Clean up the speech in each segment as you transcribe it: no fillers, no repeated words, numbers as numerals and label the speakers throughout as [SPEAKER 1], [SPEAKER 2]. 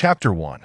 [SPEAKER 1] Chapter 1.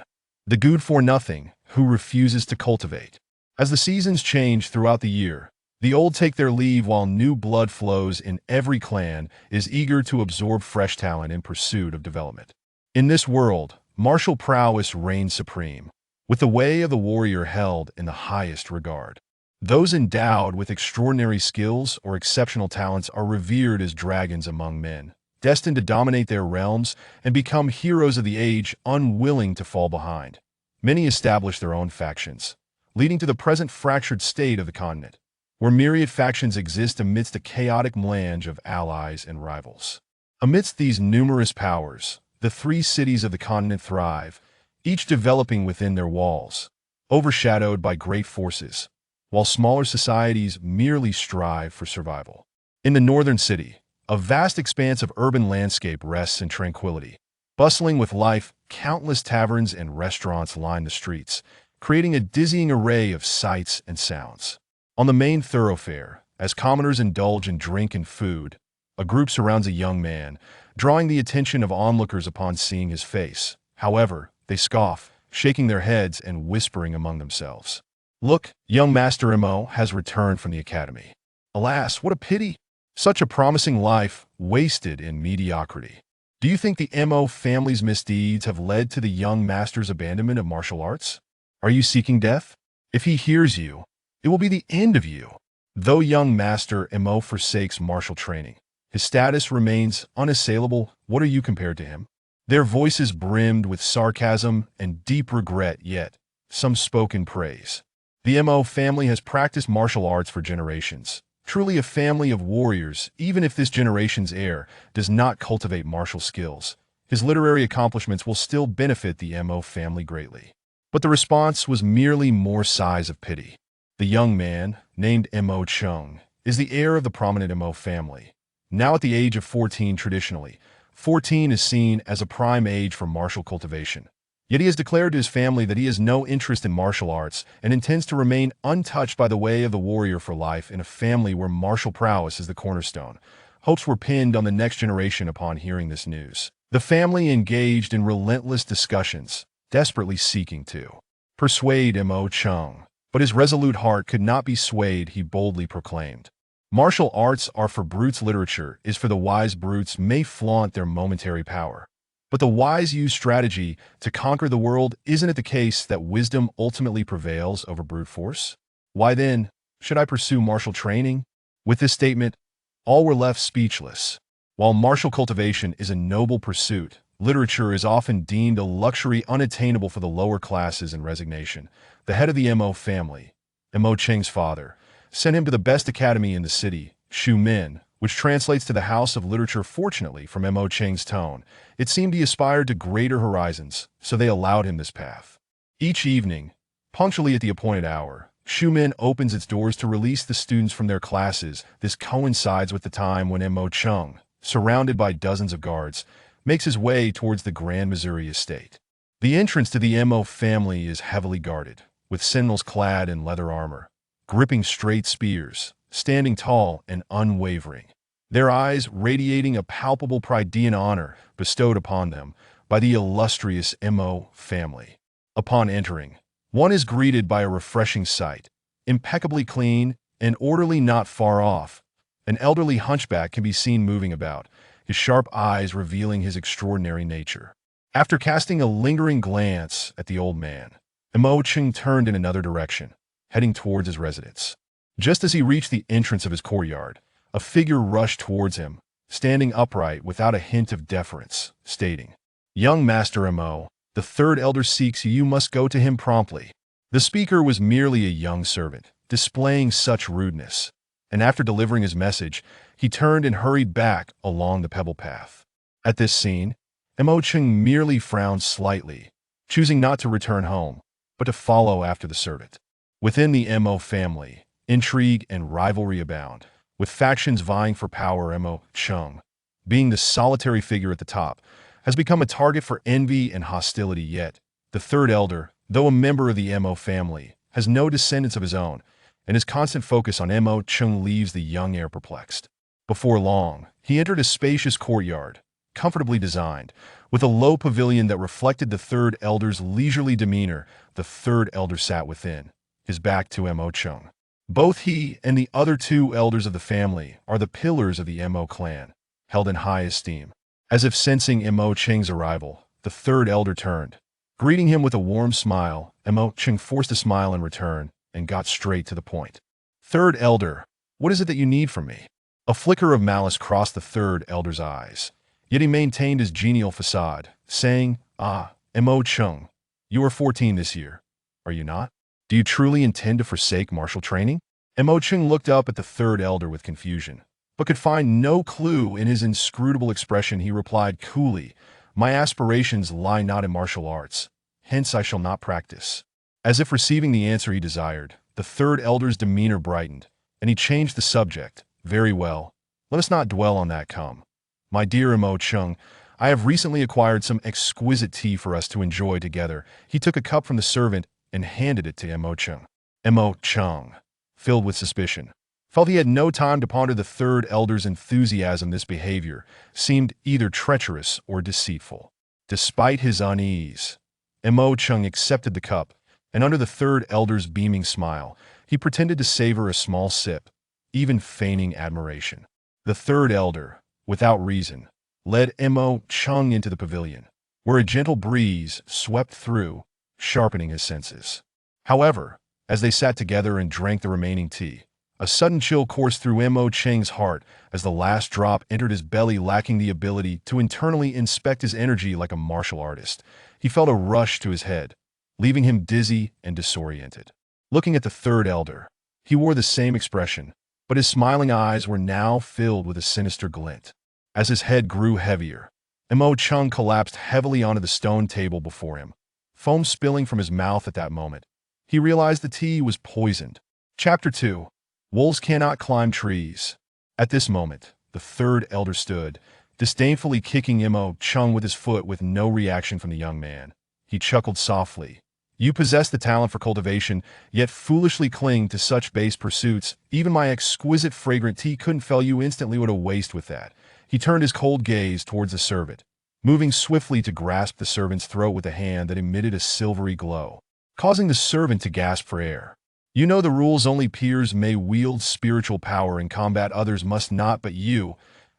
[SPEAKER 1] The Good-for-Nothing Who Refuses to Cultivate. As the seasons change throughout the year, the old take their leave while new blood flows in every clan is eager to absorb fresh talent in pursuit of development. In this world, martial prowess reigns supreme, with the way of the warrior held in the highest regard. Those endowed with extraordinary skills or exceptional talents are revered as dragons among men, destined to dominate their realms and become heroes of the age, unwilling to fall behind. Many establish their own factions, leading to the present fractured state of the continent, where myriad factions exist amidst a chaotic melange of allies and rivals. Amidst these numerous powers, the three cities of the continent thrive, each developing within their walls, overshadowed by great forces, while smaller societies merely strive for survival. In the northern city, a vast expanse of urban landscape rests in tranquility. Bustling with life, countless taverns and restaurants line the streets, creating a dizzying array of sights and sounds. On the main thoroughfare, as commoners indulge in drink and food, a group surrounds a young man, drawing the attention of onlookers upon seeing his face. However, they scoff, shaking their heads and whispering among themselves. "Look, young Master Mo has returned from the academy. Alas, what a pity! Such a promising life wasted in mediocrity. Do you think the Mo family's misdeeds have led to the young master's abandonment of martial arts? Are you seeking death? If he hears you, it will be the end of you." Though young Master Mo forsakes martial training, his status remains unassailable. What are you compared to him? Their voices brimmed with sarcasm and deep regret, yet some spoke in praise. The Mo family has practiced martial arts for generations. Truly a family of warriors, even if this generation's heir does not cultivate martial skills. His literary accomplishments will still benefit the Mo family greatly. But the response was merely more sighs of pity. The young man, named Mo Chung, is the heir of the prominent Mo family. Now at the age of 14 traditionally, 14 is seen as a prime age for martial cultivation. Yet he has declared to his family that he has no interest in martial arts and intends to remain untouched by the way of the warrior for life in a family where martial prowess is the cornerstone. Hopes were pinned on the next generation upon hearing this news. The family engaged in relentless discussions, desperately seeking to persuade Mo Chung. But his resolute heart could not be swayed, he boldly proclaimed. "Martial arts are for brutes, literature is for the wise. Brutes may flaunt their momentary power, but the wise use strategy to conquer the world. Isn't it the case that wisdom ultimately prevails over brute force? Why then, should I pursue martial training?" With this statement, all were left speechless. While martial cultivation is a noble pursuit, literature is often deemed a luxury unattainable for the lower classes. In resignation, the head of the Mo family, Mo Cheng's father, sent him to the best academy in the city, Shu Min, which translates to the House of Literature. Fortunately, from Mo Cheng's tone, it seemed he aspired to greater horizons, so they allowed him this path. Each evening, punctually at the appointed hour, Shu Min opens its doors to release the students from their classes. This coincides with the time when Mo Chung, surrounded by dozens of guards, makes his way towards the Grand Missouri estate. The entrance to the Mo family is heavily guarded, with sentinels clad in leather armor, gripping straight spears, standing tall and unwavering, their eyes radiating a palpable pride and honor bestowed upon them by the illustrious Mo family. Upon entering, one is greeted by a refreshing sight. Impeccably clean and orderly, not far off, an elderly hunchback can be seen moving about, his sharp eyes revealing his extraordinary nature. After casting a lingering glance at the old man, Mo Chung turned in another direction, heading towards his residence. Just as he reached the entrance of his courtyard, a figure rushed towards him, standing upright without a hint of deference, stating, "Young Master Mo, the third elder seeks you. You must go to him promptly." The speaker was merely a young servant, displaying such rudeness, and after delivering his message, he turned and hurried back along the pebble path. At this scene, Mo Chung merely frowned slightly, choosing not to return home, but to follow after the servant. Within the Mo family, intrigue and rivalry abound, with factions vying for power. Mo Chung, being the solitary figure at the top, has become a target for envy and hostility. Yet, the third elder, though a member of the Mo family, has no descendants of his own, and his constant focus on Mo Chung leaves the young heir perplexed. Before long, he entered a spacious courtyard, comfortably designed. With a low pavilion that reflected the third elder's leisurely demeanor, the third elder sat within, his back to Mo Chung. Both he and the other two elders of the family are the pillars of the Mo clan, held in high esteem. As if sensing Mo Cheng's arrival, the third elder turned. Greeting him with a warm smile, Mo Cheng forced a smile in return and got straight to the point. Third elder, what is it that you need from me? A flicker of malice crossed the third elder's eyes, yet he maintained his genial facade, saying, Mo Chung, you are 14 this year, are you not? Do you truly intend to forsake martial training? Mo Chung looked up at the third elder with confusion, but could find no clue in his inscrutable expression. He replied coolly, my aspirations lie not in martial arts, hence I shall not practice. As if receiving the answer he desired, the third elder's demeanor brightened, and he changed the subject. Very well, let us not dwell on that. Come, my dear Mo Chung, I have recently acquired some exquisite tea for us to enjoy together. He took a cup from the servant and handed it to Mo Chung. Mo Chung, filled with suspicion, felt he had no time to ponder the third elder's enthusiasm. This behavior seemed either treacherous or deceitful. Despite his unease, Mo Chung accepted the cup, and under the third elder's beaming smile, he pretended to savor a small sip, even feigning admiration. The third elder, without reason, led Mo Chung into the pavilion, where a gentle breeze swept through, sharpening his senses. However, as they sat together and drank the remaining tea, a sudden chill coursed through Mo Cheng's heart as the last drop entered his belly. Lacking the ability to internally inspect his energy like a martial artist, he felt a rush to his head, leaving him dizzy and disoriented. Looking at the third elder, he wore the same expression, but his smiling eyes were now filled with a sinister glint. As his head grew heavier, Mo Chung collapsed heavily onto the stone table before him, foam spilling from his mouth. At that moment, he realized the tea was poisoned. Chapter 2. Wolves Cannot Climb Trees. At this moment, the third elder stood, disdainfully kicking Mo Chung with his foot. With no reaction from the young man, he chuckled softly. You possess the talent for cultivation, yet foolishly cling to such base pursuits. Even my exquisite fragrant tea couldn't fell you instantly. What a waste with that. He turned his cold gaze towards the servant, moving swiftly to grasp the servant's throat with a hand that emitted a silvery glow, causing the servant to gasp for air. You know the rules, only peers may wield spiritual power in combat, others must not, but you,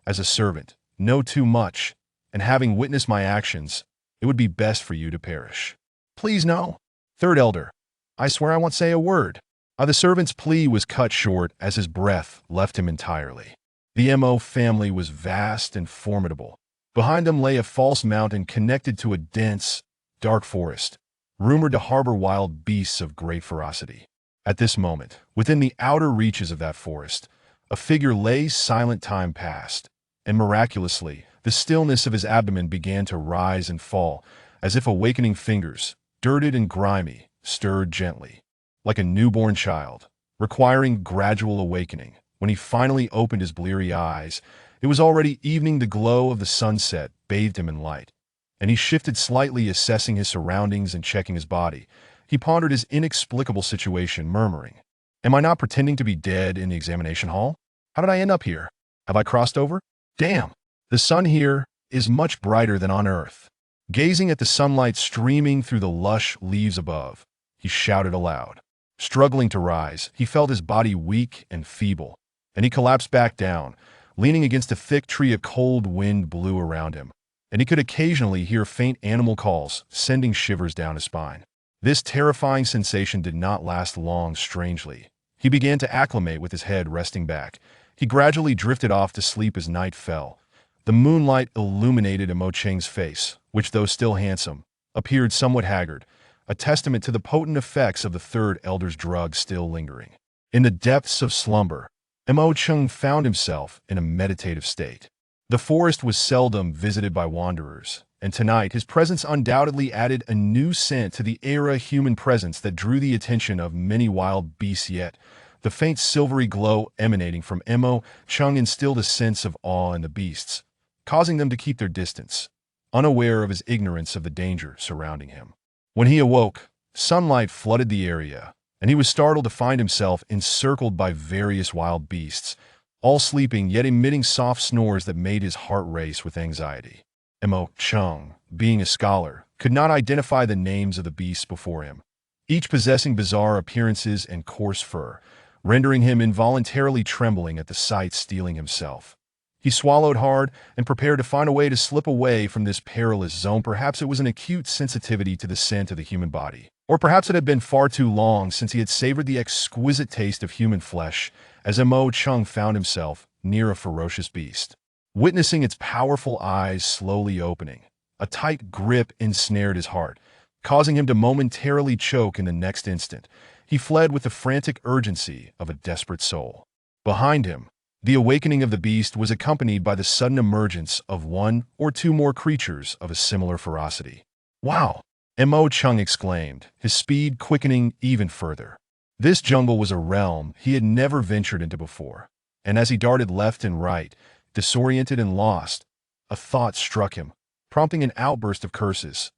[SPEAKER 1] as a servant, know too much, and having witnessed my actions, it would be best for you to perish. Please no. Third elder, I swear I won't say a word. The servant's plea was cut short as his breath left him entirely. The Mo family was vast and formidable. Behind them lay a false mountain connected to a dense, dark forest, rumored to harbor wild beasts of great ferocity. At this moment, within the outer reaches of that forest, a figure lay silent. Time passed, and miraculously, the stillness of his abdomen began to rise and fall, as if awakening fingers, dirted and grimy, stirred gently, like a newborn child, requiring gradual awakening. When he finally opened his bleary eyes, it was already evening. The glow of the sunset bathed him in light, and he shifted slightly, assessing his surroundings and checking his body. He pondered his inexplicable situation, murmuring, am I not pretending to be dead in the examination hall? How did I end up here? Have I crossed over? Damn, the sun here is much brighter than on Earth. Gazing at the sunlight streaming through the lush leaves above, he shouted aloud. Struggling to rise, he felt his body weak and feeble, and he collapsed back down, leaning against a thick tree. A cold wind blew around him, and he could occasionally hear faint animal calls, sending shivers down his spine. This terrifying sensation did not last long. Strangely, he began to acclimate with his head resting back. He gradually drifted off to sleep as night fell. The moonlight illuminated Mo Cheng's face, which, though still handsome, appeared somewhat haggard, a testament to the potent effects of the third elder's drug still lingering. In the depths of slumber, Mo Cheng found himself in a meditative state. The forest was seldom visited by wanderers, and tonight his presence undoubtedly added a new scent to the air, a human presence that drew the attention of many wild beasts. Yet, the faint silvery glow emanating from Mo Cheng instilled a sense of awe in the beasts, causing them to keep their distance, unaware of his ignorance of the danger surrounding him. When he awoke, sunlight flooded the area, and he was startled to find himself encircled by various wild beasts, all sleeping yet emitting soft snores that made his heart race with anxiety. Mo Chung, being a scholar, could not identify the names of the beasts before him, each possessing bizarre appearances and coarse fur, rendering him involuntarily trembling at the sight stealing himself. He swallowed hard and prepared to find a way to slip away from this perilous zone. Perhaps it was an acute sensitivity to the scent of the human body. Or perhaps it had been far too long since he had savored the exquisite taste of human flesh, as Mo Chung found himself near a ferocious beast. Witnessing its powerful eyes slowly opening, a tight grip ensnared his heart, causing him to momentarily choke in the next instant. He fled with the frantic urgency of a desperate soul. Behind him, the awakening of the beast was accompanied by the sudden emergence of one or two more creatures of a similar ferocity. "Wow!" Mo Chung exclaimed, his speed quickening even further. This jungle was a realm he had never ventured into before, and as he darted left and right, disoriented and lost, a thought struck him, prompting an outburst of curses.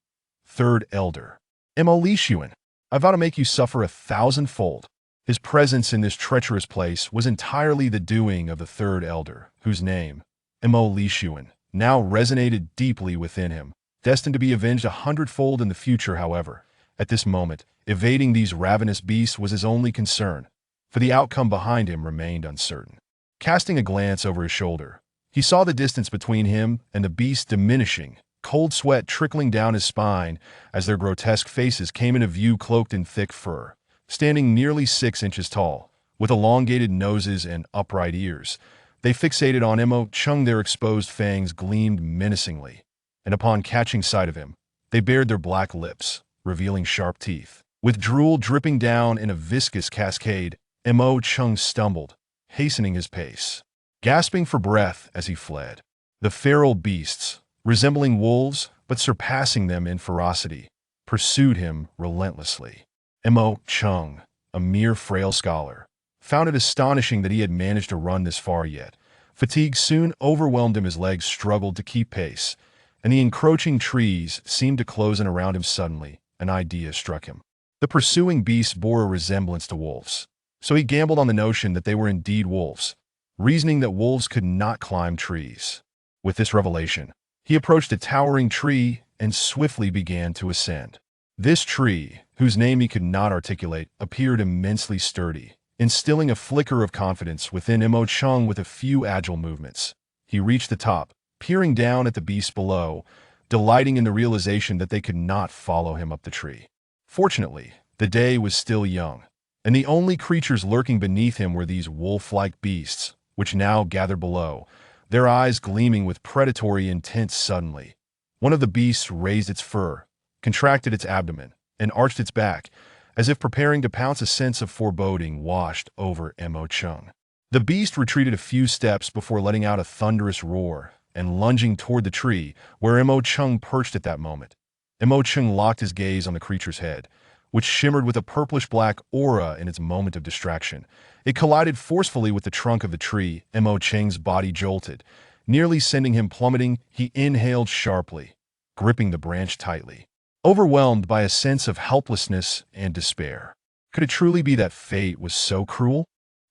[SPEAKER 1] Third Elder. Mo Lishuan, I vow to make you suffer 1,000-fold. His presence in this treacherous place was entirely the doing of the Third Elder, whose name, Mo Lishuan, now resonated deeply within him, destined to be avenged 100-fold in the future. However, at this moment, evading these ravenous beasts was his only concern, for the outcome behind him remained uncertain. Casting a glance over his shoulder, he saw the distance between him and the beasts diminishing, cold sweat trickling down his spine as their grotesque faces came into view, cloaked in thick fur. Standing nearly 6 inches tall, with elongated noses and upright ears, they fixated on Mo Chung. Their exposed fangs gleamed menacingly, and upon catching sight of him, they bared their black lips, revealing sharp teeth. With drool dripping down in a viscous cascade, Mo Chung stumbled, hastening his pace, gasping for breath as he fled. The feral beasts, resembling wolves but surpassing them in ferocity, pursued him relentlessly. Mo Chung, a mere frail scholar, found it astonishing that he had managed to run this far yet. Fatigue soon overwhelmed him, his legs struggled to keep pace, and the encroaching trees seemed to close in around him. Suddenly, an idea struck him. The pursuing beasts bore a resemblance to wolves, so he gambled on the notion that they were indeed wolves, reasoning that wolves could not climb trees. With this revelation, he approached a towering tree and swiftly began to ascend. This tree, whose name he could not articulate, appeared immensely sturdy, instilling a flicker of confidence within Mo Chung. With a few agile movements, he reached the top, peering down at the beasts below, delighting in the realization that they could not follow him up the tree. Fortunately, the day was still young, and the only creatures lurking beneath him were these wolf-like beasts, which now gathered below, their eyes gleaming with predatory intent. Suddenly, one of the beasts raised its fur, contracted its abdomen, and arched its back, as if preparing to pounce. A sense of foreboding washed over Mo Chung. The beast retreated a few steps before letting out a thunderous roar and lunging toward the tree where Mo Chung perched at that moment. Mo Chung locked his gaze on the creature's head, which shimmered with a purplish-black aura in its moment of distraction. It collided forcefully with the trunk of the tree. Mo Chung's body jolted, nearly sending him plummeting. He inhaled sharply, gripping the branch tightly, overwhelmed by a sense of helplessness and despair. Could it truly be that fate was so cruel?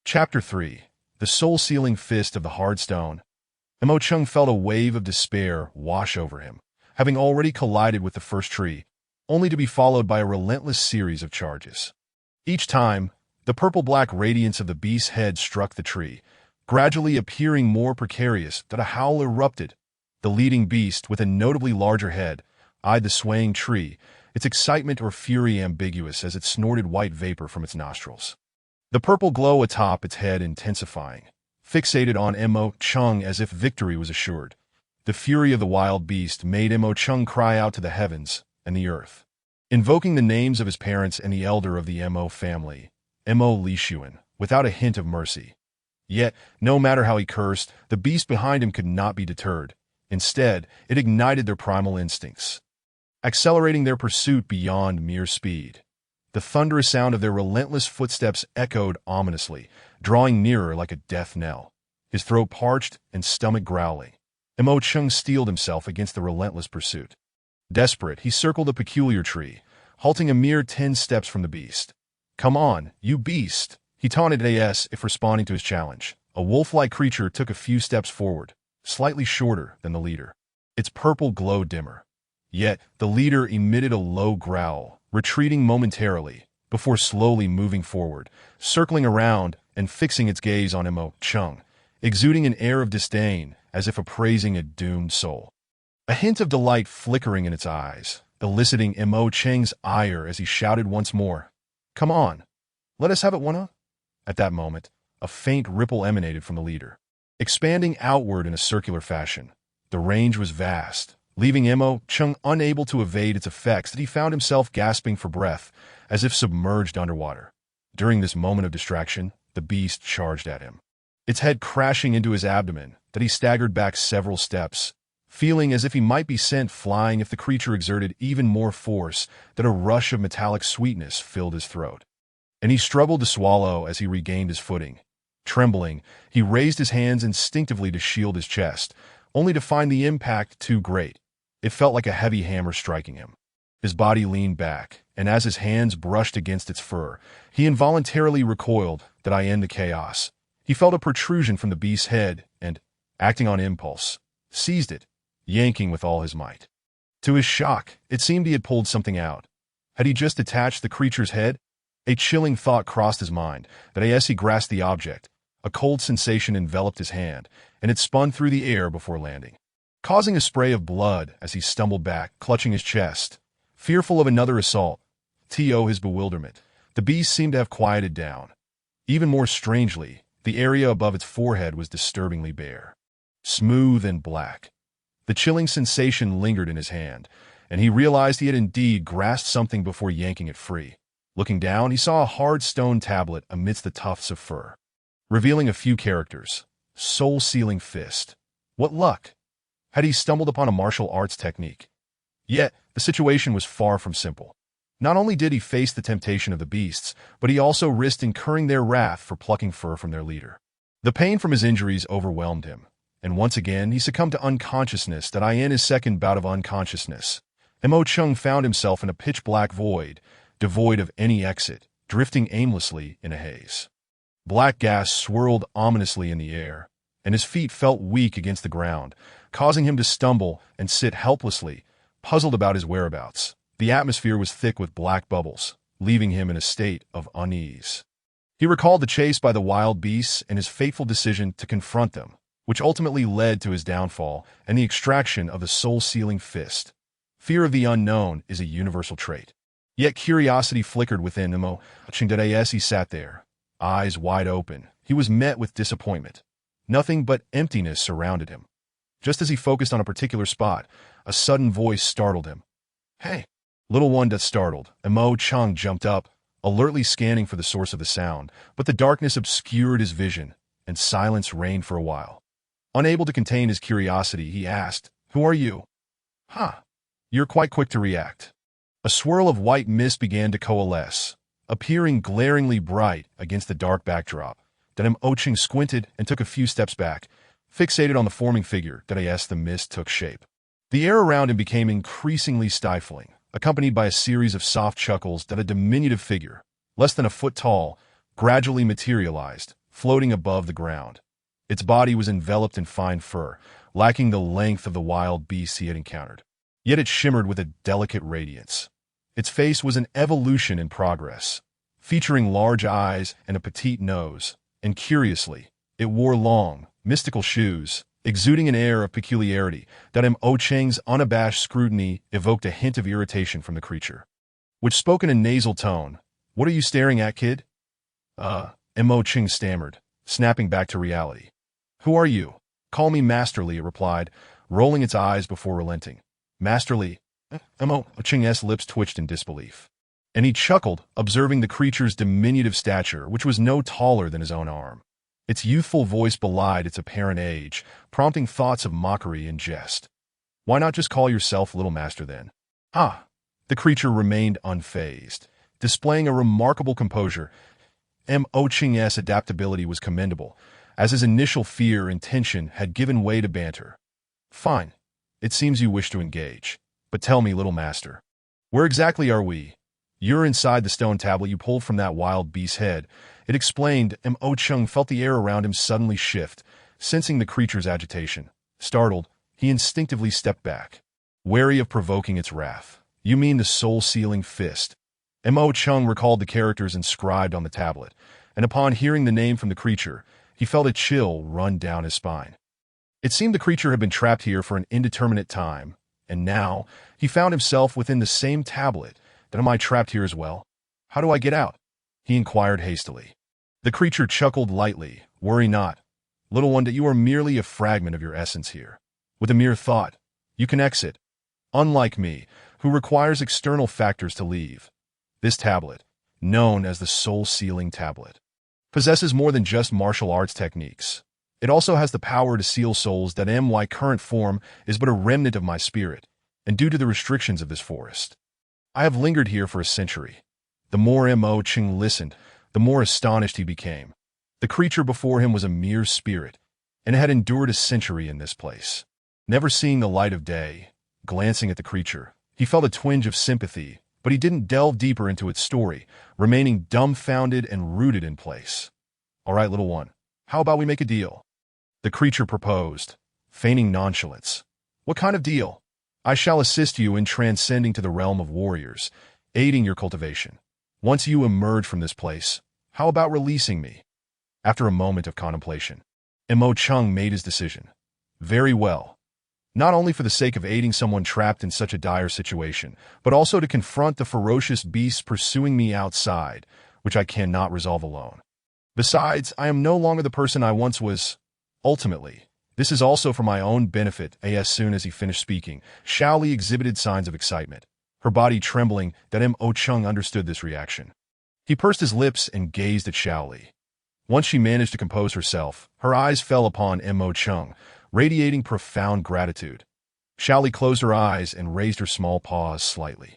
[SPEAKER 1] Chapter 3. The Soul-Sealing Fist of the Hard Stone. Mo Chung felt a wave of despair wash over him, having already collided with the first tree, only to be followed by a relentless series of charges. Each time, the purple-black radiance of the beast's head struck the tree, gradually appearing more precarious. That a howl erupted. The leading beast, with a notably larger head, eyed the swaying tree, its excitement or fury ambiguous as it snorted white vapor from its nostrils. The purple glow atop its head intensifying, fixated on Mo Chung as if victory was assured. The fury of the wild beast made Mo Chung cry out to the heavens and the earth, invoking the names of his parents and the elder of the Mo family, Mo Lishuan, without a hint of mercy. Yet, no matter how he cursed, the beast behind him could not be deterred. Instead, it ignited their primal instincts, accelerating their pursuit beyond mere speed. The thunderous sound of their relentless footsteps echoed ominously, drawing nearer like a death knell. His throat parched and stomach growling, Mo Chung steeled himself against the relentless pursuit. Desperate, he circled a peculiar tree, halting a mere 10 steps from the beast. "Come on, you beast!" he taunted as if responding to his challenge. A wolf-like creature took a few steps forward, slightly shorter than the leader. Its purple glowed dimmer. Yet, the leader emitted a low growl, retreating momentarily, before slowly moving forward, circling around and fixing its gaze on Mo Chung, exuding an air of disdain as if appraising a doomed soul. A hint of delight flickering in its eyes, eliciting Mo Cheng's ire as he shouted once more, "Come on, let us have it one up." At that moment, a faint ripple emanated from the leader, expanding outward in a circular fashion. The range was vast, leaving Mo Chung unable to evade its effects that he found himself gasping for breath, as if submerged underwater. During this moment of distraction, the beast charged at him, its head crashing into his abdomen, that he staggered back several steps, feeling as if he might be sent flying if the creature exerted even more force, that a rush of metallic sweetness filled his throat. And he struggled to swallow as he regained his footing. Trembling, he raised his hands instinctively to shield his chest, only to find the impact too great. It felt like a heavy hammer striking him. His body leaned back, and as his hands brushed against its fur, he involuntarily recoiled. Did I end the chaos? He felt a protrusion from the beast's head and, acting on impulse, seized it, yanking with all his might. To his shock, it seemed he had pulled something out. Had he just detached the creature's head? A chilling thought crossed his mind, that as he grasped the object, a cold sensation enveloped his hand, and it spun through the air before landing, causing a spray of blood as he stumbled back, clutching his chest, fearful of another assault. To his bewilderment, the beast seemed to have quieted down. Even more strangely, the area above its forehead was disturbingly bare, smooth and black. The chilling sensation lingered in his hand, and he realized he had indeed grasped something before yanking it free. Looking down, he saw a hard stone tablet amidst the tufts of fur, revealing a few characters. Soul-sealing fist. What luck! Had he stumbled upon a martial arts technique? Yet, the situation was far from simple. Not only did he face the temptation of the beasts, but he also risked incurring their wrath for plucking fur from their leader. The pain from his injuries overwhelmed him, and once again he succumbed to unconsciousness. That in his second bout of unconsciousness, Mo Chung found himself in a pitch-black void, devoid of any exit, drifting aimlessly in a haze. Black gas swirled ominously in the air, and his feet felt weak against the ground, causing him to stumble and sit helplessly, puzzled about his whereabouts. The atmosphere was thick with black bubbles, leaving him in a state of unease. He recalled the chase by the wild beasts and his fateful decision to confront them, which ultimately led to his downfall and the extraction of the soul-sealing fist. Fear of the unknown is a universal trait. Yet curiosity flickered within Mo Chung. As he sat there, eyes wide open, he was met with disappointment. Nothing but emptiness surrounded him. Just as he focused on a particular spot, a sudden voice startled him. "Hey!" Little one. Startled, Mo Chung jumped up, alertly scanning for the source of the sound, but the darkness obscured his vision, and silence reigned for a while. Unable to contain his curiosity, he asked, "Who are you?" "Huh. You're quite quick to react." A swirl of white mist began to coalesce, appearing glaringly bright against the dark backdrop. Mo Chung squinted and took a few steps back, fixated on the forming figure. As the mist took shape, the air around him became increasingly stifling, accompanied by a series of soft chuckles. A diminutive figure, less than a foot tall, gradually materialized, floating above the ground. Its body was enveloped in fine fur, lacking the length of the wild beasts he had encountered. Yet it shimmered with a delicate radiance. Its face was an evolution in progress, featuring large eyes and a petite nose, and curiously, it wore long, mystical shoes, exuding an air of peculiarity. Mo Cheng's unabashed scrutiny evoked a hint of irritation from the creature, which spoke in a nasal tone. "What are you staring at, kid?" Mo Cheng stammered, snapping back to reality. "Who are you?" "Call me Masterly," it replied, rolling its eyes before relenting. "Masterly?" Mo Cheng's lips twitched in disbelief, and he chuckled, observing the creature's diminutive stature, which was no taller than his own arm. Its youthful voice belied its apparent age, prompting thoughts of mockery and jest. "Why not just call yourself Little Master then?" The creature remained unfazed, displaying a remarkable composure. Mo Cheng's adaptability was commendable, as his initial fear and tension had given way to banter. "Fine. It seems you wish to engage. But tell me, Little Master, where exactly are we?" "You're inside the stone tablet you pulled from that wild beast's head," it explained. Mo Chung felt the air around him suddenly shift, sensing the creature's agitation. Startled, he instinctively stepped back, wary of provoking its wrath. You mean the soul-sealing fist? Mo Chung recalled the characters inscribed on the tablet, and upon hearing the name from the creature, he felt a chill run down his spine. It seemed the creature had been trapped here for an indeterminate time, and now he found himself within the same tablet. Then am I trapped here as well? How do I get out? He inquired hastily. The creature chuckled lightly. Worry not, little one, that you are merely a fragment of your essence here. With a mere thought, you can exit. Unlike me, who requires external factors to leave. This tablet, known as the soul-sealing tablet, possesses more than just martial arts techniques. It also has the power to seal souls. That my current form is but a remnant of my spirit, and due to the restrictions of this forest, I have lingered here for a century. The more Mo Chung listened, the more astonished he became. The creature before him was a mere spirit, and it had endured a century in this place. Never seeing the light of day, glancing at the creature, he felt a twinge of sympathy, but he didn't delve deeper into its story, remaining dumbfounded and rooted in place. All right, little one, how about we make a deal? The creature proposed, feigning nonchalance. What kind of deal? I shall assist you in transcending to the realm of warriors, aiding your cultivation. Once you emerge from this place, how about releasing me? After a moment of contemplation, Mo Chung made his decision. Very well. Not only for the sake of aiding someone trapped in such a dire situation, but also to confront the ferocious beasts pursuing me outside, which I cannot resolve alone. Besides, I am no longer the person I once was. Ultimately, this is also for my own benefit. As soon as he finished speaking, Xiaoli exhibited signs of excitement, her body trembling. That Mo Chung understood this reaction. He pursed his lips and gazed at Xiaoli. Once she managed to compose herself, her eyes fell upon Mo Chung, radiating profound gratitude. Xiaoli closed her eyes and raised her small paws slightly.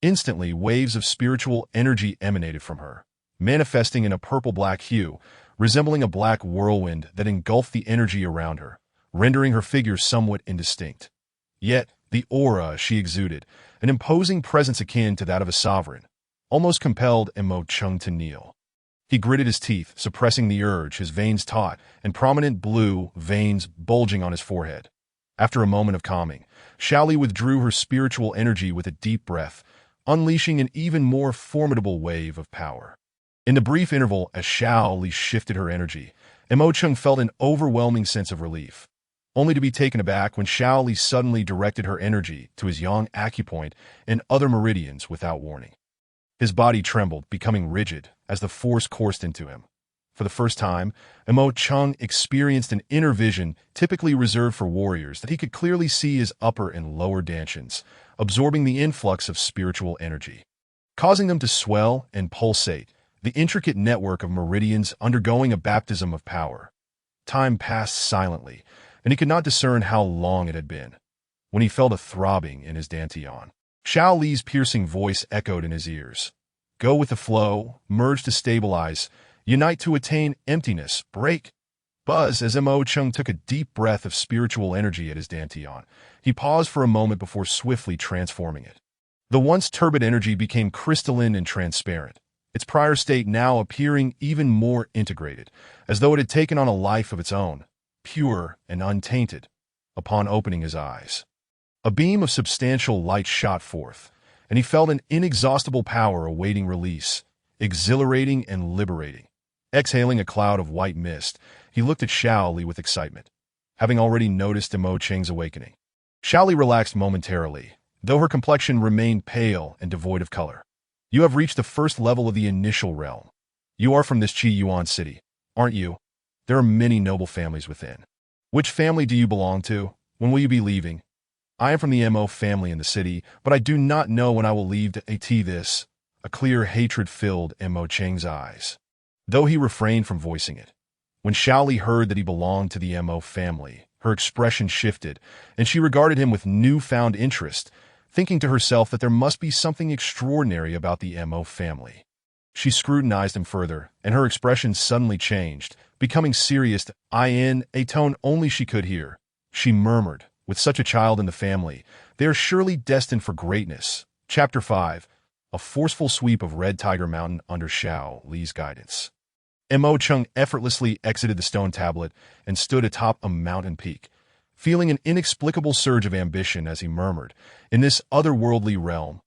[SPEAKER 1] Instantly, waves of spiritual energy emanated from her, manifesting in a purple-black hue, resembling a black whirlwind that engulfed the energy around her, rendering her figure somewhat indistinct. Yet, the aura she exuded, an imposing presence akin to that of a sovereign, almost compelled Mo Chung to kneel. He gritted his teeth, suppressing the urge, his veins taut, and prominent blue veins bulging on his forehead. After a moment of calming, Xiaoli withdrew her spiritual energy with a deep breath, unleashing an even more formidable wave of power. In the brief interval as Xiaoli shifted her energy, Mo Chung felt an overwhelming sense of relief, only to be taken aback when Xiaoli suddenly directed her energy to his yang acupoint and other meridians without warning. His body trembled, becoming rigid, as the force coursed into him. For the first time, Mo Chung experienced an inner vision typically reserved for warriors that he could clearly see his upper and lower dantians, absorbing the influx of spiritual energy, causing them to swell and pulsate, the intricate network of meridians undergoing a baptism of power. Time passed silently, and he could not discern how long it had been, when he felt a throbbing in his dantian. Xiao Li's piercing voice echoed in his ears. Go with the flow, merge to stabilize, unite to attain emptiness, break. Buzz as Mo Chung took a deep breath of spiritual energy at his dantian. He paused for a moment before swiftly transforming it. The once turbid energy became crystalline and transparent, its prior state now appearing even more integrated, as though it had taken on a life of its own, pure and untainted. Upon opening his eyes, a beam of substantial light shot forth, and he felt an inexhaustible power awaiting release, exhilarating and liberating. Exhaling a cloud of white mist, he looked at Xiao Li with excitement, having already noticed Mo Cheng's awakening. Xiao Li relaxed momentarily, though her complexion remained pale and devoid of color. You have reached the first level of the initial realm. You are from this Qi Yuan city, aren't you? There are many noble families within. Which family do you belong to? When will you be leaving? I am from the Mo family in the city, but I do not know when I will leave this. A clear hatred filled Mo Cheng's eyes, though he refrained from voicing it. When Xiao Li heard that he belonged to the Mo family, her expression shifted, and she regarded him with newfound interest, thinking to herself that there must be something extraordinary about the Mo family. She scrutinized him further, and her expression suddenly changed, becoming serious in a tone only she could hear. She murmured, with such a child in the family, they are surely destined for greatness. Chapter 5. A forceful sweep of Red Tiger Mountain under Xiao Li's guidance. Mo Chung effortlessly exited the stone tablet and stood atop a mountain peak, feeling an inexplicable surge of ambition as he murmured, "In this otherworldly realm,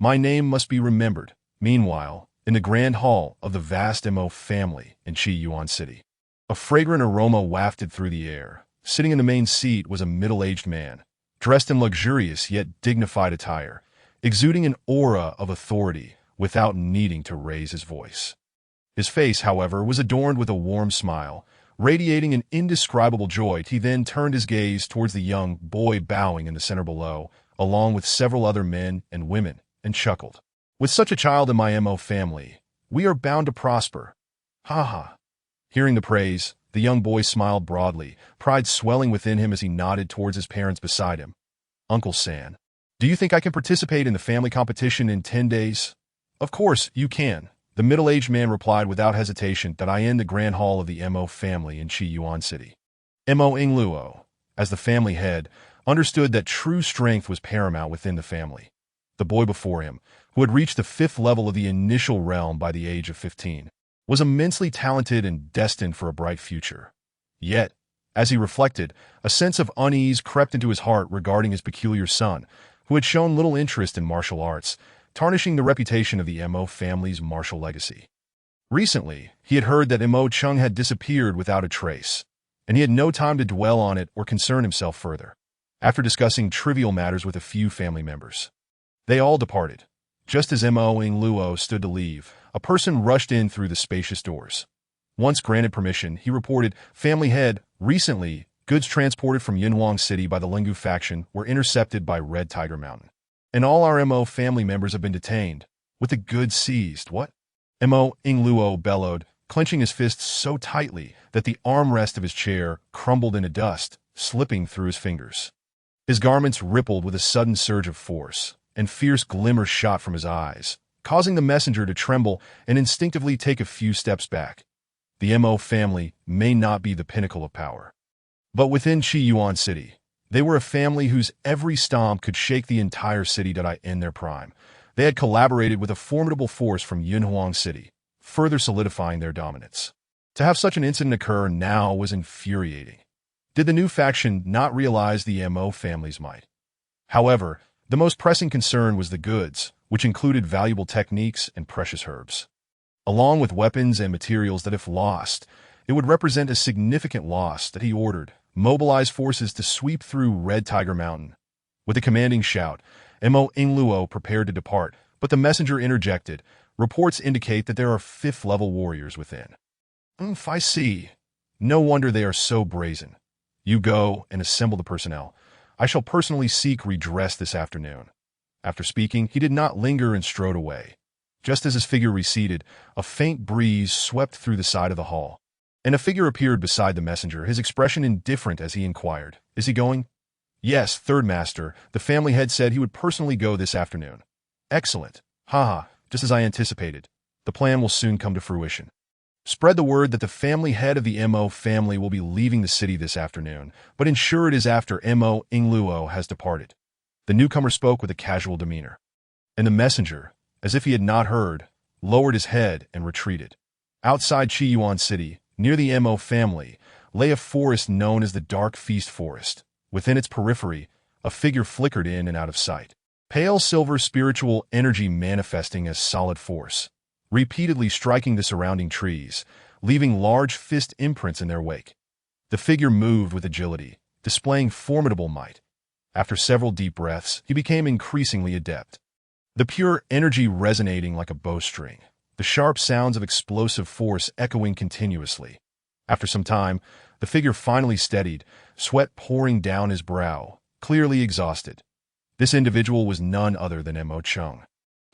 [SPEAKER 1] my name must be remembered." Meanwhile, in the grand hall of the vast Mo family in Yuan City, a fragrant aroma wafted through the air. Sitting in the main seat was a middle-aged man, dressed in luxurious yet dignified attire, exuding an aura of authority without needing to raise his voice. His face, however, was adorned with a warm smile, radiating an indescribable joy. He then turned his gaze towards the young boy bowing in the center below, along with several other men and women, and chuckled. "With such a child in my Mo family, we are bound to prosper. Ha ha." Hearing the praise, the young boy smiled broadly, pride swelling within him as he nodded towards his parents beside him. "Uncle San, do you think I can participate in the family competition in 10 days? "Of course, you can." The middle-aged man replied without hesitation that I in the grand hall of the Mo family in Yuan City. Mo Ingluo, as the family head, understood that true strength was paramount within the family. The boy before him, who had reached the 5th level of the initial realm by the age of 15, was immensely talented and destined for a bright future. Yet, as he reflected, a sense of unease crept into his heart regarding his peculiar son, who had shown little interest in martial arts, tarnishing the reputation of the Mo family's martial legacy. Recently, he had heard that Mo Chung had disappeared without a trace, and he had no time to dwell on it or concern himself further. After discussing trivial matters with a few family members, they all departed. Just as Mo Ingluo stood to leave, a person rushed in through the spacious doors. Once granted permission, he reported, "Family head, recently, goods transported from Yinhuang City by the Lingu faction were intercepted by Red Tiger Mountain. And all our Mo family members have been detained, with the goods seized." "What?" Mo Ingluo bellowed, clenching his fists so tightly that the armrest of his chair crumbled into dust, slipping through his fingers. His garments rippled with a sudden surge of force, and fierce glimmers shot from his eyes, causing the messenger to tremble and instinctively take a few steps back. The Mo family may not be the pinnacle of power, but within Yuan City, they were a family whose every stomp could shake the entire city in their prime. They had collaborated with a formidable force from Yinhuang City, further solidifying their dominance. To have such an incident occur now was infuriating. Did the new faction not realize the Mo family's might? However, the most pressing concern was the goods, which included valuable techniques and precious herbs, along with weapons and materials that if lost, it would represent a significant loss. That he ordered mobilize forces to sweep through Red Tiger Mountain. With a commanding shout, Mo Ingluo prepared to depart, but the messenger interjected. "Reports indicate that there are 5th-level warriors within." I see. No wonder they are so brazen. You go and assemble the personnel. I shall personally seek redress this afternoon." After speaking, he did not linger and strode away. Just as his figure receded, a faint breeze swept through the side of the hall, and a figure appeared beside the messenger, his expression indifferent as he inquired, "Is he going?" "Yes, Third Master. The family head said he would personally go this afternoon." "Excellent. Haha, just as I anticipated. The plan will soon come to fruition. Spread the word that the family head of the Mo family will be leaving the city this afternoon, but ensure it is after Mo Ingluo has departed." The newcomer spoke with a casual demeanor, and the messenger, as if he had not heard, lowered his head and retreated. Outside Yuan City, near the Mo family, lay a forest known as the Dark Feast Forest. Within its periphery, a figure flickered in and out of sight. Pale silver spiritual energy manifesting as solid force, repeatedly striking the surrounding trees, leaving large fist imprints in their wake. The figure moved with agility, displaying formidable might. After several deep breaths, he became increasingly adept, the pure energy resonating like a bowstring, the sharp sounds of explosive force echoing continuously. After some time, the figure finally steadied, sweat pouring down his brow, clearly exhausted. This individual was none other than Mo Chung,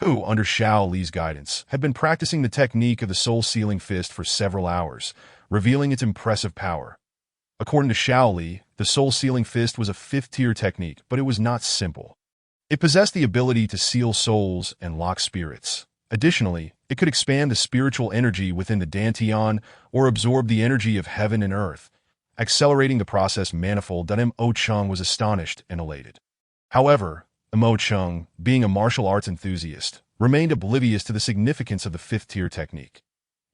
[SPEAKER 1] who, under Xiao Li's guidance, had been practicing the technique of the soul-sealing fist for several hours, revealing its impressive power. According to Xiao Li, the soul-sealing fist was a 5th-tier technique, but it was not simple. It possessed the ability to seal souls and lock spirits. Additionally, it could expand the spiritual energy within the Dantian or absorb the energy of heaven and earth, accelerating the process manifold. Mo Chung was astonished and elated. However, Mo Chung, being a martial arts enthusiast, remained oblivious to the significance of the 5th-tier technique.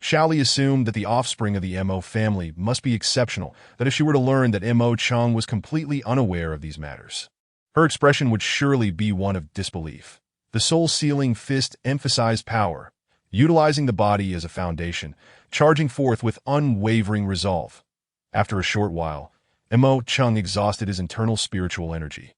[SPEAKER 1] Xiaoli assumed that the offspring of the Mo family must be exceptional, that if she were to learn that Mo Cheng was completely unaware of these matters, her expression would surely be one of disbelief. The soul-sealing fist emphasized power, utilizing the body as a foundation, charging forth with unwavering resolve. After a short while, Mo Cheng exhausted his internal spiritual energy.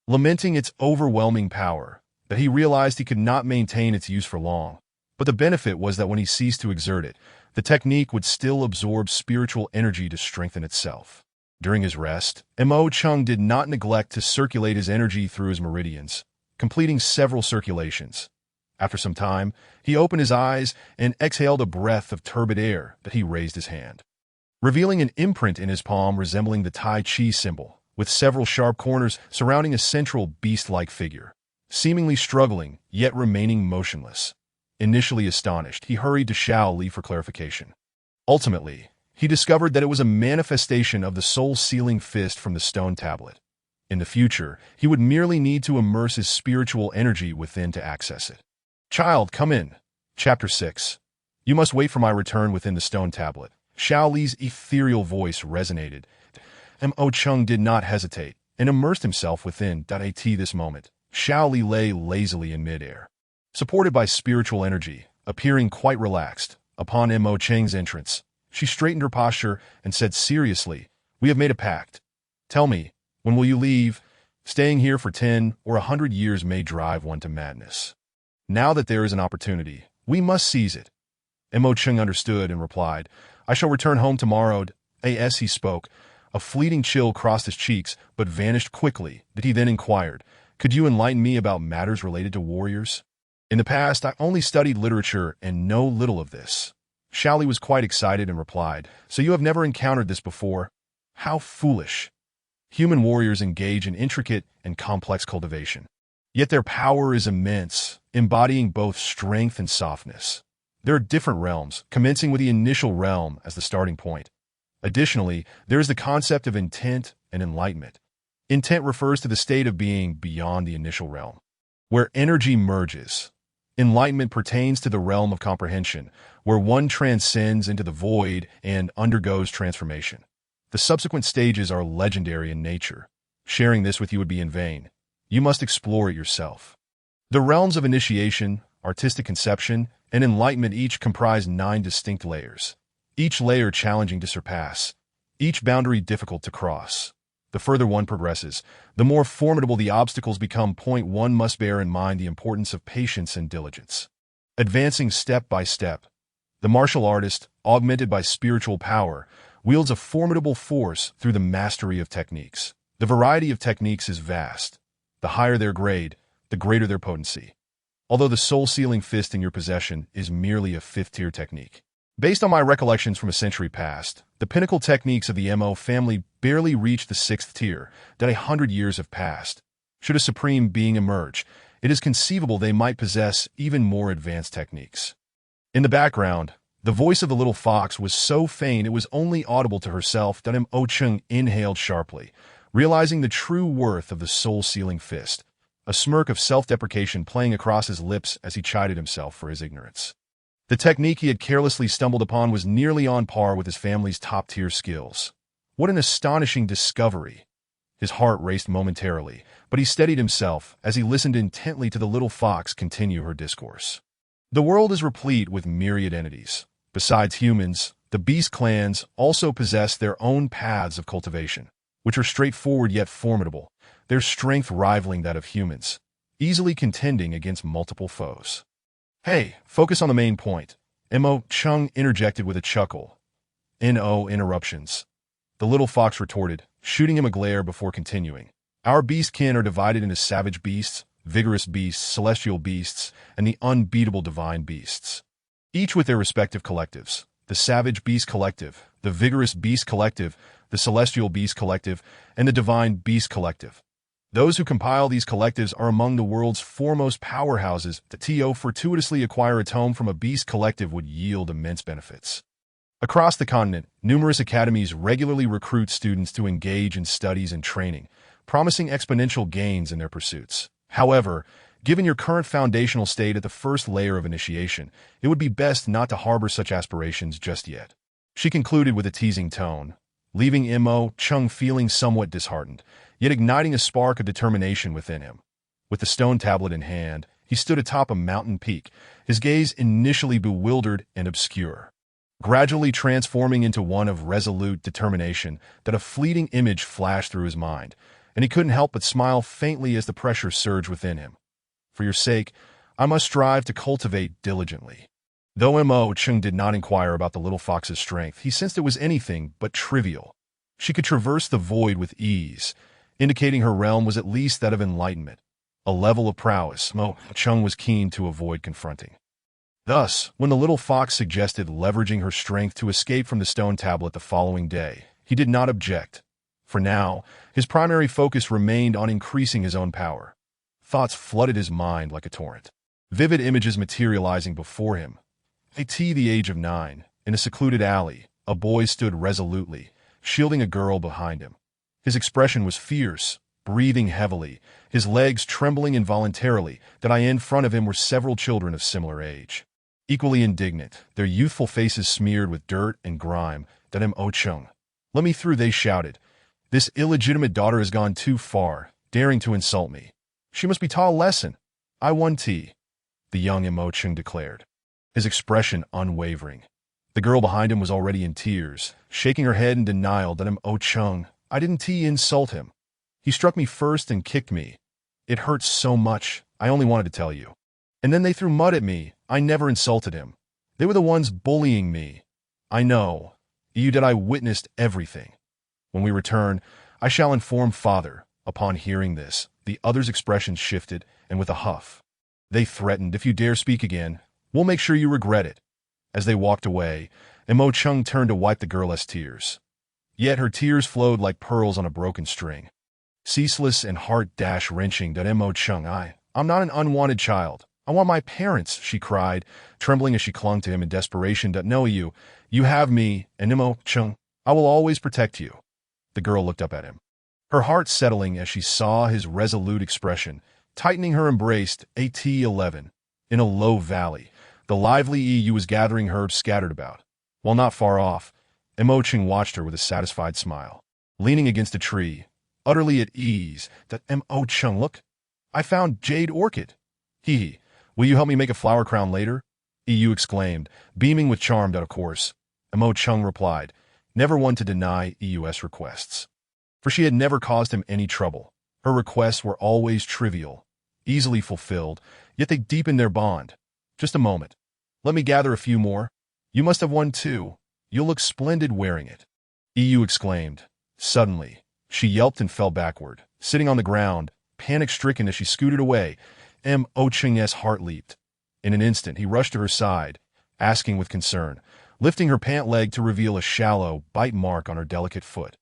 [SPEAKER 1] Lamenting its overwhelming power, that he realized he could not maintain its use for long. But the benefit was that when he ceased to exert it, the technique would still absorb spiritual energy to strengthen itself. During his rest, Mo Cheng did not neglect to circulate his energy through his meridians, completing several circulations. After some time, he opened his eyes and exhaled a breath of turbid air that he raised his hand, revealing an imprint in his palm resembling the Tai Chi symbol, with several sharp corners surrounding a central beast-like figure, seemingly struggling, yet remaining motionless. Initially astonished, he hurried to Xiaoli for clarification. Ultimately, he discovered that it was a manifestation of the soul-sealing fist from the stone tablet. In the future, he would merely need to immerse his spiritual energy within to access it. Child, come in. Chapter 6. You must wait for my return within the stone tablet. Xiaoli's ethereal voice resonated. Mo Cheng did not hesitate and immersed himself within. At this moment, Xiaoli lay lazily in midair, supported by spiritual energy, appearing quite relaxed. Upon Mo Cheng's entrance, she straightened her posture and said seriously, "We have made a pact. Tell me, when will you leave? Staying here for 10 or 100 years may drive one to madness. Now that there is an opportunity, we must seize it." Mo Cheng understood and replied, "I shall return home tomorrow." As he spoke, a fleeting chill crossed his cheeks but vanished quickly. That he then inquired, "Could you enlighten me about matters related to warriors? In the past, I only studied literature and know little of this." Xiaoli was quite excited and replied, "So you have never encountered this before? How foolish. Human warriors engage in intricate and complex cultivation. Yet their power is immense, embodying both strength and softness. There are different realms, commencing with the initial realm as the starting point. Additionally, there is the concept of intent and enlightenment. Intent refers to the state of being beyond the initial realm, where energy merges. Enlightenment pertains to the realm of comprehension, where one transcends into the void and undergoes transformation. The subsequent stages are legendary in nature. Sharing this with you would be in vain. You must explore it yourself. The realms of initiation, artistic conception, and enlightenment each comprise 9 distinct layers, each layer challenging to surpass, each boundary difficult to cross. The further one progresses, the more formidable the obstacles become. One must bear in mind the importance of patience and diligence. Advancing step by step, the martial artist, augmented by spiritual power, wields a formidable force through the mastery of techniques. The variety of techniques is vast. The higher their grade, the greater their potency. Although the soul-sealing fist in your possession is merely a 5th-tier technique. Based on my recollections from a century past, the pinnacle techniques of the Mo family barely reach the 6th tier. That 100 years have passed. Should a supreme being emerge, it is conceivable they might possess even more advanced techniques. In the background, the voice of the little fox was so faint it was only audible to herself. Mo Cheng inhaled sharply, realizing the true worth of the soul-sealing fist, a smirk of self-deprecation playing across his lips as he chided himself for his ignorance. The technique he had carelessly stumbled upon was nearly on par with his family's top-tier skills. What an astonishing discovery! His heart raced momentarily, but he steadied himself as he listened intently to the little fox continue her discourse. The world is replete with myriad entities. Besides humans, the beast clans also possess their own paths of cultivation, which are straightforward yet formidable, their strength rivaling that of humans, easily contending against multiple foes. "Hey, focus on the main point," Mo Cheng interjected with a chuckle. "No interruptions," the little fox retorted, shooting him a glare before continuing. "Our beast kin are divided into savage beasts, vigorous beasts, celestial beasts, and the unbeatable divine beasts, each with their respective collectives. The savage beast collective, the vigorous beast collective, the celestial beast collective, and the divine beast collective. Those who compile these collectives are among the world's foremost powerhouses. To fortuitously acquire a tome from a beast collective would yield immense benefits. Across the continent, numerous academies regularly recruit students to engage in studies and training, promising exponential gains in their pursuits. However, Given your current foundational state at the first layer of initiation, it would be best not to harbor such aspirations just yet. She concluded with a teasing tone, leaving Mo Chung feeling somewhat disheartened, yet igniting a spark of determination within him. With the stone tablet in hand, he stood atop a mountain peak, his gaze initially bewildered and obscure, gradually transforming into one of resolute determination. That a fleeting image flashed through his mind, and he couldn't help but smile faintly as the pressure surged within him. For your sake, I must strive to cultivate diligently. Though Mo Chung did not inquire about the little fox's strength, he sensed it was anything but trivial. She could traverse the void with ease, indicating her realm was at least that of enlightenment, a level of prowess Mo Chung was keen to avoid confronting. Thus, when the little fox suggested leveraging her strength to escape from the stone tablet the following day, he did not object. For now, his primary focus remained on increasing his own power. Thoughts flooded his mind like a torrent, vivid images materializing before him. At the age of 9, in a secluded alley, a boy stood resolutely, shielding a girl behind him. His expression was fierce, breathing heavily, his legs trembling involuntarily. That in front of him were several children of similar age, equally indignant, their youthful faces smeared with dirt and grime. That Mo Chung, let me through, they shouted. This illegitimate daughter has gone too far, daring to insult me. She must be taught a lesson. I won tea, the young Mo Chung declared, his expression unwavering. The girl behind him was already in tears, shaking her head in denial. That Mo Chung, I didn't insult him. He struck me first and kicked me. It hurts so much, I only wanted to tell you. And then they threw mud at me. I never insulted him. They were the ones bullying me. I know. That I witnessed everything. When we return, I shall inform father. Upon hearing this, the other's expression shifted, and with a huff, they threatened, if you dare speak again, we'll make sure you regret it. As they walked away, Mo Chung turned to wipe the girl's tears. Yet her tears flowed like pearls on a broken string. Ceaseless and heart-wrenching. Mo Chung, I'm not an unwanted child. I want my parents, she cried, trembling as she clung to him in desperation. No, you have me, and Mo Chung, I will always protect you. The girl looked up at him, her heart settling as she saw his resolute expression, tightening her embrace. At 11, in a low valley, the lively EU was gathering herbs scattered about. While not far off, Mo Chung watched her with a satisfied smile. Leaning against a tree, utterly at ease, that Mo Chung, look, I found jade orchid. Hee. Will you help me make a flower crown later? EU exclaimed, beaming with charm. Of course, Mo Chung replied, never one to deny EU's requests. For she had never caused him any trouble. Her requests were always trivial, easily fulfilled, yet they deepened their bond. Just a moment. Let me gather a few more. You must have one too. You'll look splendid wearing it. EU exclaimed. Suddenly, she yelped and fell backward, sitting on the ground, panic-stricken as she scooted away. Mo Chung's heart leaped. In an instant, he rushed to her side, asking with concern, lifting her pant leg to reveal a shallow, bite mark on her delicate foot.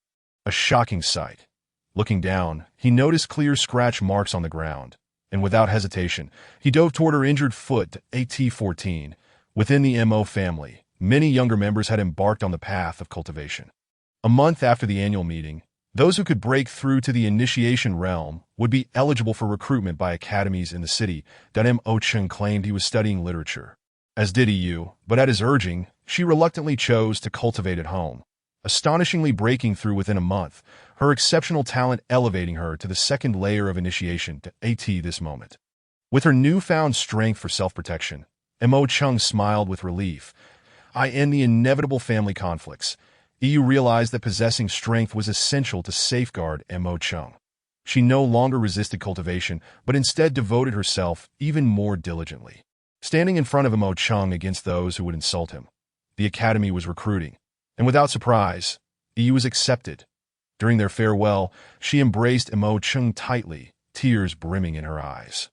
[SPEAKER 1] A shocking sight. Looking down, he noticed clear scratch marks on the ground, and without hesitation, he dove toward her injured foot. At 14, within the Mo family, many younger members had embarked on the path of cultivation. A month after the annual meeting, those who could break through to the initiation realm would be eligible for recruitment by academies in the city. Mo Chung claimed he was studying literature, as did EU, but at his urging, she reluctantly chose to cultivate at home, astonishingly breaking through within a month, her exceptional talent elevating her to the second layer of initiation. At this moment, with her newfound strength for self-protection, Mo Chung smiled with relief. In the inevitable family conflicts, EU realized that possessing strength was essential to safeguard Mo Chung. She no longer resisted cultivation, but instead devoted herself even more diligently. Standing in front of Mo Chung against those who would insult him, the academy was recruiting, and without surprise, EU was accepted. During their farewell, she embraced Mo Chung tightly, tears brimming in her eyes.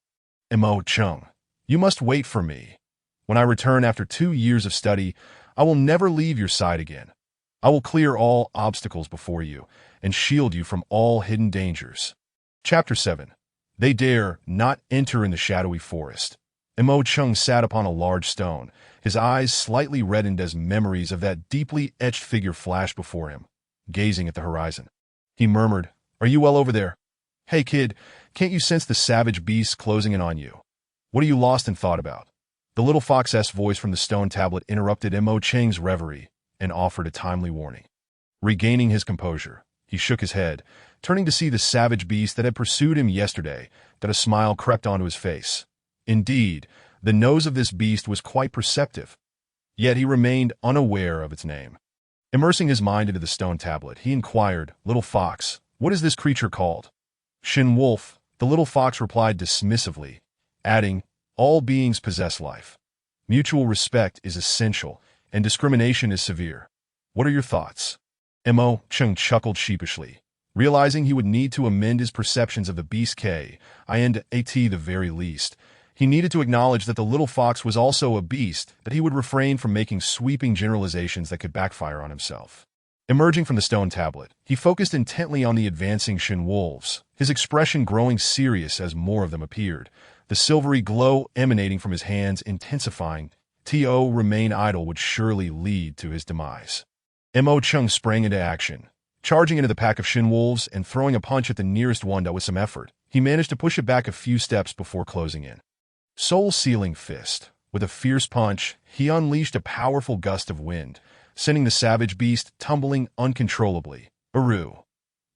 [SPEAKER 1] Mo Chung, you must wait for me. When I return after 2 years of study, I will never leave your side again. I will clear all obstacles before you and shield you from all hidden dangers. Chapter 7. They dare not enter in the shadowy forest. Mo Chung sat upon a large stone, his eyes slightly reddened as memories of that deeply etched figure flashed before him, gazing at the horizon. He murmured, Are you well over there? Hey kid, Can't you sense the savage beast closing in on you? What are you lost in thought about? The little fox's voice from the stone tablet interrupted Mo Cheng's reverie and offered a timely warning. Regaining his composure, he shook his head, turning to see the savage beast that had pursued him yesterday, that a smile crept onto his face. Indeed, the nose of this beast was quite perceptive, yet he remained unaware of its name. Immersing his mind into the stone tablet, he inquired, "Little fox, what is this creature called?" "Shin Wolf," the little fox replied dismissively, adding, "All beings possess life. Mutual respect is essential, and discrimination is severe. What are your thoughts?" Mo Cheng chuckled sheepishly, realizing he would need to amend his perceptions of the beast and at the very least. He needed to acknowledge that the little fox was also a beast, that he would refrain from making sweeping generalizations that could backfire on himself. Emerging from the stone tablet, he focused intently on the advancing Shin wolves, his expression growing serious as more of them appeared, the silvery glow emanating from his hands intensifying. To remain idle would surely lead to his demise. Mo Chung sprang into action, charging into the pack of Shin wolves and throwing a punch at the nearest one that with some effort. He managed to push it back a few steps before closing in. Soul-sealing fist. With a fierce punch, he unleashed a powerful gust of wind, sending the savage beast tumbling uncontrollably. Aru.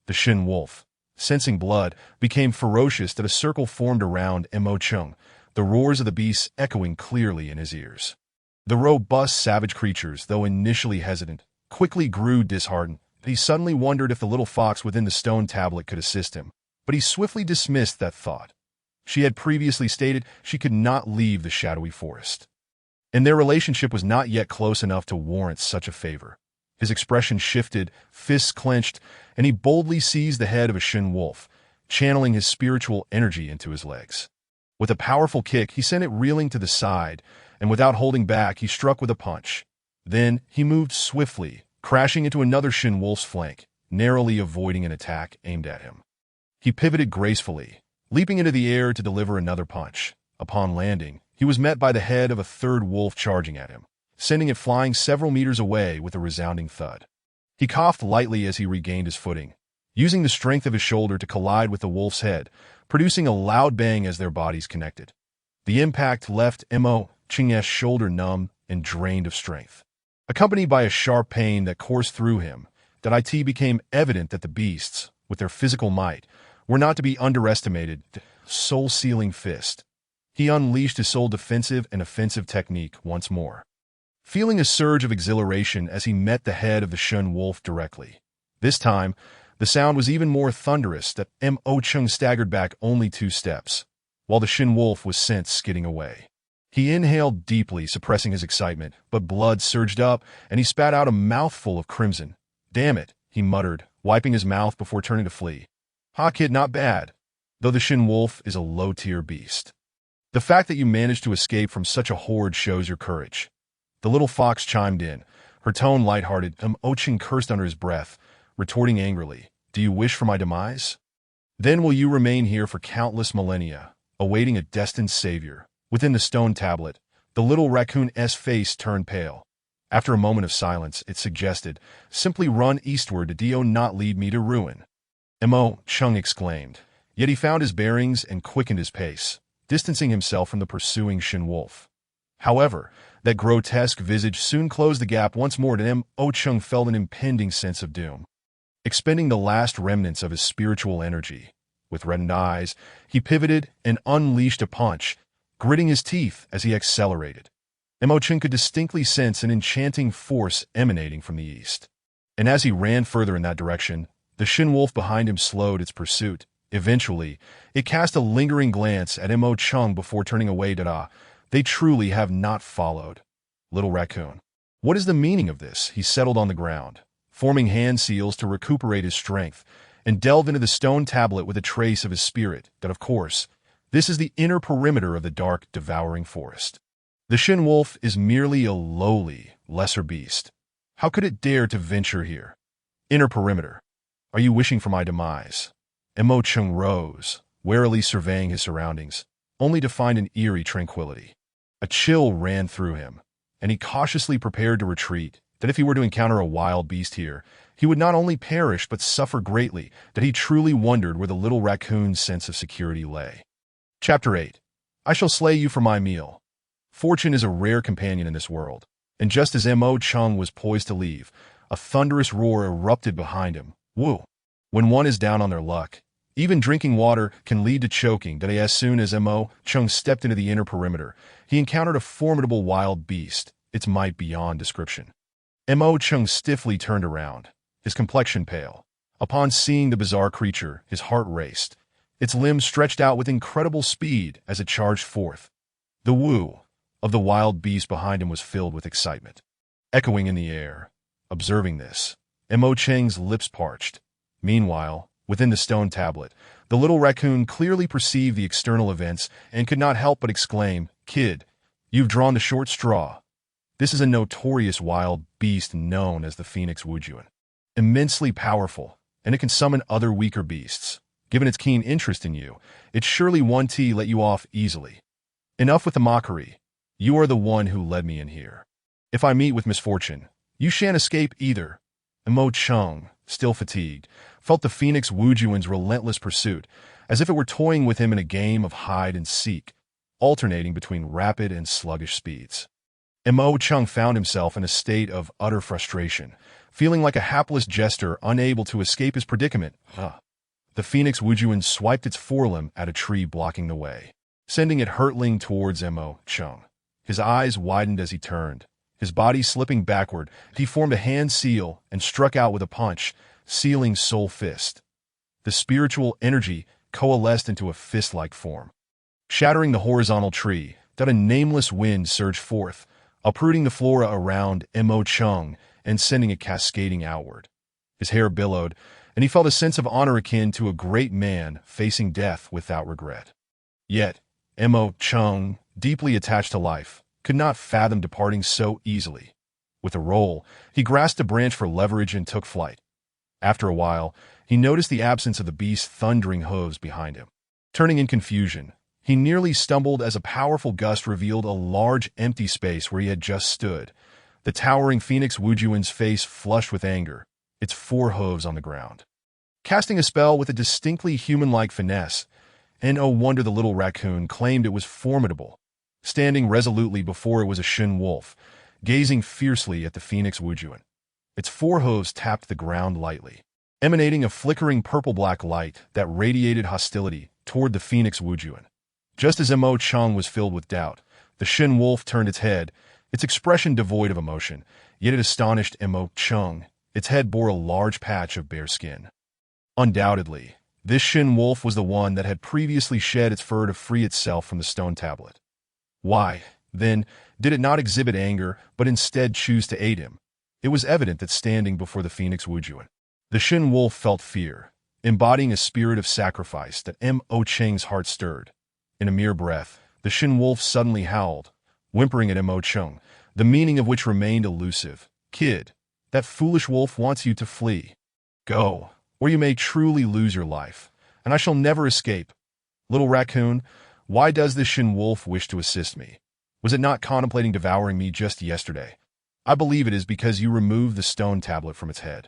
[SPEAKER 1] The Shin wolf, sensing blood, became ferocious that a circle formed around Mo Chung, the roars of the beast echoing clearly in his ears. The robust savage creatures, though initially hesitant, quickly grew disheartened. He suddenly wondered if the little fox within the stone tablet could assist him, but he swiftly dismissed that thought. She had previously stated she could not leave the shadowy forest, and their relationship was not yet close enough to warrant such a favor. His expression shifted, fists clenched, and he boldly seized the head of a Shin wolf, channeling his spiritual energy into his legs. With a powerful kick, he sent it reeling to the side, and without holding back, he struck with a punch. Then he moved swiftly, crashing into another Shin wolf's flank, narrowly avoiding an attack aimed at him. He pivoted gracefully, leaping into the air to deliver another punch. Upon landing, he was met by the head of a third wolf charging at him, sending it flying several meters away with a resounding thud. He coughed lightly as he regained his footing, using the strength of his shoulder to collide with the wolf's head, producing a loud bang as their bodies connected. The impact left Mo Cheng's shoulder numb and drained of strength, accompanied by a sharp pain that coursed through him. It became evident that the beasts, with their physical might, were not to be underestimated. Soul-sealing fist. He unleashed his soul defensive and offensive technique once more, feeling a surge of exhilaration as he met the head of the Shin wolf directly. This time, the sound was even more thunderous that Mo Chung staggered back only 2 steps, while the Shin wolf was sent skidding away. He inhaled deeply, suppressing his excitement, but blood surged up, and he spat out a mouthful of crimson. "Damn it," he muttered, wiping his mouth before turning to flee. "Ha, kid, not bad, though the Shin wolf is a low-tier beast. The fact that you managed to escape from such a horde shows your courage." The little fox chimed in, her tone lighthearted. Mo Cheng cursed under his breath, retorting angrily, "Do you wish for my demise? Then will you remain here for countless millennia, awaiting a destined savior?" Within the stone tablet, the little raccoon's face turned pale. After a moment of silence, it suggested, "Simply run eastward to do not lead me to ruin." Mo Chung exclaimed, yet he found his bearings and quickened his pace, distancing himself from the pursuing Shin wolf. However, that grotesque visage soon closed the gap once more, and Mo Chung felt an impending sense of doom. Expending the last remnants of his spiritual energy, with reddened eyes, he pivoted and unleashed a punch, gritting his teeth as he accelerated. Mo Chung could distinctly sense an enchanting force emanating from the east, and as he ran further in that direction, the Shin wolf behind him slowed its pursuit. Eventually, it cast a lingering glance at Mo Chung before turning away. They truly have not followed. Little raccoon. What is the meaning of this? He settled on the ground, forming hand seals to recuperate his strength, and delved into the stone tablet with a trace of his spirit. That, of course, this is the inner perimeter of the dark, devouring forest. The Shin wolf is merely a lowly, lesser beast. How could it dare to venture here? Inner perimeter. Are you wishing for my demise? Mo Chung rose, warily surveying his surroundings, only to find an eerie tranquility. A chill ran through him, and he cautiously prepared to retreat, that if he were to encounter a wild beast here, he would not only perish but suffer greatly, that he truly wondered where the little raccoon's sense of security lay. Chapter 8. I shall slay you for my meal. Fortune is a rare companion in this world, and just as Mo Chung was poised to leave, a thunderous roar erupted behind him. Woo! When one is down on their luck, even drinking water can lead to choking. That as soon as Mo Chung stepped into the inner perimeter, he encountered a formidable wild beast, its might beyond description. Mo Chung stiffly turned around, his complexion pale. Upon seeing the bizarre creature, his heart raced. Its limbs stretched out with incredible speed as it charged forth. The woo of the wild beast behind him was filled with excitement. Echoing in the air, observing this, Mo Cheng's lips parched. Meanwhile, within the stone tablet, the little raccoon clearly perceived the external events and could not help but exclaim, "Kid, you've drawn the short straw." This is a notorious wild beast known as the Phoenix Wujuan. Immensely powerful, and it can summon other weaker beasts. Given its keen interest in you, it surely won't let you off easily. Enough with the mockery. You are the one who led me in here. If I meet with misfortune, you shan't escape either. Mo Chung, still fatigued, felt the Phoenix Wujuan's relentless pursuit, as if it were toying with him in a game of hide and seek, alternating between rapid and sluggish speeds. Mo Chung found himself in a state of utter frustration, feeling like a hapless jester unable to escape his predicament. The Phoenix Wujuan swiped its forelimb at a tree blocking the way, sending it hurtling towards Mo Chung. His eyes widened as he turned. His body slipping backward, he formed a hand seal and struck out with a punch, sealing Soul Fist. The spiritual energy coalesced into a fist-like form. Shattering the horizontal tree, that a nameless wind surged forth, uprooting the flora around Mo Chung and sending it cascading outward. His hair billowed, and he felt a sense of honor akin to a great man facing death without regret. Yet, Mo Chung, deeply attached to life, could not fathom departing so easily. With a roll, he grasped a branch for leverage and took flight. After a while, he noticed the absence of the beast's thundering hooves behind him. Turning in confusion, he nearly stumbled as a powerful gust revealed a large empty space where he had just stood, the towering Phoenix Wujuan's face flushed with anger, its 4 hooves on the ground. Casting a spell with a distinctly human-like finesse, and oh wonder the little raccoon claimed it was formidable. Standing resolutely before it was a shin wolf, gazing fiercely at the Phoenix Wujuan. Its 4 hooves tapped the ground lightly, emanating a flickering purple-black light that radiated hostility toward the Phoenix Wujuan. Just as Mo Chung was filled with doubt, the shin wolf turned its head, its expression devoid of emotion, yet it astonished Mo Chung. Its head bore a large patch of bare skin. Undoubtedly, this shin wolf was the one that had previously shed its fur to free itself from the stone tablet. Why, then, did it not exhibit anger, but instead choose to aid him? It was evident that standing before the Phoenix Wujuan, the shin wolf felt fear, embodying a spirit of sacrifice that Mo Cheng's heart stirred. In a mere breath, the shin wolf suddenly howled, whimpering at Mo Chung, the meaning of which remained elusive. "Kid, that foolish wolf wants you to flee. Go, or you may truly lose your life, and I shall never escape. Little raccoon, why does this shin wolf wish to assist me? Was it not contemplating devouring me just yesterday? I believe it is because you removed the stone tablet from its head.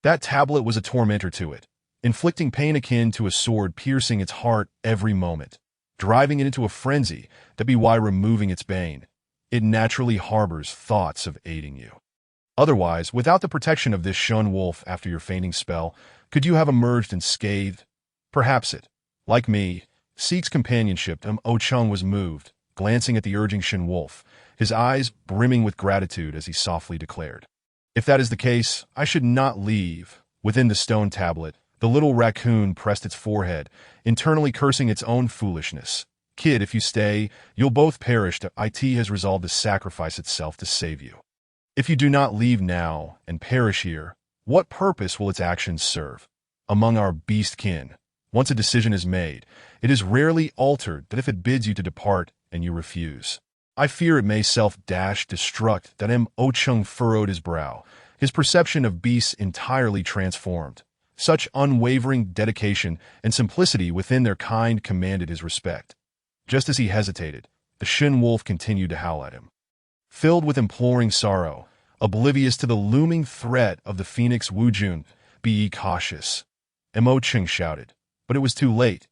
[SPEAKER 1] That tablet was a tormentor to it, inflicting pain akin to a sword piercing its heart every moment, driving it into a frenzy. That be why removing its bane, it naturally harbors thoughts of aiding you. Otherwise, without the protection of this shin wolf after your fainting spell, could you have emerged unscathed? Perhaps it, like me, seeks companionship." Mo Chung was moved, glancing at the urging shin wolf, his eyes brimming with gratitude as he softly declared, "If that is the case, I should not leave." Within the stone tablet, the little raccoon pressed its forehead, internally cursing its own foolishness. "Kid, if you stay, you'll both perish. It has resolved to sacrifice itself to save you. If you do not leave now and perish here, what purpose will its actions serve? Among our beast kin, once a decision is made, it is rarely altered. That if it bids you to depart and you refuse, I fear it may self-destruct." That Mo Chung furrowed his brow, his perception of beasts entirely transformed. Such unwavering dedication and simplicity within their kind commanded his respect. Just as he hesitated, the shin wolf continued to howl at him. Filled with imploring sorrow, oblivious to the looming threat of the Phoenix Wujun. "Be cautious," Mo Cheng shouted. But it was too late.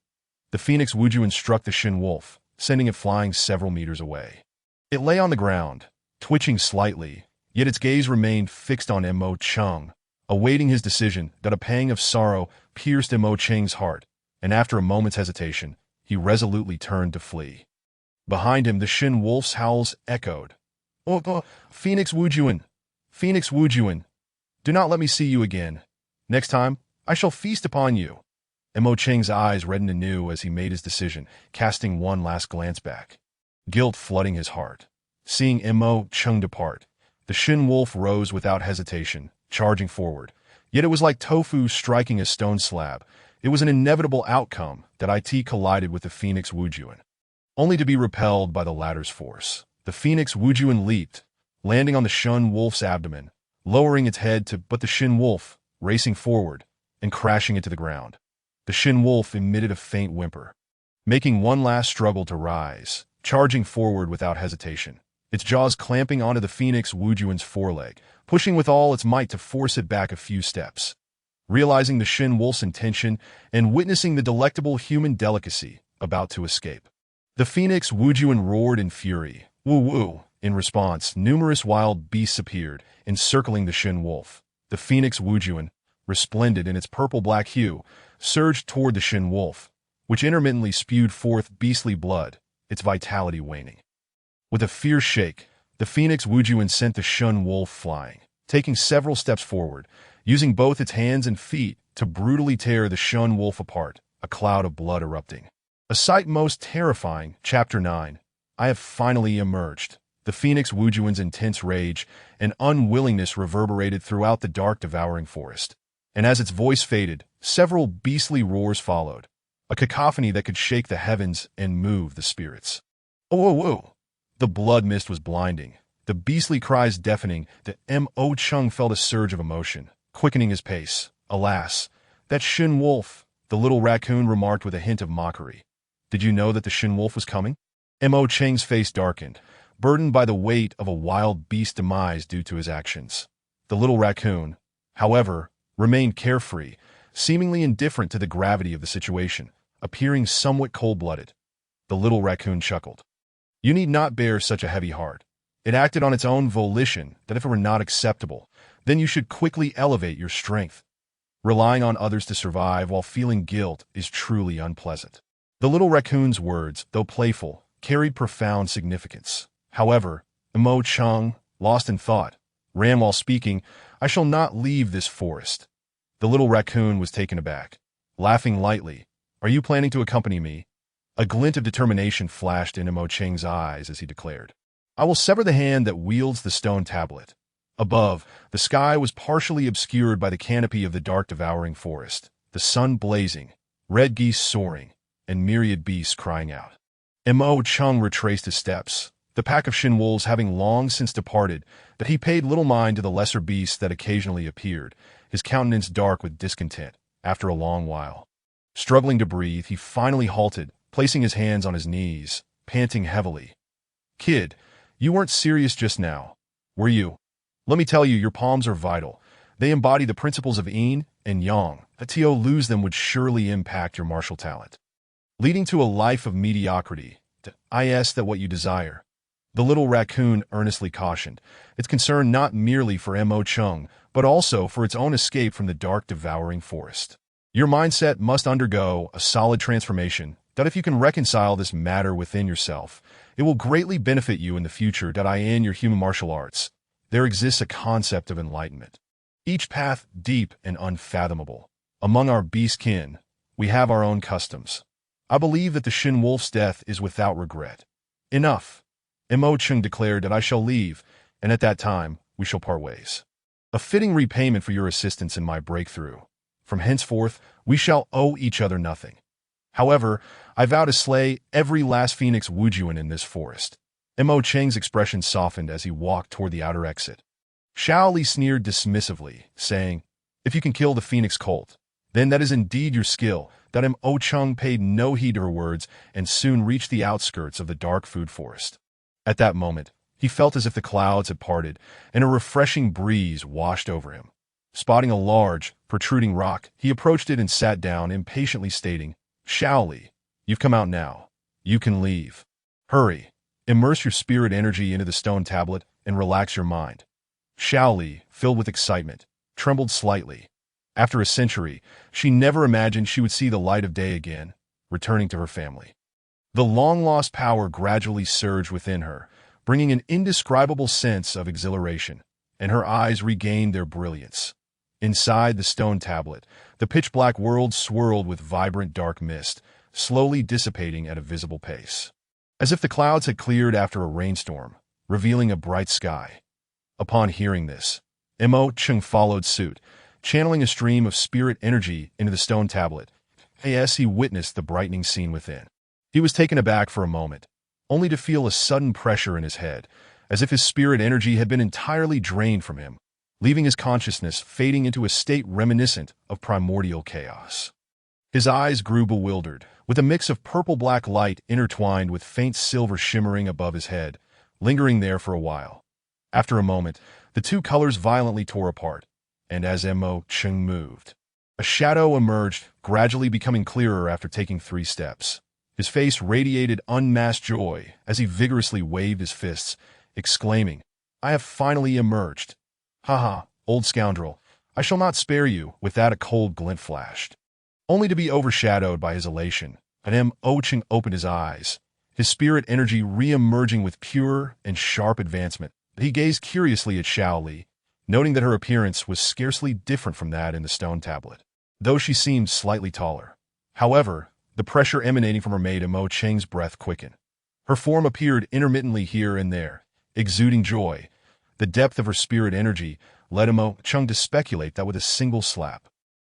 [SPEAKER 1] The Phoenix Wujun struck the Shin Wolf, sending it flying several meters away. It lay on the ground, twitching slightly, yet its gaze remained fixed on Mo Cheng, awaiting his decision. That a pang of sorrow pierced Mo Cheng's heart, and after a moment's hesitation, he resolutely turned to flee. Behind him, the Shin Wolf's howls echoed. "Oh, Phoenix Wujun! Phoenix Wujun! Do not let me see you again. Next time, I shall feast upon you." Mo Cheng's eyes reddened anew as he made his decision, casting one last glance back. Guilt flooding his heart. Seeing Mo Cheng depart, the Shin Wolf rose without hesitation, charging forward. Yet it was like tofu striking a stone slab. It was an inevitable outcome that it collided with the Phoenix Wujun, only to be repelled by the latter's force. The Phoenix Wujun leaped, landing on the Shin Wolf's abdomen, lowering its head but the Shin Wolf, racing forward, and crashing into the ground. The Shin Wolf emitted a faint whimper, making one last struggle to rise, charging forward without hesitation, its jaws clamping onto the Phoenix Wujun's foreleg, pushing with all its might to force it back a few steps. Realizing the Shin Wolf's intention and witnessing the delectable human delicacy about to escape, the Phoenix Wujun roared in fury. "Woo woo!" In response, numerous wild beasts appeared, encircling the Shin Wolf. The Phoenix Wujun, resplendent in its purple-black hue, surged toward the Shin Wolf, which intermittently spewed forth beastly blood, its vitality waning. With a fierce shake, the Phoenix Wujun sent the Shin Wolf flying, taking several steps forward, using both its hands and feet to brutally tear the Shin Wolf apart, a cloud of blood erupting. A sight most terrifying. Chapter 9. I have finally emerged. The Phoenix Wujun's intense rage and unwillingness reverberated throughout the dark, devouring forest. And as its voice faded, several beastly roars followed, a cacophony that could shake the heavens and move the spirits. "Oh, whoa, whoa!" The blood mist was blinding, the beastly cries deafening. The Mo Cheng felt a surge of emotion, quickening his pace. "Alas, that Shin Wolf," the little raccoon remarked with a hint of mockery. "Did you know that the Shin Wolf was coming?" Mo Cheng's face darkened, burdened by the weight of a wild beast's demise due to his actions. The little raccoon, however, remained carefree, seemingly indifferent to the gravity of the situation, appearing somewhat cold-blooded. The little raccoon chuckled. "You need not bear such a heavy heart. It acted on its own volition. That if it were not acceptable, then you should quickly elevate your strength. Relying on others to survive while feeling guilt is truly unpleasant." The little raccoon's words, though playful, carried profound significance. However, Mo Cheng, lost in thought, ran while speaking. "I shall not leave this forest." The little raccoon was taken aback, laughing lightly. "Are you planning to accompany me?" A glint of determination flashed in Mo Cheng's eyes as he declared, "I will sever the hand that wields the stone tablet." Above, the sky was partially obscured by the canopy of the dark, devouring forest, the sun blazing, red geese soaring, and myriad beasts crying out. Mo Cheng retraced his steps, the pack of Shin Wolves having long since departed, but he paid little mind to the lesser beasts that occasionally appeared, his countenance dark with discontent. After a long while, struggling to breathe, he finally halted, placing his hands on his knees, panting heavily. "Kid, you weren't serious just now, were you? Let me tell you, your palms are vital. They embody the principles of Yin and Yang. To lose them would surely impact your martial talent, leading to a life of mediocrity. I ask that what you desire." The little raccoon earnestly cautioned, its concern not merely for Mo Cheng, but also for its own escape from the dark, devouring forest. "Your mindset must undergo a solid transformation. That if you can reconcile this matter within yourself, it will greatly benefit you in the future. In your human martial arts, there exists a concept of enlightenment, each path deep and unfathomable. Among our beast kin, we have our own customs. I believe that the Shin Wolf's death is without regret." "Enough," Mo Cheng declared, "that I shall leave, and at that time we shall part ways. A fitting repayment for your assistance in my breakthrough. From henceforth, we shall owe each other nothing. However, I vow to slay every last Phoenix Wujun in this forest." Mo Cheng's expression softened as he walked toward the outer exit. Xiao Li sneered dismissively, saying, "If you can kill the Phoenix Colt, then that is indeed your skill." That Mo Cheng paid no heed to her words and soon reached the outskirts of the dark food forest. At that moment, He felt as if the clouds had parted, and a refreshing breeze washed over him. Spotting a large, protruding rock, he approached it and sat down, impatiently stating, "Shaoli, you've come out now. You can leave. Hurry. Immerse your spirit energy into the stone tablet and relax your mind." Shaoli, filled with excitement, trembled slightly. After a century, she never imagined she would see the light of day again, returning to her family. The long-lost power gradually surged within her, bringing an indescribable sense of exhilaration, and her eyes regained their brilliance. Inside the stone tablet, the pitch-black world swirled with vibrant dark mist, slowly dissipating at a visible pace. As if the clouds had cleared after a rainstorm, revealing a bright sky. Upon hearing this, Mo Chung followed suit, channeling a stream of spirit energy into the stone tablet, as he witnessed the brightening scene within. He was taken aback for a moment, only to feel a sudden pressure in his head, as if his spirit energy had been entirely drained from him, leaving his consciousness fading into a state reminiscent of primordial chaos. His eyes grew bewildered, with a mix of purple-black light intertwined with faint silver shimmering above his head, lingering there for a while. After a moment, the two colors violently tore apart, and as Mo Chung moved, a shadow emerged, gradually becoming clearer after taking 3 steps. His face radiated unmasked joy as he vigorously waved his fists, exclaiming, "I have finally emerged. Haha, old scoundrel, I shall not spare you." With that, a cold glint flashed, only to be overshadowed by his elation, and Mo Chung opened his eyes, his spirit energy re-emerging with pure and sharp advancement. He gazed curiously at Shaoli, noting that her appearance was scarcely different from that in the stone tablet, though she seemed slightly taller. However, the pressure emanating from her made Mo Cheng's breath quicken. Her form appeared intermittently here and there, exuding joy. The depth of her spirit energy led Mo Chung to speculate that with a single slap,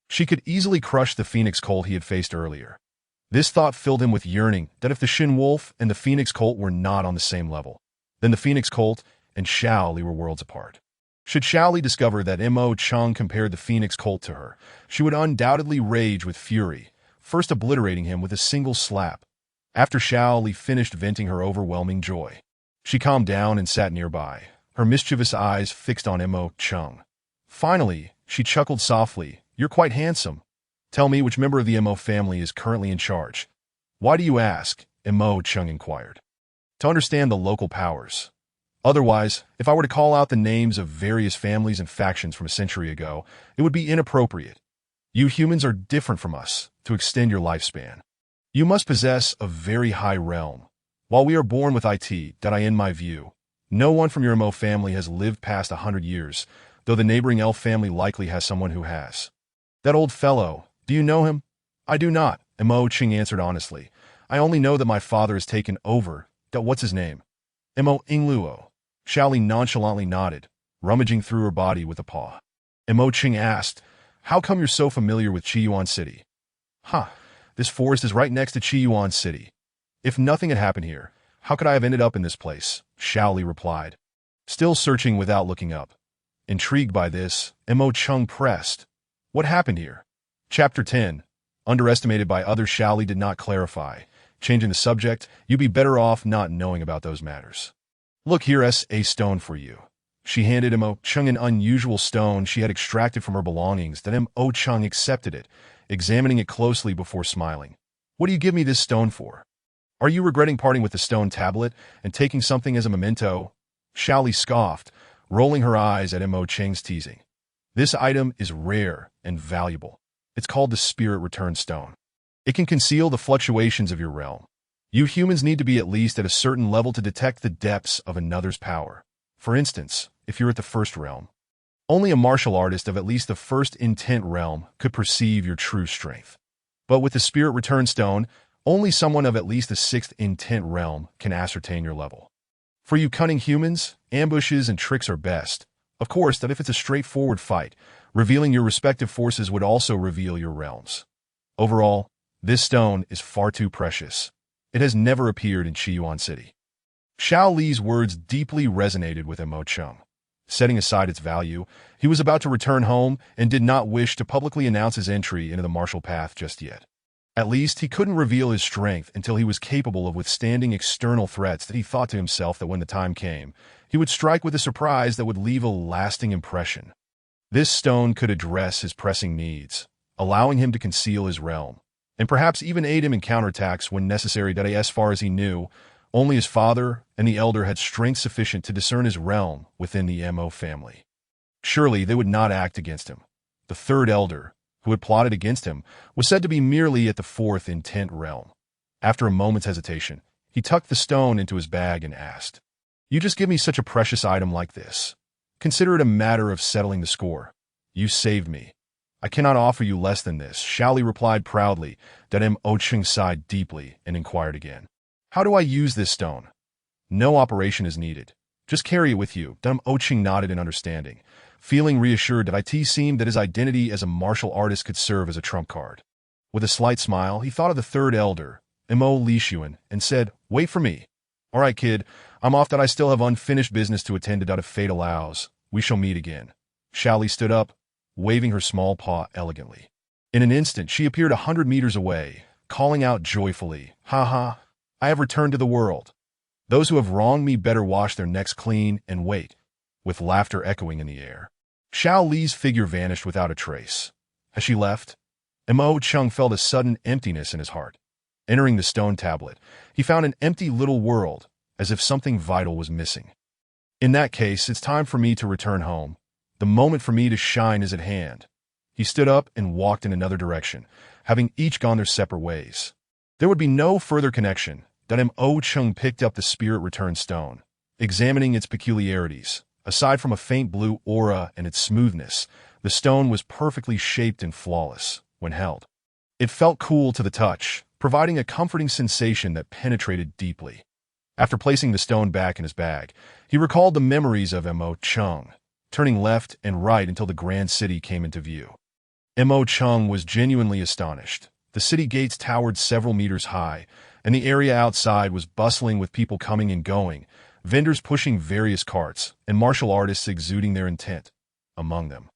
[SPEAKER 1] she could easily crush the phoenix colt he had faced earlier. This thought filled him with yearning that if the Shin Wolf and the phoenix colt were not on the same level, then the phoenix colt and Shaoli were worlds apart. Should Shaoli discover that Mo Chung compared the phoenix colt to her, she would undoubtedly rage with fury, first obliterating him with a single slap. After Shaoli finished venting her overwhelming joy, she calmed down and sat nearby, her mischievous eyes fixed on Mo Chung. Finally, she chuckled softly, "You're quite handsome. Tell me which member of the Mo family is currently in charge." "Why do you ask?" Mo Chung inquired. "To understand the local powers. Otherwise, if I were to call out the names of various families and factions from a century ago, it would be inappropriate. You humans are different from us. To extend your lifespan, you must possess a very high realm. While we are born with it, that in my view, no one from your Mo family has lived past 100 years, though the neighboring elf family likely has someone who has." "That old fellow, do you know him?" "I do not," Mo Chung answered honestly. "I only know that my father has taken over. What's his name?" "Mo Ingluo." Shaoli nonchalantly nodded, rummaging through her body with a paw. Mo Chung asked, "How come you're so familiar with Chiyuan City?" "Huh, this forest is right next to Chiyuan City. If nothing had happened here, how could I have ended up in this place?" Shaoli replied, still searching without looking up. Intrigued by this, Mo Chung pressed, "What happened here?" Chapter 10. Underestimated by others. Shaoli did not clarify, changing the subject. "You'd be better off not knowing about those matters. Look, here's a stone for you." She handed Mo Chung an unusual stone she had extracted from her belongings. Then Mo Chung accepted it, examining it closely before smiling. "What do you give me this stone for? Are you regretting parting with the stone tablet and taking something as a memento?" Shaoli scoffed, rolling her eyes at Mo Cheng's teasing. "This item is rare and valuable. It's called the Spirit Return Stone. It can conceal the fluctuations of your realm. You humans need to be at least at a certain level to detect the depths of another's power. For instance, if you're at the first realm, only a martial artist of at least the first intent realm could perceive your true strength. But with the Spirit Return Stone, only someone of at least the 6th intent realm can ascertain your level. For you cunning humans, ambushes and tricks are best. Of course, that if it's a straightforward fight, revealing your respective forces would also reveal your realms. Overall, this stone is far too precious. It has never appeared in Chiyuan City." Shaoli's words deeply resonated with Mo Chung. Setting aside its value, he was about to return home and did not wish to publicly announce his entry into the martial path just yet. At least, he couldn't reveal his strength until he was capable of withstanding external threats. That he thought to himself that when the time came, He would strike with a surprise that would leave a lasting impression. This stone could address his pressing needs, allowing him to conceal his realm, and perhaps even aid him in counterattacks when necessary. As far as he knew, only his father and the elder had strength sufficient to discern his realm within the Mo family. Surely they would not act against him. The third elder, who had plotted against him, was said to be merely at the fourth intent realm. After a moment's hesitation, he tucked the stone into his bag and asked, "You just give me such a precious item like this. Consider it a matter of settling the score. You saved me. I cannot offer you less than this," Shaoli replied proudly. Mo Cheng sighed deeply and inquired again, "How do I use this stone?" "No operation is needed. Just carry it with you." Mo Cheng nodded in understanding, feeling reassured that it seemed that his identity as a martial artist could serve as a trump card. With a slight smile, he thought of the third elder, Mo Lishuan, and said, "Wait for me." "All right, kid, I'm off. That I still have unfinished business to attend to. If fate allows, we shall meet again." Shaoli stood up, waving her small paw elegantly. In an instant, she appeared 100 meters away, calling out joyfully, "Ha ha, I have returned to the world. Those who have wronged me better wash their necks clean and wait," with laughter echoing in the air. Xiao Li's figure vanished without a trace. As she left, Mo Cheng felt a sudden emptiness in his heart. Entering the stone tablet, he found an empty little world, as if something vital was missing. "In that case, it's time for me to return home. The moment for me to shine is at hand." He stood up and walked in another direction, having each gone their separate ways. There would be no further connection. Mo Cheng picked up the spirit return stone, examining its peculiarities. Aside from a faint blue aura and its smoothness, the stone was perfectly shaped and flawless when held. It felt cool to the touch, providing a comforting sensation that penetrated deeply. After placing the stone back in his bag, he recalled the memories of Mo Cheng, turning left and right until the grand city came into view. Mo Cheng was genuinely astonished. The city gates towered several meters high, and the area outside was bustling with people coming and going, vendors pushing various carts, and martial artists exuding their intent. Among them,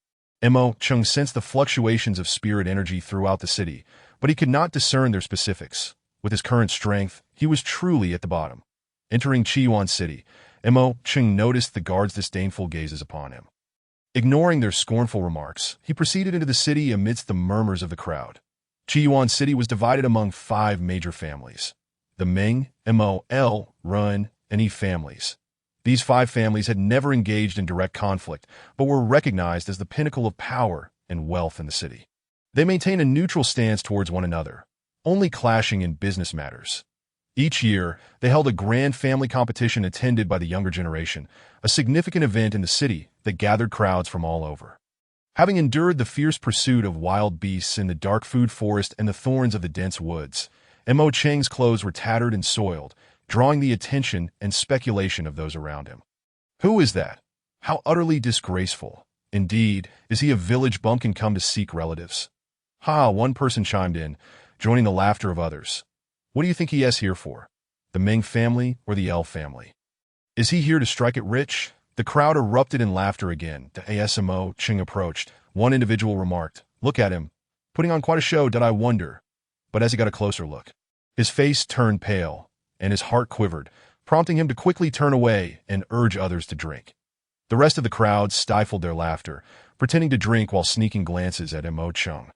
[SPEAKER 1] Mo Cheng sensed the fluctuations of spirit energy throughout the city, but he could not discern their specifics. With his current strength, he was truly at the bottom. Entering Chiyuan City, Mo Cheng noticed the guards' disdainful gazes upon him. Ignoring their scornful remarks, he proceeded into the city amidst the murmurs of the crowd. Chiyuan City was divided among 5 major families: the Ming, Mo, L, Run, and E families. These 5 families had never engaged in direct conflict, but were recognized as the pinnacle of power and wealth in the city. They maintained a neutral stance towards one another, only clashing in business matters. Each year, they held a grand family competition attended by the younger generation, a significant event in the city that gathered crowds from all over. Having endured the fierce pursuit of wild beasts in the dark food forest and the thorns of the dense woods, Mo Cheng's clothes were tattered and soiled, drawing the attention and speculation of those around him. Who is that? How utterly disgraceful. Indeed, is he a village bumpkin come to seek relatives? Ha, one person chimed in, joining the laughter of others. What do you think he is here for? The Ming family or the L family? Is he here to strike it rich? The crowd erupted in laughter again. As Mo Cheng approached, one individual remarked, "Look at him, putting on quite a show, did I wonder?" But as he got a closer look, his face turned pale, and his heart quivered, prompting him to quickly turn away and urge others to drink. The rest of the crowd stifled their laughter, pretending to drink while sneaking glances at Mo Cheng.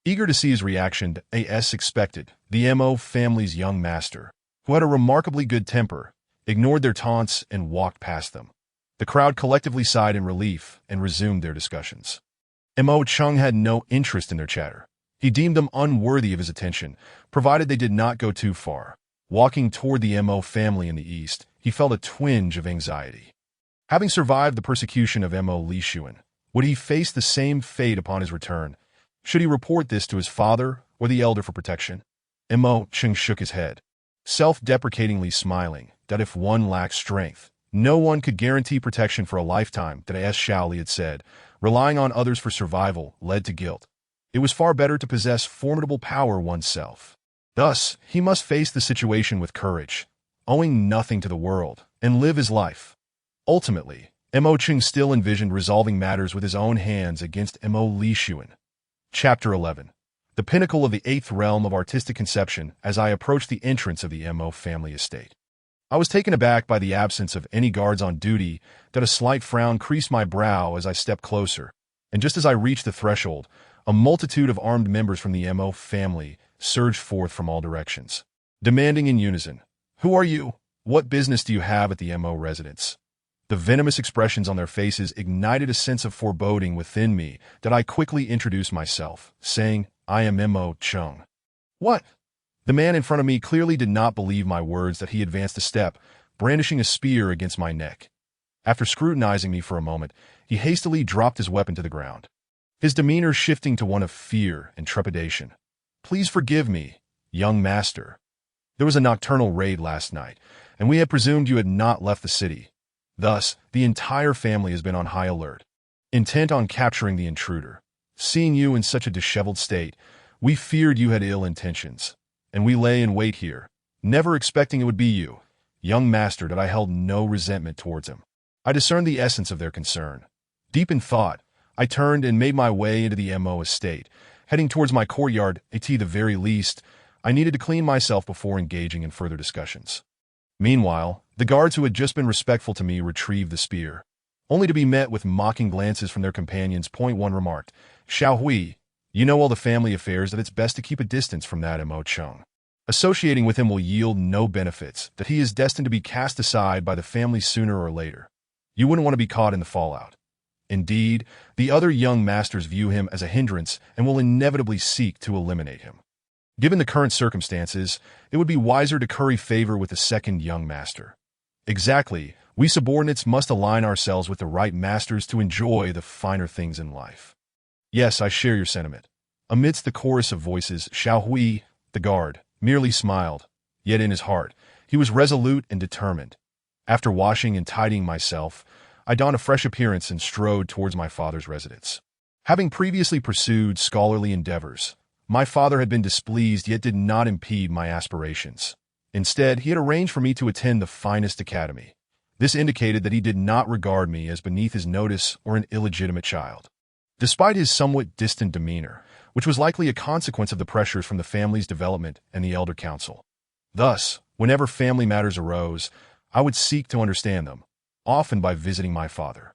[SPEAKER 1] Eager to see his reaction, as expected, the Mo family's young master, who had a remarkably good temper, ignored their taunts and walked past them. The crowd collectively sighed in relief and resumed their discussions. Mo Cheng had no interest in their chatter. He deemed them unworthy of his attention, provided they did not go too far. Walking toward the Mo family in the east, he felt a twinge of anxiety. Having survived the persecution of Mo Lishuan, would he face the same fate upon his return? Should he report this to his father or the elder for protection? Mo Cheng shook his head, self-deprecatingly smiling, that if one lacked strength, no one could guarantee protection for a lifetime. As Shaoli had said, relying on others for survival led to guilt. It was far better to possess formidable power oneself. Thus, he must face the situation with courage, owing nothing to the world, and live his life. Ultimately, Mo Cheng still envisioned resolving matters with his own hands against Mo Lishuan. Chapter 11. The pinnacle of the 8th realm of artistic conception as I approached the entrance of the Mo family estate. I was taken aback by the absence of any guards on duty, that a slight frown creased my brow as I stepped closer, and just as I reached the threshold, a multitude of armed members from the MO family surged forth from all directions, demanding in unison, "Who are you? What business do you have at the MO residence?" The venomous expressions on their faces ignited a sense of foreboding within me that I quickly introduced myself, saying, "I am M.O. Chung." "What?" The man in front of me clearly did not believe my words that he advanced a step, brandishing a spear against my neck. After scrutinizing me for a moment, he hastily dropped his weapon to the ground, his demeanor shifting to one of fear and trepidation. "Please forgive me, young master. There was a nocturnal raid last night, and we had presumed you had not left the city. Thus, the entire family has been on high alert, intent on capturing the intruder. Seeing you in such a disheveled state, we feared you had ill intentions, and we lay in wait here, never expecting it would be you, young master, that I held no resentment towards him." I discerned the essence of their concern. Deep in thought, I turned and made my way into the MO estate, heading towards my courtyard. At the very least, I needed to clean myself before engaging in further discussions. Meanwhile, the guards who had just been respectful to me retrieved the spear, only to be met with mocking glances from their companions. One remarked, "Xiao Hui, you know all the family affairs, that it's best to keep a distance from that M.O. Chung. Associating with him will yield no benefits, that he is destined to be cast aside by the family sooner or later. You wouldn't want to be caught in the fallout. Indeed, the other young masters view him as a hindrance and will inevitably seek to eliminate him. Given the current circumstances, it would be wiser to curry favor with the second young master." "Exactly. We subordinates must align ourselves with the right masters to enjoy the finer things in life." "Yes, I share your sentiment." Amidst the chorus of voices, Xiao Hui, the guard, merely smiled, yet in his heart, he was resolute and determined. After washing and tidying myself, I donned a fresh appearance and strode towards my father's residence. Having previously pursued scholarly endeavors, my father had been displeased, yet did not impede my aspirations. Instead, he had arranged for me to attend the finest academy. This indicated that he did not regard me as beneath his notice or an illegitimate child. Despite his somewhat distant demeanor, which was likely a consequence of the pressures from the family's development and the elder council. Thus, whenever family matters arose, I would seek to understand them, often by visiting my father,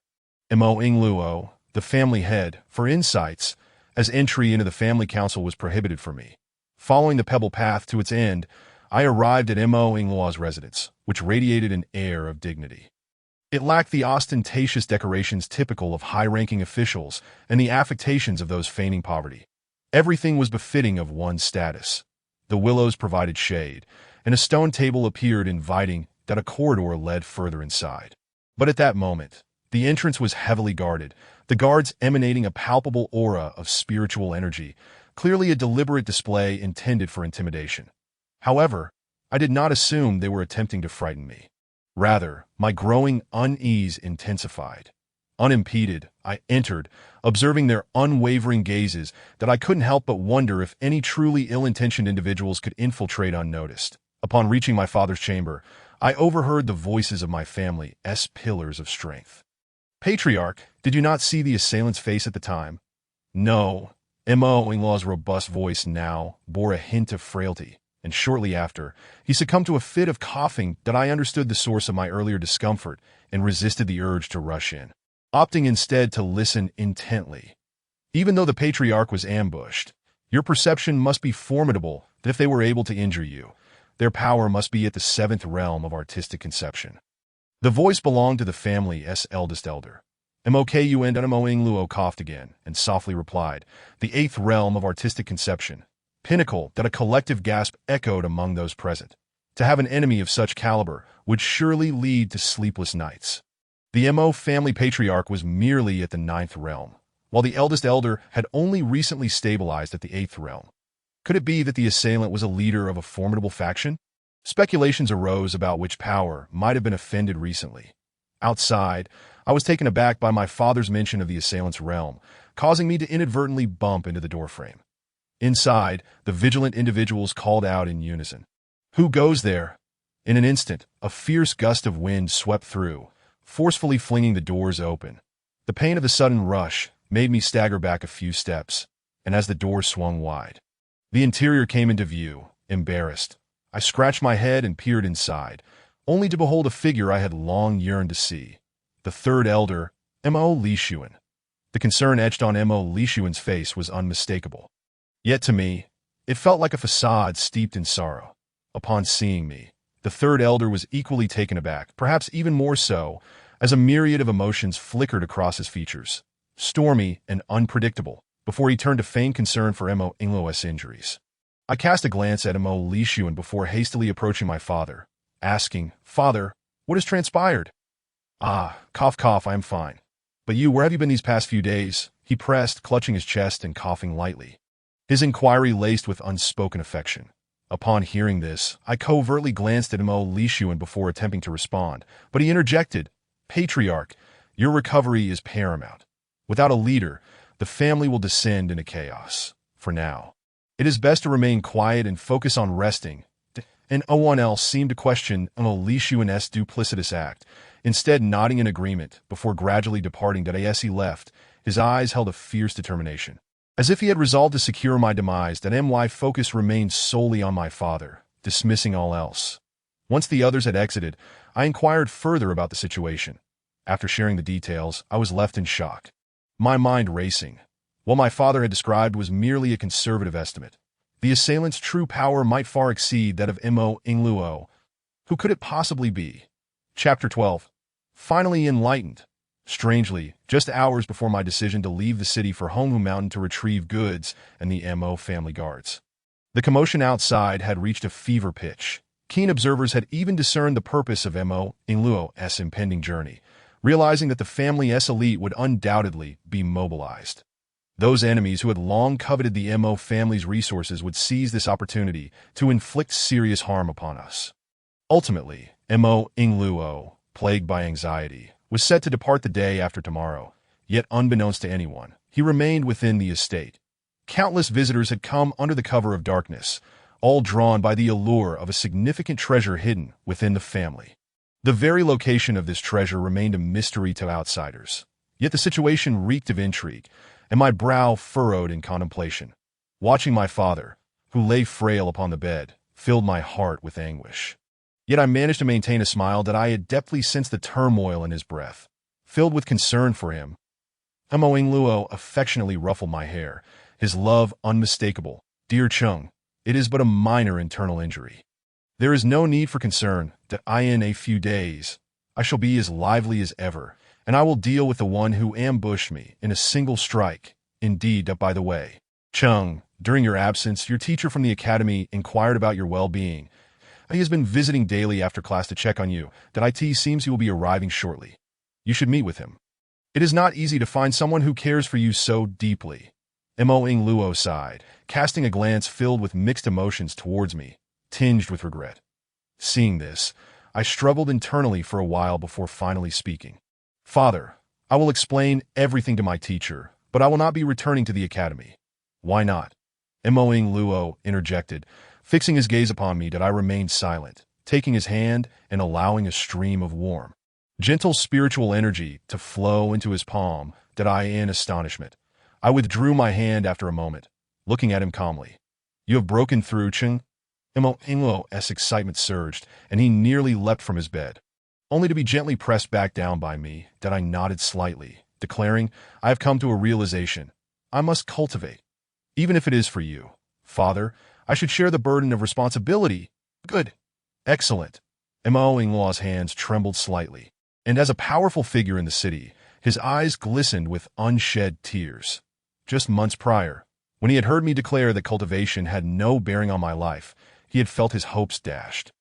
[SPEAKER 1] Mo Ingluo, the family head, for insights, as entry into the family council was prohibited for me. Following the pebble path to its end, I arrived at Mo Ingluo's residence, which radiated an air of dignity. It lacked the ostentatious decorations typical of high-ranking officials and the affectations of those feigning poverty. Everything was befitting of one's status. The willows provided shade, and a stone table appeared inviting that a corridor led further inside. But at that moment, the entrance was heavily guarded, the guards emanating a palpable aura of spiritual energy, clearly a deliberate display intended for intimidation. However, I did not assume they were attempting to frighten me. Rather, my growing unease intensified. Unimpeded, I entered, observing their unwavering gazes that I couldn't help but wonder if any truly ill-intentioned individuals could infiltrate unnoticed. Upon reaching my father's chamber, I overheard the voices of my family's pillars of strength. "Patriarch, did you not see the assailant's face at the time?" "No." Mo Inglaw's robust voice now bore a hint of frailty, and shortly after, he succumbed to a fit of coughing that I understood the source of my earlier discomfort and resisted the urge to rush in, opting instead to listen intently. "Even though the patriarch was ambushed, your perception must be formidable that if they were able to injure you, their power must be at the seventh realm of artistic conception." The voice belonged to the family's eldest elder. Mokun and Mo Ingluo coughed again and softly replied, "The eighth realm of artistic conception." Pinnacle that a collective gasp echoed among those present. To have an enemy of such caliber would surely lead to sleepless nights. The Mo family patriarch was merely at the ninth realm, while the eldest elder had only recently stabilized at the eighth realm. Could it be that the assailant was a leader of a formidable faction? Speculations arose about which power might have been offended recently. Outside, I was taken aback by my father's mention of the assailant's realm, causing me to inadvertently bump into the doorframe. Inside, the vigilant individuals called out in unison, "Who goes there?" In an instant, a fierce gust of wind swept through, forcefully flinging the doors open. The pain of the sudden rush made me stagger back a few steps, and as the door swung wide, the interior came into view. Embarrassed, I scratched my head and peered inside, only to behold a figure I had long yearned to see. The third elder, Mo Li Xuan. The concern etched on Mo Li Xuan's face was unmistakable. Yet to me, it felt like a facade steeped in sorrow. Upon seeing me, the third elder was equally taken aback, perhaps even more so, as a myriad of emotions flickered across his features, stormy and unpredictable, before he turned to feigned concern for Mo Ingluo's injuries. I cast a glance at Mo Li Xuan before hastily approaching my father, asking, "Father, what has transpired?" "Ah, cough cough, I am fine. But you, where have you been these past few days?" he pressed, clutching his chest and coughing lightly. His inquiry laced with unspoken affection. Upon hearing this, I covertly glanced at Mo Li Xuan before attempting to respond, but he interjected, "Patriarch, your recovery is paramount. Without a leader, the family will descend into chaos. For now, it is best to remain quiet and focus on resting." And no one else seemed to question Mo Li Xuan's duplicitous act, instead nodding in agreement before gradually departing. As he left, his eyes held a fierce determination. As if he had resolved to secure my demise, my focus remained solely on my father, dismissing all else. Once the others had exited, I inquired further about the situation. After sharing the details, I was left in shock, my mind racing. What my father had described was merely a conservative estimate. The assailant's true power might far exceed that of Mo Ingluo. Who could it possibly be? Chapter 12. Finally enlightened. Strangely, just hours before my decision to leave the city for Honghu Mountain to retrieve goods and the Mo family guards. The commotion outside had reached a fever pitch. Keen observers had even discerned the purpose of Mo Ingluo's impending journey, realizing that the family's elite would undoubtedly be mobilized. Those enemies who had long coveted the Mo family's resources would seize this opportunity to inflict serious harm upon us. Ultimately, Mo Ingluo, plagued by anxiety, was set to depart the day after tomorrow, yet unbeknownst to anyone, he remained within the estate. Countless visitors had come under the cover of darkness, all drawn by the allure of a significant treasure hidden within the family. The very location of this treasure remained a mystery to outsiders, yet the situation reeked of intrigue, and my brow furrowed in contemplation. Watching my father, who lay frail upon the bed, filled my heart with anguish. Yet I managed to maintain a smile that I had deftly sensed the turmoil in his breath. Filled with concern for him, Mo Ingluo affectionately ruffled my hair, his love unmistakable. "Dear Chung, it is but a minor internal injury. There is no need for concern. That in a few days, I shall be as lively as ever, and I will deal with the one who ambushed me in a single strike. Indeed, by the way, Chung, during your absence, your teacher from the academy inquired about your well-being. He has been visiting daily after class to check on you. It seems he will be arriving shortly. You should meet with him. It is not easy to find someone who cares for you so deeply." Mo Ingluo sighed, casting a glance filled with mixed emotions towards me, tinged with regret. Seeing this, I struggled internally for a while before finally speaking. "Father, I will explain everything to my teacher, but I will not be returning to the academy." "Why not?" Mo Ingluo interjected, fixing his gaze upon me. I remained silent, taking his hand and allowing a stream of warm, gentle spiritual energy to flow into his palm. In astonishment, I withdrew my hand after a moment, looking at him calmly. "You have broken through, Chung?" Mo Ingluo's excitement surged, and he nearly leapt from his bed, only to be gently pressed back down by me. I nodded slightly, declaring, "I have come to a realization. I must cultivate. Even if it is for you, Father, I should share the burden of responsibility." "Good. Excellent." Mo Ingluo's hands trembled slightly, and as a powerful figure in the city, his eyes glistened with unshed tears. Just months prior, when he had heard me declare that cultivation had no bearing on my life, he had felt his hopes dashed.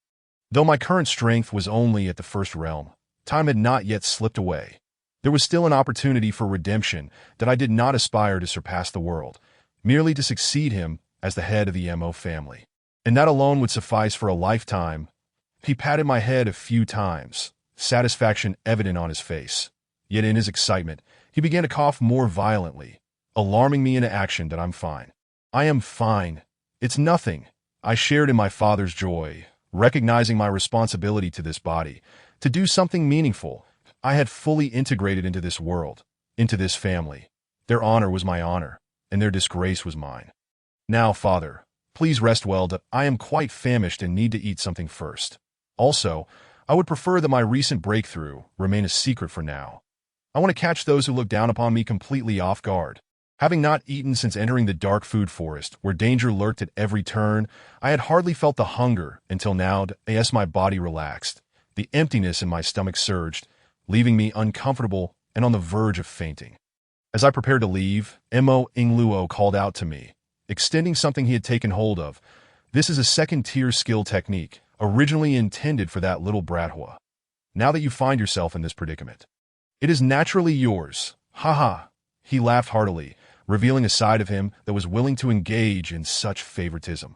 [SPEAKER 1] Though my current strength was only at the first realm, time had not yet slipped away. There was still an opportunity for redemption. I did not aspire to surpass the world, merely to succeed him as the head of the Mo family. And that alone would suffice for a lifetime. He patted my head a few times, satisfaction evident on his face. Yet in his excitement, he began to cough more violently, alarming me into action. "I'm fine. I am fine. It's nothing." I shared in my father's joy, recognizing my responsibility to this body, to do something meaningful. I had fully integrated into this world, into this family. Their honor was my honor, and their disgrace was mine. "Now, Father, please rest well. I am quite famished and need to eat something first. Also, I would prefer that my recent breakthrough remain a secret for now. I want to catch those who look down upon me completely off guard. Having not eaten since entering the dark food forest, where danger lurked at every turn, I had hardly felt the hunger until now, as my body relaxed. The emptiness in my stomach surged, leaving me uncomfortable and on the verge of fainting. As I prepared to leave, Mo Ingluo called out to me, extending something he had taken hold of. This is a second-tier skill technique, originally intended for that little bratwa. Now that you find yourself in this predicament, it is naturally yours. Ha. He laughed heartily, revealing a side of him that was willing to engage in such favoritism.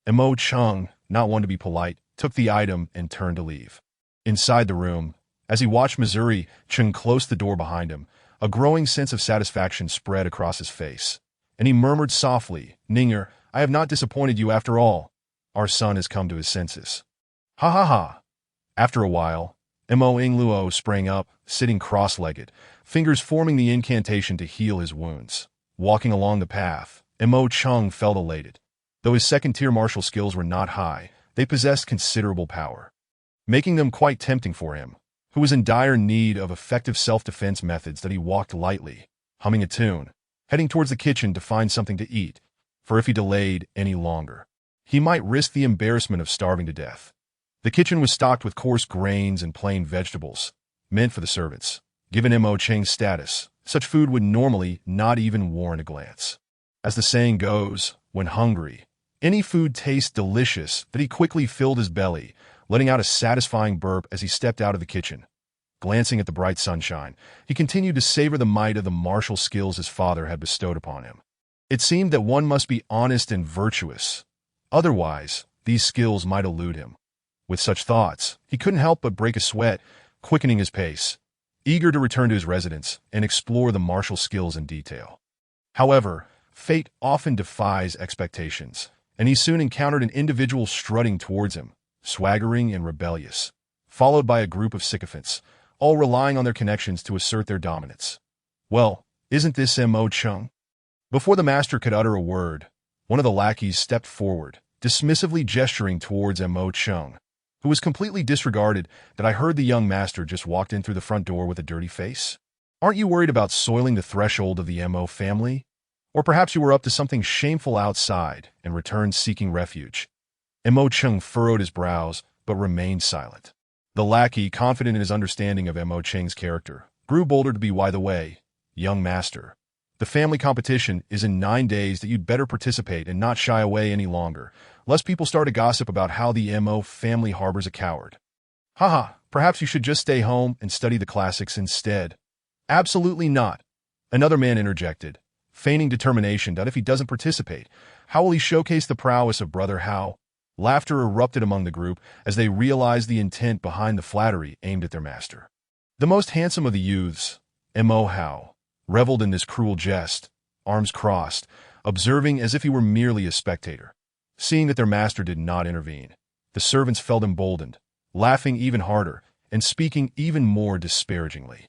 [SPEAKER 1] Mo Chung, not one to be polite, took the item and turned to leave. Inside the room, as he watched Missouri Chung close the door behind him, a growing sense of satisfaction spread across his face, and he murmured softly, "Ninger, I have not disappointed you after all. Our son has come to his senses." Ha. After a while, Mo Ingluo sprang up, sitting cross-legged, fingers forming the incantation to heal his wounds. Walking along the path, Mo Chung felt elated. Though his second-tier martial skills were not high, they possessed considerable power, making them quite tempting for him, who was in dire need of effective self-defense methods. That he walked lightly, humming a tune, heading towards the kitchen to find something to eat, for if he delayed any longer, he might risk the embarrassment of starving to death. The kitchen was stocked with coarse grains and plain vegetables, meant for the servants. Given Mo Cheng's status, such food would normally not even warrant a glance. As the saying goes, when hungry, any food tastes delicious. That he quickly filled his belly, letting out a satisfying burp as he stepped out of the kitchen. Glancing at the bright sunshine, he continued to savor the might of the martial skills his father had bestowed upon him. It seemed that one must be honest and virtuous. Otherwise, these skills might elude him. With such thoughts, he couldn't help but break a sweat, quickening his pace, eager to return to his residence and explore the martial skills in detail. However, fate often defies expectations, and he soon encountered an individual strutting towards him, swaggering and rebellious, followed by a group of sycophants, all relying on their connections to assert their dominance. Well, isn't this Mo Chung? Before the master could utter a word, one of the lackeys stepped forward, dismissively gesturing towards Mo Chung, who was completely disregarded. That I heard the young master just walked in through the front door with a dirty face. Aren't you worried about soiling the threshold of the Mo family? Or perhaps you were up to something shameful outside and returned seeking refuge. Mo Chung furrowed his brows, but remained silent. The lackey, confident in his understanding of Mo Cheng's character, grew bolder to be, "By the way, young master, the family competition is in 9 days. That you'd better participate and not shy away any longer, lest people start to gossip about how the Mo family harbors a coward." "Haha, perhaps you should just stay home and study the classics instead." "Absolutely not," another man interjected, feigning determination that if he doesn't participate, how will he showcase the prowess of Brother Hao? Laughter erupted among the group as they realized the intent behind the flattery aimed at their master. The most handsome of the youths, Mo Hao, reveled in this cruel jest, arms crossed, observing as if he were merely a spectator. Seeing that their master did not intervene, the servants felt emboldened, laughing even harder and speaking even more disparagingly.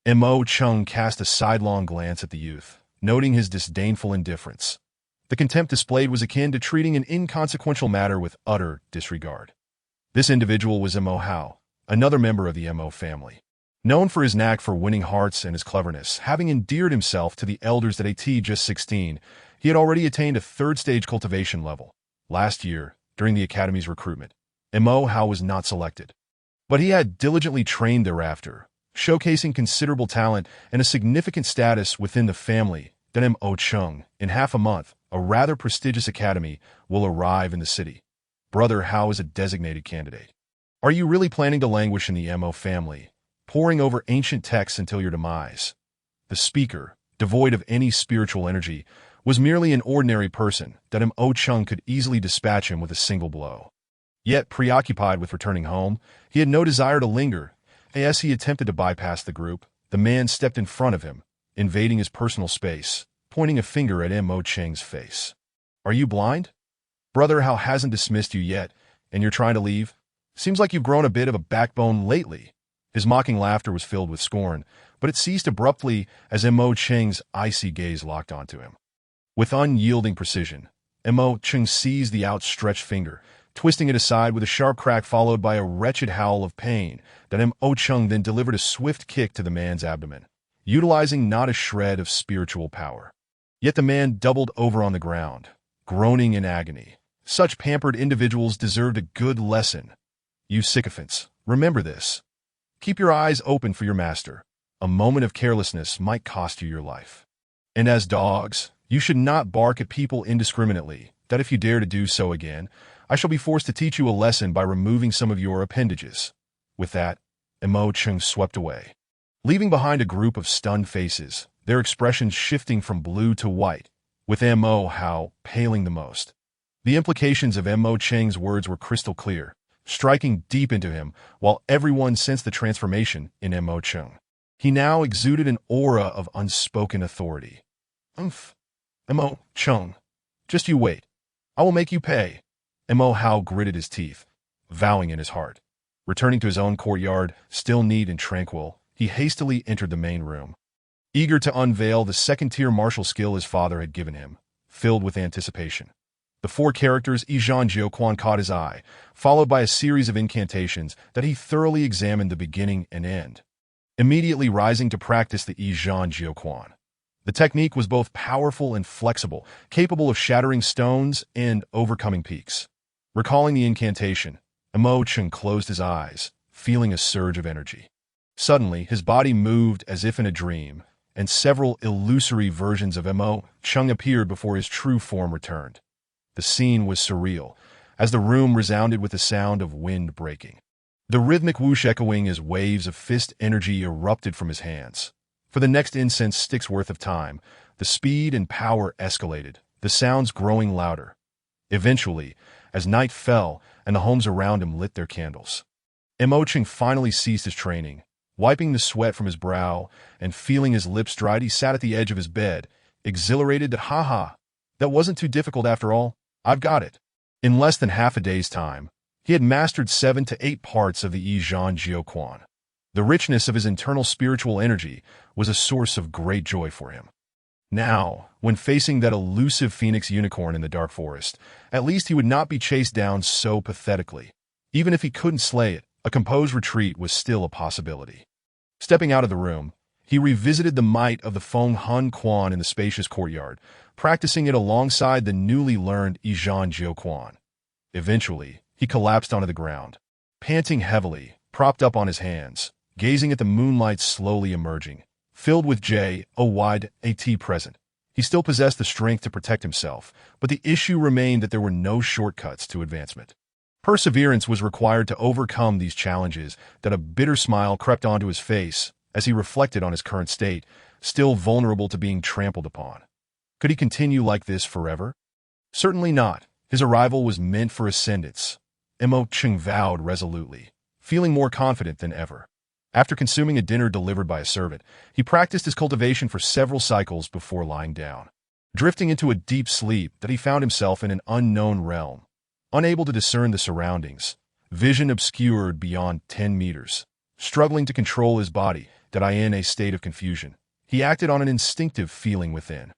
[SPEAKER 1] Mo Chung cast a sidelong glance at the youth, noting his disdainful indifference. The contempt displayed was akin to treating an inconsequential matter with utter disregard. This individual was Mo Hao, another member of the Mo family. Known for his knack for winning hearts and his cleverness, having endeared himself to the elders at just 16, he had already attained a third-stage cultivation level. Last year, during the academy's recruitment, Mo Hao was not selected, but he had diligently trained thereafter, showcasing considerable talent and a significant status within the family. Then Mo Chung, in half a month, a rather prestigious academy will arrive in the city. Brother Hao is a designated candidate. Are you really planning to languish in the Mo family, poring over ancient texts until your demise? The speaker, devoid of any spiritual energy, was merely an ordinary person. That Mo Chung could easily dispatch him with a single blow. Yet, preoccupied with returning home, he had no desire to linger. As he attempted to bypass the group, the man stepped in front of him, invading his personal space, pointing a finger at Mo Cheng's face. "Are you blind? Brother Hao hasn't dismissed you yet, and you're trying to leave? Seems like you've grown a bit of a backbone lately." His mocking laughter was filled with scorn, but it ceased abruptly as Mo Cheng's icy gaze locked onto him. With unyielding precision, Mo Cheng seized the outstretched finger, twisting it aside with a sharp crack followed by a wretched howl of pain that Mo Chung then delivered a swift kick to the man's abdomen, utilizing not a shred of spiritual power. Yet the man doubled over on the ground, groaning in agony. Such pampered individuals deserved a good lesson. You sycophants, remember this. Keep your eyes open for your master. A moment of carelessness might cost you your life. And as dogs, you should not bark at people indiscriminately, that if you dare to do so again, I shall be forced to teach you a lesson by removing some of your appendages. With that, Mo Chung swept away, leaving behind a group of stunned faces, their expressions shifting from blue to white, with Mo Hao paling the most. The implications of Mo Cheng's words were crystal clear, striking deep into him, while everyone sensed the transformation in Mo Chung. He now exuded an aura of unspoken authority. Mo Chung, just you wait. I will make you pay. Mo Hao gritted his teeth, vowing in his heart. Returning to his own courtyard, still neat and tranquil, he hastily entered the main room, eager to unveil the second-tier martial skill his father had given him, filled with anticipation. The four characters Yizhan Jiuquan caught his eye, followed by a series of incantations that he thoroughly examined the beginning and end, immediately rising to practice the Yizhan Jiuquan. The technique was both powerful and flexible, capable of shattering stones and overcoming peaks. Recalling the incantation, Mo Chung closed his eyes, feeling a surge of energy. Suddenly, his body moved as if in a dream, and several illusory versions of Mo Chung appeared before his true form returned. The scene was surreal, as the room resounded with the sound of wind breaking. The rhythmic whoosh echoing as waves of fist energy erupted from his hands. For the next incense stick's worth of time, the speed and power escalated, the sounds growing louder. Eventually, as night fell and the homes around him lit their candles, Mo Chung finally ceased his training. Wiping the sweat from his brow and feeling his lips dried, he sat at the edge of his bed, exhilarated that, that wasn't too difficult after all. I've got it. In less than half a day's time, he had mastered 7 to 8 parts of the Yizhan Jiuquan. The richness of his internal spiritual energy was a source of great joy for him. Now, when facing that elusive phoenix unicorn in the dark forest, at least he would not be chased down so pathetically. Even if he couldn't slay it, a composed retreat was still a possibility. Stepping out of the room, he revisited the might of the Feng Hun Quan in the spacious courtyard, practicing it alongside the newly learned Yizhan Jiuquan. Eventually, he collapsed onto the ground, panting heavily, propped up on his hands, gazing at the moonlight slowly emerging, filled with Joyat present. He still possessed the strength to protect himself, but the issue remained that there were no shortcuts to advancement. Perseverance was required to overcome these challenges. That a bitter smile crept onto his face as he reflected on his current state, still vulnerable to being trampled upon. Could he continue like this forever? Certainly not. His arrival was meant for ascendance. Mo Chung vowed resolutely, feeling more confident than ever. After consuming a dinner delivered by a servant, he practiced his cultivation for several cycles before lying down, drifting into a deep sleep that he found himself in an unknown realm. Unable to discern the surroundings, vision obscured beyond 10 meters, struggling to control his body, in a state of confusion, he acted on an instinctive feeling within,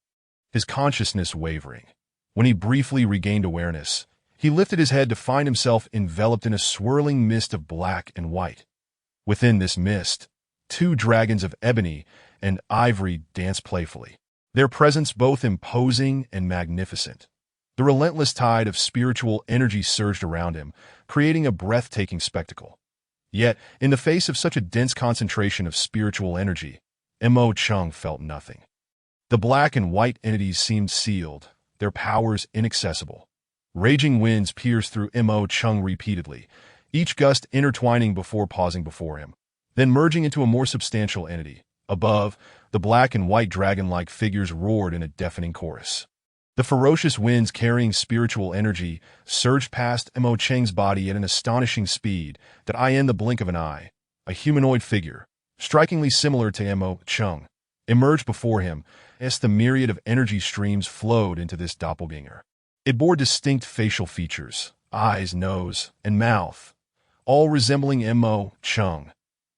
[SPEAKER 1] his consciousness wavering. When he briefly regained awareness, he lifted his head to find himself enveloped in a swirling mist of black and white. Within this mist, 2 dragons of ebony and ivory danced playfully, their presence both imposing and magnificent. The relentless tide of spiritual energy surged around him, creating a breathtaking spectacle. Yet, in the face of such a dense concentration of spiritual energy, Mo Chung felt nothing. The black and white entities seemed sealed, their powers inaccessible. Raging winds pierced through Mo Chung repeatedly, each gust intertwining before pausing before him, then merging into a more substantial entity. Above, the black and white dragon-like figures roared in a deafening chorus. The ferocious winds carrying spiritual energy surged past Mo Cheng's body at an astonishing speed that in the blink of an eye, a humanoid figure, strikingly similar to Mo Chung, emerged before him as the myriad of energy streams flowed into this doppelganger. It bore distinct facial features, eyes, nose, and mouth, all resembling Mo Chung.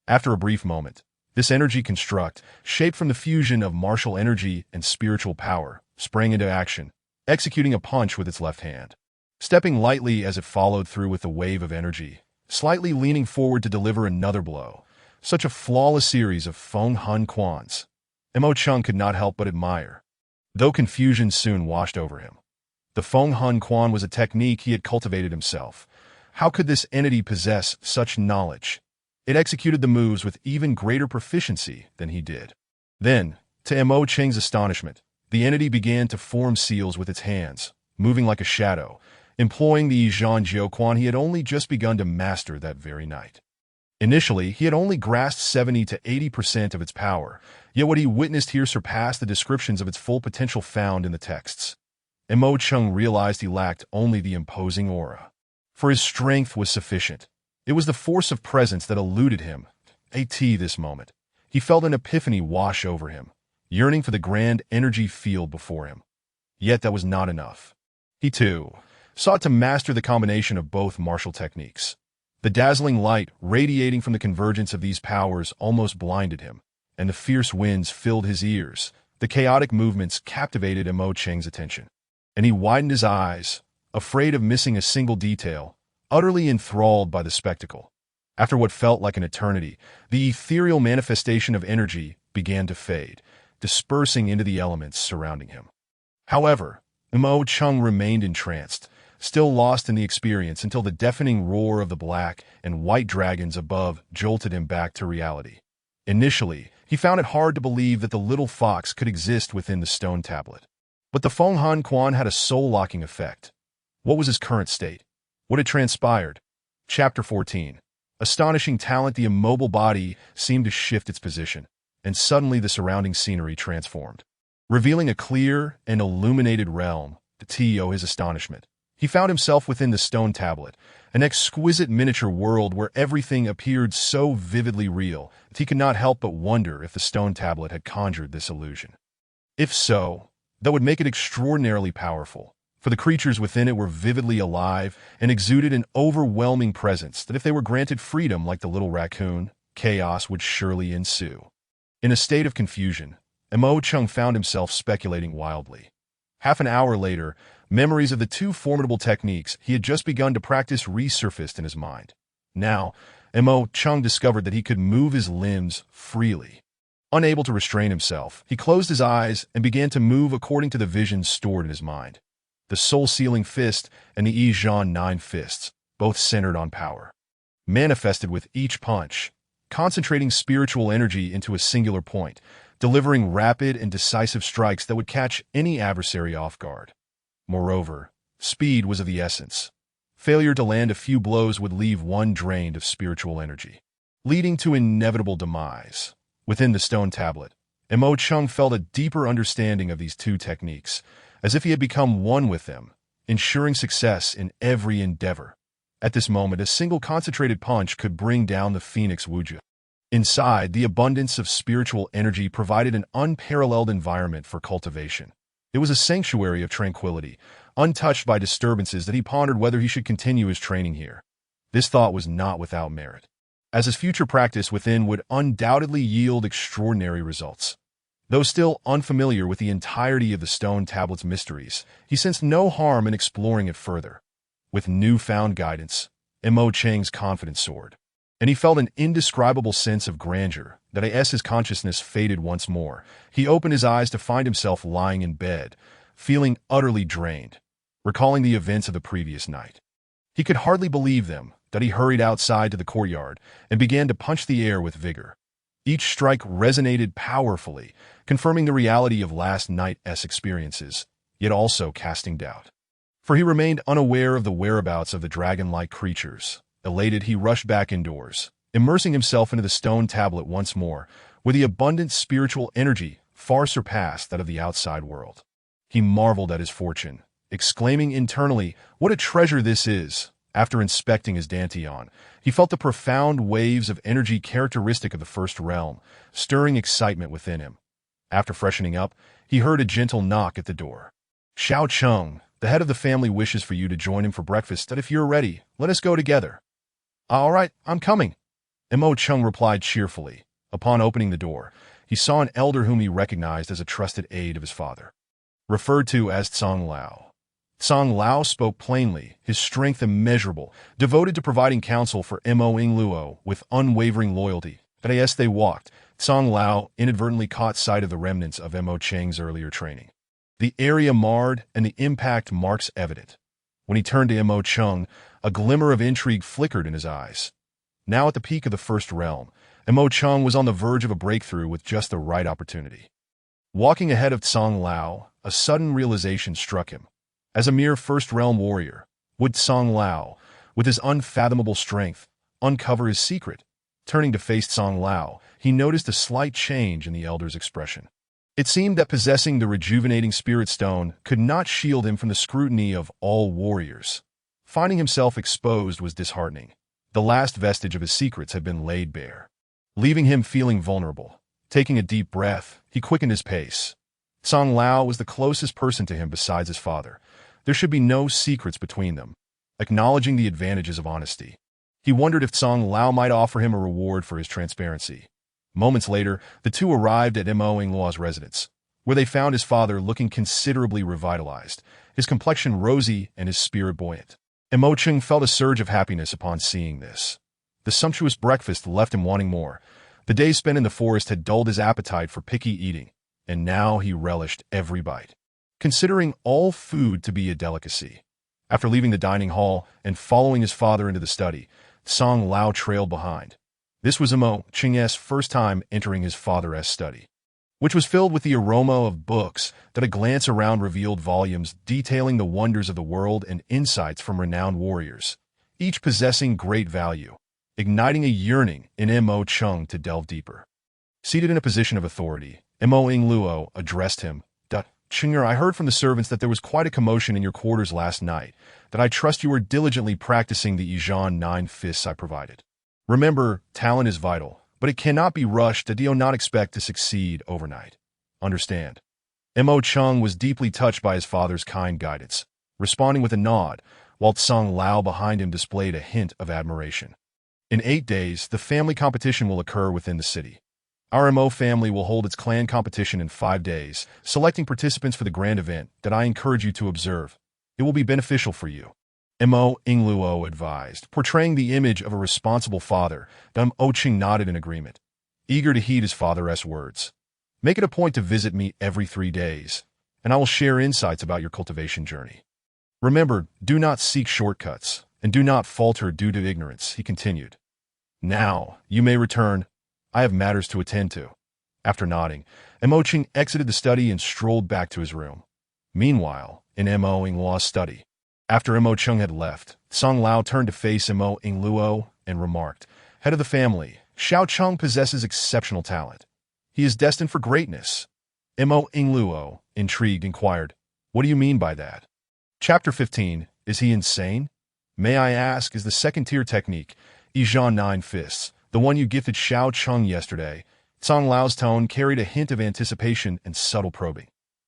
[SPEAKER 1] After a brief moment, this energy construct, shaped from the fusion of martial energy and spiritual power, sprang into action, executing a punch with its left hand. stepping lightly as it followed through with the wave of energy, slightly leaning forward to deliver another blow. Such a flawless series of Feng Hun Quans. Mo Chung could not help but admire, though confusion soon washed over him. The Feng Hun Quan was a technique he had cultivated himself. How could this entity possess such knowledge? It executed the moves with even greater proficiency than he did. Then, to Mo Cheng's astonishment, the entity began to form seals with its hands, moving like a shadow, employing the Zhan Jiu Quan he had only just begun to master that very night. Initially, he had only grasped 70 to 80% of its power, yet what he witnessed here surpassed the descriptions of its full potential found in the texts. Mo Chung realized he lacked only the imposing aura, for his strength was sufficient. It was the force of presence that eluded him. This moment, he felt an epiphany wash over him, yearning for the grand energy field before him. Yet that was not enough. He, too, sought to master the combination of both martial techniques. The dazzling light radiating from the convergence of these powers almost blinded him, and the fierce winds filled his ears. The chaotic movements captivated Mo Cheng's attention, and he widened his eyes, afraid of missing a single detail, utterly enthralled by the spectacle. After what felt like an eternity, the ethereal manifestation of energy began to fade, dispersing into the elements surrounding him. However, Mo Chung remained entranced, still lost in the experience until the deafening roar of the black and white dragons above jolted him back to reality. Initially, he found it hard to believe that the little fox could exist within the stone tablet. But the Feng Han Quan had a soul-locking effect. What was his current state? What had transpired? Chapter 14. Astonishing talent. The immobile body seemed to shift its position, and suddenly the surrounding scenery transformed, revealing a clear and illuminated realm. To his astonishment, he found himself within the stone tablet, an exquisite miniature world where everything appeared so vividly real that he could not help but wonder if the stone tablet had conjured this illusion. If so, that would make it extraordinarily powerful, for the creatures within it were vividly alive and exuded an overwhelming presence that if they were granted freedom like the little raccoon, chaos would surely ensue. In a state of confusion, Mo Chung found himself speculating wildly. Half an hour later, memories of the two formidable techniques he had just begun to practice resurfaced in his mind. Now, Mo Chung discovered that he could move his limbs freely. Unable to restrain himself, he closed his eyes and began to move according to the visions stored in his mind. The soul-sealing fist and the Zhan Nine Fists, both centered on power, manifested with each punch, concentrating spiritual energy into a singular point, delivering rapid and decisive strikes that would catch any adversary off guard. Moreover, speed was of the essence. Failure to land a few blows would leave one drained of spiritual energy, leading to inevitable demise. Within the stone tablet, Mo Chung felt a deeper understanding of these two techniques, as if he had become one with them, ensuring success in every endeavor. At this moment, a single concentrated punch could bring down the Phoenix Wuju. Inside, the abundance of spiritual energy provided an unparalleled environment for cultivation. It was a sanctuary of tranquility, untouched by disturbances that he pondered whether he should continue his training here. This thought was not without merit, as his future practice within would undoubtedly yield extraordinary results. Though still unfamiliar with the entirety of the stone tablet's mysteries, he sensed no harm in exploring it further. With newfound guidance, Mo Cheng's confidence soared, and he felt an indescribable sense of grandeur that as his consciousness faded once more, he opened his eyes to find himself lying in bed, feeling utterly drained, recalling the events of the previous night. He could hardly believe them, that he hurried outside to the courtyard and began to punch the air with vigor. Each strike resonated powerfully, confirming the reality of last night's experiences, yet also casting doubt. For he remained unaware of the whereabouts of the dragon-like creatures. Elated, he rushed back indoors, immersing himself into the stone tablet once more, where the abundant spiritual energy far surpassed that of the outside world. He marveled at his fortune, exclaiming internally, "What a treasure this is!" After inspecting his dantian, he felt the profound waves of energy characteristic of the first realm, stirring excitement within him. After freshening up, he heard a gentle knock at the door. "Xiao Chung, the head of the family wishes for you to join him for breakfast, and if you're ready, let us go together." "All right, I'm coming," Mo Chung replied cheerfully. Upon opening the door, he saw an elder whom he recognized as a trusted aide of his father, referred to as Tsang Lao. Song Lao spoke plainly, his strength immeasurable, devoted to providing counsel for Mo Ingluo with unwavering loyalty. But as they walked, Song Lao inadvertently caught sight of the remnants of Mo Cheng's earlier training. The area marred and the impact marks evident. When he turned to Mo Cheng, a glimmer of intrigue flickered in his eyes. Now at the peak of the First Realm, Mo Cheng was on the verge of a breakthrough with just the right opportunity. Walking ahead of Song Lao, a sudden realization struck him. As a mere First Realm warrior, would Song Lao, with his unfathomable strength, uncover his secret? Turning to face Song Lao, he noticed a slight change in the elder's expression. It seemed that possessing the rejuvenating spirit stone could not shield him from the scrutiny of all warriors. Finding himself exposed was disheartening. The last vestige of his secrets had been laid bare, leaving him feeling vulnerable. Taking a deep breath, he quickened his pace. Song Lao was the closest person to him besides his father. There should be no secrets between them. Acknowledging the advantages of honesty, he wondered if Song Lao might offer him a reward for his transparency. Moments later, the two arrived at Mo Ingluo's residence, where they found his father looking considerably revitalized, his complexion rosy and his spirit buoyant. Mo Cheng felt a surge of happiness upon seeing this. The sumptuous breakfast left him wanting more. The days spent in the forest had dulled his appetite for picky eating, and now he relished every bite, considering all food to be a delicacy. After leaving the dining hall and following his father into the study, Song Lao trailed behind. This was Mo Cheng's first time entering his father's study, which was filled with the aroma of books that a glance around revealed volumes detailing the wonders of the world and insights from renowned warriors, each possessing great value, igniting a yearning in Mo Cheng to delve deeper. Seated in a position of authority, Mo Ingluo addressed him. Chenger, I heard from the servants that there was quite a commotion in your quarters last night, that I trust you are diligently practicing the Yijian 9 fists I provided. Remember, talent is vital, but it cannot be rushed that do not expect to succeed overnight. Understand? Mo Cheng was deeply touched by his father's kind guidance, responding with a nod, while Song Lao behind him displayed a hint of admiration. In 8 days, the family competition will occur within the city. Our Mo family will hold its clan competition in 5 days, selecting participants for the grand event that I encourage you to observe. It will be beneficial for you. Mo Ingluo advised, portraying the image of a responsible father. Mo Cheng nodded in agreement, eager to heed his father's words. Make it a point to visit me every 3 days, and I will share insights about your cultivation journey. Remember, do not seek shortcuts, and do not falter due to ignorance, he continued. Now, you may return. I have matters to attend to. After nodding, Mo Cheng exited the study and strolled back to his room. Meanwhile, in Mo Ingluo's study, after Mo Cheng had left, Song Lao turned to face Mo Ingluo and remarked, Head of the family, Xiao Cheng possesses exceptional talent. He is destined for greatness. Mo Ingluo, intrigued, inquired, What do you mean by that? Chapter 15, Is he insane? May I ask, is the second-tier technique, Yijian 9 fists, the one you gifted Xiao Cheng yesterday? Song Lao's tone carried a hint of anticipation and subtle probing.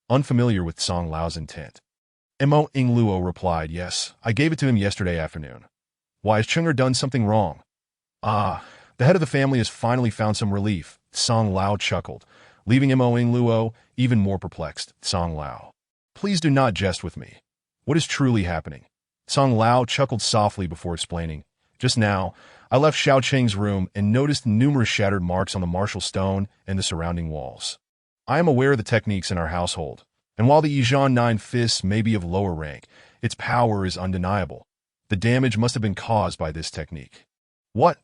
[SPEAKER 1] Unfamiliar with Song Lao's intent, Mo Ingluo replied, Yes, I gave it to him yesterday afternoon. Why, has Chenger done something wrong? Ah, the head of the family has finally found some relief, Song Lao chuckled, leaving Mo Ingluo even more perplexed. Song Lao, please do not jest with me. What is truly happening? Song Lao chuckled softly before explaining, Just now, I left Xiao Cheng's room and noticed numerous shattered marks on the martial stone and the surrounding walls. I am aware of the techniques in our household, and while the Yijian 9 fists may be of lower rank, its power is undeniable. The damage must have been caused by this technique. What?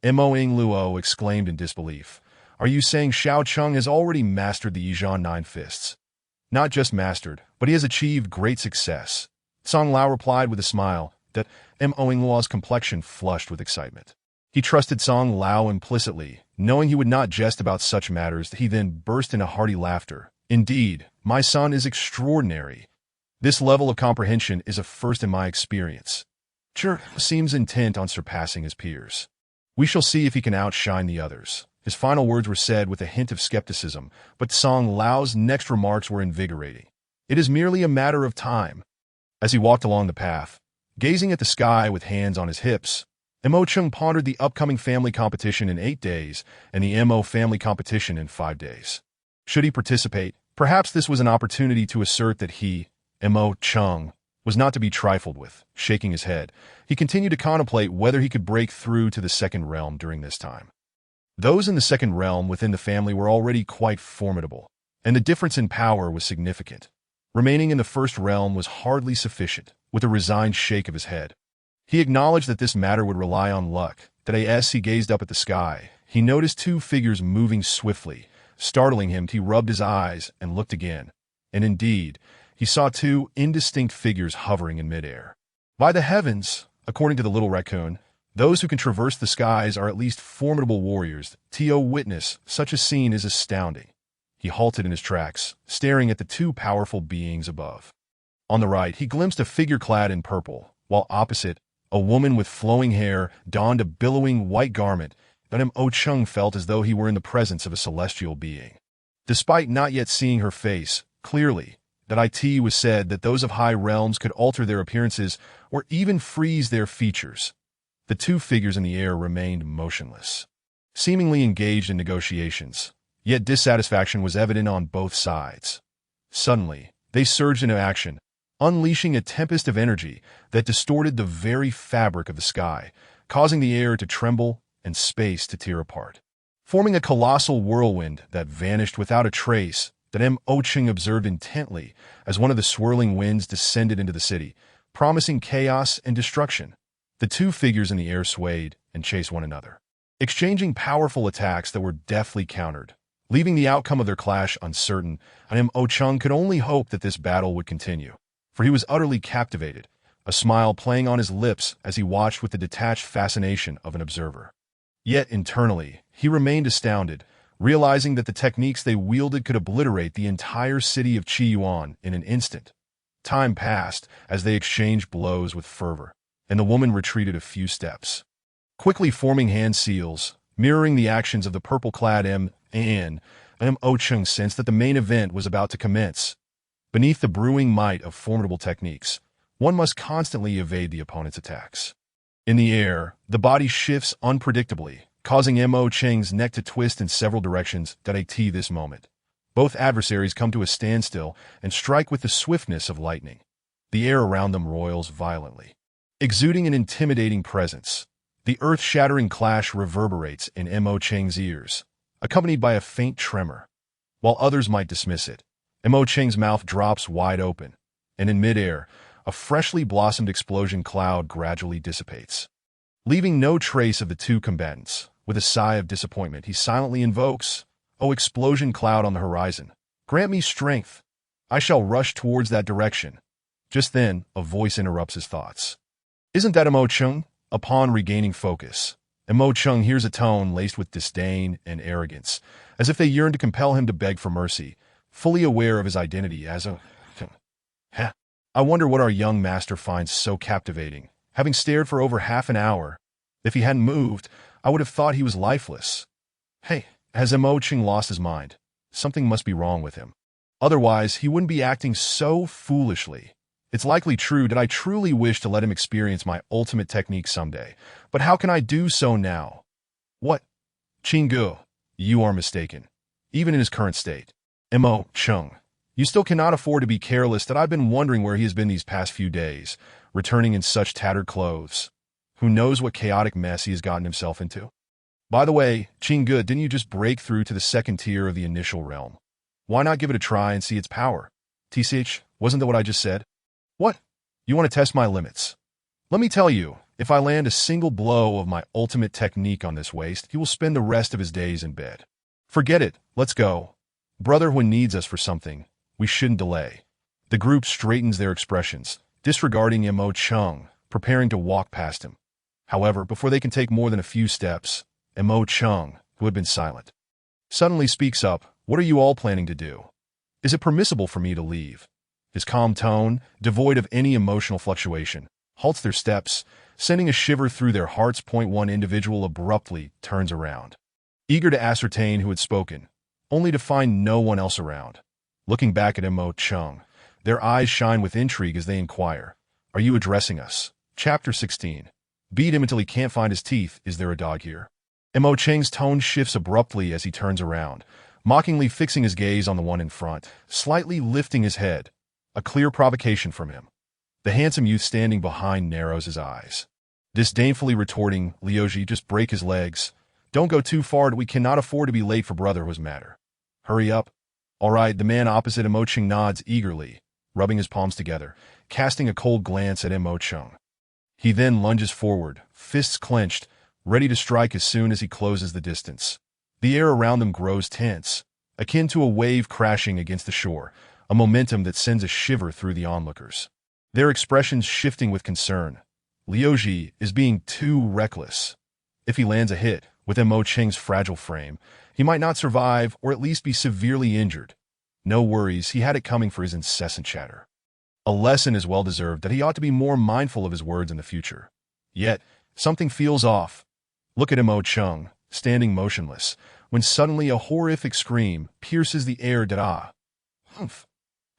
[SPEAKER 1] Mo Ingluo exclaimed in disbelief. Are you saying Xiao Cheng has already mastered the Yijian 9 fists? Not just mastered, but he has achieved great success. Song Lao replied with a smile that Mo Ingluo's complexion flushed with excitement. He trusted Song Lao implicitly, knowing he would not jest about such matters. He then burst into hearty laughter. Indeed, my son is extraordinary. This level of comprehension is a first in my experience. Sure, seems intent on surpassing his peers. We shall see if he can outshine the others. His final words were said with a hint of skepticism, but Song Lao's next remarks were invigorating. It is merely a matter of time. As he walked along the path, gazing at the sky with hands on his hips, Mo Cheng pondered the upcoming family competition in 8 days and the Mo family competition in 5 days. Should he participate? Perhaps this was an opportunity to assert that he, Mo Cheng, was not to be trifled with. Shaking his head, he continued to contemplate whether he could break through to the second realm during this time. Those in the second realm within the family were already quite formidable, and the difference in power was significant. Remaining in the first realm was hardly sufficient. With a resigned shake of his head, he acknowledged that this matter would rely on luck. That as he gazed up at the sky, he noticed two figures moving swiftly. Startling him, he rubbed his eyes and looked again. And indeed, he saw two indistinct figures hovering in midair. By the heavens, according to the little raccoon, those who can traverse the skies are at least formidable warriors. To witness such a scene is astounding. He halted in his tracks, staring at the two powerful beings above. On the right, he glimpsed a figure clad in purple, while opposite, a woman with flowing hair donned a billowing white garment. That Mo-chung felt as though he were in the presence of a celestial being. Despite not yet seeing her face clearly, that it was said that those of high realms could alter their appearances or even freeze their features. The two figures in the air remained motionless, seemingly engaged in negotiations, yet dissatisfaction was evident on both sides. Suddenly, they surged into action, unleashing a tempest of energy that distorted the very fabric of the sky, causing the air to tremble and space to tear apart. Forming a colossal whirlwind that vanished without a trace, that Mo-chung observed intently as one of the swirling winds descended into the city, promising chaos and destruction. The two figures in the air swayed and chased one another, exchanging powerful attacks that were deftly countered. Leaving the outcome of their clash uncertain, Mo-chung could only hope that this battle would continue, for he was utterly captivated, a smile playing on his lips as he watched with the detached fascination of an observer. Yet internally, he remained astounded, realizing that the techniques they wielded could obliterate the entire city of Qiyuan in an instant. Time passed as they exchanged blows with fervor, and the woman retreated a few steps, quickly forming hand seals, mirroring the actions of the purple-clad Mo-chung sensed that the main event was about to commence. Beneath the brewing might of formidable techniques, one must constantly evade the opponent's attacks. In the air, the body shifts unpredictably, causing Mo-chung's neck to twist in several directions. At this moment, both adversaries come to a standstill and strike with the swiftness of lightning. The air around them roils violently, exuding an intimidating presence. The earth-shattering clash reverberates in Mo-chung's ears, accompanied by a faint tremor. While others might dismiss it, Mo-chung's mouth drops wide open, and in midair, a freshly blossomed explosion cloud gradually dissipates, leaving no trace of the two combatants. With a sigh of disappointment, he silently invokes, "O explosion cloud on the horizon, grant me strength. I shall rush towards that direction." Just then, a voice interrupts his thoughts. "Isn't that Mo-chung?" Upon regaining focus, Mo-chung hears a tone laced with disdain and arrogance, as if they yearn to compel him to beg for mercy, fully aware of his identity as a... I wonder what our young master finds so captivating. Having stared for over half an hour, if he hadn't moved, I would have thought he was lifeless. Hey, has Mo-chung lost his mind? Something must be wrong with him. Otherwise, he wouldn't be acting so foolishly. It's likely true that I truly wish to let him experience my ultimate technique someday, but how can I do so now? What? Qinggu, you are mistaken. Even in his current state, Mo-chung, you still cannot afford to be careless. That I've been wondering where he has been these past few days, returning in such tattered clothes. Who knows what chaotic mess he has gotten himself into? By the way, Qinggu, didn't you just break through to the second tier of the initial realm? Why not give it a try and see its power? TCH, wasn't that what I just said? What? You want to test my limits? Let me tell you, if I land a single blow of my ultimate technique on this waste, he will spend the rest of his days in bed. Forget it, let's go. Brotherhood needs us for something. We shouldn't delay. The group straightens their expressions, disregarding Mo-chung, preparing to walk past him. However, before they can take more than a few steps, Mo-chung, who had been silent, suddenly speaks up. What are you all planning to do? Is it permissible for me to leave? His calm tone, devoid of any emotional fluctuation, halts their steps, sending a shiver through their hearts. One individual abruptly turns around, eager to ascertain who had spoken, only to find no one else around. Looking back at Mo-chung, their eyes shine with intrigue as they inquire, "Are you addressing us?" Chapter 16. Beat him until he can't find his teeth. Is there a dog here? Mo-chung's tone shifts abruptly as he turns around, mockingly fixing his gaze on the one in front, slightly lifting his head. A clear provocation from him. The handsome youth standing behind narrows his eyes, disdainfully retorting, "Liuji, just break his legs. Don't go too far, we cannot afford to be late for brotherhood's matter. Hurry up." "All right," the man opposite Mo Cheng nods eagerly, rubbing his palms together, casting a cold glance at Mo Cheng. He then lunges forward, fists clenched, ready to strike as soon as he closes the distance. The air around them grows tense, akin to a wave crashing against the shore, a momentum that sends a shiver through the onlookers. Their expressions shifting with concern. Liuji is being too reckless. If he lands a hit, with Mo Cheng's fragile frame, he might not survive or at least be severely injured. No worries, he had it coming for his incessant chatter. A lesson is well-deserved that he ought to be more mindful of his words in the future. Yet, something feels off. Look at Mo Cheng, standing motionless, when suddenly a horrific scream pierces the air. "Da-da! Humph!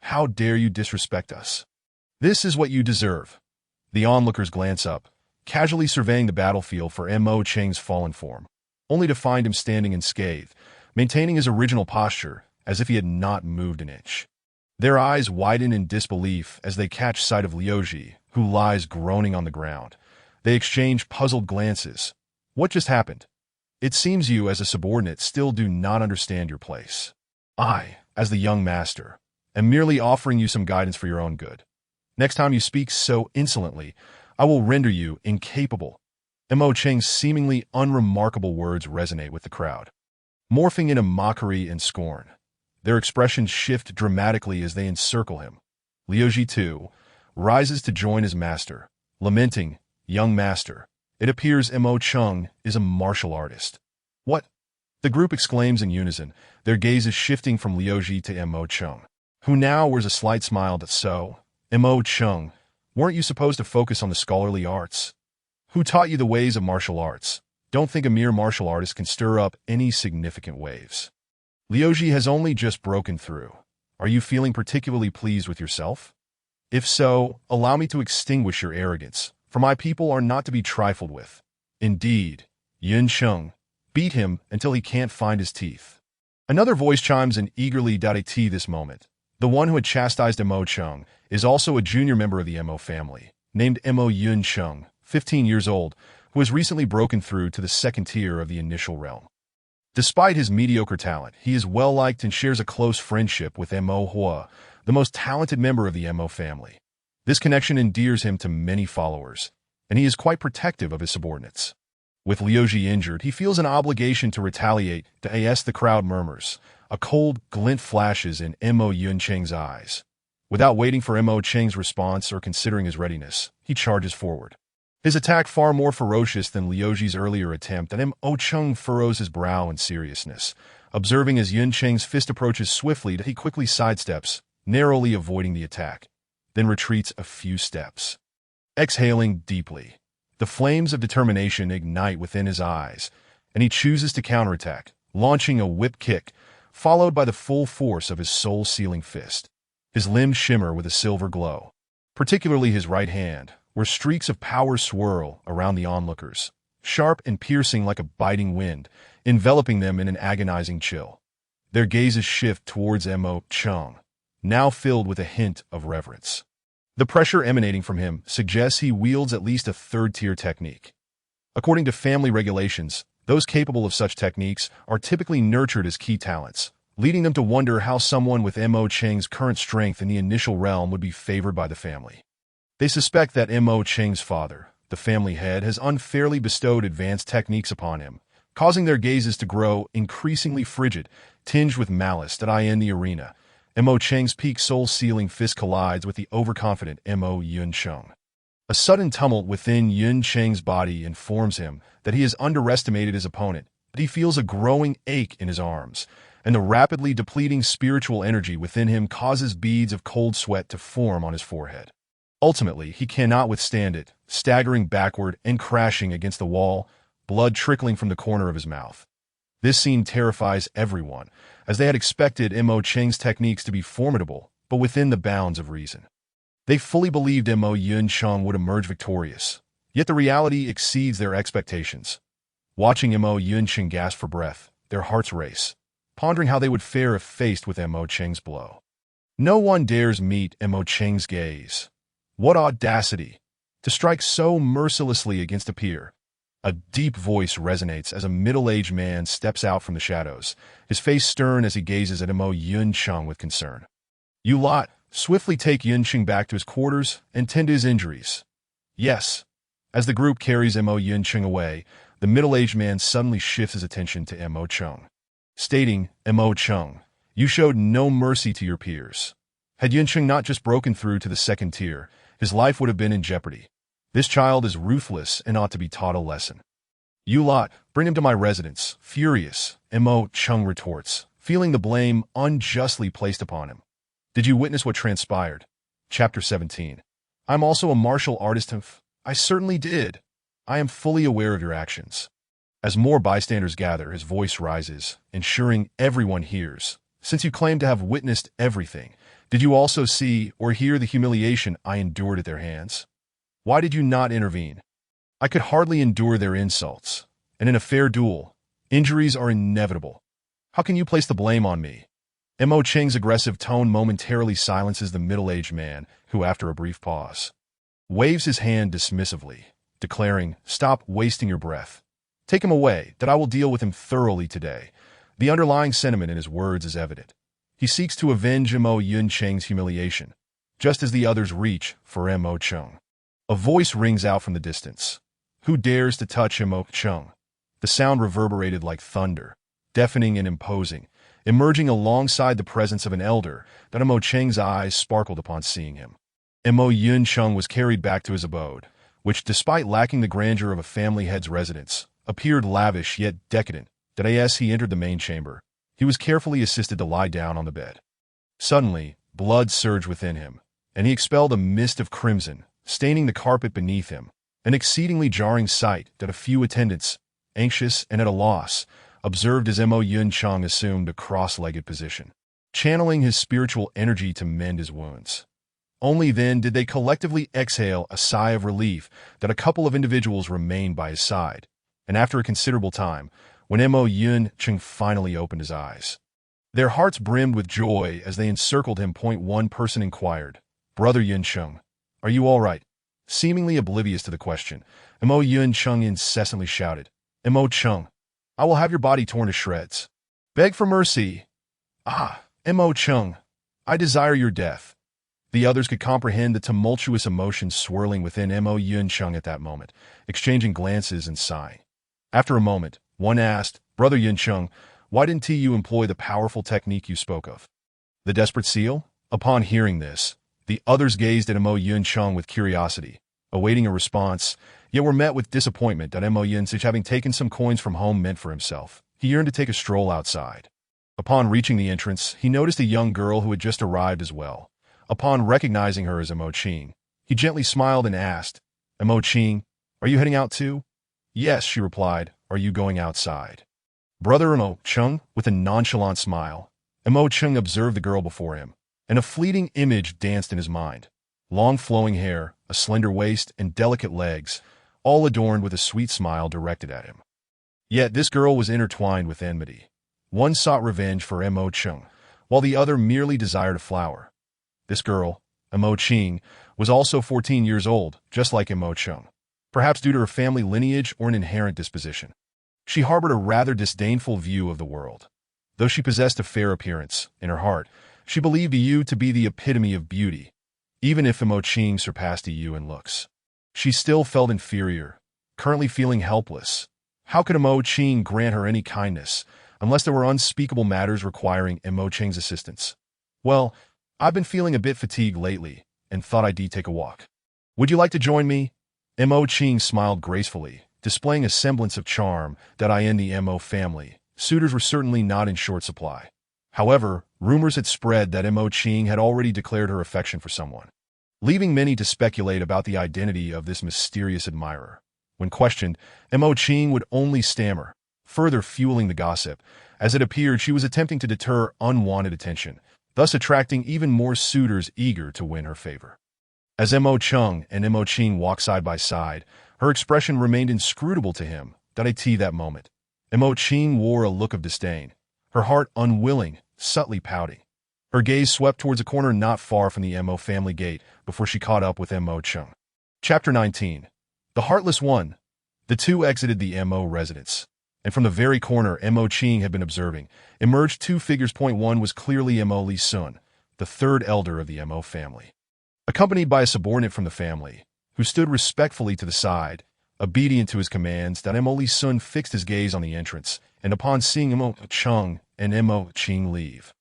[SPEAKER 1] How dare you disrespect us? This is what you deserve." The onlookers glance up, casually surveying the battlefield for Mo Cheng's fallen form, only to find him standing unscathed, maintaining his original posture as if he had not moved an inch. Their eyes widen in disbelief as they catch sight of Liuji, who lies groaning on the ground. They exchange puzzled glances. "What just happened? It seems you, as a subordinate, still do not understand your place. I, as the young master, am merely offering you some guidance for your own good. Next time you speak so insolently, I will render you incapable." Mo Cheng's seemingly unremarkable words resonate with the crowd, morphing into mockery and scorn. Their expressions shift dramatically as they encircle him. Liuji, too, rises to join his master, lamenting, "Young master, it appears Mo Cheng is a martial artist." "What?" the group exclaims in unison, their gazes shifting from Liuji to Mo Cheng, who now wears a slight smile. "So, Mo Cheng, weren't you supposed to focus on the scholarly arts? Who taught you the ways of martial arts? Don't think a mere martial artist can stir up any significant waves. Liuji has only just broken through. Are you feeling particularly pleased with yourself? If so, allow me to extinguish your arrogance, for my people are not to be trifled with. Indeed, Yin Sheng, beat him until he can't find his teeth." Another voice chimes in eagerly. This moment. The one who had chastised Mo Cheng is also a junior member of the Mo family, named Mo Yun Sheng, 15 years old, who has recently broken through to the second tier of the initial realm. Despite his mediocre talent, he is well-liked and shares a close friendship with Mo Hua, the most talented member of the Mo family. This connection endears him to many followers, and he is quite protective of his subordinates. With Liuji injured, he feels an obligation to retaliate. The crowd murmurs. A cold glint flashes in Mo Yun Cheng's eyes. Without waiting for Mo Cheng's response or considering his readiness, he charges forward. His attack far more ferocious than Liuji's earlier attempt, and Mo Cheng furrows his brow in seriousness, observing as Yun Cheng's fist approaches swiftly that he quickly sidesteps, narrowly avoiding the attack, then retreats a few steps. Exhaling deeply, the flames of determination ignite within his eyes, and he chooses to counterattack, launching a whip kick, followed by the full force of his soul-sealing fist. His limbs shimmer with a silver glow, particularly his right hand, where streaks of power swirl around the onlookers, sharp and piercing like a biting wind, enveloping them in an agonizing chill. Their gazes shift towards Mo Cheng, now filled with a hint of reverence. The pressure emanating from him suggests he wields at least a third-tier technique. According to family regulations, those capable of such techniques are typically nurtured as key talents, leading them to wonder how someone with Mo Cheng's current strength in the initial realm would be favored by the family. They suspect that Mo Cheng's father, the family head, has unfairly bestowed advanced techniques upon him, causing their gazes to grow increasingly frigid, tinged with malice. In the arena, Mo Cheng's peak soul-sealing fist collides with the overconfident Mo Yun Sheng. A sudden tumult within Yun Cheng's body informs him that he has underestimated his opponent, but he feels a growing ache in his arms, and the rapidly depleting spiritual energy within him causes beads of cold sweat to form on his forehead. Ultimately, he cannot withstand it, staggering backward and crashing against the wall, blood trickling from the corner of his mouth. This scene terrifies everyone, as they had expected Mo Cheng's techniques to be formidable, but within the bounds of reason. They fully believed Mo Yun Sheng would emerge victorious, yet the reality exceeds their expectations. Watching Mo Yun Sheng gasp for breath, their hearts race, pondering how they would fare if faced with Mo Cheng's blow. No one dares meet Mo Cheng's gaze. What audacity! To strike so mercilessly against a peer. A deep voice resonates as a middle-aged man steps out from the shadows, his face stern as he gazes at Mo Yun-chung with concern. You lot, swiftly take Yun-chung back to his quarters and tend to his injuries. Yes. As the group carries Mo Yun-chung away, the middle-aged man suddenly shifts his attention to Mo Chung, stating, Mo Chung, you showed no mercy to your peers. Had Yun-chung not just broken through to the second tier, his life would have been in jeopardy. This child is ruthless and ought to be taught a lesson. You lot, bring him to my residence. Furious, Mo Chung retorts, feeling the blame unjustly placed upon him. Did you witness what transpired? Chapter 17. I'm also a martial artist. I certainly did. I am fully aware of your actions. As more bystanders gather, his voice rises, ensuring everyone hears. Since you claim to have witnessed everything, did you also see or hear the humiliation I endured at their hands? Why did you not intervene? I could hardly endure their insults, and in a fair duel, injuries are inevitable. How can you place the blame on me? Mo Cheng's aggressive tone momentarily silences the middle-aged man, who, after a brief pause, waves his hand dismissively, declaring, stop wasting your breath. Take him away, that I will deal with him thoroughly today. The underlying sentiment in his words is evident. He seeks to avenge Mo Yun-cheng's humiliation, just as the others reach for Mo Chung. A voice rings out from the distance. Who dares to touch Mo Chung? The sound reverberated like thunder, deafening and imposing, emerging alongside the presence of an elder that Mo Cheng's eyes sparkled upon seeing him. Mo Yun-chung was carried back to his abode, which, despite lacking the grandeur of a family head's residence, appeared lavish yet decadent. As he entered the main chamber, he was carefully assisted to lie down on the bed. Suddenly, blood surged within him, and he expelled a mist of crimson, staining the carpet beneath him, an exceedingly jarring sight that a few attendants, anxious and at a loss, observed as Mo Yun-chung assumed a cross-legged position, channeling his spiritual energy to mend his wounds. Only then did they collectively exhale a sigh of relief that a couple of individuals remained by his side, and after a considerable time, when Mo Yun-chung finally opened his eyes, their hearts brimmed with joy as they encircled him. One person inquired, Brother Yun-chung, are you all right? Seemingly oblivious to the question, Mo Yun-chung incessantly shouted, Mo Chung, I will have your body torn to shreds. Beg for mercy. Ah, Mo Chung, I desire your death. The others could comprehend the tumultuous emotions swirling within Mo Yun-chung at that moment, exchanging glances and sighing. After a moment, one asked, Brother Yun-chung, why didn't you employ the powerful technique you spoke of? The desperate seal? Upon hearing this, the others gazed at Mo Yun-chung with curiosity, awaiting a response, yet were met with disappointment that Mo Yun-chung, having taken some coins from home meant for himself, he yearned to take a stroll outside. Upon reaching the entrance, he noticed a young girl who had just arrived as well. Upon recognizing her as Mo Ching, he gently smiled and asked, Mo Ching, are you heading out too? Yes, she replied. Are you going outside? Brother Mo Chung, with a nonchalant smile, Mo Chung observed the girl before him, and a fleeting image danced in his mind. Long flowing hair, a slender waist, and delicate legs, all adorned with a sweet smile directed at him. Yet this girl was intertwined with enmity. One sought revenge for Mo Chung, while the other merely desired a flower. This girl, Mo Ching, was also 14 years old, just like Mo Chung, perhaps due to her family lineage or an inherent disposition. She harbored a rather disdainful view of the world. Though she possessed a fair appearance, in her heart, she believed Yu to be the epitome of beauty. Even if Mo Ching surpassed Yu in looks, she still felt inferior, currently feeling helpless. How could Mo Ching grant her any kindness, unless there were unspeakable matters requiring Mo Ching's assistance? Well, I've been feeling a bit fatigued lately, and thought I'd take a walk. Would you like to join me? Mo Ching smiled gracefully, displaying a semblance of charm that in the Mo family, suitors were certainly not in short supply. However, rumors had spread that Mo Ching had already declared her affection for someone, leaving many to speculate about the identity of this mysterious admirer. When questioned, Mo Ching would only stammer, further fueling the gossip, as it appeared she was attempting to deter unwanted attention, thus attracting even more suitors eager to win her favor. As Mo Chung and Mo Ching walked side by side, her expression remained inscrutable to him. That moment, Mo Ching wore a look of disdain, her heart unwilling, subtly pouting. Her gaze swept towards a corner not far from the Mo family gate before she caught up with Mo Chung. Chapter 19. The Heartless One. The two exited the Mo residence, and from the very corner Mo Ching had been observing, emerged two figures. One was clearly Mo Li Sun, the third elder of the Mo family, accompanied by a subordinate from the family, who stood respectfully to the side, obedient to his commands. Mo Li Sun fixed his gaze on the entrance, and upon seeing Mo Chung and Mo Ching leave,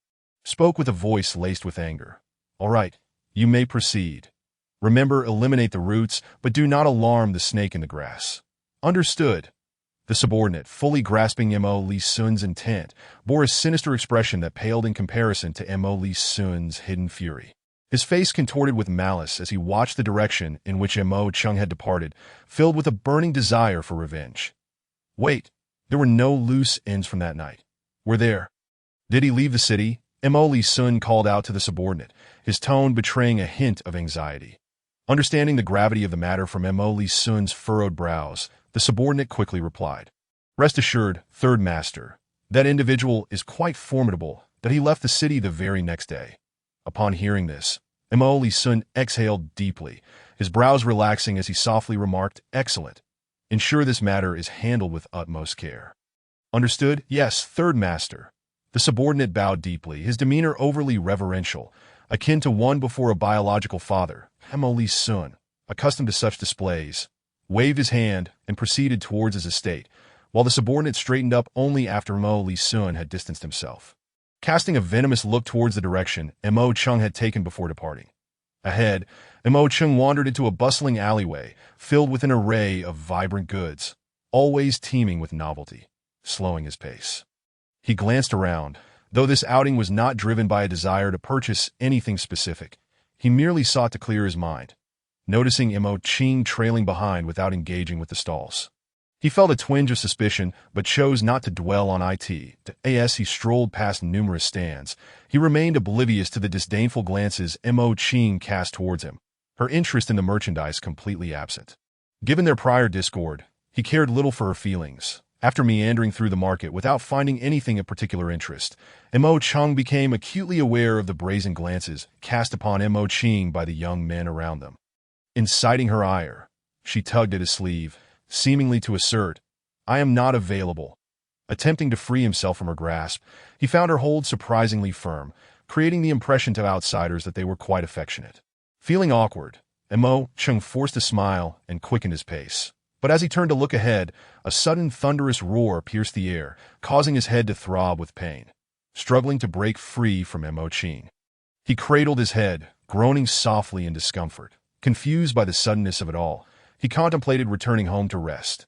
[SPEAKER 1] spoke with a voice laced with anger. "All right, you may proceed. Remember, eliminate the roots, but do not alarm the snake in the grass." "Understood." The subordinate, fully grasping Mo Li Sun's intent, bore a sinister expression that paled in comparison to Mo Li Sun's hidden fury. His face contorted with malice as he watched the direction in which Mo Chung had departed, filled with a burning desire for revenge. Wait, there were no loose ends from that night, were there? Did he leave the city? Mo Li Sun called out to the subordinate, his tone betraying a hint of anxiety. Understanding the gravity of the matter from Mo Li Sun's furrowed brows, the subordinate quickly replied, "Rest assured, Third Master, that individual is quite formidable, that he left the city the very next day." Upon hearing this, Mo Li Sun exhaled deeply, his brows relaxing as he softly remarked, "Excellent. Ensure this matter is handled with utmost care." "Understood? Yes, Third Master." The subordinate bowed deeply, his demeanor overly reverential, akin to one before a biological father. Mo Li Sun, accustomed to such displays, waved his hand and proceeded towards his estate, while the subordinate straightened up only after Mo Li Sun had distanced himself, casting a venomous look towards the direction Mo Chung had taken before departing. Ahead, Mo Chung wandered into a bustling alleyway filled with an array of vibrant goods, always teeming with novelty, slowing his pace. He glanced around, though this outing was not driven by a desire to purchase anything specific. He merely sought to clear his mind, noticing Mo Ching trailing behind without engaging with the stalls. He felt a twinge of suspicion, but chose not to dwell on it. As he strolled past numerous stands, he remained oblivious to the disdainful glances Mo Ching cast towards him, her interest in the merchandise completely absent. Given their prior discord, he cared little for her feelings. After meandering through the market without finding anything of particular interest, Mo Chung became acutely aware of the brazen glances cast upon Mo Ching by the young men around them. Inciting her ire, she tugged at his sleeve, seemingly to assert, "I am not available." Attempting to free himself from her grasp, he found her hold surprisingly firm, creating the impression to outsiders that they were quite affectionate. Feeling awkward, Mo Chung forced a smile and quickened his pace. But as he turned to look ahead, a sudden thunderous roar pierced the air, causing his head to throb with pain. Struggling to break free from Mo Ching, he cradled his head, groaning softly in discomfort. Confused by the suddenness of it all, he contemplated returning home to rest.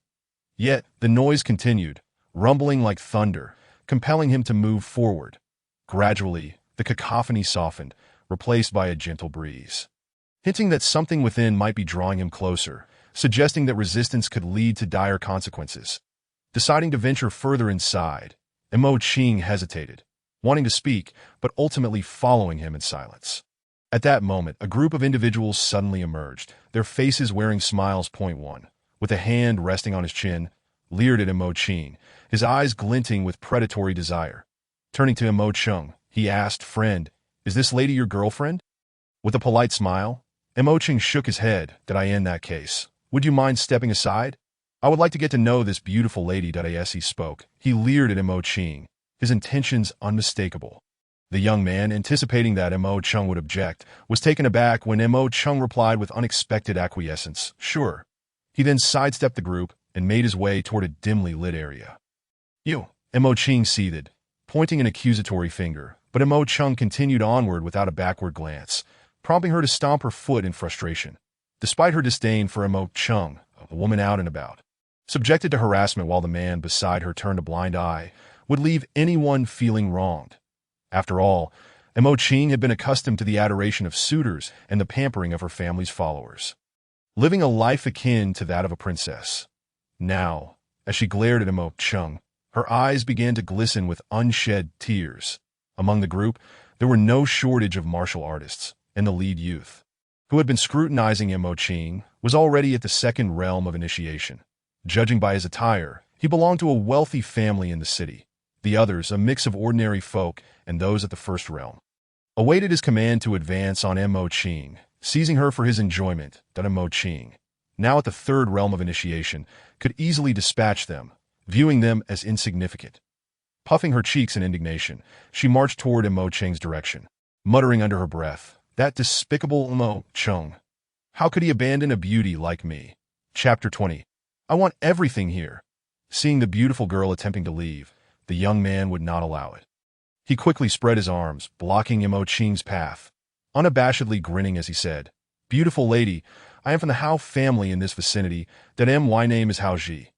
[SPEAKER 1] Yet the noise continued, rumbling like thunder, compelling him to move forward. Gradually, the cacophony softened, replaced by a gentle breeze, hinting that something within might be drawing him closer, suggesting that resistance could lead to dire consequences. Deciding to venture further inside, Mo Ching hesitated, wanting to speak, but ultimately following him in silence. At that moment, a group of individuals suddenly emerged, their faces wearing smiles. One, with a hand resting on his chin, leered at Mo Ching, his eyes glinting with predatory desire. Turning to Mo Chung, he asked, "Friend, is this lady your girlfriend?" With a polite smile, Mo Ching shook his head. "Did I in that case? Would you mind stepping aside? I would like to get to know this beautiful lady." As he spoke, he leered at Mo Ching, his intentions unmistakable. The young man, anticipating that Mo Chung would object, was taken aback when Mo Chung replied with unexpected acquiescence, "Sure." He then sidestepped the group and made his way toward a dimly lit area. "You," Mo Ching seethed, pointing an accusatory finger, but Mo Chung continued onward without a backward glance, prompting her to stomp her foot in frustration. Despite her disdain for Mo Chung, a woman out and about, subjected to harassment while the man beside her turned a blind eye, would leave anyone feeling wronged. After all, Mo Ching had been accustomed to the adoration of suitors and the pampering of her family's followers, living a life akin to that of a princess. Now, as she glared at Mo Chung, her eyes began to glisten with unshed tears. Among the group, there were no shortage of martial artists, and the lead youth, who had been scrutinizing Mo Ching, was already at the second realm of initiation. Judging by his attire, he belonged to a wealthy family in the city, the others a mix of ordinary folk and those at the first realm. awaited his command to advance on Mo Qing, seizing her for his enjoyment. That Mo Qing, now at the third realm of initiation, could easily dispatch them, viewing them as insignificant. Puffing her cheeks in indignation, she marched toward Mo Qing's direction, muttering under her breath, "That despicable Mo Qing! How could he abandon a beauty like me?" Chapter 20. I want everything here. Seeing the beautiful girl attempting to leave, the young man would not allow it. He quickly spread his arms, blocking Mo Qing's path, unabashedly grinning as he said, "Beautiful lady, I am from the Hao family in this vicinity. That my name is Hao Ji.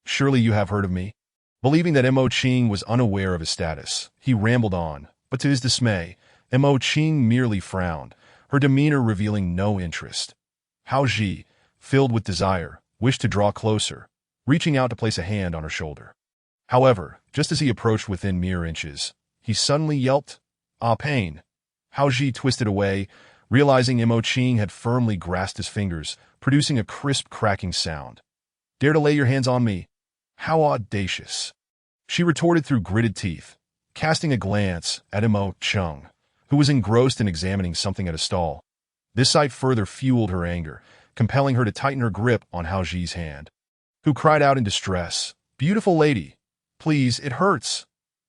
[SPEAKER 1] Surely you have heard of me?" Believing that Mo Qing was unaware of his status, he rambled on, but to his dismay, Mo Qing merely frowned, her demeanor revealing no interest. Hao Ji, filled with desire, wished to draw closer, reaching out to place a hand on her shoulder. However, just as he approached within mere inches, he suddenly yelped, "Ah, pain!" Hao Ji twisted away, realizing Mo Qing had firmly grasped his fingers, producing a crisp cracking sound. "Dare to lay your hands on me? How audacious!" She retorted through gritted teeth, casting a glance at Mo Qing, who was engrossed in examining something at a stall. This sight further fueled her anger, compelling her to tighten her grip on Hao Ji's hand, who cried out in distress, "Beautiful lady, please, it hurts.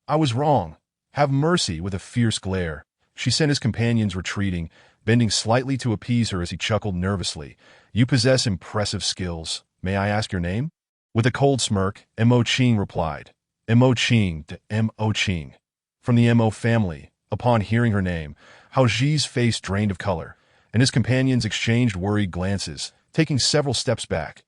[SPEAKER 1] I was wrong. Have mercy." With a fierce glare, she sent his companions retreating, bending slightly to appease her as he chuckled nervously. "You possess impressive skills. May I ask your name?" With a cold smirk, Mo Qing replied, "Mo Qing to Mo Qing, from the Mo family." Upon hearing her name, Hao Ji's face drained of color, and his companions exchanged worried glances, taking several steps back.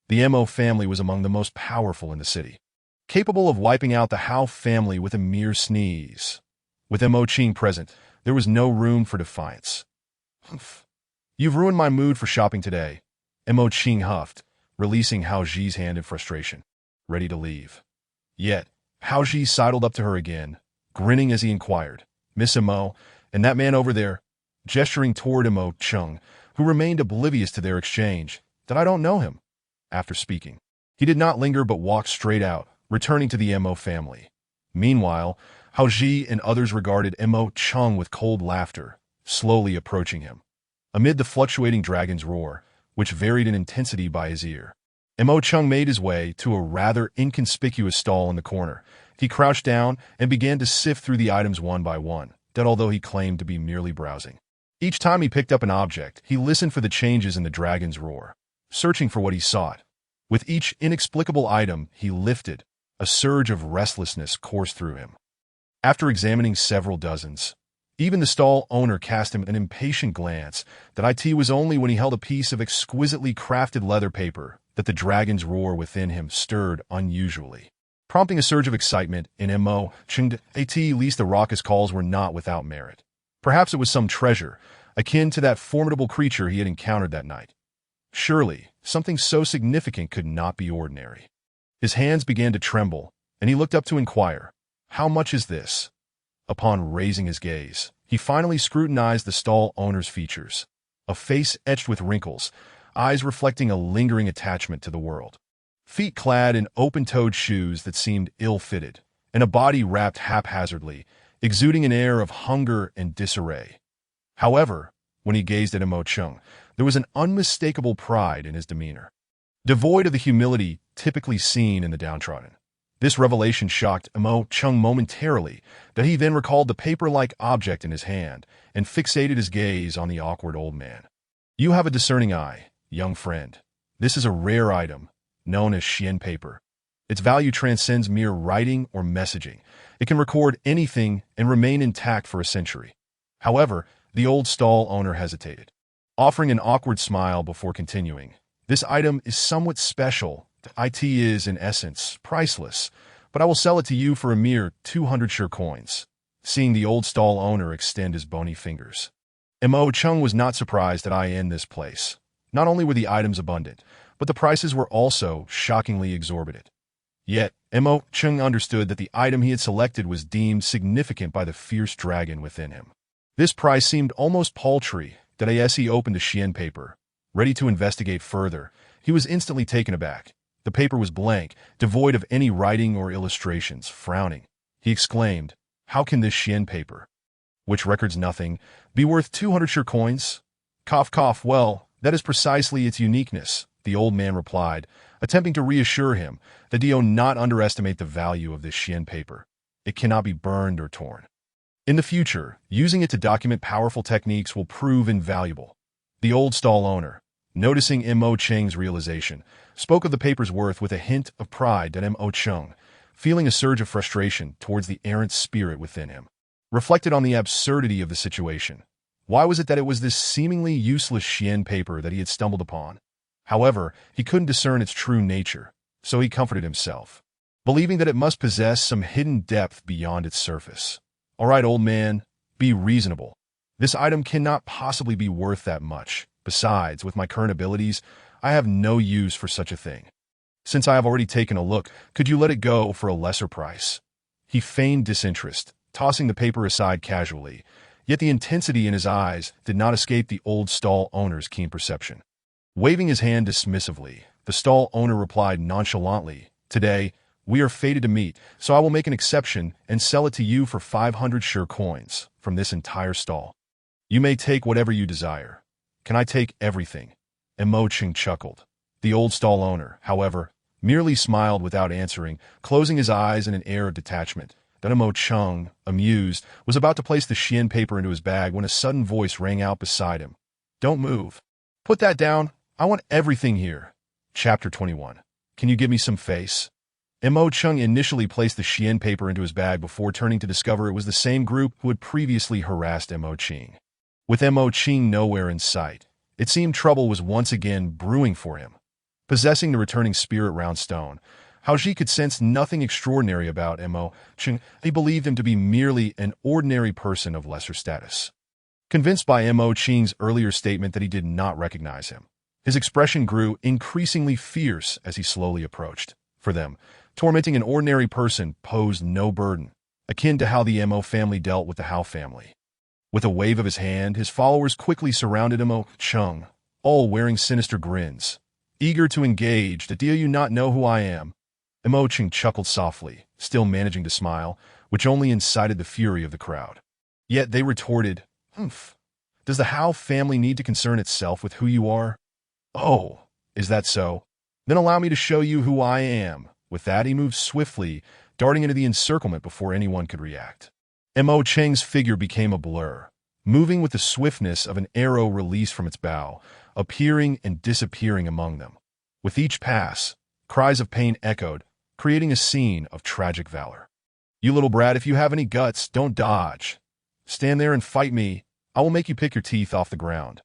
[SPEAKER 1] The Mo family was among the most powerful in the city, capable of wiping out the Hao family with a mere sneeze. With Mo Qing present, there was no room for defiance. "Humph. You've ruined my mood for shopping today," Mo Qing huffed, releasing Hao Ji's hand in frustration, ready to leave. Yet, Hao Ji sidled up to her again, grinning as he inquired, "Miss Mo, and that man over there," gesturing toward Mo Qing, who remained oblivious to their exchange, "that I don't know him." After speaking, he did not linger but walked straight out, returning to the Mo family. Meanwhile, Hao Ji and others regarded Mo Qing with cold laughter, slowly approaching him. Amid the fluctuating dragon's roar, which varied in intensity by his ear, Mo Qing made his way to a rather inconspicuous stall in the corner. He crouched down and began to sift through the items one by one, that although he claimed to be merely browsing. Each time he picked up an object, he listened for the changes in the dragon's roar, searching for what he sought. With each inexplicable item he lifted, a surge of restlessness coursed through him. After examining several dozens, even the stall owner cast him an impatient glance that it was only when he held a piece of exquisitely crafted leather paper that the dragon's roar within him stirred unusually, prompting a surge of excitement in Mo Qing. At least the raucous calls were not without merit. Perhaps it was some treasure, akin to that formidable creature he had encountered that night. Surely, something so significant could not be ordinary. His hands began to tremble, and he looked up to inquire, "How much is this?" Upon raising his gaze, he finally scrutinized the stall owner's features. A face etched with wrinkles, eyes reflecting a lingering attachment to the world. Feet clad in open-toed shoes that seemed ill-fitted, and a body wrapped haphazardly, exuding an air of hunger and disarray. However, when he gazed at Mo Qing, there was an unmistakable pride in his demeanor, devoid of the humility typically seen in the downtrodden. This revelation shocked Mo Qing momentarily, that he then recalled the paper-like object in his hand and fixated his gaze on the awkward old man. "You have a discerning eye, young friend. This is a rare item, known as Xian paper. Its value transcends mere writing or messaging. It can record anything and remain intact for a century." However, the old stall owner hesitated, offering an awkward smile before continuing. "This item is somewhat special. It is, in essence, priceless, but I will sell it to you for a mere 200 sure coins." Seeing the old stall owner extend his bony fingers, Mo Qing was not surprised that in this place. Not only were the items abundant, but the prices were also shockingly exorbitant. Yet, Mo Qing understood that the item he had selected was deemed significant by the fierce dragon within him. This price seemed almost paltry, that as he opened the Xian paper, ready to investigate further, he was instantly taken aback. The paper was blank, devoid of any writing or illustrations. Frowning, he exclaimed, "How can this Xian paper, which records nothing, be worth 200 sure coins? Cough, cough. Well, that is precisely its uniqueness, the old man replied, attempting to reassure him that do not underestimate the value of this Xian paper. It cannot be burned or torn. In the future, using it to document powerful techniques will prove invaluable. The old stall owner, noticing Mo Cheng's realization, spoke of the paper's worth with a hint of pride at Mo Cheng, feeling a surge of frustration towards the errant spirit within him. Reflected on the absurdity of the situation. Why was it that it was this seemingly useless Xian paper that he had stumbled upon? However, he couldn't discern its true nature, so he comforted himself, believing that it must possess some hidden depth beyond its surface. All right, old man, be reasonable. This item cannot possibly be worth that much. Besides, with my current abilities, I have no use for such a thing. Since I have already taken a look, could you let it go for a lesser price? He feigned disinterest, tossing the paper aside casually, yet the intensity in his eyes did not escape the old stall owner's keen perception. Waving his hand dismissively, the stall owner replied nonchalantly, "Today, we are fated to meet, so I will make an exception and sell it to you for 500 sure coins from this entire stall. You may take whatever you desire. Can I take everything?" Mo Cheng chuckled. The old stall owner, however, merely smiled without answering, closing his eyes in an air of detachment. Then Mo Cheng, amused, was about to place the Xian paper into his bag when a sudden voice rang out beside him. "Don't move. Put that down. I want everything here." Chapter 21. Can you give me some face? Mo Cheng initially placed the Xian paper into his bag before turning to discover it was the same group who had previously harassed Mo Cheng. With Mo Cheng nowhere in sight, it seemed trouble was once again brewing for him. Possessing the returning spirit round stone, Haoji could sense nothing extraordinary about Mo Cheng. He believed him to be merely an ordinary person of lesser status. Convinced by Mo Cheng's earlier statement that he did not recognize him, his expression grew increasingly fierce as he slowly approached. For them, tormenting an ordinary person posed no burden, akin to how the Mo family dealt with the Hao family. With a wave of his hand, his followers quickly surrounded Mo Cheng, all wearing sinister grins, eager to engage. "Do you not know who I am?" Mo Cheng chuckled softly, still managing to smile, which only incited the fury of the crowd. Yet they retorted, "Humph. Does the Hao family need to concern itself with who you are? Oh, is that so? Then allow me to show you who I am." With that, he moved swiftly, darting into the encirclement before anyone could react. Mo Cheng's figure became a blur, moving with the swiftness of an arrow released from its bow, appearing and disappearing among them. With each pass, cries of pain echoed, creating a scene of tragic valor. "You little brat, if you have any guts, don't dodge. Stand there and fight me. I will make you pick your teeth off the ground."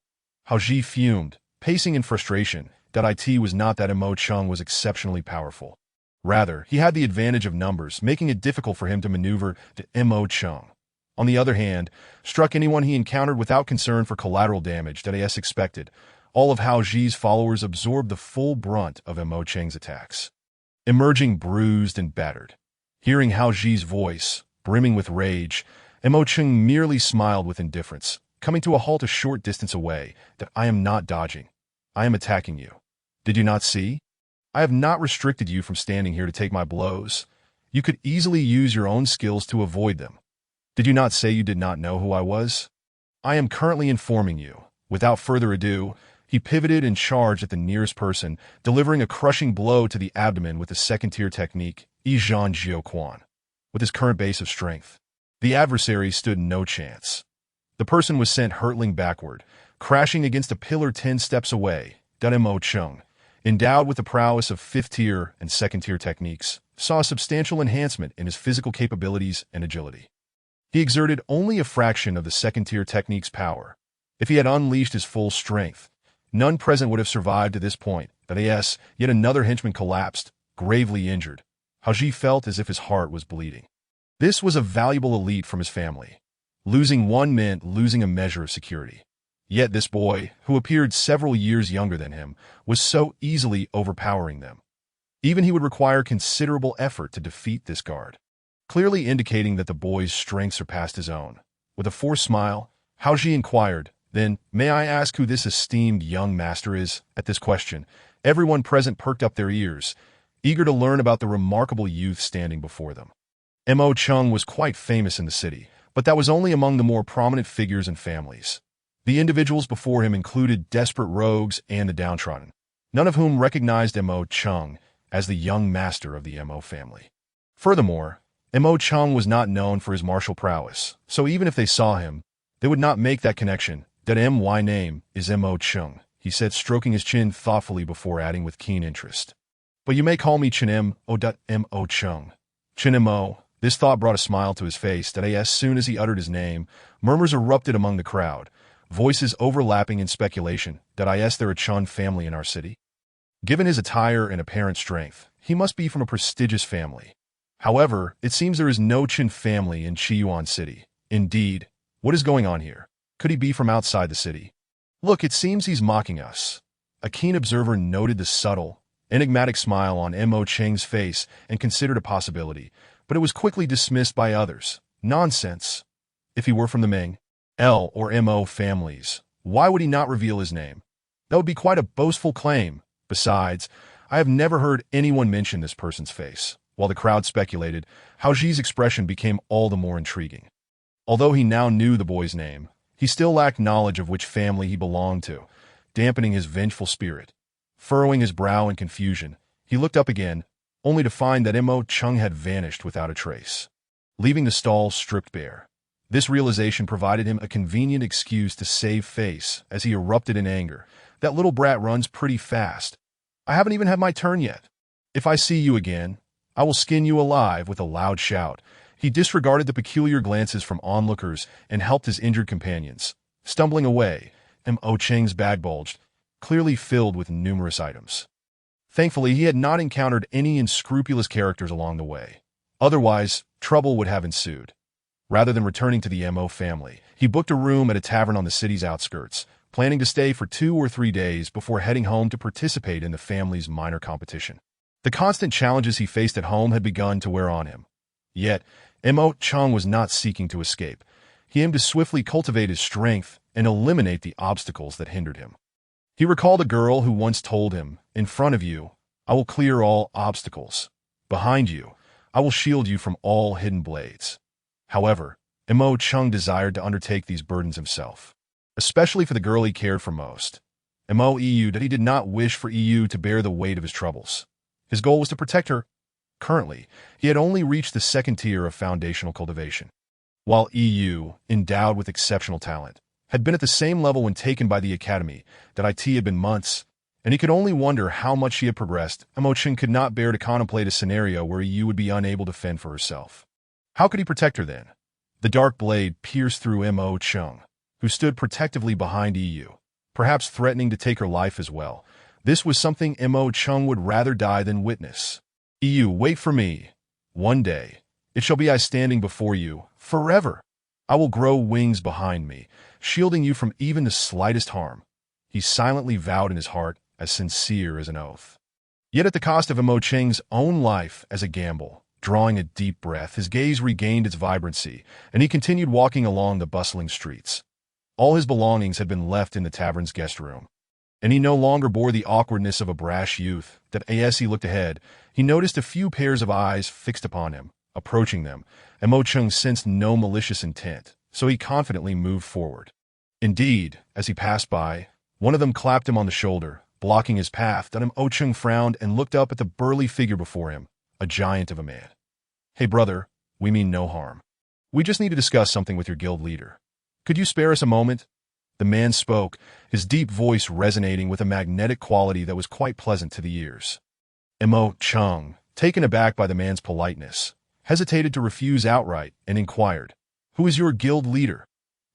[SPEAKER 1] Haoji fumed, pacing in frustration. It was not that Mo Cheng was exceptionally powerful. Rather, he had the advantage of numbers, making it difficult for him to maneuver to Mo Cheng. On the other hand, struck anyone he encountered without concern for collateral damage that as expected. All of Haoji's followers absorbed the full brunt of Mo Cheng's attacks, emerging bruised and battered. Hearing Haoji's voice, brimming with rage, Mo Cheng merely smiled with indifference, coming to a halt a short distance away. "That I am not dodging. I am attacking you. Did you not see? I have not restricted you from standing here to take my blows. You could easily use your own skills to avoid them. Did you not say you did not know who I was? I am currently informing you." Without further ado, he pivoted and charged at the nearest person, delivering a crushing blow to the abdomen with the second-tier technique, Yizhan Jiuquan. With his current base of strength, the adversary stood no chance. The person was sent hurtling backward, crashing against a pillar 10 steps away. Mo Cheng, endowed with the prowess of 5th-tier and 2nd-tier techniques, saw a substantial enhancement in his physical capabilities and agility. He exerted only a fraction of the 2nd-tier technique's power. If he had unleashed his full strength, none present would have survived to this point. Yet another henchman collapsed, gravely injured. Haoji felt as if his heart was bleeding. This was a valuable elite from his family. Losing one meant losing a measure of security. Yet this boy, who appeared several years younger than him, was so easily overpowering them. Even he would require considerable effort to defeat this guard, clearly indicating that the boy's strength surpassed his own. With a forced smile, Haoji inquired, "Then, may I ask who this esteemed young master is?" At this question, everyone present perked up their ears, eager to learn about the remarkable youth standing before them. Mo Cheng was quite famous in the city, But that was only among the more prominent figures and families. The individuals before him included desperate rogues and the downtrodden, none of whom recognized Mo Chung as the young master of the Mo family. Furthermore, Mo Chung was not known for his martial prowess, so even if they saw him, they would not make that connection. That my name is Mo Chung, he said, stroking his chin thoughtfully before adding with keen interest. But you may call me Chin Mo Chung. Chin Mo. This thought brought a smile to his face that as soon as he uttered his name, murmurs erupted among the crowd, voices overlapping in speculation that there a Chun family in our city. Given his attire and apparent strength, he must be from a prestigious family. However, it seems there is no Chin family in Chiyuan City. Indeed, what is going on here? Could he be from outside the city? Look, it seems he's mocking us. A keen observer noted the subtle, enigmatic smile on Mo Cheng's face and considered a possibility, but it was quickly dismissed by others. Nonsense. If he were from the Ming, L, or Mo families, why would he not reveal his name? That would be quite a boastful claim. Besides, I have never heard anyone mention this person's face. While the crowd speculated, Hao Ji's expression became all the more intriguing. Although he now knew the boy's name, he still lacked knowledge of which family he belonged to, dampening his vengeful spirit. Furrowing his brow in confusion, he looked up again, only to find that Mo Chung had vanished without a trace, leaving the stall stripped bare. This realization provided him a convenient excuse to save face as he erupted in anger. That little brat runs pretty fast. I haven't even had my turn yet. If I see you again, I will skin you alive. With a loud shout, he disregarded the peculiar glances from onlookers and helped his injured companions. Stumbling away, Mo Cheng's bag bulged, clearly filled with numerous items. Thankfully, he had not encountered any unscrupulous characters along the way. Otherwise, trouble would have ensued. Rather than returning to the Mo family, he booked a room at a tavern on the city's outskirts, planning to stay for 2 or 3 days before heading home to participate in the family's minor competition. The constant challenges he faced at home had begun to wear on him. Yet, Mo Chung was not seeking to escape. He aimed to swiftly cultivate his strength and eliminate the obstacles that hindered him. He recalled a girl who once told him, "In front of you, I will clear all obstacles. Behind you, I will shield you from all hidden blades." However, Mo Chung desired to undertake these burdens himself, especially for the girl he cared for most. That he did not wish for to bear the weight of his troubles. His goal was to protect her. Currently, he had only reached the second tier of foundational cultivation, while endowed with exceptional talent, had been at the same level when taken by the academy. That had been months, and he could only wonder how much she had progressed. Mo Chung could not bear to contemplate a scenario where would be unable to fend for herself. How could he protect her then? The dark blade pierced through Mo Chung, who stood protectively behind perhaps threatening to take her life as well. This was something Mo Chung would rather die than witness. Wait for me. One day, it shall be I standing before you, forever. I will grow wings behind me, shielding you from even the slightest harm. He silently vowed in his heart, as sincere as an oath. Yet at the cost of Mo Cheng's own life as a gamble. Drawing a deep breath, his gaze regained its vibrancy, and he continued walking along the bustling streets. All his belongings had been left in the tavern's guest room, and he no longer bore the awkwardness of a brash youth. That as he looked ahead, he noticed a few pairs of eyes fixed upon him. Approaching them, Mo Chung sensed no malicious intent, so he confidently moved forward. Indeed, as he passed by, one of them clapped him on the shoulder, blocking his path. Mo Chung frowned and looked up at the burly figure before him, a giant of a man. "Hey brother, we mean no harm. We just need to discuss something with your guild leader. Could you spare us a moment?" The man spoke, his deep voice resonating with a magnetic quality that was quite pleasant to the ears. Mo Chung, taken aback by the man's politeness, hesitated to refuse outright and inquired, "Who is your guild leader?"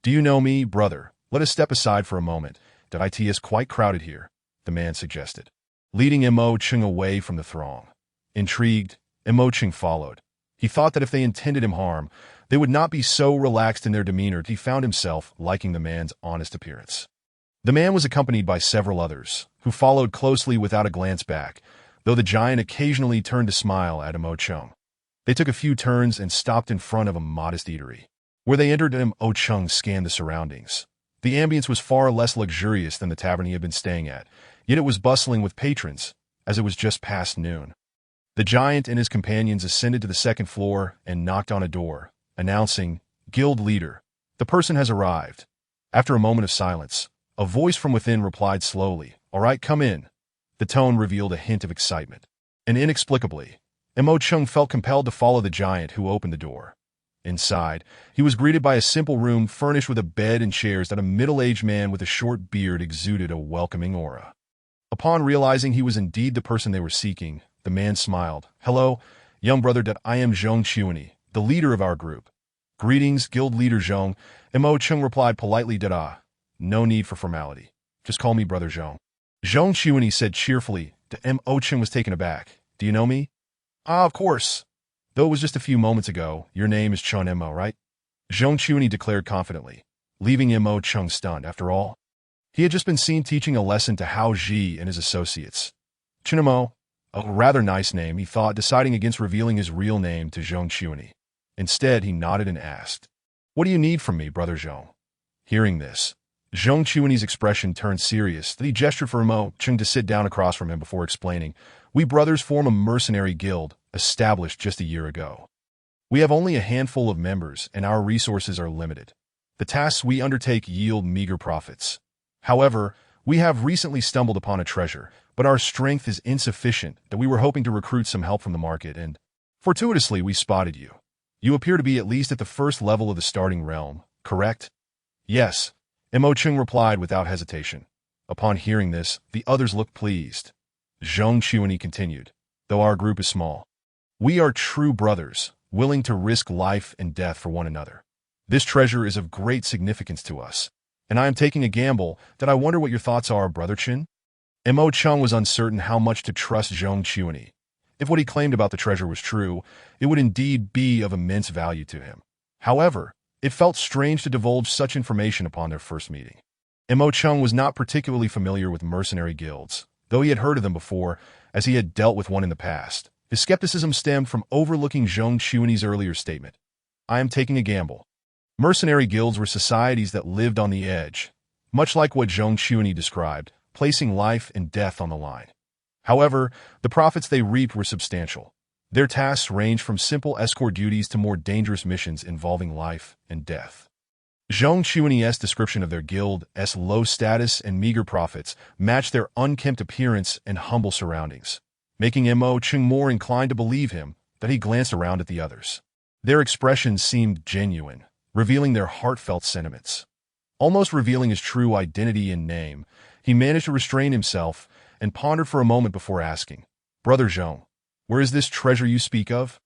[SPEAKER 1] "Do you know me, brother? Let us step aside for a moment. It is quite crowded here," the man suggested, leading Mo Chung away from the throng. Intrigued, Mo Chung followed. He thought that if they intended him harm, they would not be so relaxed in their demeanor. He found himself liking the man's honest appearance. The man was accompanied by several others, who followed closely without a glance back, though the giant occasionally turned to smile at Mo Chung. They took a few turns and stopped in front of a modest eatery. Where they entered, Mo Chung scanned the surroundings. The ambience was far less luxurious than the tavern he had been staying at, yet it was bustling with patrons, as it was just past noon. The giant and his companions ascended to the second floor and knocked on a door, announcing, Guild leader, the person has arrived. After a moment of silence, a voice from within replied slowly, "All right, come in." The tone revealed a hint of excitement. And inexplicably, Mo Chung felt compelled to follow the giant who opened the door. Inside, he was greeted by a simple room furnished with a bed and chairs that a middle-aged man with a short beard exuded a welcoming aura. Upon realizing he was indeed the person they were seeking, the man smiled. "Hello, young brother, that I am Zhong Chuani, the leader of our group." "Greetings, guild leader Zhong," Mo Chung replied politely. "No need for formality. Just call me brother Zhong." Zhong Chuani said cheerfully. Mo Chung was taken aback. "Do you know me?" "Ah, of course. Though it was just a few moments ago, your name is Chun Mo, right?" Zhong Chuani declared confidently, leaving Mo Chung stunned. After all, he had just been seen teaching a lesson to Hao Ji and his associates. Chun Mo, a rather nice name, he thought, deciding against revealing his real name to Zhong Chuani. Instead, he nodded and asked, "What do you need from me, brother Zhong?" Hearing this, Zhong Chuani's expression turned serious. He gestured for Mo Chung to sit down across from him before explaining, "We brothers form a mercenary guild, established just a year ago. We have only a handful of members, and our resources are limited. The tasks we undertake yield meager profits. However, we have recently stumbled upon a treasure, but our strength is insufficient that we were hoping to recruit some help from the market, and fortuitously we spotted you. You appear to be at least at the first level of the starting realm, correct?" "Yes," Mo Chung replied without hesitation. Upon hearing this, the others looked pleased. Zhong Chuani continued, "Though our group is small, we are true brothers, willing to risk life and death for one another. This treasure is of great significance to us, and I am taking a gamble that I wonder what your thoughts are, brother Chin." Mo Chung was uncertain how much to trust Zhong Chuani. If what he claimed about the treasure was true, it would indeed be of immense value to him. However, it felt strange to divulge such information upon their first meeting. Mo Chung was not particularly familiar with mercenary guilds, though he had heard of them before, as he had dealt with one in the past. His skepticism stemmed from overlooking Zhong Chuani's earlier statement. "I am taking a gamble." Mercenary guilds were societies that lived on the edge, much like what Zhong Chuani described, placing life and death on the line. However, the profits they reaped were substantial. Their tasks ranged from simple escort duties to more dangerous missions involving life and death. Zhong Chuani's description of their guild's low status and meager profits matched their unkempt appearance and humble surroundings, making Mo Chung more inclined to believe him. That he glanced around at the others. Their expressions seemed genuine, revealing their heartfelt sentiments. Almost revealing his true identity and name, he managed to restrain himself and pondered for a moment before asking, "Brother Zhong, where is this treasure you speak of?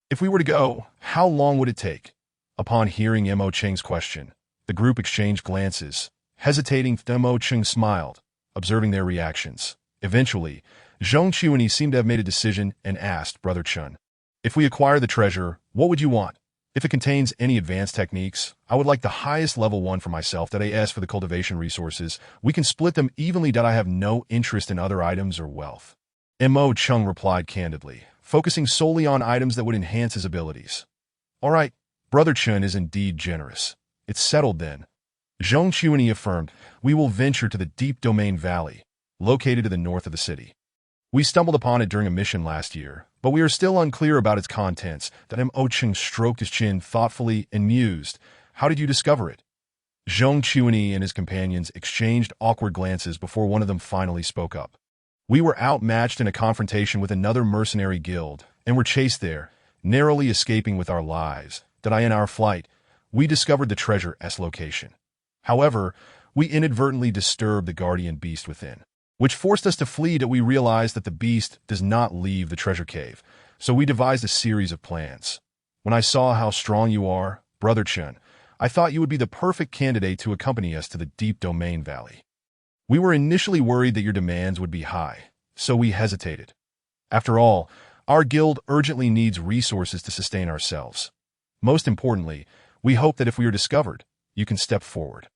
[SPEAKER 1] If we were to go, how long would it take?" Upon hearing Mo Cheng's question, the group exchanged glances. Hesitating, Mo Cheng smiled, observing their reactions. Eventually, Zhong Chuani seemed to have made a decision and asked, "Brother Chun, if we acquire the treasure, what would you want? If it contains any advanced techniques, I would like the highest level one for myself. That I ask for the cultivation resources. We can split them evenly. That I have no interest in other items or wealth." Mo Chung replied candidly, focusing solely on items that would enhance his abilities. "All right, Brother Chun is indeed generous. It's settled then." Zhong Chuani affirmed, "We will venture to the Deep Domain Valley, located to the north of the city. We stumbled upon it during a mission last year, but we are still unclear about its contents." That Mo Chung stroked his chin thoughtfully and mused, "How did you discover it?" Zhong Chuani and his companions exchanged awkward glances before one of them finally spoke up. "We were outmatched in a confrontation with another mercenary guild, and were chased there, narrowly escaping with our lives. That in our flight, we discovered the treasure's location. However, we inadvertently disturbed the guardian beast within, which forced us to flee. That we realized that the beast does not leave the treasure cave, so we devised a series of plans. When I saw how strong you are, Brother Chun, I thought you would be the perfect candidate to accompany us to the Deep Domain Valley. We were initially worried that your demands would be high, so we hesitated. After all, our guild urgently needs resources to sustain ourselves. Most importantly, we hope that if we are discovered, you can step forward.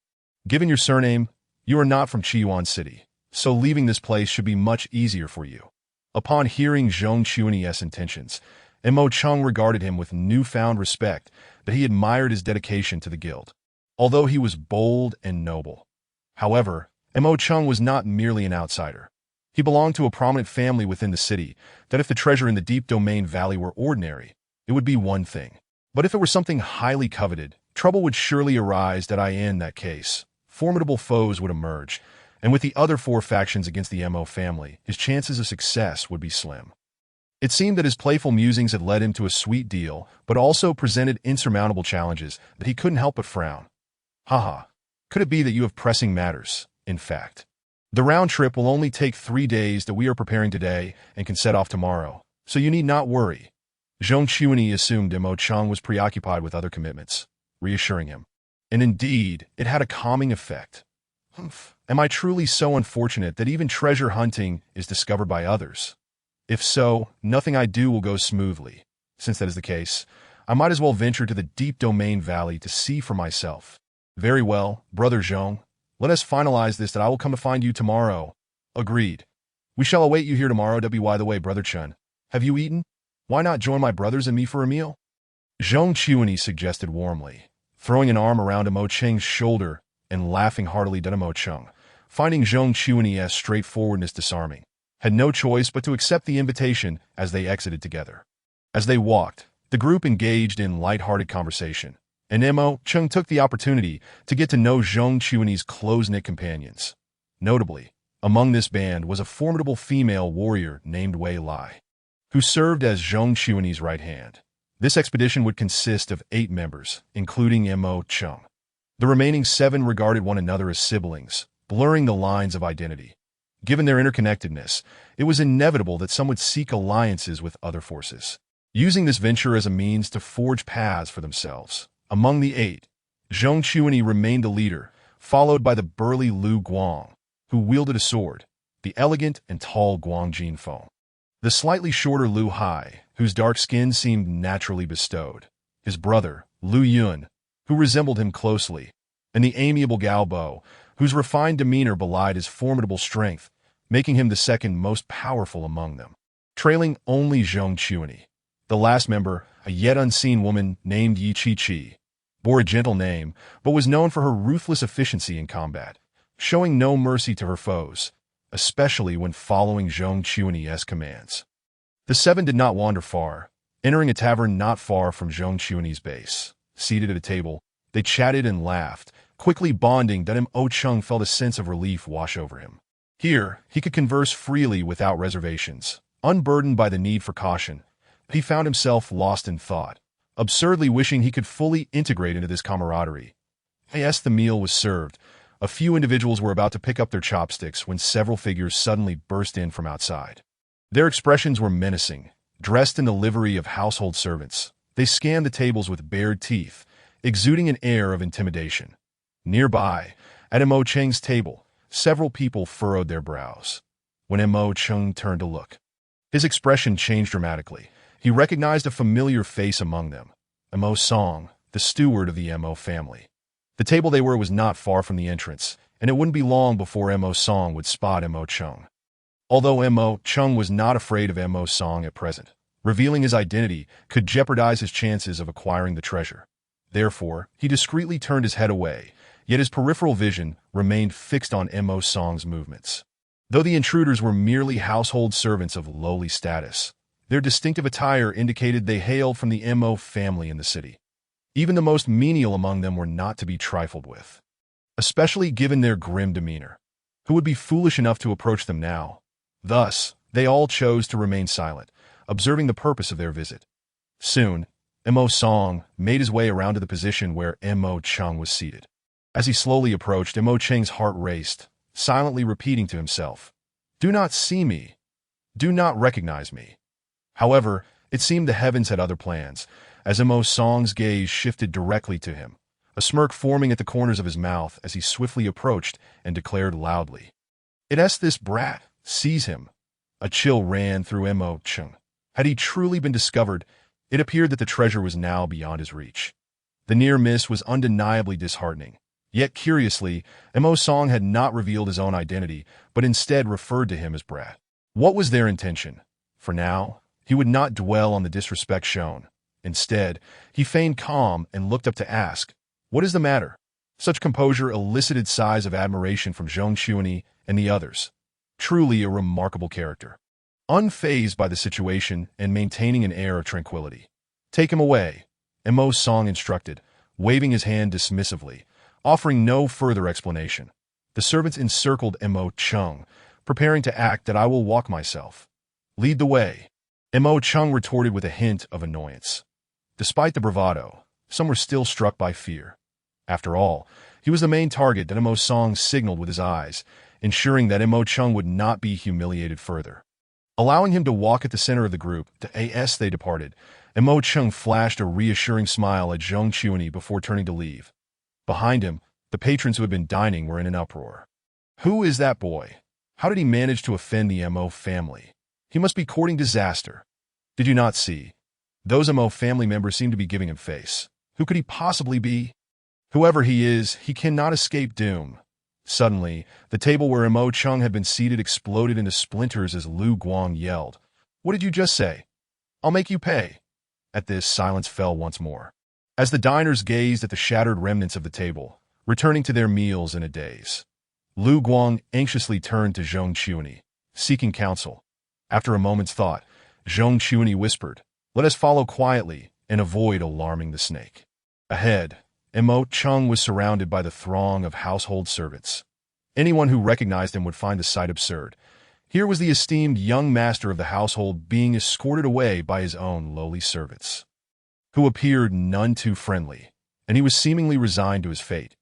[SPEAKER 1] Given your surname, you are not from Chiyuan City, so leaving this place should be much easier for you." Upon hearing Zhong Chuani's intentions, Mo Chung regarded him with newfound respect. That he admired his dedication to the guild, although he was bold and noble. However, Mo Chung was not merely an outsider. He belonged to a prominent family within the city. That if the treasure in the Deep Domain Valley were ordinary, it would be one thing. But if it were something highly coveted, Trouble would surely arise in that case. Formidable foes would emerge, and with the other four factions against the Mo family, his chances of success would be slim. It seemed that his playful musings had led him to a sweet deal, but also presented insurmountable challenges that he couldn't help but frown. Haha, could it be that you have pressing matters, in fact? The round trip will only take 3 days that we are preparing today and can set off tomorrow, so you need not worry. Zhong Chuani assumed Mo Cheng was preoccupied with other commitments, reassuring him. And indeed, it had a calming effect. Humph, am I truly so unfortunate that even treasure hunting is discovered by others? If so, nothing I do will go smoothly. Since that is the case, I might as well venture to the deep domain valley to see for myself. Very well, Brother Zhong. Let us finalize this that I will come to find you tomorrow. Agreed. We shall await you here tomorrow. By the way, Brother Chun, have you eaten? Why not join my brothers and me for a meal? Zhong Chuani suggested warmly, throwing an arm around Mo Cheng's shoulder and laughing heartily. Mo Cheng, finding Zhong Chuani's straightforwardness disarming, had no choice but to accept the invitation as they exited together. As they walked, the group engaged in light-hearted conversation, and Mo Cheng took the opportunity to get to know Zhong Chuani's close-knit companions. Notably, among this band was a formidable female warrior named Wei Lai, who served as Zhong Chuani's right hand. This expedition would consist of 8 members, including Mo Cheng. The remaining 7 regarded one another as siblings, blurring the lines of identity. Given their interconnectedness, it was inevitable that some would seek alliances with other forces, using this venture as a means to forge paths for themselves. Among the 8, Zhong Chuani remained the leader, followed by the burly Lu Guang, who wielded a sword, the elegant and tall Guang Jinfeng, the slightly shorter Lu Hai, whose dark skin seemed naturally bestowed, his brother, Lu Yun, who resembled him closely, and the amiable Gao Bo, whose refined demeanor belied his formidable strength, making him the second most powerful among them, trailing only Zhong Chuani. The last member, a yet unseen woman named Yi Chi-Chi, bore a gentle name, but was known for her ruthless efficiency in combat, showing no mercy to her foes, especially when following Zhong Chuani's commands. The 7 did not wander far, entering a tavern not far from Zhong Chuani's base. Seated at a table, they chatted and laughed, quickly bonding that Mo Cheng felt a sense of relief wash over him. Here, he could converse freely without reservations, unburdened by the need for caution. He found himself lost in thought, absurdly wishing he could fully integrate into this camaraderie. As the meal was served, a few individuals were about to pick up their chopsticks when several figures suddenly burst in from outside. Their expressions were menacing. Dressed in the livery of household servants, they scanned the tables with bared teeth, exuding an air of intimidation. Nearby, at Mo Cheng's table, several people furrowed their brows. When Mo Cheng turned to look, his expression changed dramatically. He recognized a familiar face among them, Mo Song, the steward of the Mo family. The table they were was not far from the entrance, and it wouldn't be long before Mo Song would spot Mo Cheng. Although Mo Cheng was not afraid of Mo Song at present, revealing his identity could jeopardize his chances of acquiring the treasure. Therefore, he discreetly turned his head away, yet his peripheral vision remained fixed on Mo Song's movements. Though the intruders were merely household servants of lowly status, their distinctive attire indicated they hailed from the Mo family in the city. Even the most menial among them were not to be trifled with, especially given their grim demeanor. Who would be foolish enough to approach them now? Thus, they all chose to remain silent, observing the purpose of their visit. Soon, Mo Song made his way around to the position where Mo Cheng was seated. As he slowly approached, Mo Cheng's heart raced, silently repeating to himself, "Do not see me. Do not recognize me." However, it seemed the heavens had other plans, as Mo Song's gaze shifted directly to him, a smirk forming at the corners of his mouth as he swiftly approached and declared loudly, "It's this brat. Seize him." A chill ran through Mo Cheng. Had he truly been discovered, it appeared that the treasure was now beyond his reach. The near miss was undeniably disheartening. Yet curiously, Mo Song had not revealed his own identity, but instead referred to him as brat. What was their intention? For now, he would not dwell on the disrespect shown. Instead, he feigned calm and looked up to ask, "What is the matter?" Such composure elicited sighs of admiration from Zhong Chuani and the others. Truly a remarkable character. Unfazed by the situation and maintaining an air of tranquility. "Take him away," Mo Song instructed, waving his hand dismissively, offering no further explanation. The servants encircled Mo Chung, preparing to act that I will walk myself. Lead the way. Mo Chung retorted with a hint of annoyance. Despite the bravado, some were still struck by fear. After all, he was the main target that Mo Song signaled with his eyes, ensuring that Mo Chung would not be humiliated further. Allowing him to walk at the center of the group, as they departed, Mo Chung flashed a reassuring smile at Zhong Chuani before turning to leave. Behind him, the patrons who had been dining were in an uproar. Who is that boy? How did he manage to offend the Mo family? He must be courting disaster. Did you not see? Those Mo family members seem to be giving him face. Who could he possibly be? Whoever he is, he cannot escape doom. Suddenly, the table where Mo Chung had been seated exploded into splinters as Lu Guang yelled, "What did you just say? I'll make you pay." At this, silence fell once more, as the diners gazed at the shattered remnants of the table, returning to their meals in a daze. Lu Guang anxiously turned to Zhong Chuani, seeking counsel. After a moment's thought, Zhong Chuani whispered, "Let us follow quietly and avoid alarming the snake." Ahead, Mo Chung was surrounded by the throng of household servants. Anyone who recognized him would find the sight absurd. Here was the esteemed young master of the household being escorted away by his own lowly servants, who appeared none too friendly, and he was seemingly resigned to his fate.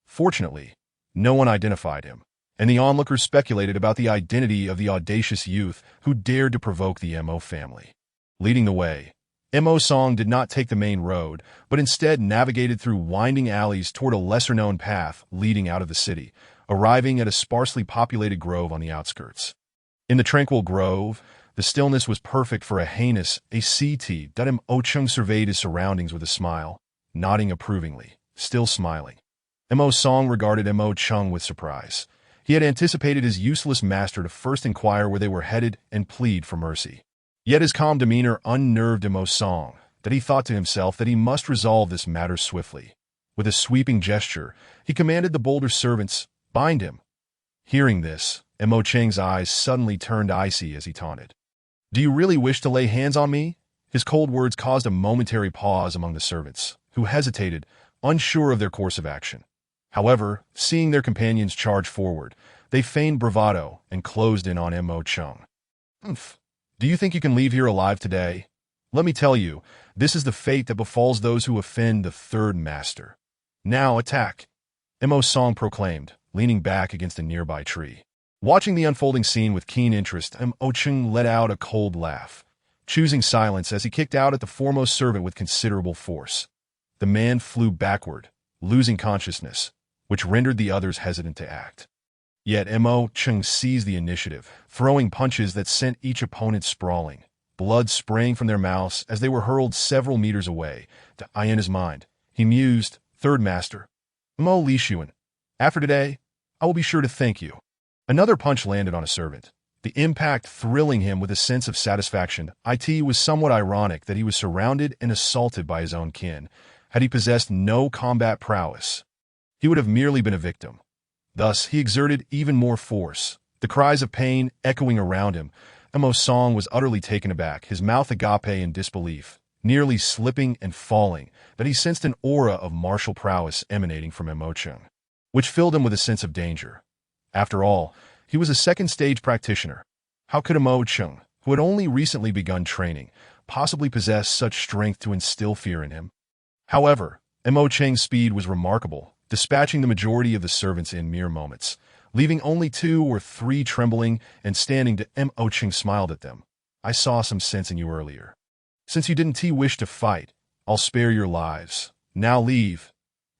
[SPEAKER 1] Fortunately, no one identified him, and the onlookers speculated about the identity of the audacious youth who dared to provoke the Mo family. Leading the way, Mo Song did not take the main road, but instead navigated through winding alleys toward a lesser-known path leading out of the city, arriving at a sparsely populated grove on the outskirts. In the tranquil grove, the stillness was perfect for a heinous ACT. Mo Chung surveyed his surroundings with a smile, nodding approvingly, still smiling. Mo Song regarded Mo Chung with surprise. He had anticipated his useless master to first inquire where they were headed and plead for mercy. Yet his calm demeanor unnerved Mo Song, that he thought to himself that he must resolve this matter swiftly. With a sweeping gesture, he commanded the bolder servants, "Bind him." Hearing this, Mo Cheng's eyes suddenly turned icy as he taunted, "Do you really wish to lay hands on me?" His cold words caused a momentary pause among the servants, who hesitated, unsure of their course of action. However, seeing their companions charge forward, they feigned bravado and closed in on Mo Chung. "Humph. Do you think you can leave here alive today? Let me tell you, this is the fate that befalls those who offend the third master. Now attack," Mo Song proclaimed, leaning back against a nearby tree. Watching the unfolding scene with keen interest, Mo Chung let out a cold laugh, choosing silence as he kicked out at the foremost servant with considerable force. The man flew backward, losing consciousness, which rendered the others hesitant to act. Yet Mo Chung seized the initiative, throwing punches that sent each opponent sprawling, blood spraying from their mouths as they were hurled several meters away. In his mind, he mused, "Third master, Mo Lishuan. After today, I will be sure to thank you." Another punch landed on a servant, the impact thrilling him with a sense of satisfaction. It was somewhat ironic that he was surrounded and assaulted by his own kin. Had he possessed no combat prowess, he would have merely been a victim. Thus, he exerted even more force, the cries of pain echoing around him. Mo Song was utterly taken aback, his mouth agape in disbelief, nearly slipping and falling, but he sensed an aura of martial prowess emanating from Mo Chung, which filled him with a sense of danger. After all, he was a second-stage practitioner. How could Mo Chung, who had only recently begun training, possibly possess such strength to instill fear in him? However, Mo Cheng's speed was remarkable, dispatching the majority of the servants in mere moments, leaving only 2 or 3 trembling and standing. Mo Cheng smiled at them. "I saw some sense in you earlier. Since you didn't wish to fight, I'll spare your lives. Now leave."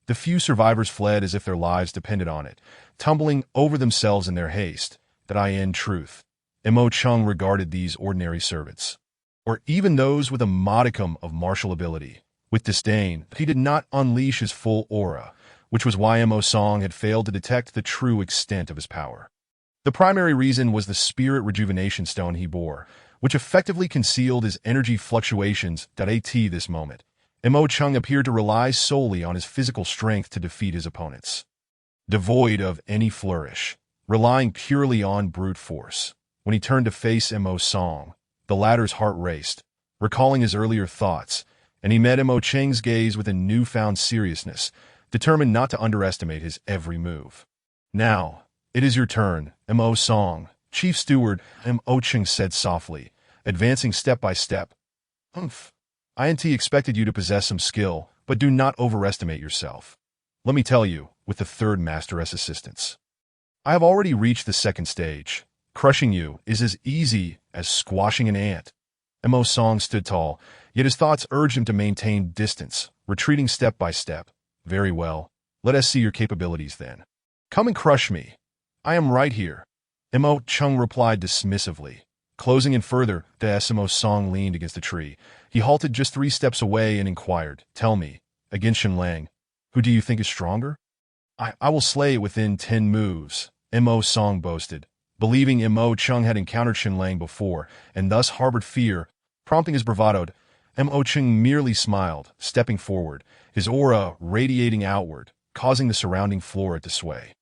[SPEAKER 1] The few survivors fled as if their lives depended on it, tumbling over themselves in their haste. In truth, Mo Chung regarded these ordinary servants, or even those with a modicum of martial ability, with disdain. He did not unleash his full aura, which was why Mo Song had failed to detect the true extent of his power. The primary reason was the spirit rejuvenation stone he bore, which effectively concealed his energy fluctuations. At this moment, Mo Chung appeared to rely solely on his physical strength to defeat his opponents. Devoid of any flourish, relying purely on brute force. When he turned to face Mo Song, the latter's heart raced, recalling his earlier thoughts, and he met Mo Cheng's gaze with a newfound seriousness, determined not to underestimate his every move. "Now, it is your turn, Mo Song," Chief Steward Mo Cheng said softly, advancing step by step. "Humph. INT expected you to possess some skill, but do not overestimate yourself. Let me tell you, with the third master's assistance, I have already reached the second stage. Crushing you is as easy as squashing an ant." Mo Song stood tall, yet his thoughts urged him to maintain distance, retreating step by step. "Very well. Let us see your capabilities then. Come and crush me. I am right here." Mo Chung replied dismissively. Closing in further, as Mo Song leaned against a tree, he halted just 3 steps away and inquired, "Tell me, against Shen Lang, who do you think is stronger?" I will slay it within 10 moves, Mo Song boasted, believing Mo Chung had encountered Shen Lang before and thus harbored fear, prompting his bravado. Mo Chung merely smiled, stepping forward, his aura radiating outward, causing the surrounding flora to sway.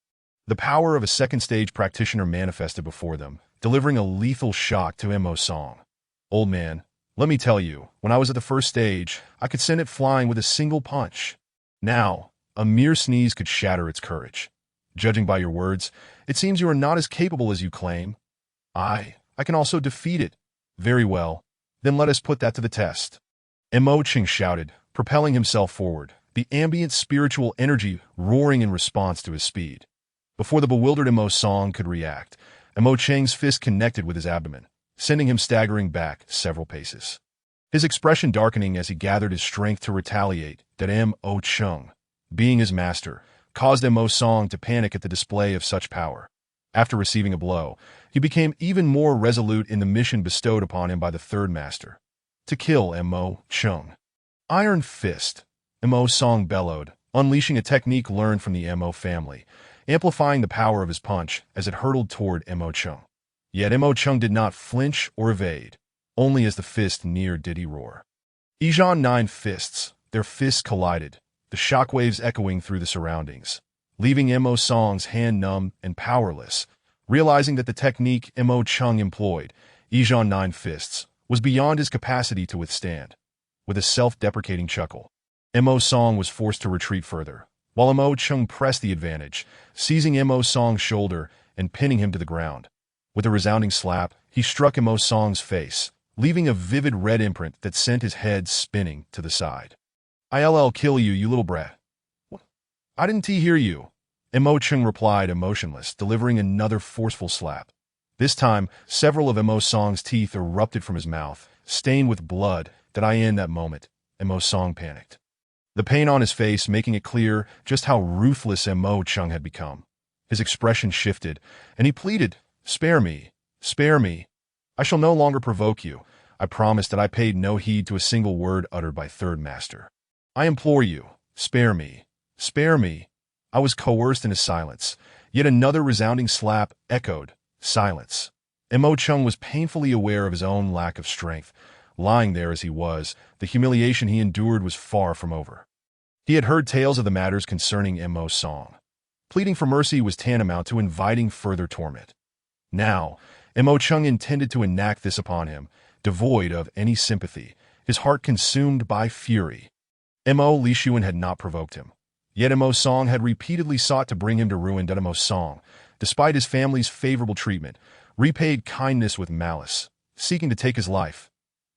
[SPEAKER 1] The power of a second-stage practitioner manifested before them, delivering a lethal shock to Mo Song. "Old man, let me tell you, when I was at the first stage, I could send it flying with a single punch. Now, a mere sneeze could shatter its courage. Judging by your words, it seems you are not as capable as you claim. I can also defeat it. Very well, then let us put that to the test." Mo Ching shouted, propelling himself forward, the ambient spiritual energy roaring in response to his speed. Before the bewildered Mo Song could react, Mo Cheng's fist connected with his abdomen, sending him staggering back several paces. His expression darkening as he gathered his strength to retaliate, that Mo Chung, being his master, caused Mo Song to panic at the display of such power. After receiving a blow, he became even more resolute in the mission bestowed upon him by the third master, to kill Mo Chung. "Iron Fist," Mo Song bellowed, unleashing a technique learned from the Mo family, amplifying the power of his punch as it hurtled toward Mo Chung. Yet Mo Chung did not flinch or evade. Only as the fist neared did he roar. Ijan 9 fists, their fists collided, the shockwaves echoing through the surroundings, leaving Mo Song's hand numb and powerless. Realizing that the technique Mo Chung employed, Ijan 9 fists, was beyond his capacity to withstand. With a self-deprecating chuckle, Mo Song was forced to retreat further, while Mo Chung pressed the advantage, seizing Mo Song's shoulder and pinning him to the ground. With a resounding slap, he struck Mo Song's face, leaving a vivid red imprint that sent his head spinning to the side. "I'll kill you, you little brat." "What? I didn't hear you," Mo Chung replied emotionless, delivering another forceful slap. This time, several of Mo Song's teeth erupted from his mouth, stained with blood. In that moment, Mo Song panicked, the pain on his face making it clear just how ruthless Mo Chung had become. His expression shifted, and he pleaded, "Spare me, spare me. I shall no longer provoke you. I promise that I paid no heed to a single word uttered by Third Master. I implore you, spare me, spare me." I was coerced into silence. Yet another resounding slap echoed, silence. Mo Chung was painfully aware of his own lack of strength. Lying there as he was, the humiliation he endured was far from over. He had heard tales of the matters concerning Mo Song. Pleading for mercy was tantamount to inviting further torment. Now, Mo Chung intended to enact this upon him, devoid of any sympathy, his heart consumed by fury. Mo Li Xuan had not provoked him. Yet Mo Song had repeatedly sought to bring him to ruin. Mo Song, despite his family's favorable treatment, repaid kindness with malice, seeking to take his life.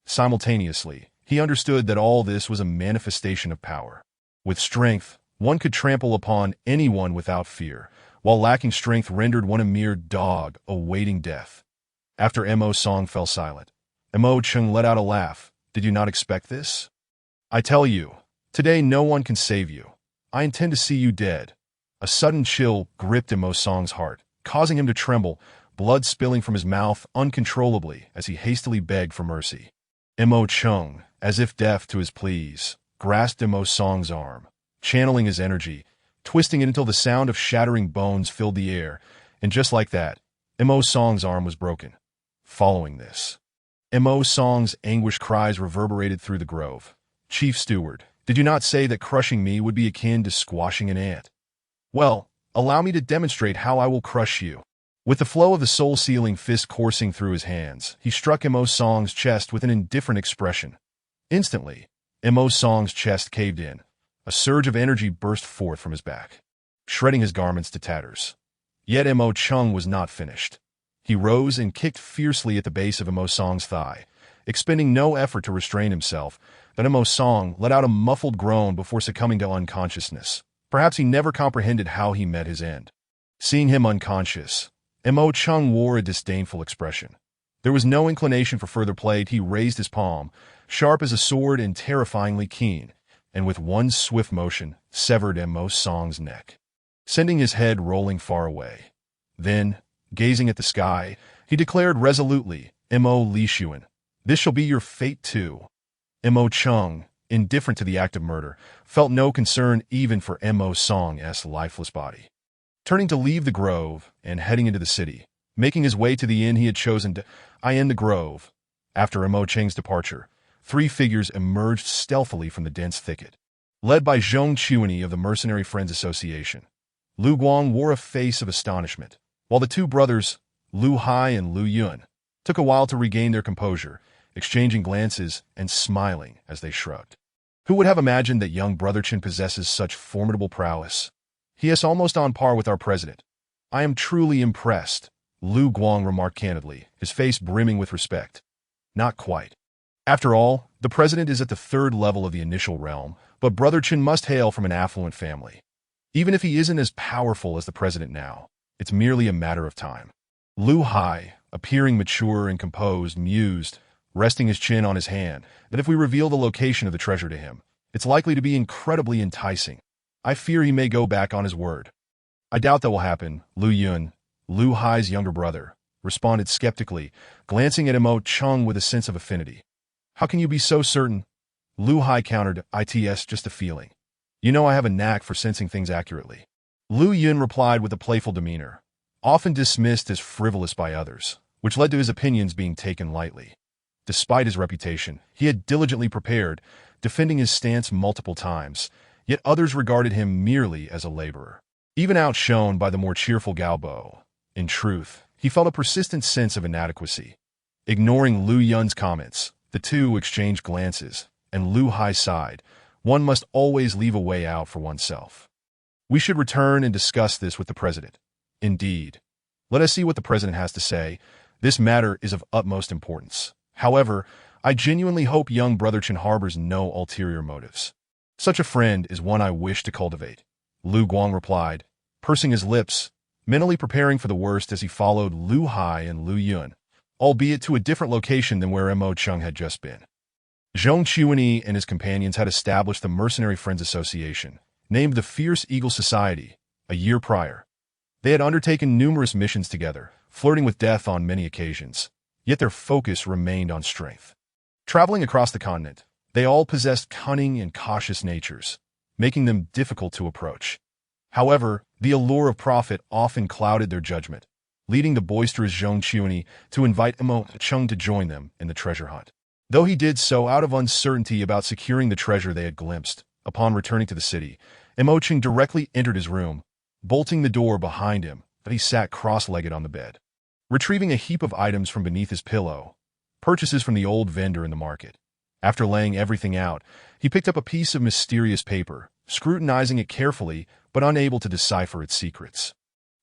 [SPEAKER 1] Simultaneously, he understood that all this was a manifestation of power. With strength, one could trample upon anyone without fear, while lacking strength rendered one a mere dog awaiting death. After Mo Song fell silent, Mo Chung let out a laugh. "Did you not expect this? I tell you, today no one can save you. I intend to see you dead." A sudden chill gripped Mo Song's heart, causing him to tremble, blood spilling from his mouth uncontrollably as he hastily begged for mercy. Mo Chung, as if deaf to his pleas, grasped Mo Song's arm, channeling his energy, twisting it until the sound of shattering bones filled the air, and just like that, Mo Song's arm was broken. Following this, Mo Song's anguished cries reverberated through the grove. "Chief Steward, did you not say that crushing me would be akin to squashing an ant? Well, allow me to demonstrate how I will crush you." With the flow of the soul-sealing fist coursing through his hands, he struck Mo Song's chest with an indifferent expression. Instantly, Mo Song's chest caved in. A surge of energy burst forth from his back, shredding his garments to tatters. Yet Mo Chung was not finished. He rose and kicked fiercely at the base of Mo Song's thigh, expending no effort to restrain himself. But Mo Song let out a muffled groan before succumbing to unconsciousness. Perhaps he never comprehended how he met his end. Seeing him unconscious, Mo Chung wore a disdainful expression. There was no inclination for further play. He raised his palm, sharp as a sword and terrifyingly keen, and with one swift motion severed Mo Song's neck, sending his head rolling far away. Then, gazing at the sky, he declared resolutely, "Mo Li Xuan, this shall be your fate too." Mo Chung, indifferent to the act of murder, felt no concern even for Mo Song's lifeless body. Turning to leave the grove and heading into the city, making his way to the inn he had chosen to end the grove. After Mo Cheng's departure, 3 figures emerged stealthily from the dense thicket. Led by Zhong Chuani of the Mercenary Friends Association, Lu Guang wore a face of astonishment, while the 2 brothers, Lu Hai and Lu Yun, took a while to regain their composure, exchanging glances and smiling as they shrugged. Who would have imagined that young Brother Chen possesses such formidable prowess? He is almost on par with our president. I am truly impressed, Lu Guang remarked candidly, his face brimming with respect. Not quite. After all, the president is at the 3rd level of the initial realm, but Brother Chen must hail from an affluent family. Even if he isn't as powerful as the president now, it's merely a matter of time. Lu Hai, appearing mature and composed, mused, resting his chin on his hand, that if we reveal the location of the treasure to him, it's likely to be incredibly enticing. I fear he may go back on his word. I doubt that will happen, Lu Yun, Lu Hai's younger brother, responded skeptically, glancing at Mo Chung with a sense of affinity. How can you be so certain? Lu Hai countered, "It's just a feeling. You know I have a knack for sensing things accurately." Lu Yun replied with a playful demeanor, often dismissed as frivolous by others, which led to his opinions being taken lightly. Despite his reputation, he had diligently prepared, defending his stance multiple times, yet others regarded him merely as a laborer. Even outshone by the more cheerful Galbo, in truth, he felt a persistent sense of inadequacy. Ignoring Lu Yun's comments, the 2 exchanged glances, and Lu Hai sighed. One must always leave a way out for oneself. We should return and discuss this with the president. Indeed. Let us see what the president has to say. This matter is of utmost importance. However, I genuinely hope young Brother Chen harbors no ulterior motives. Such a friend is one I wish to cultivate, Lu Guang replied, pursing his lips, mentally preparing for the worst as he followed Lu Hai and Lu Yun, albeit to a different location than where Mo Chung had just been. Zhong Chuani and his companions had established the Mercenary Friends Association, named the Fierce Eagle Society, a year prior. They had undertaken numerous missions together, flirting with death on many occasions, yet their focus remained on strength. Traveling across the continent, they all possessed cunning and cautious natures, making them difficult to approach. However, the allure of profit often clouded their judgment, leading the boisterous Zhong Chuani to invite Mo Chung to join them in the treasure hunt. Though he did so out of uncertainty about securing the treasure they had glimpsed, upon returning to the city, Mo Chung directly entered his room, bolting the door behind him, that he sat cross-legged on the bed. Retrieving a heap of items from beneath his pillow, purchases from the old vendor in the market. After laying everything out, he picked up a piece of mysterious paper, scrutinizing it carefully but unable to decipher its secrets.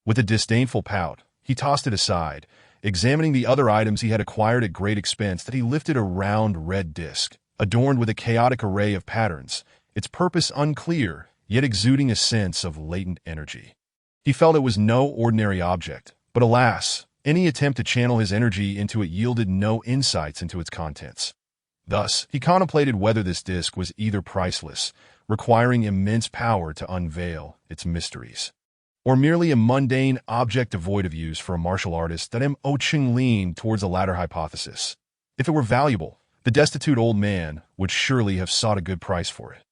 [SPEAKER 1] With a disdainful pout, he tossed it aside, examining the other items he had acquired at great expense. That he lifted a round red disc, adorned with a chaotic array of patterns, its purpose unclear, yet exuding a sense of latent energy. He felt it was no ordinary object, but alas, any attempt to channel his energy into it yielded no insights into its contents. Thus, he contemplated whether this disc was either priceless, requiring immense power to unveil its mysteries, or merely a mundane object devoid of use for a martial artist. That Mo Chung leaned towards the latter hypothesis. If it were valuable, the destitute old man would surely have sought a good price for it.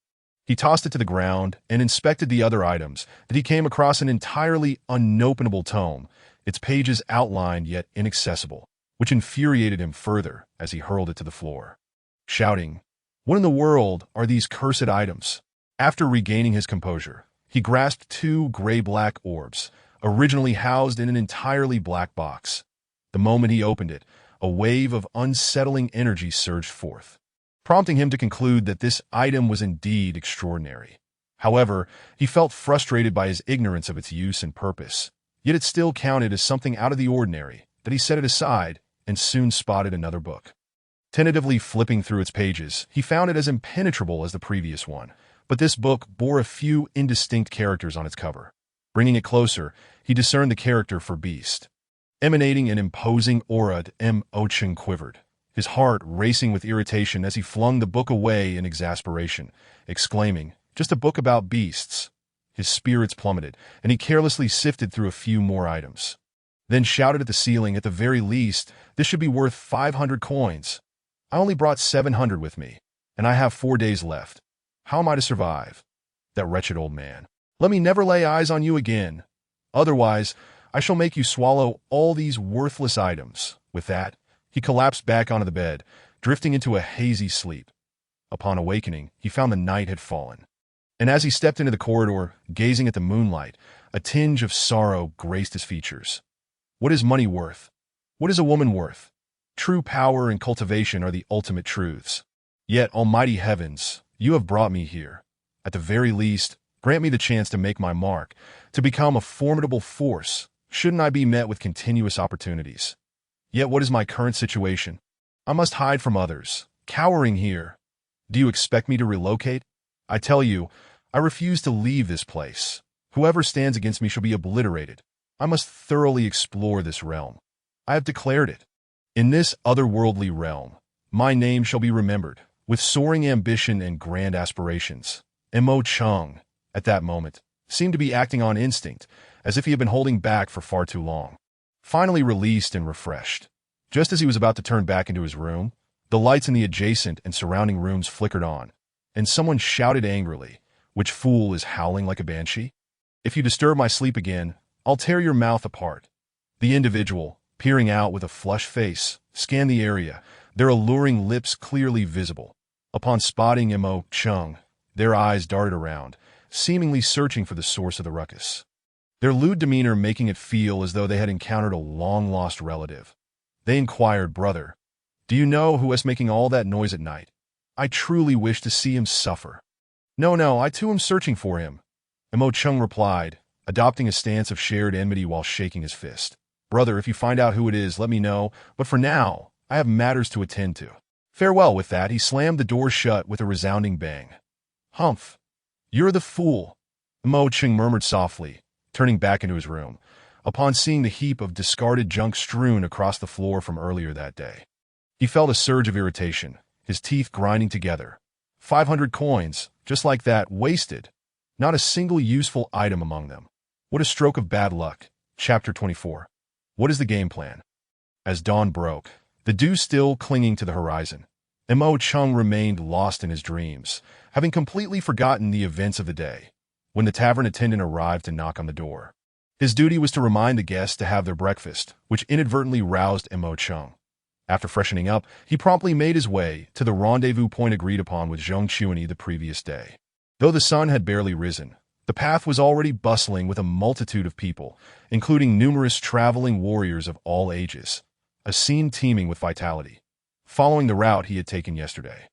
[SPEAKER 1] He tossed it to the ground and inspected the other items, that he came across an entirely unopenable tome, its pages outlined yet inaccessible, which infuriated him further as he hurled it to the floor, shouting, "What in the world are these cursed items?" After regaining his composure, he grasped 2 gray-black orbs, originally housed in an entirely black box. The moment he opened it, a wave of unsettling energy surged forth. prompting him to conclude that this item was indeed extraordinary. However, he felt frustrated by his ignorance of its use and purpose, yet it still counted as something out of the ordinary that he set it aside and soon spotted another book. Tentatively flipping through its pages, he found it as impenetrable as the previous one, but this book bore a few indistinct characters on its cover. Bringing it closer, he discerned the character for beast. Emanating an imposing aura, Mo Cheng quivered, his heart racing with irritation as he flung the book away in exasperation, exclaiming, "Just a book about beasts." His spirits plummeted, and he carelessly sifted through a few more items. Then shouted at the ceiling, "At the very least, this should be worth 500 coins. I only brought 700 with me, and I have 4 days left. How am I to survive? That wretched old man. Let me never lay eyes on you again. Otherwise, I shall make you swallow all these worthless items." With that, he collapsed back onto the bed, drifting into a hazy sleep. Upon awakening, he found the night had fallen. And as he stepped into the corridor, gazing at the moonlight, a tinge of sorrow graced his features. What is money worth? What is a woman worth? True power and cultivation are the ultimate truths. Yet, almighty heavens, you have brought me here. At the very least, grant me the chance to make my mark, to become a formidable force. Shouldn't I be met with continuous opportunities? Yet what is my current situation? I must hide from others, cowering here. Do you expect me to relocate? I tell you, I refuse to leave this place. Whoever stands against me shall be obliterated. I must thoroughly explore this realm. I have declared it. In this otherworldly realm, my name shall be remembered, with soaring ambition and grand aspirations. Mo Cheng, at that moment, seemed to be acting on instinct, as if he had been holding back for far too long. Finally released and refreshed. Just as he was about to turn back into his room, the lights in the adjacent and surrounding rooms flickered on, and someone shouted angrily, "Which fool is howling like a banshee? If you disturb my sleep again, I'll tear your mouth apart." The individual, peering out with a flushed face, scanned the area, their alluring lips clearly visible. Upon spotting Mo Cheng, their eyes darted around, seemingly searching for the source of the ruckus. Their lewd demeanor making it feel as though they had encountered a long-lost relative. They inquired, "Brother, do you know who is making all that noise at night? I truly wish to see him suffer." No, I too am searching for him," Mo Cheng replied, adopting a stance of shared enmity while shaking his fist. "Brother, if you find out who it is, let me know, but for now, I have matters to attend to. Farewell." With that, he slammed the door shut with a resounding bang. "Humph! You're the fool," Mo Cheng murmured softly, turning back into his room, upon seeing the heap of discarded junk strewn across the floor from earlier that day. He felt a surge of irritation, his teeth grinding together. 500 coins, just like that, wasted. Not a single useful item among them. What a stroke of bad luck. Chapter 24. What is the game plan? As dawn broke, the dew still clinging to the horizon, Mo Cheng remained lost in his dreams, having completely forgotten the events of the day, when the tavern attendant arrived to knock on the door. His duty was to remind the guests to have their breakfast, which inadvertently roused Mo Cheng. After freshening up, he promptly made his way to the rendezvous point agreed upon with Zheng Chuani the previous day. Though the sun had barely risen, the path was already bustling with a multitude of people, including numerous traveling warriors of all ages, a scene teeming with vitality, following the route he had taken yesterday.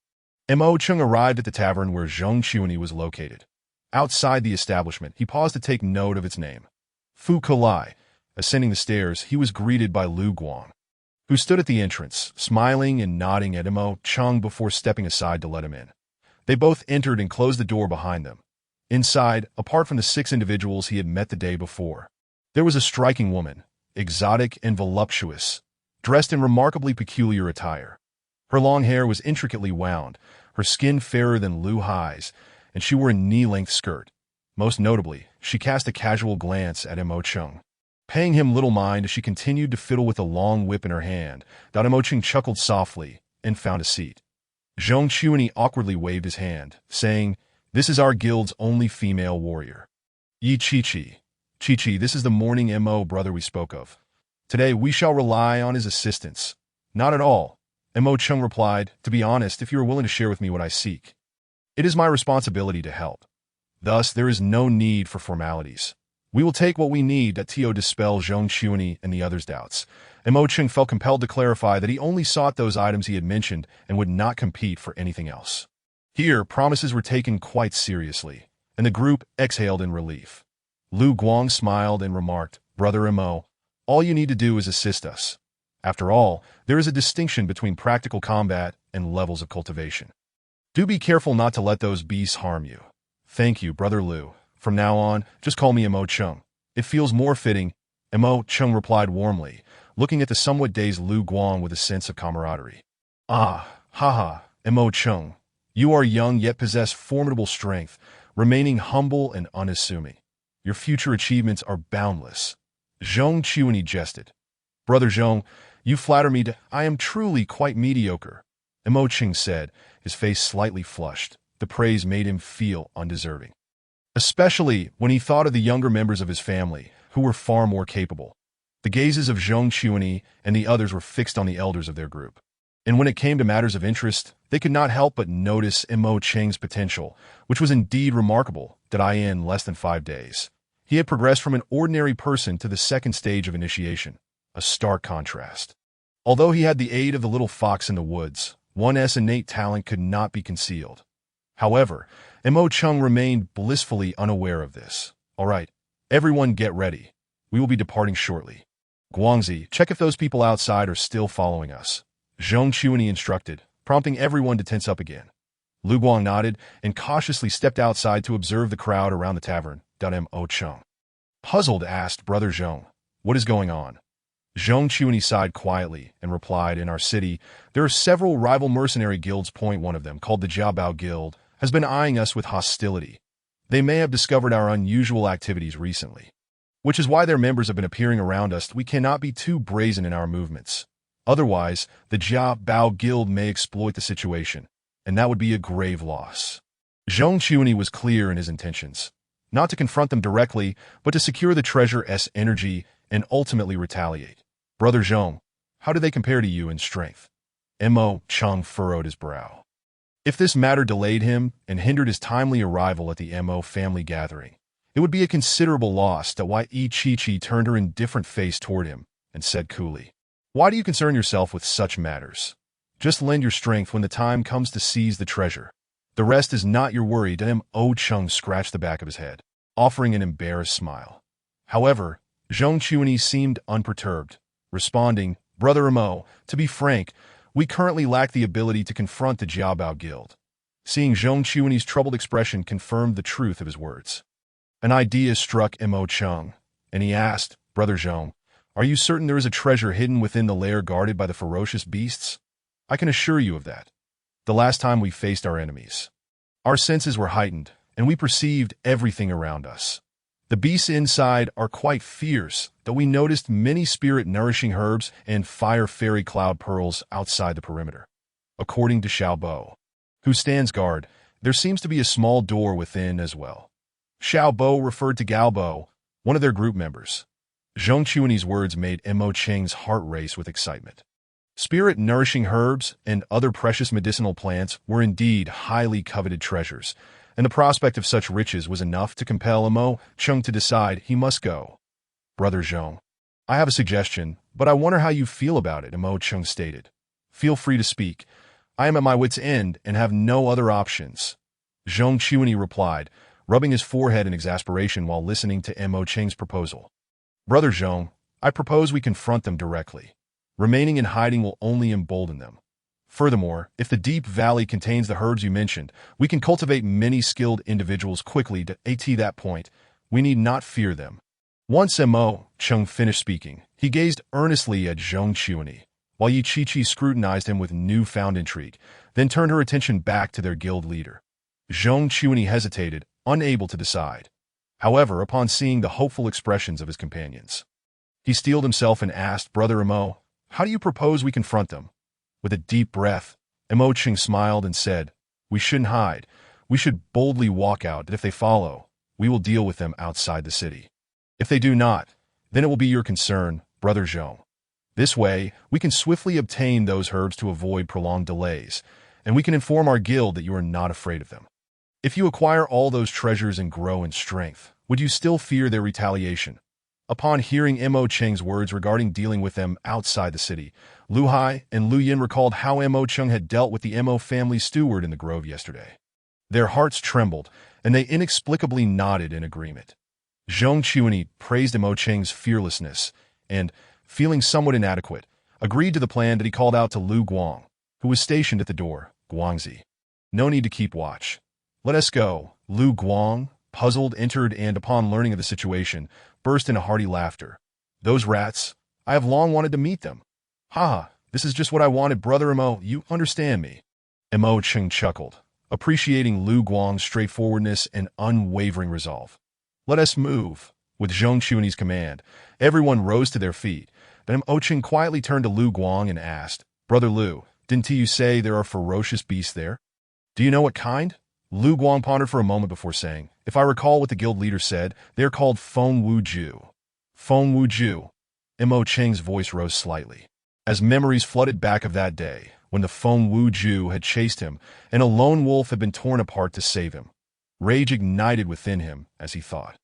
[SPEAKER 1] Mo Cheng arrived at the tavern where Zheng Chuani was located. Outside the establishment, he paused to take note of its name. Fu Kalai. Ascending the stairs, he was greeted by Lu Guang, who stood at the entrance, smiling and nodding at Mo Cheng before stepping aside to let him in. They both entered and closed the door behind them. Inside, apart from the 6 individuals he had met the day before, there was a striking woman, exotic and voluptuous, dressed in remarkably peculiar attire. Her long hair was intricately wound, her skin fairer than Lu Hai's, and she wore a knee-length skirt. Most notably, she cast a casual glance at Mo Cheng, paying him little mind as she continued to fiddle with a long whip in her hand. Mo Cheng chuckled softly and found a seat. Zheng Chuani awkwardly waved his hand, saying, "This is our guild's only female warrior. Yi Chi-Chi. Chi-Chi, this is the morning Mo brother we spoke of. Today we shall rely on his assistance." "Not at all," Mo Cheng replied. "To be honest, if you are willing to share with me what I seek, it is my responsibility to help. Thus, there is no need for formalities. We will take what we need." To dispel Zheng Chuani and the others' doubts, Mo Cheng felt compelled to clarify that he only sought those items he had mentioned and would not compete for anything else. Here, promises were taken quite seriously, and the group exhaled in relief. Lu Guang smiled and remarked, "Brother Mo, all you need to do is assist us. After all, there is a distinction between practical combat and levels of cultivation. Do be careful not to let those beasts harm you." "Thank you, Brother Lu. From now on, just call me Mo Cheng. It feels more fitting," Mo Cheng replied warmly, looking at the somewhat dazed Lu Guang with a sense of camaraderie. "Ah, haha, Mo Cheng. You are young yet possess formidable strength, remaining humble and unassuming. Your future achievements are boundless." Zhong Chuanyi jested. "Brother Zhong, you flatter me. I am truly quite mediocre," Mo Cheng said, his face slightly flushed. The praise made him feel undeserving, especially when he thought of the younger members of his family, who were far more capable. The gazes of Zhong Chuanyi and the others were fixed on the elders of their group. And when it came to matters of interest, they could not help but notice Mo Cheng's potential, which was indeed remarkable. That in less than 5 days, he had progressed from an ordinary person to the second stage of initiation, a stark contrast. Although he had the aid of the little fox in the woods, one's innate talent could not be concealed. However, Mo Cheng remained blissfully unaware of this. "All right, everyone get ready. We will be departing shortly. Guangzi, check if those people outside are still following us," Zhong Chuanyi instructed, prompting everyone to tense up again. Lu Guang nodded and cautiously stepped outside to observe the crowd around the tavern. Mo Cheng, puzzled, asked Brother Zhong, "What is going on?" Zhong Chuanyi sighed quietly and replied, "In our city, there are several rival mercenary guilds. One of them, called the Jiabao Guild, has been eyeing us with hostility. They may have discovered our unusual activities recently, which is why their members have been appearing around us. We cannot be too brazen in our movements. Otherwise, the Jiabao Guild may exploit the situation, and that would be a grave loss." Zhong Chuanyi was clear in his intentions, not to confront them directly, but to secure the treasure's energy and ultimately retaliate. "Brother Zhong, how do they compare to you in strength?" Mo Cheng furrowed his brow. If this matter delayed him and hindered his timely arrival at the Mo family gathering, it would be a considerable loss. Yi Chi turned her indifferent face toward him and said coolly, "Why do you concern yourself with such matters? Just lend your strength when the time comes to seize the treasure. The rest is not your worry." Mo Cheng scratched the back of his head, offering an embarrassed smile. However, Zhong Chuanyi seemed unperturbed, responding, "Brother Mo, to be frank, we currently lack the ability to confront the Jiabao Guild." Seeing Zhong Chuanyi's troubled expression confirmed the truth of his words. An idea struck Mo Cheng, and he asked, "Brother Zhong, are you certain there is a treasure hidden within the lair guarded by the ferocious beasts?" "I can assure you of that. The last time we faced our enemies, our senses were heightened, and we perceived everything around us. The beasts inside are quite fierce, though we noticed many spirit-nourishing herbs and fire-fairy cloud pearls outside the perimeter. According to Xiao Bo, who stands guard, there seems to be a small door within as well." Xiao Bo referred to Gao Bo, one of their group members. Zhong Chuanyi's words made Mo Cheng's heart race with excitement. Spirit-nourishing herbs and other precious medicinal plants were indeed highly coveted treasures, and the prospect of such riches was enough to compel Mo Cheng to decide he must go. "Brother Zhong, I have a suggestion, but I wonder how you feel about it," Mo Cheng stated. "Feel free to speak. I am at my wit's end and have no other options," Zhong Chuanyi replied, rubbing his forehead in exasperation while listening to Mo Cheng's proposal. "Brother Zhong, I propose we confront them directly. Remaining in hiding will only embolden them. Furthermore, if the deep valley contains the herbs you mentioned, we can cultivate many skilled individuals quickly. At that point, we need not fear them." Once Mo Cheng finished speaking, he gazed earnestly at Zhong Chuanyi, while Yi Chi scrutinized him with newfound intrigue, then turned her attention back to their guild leader. Zhong Chuanyi hesitated, unable to decide. However, upon seeing the hopeful expressions of his companions, he steeled himself and asked, "Brother Mo, how do you propose we confront them?" With a deep breath, Mo Cheng smiled and said, "We shouldn't hide. We should boldly walk out. If they follow, we will deal with them outside the city. If they do not, then it will be your concern, Brother Zhong. This way, we can swiftly obtain those herbs to avoid prolonged delays, and we can inform our guild that you are not afraid of them. If you acquire all those treasures and grow in strength, would you still fear their retaliation? Upon hearing Mo Cheng's words regarding dealing with them outside the city, Lu Hai and Lu Yin recalled how Mo Cheng had dealt with the Mo family steward in the grove yesterday. Their hearts trembled, and they inexplicably nodded in agreement. Zhong Chuanyi praised Mo Cheng's fearlessness and, feeling somewhat inadequate, agreed to the plan that he called out to Lu Guang, who was stationed at the door. Guangzi. No need to keep watch. Let us go. Lu Guang, puzzled, entered and, upon learning of the situation, burst into hearty laughter. Those rats! I have long wanted to meet them. Ha! This is just what I wanted, brother Mo. You understand me. Mo Cheng chuckled, appreciating Lu Guang's straightforwardness and unwavering resolve. Let us move. With Zhong Chuanyi's command, everyone rose to their feet. Then Mo Cheng quietly turned to Lu Guang and asked, Brother Lu, didn't you say there are ferocious beasts there? Do you know what kind? Lu Guang pondered for a moment before saying, If I recall what the guild leader said, they are called Feng Wu Ju. Feng Wu Ju. Mo Cheng's voice rose slightly, as memories flooded back of that day, when the Feng Wu Ju had chased him, and a lone wolf had been torn apart to save him. Rage ignited within him as he thought,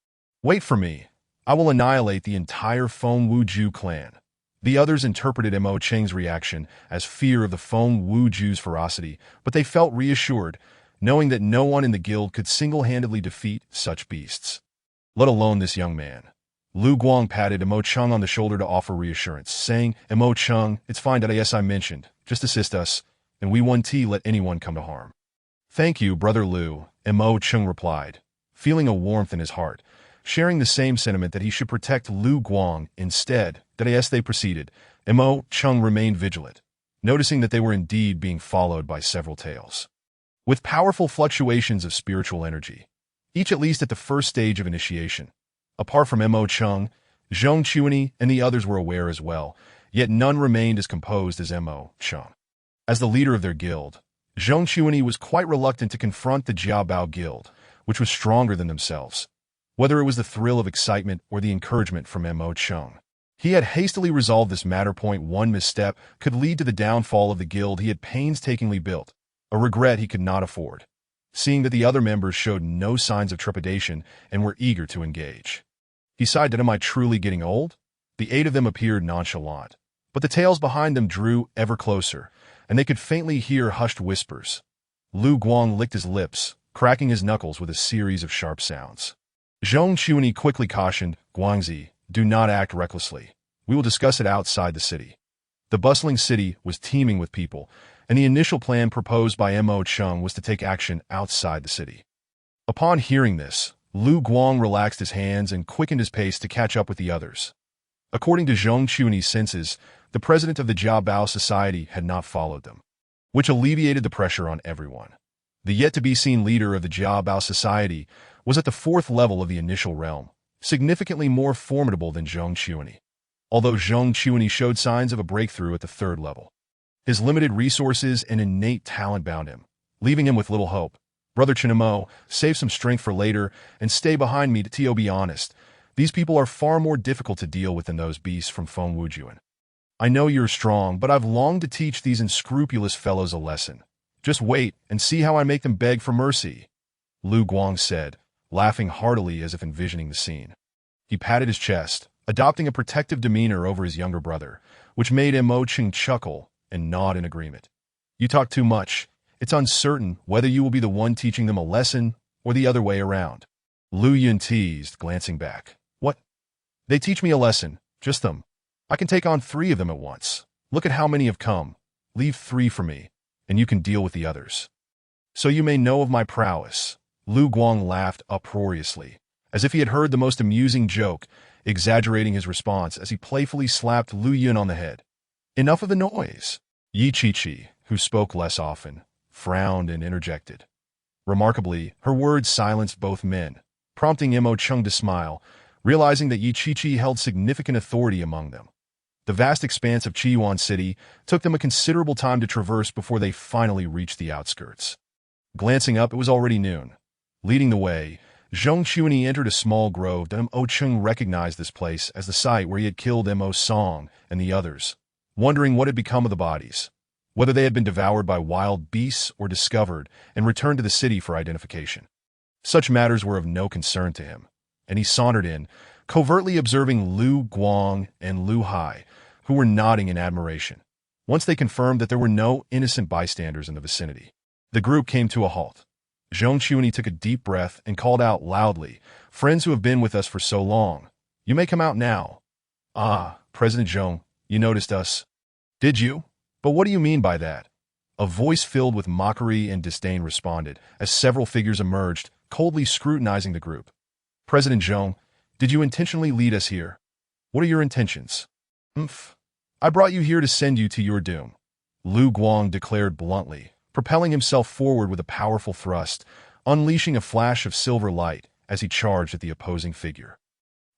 [SPEAKER 1] Wait for me. I will annihilate the entire Feng Wu Ju clan. The others interpreted Mo Cheng's reaction as fear of the Feng Wu Ju's ferocity, but they felt reassured, knowing that no one in the guild could single-handedly defeat such beasts. Let alone this young man. Lu Guang patted Mo Cheng on the shoulder to offer reassurance, saying, Mo Cheng, it's fine that I mentioned. Just assist us, and we won't let anyone come to harm. Thank you, Brother Lu, Mo Cheng replied, feeling a warmth in his heart, sharing the same sentiment that he should protect Lu Guang instead. They proceeded. Mo Cheng remained vigilant, noticing that they were indeed being followed by several tails, with powerful fluctuations of spiritual energy, each at least at the first stage of initiation. Apart from Mo Cheng, Zhong Chuanyi and the others were aware as well, yet none remained as composed as Mo Cheng. As the leader of their guild, Zhong Chuanyi was quite reluctant to confront the Jiabao guild, which was stronger than themselves, whether it was the thrill of excitement or the encouragement from Mo Cheng. He had hastily resolved this matter. One misstep could lead to the downfall of the guild he had painstakingly built, a regret he could not afford, seeing that the other members showed no signs of trepidation and were eager to engage. He sighed, Am I truly getting old? The 8 of them appeared nonchalant, but the tails behind them drew ever closer, and they could faintly hear hushed whispers. Lu Guang licked his lips, cracking his knuckles with a series of sharp sounds. Zhong Chuanyi quickly cautioned, Guangzi, do not act recklessly. We will discuss it outside the city. The bustling city was teeming with people, and the initial plan proposed by Mo Cheng was to take action outside the city. Upon hearing this, Lu Guang relaxed his hands and quickened his pace to catch up with the others. According to Zhong Chuanyi's senses, the president of the Jiabao Society had not followed them, which alleviated the pressure on everyone. The yet-to-be-seen leader of the Jiabao Society was at the 4th level of the initial realm, significantly more formidable than Zhong Chuanyi, although Zhong Chuanyi showed signs of a breakthrough at the 3rd level. His limited resources and innate talent bound him, leaving him with little hope. Brother Chinamo, save some strength for later and stay behind me to be honest. These people are far more difficult to deal with than those beasts from Feng Wujuan. I know you're strong, but I've longed to teach these unscrupulous fellows a lesson. Just wait and see how I make them beg for mercy, Lu Guang said, laughing heartily as if envisioning the scene. He patted his chest, adopting a protective demeanor over his younger brother, which made Mo Cheng chuckle and nod in agreement. You talk too much. It's uncertain whether you will be the one teaching them a lesson or the other way around. Lu Yun teased, glancing back. What? They teach me a lesson. Just them. I can take on 3 of them at once. Look at how many have come. Leave 3 for me, and you can deal with the others. So you may know of my prowess. Lu Guang laughed uproariously, as if he had heard the most amusing joke, exaggerating his response as he playfully slapped Lu Yun on the head. Enough of the noise. Yi Chi-Chi, who spoke less often, frowned and interjected. Remarkably, her words silenced both men, prompting Mo Cheng to smile, realizing that Yi Chi-Chi held significant authority among them. The vast expanse of Chiyuan City took them a considerable time to traverse before they finally reached the outskirts. Glancing up, it was already noon. Leading the way, Zhong Chuanyi entered a small grove that Mo Cheng recognized this place as the site where he had killed Mo Song and the others, wondering what had become of the bodies, whether they had been devoured by wild beasts or discovered and returned to the city for identification. Such matters were of no concern to him, and he sauntered in, covertly observing Lu Guang and Lu Hai, who were nodding in admiration. Once they confirmed that there were no innocent bystanders in the vicinity, the group came to a halt. Zhong Chuny took a deep breath and called out loudly, "Friends who have been with us for so long, you may come out now." "Ah, President Zhong, you noticed us." "Did you? But what do you mean by that?" A voice filled with mockery and disdain responded, as several figures emerged, coldly scrutinizing the group. "President Zhong, did you intentionally lead us here? What are your intentions?" "Umph. I brought you here to send you to your doom," Lu Guang declared bluntly, propelling himself forward with a powerful thrust, unleashing a flash of silver light as he charged at the opposing figure.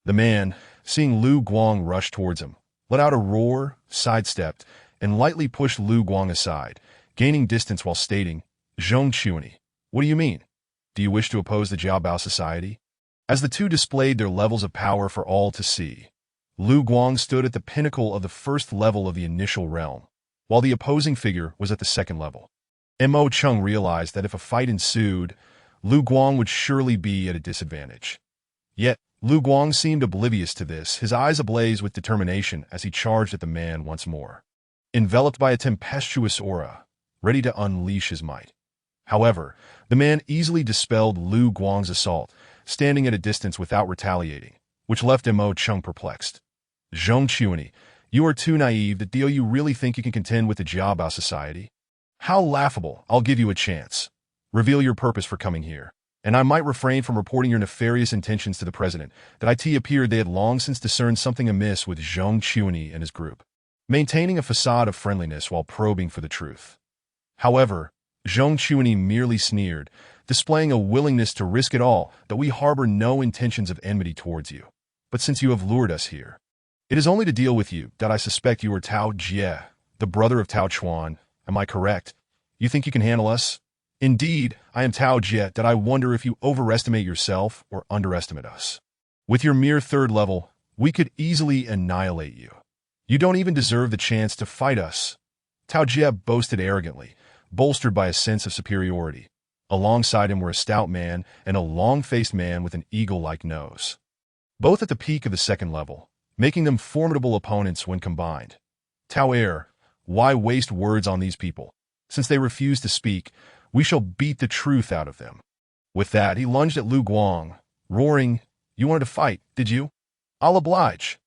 [SPEAKER 1] The man, seeing Lu Guang rush towards him, let out a roar, sidestepped, and lightly pushed Lu Guang aside, gaining distance while stating, "Zhong Chuny, what do you mean? Do you wish to oppose the Jiaobao Society?" As the two displayed their levels of power for all to see, Lu Guang stood at the pinnacle of the first level of the initial realm, while the opposing figure was at the second level. Mo Chung realized that if a fight ensued, Lu Guang would surely be at a disadvantage. Yet, Lu Guang seemed oblivious to this, his eyes ablaze with determination as he charged at the man once more, enveloped by a tempestuous aura, ready to unleash his might. However, the man easily dispelled Lu Guang's assault, standing at a distance without retaliating, which left Mo Chung perplexed. "Zhong Chuny, you are too naive. Do you really think you can contend with the Jiaobao Society? How laughable. I'll give you a chance. Reveal your purpose for coming here, and I might refrain from reporting your nefarious intentions to the president." That it appeared they had long since discerned something amiss with Zhong Chuny and his group, maintaining a facade of friendliness while probing for the truth. However, Zhong Chuny merely sneered, displaying a willingness to risk it all. "That we harbor no intentions of enmity towards you. But since you have lured us here, it is only to deal with you. That I suspect you are Tao Jie, the brother of Tao Chuan. Am I correct? You think you can handle us?" "Indeed, I am Tao Jie. That I wonder if you overestimate yourself or underestimate us. With your mere third level, we could easily annihilate you. You don't even deserve the chance to fight us," Tao Jie boasted arrogantly, bolstered by a sense of superiority. Alongside him were a stout man and a long-faced man with an eagle-like nose, both at the peak of the second level, making them formidable opponents when combined. "Tao Er, why waste words on these people? Since they refuse to speak, we shall beat the truth out of them." With that, he lunged at Lu Guang, roaring, "You wanted to fight, did you? I'll oblige.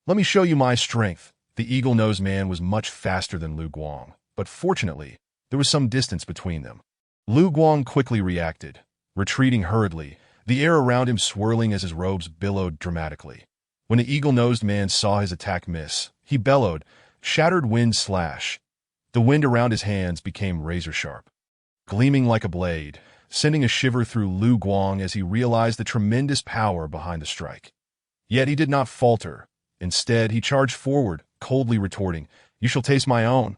[SPEAKER 1] Let me show you my strength." The eagle-nosed man was much faster than Lu Guang, but fortunately, there was some distance between them. Lu Guang quickly reacted, retreating hurriedly, the air around him swirling as his robes billowed dramatically. When the eagle-nosed man saw his attack miss, he bellowed, "Shattered wind slash." The wind around his hands became razor-sharp, gleaming like a blade, sending a shiver through Lu Guang as he realized the tremendous power behind the strike. Yet he did not falter. Instead, he charged forward, coldly retorting, "You shall taste my own."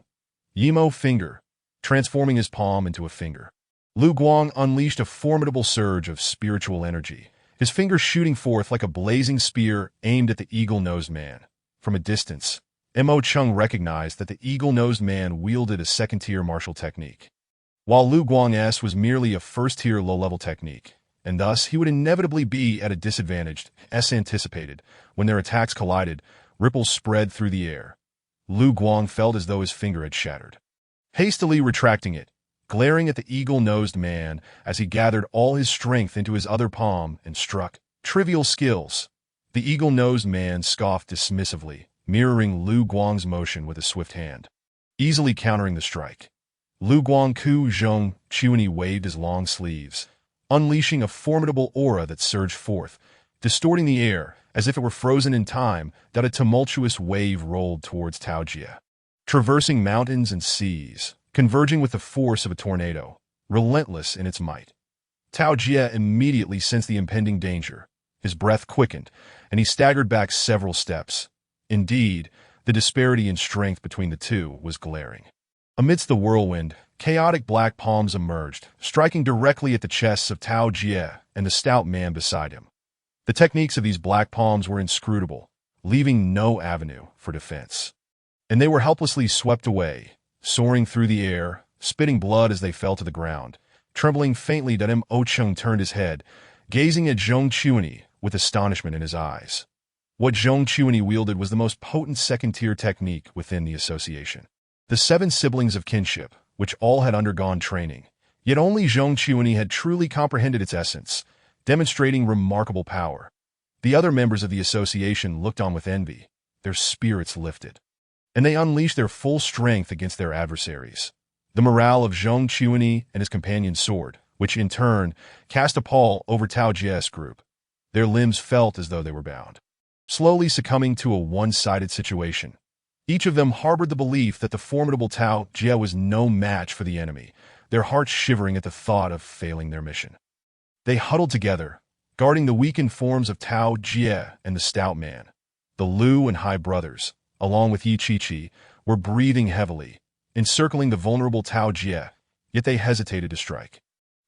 [SPEAKER 1] Yimo finger, transforming his palm into a finger. Lu Guang unleashed a formidable surge of spiritual energy, his finger shooting forth like a blazing spear aimed at the eagle-nosed man. From a distance, Mo Chung recognized that the eagle-nosed man wielded a second-tier martial technique, while Lu Guang's was merely a first-tier low-level technique, and thus he would inevitably be at a disadvantage. As anticipated, when their attacks collided, ripples spread through the air. Lu Guang felt as though his finger had shattered. Hastily retracting it, glaring at the eagle-nosed man as he gathered all his strength into his other palm and struck. "Trivial skills." The eagle-nosed man scoffed dismissively, mirroring Lu Guang's motion with a swift hand, easily countering the strike. Lu Guang Ku Zhong Chuny waved his long sleeves, unleashing a formidable aura that surged forth, distorting the air as if it were frozen in time. That a tumultuous wave rolled towards Tao Jie, traversing mountains and seas, converging with the force of a tornado, relentless in its might. Tao Jie immediately sensed the impending danger. His breath quickened, and he staggered back several steps. Indeed, the disparity in strength between the two was glaring. Amidst the whirlwind, chaotic black palms emerged, striking directly at the chests of Tao Jie and the stout man beside him. The techniques of these black palms were inscrutable, leaving no avenue for defense. And they were helplessly swept away, soaring through the air, spitting blood as they fell to the ground. Trembling faintly, Mo Chung turned his head, gazing at Zhong Chuny with astonishment in his eyes. What Zhong Chuanyi wielded was the most potent second-tier technique within the association. The 7 siblings of kinship, which all had undergone training, yet only Zhong Chuanyi had truly comprehended its essence, demonstrating remarkable power. The other members of the association looked on with envy, their spirits lifted, and they unleashed their full strength against their adversaries. The morale of Zhong Chuanyi and his companion soared, which in turn cast a pall over Tao Jie's group. Their limbs felt as though they were bound, slowly succumbing to a one-sided situation. Each of them harbored the belief that the formidable Tao Jie was no match for the enemy, their hearts shivering at the thought of failing their mission. They huddled together, guarding the weakened forms of Tao Jie and the stout man. The Lu and Hai brothers, along with Yi Qiqi, were breathing heavily, encircling the vulnerable Tao Jie, yet they hesitated to strike.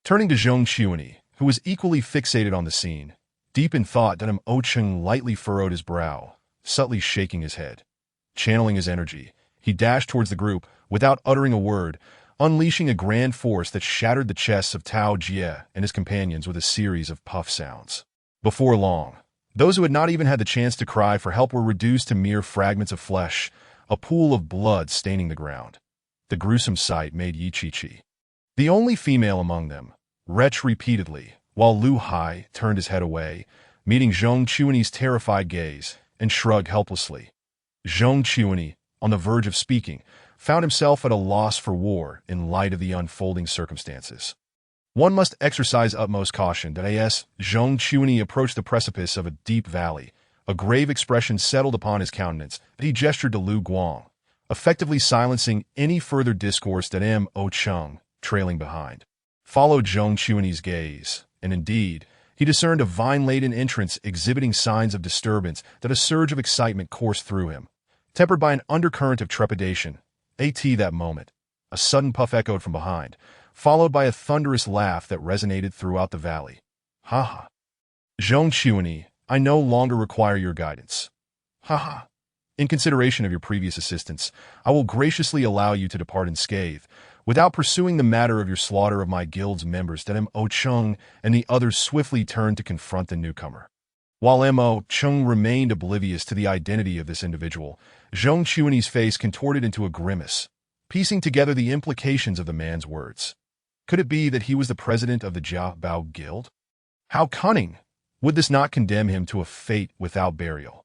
[SPEAKER 1] Turning to Zhong Chuanyi, who was equally fixated on the scene, deep in thought, M.O. Cheng lightly furrowed his brow, subtly shaking his head. Channeling his energy, he dashed towards the group without uttering a word, unleashing a grand force that shattered the chests of Tao Jie and his companions with a series of puff sounds. Before long, those who had not even had the chance to cry for help were reduced to mere fragments of flesh, a pool of blood staining the ground. The gruesome sight made Yi Qiqi, the only female among them, retch repeatedly, while Lu Hai turned his head away, meeting Zhong Chuanyi's terrified gaze, and shrugged helplessly. Zhong Chuanyi, on the verge of speaking, found himself at a loss for war in light of the unfolding circumstances. One must exercise utmost caution. As Zhong Chuanyi approached the precipice of a deep valley, a grave expression settled upon his countenance. He gestured to Lu Guang, effectively silencing any further discourse. M.O. Cheng, trailing behind, followed Zhong Chuanyi's gaze, and indeed, he discerned a vine-laden entrance exhibiting signs of disturbance. A surge of excitement coursed through him, tempered by an undercurrent of trepidation. That moment, a sudden puff echoed from behind, followed by a thunderous laugh that resonated throughout the valley. Ha ha. Zhong Chuanyi, I no longer require your guidance. Ha ha. In consideration of your previous assistance, I will graciously allow you to depart unscathed, without pursuing the matter of your slaughter of my guild's members. M.O. Cheng and the others swiftly turned to confront the newcomer. While M.O. Cheng remained oblivious to the identity of this individual, Zhong Chuanyi's face contorted into a grimace, piecing together the implications of the man's words. Could it be that he was the president of the Jia Bao Guild? How cunning! Would this not condemn him to a fate without burial?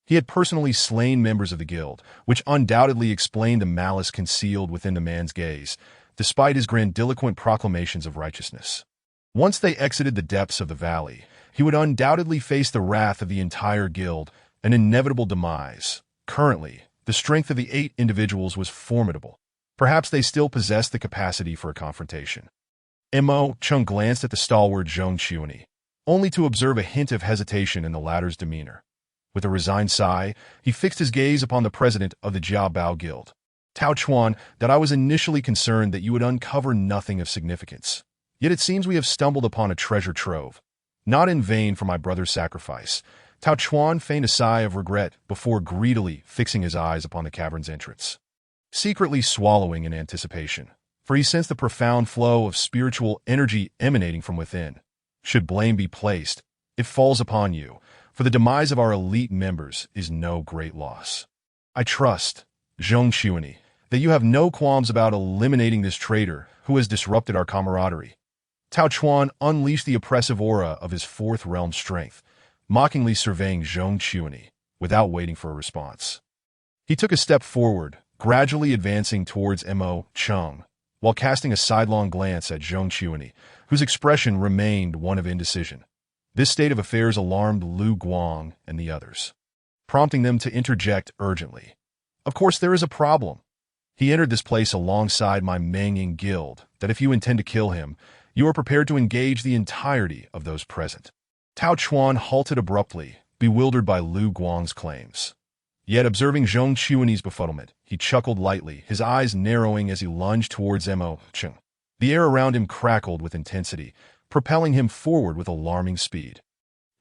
[SPEAKER 1] He had personally slain members of the guild, which undoubtedly explained the malice concealed within the man's gaze, despite his grandiloquent proclamations of righteousness. Once they exited the depths of the valley, he would undoubtedly face the wrath of the entire guild, an inevitable demise. Currently, the strength of the 8 individuals was formidable. Perhaps they still possessed the capacity for a confrontation. M.O. Cheng glanced at the stalwart Zhong Chuanyi, only to observe a hint of hesitation in the latter's demeanor. With a resigned sigh, he fixed his gaze upon the president of the Jia Bao Guild. Tao Chuan, that I was initially concerned that you would uncover nothing of significance. Yet it seems we have stumbled upon a treasure trove. Not in vain for my brother's sacrifice. Tao Chuan feigned a sigh of regret before greedily fixing his eyes upon the cavern's entrance, secretly swallowing in anticipation, for he sensed the profound flow of spiritual energy emanating from within. Should blame be placed, it falls upon you, for the demise of our elite members is no great loss. I trust, Zhong Chuanyi, that you have no qualms about eliminating this traitor who has disrupted our camaraderie. Tao Chuan unleashed the oppressive aura of his 4th realm strength, mockingly surveying Zhong Chuanyi, without waiting for a response. He took a step forward, gradually advancing towards M.O. Cheng, while casting a sidelong glance at Zhong Chuanyi, whose expression remained one of indecision. This state of affairs alarmed Lu Guang and the others, prompting them to interject urgently. Of course there is a problem. He entered this place alongside my Mengying guild, that if you intend to kill him, you are prepared to engage the entirety of those present. Tao Chuan halted abruptly, bewildered by Lu Guang's claims. Yet observing Zhong Chuanyi's befuddlement, he chuckled lightly, his eyes narrowing as he lunged towards M.O. Cheng. The air around him crackled with intensity, propelling him forward with alarming speed.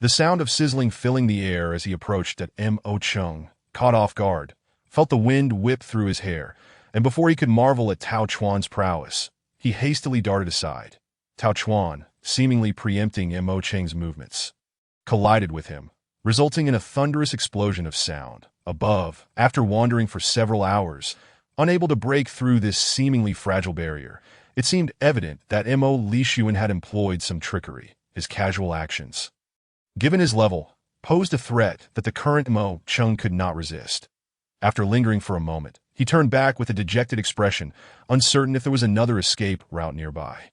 [SPEAKER 1] The sound of sizzling filling the air as he approached at M.O. Cheng, caught off guard, felt the wind whip through his hair, and before he could marvel at Tao Chuan's prowess, he hastily darted aside. Tao Chuan, seemingly preempting M.O. Cheng's movements, collided with him, resulting in a thunderous explosion of sound. Above, after wandering for several hours, unable to break through this seemingly fragile barrier, it seemed evident that Mo Li Xuan had employed some trickery. His casual actions, given his level, posed a threat that the current Mo Chung could not resist. After lingering for a moment, he turned back with a dejected expression, uncertain if there was another escape route nearby.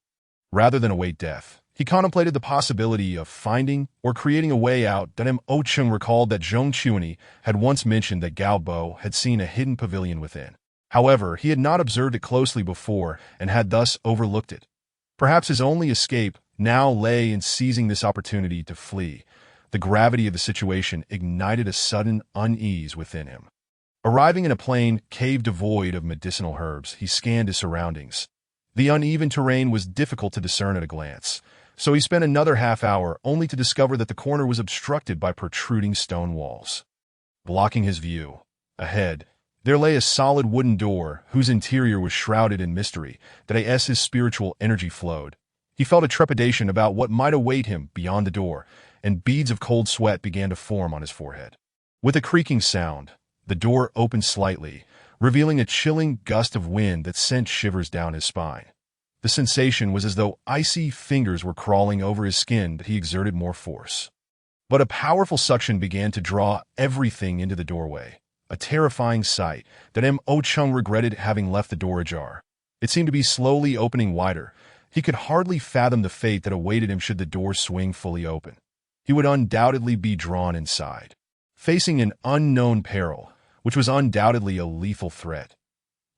[SPEAKER 1] Rather than await death, he contemplated the possibility of finding or creating a way out. Mo Chung recalled that Zhong Chuani had once mentioned that Gao Bo had seen a hidden pavilion within. However, he had not observed it closely before and had thus overlooked it. Perhaps his only escape now lay in seizing this opportunity to flee. The gravity of the situation ignited a sudden unease within him. Arriving in a plain cave devoid of medicinal herbs, he scanned his surroundings. The uneven terrain was difficult to discern at a glance, so he spent another half-hour only to discover that the corner was obstructed by protruding stone walls. Blocking his view, ahead, there lay a solid wooden door whose interior was shrouded in mystery. As his spiritual energy flowed, he felt a trepidation about what might await him beyond the door, and beads of cold sweat began to form on his forehead. With a creaking sound, the door opened slightly, revealing a chilling gust of wind that sent shivers down his spine. The sensation was as though icy fingers were crawling over his skin, but he exerted more force. But a powerful suction began to draw everything into the doorway, a terrifying sight that Mo Chung regretted having left the door ajar. It seemed to be slowly opening wider. He could hardly fathom the fate that awaited him should the door swing fully open. He would undoubtedly be drawn inside, facing an unknown peril, which was undoubtedly a lethal threat.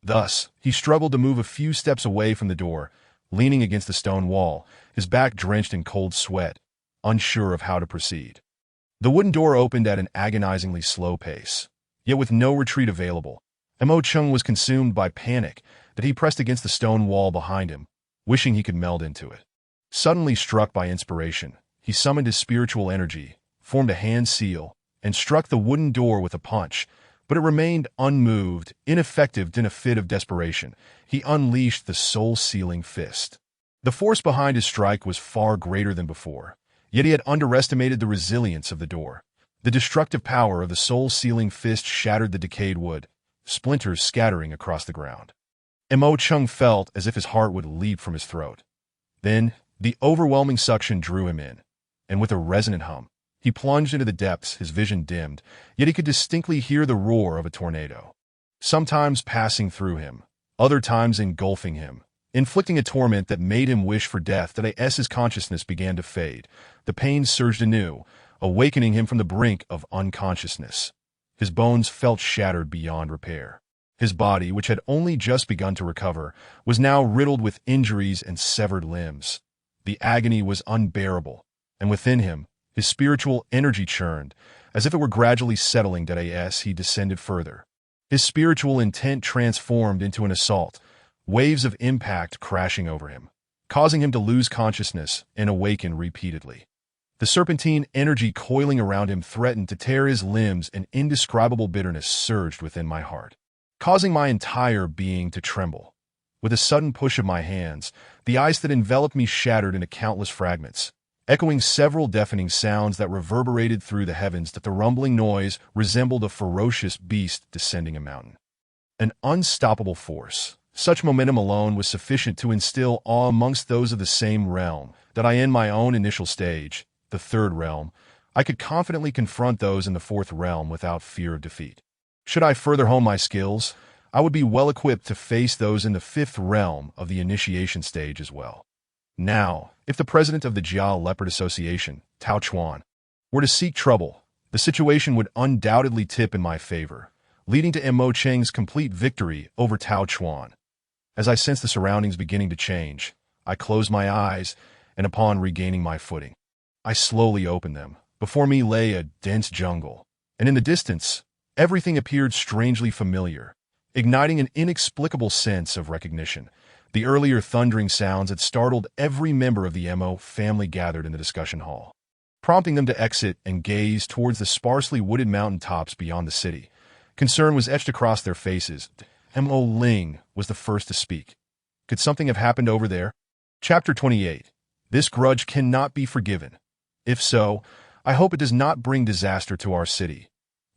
[SPEAKER 1] Thus, he struggled to move a few steps away from the door, leaning against the stone wall, his back drenched in cold sweat, unsure of how to proceed. The wooden door opened at an agonizingly slow pace, yet with no retreat available. Mo Chung was consumed by panic that he pressed against the stone wall behind him, wishing he could meld into it. Suddenly struck by inspiration, he summoned his spiritual energy, formed a hand seal, and struck the wooden door with a punch, but it remained unmoved, ineffective. In a fit of desperation, he unleashed the soul-sealing fist. The force behind his strike was far greater than before, yet he had underestimated the resilience of the door. The destructive power of the soul-sealing fist shattered the decayed wood, splinters scattering across the ground. Mo Chung felt as if his heart would leap from his throat. Then, the overwhelming suction drew him in, and with a resonant hum, he plunged into the depths, his vision dimmed, yet he could distinctly hear the roar of a tornado, sometimes passing through him, other times engulfing him, inflicting a torment that made him wish for death. As his consciousness began to fade, the pain surged anew, awakening him from the brink of unconsciousness. His bones felt shattered beyond repair. His body, which had only just begun to recover, was now riddled with injuries and severed limbs. The agony was unbearable, and within him, his spiritual energy churned, as if it were gradually settling. As he descended further, his spiritual intent transformed into an assault, waves of impact crashing over him, causing him to lose consciousness and awaken repeatedly. The serpentine energy coiling around him threatened to tear his limbs, and indescribable bitterness surged within my heart, causing my entire being to tremble. With a sudden push of my hands, the ice that enveloped me shattered into countless fragments, echoing several deafening sounds that reverberated through the heavens. The rumbling noise resembled a ferocious beast descending a mountain. An unstoppable force. Such momentum alone was sufficient to instill awe amongst those of the same realm. In my own initial stage, the third realm, I could confidently confront those in the fourth realm without fear of defeat. Should I further hone my skills, I would be well equipped to face those in the fifth realm of the initiation stage as well. Now, if the president of the Jiao Leopard Association, Tao Chuan, were to seek trouble, the situation would undoubtedly tip in my favor, leading to Mo Cheng's complete victory over Tao Chuan. As I sensed the surroundings beginning to change, I closed my eyes, and upon regaining my footing, I slowly opened them. Before me lay a dense jungle, and in the distance, everything appeared strangely familiar, igniting an inexplicable sense of recognition. The earlier thundering sounds had startled every member of the Mo family gathered in the discussion hall, prompting them to exit and gaze towards the sparsely wooded mountain tops beyond the city. Concern was etched across their faces. Mo Ling was the first to speak. Could something have happened over there? Chapter 28. This grudge cannot be forgiven. If so, I hope it does not bring disaster to our city."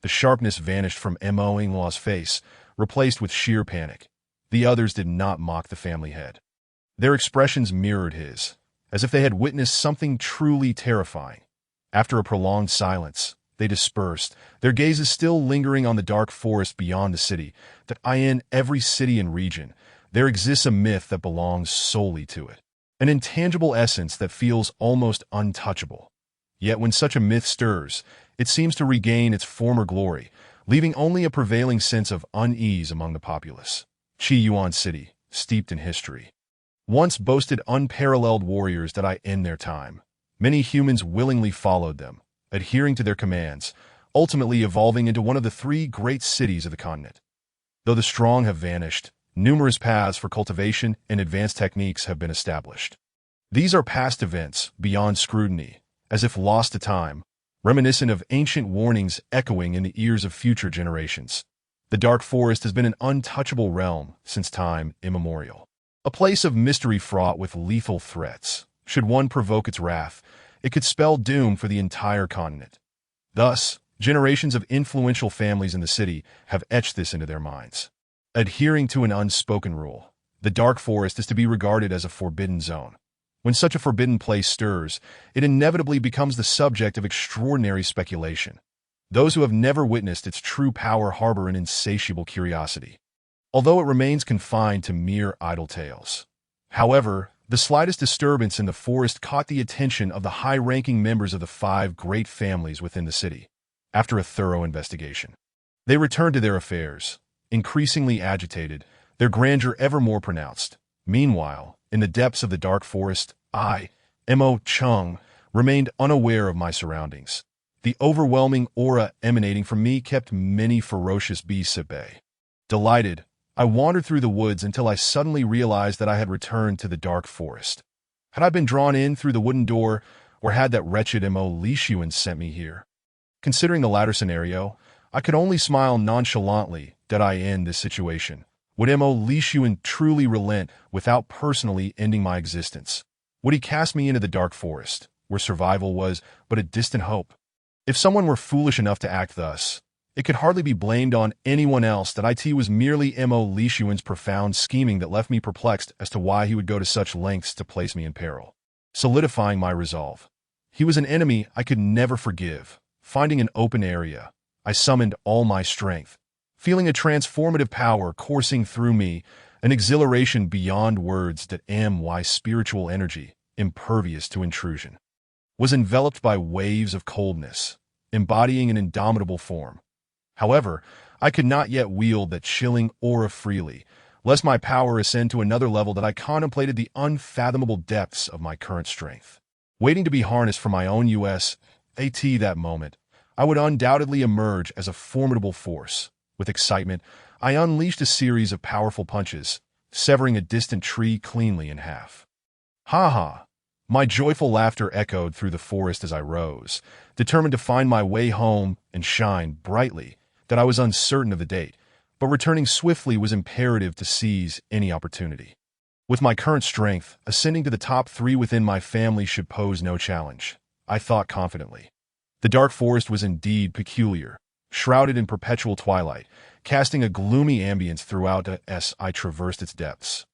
[SPEAKER 1] The sharpness vanished from Mo Inglaw's face, replaced with sheer panic. The others did not mock the family head. Their expressions mirrored his, as if they had witnessed something truly terrifying. After a prolonged silence, they dispersed, their gazes still lingering on the dark forest beyond the city, that in every city and region, there exists a myth that belongs solely to it. An intangible essence that feels almost untouchable. Yet when such a myth stirs, it seems to regain its former glory, leaving only a prevailing sense of unease among the populace. Yuan City, steeped in history, once boasted unparalleled warriors that in their time. Many humans willingly followed them, adhering to their commands, ultimately evolving into one of the three great cities of the continent. Though the strong have vanished, numerous paths for cultivation and advanced techniques have been established. These are past events, beyond scrutiny, as if lost to time, reminiscent of ancient warnings echoing in the ears of future generations. The dark forest has been an untouchable realm since time immemorial. A place of mystery fraught with lethal threats. Should one provoke its wrath, it could spell doom for the entire continent. Thus, generations of influential families in the city have etched this into their minds. Adhering to an unspoken rule, the dark forest is to be regarded as a forbidden zone. When such a forbidden place stirs, it inevitably becomes the subject of extraordinary speculation. Those who have never witnessed its true power harbor an insatiable curiosity, although it remains confined to mere idle tales. However, the slightest disturbance in the forest caught the attention of the high-ranking members of the 5 great families within the city. After a thorough investigation, they returned to their affairs, increasingly agitated, their grandeur ever more pronounced. Meanwhile, in the depths of the dark forest, Mo Chung, remained unaware of my surroundings. The overwhelming aura emanating from me kept many ferocious beasts at bay. Delighted, I wandered through the woods until I suddenly realized that I had returned to the dark forest. Had I been drawn in through the wooden door, or had that wretched Mo Lishuan sent me here? Considering the latter scenario, I could only smile nonchalantly that in this situation. Would Mo Lishuan truly relent without personally ending my existence? Would he cast me into the dark forest, where survival was but a distant hope? If someone were foolish enough to act thus, it could hardly be blamed on anyone else that it was merely Mo Lishuan's profound scheming that left me perplexed as to why he would go to such lengths to place me in peril. Solidifying my resolve, he was an enemy I could never forgive. Finding an open area, I summoned all my strength, feeling a transformative power coursing through me, an exhilaration beyond words that my spiritual energy, impervious to intrusion, was enveloped by waves of coldness, embodying an indomitable form. However, I could not yet wield that chilling aura freely, lest my power ascend to another level that I contemplated the unfathomable depths of my current strength. Waiting to be harnessed for my own that moment, I would undoubtedly emerge as a formidable force. With excitement, I unleashed a series of powerful punches, severing a distant tree cleanly in half. Ha ha! My joyful laughter echoed through the forest as I rose, determined to find my way home and shine brightly. That I was uncertain of the date, but returning swiftly was imperative to seize any opportunity. With my current strength, ascending to the top 3 within my family should pose no challenge, I thought confidently. The dark forest was indeed peculiar, shrouded in perpetual twilight, casting a gloomy ambience throughout as I traversed its depths.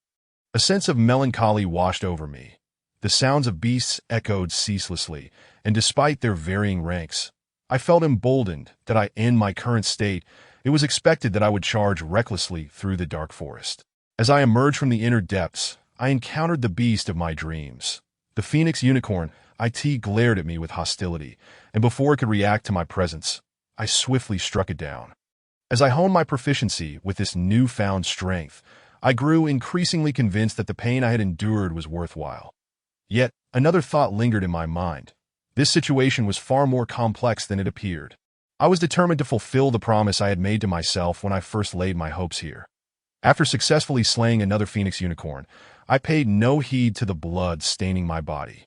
[SPEAKER 1] A sense of melancholy washed over me. The sounds of beasts echoed ceaselessly, and despite their varying ranks, I felt emboldened that in my current state, it was expected that I would charge recklessly through the dark forest. As I emerged from the inner depths, I encountered the beast of my dreams. The phoenix unicorn, glared at me with hostility, and before it could react to my presence, I swiftly struck it down. As I honed my proficiency with this newfound strength, I grew increasingly convinced that the pain I had endured was worthwhile. Yet, another thought lingered in my mind. This situation was far more complex than it appeared. I was determined to fulfill the promise I had made to myself when I first laid my hopes here. After successfully slaying another phoenix unicorn, I paid no heed to the blood staining my body.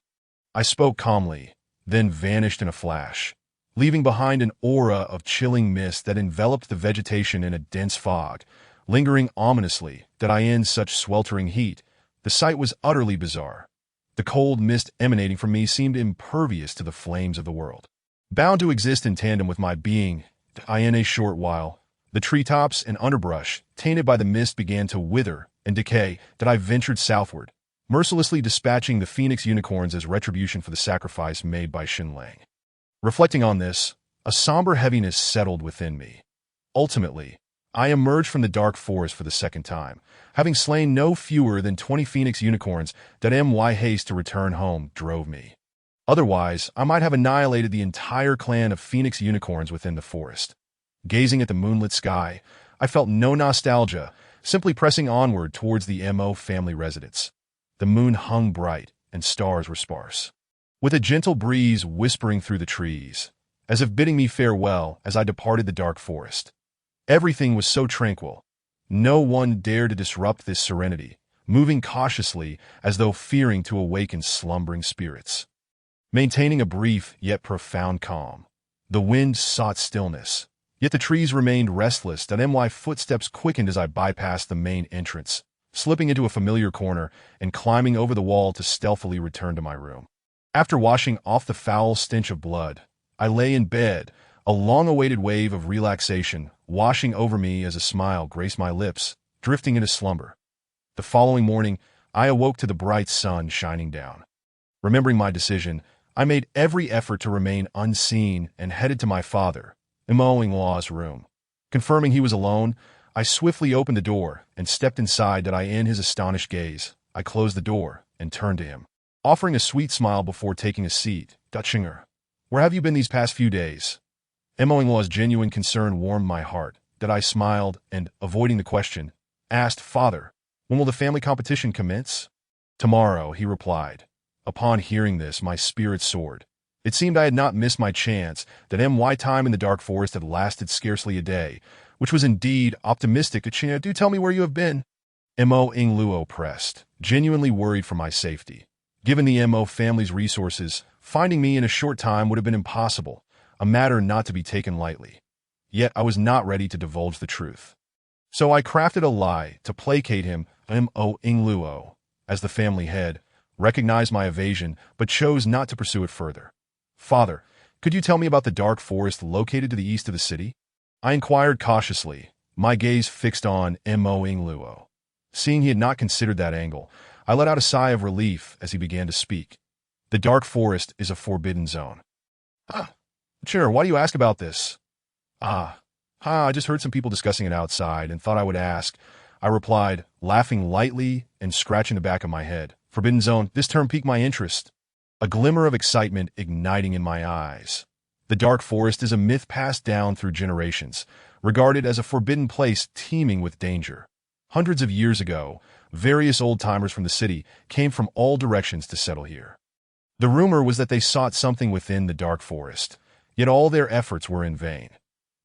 [SPEAKER 1] I spoke calmly, then vanished in a flash, leaving behind an aura of chilling mist that enveloped the vegetation in a dense fog, lingering ominously that in such sweltering heat. The sight was utterly bizarre. The cold mist emanating from me seemed impervious to the flames of the world. bound to exist in tandem with my being. In a short while, the treetops and underbrush, tainted by the mist, began to wither and decay. I ventured southward, mercilessly dispatching the phoenix unicorns as retribution for the sacrifice made by Xinlang. Reflecting on this, a somber heaviness settled within me. Ultimately, I emerged from the dark forest for the second time, having slain no fewer than 20 phoenix unicorns. My haste to return home drove me. Otherwise, I might have annihilated the entire clan of phoenix unicorns within the forest. Gazing at the moonlit sky, I felt no nostalgia, simply pressing onward towards the Mo family residence. The moon hung bright, and stars were sparse, with a gentle breeze whispering through the trees, as if bidding me farewell as I departed the dark forest. Everything was so tranquil. No one dared to disrupt this serenity, moving cautiously as though fearing to awaken slumbering spirits. Maintaining a brief yet profound calm, the wind sought stillness, yet the trees remained restless. My footsteps quickened as I bypassed the main entrance, slipping into a familiar corner and climbing over the wall to stealthily return to my room. After washing off the foul stench of blood, I lay in bed, a long-awaited wave of relaxation washing over me as a smile graced my lips, drifting into slumber. The following morning, I awoke to the bright sun shining down. Remembering my decision, I made every effort to remain unseen and headed to my father, Mo-in-law's room. Confirming he was alone, I swiftly opened the door and stepped inside. In his astonished gaze, I closed the door and turned to him, offering a sweet smile before taking a seat. Dutchinger, where have you been these past few days? Mo-in-law's genuine concern warmed my heart. I smiled and, avoiding the question, asked, Father, when will the family competition commence? Tomorrow, he replied. Upon hearing this, my spirit soared. It seemed I had not missed my chance, my time in the dark forest had lasted scarcely a day, which was indeed optimistic. Do tell me where you have been. Mo-in-luo pressed, genuinely worried for my safety. Given the Mo family's resources, finding me in a short time would have been impossible, a matter not to be taken lightly. Yet I was not ready to divulge the truth. So I crafted a lie to placate him. Mo-in-luo, as the family head, recognized my evasion but chose not to pursue it further. Father, could you tell me about the dark forest located to the east of the city? I inquired cautiously, my gaze fixed on Mo-in-luo. Seeing he had not considered that angle, I let out a sigh of relief as he began to speak. The dark forest is a forbidden zone. Sure, why do you ask about this? I just heard some people discussing it outside and thought I would ask. I replied, laughing lightly and scratching the back of my head. Forbidden zone, this term piqued my interest, a glimmer of excitement igniting in my eyes. The dark forest is a myth passed down through generations, regarded as a forbidden place teeming with danger. Hundreds of years ago, various old-timers from the city came from all directions to settle here. The rumor was that they sought something within the dark forest, yet all their efforts were in vain.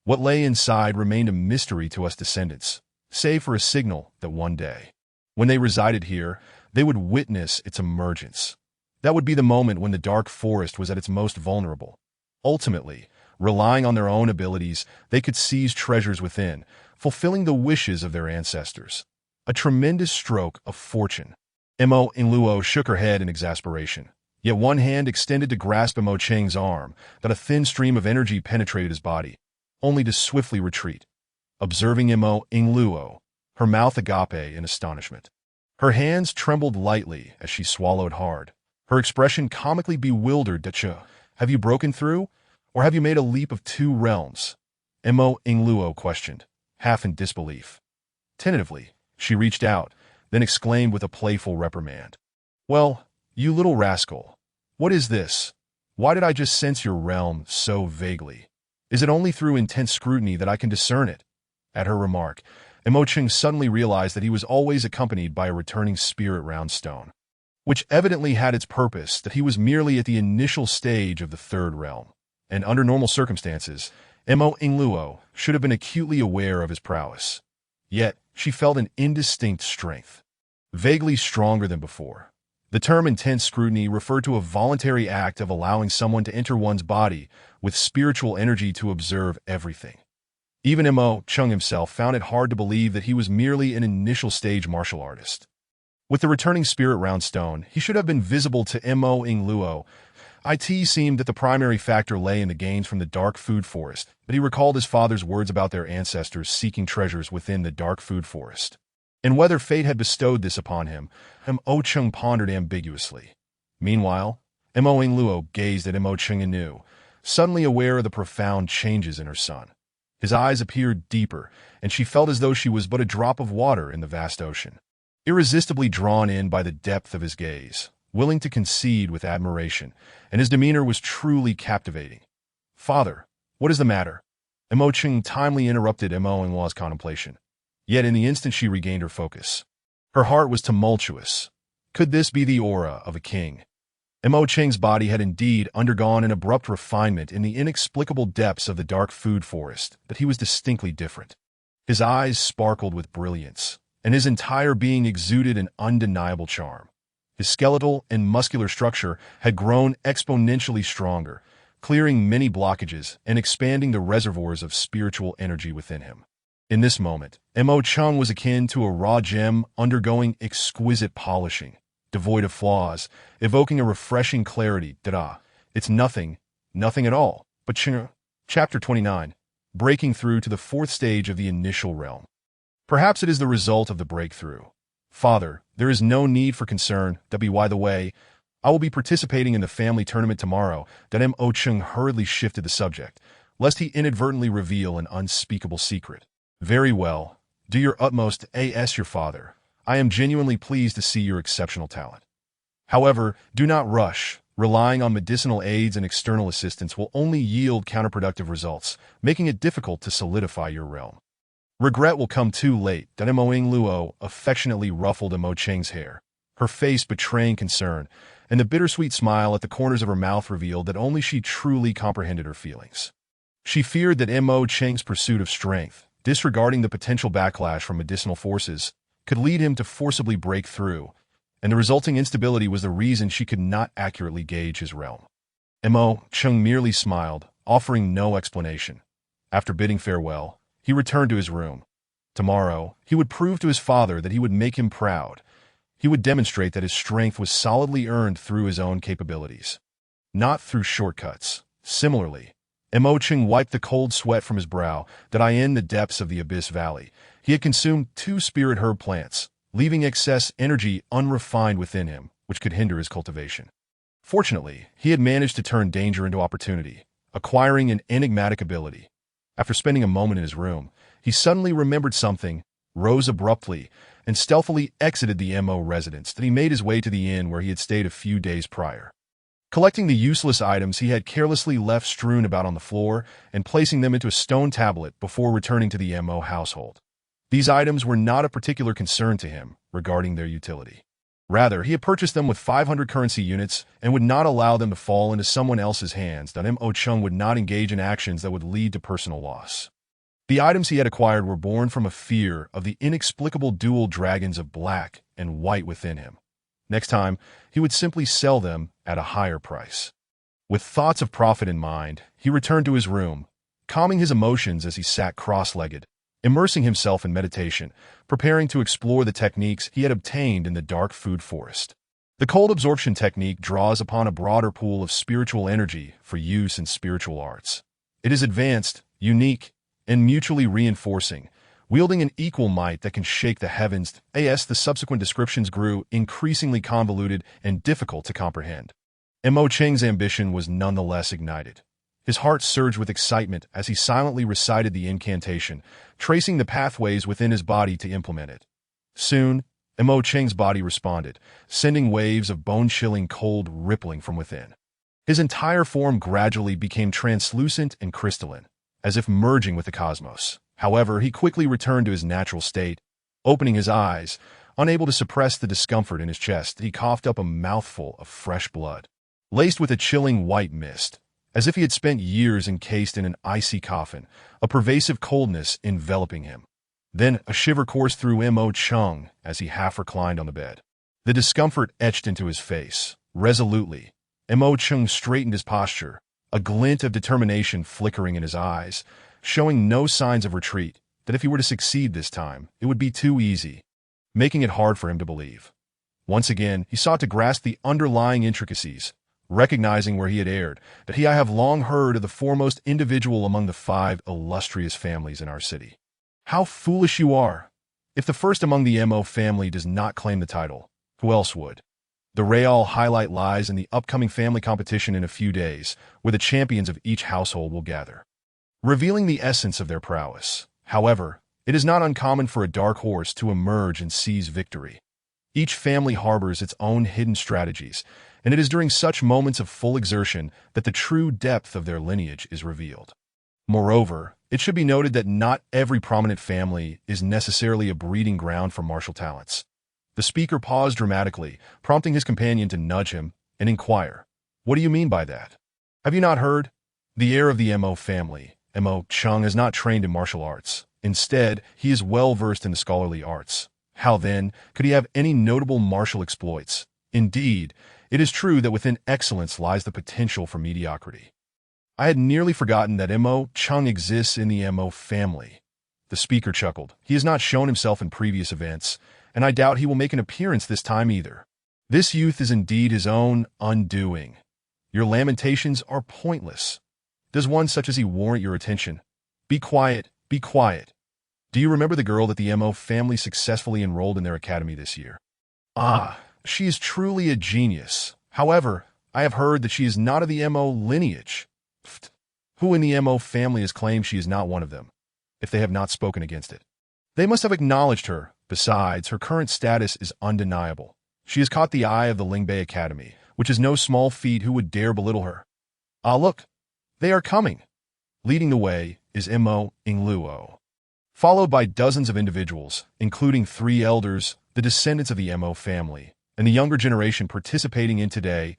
[SPEAKER 1] What lay inside remained a mystery to us descendants, save for a signal that one day, when they resided here, they would witness its emergence. That would be the moment when the dark forest was at its most vulnerable. Ultimately, relying on their own abilities, they could seize treasures within, fulfilling the wishes of their ancestors. A tremendous stroke of fortune. Mo-in-luo shook her head in exasperation, yet one hand extended to grasp Mo Cheng's arm, that a thin stream of energy penetrated his body, only to swiftly retreat. Observing Mo-in-luo, her mouth agape in astonishment. Her hands trembled lightly as she swallowed hard, her expression comically bewildered. Have you broken through, or have you made a leap of 2 realms? Mo-in-luo questioned, half in disbelief. Tentatively, she reached out, then exclaimed with a playful reprimand. Well, you little rascal, what is this? Why did I just sense your realm so vaguely? Is it only through intense scrutiny that I can discern it? At her remark, Mo Cheng suddenly realized that he was always accompanied by a returning spirit round stone, which evidently had its purpose that he was merely at the initial stage of the 3rd realm, and under normal circumstances, Mo-in-luo should have been acutely aware of his prowess. Yet, she felt an indistinct strength, vaguely stronger than before. The term intense scrutiny referred to a voluntary act of allowing someone to enter one's body with spiritual energy to observe everything. Even Mo Cheng himself found it hard to believe that he was merely an initial stage martial artist. With the returning spirit round stone, he should have been visible to Mo-in-luo. It seemed that the primary factor lay in the gains from the dark food forest, but he recalled his father's words about their ancestors seeking treasures within the dark food forest. And whether fate had bestowed this upon him, Mo Chung pondered ambiguously. Meanwhile, Mo Luo gazed at Mo Chung anew, suddenly aware of the profound changes in her son. His eyes appeared deeper, and she felt as though she was but a drop of water in the vast ocean. Irresistibly drawn in by the depth of his gaze, willing to concede with admiration, and his demeanor was truly captivating. "Father, what is the matter?" Mo Chung timely interrupted Mo Luo's contemplation. Yet in the instant she regained her focus. Her heart was tumultuous. Could this be the aura of a king? Mo Cheng's body had indeed undergone an abrupt refinement in the inexplicable depths of the dark food forest, but he was distinctly different. His eyes sparkled with brilliance, and his entire being exuded an undeniable charm. His skeletal and muscular structure had grown exponentially stronger, clearing many blockages and expanding the reservoirs of spiritual energy within him. In this moment, Mo Chung was akin to a raw gem undergoing exquisite polishing, devoid of flaws, evoking a refreshing clarity. It's nothing at all, but Chapter 29, breaking through to the fourth stage of the initial realm. Perhaps it is the result of the breakthrough. Father, there is no need for concern. By the way, I will be participating in the family tournament tomorrow. Mo Chung hurriedly shifted the subject, lest he inadvertently reveal an unspeakable secret. Very well. Do your utmost as your father. I am genuinely pleased to see your exceptional talent. However, do not rush. Relying on medicinal aids and external assistance will only yield counterproductive results, making it difficult to solidify your realm. Regret will come too late. Mo Luo affectionately ruffled Mo Cheng's hair, her face betraying concern, and the bittersweet smile at the corners of her mouth revealed that only she truly comprehended her feelings. She feared that Mo Cheng's pursuit of strength, disregarding the potential backlash from medicinal forces, could lead him to forcibly break through, and the resulting instability was the reason she could not accurately gauge his realm. Mo Chung merely smiled, offering no explanation. After bidding farewell, he returned to his room. Tomorrow, he would prove to his father that he would make him proud. He would demonstrate that his strength was solidly earned through his own capabilities, not through shortcuts. Similarly, Mo Chung wiped the cold sweat from his brow. In the depths of the Abyss Valley, he had consumed 2 spirit herb plants, leaving excess energy unrefined within him, which could hinder his cultivation. Fortunately, he had managed to turn danger into opportunity, acquiring an enigmatic ability. After spending a moment in his room, he suddenly remembered something, rose abruptly, and stealthily exited the Mo residence. He made his way to the inn where he had stayed a few days prior. Collecting the useless items he had carelessly left strewn about on the floor and placing them into a stone tablet before returning to the Mo household. These items were not of particular concern to him regarding their utility. Rather, he had purchased them with 500 currency units and would not allow them to fall into someone else's hands. Mo Chung would not engage in actions that would lead to personal loss. The items he had acquired were born from a fear of the inexplicable dual dragons of black and white within him. Next time, he would simply sell them at a higher price. With thoughts of profit in mind, he returned to his room, calming his emotions as he sat cross-legged, immersing himself in meditation, preparing to explore the techniques he had obtained in the dark food forest. The cold absorption technique draws upon a broader pool of spiritual energy for use in spiritual arts. It is advanced, unique, and mutually reinforcing, wielding an equal might that can shake the heavens. The subsequent descriptions grew increasingly convoluted and difficult to comprehend. Mo Cheng's ambition was nonetheless ignited. His heart surged with excitement as he silently recited the incantation, tracing the pathways within his body to implement it. Soon, Mo Cheng's body responded, sending waves of bone-chilling cold rippling from within. His entire form gradually became translucent and crystalline, as if merging with the cosmos. However, he quickly returned to his natural state. Opening his eyes, unable to suppress the discomfort in his chest, he coughed up a mouthful of fresh blood, laced with a chilling white mist. As if he had spent years encased in an icy coffin, a pervasive coldness enveloping him. Then a shiver coursed through Mo Chung as he half reclined on the bed. The discomfort etched into his face. Resolutely, Mo Chung straightened his posture, a glint of determination flickering in his eyes, showing no signs of retreat, that if he were to succeed this time, it would be too easy, making it hard for him to believe. Once again, he sought to grasp the underlying intricacies, recognizing where he had erred, that I have long heard of the foremost individual among the 5 illustrious families in our city. How foolish you are! If the first among the Mo family does not claim the title, who else would? The real highlight lies in the upcoming family competition in a few days, where the champions of each household will gather, revealing the essence of their prowess. However, it is not uncommon for a dark horse to emerge and seize victory. Each family harbors its own hidden strategies, and it is during such moments of full exertion that the true depth of their lineage is revealed. Moreover, it should be noted that not every prominent family is necessarily a breeding ground for martial talents. The speaker paused dramatically, prompting his companion to nudge him and inquire, "What do you mean by that? Have you not heard? The heir of the Mo family, Mo Chung, is not trained in martial arts. Instead, he is well versed in the scholarly arts. How, then, could he have any notable martial exploits? Indeed, it is true that within excellence lies the potential for mediocrity. I had nearly forgotten that Mo Chung exists in the Mo family." The speaker chuckled. "He has not shown himself in previous events, and I doubt he will make an appearance this time either. This youth is indeed his own undoing. Your lamentations are pointless. Does one such as he warrant your attention? Be quiet, be quiet. Do you remember the girl that the Mo family successfully enrolled in their academy this year? Ah, she is truly a genius. However, I have heard that she is not of the Mo lineage. Pfft. Who in the Mo family has claimed she is not one of them, if they have not spoken against it? They must have acknowledged her. Besides, her current status is undeniable. She has caught the eye of the Lingbei Academy, which is no small feat. Who would dare belittle her? Ah, look, they are coming." Leading the way is Mo Ingluo, followed by dozens of individuals, including 3 elders, the descendants of the Mo family, and the younger generation participating in today's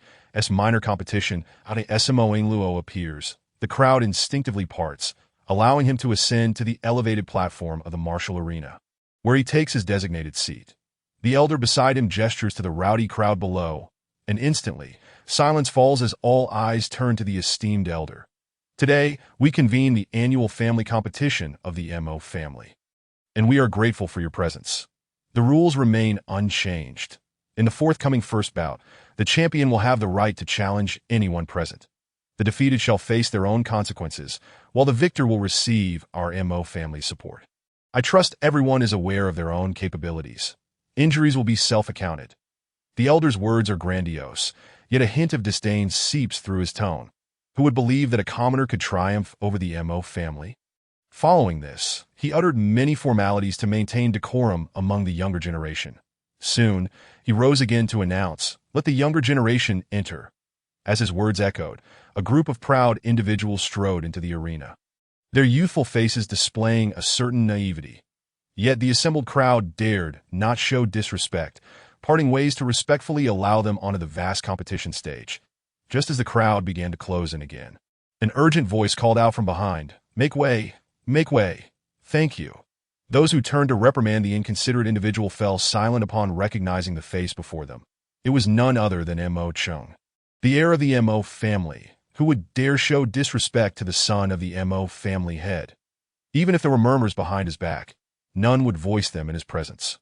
[SPEAKER 1] minor competition. As Mo Ingluo appears, the crowd instinctively parts, allowing him to ascend to the elevated platform of the martial arena, where he takes his designated seat. The elder beside him gestures to the rowdy crowd below, and instantly, silence falls as all eyes turn to the esteemed elder. Today, we convene the annual family competition of the Mo family, and we are grateful for your presence. The rules remain unchanged. In the forthcoming first bout, the champion will have the right to challenge anyone present. The defeated shall face their own consequences, while the victor will receive our Mo family's support. I trust everyone is aware of their own capabilities. Injuries will be self-accounted. The elder's words are grandiose, yet a hint of disdain seeps through his tone. Who would believe that a commoner could triumph over the Mo family? Following this, he uttered many formalities to maintain decorum among the younger generation. Soon, he rose again to announce, "Let the younger generation enter." As his words echoed, a group of proud individuals strode into the arena, their youthful faces displaying a certain naivety. Yet the assembled crowd dared not show disrespect, parting ways to respectfully allow them onto the vast competition stage. Just as the crowd began to close in again, an urgent voice called out from behind, "Make way! Make way! Thank you." Those who turned to reprimand the inconsiderate individual fell silent upon recognizing the face before them. It was none other than Mo Chung, the heir of the Mo family. Who would dare show disrespect to the son of the Mo family head? Even if there were murmurs behind his back, none would voice them in his presence.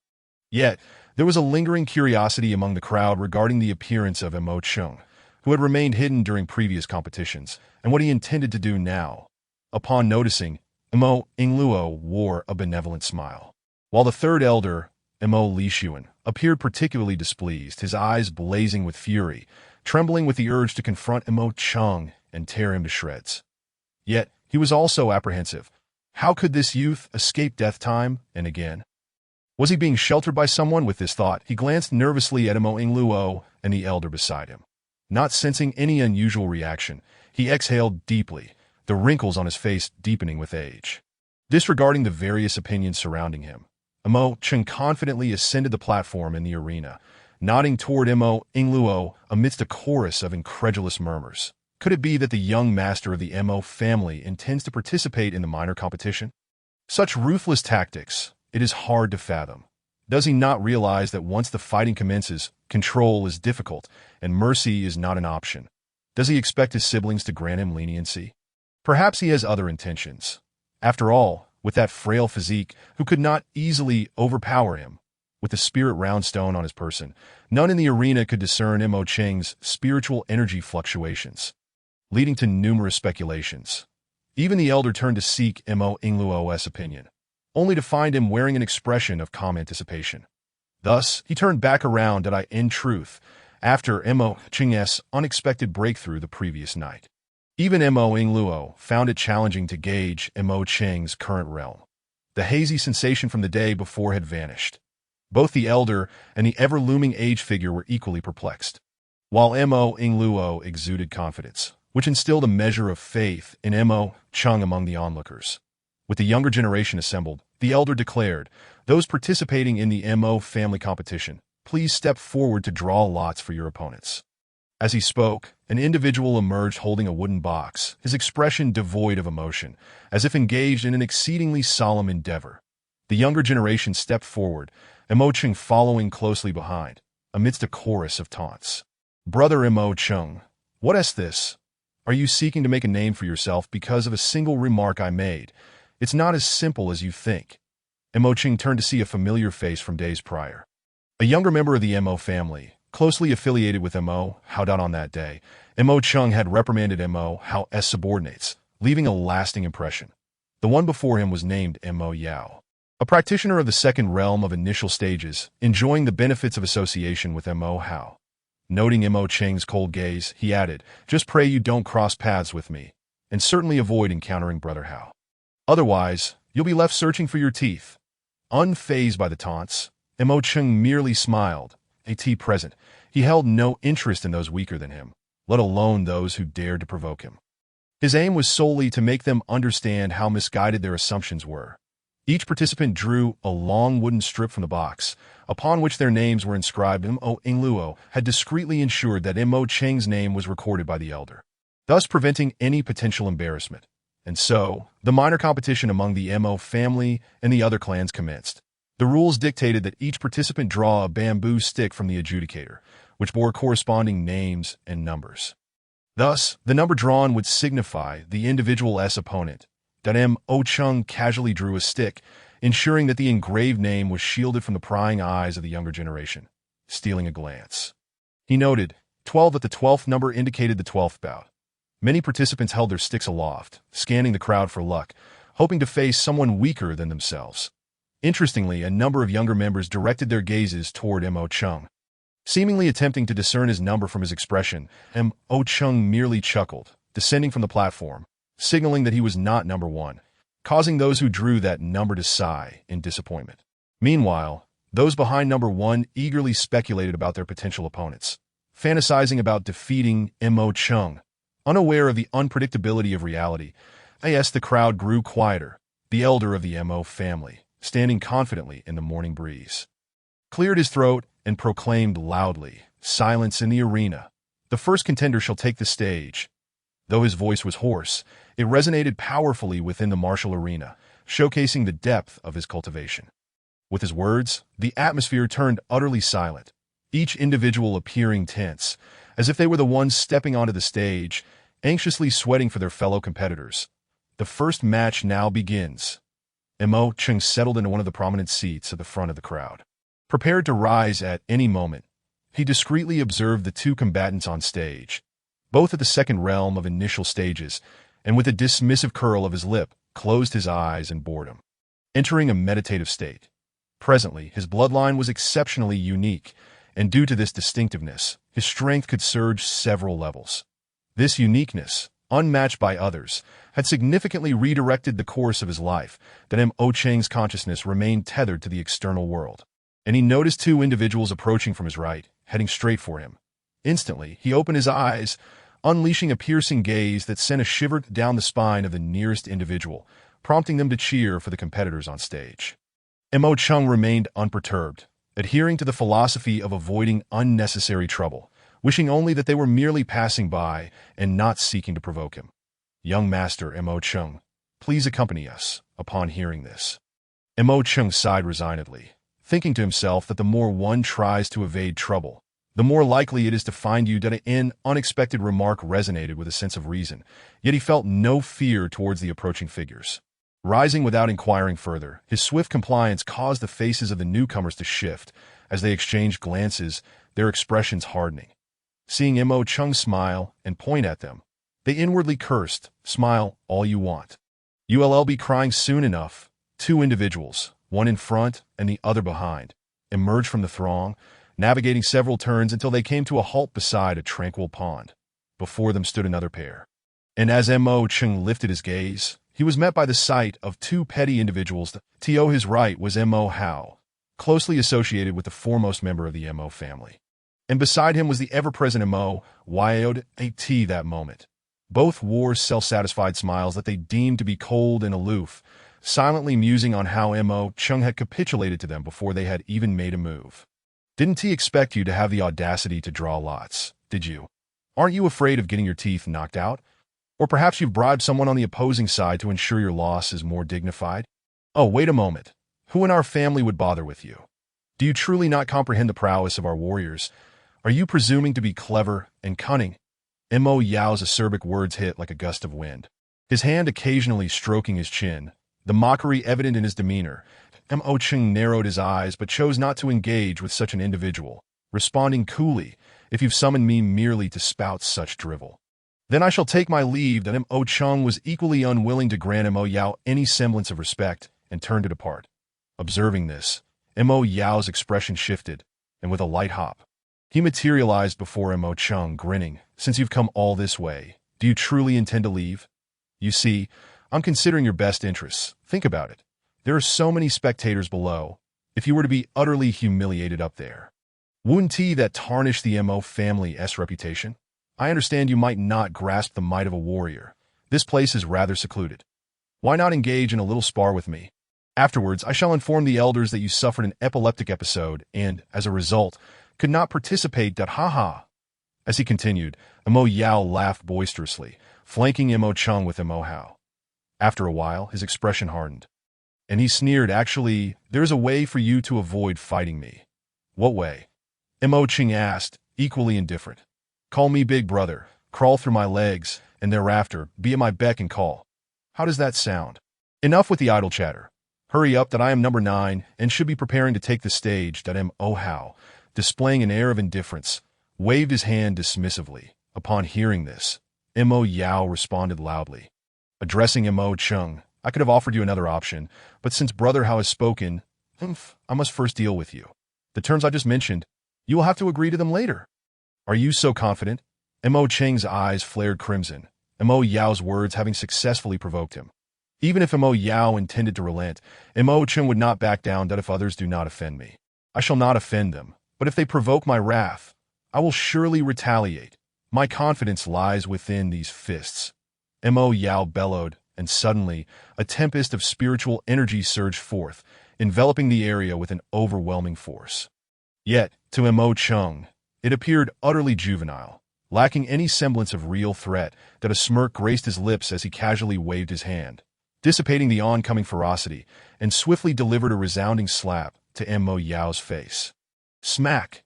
[SPEAKER 1] Yet, there was a lingering curiosity among the crowd regarding the appearance of Mo Chung, who had remained hidden during previous competitions, and what he intended to do now. Upon noticing, Mo Ingluo wore a benevolent smile, while the third elder, Mo Lishuan, appeared particularly displeased, his eyes blazing with fury, trembling with the urge to confront Mo Chung and tear him to shreds. Yet, he was also apprehensive. How could this youth escape death time and again? Was he being sheltered by someone? With this thought, he glanced nervously at Mo Ingluo and the elder beside him. Not sensing any unusual reaction, he exhaled deeply, the wrinkles on his face deepening with age. Disregarding the various opinions surrounding him, Mo Chung confidently ascended the platform in the arena, nodding toward Mo Ingluo amidst a chorus of incredulous murmurs. Could it be that the young master of the Mo family intends to participate in the minor competition? Such ruthless tactics, it is hard to fathom. Does he not realize that once the fighting commences, control is difficult and mercy is not an option? Does he expect his siblings to grant him leniency? Perhaps he has other intentions. After all, with that frail physique, who could not easily overpower him? with the spirit round stone on his person. None in the arena could discern Mo Cheng's spiritual energy fluctuations, leading to numerous speculations. Even the elder turned to seek Mo Ingluo's opinion, only to find him wearing an expression of calm anticipation. Thus, he turned back around that in truth, after Mo Cheng's unexpected breakthrough the previous night. Even Mo Ingluo found it challenging to gauge Mo Cheng's current realm. The hazy sensation from the day before had vanished. Both the elder and the ever-looming age figure were equally perplexed, while Mo Ingluo exuded confidence, which instilled a measure of faith in Mo Cheng among the onlookers. With the younger generation assembled, the elder declared, "Those participating in the Mo family competition, please step forward to draw lots for your opponents." As he spoke, an individual emerged holding a wooden box, his expression devoid of emotion, as if engaged in an exceedingly solemn endeavor. The younger generation stepped forward, Mo Cheng following closely behind, amidst a chorus of taunts. "Brother Mo Cheng, what is this? Are you seeking to make a name for yourself because of a single remark I made? It's not as simple as you think." Mo Cheng turned to see a familiar face from days prior. A younger member of the Mo family, closely affiliated with Mo Hao. On that day, Mo Cheng had reprimanded Mo Hao's subordinates, leaving a lasting impression. The one before him was named Mo Yao, a practitioner of the second realm of initial stages, enjoying the benefits of association with Mo Hao. Noting Mo Cheng's cold gaze, he added, "Just pray you don't cross paths with me, and certainly avoid encountering Brother Hao. Otherwise, you'll be left searching for your teeth." Unfazed by the taunts, Mo Cheng merely smiled. Present, he held no interest in those weaker than him, let alone those who dared to provoke him. His aim was solely to make them understand how misguided their assumptions were. Each participant drew a long wooden strip from the box, upon which their names were inscribed. Mo Ingluo had discreetly ensured that Mo Cheng's name was recorded by the elder, thus preventing any potential embarrassment. And so, the minor competition among the Mo family and the other clans commenced. The rules dictated that each participant draw a bamboo stick from the adjudicator, which bore corresponding names and numbers. Thus, the number drawn would signify the individual's opponent. Mo Cheng casually drew a stick, ensuring that the engraved name was shielded from the prying eyes of the younger generation. Stealing a glance, he noted 12 that the 12th number indicated the 12th bout. Many participants held their sticks aloft, scanning the crowd for luck, hoping to face someone weaker than themselves. Interestingly, a number of younger members directed their gazes toward Mo Cheng. Seemingly attempting to discern his number from his expression, Mo Cheng merely chuckled, descending from the platform, signaling that he was not number one, causing those who drew that number to sigh in disappointment. Meanwhile, those behind number one eagerly speculated about their potential opponents, fantasizing about defeating Mo Cheng. Unaware of the unpredictability of reality, as the crowd grew quieter, the elder of the Mo family, standing confidently in the morning breeze, cleared his throat and proclaimed loudly, "Silence in the arena. The first contender shall take the stage." Though his voice was hoarse, it resonated powerfully within the martial arena, showcasing the depth of his cultivation. With his words, the atmosphere turned utterly silent, each individual appearing tense, as if they were the ones stepping onto the stage, anxiously sweating for their fellow competitors. The first match now begins. Mo Cheng settled into one of the prominent seats at the front of the crowd. Prepared to rise at any moment, he discreetly observed the two combatants on stage, both at the second realm of initial stages, and with a dismissive curl of his lip, closed his eyes in boredom, entering a meditative state. Presently, his bloodline was exceptionally unique, and due to this distinctiveness, his strength could surge several levels. This uniqueness, unmatched by others, had significantly redirected the course of his life, that Mo Cheng's consciousness remained tethered to the external world. And he noticed two individuals approaching from his right, heading straight for him. Instantly, he opened his eyes, unleashing a piercing gaze that sent a shiver down the spine of the nearest individual, prompting them to cheer for the competitors on stage. Mo Cheng remained unperturbed, adhering to the philosophy of avoiding unnecessary trouble, wishing only that they were merely passing by and not seeking to provoke him. "Young master Mo Cheng, please accompany us." Upon hearing this, Mo Cheng sighed resignedly, thinking to himself that the more one tries to evade trouble, the more likely it is to find you that an unexpected remark resonated with a sense of reason, yet he felt no fear towards the approaching figures. Rising without inquiring further, his swift compliance caused the faces of the newcomers to shift. As they exchanged glances, their expressions hardening. Seeing Mo Chung smile and point at them, they inwardly cursed, "Smile all you want. You'll be crying soon enough." Two individuals, one in front and the other behind, emerged from the throng, navigating several turns until they came to a halt beside a tranquil pond. Before them stood another pair. And as Mo Chung lifted his gaze, he was met by the sight of two petty individuals. To his right was Mo Hao, closely associated with the foremost member of the Mo family. And beside him was the ever-present Mo Wyod at that moment. Both wore self-satisfied smiles that they deemed to be cold and aloof, silently musing on how Mo Chung had capitulated to them before they had even made a move. "Didn't he expect you to have the audacity to draw lots, did you? Aren't you afraid of getting your teeth knocked out? Or perhaps you've bribed someone on the opposing side to ensure your loss is more dignified? Oh, wait a moment. Who in our family would bother with you? Do you truly not comprehend the prowess of our warriors? Are you presuming to be clever and cunning?" Mo Yao's acerbic words hit like a gust of wind, his hand occasionally stroking his chin, the mockery evident in his demeanor. Mo Chung narrowed his eyes but chose not to engage with such an individual, responding coolly, "If you've summoned me merely to spout such drivel, then I shall take my leave." That Mo Chung was equally unwilling to grant Mo Yao any semblance of respect and turned to depart. Observing this, Mo Yao's expression shifted, and with a light hop, he materialized before Mo Chung, grinning. "Since you've come all this way, do you truly intend to leave? You see, I'm considering your best interests. Think about it. There are so many spectators below. If you were to be utterly humiliated up there, wouldn't that tarnish the Mo family's reputation? I understand you might not grasp the might of a warrior. This place is rather secluded. Why not engage in a little spar with me? Afterwards, I shall inform the elders that you suffered an epileptic episode and, as a result, could not participate. Ha." As he continued, Mo Yao laughed boisterously, flanking Mo Chung with Mo Hao. After a while, his expression hardened, and he sneered, "Actually, there's a way for you to avoid fighting me." "What way?" Mo Chung asked, equally indifferent. "Call me Big Brother, crawl through my legs, and thereafter be at my beck and call. How does that sound? Enough with the idle chatter. Hurry up, that I am number 9 and should be preparing to take the stage." Mo Hao, displaying an air of indifference, waved his hand dismissively. Upon hearing this, Mo Yao responded loudly. Addressing Mo Chung, "I could have offered you another option, but since Brother Hao has spoken, I must first deal with you. The terms I just mentioned, you will have to agree to them later." "Are you so confident?" Mo Cheng's eyes flared crimson, Mo Yao's words having successfully provoked him. Even if Mo Yao intended to relent, Mo Chung would not back down. "If others do not offend me, I shall not offend them. But if they provoke my wrath, I will surely retaliate. My confidence lies within these fists." Mo Yao bellowed, and suddenly, a tempest of spiritual energy surged forth, enveloping the area with an overwhelming force. Yet, to Mo Chung, it appeared utterly juvenile, lacking any semblance of real threat. That a smirk graced his lips as he casually waved his hand, dissipating the oncoming ferocity, and swiftly delivered a resounding slap to Mo Yao's face. Smack!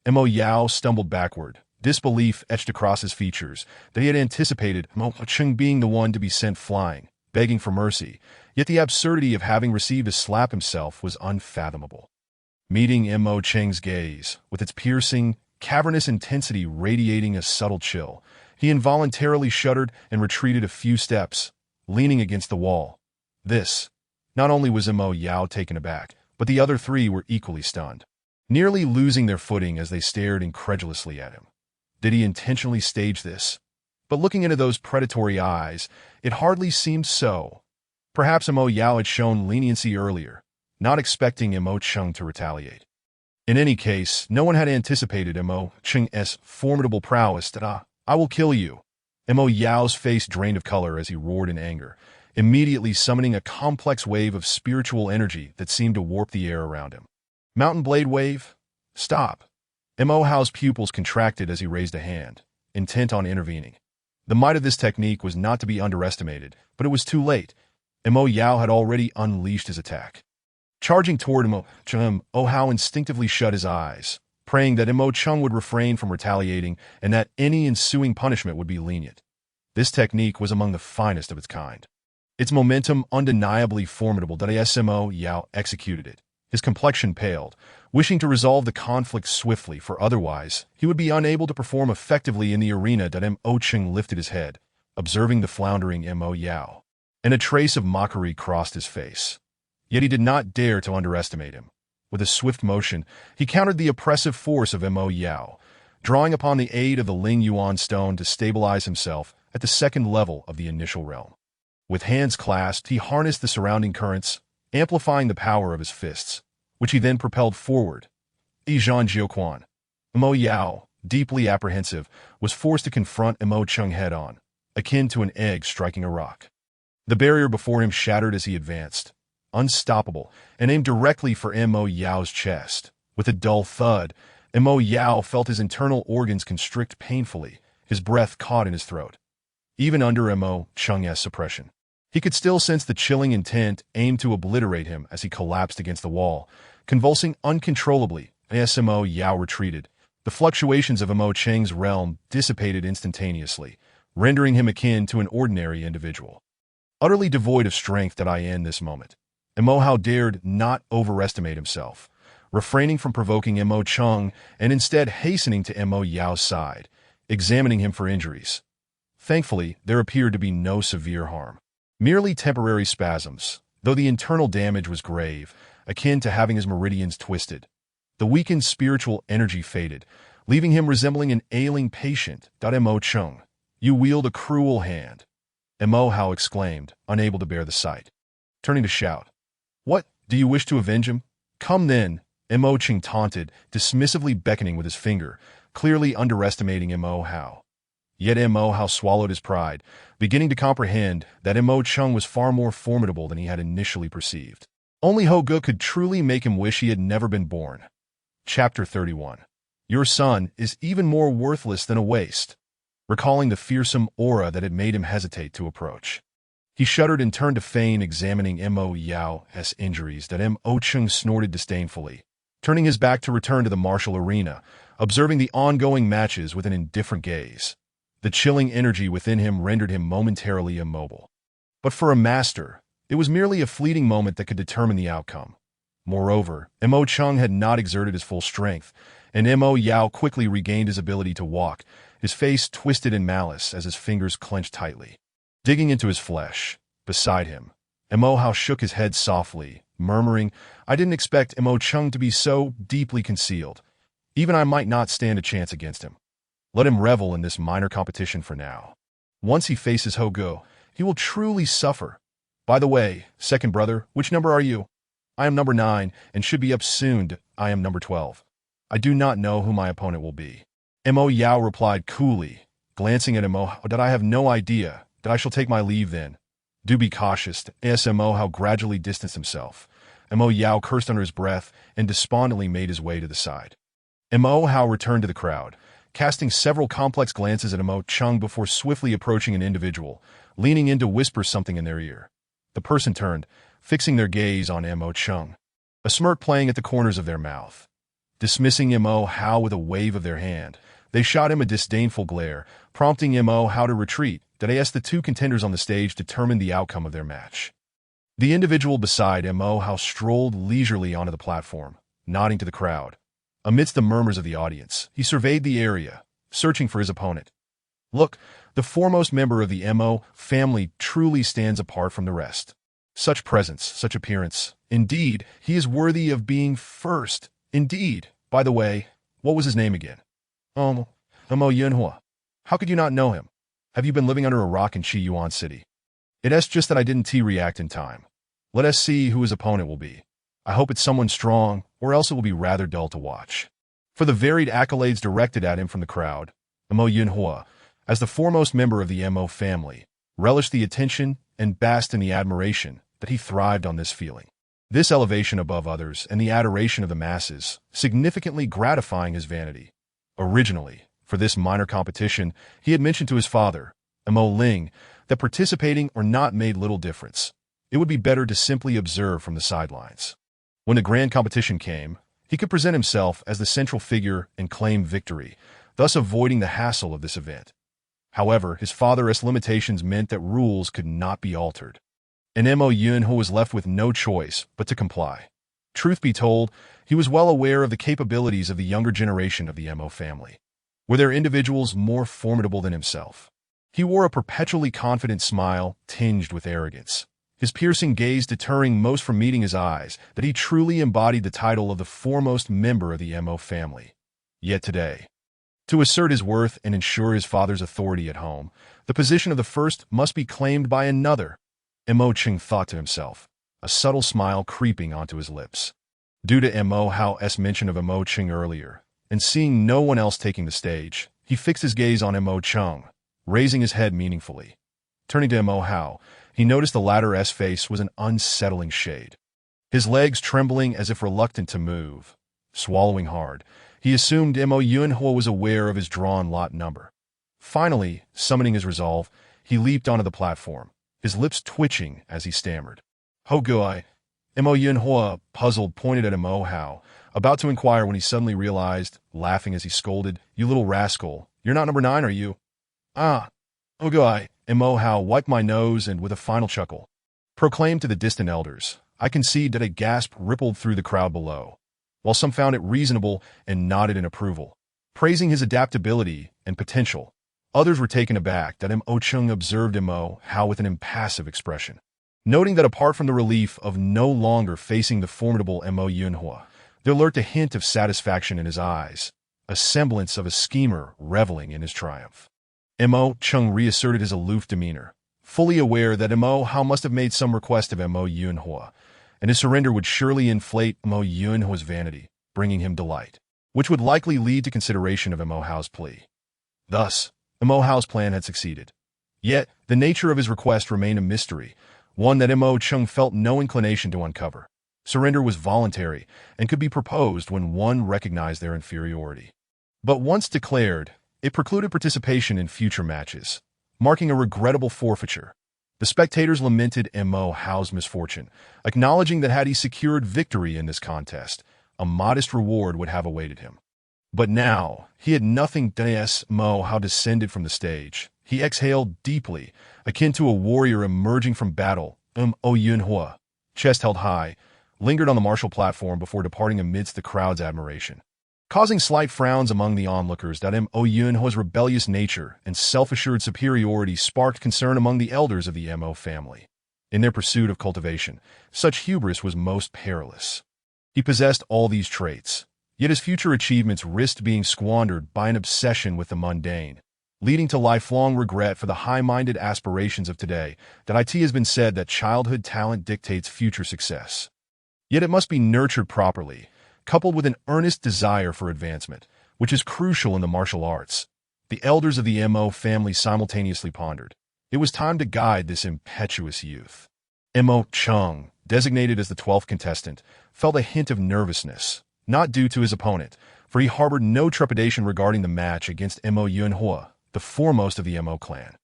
[SPEAKER 1] Mo Yao stumbled backward, disbelief etched across his features that he had anticipated Mo Chung being the one to be sent flying, begging for mercy, yet the absurdity of having received a slap himself was unfathomable. Meeting Mo Cheng's gaze, with its piercing, cavernous intensity radiating a subtle chill, he involuntarily shuddered and retreated a few steps, leaning against the wall. This, not only was Mo Yao taken aback, but the other three were equally stunned, nearly losing their footing as they stared incredulously at him. Did he intentionally stage this? But looking into those predatory eyes, it hardly seemed so. Perhaps Mo Yao had shown leniency earlier, not expecting Mo Chung to retaliate. In any case, no one had anticipated Mo Chung's formidable prowess. "I will kill you." Mo Yao's face drained of color as he roared in anger, immediately summoning a complex wave of spiritual energy that seemed to warp the air around him. "Mountain Blade Wave? Stop." Mo Hao's pupils contracted as he raised a hand, intent on intervening. The might of this technique was not to be underestimated, but it was too late. Mo Yao had already unleashed his attack. Charging toward Mo Chung, Hao instinctively shut his eyes, praying that Mo Chung would refrain from retaliating and that any ensuing punishment would be lenient. This technique was among the finest of its kind. its momentum undeniably formidable. Mo Yao executed it. His complexion paled, wishing to resolve the conflict swiftly, for otherwise he would be unable to perform effectively in the arena. Mo Cheng lifted his head, observing the floundering Mo Yao, and a trace of mockery crossed his face. Yet he did not dare to underestimate him. With a swift motion, he countered the oppressive force of Mo Yao, drawing upon the aid of the Ling Yuan stone to stabilize himself at the second level of the initial realm. With hands clasped, he harnessed the surrounding currents, amplifying the power of his fists, which he then propelled forward. Zhan Jiuquan. Mo Yao, deeply apprehensive, was forced to confront Mo Cheng head-on, akin to an egg striking a rock. The barrier before him shattered as he advanced, unstoppable, and aimed directly for Mo Yao's chest. With a dull thud, Mo Yao felt his internal organs constrict painfully, his breath caught in his throat. Even under Mo Cheng's suppression, he could still sense the chilling intent aimed to obliterate him as he collapsed against the wall, convulsing uncontrollably. As Mo Yao retreated, the fluctuations of Mo Cheng's realm dissipated instantaneously, rendering him akin to an ordinary individual. Utterly devoid of strength in this moment, Mo Yao dared not overestimate himself, refraining from provoking Mo Cheng and instead hastening to Mo Yao's side, examining him for injuries. Thankfully, there appeared to be no severe harm. Merely temporary spasms, though the internal damage was grave, akin to having his meridians twisted. The weakened spiritual energy faded, leaving him resembling an ailing patient. Mo Cheng, you wield a cruel hand, Mo Yao exclaimed, unable to bear the sight. Turning to shout, "What, do you wish to avenge him? Come then," Mo Cheng taunted, dismissively beckoning with his finger, clearly underestimating Mo Yao. Yet Mo Yao swallowed his pride, beginning to comprehend that Mo Cheng was far more formidable than he had initially perceived. Only Hoge could truly make him wish he had never been born. Chapter 31. Your son is even more worthless than a waste. Recalling the fearsome aura that had made him hesitate to approach, he shuddered and turned to feign examining Mo Yao's injuries. Mo Cheng snorted disdainfully, turning his back to return to the martial arena, observing the ongoing matches with an indifferent gaze. The chilling energy within him rendered him momentarily immobile. But for a master, it was merely a fleeting moment that could determine the outcome. Moreover, Mo Cheng had not exerted his full strength, and Mo Yao quickly regained his ability to walk, his face twisted in malice as his fingers clenched tightly. Digging into his flesh, beside him, Mo Yao shook his head softly, murmuring, "I didn't expect Mo Cheng to be so deeply concealed. Even I might not stand a chance against him. Let him revel in this minor competition for now. Once he faces Hoge, he will truly suffer. By the way, second brother, which number are you?" "I am number 9, and should be up soon. I am number 12. I do not know who my opponent will be." Mo Yao replied coolly, glancing at Mo Yao, "That I have no idea. That I shall take my leave then. Do be cautious." As Mo Yao gradually distanced himself, Mo Yao cursed under his breath and despondently made his way to the side. Mo Yao returned to the crowd, casting several complex glances at Mo Cheng before swiftly approaching an individual, leaning in to whisper something in their ear. The person turned, fixing their gaze on Mo Cheng, a smirk playing at the corners of their mouth. Dismissing Mo Yao with a wave of their hand, they shot him a disdainful glare, prompting Mo Yao to retreat. As the two contenders on the stage determined the outcome of their match. The individual beside Mo Yao strolled leisurely onto the platform, nodding to the crowd. Amidst the murmurs of the audience, he surveyed the area, searching for his opponent. "Look, the foremost member of the Mo family truly stands apart from the rest. Such presence, such appearance. Indeed, he is worthy of being first. Indeed. By the way, what was his name again?" Mo Yunhua. How could you not know him? Have you been living under a rock in Yuan City?" "It's just that I didn't react in time. Let us see who his opponent will be. I hope it's someone strong, or else it will be rather dull to watch." For the varied accolades directed at him from the crowd, Mo Yunhua, as the foremost member of the Mo family, relished the attention and basked in the admiration that he thrived on this feeling. This elevation above others and the adoration of the masses, significantly gratifying his vanity. Originally, for this minor competition, he had mentioned to his father, Mo Ling, that participating or not made little difference. It would be better to simply observe from the sidelines. When the grand competition came, he could present himself as the central figure and claim victory, thus avoiding the hassle of this event. However, his father's limitations meant that rules could not be altered. and Mo Yunho was left with no choice but to comply. Truth be told, he was well aware of the capabilities of the younger generation of the Mo family. Were there individuals more formidable than himself? He wore a perpetually confident smile, tinged with arrogance, his piercing gaze deterring most from meeting his eyes that he truly embodied the title of the foremost member of the Mo family. Yet today, to assert his worth and ensure his father's authority at home, the position of the first must be claimed by another. Mo Ching thought to himself, a subtle smile creeping onto his lips. Due to Mo Hao's mention of Mo Ching earlier, and seeing no one else taking the stage, he fixed his gaze on Mo Chung, raising his head meaningfully. Turning to Mo Hao, he noticed the latter's face was an unsettling shade. His legs trembling as if reluctant to move. Swallowing hard, he assumed Mo Yunho was aware of his drawn lot number. Finally, summoning his resolve, he leaped onto the platform, his lips twitching as he stammered. "Ho gui." Mo Yunho, puzzled, pointed at Mo Hao, about to inquire when he suddenly realized, laughing as he scolded, "You little rascal, you're not number 9, are you?" "Ah, ho gui." Mo Hao wiped my nose and, with a final chuckle, proclaimed to the distant elders. I concede that a gasp rippled through the crowd below, while some found it reasonable and nodded in approval, praising his adaptability and potential. Others were taken aback that Mo Chung observed Mo Hao with an impassive expression, noting that apart from the relief of no longer facing the formidable Mo Yunhua, there lurked a hint of satisfaction in his eyes, a semblance of a schemer reveling in his triumph. Mo Chung reasserted his aloof demeanor, fully aware that Mo Hao must have made some request of Mo Yunhua, and his surrender would surely inflate Mo Yunhua's vanity, bringing him delight, which would likely lead to consideration of Mo Hao's plea. Thus, Mo Hao's plan had succeeded. Yet, the nature of his request remained a mystery, one that Mo Chung felt no inclination to uncover. Surrender was voluntary and could be proposed when one recognized their inferiority. But once declared, it precluded participation in future matches, marking a regrettable forfeiture. The spectators lamented Mo Hao's misfortune, acknowledging that had he secured victory in this contest, a modest reward would have awaited him. But now, he had nothing. As Mo Hao descended from the stage, he exhaled deeply, akin to a warrior emerging from battle. Mo Yunhua, chest held high, lingered on the martial platform before departing amidst the crowd's admiration, causing slight frowns among the onlookers. Mo Yunhua's rebellious nature and self-assured superiority sparked concern among the elders of the Mo family. In their pursuit of cultivation, such hubris was most perilous. He possessed all these traits, yet his future achievements risked being squandered by an obsession with the mundane, leading to lifelong regret for the high-minded aspirations of today. It has been said that childhood talent dictates future success. Yet it must be nurtured properly, coupled with an earnest desire for advancement, which is crucial in the martial arts. The elders of the Mo family simultaneously pondered. It was time to guide this impetuous youth. Mo Chung, designated as the 12th contestant, felt a hint of nervousness, not due to his opponent, for he harbored no trepidation regarding the match against Mo Yunhua, the foremost of the Mo clan.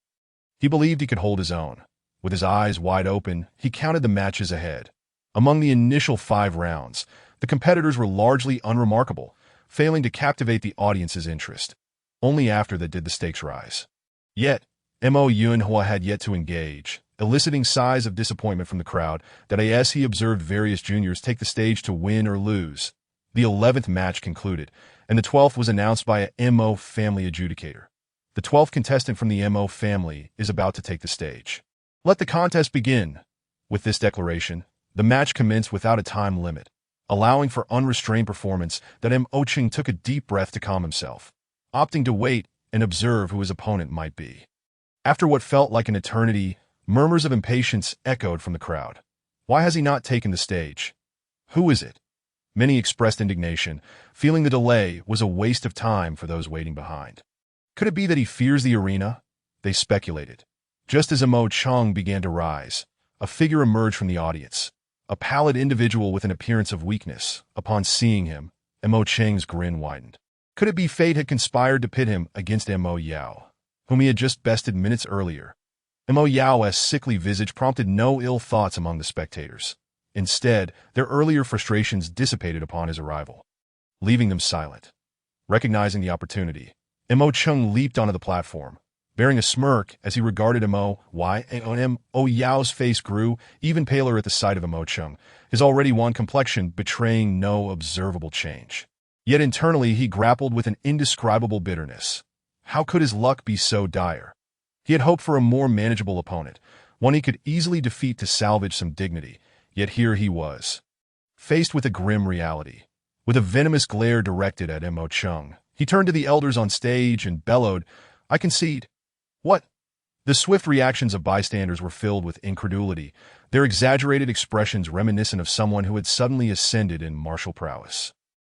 [SPEAKER 1] He believed he could hold his own. With his eyes wide open, he counted the matches ahead. Among the initial 5 rounds, the competitors were largely unremarkable, failing to captivate the audience's interest. Only after that did the stakes rise. Yet, Mo Yunhua had yet to engage, eliciting sighs of disappointment from the crowd as he observed various juniors take the stage to win or lose. The 11th match concluded, and the 12th was announced by a Mo family adjudicator. The 12th contestant from the Mo family is about to take the stage. Let the contest begin. With this declaration, the match commenced without a time limit, allowing for unrestrained performance. Mo Ching took a deep breath to calm himself, opting to wait and observe who his opponent might be. After what felt like an eternity, murmurs of impatience echoed from the crowd. Why has he not taken the stage? Who is it? Many expressed indignation, feeling the delay was a waste of time for those waiting behind. Could it be that he fears the arena? They speculated. Just as Mo Chung began to rise, a figure emerged from the audience, a pallid individual with an appearance of weakness. Upon seeing him, Mo Cheng's grin widened. Could it be fate had conspired to pit him against Mo Yao, whom he had just bested minutes earlier? Mo Yao's sickly visage prompted no ill thoughts among the spectators. Instead, their earlier frustrations dissipated upon his arrival, leaving them silent. Recognizing the opportunity, Mo Chung leaped onto the platform, bearing a smirk as he regarded Mo. Why? And Mo Yao's face grew even paler at the sight of Mo Chung, his already wan complexion betraying no observable change. Yet internally he grappled with an indescribable bitterness. How could his luck be so dire? He had hoped for a more manageable opponent, one he could easily defeat to salvage some dignity, yet here he was, faced with a grim reality. With a venomous glare directed at Mo Chung, he turned to the elders on stage and bellowed, "I concede." "What?" The swift reactions of bystanders were filled with incredulity, their exaggerated expressions reminiscent of someone who had suddenly ascended in martial prowess.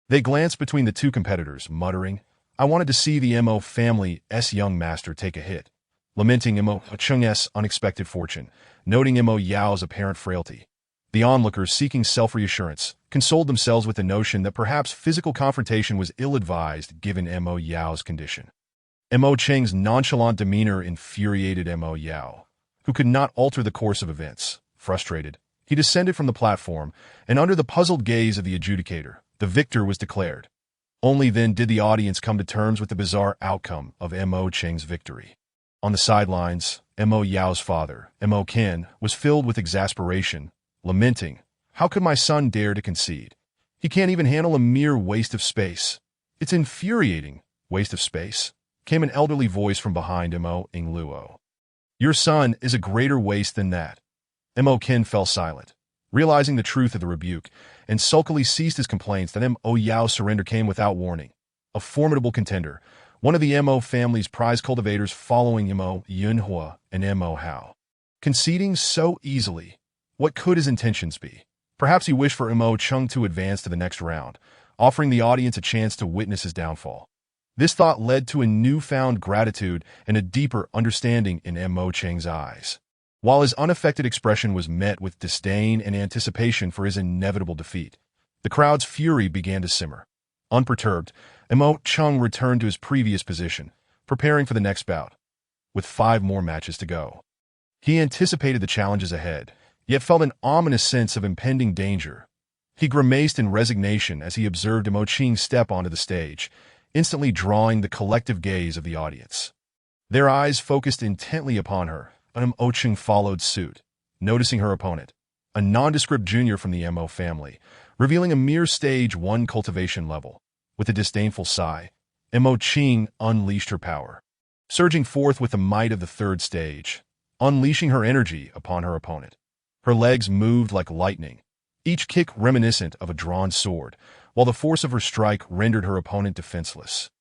[SPEAKER 1] They glanced between the two competitors, muttering, "I wanted to see the Mo family's young master take a hit," lamenting Mo Chung's unexpected fortune, noting Mo Yao's apparent frailty. The onlookers, seeking self-reassurance, consoled themselves with the notion that perhaps physical confrontation was ill-advised given Mo Yao's condition. Mo Cheng's nonchalant demeanor infuriated Mo Yao, who could not alter the course of events. Frustrated, he descended from the platform, and under the puzzled gaze of the adjudicator, the victor was declared. Only then did the audience come to terms with the bizarre outcome of Mo Cheng's victory. On the sidelines, Mo Yao's father, Mo Ken, was filled with exasperation, lamenting, "How could my son dare to concede? He can't even handle a mere waste of space." "It's infuriating." "Waste of space?" came an elderly voice from behind Mo Ingluo. "Your son is a greater waste than that." Mo Ken fell silent, realizing the truth of the rebuke, and sulkily ceased his complaints that Mo Yao's surrender came without warning. A formidable contender, one of the Mo family's prize cultivators following Mo Yunhua and Mo Hao. Conceding so easily, what could his intentions be? Perhaps he wished for Mo Chung to advance to the next round, offering the audience a chance to witness his downfall. This thought led to a newfound gratitude and a deeper understanding in Mo Cheng's eyes, while his unaffected expression was met with disdain and anticipation for his inevitable defeat. The crowd's fury began to simmer. Unperturbed, Mo Chung returned to his previous position, preparing for the next bout. With 5 more matches to go, he anticipated the challenges ahead, yet felt an ominous sense of impending danger. He grimaced in resignation as he observed Mo Ching step onto the stage, instantly drawing the collective gaze of the audience. Their eyes focused intently upon her, and Mo Ching followed suit, noticing her opponent, a nondescript junior from the Mo family, revealing a mere stage 1 cultivation level. With a disdainful sigh, Mo Ching unleashed her power, surging forth with the might of the 3rd stage, unleashing her energy upon her opponent. Her legs moved like lightning, each kick reminiscent of a drawn sword, while the force of her strike rendered her opponent defenseless,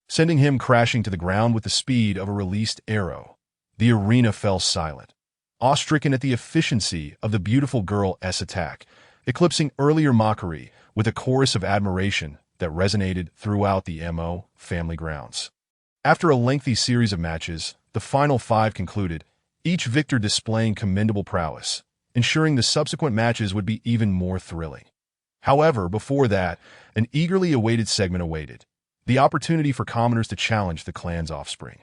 [SPEAKER 1] sending him crashing to the ground with the speed of a released arrow. The arena fell silent, awe-stricken at the efficiency of the beautiful girl's attack, eclipsing earlier mockery with a chorus of admiration that resonated throughout the Mo family grounds. After a lengthy series of matches, the final 5 concluded, each victor displaying commendable prowess, ensuring the subsequent matches would be even more thrilling. However, before that, an eagerly awaited segment awaited, the opportunity for commoners to challenge the clan's offspring.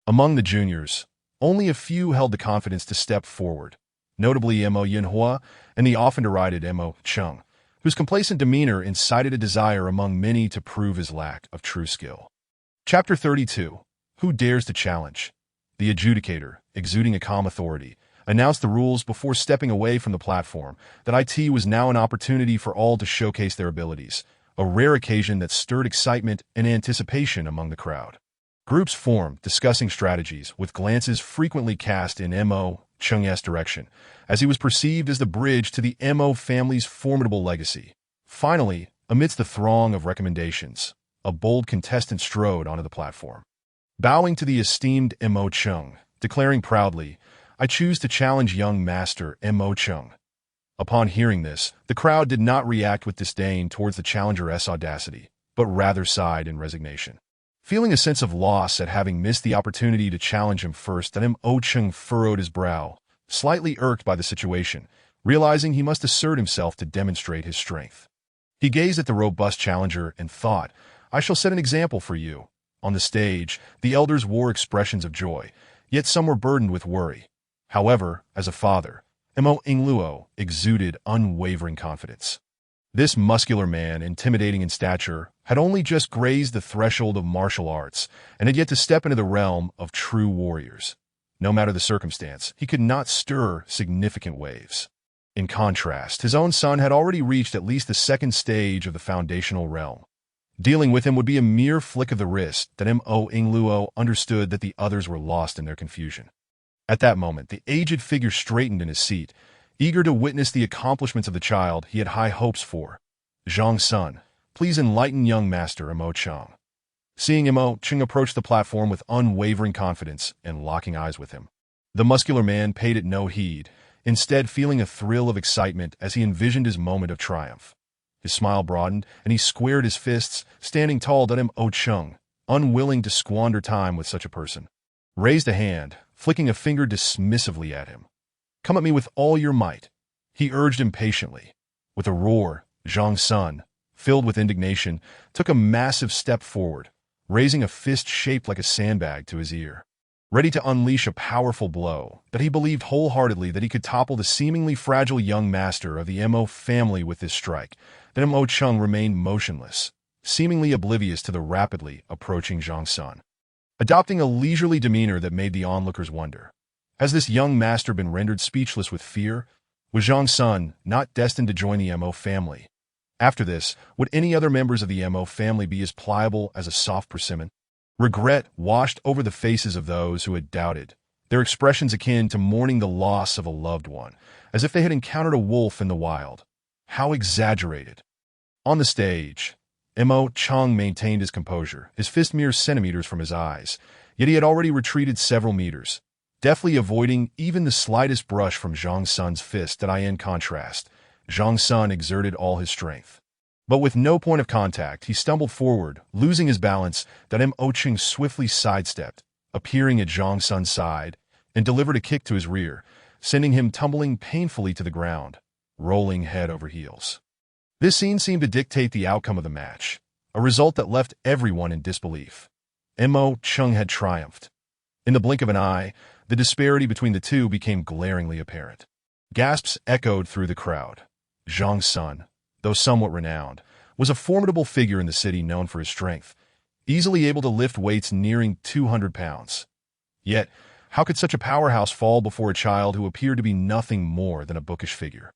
[SPEAKER 1] Among the juniors, only a few held the confidence to step forward, notably Mo Yunhua and the often derided Mo Chung, whose complacent demeanor incited a desire among many to prove his lack of true skill. Chapter 32. Who Dares to Challenge? The adjudicator, exuding a calm authority, announced the rules before stepping away from the platform, that it was now an opportunity for all to showcase their abilities, a rare occasion that stirred excitement and anticipation among the crowd. Groups formed, discussing strategies, with glances frequently cast in Mo Chung's direction, as he was perceived as the bridge to the Mo family's formidable legacy. Finally, amidst the throng of recommendations, a bold contestant strode onto the platform. Bowing to the esteemed Mo Chung, declaring proudly, "I choose to challenge young master Mo Chung." Upon hearing this, the crowd did not react with disdain towards the challenger's audacity, but rather sighed in resignation. Feeling a sense of loss at having missed the opportunity to challenge him first, Mo Chung furrowed his brow, slightly irked by the situation, realizing he must assert himself to demonstrate his strength. He gazed at the robust challenger and thought, "I shall set an example for you." On the stage, the elders wore expressions of joy, yet some were burdened with worry. However, as a father, Mo Ingluo exuded unwavering confidence. This muscular man, intimidating in stature, had only just grazed the threshold of martial arts and had yet to step into the realm of true warriors. No matter the circumstance, he could not stir significant waves. In contrast, his own son had already reached at least the second stage of the foundational realm. Dealing with him would be a mere flick of the wrist that Mo Ingluo understood that the others were lost in their confusion. At that moment, the aged figure straightened in his seat, eager to witness the accomplishments of the child he had high hopes for. Zhang's son, please enlighten young master Mo Cheng. Seeing Mo Cheng approach the platform with unwavering confidence and locking eyes with him, the muscular man paid it no heed, instead feeling a thrill of excitement as he envisioned his moment of triumph. His smile broadened, and he squared his fists, standing tall to Mo Cheng, unwilling to squander time with such a person. Raised a hand, flicking a finger dismissively at him. Come at me with all your might, he urged impatiently. With a roar, Zhang's son, filled with indignation, took a massive step forward, raising a fist shaped like a sandbag to his ear. Ready to unleash a powerful blow that he believed wholeheartedly that he could topple the seemingly fragile young master of the Mo family with this strike, that Mo Cheng remained motionless, seemingly oblivious to the rapidly approaching Zhang's son, adopting a leisurely demeanor that made the onlookers wonder. Has this young master been rendered speechless with fear? Was Zhang's son not destined to join the Mo family? After this, would any other members of the Mo family be as pliable as a soft persimmon? Regret washed over the faces of those who had doubted, their expressions akin to mourning the loss of a loved one, as if they had encountered a wolf in the wild. How exaggerated. On the stage, Mo Cheng maintained his composure, his fist mere centimeters from his eyes, yet he had already retreated several meters, deftly avoiding even the slightest brush from Zhang's son's fist that in contrast, Zhang's son exerted all his strength. But with no point of contact, he stumbled forward, losing his balance, that Mo Cheng swiftly sidestepped, appearing at Zhang's son's side, and delivered a kick to his rear, sending him tumbling painfully to the ground, rolling head over heels. This scene seemed to dictate the outcome of the match, a result that left everyone in disbelief. Mo Cheng had triumphed. In the blink of an eye, the disparity between the two became glaringly apparent. Gasps echoed through the crowd. Zhang's son, though somewhat renowned, was a formidable figure in the city known for his strength, easily able to lift weights nearing 200 pounds. Yet, how could such a powerhouse fall before a child who appeared to be nothing more than a bookish figure?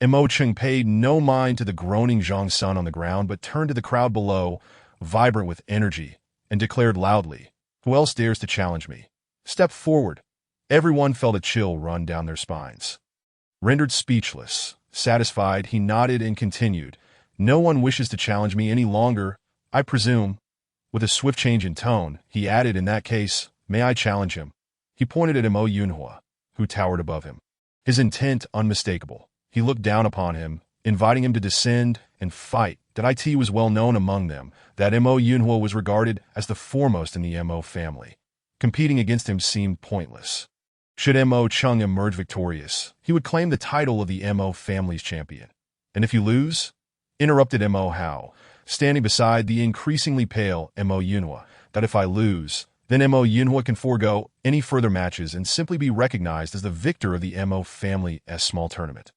[SPEAKER 1] Mo Cheng paid no mind to the groaning Zhang's son on the ground, but turned to the crowd below, vibrant with energy, and declared loudly, "Who else dares to challenge me? Step forward." Everyone felt a chill run down their spines. Rendered speechless, satisfied, he nodded and continued, "No one wishes to challenge me any longer, I presume." With a swift change in tone, he added, "In that case, may I challenge him?" He pointed at Mo Yunhua, who towered above him. His intent unmistakable. He looked down upon him, inviting him to descend and fight. That it was well known among them that Mo Yunhua was regarded as the foremost in the Mo family. Competing against him seemed pointless. Should Mo Cheng emerge victorious, he would claim the title of the Mo family's champion. And if you lose? Interrupted Mo Hao, standing beside the increasingly pale Mo Yunhua, that if I lose, then Mo Yunhua can forego any further matches and simply be recognized as the victor of the Mo family's small tournament.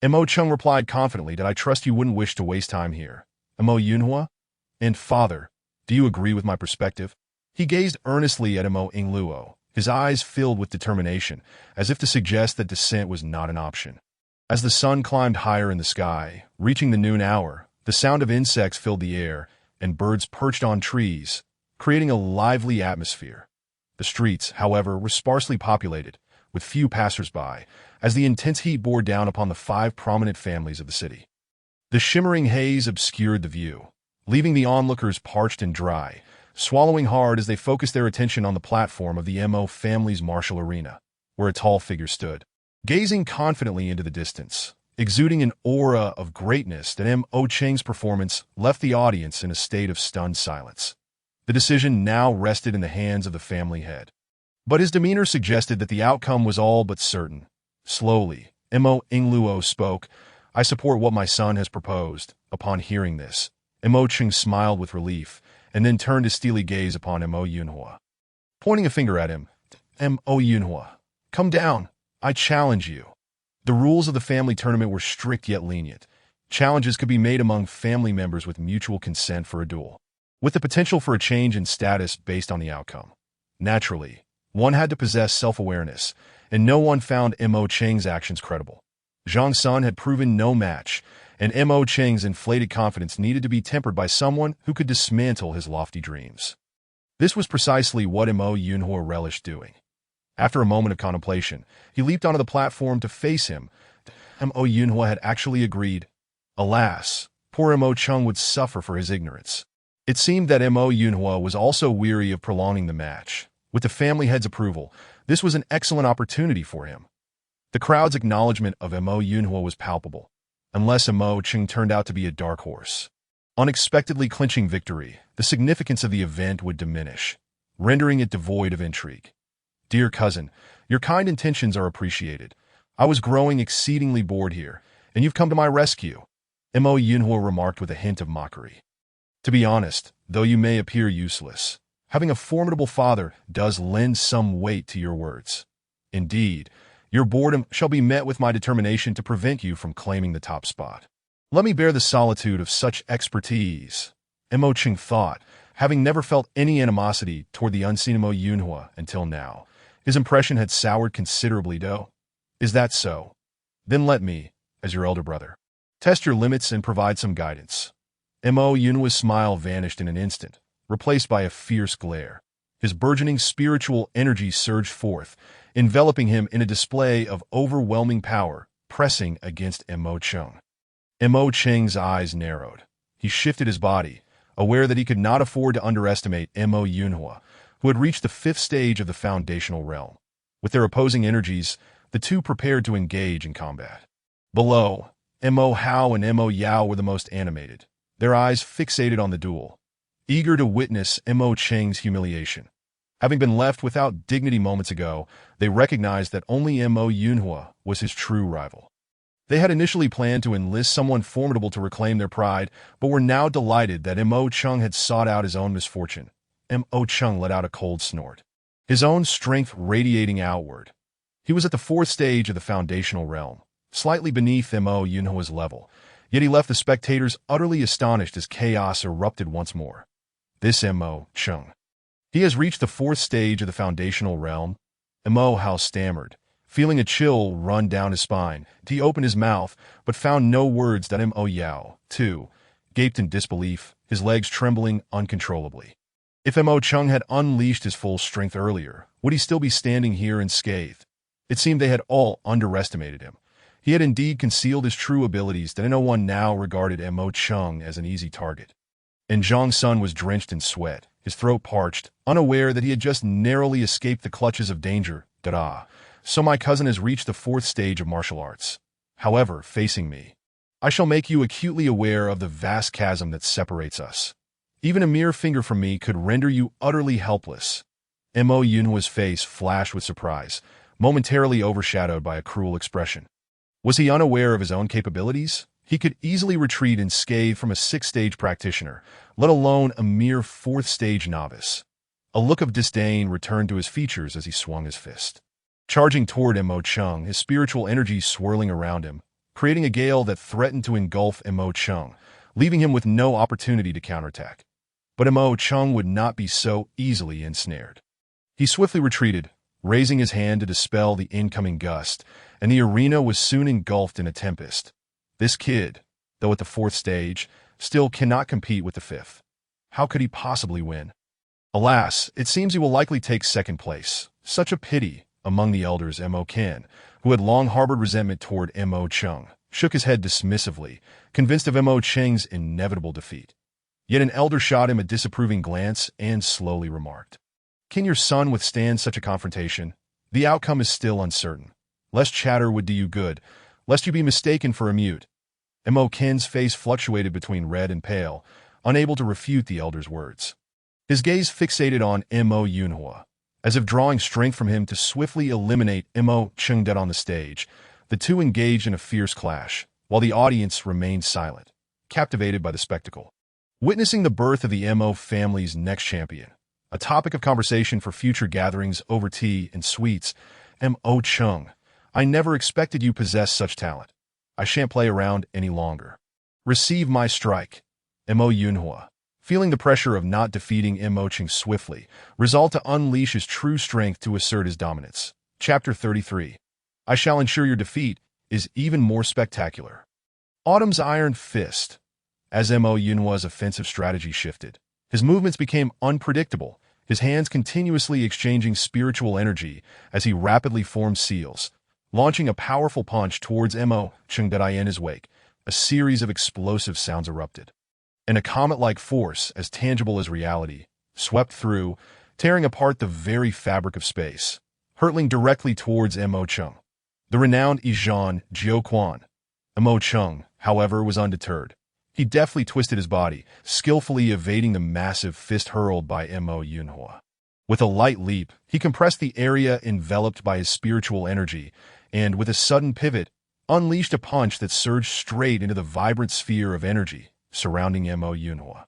[SPEAKER 1] Mo Cheng replied confidently that I trust you wouldn't wish to waste time here. Mo Yunhua? And father, do you agree with my perspective? He gazed earnestly at Mo Ingluo, his eyes filled with determination, as if to suggest that dissent was not an option. As the sun climbed higher in the sky, reaching the noon hour, the sound of insects filled the air, and birds perched on trees, creating a lively atmosphere. The streets, however, were sparsely populated, with few passers-by, as the intense heat bore down upon the 5 prominent families of the city. The shimmering haze obscured the view, leaving the onlookers parched and dry, swallowing hard as they focused their attention on the platform of the Mo family's martial arena, where a tall figure stood, gazing confidently into the distance, exuding an aura of greatness that Mo Cheng's performance left the audience in a state of stunned silence. The decision now rested in the hands of the family head. But his demeanor suggested that the outcome was all but certain. Slowly, Mo Ingluo spoke, "I support what my son has proposed." Upon hearing this, Mo Cheng smiled with relief, and then turned his steely gaze upon Mo Yunhua. Pointing a finger at him, "Mo Yunhua, come down, I challenge you." The rules of the family tournament were strict yet lenient. Challenges could be made among family members with mutual consent for a duel, with the potential for a change in status based on the outcome. Naturally, one had to possess self-awareness, and no one found Mo Cheng's actions credible. Zhang Sun had proven no match, and Mo Cheng's inflated confidence needed to be tempered by someone who could dismantle his lofty dreams. This was precisely what Mo Yunhua relished doing. After a moment of contemplation, he leaped onto the platform to face him. Mo Yunhua had actually agreed. Alas, poor Mo Cheng would suffer for his ignorance. It seemed that Mo Yunhua was also weary of prolonging the match. With the family head's approval, this was an excellent opportunity for him. The crowd's acknowledgement of Mo Yunhua was palpable, unless Mo Cheng turned out to be a dark horse. Unexpectedly clinching victory, the significance of the event would diminish, rendering it devoid of intrigue. Dear cousin, your kind intentions are appreciated. I was growing exceedingly bored here, and you've come to my rescue, Mo Yunhua remarked with a hint of mockery. To be honest, though you may appear useless, having a formidable father does lend some weight to your words. Indeed, your boredom shall be met with my determination to prevent you from claiming the top spot. Let me bear the solitude of such expertise, Mo Cheng thought, having never felt any animosity toward the unseen Mo Yunhua until now. His impression had soured considerably, though. Is that so? Then let me, as your elder brother, test your limits and provide some guidance. Mo Yunhua's smile vanished in an instant, replaced by a fierce glare. His burgeoning spiritual energy surged forth, enveloping him in a display of overwhelming power, pressing against Mo Cheng. Mo Cheng's eyes narrowed. He shifted his body, aware that he could not afford to underestimate Mo Yunhua, who had reached the 5th stage of the foundational realm. With their opposing energies, the two prepared to engage in combat. Below, Mo Hao and Mo Yao were the most animated, their eyes fixated on the duel, eager to witness Mo Cheng's humiliation. Having been left without dignity moments ago, they recognized that only Mo Yunhua was his true rival. They had initially planned to enlist someone formidable to reclaim their pride, but were now delighted that Mo Cheng had sought out his own misfortune. Mo Cheng let out a cold snort, his own strength radiating outward. He was at the 4th stage of the foundational realm, slightly beneath Mo Yunhua's level, yet he left the spectators utterly astonished as chaos erupted once more. This Mo Cheng. He has reached the 4th stage of the foundational realm, Mo Hao stammered. Feeling a chill run down his spine, he opened his mouth, but found no words. Mo Yao, too, gaped in disbelief, his legs trembling uncontrollably. If Mo Cheng had unleashed his full strength earlier, would he still be standing here unscathed? It seemed they had all underestimated him. He had indeed concealed his true abilities, that no one now regarded Mo Cheng as an easy target. And Zhang Sun was drenched in sweat, his throat parched, unaware that he had just narrowly escaped the clutches of danger. So my cousin has reached the 4th stage of martial arts. However, facing me, I shall make you acutely aware of the vast chasm that separates us. Even a mere finger from me could render you utterly helpless. Mo Yunhua's face flashed with surprise, momentarily overshadowed by a cruel expression. Was he unaware of his own capabilities? He could easily retreat unscathed from a 6th-stage practitioner, let alone a mere 4th-stage novice. A look of disdain returned to his features as he swung his fist. Charging toward Mo Cheng, his spiritual energy swirling around him, creating a gale that threatened to engulf Mo Cheng, leaving him with no opportunity to counterattack. But Mo Cheng would not be so easily ensnared. He swiftly retreated, raising his hand to dispel the incoming gust, and the arena was soon engulfed in a tempest. This kid, though at the 4th stage, still cannot compete with the 5th. How could he possibly win? Alas, it seems he will likely take 2nd place. Such a pity. Among the elders, Mo Ken, who had long harbored resentment toward Mo Cheng, shook his head dismissively, convinced of Mo Cheng's inevitable defeat. Yet an elder shot him a disapproving glance and slowly remarked, "Can your son withstand such a confrontation? The outcome is still uncertain. Less chatter would do you good, lest you be mistaken for a mute." Mo Ken's face fluctuated between red and pale, unable to refute the elder's words. His gaze fixated on Mo Yunhua, as if drawing strength from him to swiftly eliminate Mo Cheng dead on the stage. The two engaged in a fierce clash, while the audience remained silent, captivated by the spectacle. Witnessing the birth of the Mo family's next champion, a topic of conversation for future gatherings over tea and sweets, Mo Cheng, I never expected you possessed such talent. I shan't play around any longer. Receive my strike. Mo Yunhua, feeling the pressure of not defeating Mo Ching swiftly, resolved to unleash his true strength to assert his dominance. Chapter 33. I shall ensure your defeat is even more spectacular. Autumn's iron fist. As Mo Yunhua's offensive strategy shifted, his movements became unpredictable, his hands continuously exchanging spiritual energy as he rapidly formed seals, launching a powerful punch towards Mo Ching in his wake. A series of explosive sounds erupted, and a comet-like force, as tangible as reality, swept through, tearing apart the very fabric of space, hurtling directly towards Mo Ching. The renowned Izhan Jiuquan. Mo Ching, however, was undeterred. He deftly twisted his body, skillfully evading the massive fist hurled by Mo Yunhua. With a light leap, he compressed the area enveloped by his spiritual energy, and with a sudden pivot, unleashed a punch that surged straight into the vibrant sphere of energy surrounding Mo Yunhua.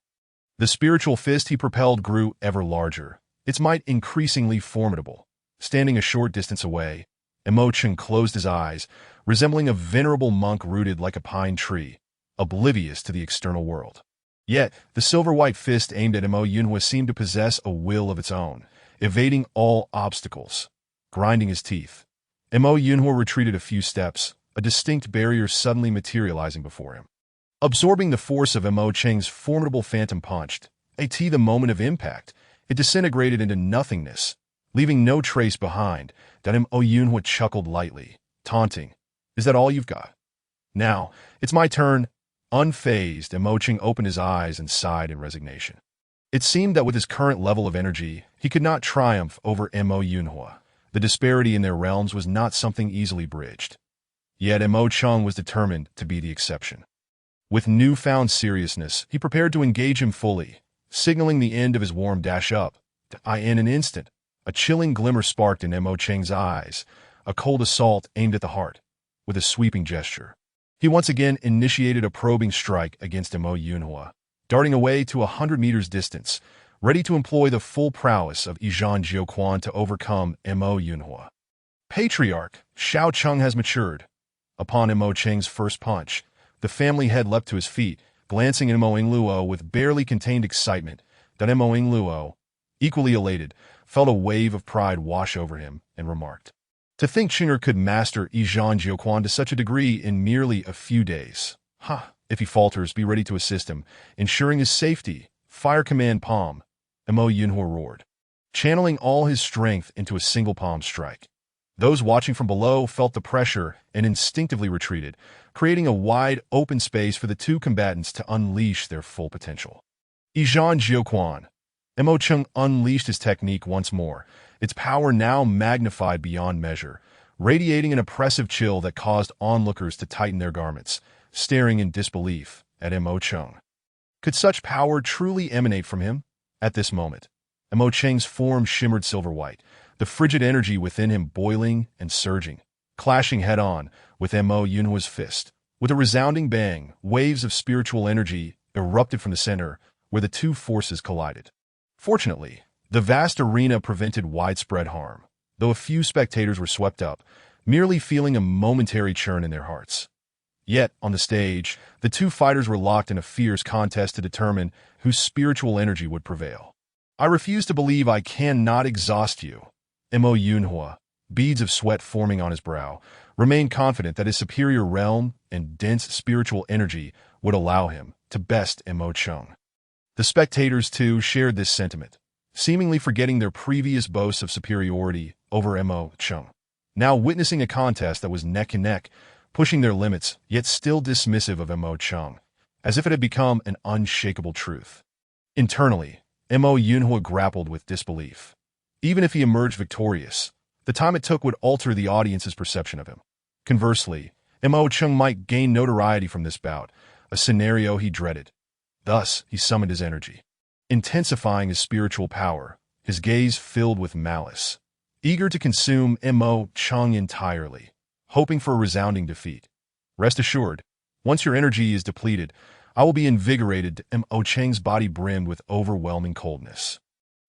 [SPEAKER 1] The spiritual fist he propelled grew ever larger, its might increasingly formidable. Standing a short distance away, Mo Ching closed his eyes, resembling a venerable monk rooted like a pine tree, oblivious to the external world. Yet, the silver-white fist aimed at Mo Yunhua seemed to possess a will of its own, evading all obstacles. Grinding his teeth, Mo Yunhua retreated a few steps, a distinct barrier suddenly materializing before him. Absorbing the force of Mo Ching's formidable phantom punch, at the moment of impact, it disintegrated into nothingness, leaving no trace behind. Mo Yunhua chuckled lightly, taunting, "Is that all you've got? Now, it's my turn." Unfazed, Mo Ching opened his eyes and sighed in resignation. It seemed that with his current level of energy, he could not triumph over Mo Yunhua. The disparity in their realms was not something easily bridged. Yet Mo Ching was determined to be the exception. With newfound seriousness, he prepared to engage him fully, signaling the end of his warm dash-up. In an instant, a chilling glimmer sparked in Mo Ching's eyes, a cold assault aimed at the heart. With a sweeping gesture, he once again initiated a probing strike against Mo Yunhua, darting away to 100 meters distance, ready to employ the full prowess of Izhan Jiuquan to overcome Mo Yunhua. Patriarch Shao Cheng has matured. Upon Mo Ching's first punch, the family head leapt to his feet, glancing at Mo Yingluo with barely contained excitement. Mo Yingluo, equally elated, felt a wave of pride wash over him and remarked, "To think Chinger could master Izhan Jiuquan to such a degree in merely a few days. If he falters, be ready to assist him, ensuring his safety. Fire command palm." Mo Yunhua roared, channeling all his strength into a single palm strike. Those watching from below felt the pressure and instinctively retreated, creating a wide, open space for the two combatants to unleash their full potential. Izhan Jiuquan. Mo Ching unleashed his technique once more, its power now magnified beyond measure, radiating an oppressive chill that caused onlookers to tighten their garments, staring in disbelief at Mo Ching. Could such power truly emanate from him? At this moment, Mo Ching's form shimmered silver-white, the frigid energy within him boiling and surging, clashing head-on with Mo Yunhua's fist. With a resounding bang, waves of spiritual energy erupted from the center where the two forces collided. Fortunately, the vast arena prevented widespread harm, though a few spectators were swept up, merely feeling a momentary churn in their hearts. Yet, on the stage, the two fighters were locked in a fierce contest to determine whose spiritual energy would prevail. "I refuse to believe I cannot exhaust you." Mo Yunhua, beads of sweat forming on his brow, remained confident that his superior realm and dense spiritual energy would allow him to best Mo Ching. The spectators, too, shared this sentiment, seemingly forgetting their previous boasts of superiority over Mo Ching. Now witnessing a contest that was neck and neck, pushing their limits, yet still dismissive of Mo Ching, as if it had become an unshakable truth. Internally, Mo Yunhua grappled with disbelief. Even if he emerged victorious, the time it took would alter the audience's perception of him. Conversely, Mo Ching might gain notoriety from this bout, a scenario he dreaded. Thus, he summoned his energy, intensifying his spiritual power, his gaze filled with malice, eager to consume Mo Ching entirely, hoping for a resounding defeat. "Rest assured, once your energy is depleted, I will be invigorated." Mo Ching's body brimmed with overwhelming coldness,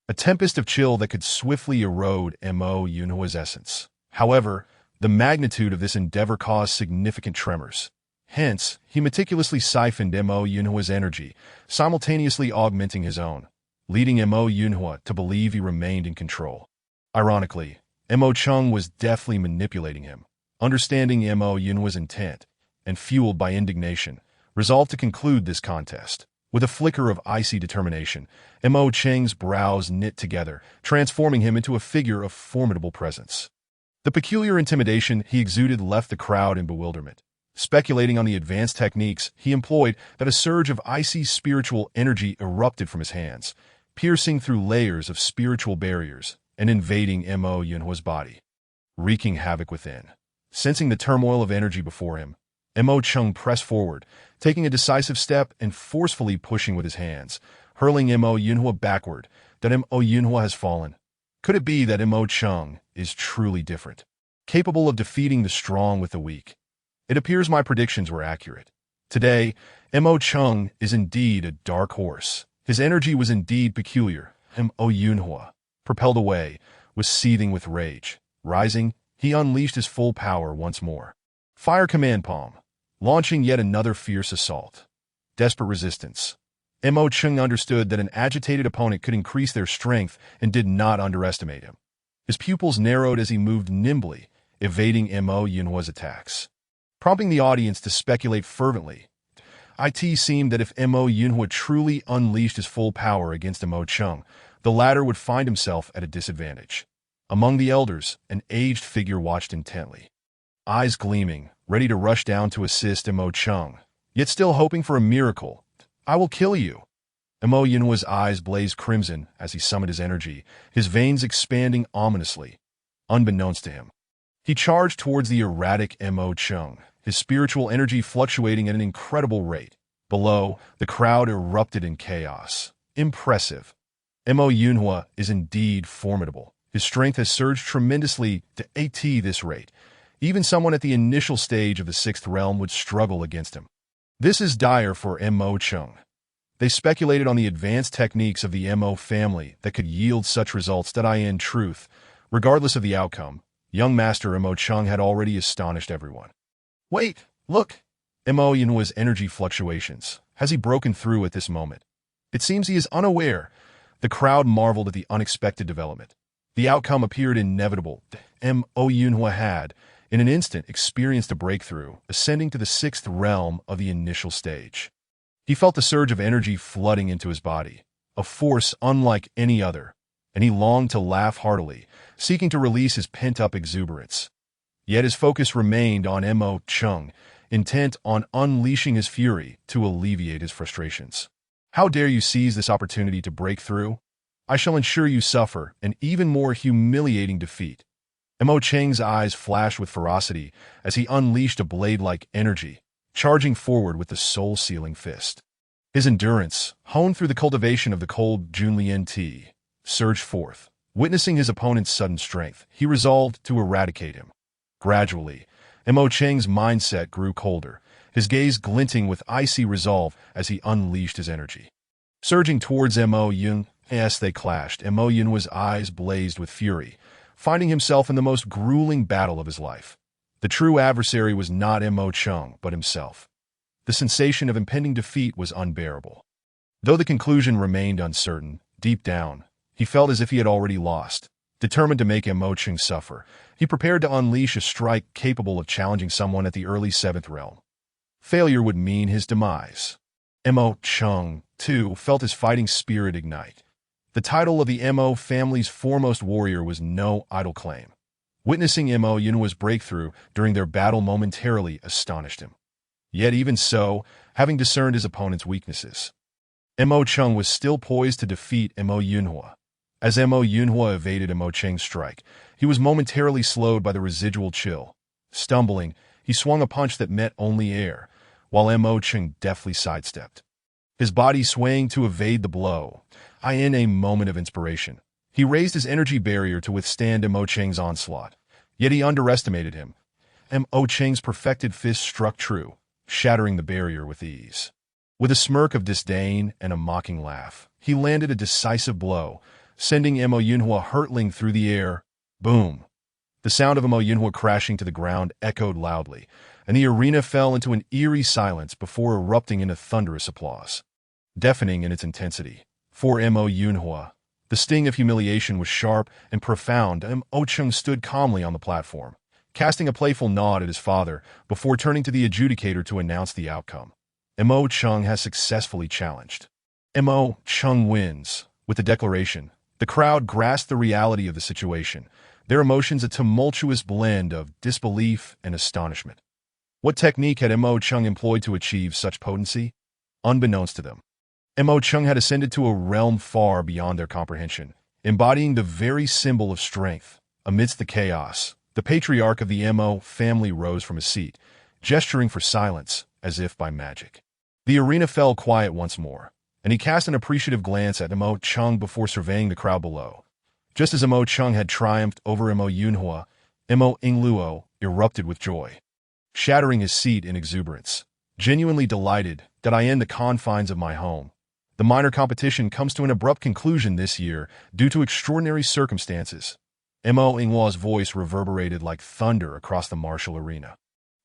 [SPEAKER 1] a tempest of chill that could swiftly erode Mo Yunhua's essence. However, the magnitude of this endeavor caused significant tremors. Hence, he meticulously siphoned Mo Yunhua's energy, simultaneously augmenting his own, leading Mo Yunhua to believe he remained in control. Ironically, Mo Chung was deftly manipulating him, understanding Mo Yunhua's intent, and fueled by indignation, resolved to conclude this contest. With a flicker of icy determination, Mo Cheng's brows knit together, transforming him into a figure of formidable presence. The peculiar intimidation he exuded left the crowd in bewilderment, speculating on the advanced techniques he employed. That a surge of icy spiritual energy erupted from his hands, piercing through layers of spiritual barriers and invading Mo Yunhua's body, wreaking havoc within. Sensing the turmoil of energy before him, Mo Chung pressed forward, taking a decisive step and forcefully pushing with his hands, hurling Mo Yunhua backward. That Mo Yunhua has fallen. Could it be that Mo Chung is truly different, capable of defeating the strong with the weak? It appears my predictions were accurate. Today, Mo Chung is indeed a dark horse. His energy was indeed peculiar. Mo Yunhua, propelled away, was seething with rage. Rising, he unleashed his full power once more. Fire Command Palm, launching yet another fierce assault. Desperate resistance. Mo Chung understood that an agitated opponent could increase their strength and did not underestimate him. His pupils narrowed as he moved nimbly, evading Mo Yunhua's attacks, prompting the audience to speculate fervently. It seemed that if Mo Yunhua truly unleashed his full power against Mo Chung, the latter would find himself at a disadvantage. Among the elders, an aged figure watched intently, eyes gleaming, ready to rush down to assist Mo Chung, yet still hoping for a miracle. "I will kill you." Mo Yunhua's eyes blazed crimson as he summoned his energy, his veins expanding ominously. Unbeknownst to him, he charged towards the erratic Mo Chung, his spiritual energy fluctuating at an incredible rate. Below, the crowd erupted in chaos. Impressive. Mo Yunhua is indeed formidable. His strength has surged tremendously to this rate. Even someone at the initial stage of the sixth realm would struggle against him. This is dire for Mo Chung. They speculated on the advanced techniques of the Mo family that could yield such results. That in truth, regardless of the outcome, young Master Mo Chung had already astonished everyone. Wait, look! Mo Yunhua's energy fluctuations. Has he broken through at this moment? It seems he is unaware. The crowd marveled at the unexpected development. The outcome appeared inevitable. Mo Yunhua had, in an instant, experienced a breakthrough, ascending to the sixth realm of the initial stage. He felt the surge of energy flooding into his body, a force unlike any other, and he longed to laugh heartily, seeking to release his pent-up exuberance. Yet his focus remained on Mo Chung, intent on unleashing his fury to alleviate his frustrations. "How dare you seize this opportunity to break through? I shall ensure you suffer an even more humiliating defeat." Mo Cheng's eyes flashed with ferocity as he unleashed a blade-like energy, charging forward with the soul-sealing fist. His endurance, honed through the cultivation of the cold Junlian tea, surged forth. Witnessing his opponent's sudden strength, he resolved to eradicate him. Gradually, Mo Cheng's mindset grew colder, his gaze glinting with icy resolve as he unleashed his energy. Surging towards Mo Yun, as they clashed, Mo Yunhua's eyes blazed with fury, finding himself in the most grueling battle of his life. The true adversary was not Mo Chung, but himself. The sensation of impending defeat was unbearable. Though the conclusion remained uncertain, deep down, he felt as if he had already lost. Determined to make Mo Chung suffer, he prepared to unleash a strike capable of challenging someone at the early seventh realm. Failure would mean his demise. Mo Chung, too, felt his fighting spirit ignite. The title of the Mo family's foremost warrior was no idle claim. Witnessing Mo Yunhua's breakthrough during their battle momentarily astonished him. Yet even so, having discerned his opponent's weaknesses, Mo Chung was still poised to defeat Mo Yunhua. As Mo Yunhua evaded Mo Cheng's strike, he was momentarily slowed by the residual chill. Stumbling, he swung a punch that met only air, while Mo Cheng deftly sidestepped, his body swaying to evade the blow. In a moment of inspiration, he raised his energy barrier to withstand Mo Cheng's onslaught. Yet he underestimated him. Mo Cheng's perfected fist struck true, shattering the barrier with ease. With a smirk of disdain and a mocking laugh, he landed a decisive blow, sending Mo Yunhua hurtling through the air. Boom! The sound of Mo Yinhua crashing to the ground echoed loudly, and the arena fell into an eerie silence before erupting into thunderous applause. Deafening in its intensity. For Mo Yinhua, the sting of humiliation was sharp and profound. Mo Chung stood calmly on the platform, casting a playful nod at his father before turning to the adjudicator to announce the outcome. Mo Chung has successfully challenged. Mo Chung wins. With the declaration, the crowd grasped the reality of the situation, their emotions a tumultuous blend of disbelief and astonishment. What technique had Mo Chung employed to achieve such potency? Unbeknownst to them, Mo Chung had ascended to a realm far beyond their comprehension, embodying the very symbol of strength. Amidst the chaos, the patriarch of the Mo family rose from his seat, gesturing for silence, as if by magic. The arena fell quiet once more, and he cast an appreciative glance at Mo Chung before surveying the crowd below. Just as Mo Chung had triumphed over Mo Yunhua, Mo Ingluo erupted with joy, shattering his seat in exuberance. Genuinely delighted that I end the confines of my home. The minor competition comes to an abrupt conclusion this year due to extraordinary circumstances. Mo Ingluo's voice reverberated like thunder across the martial arena,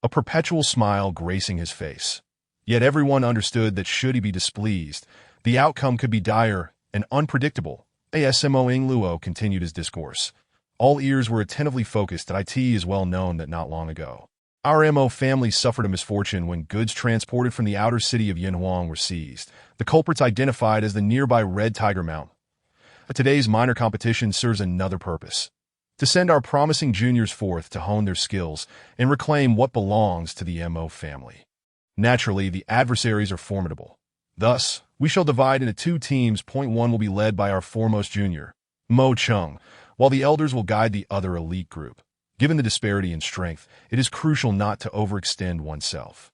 [SPEAKER 1] a perpetual smile gracing his face. Yet everyone understood that should he be displeased, the outcome could be dire and unpredictable. As Mo Ingluo continued his discourse, all ears were attentively focused. It is well known that not long ago, our Mo family suffered a misfortune when goods transported from the outer city of Yinhuang were seized, the culprits identified as the nearby Red Tiger Mountain. Today's minor competition serves another purpose: to send our promising juniors forth to hone their skills and reclaim what belongs to the Mo family. Naturally, the adversaries are formidable. Thus, we shall divide into two teams. Point one will be led by our foremost junior, Mo Chung, while the elders will guide the other elite group. Given the disparity in strength, it is crucial not to overextend oneself.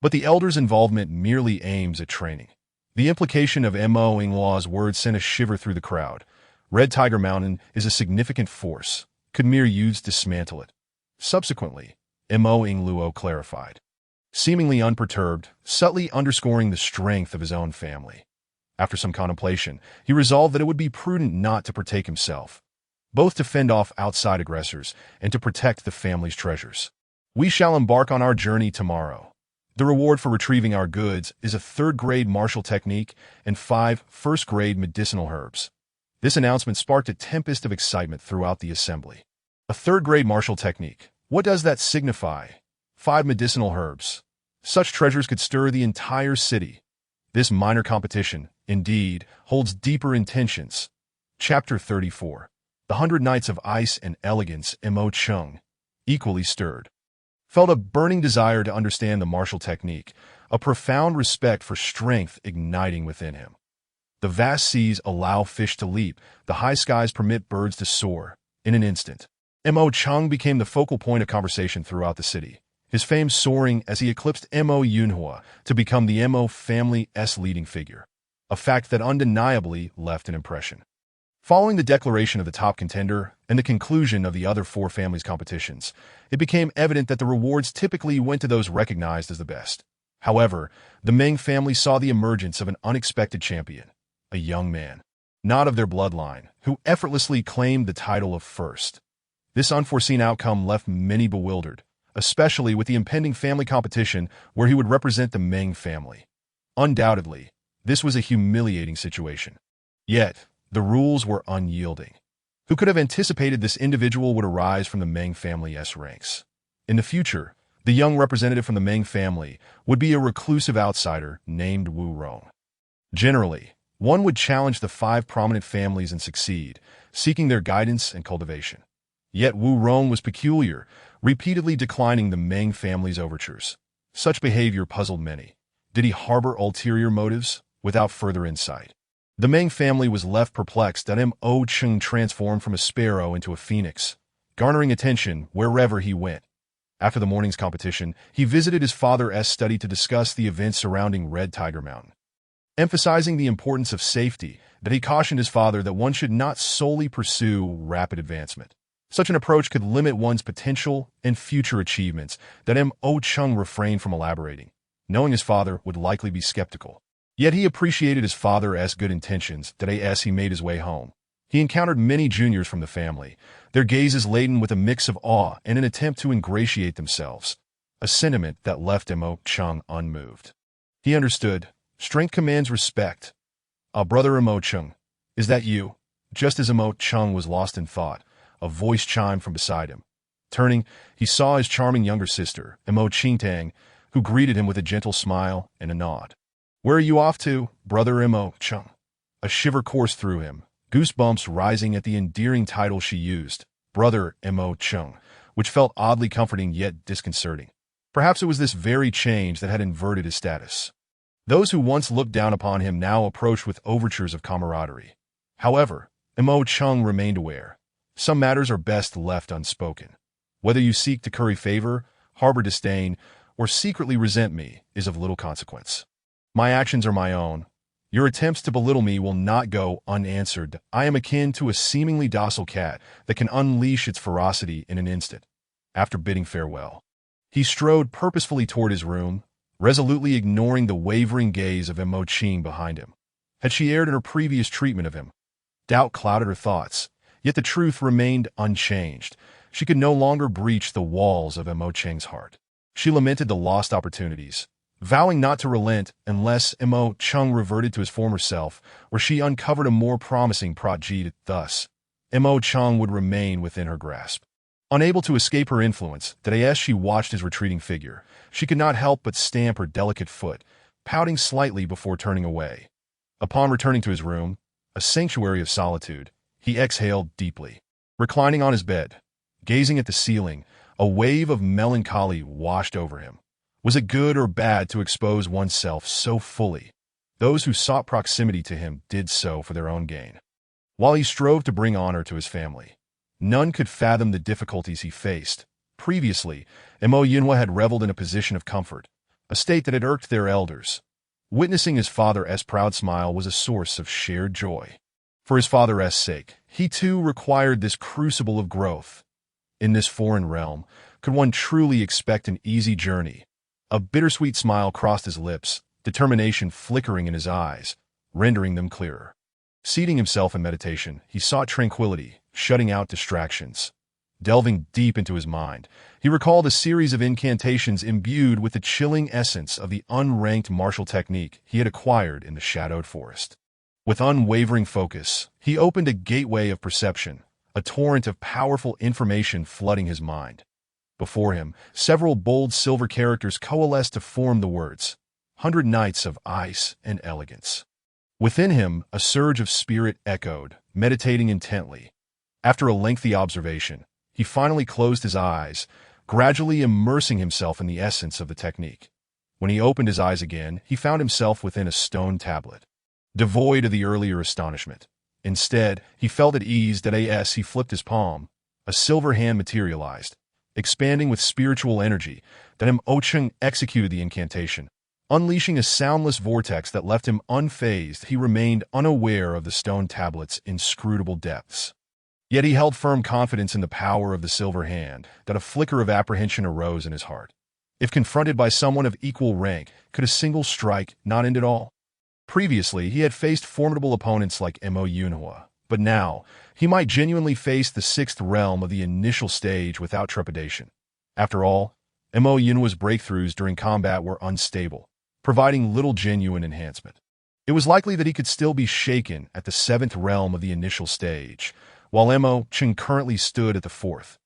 [SPEAKER 1] But the elders' involvement merely aims at training. The implication of Mo Ingluo's words sent a shiver through the crowd. Red Tiger Mountain is a significant force. Could mere youths dismantle it? Subsequently, Mo Ingluo clarified, seemingly unperturbed, subtly underscoring the strength of his own family. After some contemplation, he resolved that it would be prudent not to partake himself, both to fend off outside aggressors and to protect the family's treasures. We shall embark on our journey tomorrow. The reward for retrieving our goods is a third-grade martial technique and 5 first-grade medicinal herbs. This announcement sparked a tempest of excitement throughout the assembly. A third-grade martial technique. What does that signify? 5 medicinal herbs. Such treasures could stir the entire city. This minor competition, indeed, holds deeper intentions. Chapter 34. The 100 Knights of Ice and Elegance. Mo Chung, equally stirred, felt a burning desire to understand the martial technique, a profound respect for strength igniting within him. The vast seas allow fish to leap, the high skies permit birds to soar. In an instant, Mo Chung became the focal point of conversation throughout the city, his fame soaring as he eclipsed Mo Yunhua to become the Mo family's leading figure, a fact that undeniably left an impression. Following the declaration of the top contender and the conclusion of the other 4 families' competitions, it became evident that the rewards typically went to those recognized as the best. However, the Meng family saw the emergence of an unexpected champion, a young man, not of their bloodline, who effortlessly claimed the title of first. This unforeseen outcome left many bewildered, especially with the impending family competition where he would represent the Meng family. Undoubtedly, this was a humiliating situation. Yet, the rules were unyielding. Who could have anticipated this individual would arise from the Meng family's ranks? In the future, the young representative from the Meng family would be a reclusive outsider named Wu Rong. Generally, one would challenge the 5 prominent families and succeed, seeking their guidance and cultivation. Yet Wu Rong was peculiar, repeatedly declining the Meng family's overtures. Such behavior puzzled many. Did he harbor ulterior motives? Without further insight, the Meng family was left perplexed that Mo Chung transformed from a sparrow into a phoenix, garnering attention wherever he went. After the morning's competition, he visited his father's study to discuss the events surrounding Red Tiger Mountain. Emphasizing the importance of safety, that he cautioned his father that one should not solely pursue rapid advancement. Such an approach could limit one's potential and future achievements, that Mo Chung refrained from elaborating, knowing his father would likely be skeptical. Yet he appreciated his father's good intentions. That as he made his way home, He encountered many juniors from the family, their gazes laden with a mix of awe and an attempt to ingratiate themselves, a sentiment that left Mo Chung unmoved. He understood. Strength commands respect. Brother Mo Chung, is that you? Just as Mo Chung was lost in thought, a voice chimed from beside him. Turning, he saw his charming younger sister, Mo Tang, who greeted him with a gentle smile and a nod. Where are you off to, Brother Mo Chung? A shiver coursed through him, goosebumps rising at the endearing title she used, Brother Mo Chung, which felt oddly comforting yet disconcerting. Perhaps it was this very change that had inverted his status. Those who once looked down upon him now approached with overtures of camaraderie. However, Mo Chung remained aware. Some matters are best left unspoken. Whether you seek to curry favor, harbor disdain, or secretly resent me is of little consequence. My actions are my own. Your attempts to belittle me will not go unanswered. I am akin to a seemingly docile cat that can unleash its ferocity in an instant. After bidding farewell, he strode purposefully toward his room, resolutely ignoring the wavering gaze of Mo Ching behind him. Had she erred in her previous treatment of him? Doubt clouded her thoughts, yet the truth remained unchanged. She could no longer breach the walls of Mo Ching's heart. She lamented the lost opportunities, vowing not to relent unless Mo Chung reverted to his former self, or she uncovered a more promising prodigy. Thus, Mo Chung would remain within her grasp. Unable to escape her influence, as she watched his retreating figure, she could not help but stamp her delicate foot, pouting slightly before turning away. Upon returning to his room, a sanctuary of solitude, he exhaled deeply. Reclining on his bed, gazing at the ceiling, a wave of melancholy washed over him. Was it good or bad to expose oneself so fully? Those who sought proximity to him did so for their own gain. While he strove to bring honor to his family, none could fathom the difficulties he faced. Previously, Mo Yunhua had reveled in a position of comfort, a state that had irked their elders. Witnessing his father's proud smile was a source of shared joy. For his father's sake, he too required this crucible of growth. In this foreign realm, could one truly expect an easy journey? A bittersweet smile crossed his lips, determination flickering in his eyes, rendering them clearer. Seating himself in meditation, he sought tranquility, shutting out distractions. Delving deep into his mind, he recalled a series of incantations imbued with the chilling essence of the unranked martial technique he had acquired in the shadowed forest. With unwavering focus, he opened a gateway of perception, a torrent of powerful information flooding his mind. Before him, several bold silver characters coalesced to form the words, 100 Knights of Ice and Elegance. Within him, a surge of spirit echoed, meditating intently. After a lengthy observation, he finally closed his eyes, gradually immersing himself in the essence of the technique. When he opened his eyes again, he found himself within a stone tablet. Devoid of the earlier astonishment. Instead, he felt at ease as he flipped his palm. A silver hand materialized, expanding with spiritual energy. Mo Chung executed the incantation, unleashing a soundless vortex that left him unfazed. He remained unaware of the stone tablet's inscrutable depths. Yet he held firm confidence in the power of the silver hand. A flicker of apprehension arose in his heart. If confronted by someone of equal rank, could a single strike not end it all? Previously, he had faced formidable opponents like Mo Yunhua, but now, he might genuinely face the sixth realm of the initial stage without trepidation. After all, Mo Yunhua's breakthroughs during combat were unstable, providing little genuine enhancement. It was likely that he could still be shaken at the seventh realm of the initial stage, while Mo Chung currently stood at the fourth.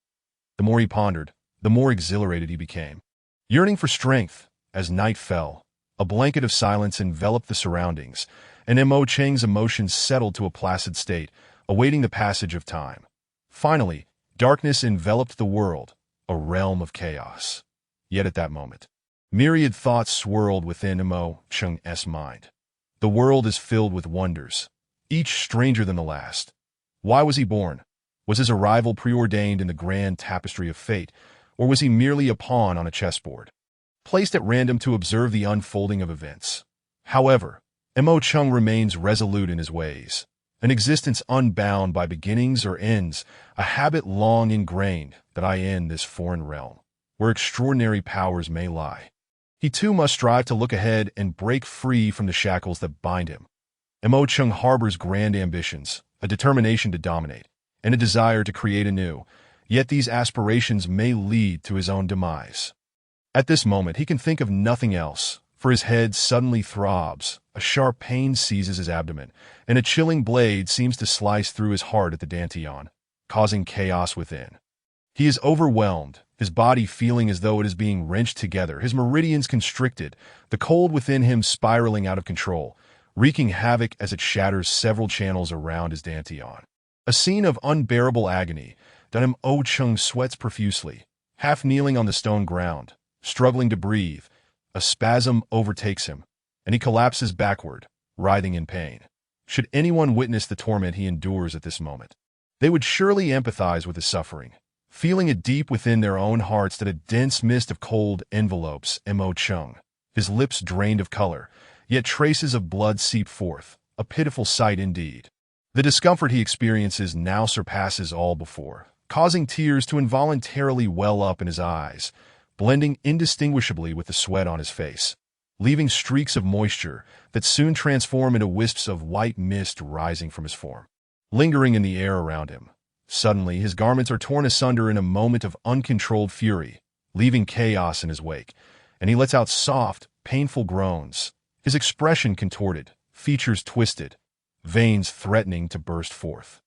[SPEAKER 1] The more he pondered, the more exhilarated he became. Yearning for strength, as night fell, a blanket of silence enveloped the surroundings, and Mo Chang's emotions settled to a placid state, awaiting the passage of time. Finally, darkness enveloped the world, a realm of chaos. Yet at that moment, myriad thoughts swirled within Mo Chung's mind. The world is filled with wonders, each stranger than the last. Why was he born? Was his arrival preordained in the grand tapestry of fate, or was he merely a pawn on a chessboard, placed at random to observe the unfolding of events? However, Mo Chung remains resolute in his ways, an existence unbound by beginnings or ends, a habit long ingrained that I in this foreign realm, where extraordinary powers may lie. He too must strive to look ahead and break free from the shackles that bind him. Mo Chung harbors grand ambitions, a determination to dominate, and a desire to create anew, yet these aspirations may lead to his own demise. At this moment, he can think of nothing else, for his head suddenly throbs, a sharp pain seizes his abdomen, and a chilling blade seems to slice through his heart at the dantian, causing chaos within. He is overwhelmed, his body feeling as though it is being wrenched together, his meridians constricted, the cold within him spiraling out of control, wreaking havoc as it shatters several channels around his dantian. A scene of unbearable agony. Mo Chung sweats profusely, half kneeling on the stone ground, struggling to breathe. A spasm overtakes him, and he collapses backward, writhing in pain. Should anyone witness the torment he endures at this moment, they would surely empathize with his suffering, feeling it deep within their own hearts that a dense mist of cold envelopes Mo Chung. His lips drained of color, yet traces of blood seep forth, a pitiful sight indeed. The discomfort he experiences now surpasses all before, causing tears to involuntarily well up in his eyes, blending indistinguishably with the sweat on his face, leaving streaks of moisture that soon transform into wisps of white mist rising from his form, lingering in the air around him. Suddenly, his garments are torn asunder in a moment of uncontrolled fury, leaving chaos in his wake, and he lets out soft, painful groans, his expression contorted, features twisted, veins threatening to burst forth.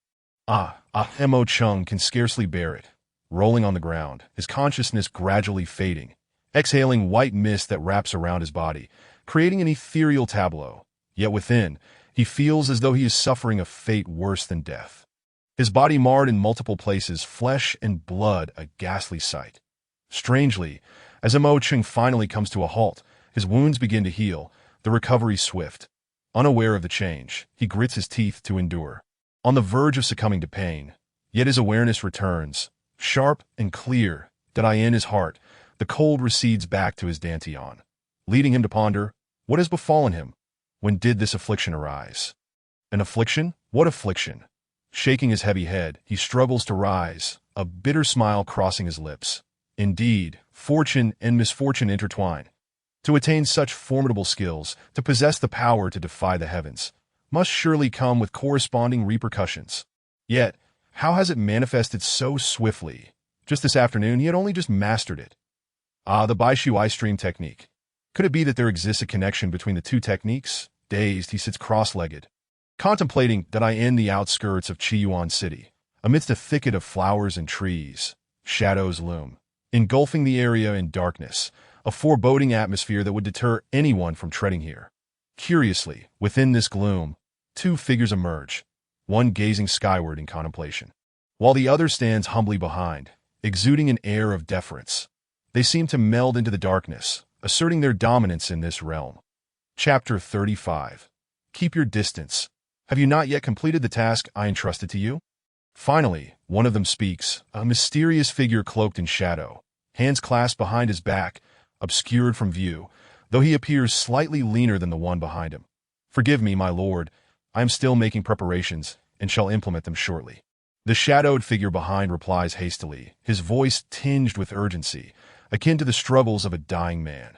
[SPEAKER 1] Mo Chung can scarcely bear it, rolling on the ground, his consciousness gradually fading, exhaling white mist that wraps around his body, creating an ethereal tableau. Yet within, he feels as though he is suffering a fate worse than death. His body marred in multiple places, flesh and blood a ghastly sight. Strangely, as Mo Chung finally comes to a halt, his wounds begin to heal, the recovery swift. Unaware of the change, he grits his teeth to endure. On the verge of succumbing to pain, yet his awareness returns, sharp and clear, in his heart. The cold recedes back to his dantian, leading him to ponder, what has befallen him? When did this affliction arise? An affliction? What affliction? Shaking his heavy head, he struggles to rise, a bitter smile crossing his lips. Indeed, fortune and misfortune intertwine. To attain such formidable skills, to possess the power to defy the heavens, must surely come with corresponding repercussions. Yet, how has it manifested so swiftly? Just this afternoon, he had only just mastered it. The Baishu eye stream technique. Could it be that there exists a connection between the two techniques? Dazed, he sits cross-legged, contemplating the outskirts of Chiyuan City. Amidst a thicket of flowers and trees, shadows loom, engulfing the area in darkness, a foreboding atmosphere that would deter anyone from treading here. Curiously, within this gloom, two figures emerge, one gazing skyward in contemplation, while the other stands humbly behind, exuding an air of deference. They seem to meld into the darkness, asserting their dominance in this realm. Chapter 35. Keep your distance. Have you not yet completed the task I entrusted to you? Finally, one of them speaks, a mysterious figure cloaked in shadow, hands clasped behind his back, obscured from view, though he appears slightly leaner than the one behind him. Forgive me, my lord. I am still making preparations, and shall implement them shortly. The shadowed figure behind replies hastily, his voice tinged with urgency, akin to the struggles of a dying man.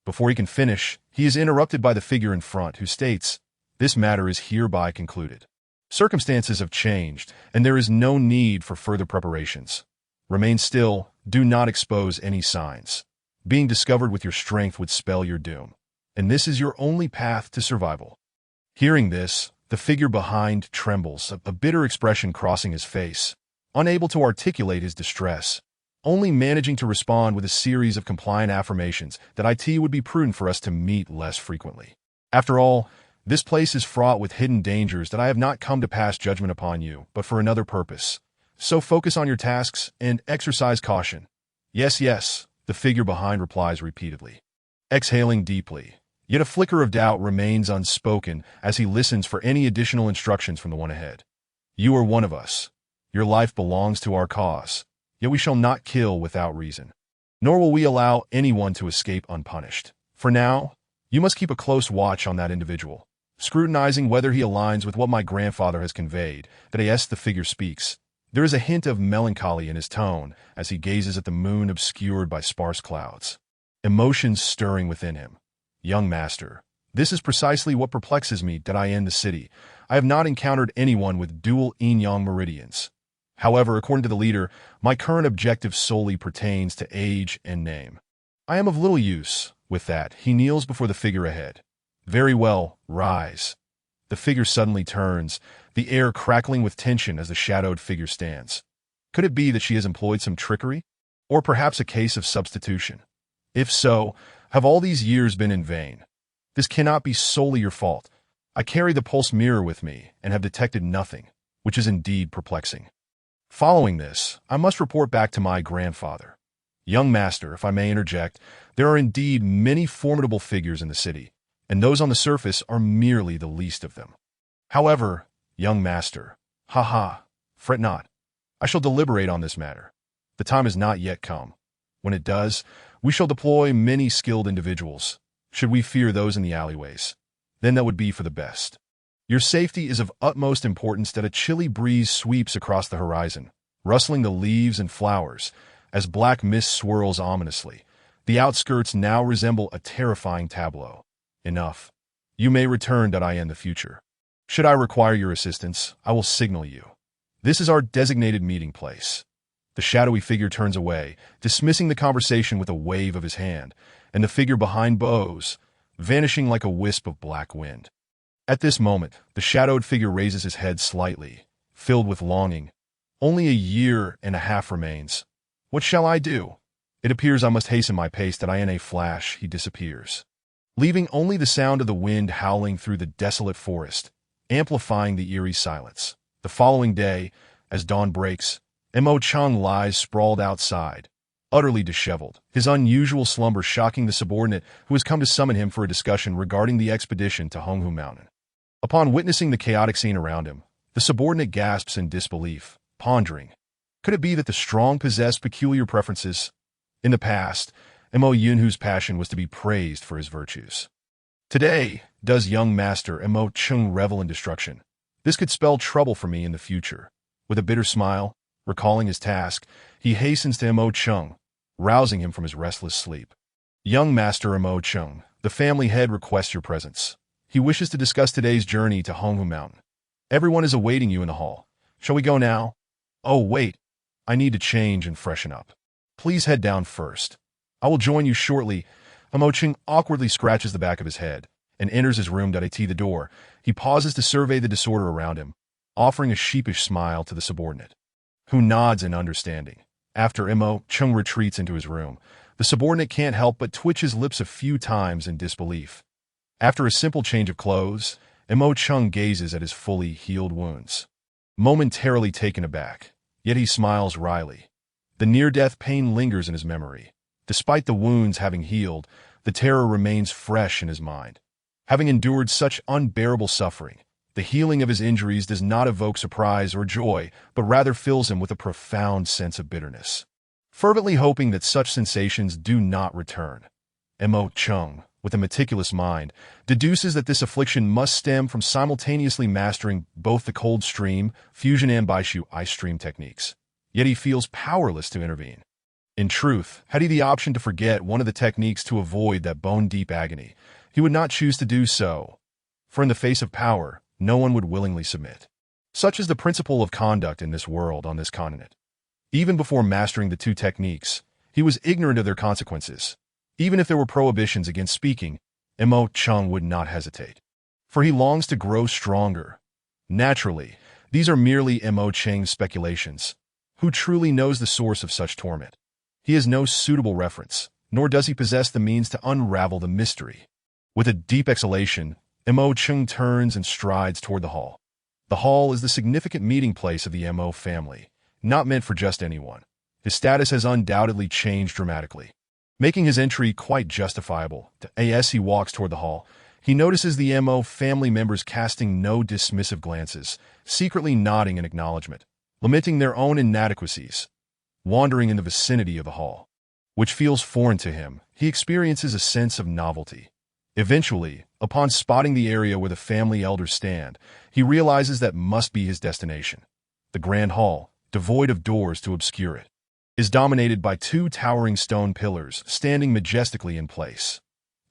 [SPEAKER 1] Before he can finish, he is interrupted by the figure in front, who states, "This matter is hereby concluded. Circumstances have changed, and there is no need for further preparations. Remain still, do not expose any signs. Being discovered with your strength would spell your doom, and this is your only path to survival." Hearing this, the figure behind trembles, a bitter expression crossing his face, unable to articulate his distress, only managing to respond with a series of compliant affirmations that it would be prudent for us to meet less frequently. After all, this place is fraught with hidden dangers that I have not come to pass judgment upon you, but for another purpose. So focus on your tasks and exercise caution. Yes, yes, the figure behind replies repeatedly, exhaling deeply. Yet a flicker of doubt remains unspoken as he listens for any additional instructions from the one ahead. You are one of us. Your life belongs to our cause, yet we shall not kill without reason. Nor will we allow anyone to escape unpunished. For now, you must keep a close watch on that individual, scrutinizing whether he aligns with what my grandfather has conveyed. The figure speaks. There is a hint of melancholy in his tone as he gazes at the moon obscured by sparse clouds. Emotions stirring within him. Young master, This is precisely what perplexes me that I in the city. I have not encountered anyone with dual yin-yang meridians. However, according to the leader, my current objective solely pertains to age and name. I am of little use. With that, he kneels before the figure ahead. Very well, rise. The figure suddenly turns, the air crackling with tension as the shadowed figure stands. Could it be that she has employed some trickery? Or perhaps a case of substitution? If so, have all these years been in vain? This cannot be solely your fault. I carry the pulse mirror with me and have detected nothing, which is indeed perplexing. Following this, I must report back to my grandfather. Young master, if I may interject, there are indeed many formidable figures in the city, and those on the surface are merely the least of them. However, young master, fret not. I shall deliberate on this matter. The time has not yet come. When it does, we shall deploy many skilled individuals. Should we fear those in the alleyways, then that would be for the best. Your safety is of utmost importance that a chilly breeze sweeps across the horizon, rustling the leaves and flowers, as black mist swirls ominously. The outskirts now resemble a terrifying tableau. Enough. You may return in the future. Should I require your assistance, I will signal you. This is our designated meeting place. The shadowy figure turns away, dismissing the conversation with a wave of his hand, and the figure behind bows, vanishing like a wisp of black wind. At this moment, the shadowed figure raises his head slightly, filled with longing. Only a year and a half remains. What shall I do? It appears I must hasten my pace that in a flash he disappears, leaving only the sound of the wind howling through the desolate forest, amplifying the eerie silence. The following day, as dawn breaks, Mo Chung lies sprawled outside, utterly disheveled, his unusual slumber shocking the subordinate who has come to summon him for a discussion regarding the expedition to Honghu Mountain. Upon witnessing the chaotic scene around him, the subordinate gasps in disbelief, pondering. Could it be that the strong possessed peculiar preferences? In the past, Mo Yunhu's passion was to be praised for his virtues. Today, does young master Mo Chung revel in destruction? This could spell trouble for me in the future. With a bitter smile, recalling his task, he hastens to Mo Chung, rousing him from his restless sleep. Young master Mo Chung, the family head requests your presence. He wishes to discuss today's journey to Honghu Mountain. Everyone is awaiting you in the hall. Shall we go now? Oh, wait. I need to change and freshen up. Please head down first. I will join you shortly. Mo Chung awkwardly scratches the back of his head and enters his room. At the door, he pauses to survey the disorder around him, offering a sheepish smile to the subordinate, who nods in understanding. After Mo Chung retreats into his room, the subordinate can't help but twitch his lips a few times in disbelief. After a simple change of clothes, Mo Chung gazes at his fully healed wounds, momentarily taken aback, yet he smiles wryly. The near-death pain lingers in his memory. Despite the wounds having healed, the terror remains fresh in his mind. Having endured such unbearable suffering, the healing of his injuries does not evoke surprise or joy, but rather fills him with a profound sense of bitterness. Fervently hoping that such sensations do not return, Mo Chung, with a meticulous mind, deduces that this affliction must stem from simultaneously mastering both the cold stream, fusion and Baishu ice stream techniques. Yet he feels powerless to intervene. In truth, had he the option to forget one of the techniques to avoid that bone-deep agony, he would not choose to do so. For in the face of power, no one would willingly submit. Such is the principle of conduct in this world on this continent. Even before mastering the two techniques, he was ignorant of their consequences. Even if there were prohibitions against speaking, Mo Chung would not hesitate. For he longs to grow stronger. Naturally, these are merely Mo Cheng's speculations. Who truly knows the source of such torment? He has no suitable reference, nor does he possess the means to unravel the mystery. With a deep exhalation, Mo Chung turns and strides toward the hall. The hall is the significant meeting place of the Mo family, not meant for just anyone. His status has undoubtedly changed dramatically, making his entry quite justifiable. As he walks toward the hall, he notices the Mo family members casting no dismissive glances, secretly nodding in acknowledgement, lamenting their own inadequacies. Wandering in the vicinity of the hall, which feels foreign to him, he experiences a sense of novelty. Eventually, upon spotting the area where the family elders stand, he realizes that must be his destination. The grand hall, devoid of doors to obscure it, is dominated by two towering stone pillars standing majestically in place.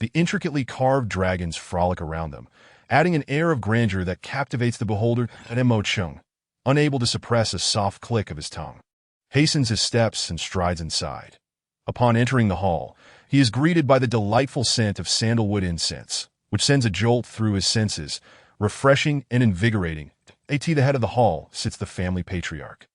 [SPEAKER 1] The intricately carved dragons frolic around them, adding an air of grandeur that captivates the beholder. And Mo Chung, unable to suppress a soft click of his tongue, hastens his steps and strides inside. Upon entering the hall, he is greeted by the delightful scent of sandalwood incense, which sends a jolt through his senses, refreshing and invigorating. At the head of the hall sits the family patriarch,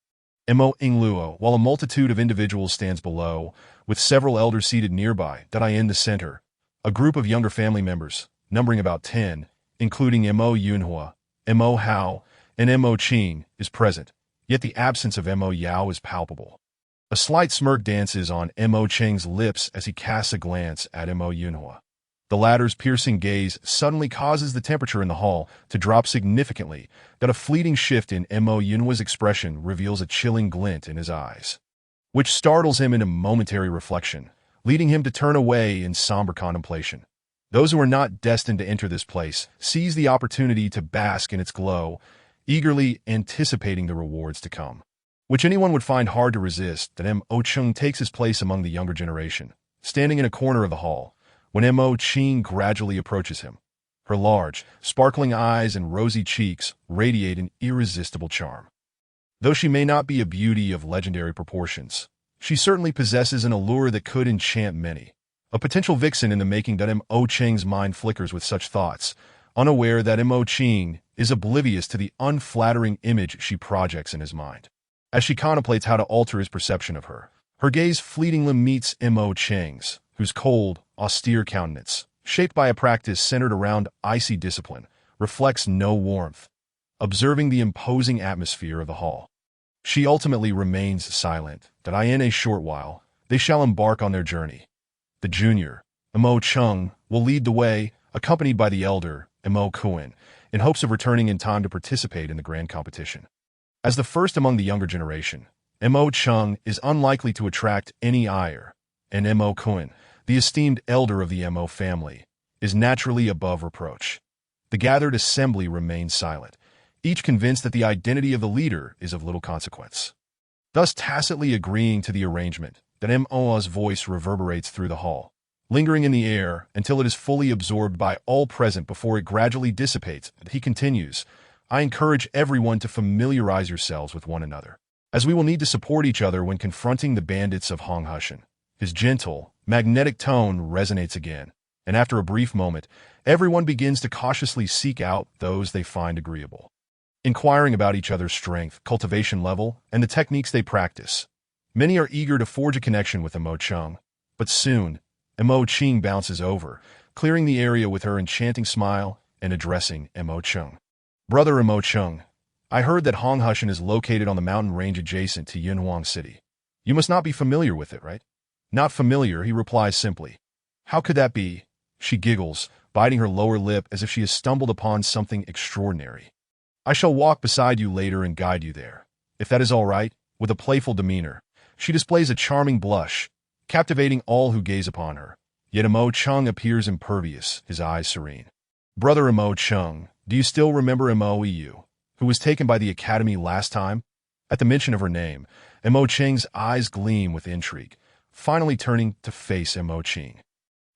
[SPEAKER 1] Mo Ingluo, while a multitude of individuals stands below, with several elders seated nearby. In the center, a group of younger family members, numbering about 10, including Mo Yunhua, Mo Hao, and Mo Qing, is present, yet the absence of Mo Yao is palpable. A slight smirk dances on Mo Cheng's lips as he casts a glance at Mo Yunhua. The latter's piercing gaze suddenly causes the temperature in the hall to drop significantly. A fleeting shift in Mo Yunhua's expression reveals a chilling glint in his eyes, which startles him into momentary reflection, leading him to turn away in somber contemplation. Those who are not destined to enter this place seize the opportunity to bask in its glow, eagerly anticipating the rewards to come, which anyone would find hard to resist. Mo Chung takes his place among the younger generation, standing in a corner of the hall, when Mo Qing gradually approaches him. Her large, sparkling eyes and rosy cheeks radiate an irresistible charm. Though she may not be a beauty of legendary proportions, she certainly possesses an allure that could enchant many. A potential vixen in the making. Mo Cheng's mind flickers with such thoughts, unaware that Mo Qing is oblivious to the unflattering image she projects in his mind. As she contemplates how to alter his perception of her, her gaze fleetingly meets Mo Cheng's, whose cold, austere countenance, shaped by a practice centered around icy discipline, reflects no warmth. Observing the imposing atmosphere of the hall, she ultimately remains silent. In a short while, they shall embark on their journey. The junior, Mo Chung, will lead the way, accompanied by the elder, Mo Kuan, in hopes of returning in time to participate in the grand competition. As the first among the younger generation, Mo Chung is unlikely to attract any ire, and Mo Kuan, the esteemed elder of the Mo family, is naturally above reproach. The gathered assembly remains silent, each convinced that the identity of the leader is of little consequence. Thus tacitly agreeing to the arrangement, Mo's voice reverberates through the hall, lingering in the air until it is fully absorbed by all present before it gradually dissipates. He continues, I encourage everyone to familiarize yourselves with one another, as we will need to support each other when confronting the bandits of Honghushan. His gentle, magnetic tone resonates again, and after a brief moment, everyone begins to cautiously seek out those they find agreeable, inquiring about each other's strength, cultivation level, and the techniques they practice. Many are eager to forge a connection with Mo Chung, but soon, Mo Qing bounces over, clearing the area with her enchanting smile and addressing Mo Chung. Brother Mo Chung, I heard that Honghushan is located on the mountain range adjacent to Yunhuang City. You must not be familiar with it, right? Not familiar, he replies simply. How could that be? She giggles, biting her lower lip as if she has stumbled upon something extraordinary. I shall walk beside you later and guide you there, if that is all right. With a playful demeanor, she displays a charming blush, captivating all who gaze upon her. Yet Mo Chung appears impervious, his eyes serene. Brother Mo Chung, do you still remember Mo Yu, who was taken by the academy last time? At the mention of her name, Mo Cheng's eyes gleam with intrigue, finally turning to face Mo Qing.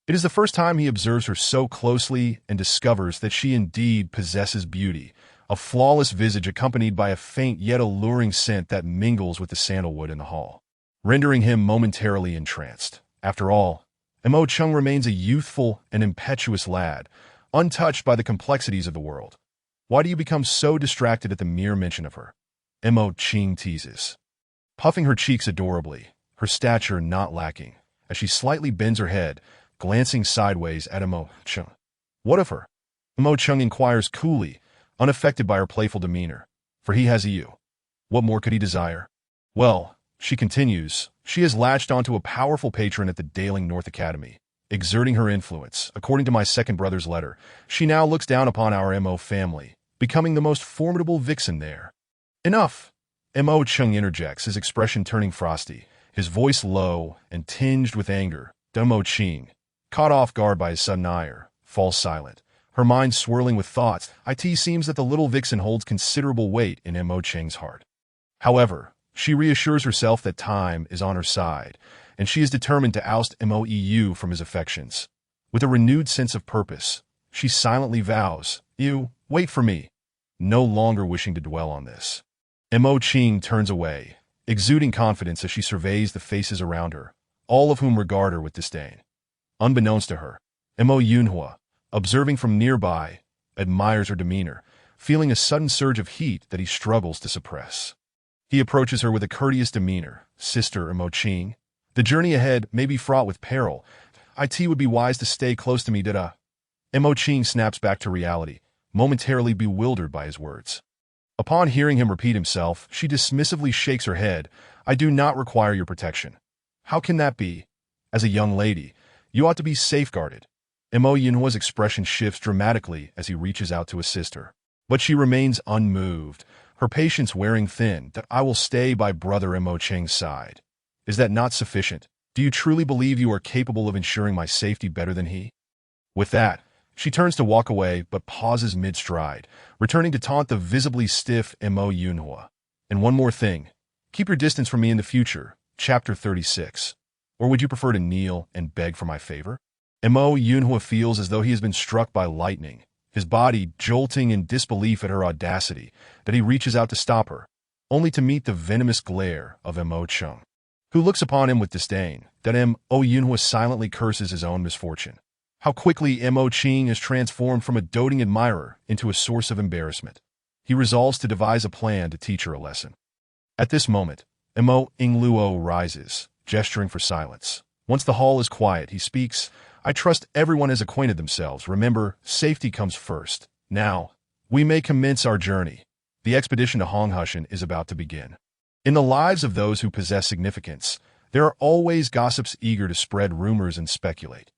[SPEAKER 1] It is the first time he observes her so closely and discovers that she indeed possesses beauty, a flawless visage accompanied by a faint yet alluring scent that mingles with the sandalwood in the hall, rendering him momentarily entranced. After all, Mo Chung remains a youthful and impetuous lad, untouched by the complexities of the world. Why do you become so distracted at the mere mention of her? Mo Qing teases, puffing her cheeks adorably, her stature not lacking, as she slightly bends her head, glancing sideways at Mo Chung. What of her? Mo Chung inquires coolly, unaffected by her playful demeanor, for he has you. What more could he desire? Well, she continues, she has latched onto a powerful patron at the Daling North Academy, exerting her influence. According to my second brother's letter, she now looks down upon our Mo family, becoming the most formidable vixen there. Enough! Mo Chung interjects, his expression turning frosty, his voice low and tinged with anger. Mo Qing, caught off guard by his sudden ire, falls silent, her mind swirling with thoughts. It seems that the little vixen holds considerable weight in Mo Cheng's heart. However, she reassures herself that time is on her side, and she is determined to oust Mo Yu from his affections. With a renewed sense of purpose, she silently vows, "You, wait for me," no longer wishing to dwell on this. Mo Qing turns away, exuding confidence as she surveys the faces around her, all of whom regard her with disdain. Unbeknownst to her, Mo Yunhua, observing from nearby, admires her demeanor, feeling a sudden surge of heat that he struggles to suppress. He approaches her with a courteous demeanor. "Sister Mo Qing, the journey ahead may be fraught with peril. It would be wise to stay close to me, did Mo Qing snaps back to reality, momentarily bewildered by his words. Upon hearing him repeat himself, she dismissively shakes her head. "I do not require your protection." "How can that be? As a young lady, you ought to be safeguarded." Mo Yunhua's expression shifts dramatically as he reaches out to assist her. But she remains unmoved, her patience wearing thin. "That I will stay by brother Mo Qing's side. Is that not sufficient? Do you truly believe you are capable of ensuring my safety better than he?" With that, she turns to walk away but pauses mid-stride, returning to taunt the visibly stiff Mo Yunhua. "And one more thing. Keep your distance from me in the future." Chapter 36. Or would you prefer to kneel and beg for my favor? Mo Yunhua feels as though he has been struck by lightning, his body jolting in disbelief at her audacity, that he reaches out to stop her, only to meet the venomous glare of Mo Qing, who looks upon him with disdain. That Mo Yunhua silently curses his own misfortune. How quickly Mo Qing is transformed from a doting admirer into a source of embarrassment. He resolves to devise a plan to teach her a lesson. At this moment, Mo Yingluo rises, gesturing for silence. Once the hall is quiet, he speaks. "I trust everyone has acquainted themselves. Remember, safety comes first. Now, we may commence our journey. The expedition to Honghushan is about to begin." In the lives of those who possess significance, there are always gossips eager to spread rumors and speculate.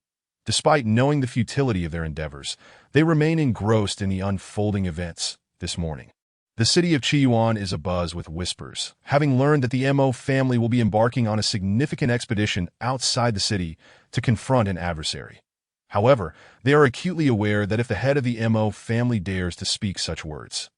[SPEAKER 1] Despite knowing the futility of their endeavors, they remain engrossed in the unfolding events. This morning, the city of Qiyuan is abuzz with whispers, having learned that the Mo family will be embarking on a significant expedition outside the city to confront an adversary. However, they are acutely aware that if the head of the Mo family dares to speak such words,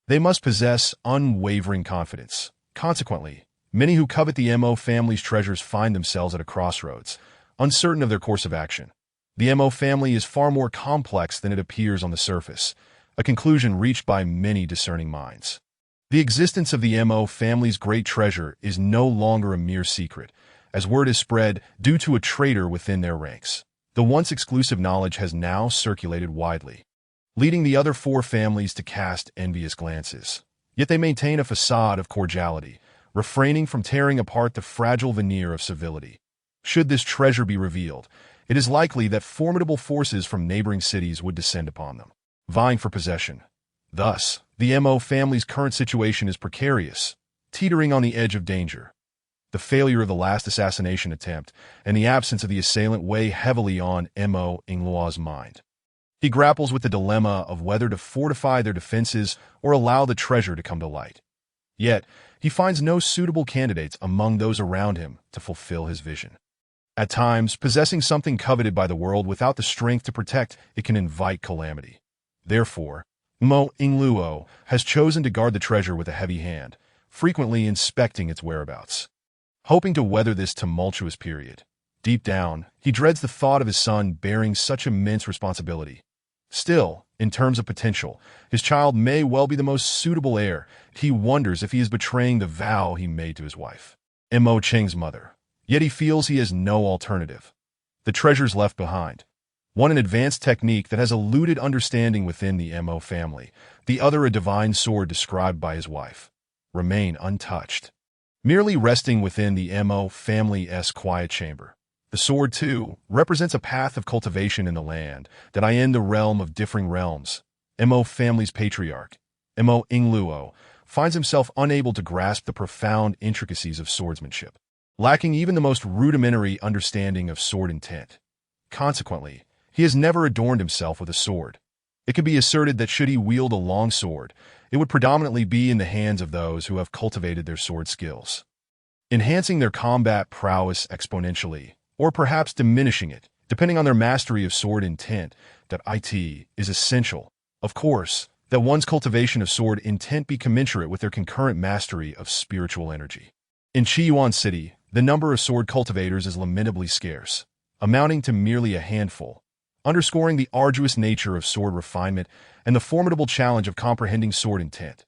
[SPEAKER 1] they must possess unwavering confidence. Consequently, many who covet the Mo family's treasures find themselves at a crossroads, uncertain of their course of action. The Mo family is far more complex than it appears on the surface, a conclusion reached by many discerning minds. The existence of the Mo family's great treasure is no longer a mere secret, as word is spread due to a traitor within their ranks. The once exclusive knowledge has now circulated widely, leading the other four families to cast envious glances. Yet they maintain a facade of cordiality, refraining from tearing apart the fragile veneer of civility. Should this treasure be revealed, it is likely that formidable forces from neighboring cities would descend upon them, vying for possession. Thus, the Mo family's current situation is precarious, teetering on the edge of danger. The failure of the last assassination attempt and the absence of the assailant weigh heavily on Mo Yingluo's mind. He grapples with the dilemma of whether to fortify their defenses or allow the treasure to come to light. Yet, he finds no suitable candidates among those around him to fulfill his vision. At times, possessing something coveted by the world without the strength to protect it can invite calamity. Therefore, Mo Yingluo has chosen to guard the treasure with a heavy hand, frequently inspecting its whereabouts. Hoping to weather this tumultuous period, deep down, he dreads the thought of his son bearing such immense responsibility. Still, in terms of potential, his child may well be the most suitable heir. He wonders if he is betraying the vow he made to his wife, Mo Qing's mother. Yet he feels he has no alternative. The treasures left behind, one an advanced technique that has eluded understanding within the Mo family, the other a divine sword described by his wife, remain untouched, merely resting within the Mo family's quiet chamber. The sword, too, represents a path of cultivation in the land that in the realm of differing realms. Mo family's patriarch, Mo Yingluo, finds himself unable to grasp the profound intricacies of swordsmanship, lacking even the most rudimentary understanding of sword intent. Consequently, he has never adorned himself with a sword. It can be asserted that should he wield a long sword, it would predominantly be in the hands of those who have cultivated their sword skills, enhancing their combat prowess exponentially, or perhaps diminishing it, depending on their mastery of sword intent. That it is essential, of course, that one's cultivation of sword intent be commensurate with their concurrent mastery of spiritual energy. In Qiyuan City, the number of sword cultivators is lamentably scarce, amounting to merely a handful, underscoring the arduous nature of sword refinement and the formidable challenge of comprehending sword intent.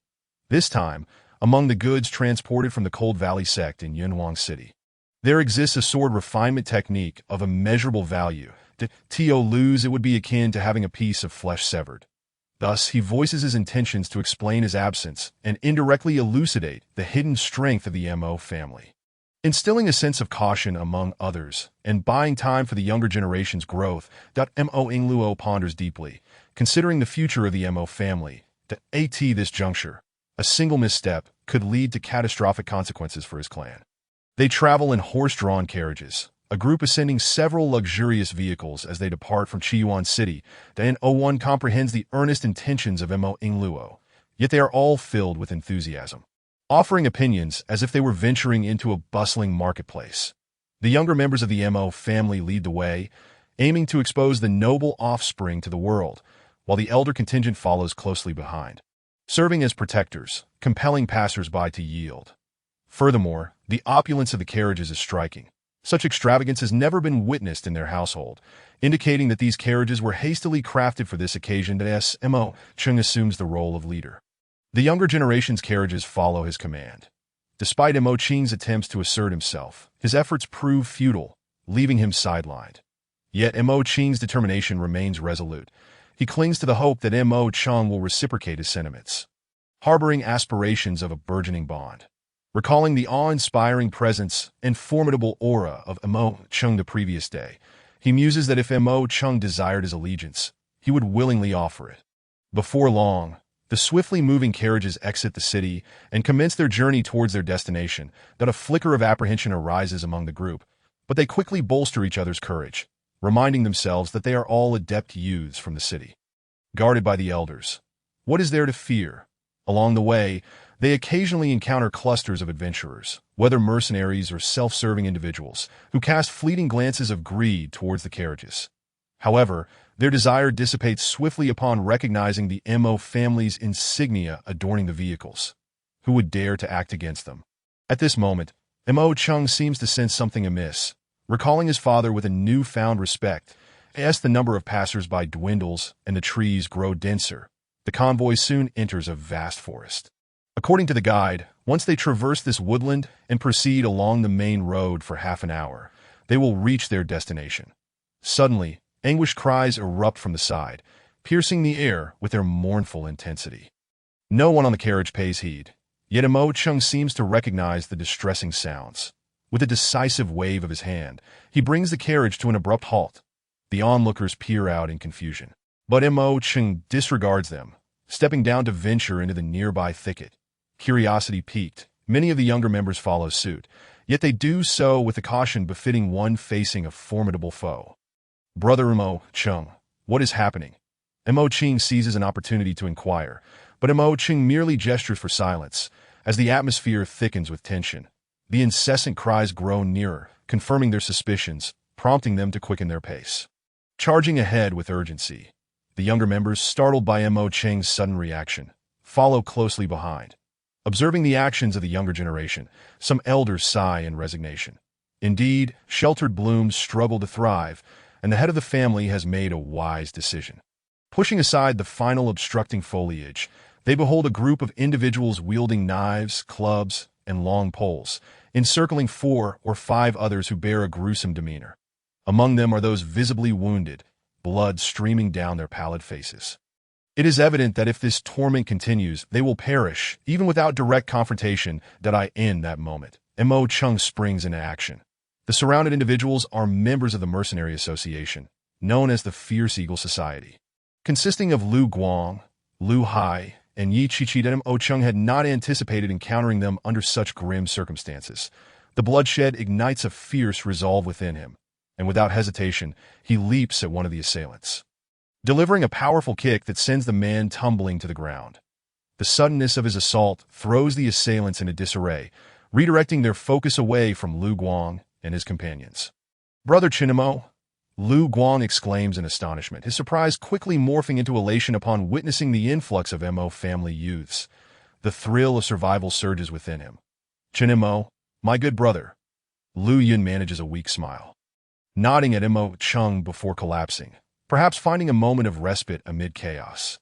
[SPEAKER 1] This time, among the goods transported from the Cold Valley sect in Yunhuang City, there exists a sword refinement technique of immeasurable value. To Tio Lu's, it would be akin to having a piece of flesh severed. Thus, he voices his intentions to explain his absence and indirectly elucidate the hidden strength of the Mo family, instilling a sense of caution among others and buying time for the younger generation's growth. Mo Ingluo ponders deeply, considering the future of the Mo family. At this juncture, a single misstep could lead to catastrophic consequences for his clan. They travel in horse-drawn carriages, a group ascending several luxurious vehicles as they depart from Chiyuan City. No1 comprehends the earnest intentions of Mo Ingluo, yet they are all filled with enthusiasm, offering opinions as if they were venturing into a bustling marketplace. The younger members of the Mo family lead the way, aiming to expose the noble offspring to the world, while the elder contingent follows closely behind, serving as protectors, compelling passers-by to yield. Furthermore, the opulence of the carriages is striking. Such extravagance has never been witnessed in their household, indicating that these carriages were hastily crafted for this occasion. As Mo Chung assumes the role of leader, the younger generation's carriages follow his command. Despite Mo Ching's attempts to assert himself, his efforts prove futile, leaving him sidelined. Yet Mo Ching's determination remains resolute. He clings to the hope that Mo Chung will reciprocate his sentiments, harboring aspirations of a burgeoning bond. Recalling the awe-inspiring presence and formidable aura of Mo Chung the previous day, he muses that if Mo Chung desired his allegiance, he would willingly offer it. Before long, the swiftly moving carriages exit the city and commence their journey towards their destination. A flicker of apprehension arises among the group, but they quickly bolster each other's courage, reminding themselves that they are all adept youths from the city, guarded by the elders. What is there to fear? Along the way, they occasionally encounter clusters of adventurers, whether mercenaries or self-serving individuals, who cast fleeting glances of greed towards the carriages. However, their desire dissipates swiftly upon recognizing the Mo family's insignia adorning the vehicles. Who would dare to act against them? At this moment, Mo Chung seems to sense something amiss. Recalling his father with a newfound respect, as the number of passers-by dwindles and the trees grow denser, the convoy soon enters a vast forest. According to the guide, once they traverse this woodland and proceed along the main road for half an hour, they will reach their destination. Suddenly, anguished cries erupt from the side, piercing the air with their mournful intensity. No one on the carriage pays heed, yet Mo Chung seems to recognize the distressing sounds. With a decisive wave of his hand, he brings the carriage to an abrupt halt. The onlookers peer out in confusion, but Mo Chung disregards them, stepping down to venture into the nearby thicket. Curiosity piqued, many of the younger members follow suit, yet they do so with the caution befitting one facing a formidable foe. Brother Mo Chung, what is happening? Mo Ching seizes an opportunity to inquire, but Mo Ching merely gestures for silence. As the atmosphere thickens with tension, the incessant cries grow nearer, confirming their suspicions, prompting them to quicken their pace. Charging ahead with urgency, the younger members, startled by Mo Ching's sudden reaction, follow closely behind. Observing the actions of the younger generation, some elders sigh in resignation. Indeed, sheltered blooms struggle to thrive, and the head of the family has made a wise decision. Pushing aside the final obstructing foliage, they behold a group of individuals wielding knives, clubs, and long poles, encircling 4 or 5 others who bear a gruesome demeanor. Among them are those visibly wounded, blood streaming down their pallid faces. It is evident that if this torment continues, they will perish, even without direct confrontation. In that moment, Mo Chung springs into action. The surrounded individuals are members of the Mercenary Association, known as the Fierce Eagle Society. Consisting of Lu Guang, Lu Hai, and Yi Chichi, Mo Chung had not anticipated encountering them under such grim circumstances. The bloodshed ignites a fierce resolve within him, and without hesitation, he leaps at one of the assailants, delivering a powerful kick that sends the man tumbling to the ground. The suddenness of his assault throws the assailants into disarray, redirecting their focus away from Lu Guang and his companions. "Brother Chinamo," Lu Guang exclaims in astonishment, his surprise quickly morphing into elation upon witnessing the influx of Mo family youths. The thrill of survival surges within him. "Chinamo, my good brother." Lu Yun manages a weak smile, nodding at Mo Chung before collapsing, perhaps finding a moment of respite amid chaos.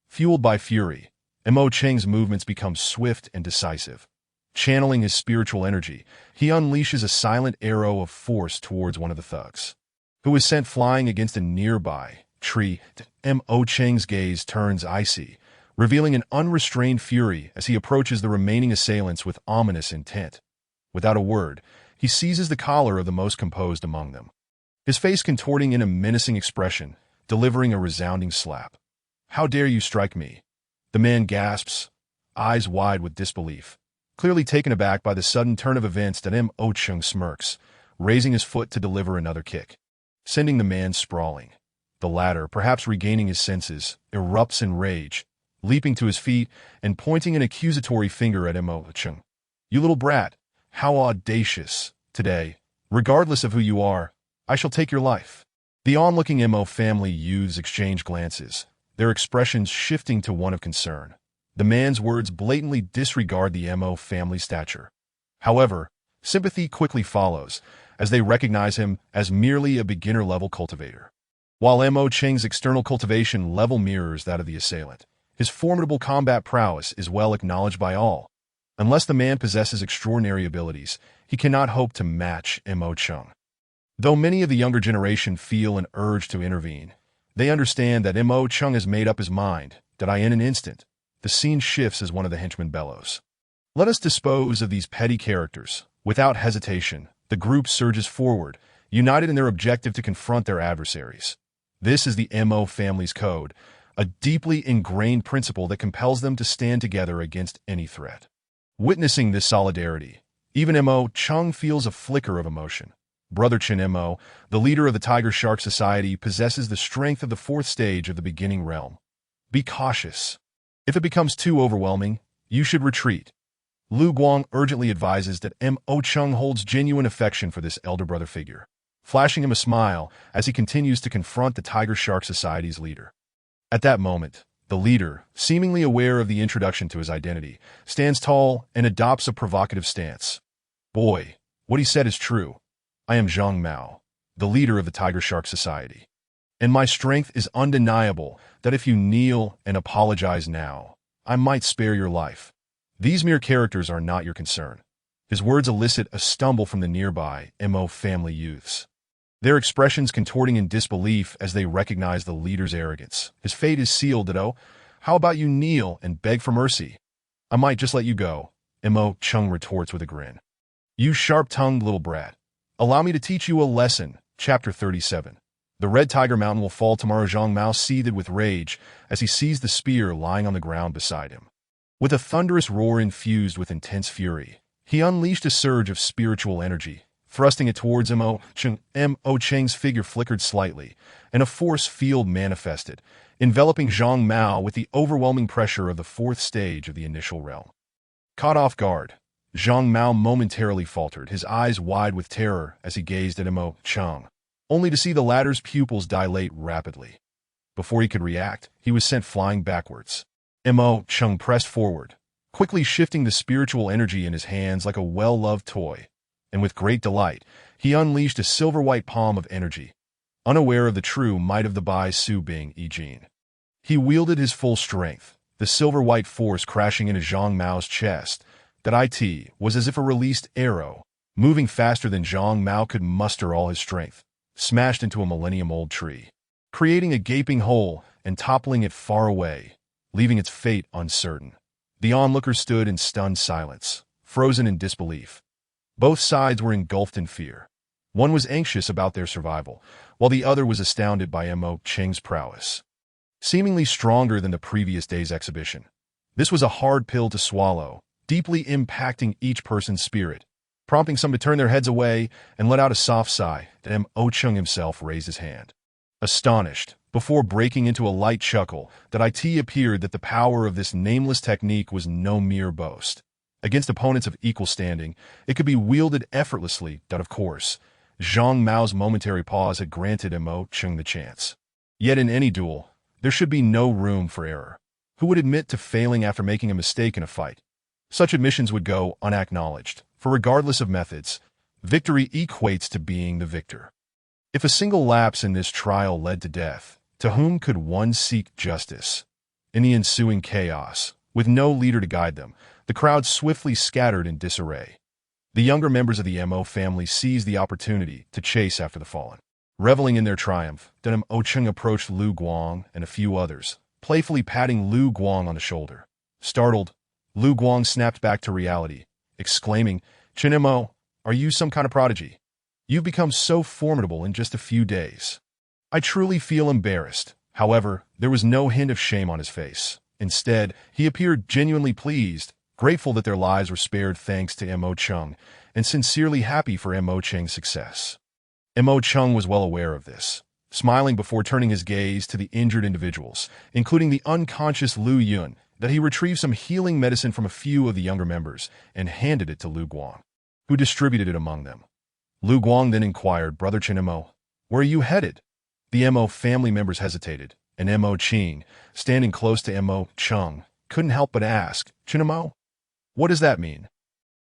[SPEAKER 1] Fueled by fury, Mo Cheng's movements become swift and decisive. Channeling his spiritual energy, he unleashes a silent arrow of force towards one of the thugs, who is sent flying against a nearby tree. Mo Cheng's gaze turns icy, revealing an unrestrained fury as he approaches the remaining assailants with ominous intent. Without a word, he seizes the collar of the most composed among them, his face contorting in a menacing expression, delivering a resounding slap. "How dare you strike me?" The man gasps, eyes wide with disbelief, clearly taken aback by the sudden turn of events. Mo Cheng smirks, raising his foot to deliver another kick, sending the man sprawling. The latter, perhaps regaining his senses, erupts in rage, leaping to his feet and pointing an accusatory finger at Mo Cheng. "You little brat, how audacious! Today, regardless of who you are, I shall take your life." The onlooking Mo family youths exchange glances, their expressions shifting to one of concern. The man's words blatantly disregard the Mo family stature. However, sympathy quickly follows, as they recognize him as merely a beginner-level cultivator. While Mo Cheng's external cultivation level mirrors that of the assailant, his formidable combat prowess is well acknowledged by all. Unless the man possesses extraordinary abilities, he cannot hope to match Mo Cheng. Though many of the younger generation feel an urge to intervene, they understand that Mo Cheng has made up his mind, that in an instant, the scene shifts as one of the henchmen bellows, "Let us dispose of these petty characters." Without hesitation, the group surges forward, united in their objective to confront their adversaries. This is the Mo family's code, a deeply ingrained principle that compels them to stand together against any threat. Witnessing this solidarity, even Mo Cheng feels a flicker of emotion. Brother Chen Mo, the leader of the Tiger Shark Society, possesses the strength of the fourth stage of the beginning realm. Be cautious. If it becomes too overwhelming, you should retreat. Lu Guang urgently advises that Mo Cheng holds genuine affection for this elder brother figure, flashing him a smile as he continues to confront the Tiger Shark Society's leader. At that moment, the leader, seemingly aware of the introduction to his identity, stands tall and adopts a provocative stance. "Boy, what he said is true. I am Zhang Mao, the leader of the Tiger Shark Society. And my strength is undeniable that if you kneel and apologize now, I might spare your life. These mere characters are not your concern." His words elicit a stumble from the nearby Mo family youths, their expressions contorting in disbelief as they recognize the leader's arrogance. "His fate is sealed, Ditto. How about you kneel and beg for mercy? I might just let you go," Mo Cheng retorts with a grin. "You sharp-tongued little brat. Allow me to teach you a lesson." Chapter 37. The Red Tiger Mountain will fall tomorrow. Zhang Mao seethed with rage as he seized the spear lying on the ground beside him. With a thunderous roar infused with intense fury, he unleashed a surge of spiritual energy, thrusting it towards Mo Cheng. Mo Cheng's figure flickered slightly, and a force field manifested, enveloping Zhang Mao with the overwhelming pressure of the fourth stage of the initial realm. Caught off guard, Zhang Mao momentarily faltered, his eyes wide with terror as he gazed at Mo Cheng, only to see the latter's pupils dilate rapidly. Before he could react, he was sent flying backwards. Mo Cheng pressed forward, quickly shifting the spiritual energy in his hands like a well-loved toy, and with great delight, he unleashed a silver-white palm of energy, unaware of the true might of the Bai Su Bing Yi Jin. He wielded his full strength, the silver-white force crashing into Zhang Mao's chest. That it was as if a released arrow, moving faster than Zhang Mao could muster all his strength, smashed into a millennium-old tree, creating a gaping hole and toppling it far away, leaving its fate uncertain. The onlookers stood in stunned silence, frozen in disbelief. Both sides were engulfed in fear. One was anxious about their survival, while the other was astounded by Mo Cheng's prowess, seemingly stronger than the previous day's exhibition. This was a hard pill to swallow, deeply impacting each person's spirit, prompting some to turn their heads away and let out a soft sigh. Mo Cheng himself raised his hand, astonished, before breaking into a light chuckle. That it appeared that the power of this nameless technique was no mere boast. Against opponents of equal standing, it could be wielded effortlessly. Of course, Zhang Mao's momentary pause had granted Mo Cheng the chance. Yet in any duel, there should be no room for error. Who would admit to failing after making a mistake in a fight? Such admissions would go unacknowledged, for regardless of methods, victory equates to being the victor. If a single lapse in this trial led to death, to whom could one seek justice? In the ensuing chaos, with no leader to guide them, the crowd swiftly scattered in disarray. The younger members of the Mo family seized the opportunity to chase after the fallen. Reveling in their triumph, Mo Cheng approached Lu Guang and a few others, playfully patting Lu Guang on the shoulder. Startled, Lu Guang snapped back to reality, exclaiming, "Chen Mo, are you some kind of prodigy? You've become so formidable in just a few days." I truly feel embarrassed. However, there was no hint of shame on his face. Instead, he appeared genuinely pleased, grateful that their lives were spared thanks to Mo Cheng, and sincerely happy for Mo Cheng's success. Mo Cheng was well aware of this, smiling before turning his gaze to the injured individuals, including the unconscious Lu Yun, that he retrieved some healing medicine from a few of the younger members and handed it to Lu Guang, who distributed it among them. Lu Guang then inquired, "Brother Chen Mo, where are you headed?" The Mo family members hesitated, and Mo Cheng, standing close to Mo Cheng, couldn't help but ask, "Chen Mo, what does that mean?"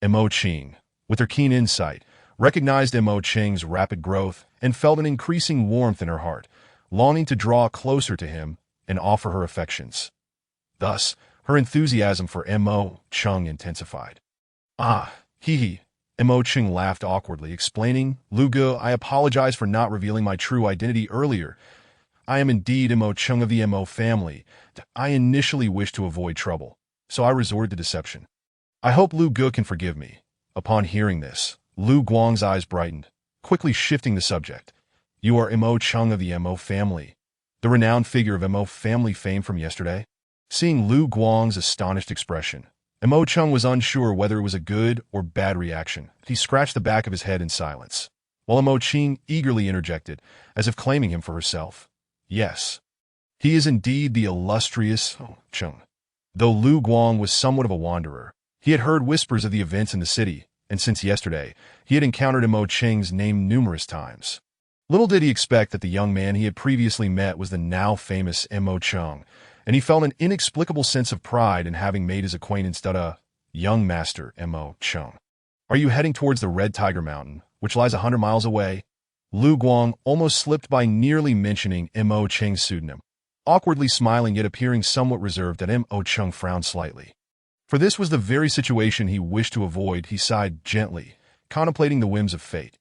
[SPEAKER 1] Mo Cheng, with her keen insight, recognized Mo Cheng's rapid growth and felt an increasing warmth in her heart, longing to draw closer to him and offer her affections. Thus, her enthusiasm for Mo Cheng intensified. "Ah, hee." Mo Cheng laughed awkwardly, explaining, "Lu Ge, I apologize for not revealing my true identity earlier. I am indeed Mo Cheng of the Mo family. I initially wished to avoid trouble, so I resorted to deception. I hope Lu Ge can forgive me." Upon hearing this, Lu Guang's eyes brightened, quickly shifting the subject. "You are Mo Cheng of the Mo family, the renowned figure of Mo family fame from yesterday?" Seeing Lu Guang's astonished expression, Mo Cheng was unsure whether it was a good or bad reaction. He scratched the back of his head in silence, while Mo Cheng eagerly interjected, as if claiming him for herself. "Yes, he is indeed the illustrious Cheng." Though Lu Guang was somewhat of a wanderer, he had heard whispers of the events in the city, and since yesterday, he had encountered Mo Cheng's name numerous times. Little did he expect that the young man he had previously met was the now famous Mo Cheng, and he felt an inexplicable sense of pride in having made his acquaintance. Young master Mo Cheng, are you heading towards the Red Tiger Mountain, which lies 100 miles away? Lu Guang almost slipped by nearly mentioning Mo Cheng's pseudonym, awkwardly smiling yet appearing somewhat reserved. Mo Cheng frowned slightly. For this was the very situation he wished to avoid. He sighed gently, contemplating the whims of fate.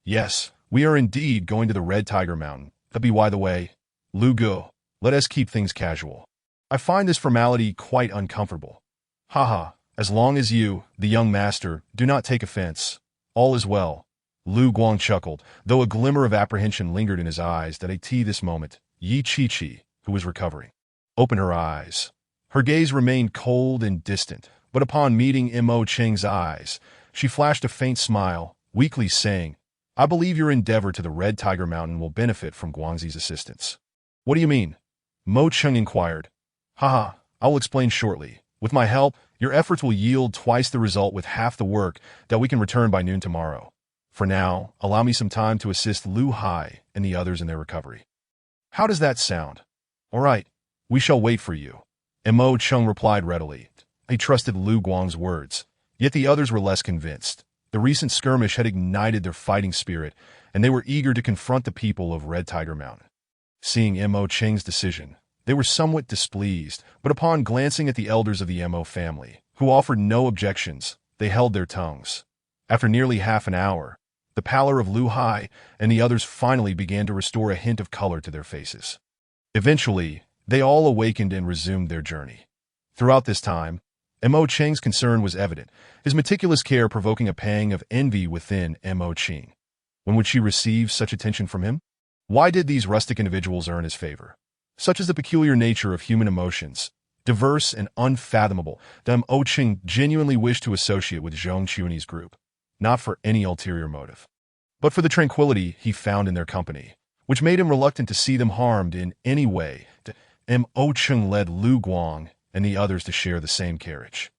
[SPEAKER 1] "Yes, we are indeed going to the Red Tiger Mountain. By the way, Lu Ge, let us keep things casual. I find this formality quite uncomfortable. Haha, as long as you, the young master, do not take offense, all is well." Lu Guang chuckled, though a glimmer of apprehension lingered in his eyes. At this moment, Yi Chi-Chi, who was recovering, opened her eyes. Her gaze remained cold and distant, but upon meeting Mo Cheng's eyes, she flashed a faint smile, weakly saying, "I believe your endeavor to the Red Tiger Mountain will benefit from Guangxi's assistance." "What do you mean?" Mo Cheng inquired. "Haha, I will explain shortly. With my help, your efforts will yield twice the result with half the work that we can return by noon tomorrow. For now, allow me some time to assist Lu Hai and the others in their recovery." "How does that sound?" "All right, we shall wait for you." Mo Cheng replied readily. He trusted Lu Guang's words, yet the others were less convinced. The recent skirmish had ignited their fighting spirit, and they were eager to confront the people of Red Tiger Mountain. Seeing Mo Cheng's decision, they were somewhat displeased, but upon glancing at the elders of the Mo family, who offered no objections, they held their tongues. After nearly half an hour, the pallor of Lu Hai and the others finally began to restore a hint of color to their faces. Eventually, they all awakened and resumed their journey. Throughout this time, Mo Cheng's concern was evident, his meticulous care provoking a pang of envy within Mo Cheng. When would she receive such attention from him? Why did these rustic individuals earn his favor? Such is the peculiar nature of human emotions, diverse and unfathomable, that Mo Cheng genuinely wished to associate with Zhong Qiuni's group, not for any ulterior motive, but for the tranquility he found in their company, which made him reluctant to see them harmed in any way. Mo Cheng led Lu Guang and the others to share the same carriage,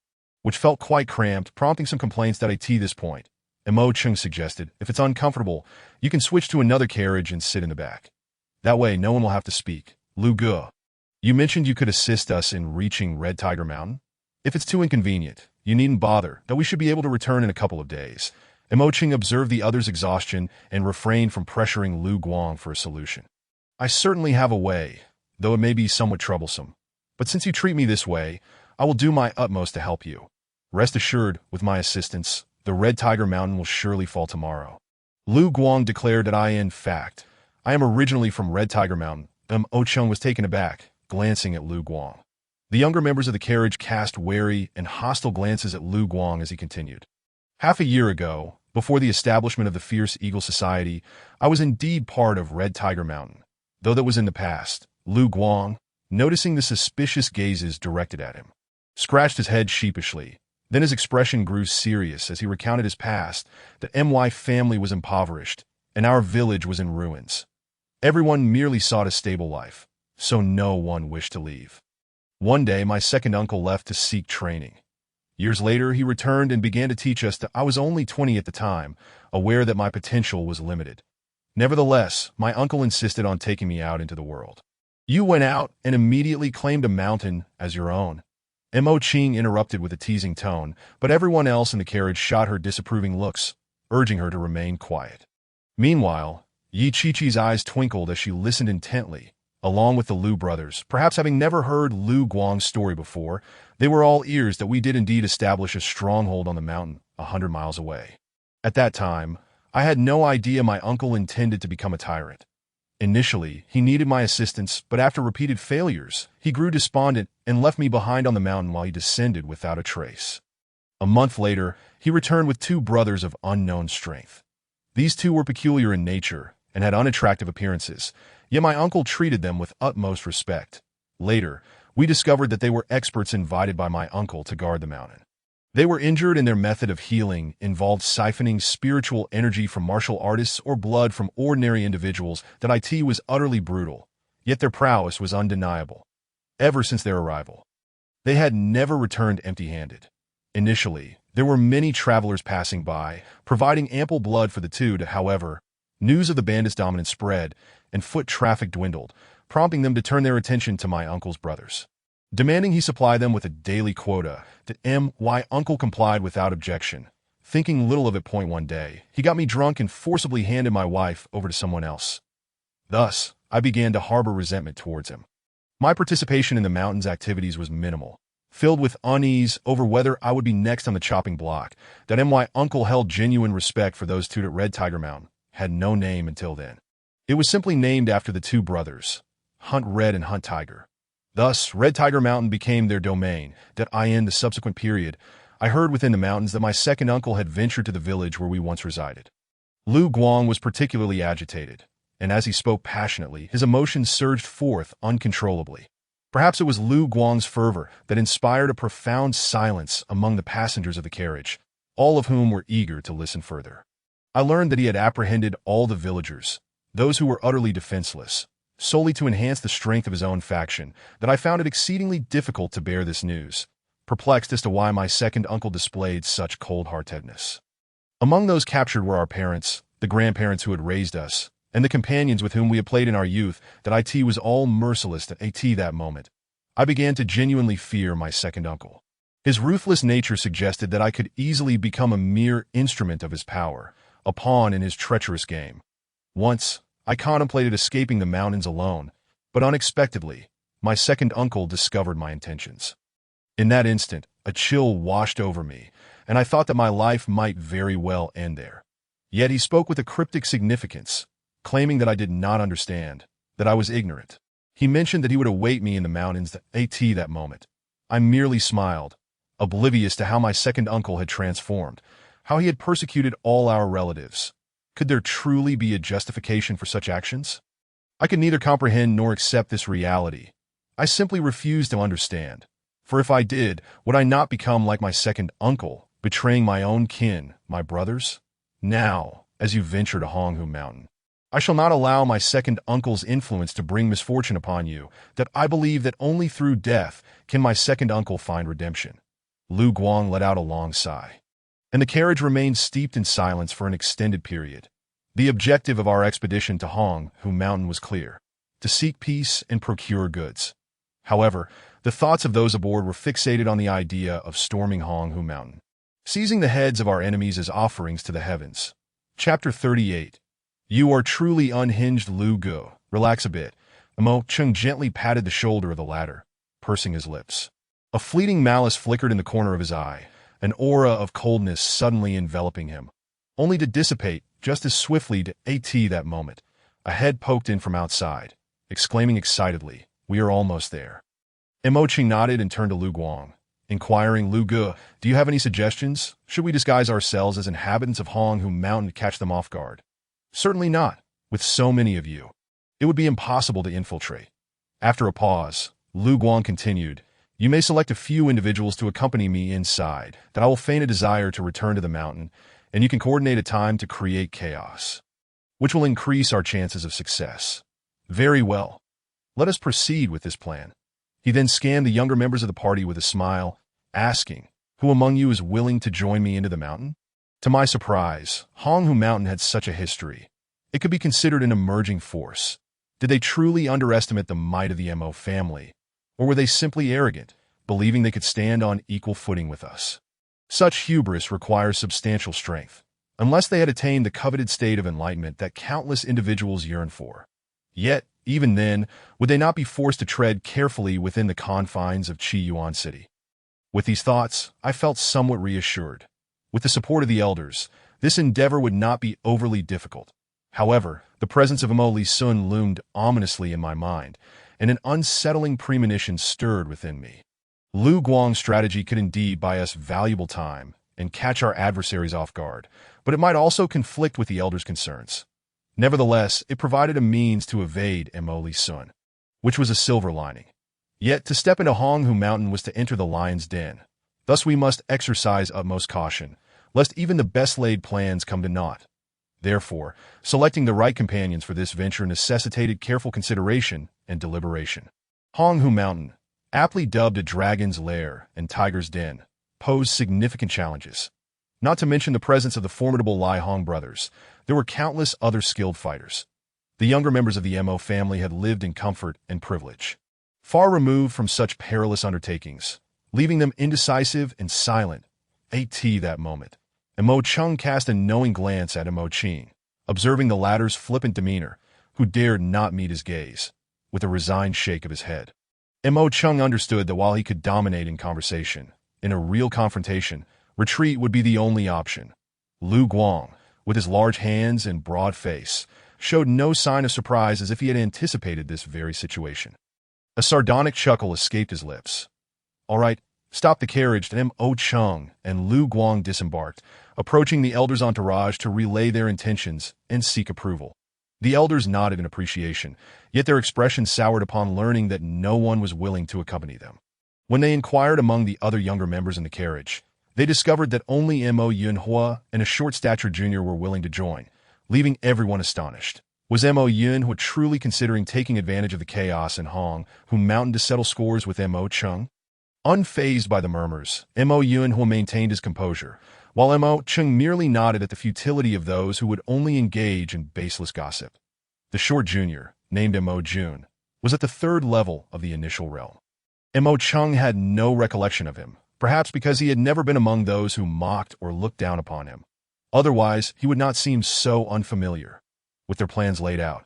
[SPEAKER 1] which felt quite cramped, prompting some complaints. At this point, Mo Cheng suggested, "If it's uncomfortable, you can switch to another carriage and sit in the back. That way, no one will have to speak." "Lu Ge, you mentioned you could assist us in reaching Red Tiger Mountain. If it's too inconvenient, you needn't bother, that we should be able to return in a couple of days." Mo Qing observed the other's exhaustion and refrained from pressuring Lu Guang for a solution. I certainly have a way, though it may be somewhat troublesome. But since you treat me this way, I will do my utmost to help you. Rest assured, with my assistance, the Red Tiger Mountain will surely fall tomorrow. Lu Guang declared that in fact, I am originally from Red Tiger Mountain. Mo Qing was taken aback, glancing at Lu Guang. The younger members of the carriage cast wary and hostile glances at Lu Guang as he continued. Half a year ago, before the establishment of the Fierce Eagle Society, I was indeed part of Red Tiger Mountain. Though that was in the past, Lu Guang, noticing the suspicious gazes directed at him, scratched his head sheepishly. Then his expression grew serious as he recounted his past, that my family was impoverished, and our village was in ruins. Everyone merely sought a stable life, so no one wished to leave. One day, my second uncle left to seek training. Years later, he returned and began to teach us that I was only 20 at the time, aware that my potential was limited. Nevertheless, my uncle insisted on taking me out into the world. You went out and immediately claimed a mountain as your own. Mo Qing interrupted with a teasing tone, but everyone else in the carriage shot her disapproving looks, urging her to remain quiet. Meanwhile, Yi Qiqi's eyes twinkled as she listened intently. Along with the Lu brothers, perhaps having never heard Lu Guang's story before, they were all ears that we did indeed establish a stronghold on the mountain 100 miles away. At that time, I had no idea my uncle intended to become a tyrant. Initially, he needed my assistance, but after repeated failures, he grew despondent and left me behind on the mountain while he descended without a trace. A month later, he returned with 2 brothers of unknown strength. These 2 were peculiar in nature and had unattractive appearances, yet my uncle treated them with utmost respect. Later, we discovered that they were experts invited by my uncle to guard the mountain. They were injured, and their method of healing involved siphoning spiritual energy from martial artists or blood from ordinary individuals. That it was utterly brutal, yet their prowess was undeniable. Ever since their arrival, they had never returned empty-handed. Initially, there were many travelers passing by, providing ample blood for the 2. However, news of the bandits' dominance spread, and foot traffic dwindled, prompting them to turn their attention to my uncle's brothers. Demanding he supply them with a daily quota, that my uncle complied without objection. Thinking little of it, one day, he got me drunk and forcibly handed my wife over to someone else. Thus, I began to harbor resentment towards him. My participation in the mountain's activities was minimal, filled with unease over whether I would be next on the chopping block. That my uncle held genuine respect for those 2 at Red Tiger Mountain had no name until then. It was simply named after the 2 brothers, Hunt Red and Hunt Tiger. Thus, Red Tiger Mountain became their domain. That in the subsequent period, I heard within the mountains that my second uncle had ventured to the village where we once resided. Lu Guang was particularly agitated, and as he spoke passionately, his emotions surged forth uncontrollably. Perhaps it was Lu Guang's fervor that inspired a profound silence among the passengers of the carriage, all of whom were eager to listen further. I learned that he had apprehended all the villagers, those who were utterly defenseless, solely to enhance the strength of his own faction. That I found it exceedingly difficult to bear this news, perplexed as to why my second uncle displayed such cold-heartedness. Among those captured were our parents, the grandparents who had raised us, and the companions with whom we had played in our youth. That it was all merciless at that moment. I began to genuinely fear my second uncle. His ruthless nature suggested that I could easily become a mere instrument of his power, a pawn in his treacherous game. Once, I contemplated escaping the mountains alone, but unexpectedly, my second uncle discovered my intentions. In that instant, a chill washed over me, and I thought that my life might very well end there. Yet he spoke with a cryptic significance, claiming that I did not understand, that I was ignorant. He mentioned that he would await me in the mountains that moment. I merely smiled, oblivious to how my second uncle had transformed, how he had persecuted all our relatives. Could there truly be a justification for such actions? I could neither comprehend nor accept this reality. I simply refused to understand. For if I did, would I not become like my second uncle, betraying my own kin, my brothers? Now, as you venture to Honghu Mountain, I shall not allow my second uncle's influence to bring misfortune upon you. That I believe that only through death can my second uncle find redemption. Lu Guang let out a long sigh, and the carriage remained steeped in silence for an extended period. The objective of our expedition to Honghu Mountain was clear: to seek peace and procure goods. However, the thoughts of those aboard were fixated on the idea of storming Honghu Mountain. seizing the heads of our enemies as offerings to the heavens. Chapter 38. You are truly unhinged, Lu Gu. Relax a bit. Emo Chung gently patted the shoulder of the latter, pursing his lips. A fleeting malice flickered in the corner of his eye, an aura of coldness suddenly enveloping him, only to dissipate just as swiftly to that moment. A head poked in from outside, exclaiming excitedly, "We are almost there." Emo Chung nodded and turned to Lu Guang, inquiring, "Lu Gu, do you have any suggestions? Should we disguise ourselves as inhabitants of Honghu Mountain to catch them off guard?" "Certainly not, with so many of you. It would be impossible to infiltrate." After a pause, Lu Guang continued, "You may select a few individuals to accompany me inside, that I will feign a desire to return to the mountain, and you can coordinate a time to create chaos, which will increase our chances of success." "Very well. Let us proceed with this plan." He then scanned the younger members of the party with a smile, asking, "Who among you is willing to join me into the mountain?" To my surprise, Honghu Mountain had such a history. It could be considered an emerging force. Did they truly underestimate the might of the Mo family? Or were they simply arrogant, believing they could stand on equal footing with us? Such hubris requires substantial strength, unless they had attained the coveted state of enlightenment that countless individuals yearn for. Yet, even then, would they not be forced to tread carefully within the confines of Qi Yuan City? With these thoughts, I felt somewhat reassured. With the support of the elders, this endeavor would not be overly difficult. However, the presence of Emo Li Sun loomed ominously in my mind, and an unsettling premonition stirred within me. Lu Guang's strategy could indeed buy us valuable time and catch our adversaries off guard, but it might also conflict with the elders' concerns. Nevertheless, it provided a means to evade Emo Li Sun, which was a silver lining. Yet to step into Honghu Mountain was to enter the lion's den. Thus we must exercise utmost caution, lest even the best-laid plans come to naught. Therefore, selecting the right companions for this venture necessitated careful consideration and deliberation. Honghu Mountain, aptly dubbed a dragon's lair and tiger's den, posed significant challenges. Not to mention the presence of the formidable Lai Hong brothers, there were countless other skilled fighters. The younger members of the Mo family had lived in comfort and privilege, far removed from such perilous undertakings, leaving them indecisive and silent. That moment, Emo Chung cast a knowing glance at Emo Qing, observing the latter's flippant demeanor, who dared not meet his gaze, with a resigned shake of his head. Emo Chung understood that while he could dominate in conversation, in a real confrontation, retreat would be the only option. Lu Guang, with his large hands and broad face, showed no sign of surprise, as if he had anticipated this very situation. A sardonic chuckle escaped his lips. "All right, stop the carriage," and Emo Chung and Lu Guang disembarked, approaching the elders' entourage to relay their intentions and seek approval. The elders nodded in appreciation, yet their expressions soured upon learning that no one was willing to accompany them. When they inquired among the other younger members in the carriage, they discovered that only Mo Yunhua and a short-statured junior were willing to join, leaving everyone astonished. Was Mo Yunhua truly considering taking advantage of the chaos in Honghu Mountain to settle scores with Mo Chung? Unfazed by the murmurs, Mo Yunhua maintained his composure, while Mo Chung merely nodded at the futility of those who would only engage in baseless gossip. The short junior, named Mo Jun, was at the third level of the initial realm. Mo Chung had no recollection of him, perhaps because he had never been among those who mocked or looked down upon him. Otherwise, he would not seem so unfamiliar. With their plans laid out,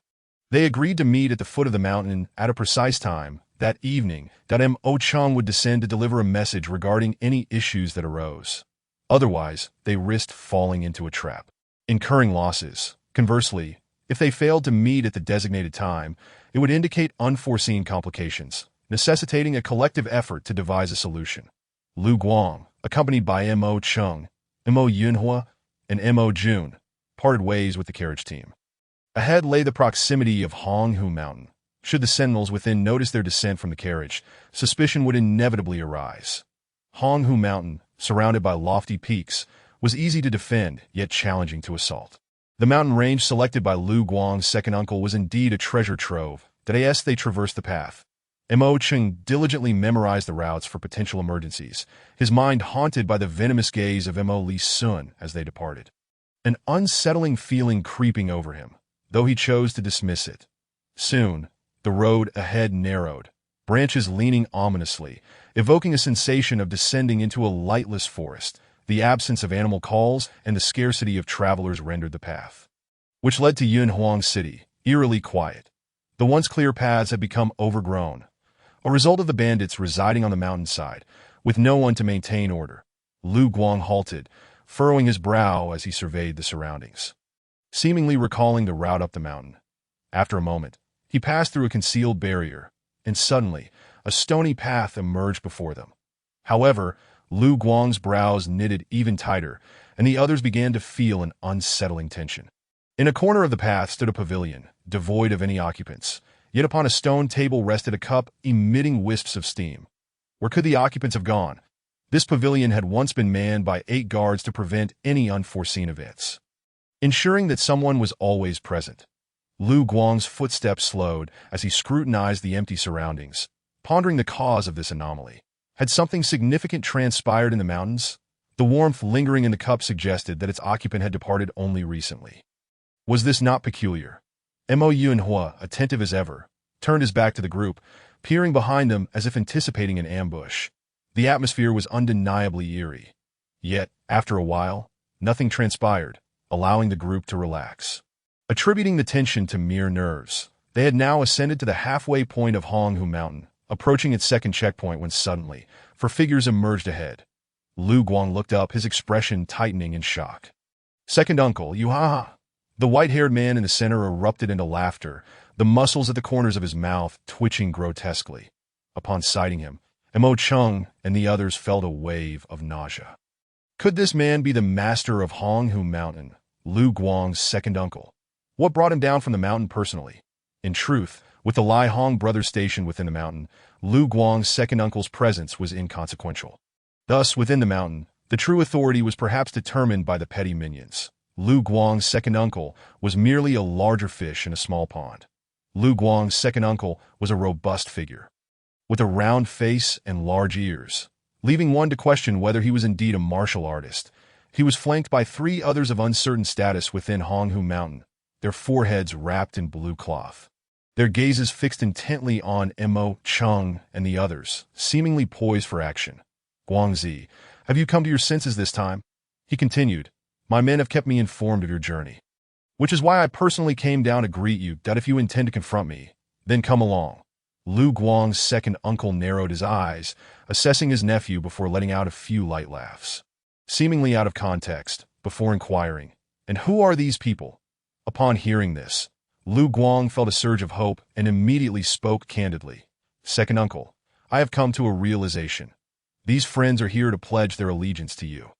[SPEAKER 1] they agreed to meet at the foot of the mountain at a precise time that evening. Mo Chung would descend to deliver a message regarding any issues that arose. Otherwise, they risked falling into a trap, incurring losses. Conversely, if they failed to meet at the designated time, it would indicate unforeseen complications, necessitating a collective effort to devise a solution. Lu Guang, accompanied by Mo Chung, Mo Yunhua, and Mo Jun, parted ways with the carriage team. Ahead lay the proximity of Honghu Mountain. Should the sentinels within notice their descent from the carriage, suspicion would inevitably arise. Honghu Mountain, surrounded by lofty peaks, was easy to defend, yet challenging to assault. The mountain range selected by Lu Guang's second uncle was indeed a treasure trove. As they traversed the path, Mo Chung diligently memorized the routes for potential emergencies, his mind haunted by the venomous gaze of Emo Li Sun as they departed. An unsettling feeling creeping over him, though he chose to dismiss it. Soon, the road ahead narrowed, branches leaning ominously, evoking a sensation of descending into a lightless forest. The absence of animal calls and the scarcity of travelers rendered the path, which led to Yunhuang City, eerily quiet. The once clear paths had become overgrown, a result of the bandits residing on the mountainside, with no one to maintain order. Lu Guang halted, furrowing his brow as he surveyed the surroundings, seemingly recalling the route up the mountain. After a moment, he passed through a concealed barrier, and suddenly, a stony path emerged before them. However, Lu Guang's brows knitted even tighter, and the others began to feel an unsettling tension. In a corner of the path stood a pavilion, devoid of any occupants, yet upon a stone table rested a cup emitting wisps of steam. Where could the occupants have gone? This pavilion had once been manned by 8 guards to prevent any unforeseen events, ensuring that someone was always present. Lu Guang's footsteps slowed as he scrutinized the empty surroundings, pondering the cause of this anomaly. Had something significant transpired in the mountains? The warmth lingering in the cup suggested that its occupant had departed only recently. Was this not peculiar? Mo Yunhua, attentive as ever, turned his back to the group, peering behind them as if anticipating an ambush. The atmosphere was undeniably eerie. Yet, after a while, nothing transpired, allowing the group to relax. Attributing the tension to mere nerves, they had now ascended to the halfway point of Honghu Mountain, approaching its second checkpoint when suddenly, 4 figures emerged ahead. Lu Guang looked up, his expression tightening in shock. "Second uncle, you ha!" The white-haired man in the center erupted into laughter, the muscles at the corners of his mouth twitching grotesquely. Upon sighting him, Mo Chung and the others felt a wave of nausea. Could this man be the master of Honghu Mountain, Lu Guang's second uncle? What brought him down from the mountain personally? In truth, with the Lai Hong brothers stationed within the mountain, Lu Guang's second uncle's presence was inconsequential. Thus, within the mountain, the true authority was perhaps determined by the petty minions. Lu Guang's second uncle was merely a larger fish in a small pond. Lu Guang's second uncle was a robust figure, with a round face and large ears, leaving one to question whether he was indeed a martial artist. He was flanked by 3 others of uncertain status within Honghu Mountain, their foreheads wrapped in blue cloth, their gazes fixed intently on Mo Chung and the others, seemingly poised for action. "Guangzi, have you come to your senses this time?" he continued. "My men have kept me informed of your journey, which is why I personally came down to greet you. That if you intend to confront me, then come along." Lu Guang's second uncle narrowed his eyes, assessing his nephew before letting out a few light laughs, seemingly out of context, before inquiring, "And who are these people?" Upon hearing this, Lu Guang felt a surge of hope and immediately spoke candidly. "Second uncle, I have come to a realization. These friends are here to pledge their allegiance to you.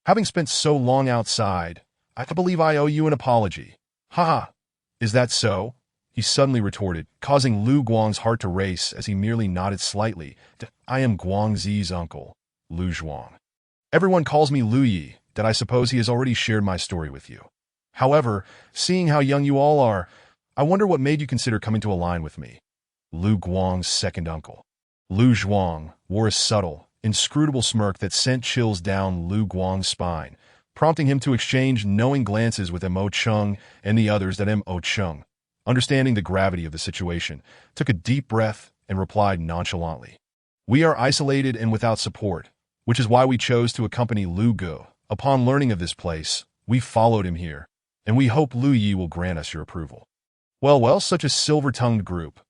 [SPEAKER 1] Having spent so long outside, I believe I owe you an apology." "Ha ha! Is that so?" he suddenly retorted, causing Lu Guang's heart to race as he merely nodded slightly. "I am Guangzi's uncle, Lu Zhuang. Everyone calls me Lu Yi, that I suppose he has already shared my story with you. However, seeing how young you all are, I wonder what made you consider coming to align with me." Lu Guang's second uncle, Lu Zhuang, wore a subtle, inscrutable smirk that sent chills down Lu Guang's spine, prompting him to exchange knowing glances with Mo Chung and the others. That Mo Chung, understanding the gravity of the situation, took a deep breath and replied nonchalantly, "We are isolated and without support, which is why we chose to accompany Lu Gu. Upon learning of this place, we followed him here, and we hope Lu Yi will grant us your approval." Well, such a silver-tongued group.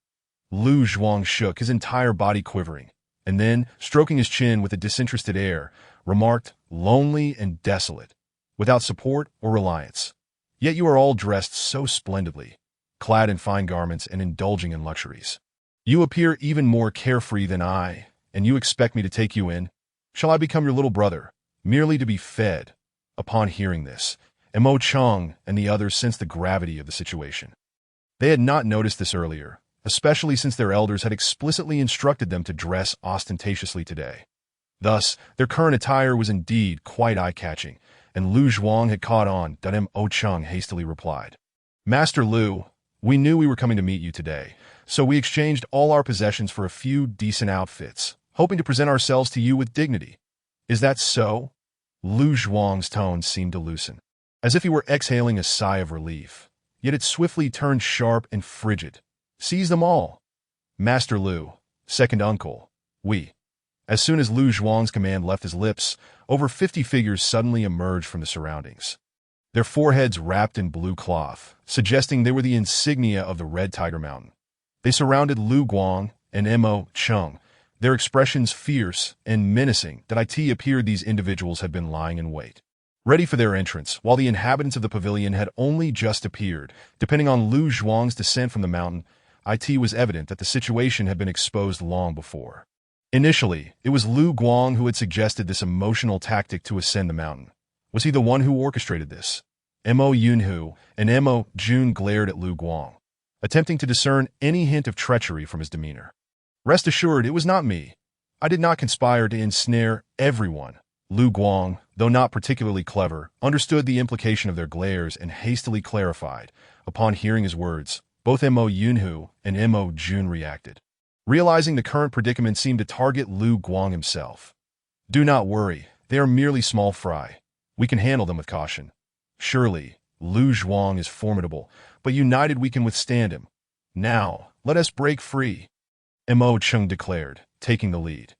[SPEAKER 1] Lu Zhuang shook, his entire body quivering, and then, stroking his chin with a disinterested air, remarked, "Lonely and desolate, without support or reliance. Yet you are all dressed so splendidly, clad in fine garments and indulging in luxuries. You appear even more carefree than I, and you expect me to take you in? Shall I become your little brother, merely to be fed?" Upon hearing this, Mo Chung and the others sensed the gravity of the situation. They had not noticed this earlier, especially since their elders had explicitly instructed them to dress ostentatiously today. Thus, their current attire was indeed quite eye-catching, and Lu Zhuang had caught on. Mo Chung hastily replied, "Master Lu, we knew we were coming to meet you today, so we exchanged all our possessions for a few decent outfits, hoping to present ourselves to you with dignity. Is that so?" Lu Zhuang's tone seemed to loosen, as if he were exhaling a sigh of relief. Yet it swiftly turned sharp and frigid. "Seize them all. Master Lu, second uncle, we." As soon as Lu Zhuang's command left his lips, over 50 figures suddenly emerged from the surroundings. Their foreheads wrapped in blue cloth, suggesting they were the insignia of the Red Tiger Mountain. They surrounded Lu Guang and Mo Chung, their expressions fierce and menacing that it appeared these individuals had been lying in wait, ready for their entrance, while the inhabitants of the pavilion had only just appeared. Depending on Lu Zhuang's descent from the mountain, it was evident that the situation had been exposed long before. Initially, it was Lu Guang who had suggested this emotional tactic to ascend the mountain. Was he the one who orchestrated this? Mo Yunhu and Mo Jun glared at Lu Guang, attempting to discern any hint of treachery from his demeanor. Rest assured, it was not me. I did not conspire to ensnare everyone. Lu Guang, though not particularly clever, understood the implication of their glares and hastily clarified. Upon hearing his words, both Mo Yunhu and Mo Jun reacted, realizing the current predicament seemed to target Lu Guang himself. Do not worry, they are merely small fry. We can handle them with caution. Surely, Lu Zhuang is formidable, but united we can withstand him. Now, let us break free. Mo Chung declared, taking the lead.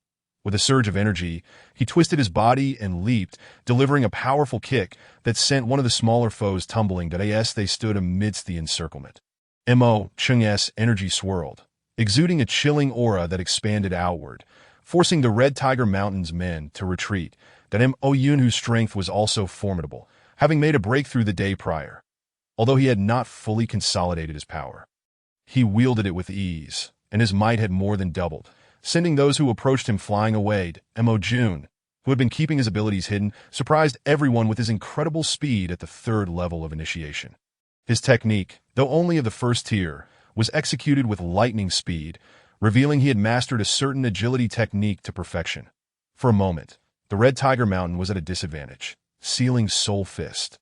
[SPEAKER 1] With a surge of energy, he twisted his body and leaped, delivering a powerful kick that sent one of the smaller foes tumbling. As they stood amidst the encirclement, Mo Chung's energy swirled, exuding a chilling aura that expanded outward, forcing the Red Tiger Mountain's men to retreat. Mo Yunhu's strength was also formidable, having made a breakthrough the day prior. Although he had not fully consolidated his power, he wielded it with ease, and his might had more than doubled, sending those who approached him flying away. Mo Jun, who had been keeping his abilities hidden, surprised everyone with his incredible speed at the third level of initiation. His technique, though only of the first tier, was executed with lightning speed, revealing he had mastered a certain agility technique to perfection. For a moment, the Red Tiger Mountain was at a disadvantage, sealing Soul Fist.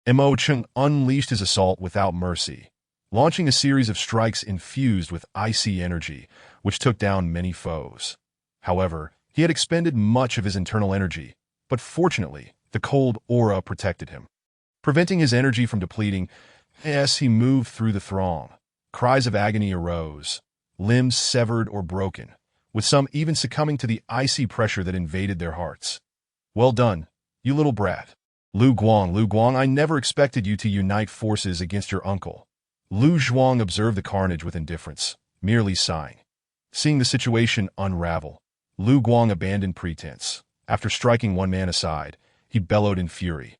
[SPEAKER 1] Mo Chung unleashed his assault without mercy, launching a series of strikes infused with icy energy, which took down many foes. However, he had expended much of his internal energy, but fortunately, the cold aura protected him, preventing his energy from depleting. As he moved through the throng, cries of agony arose, limbs severed or broken, with some even succumbing to the icy pressure that invaded their hearts. Well done, you little brat. Lu Guang, I never expected you to unite forces against your uncle. Lu Zhuang observed the carnage with indifference, merely sighing. Seeing the situation unravel, Lu Guang abandoned pretense. After striking one man aside, he bellowed in fury.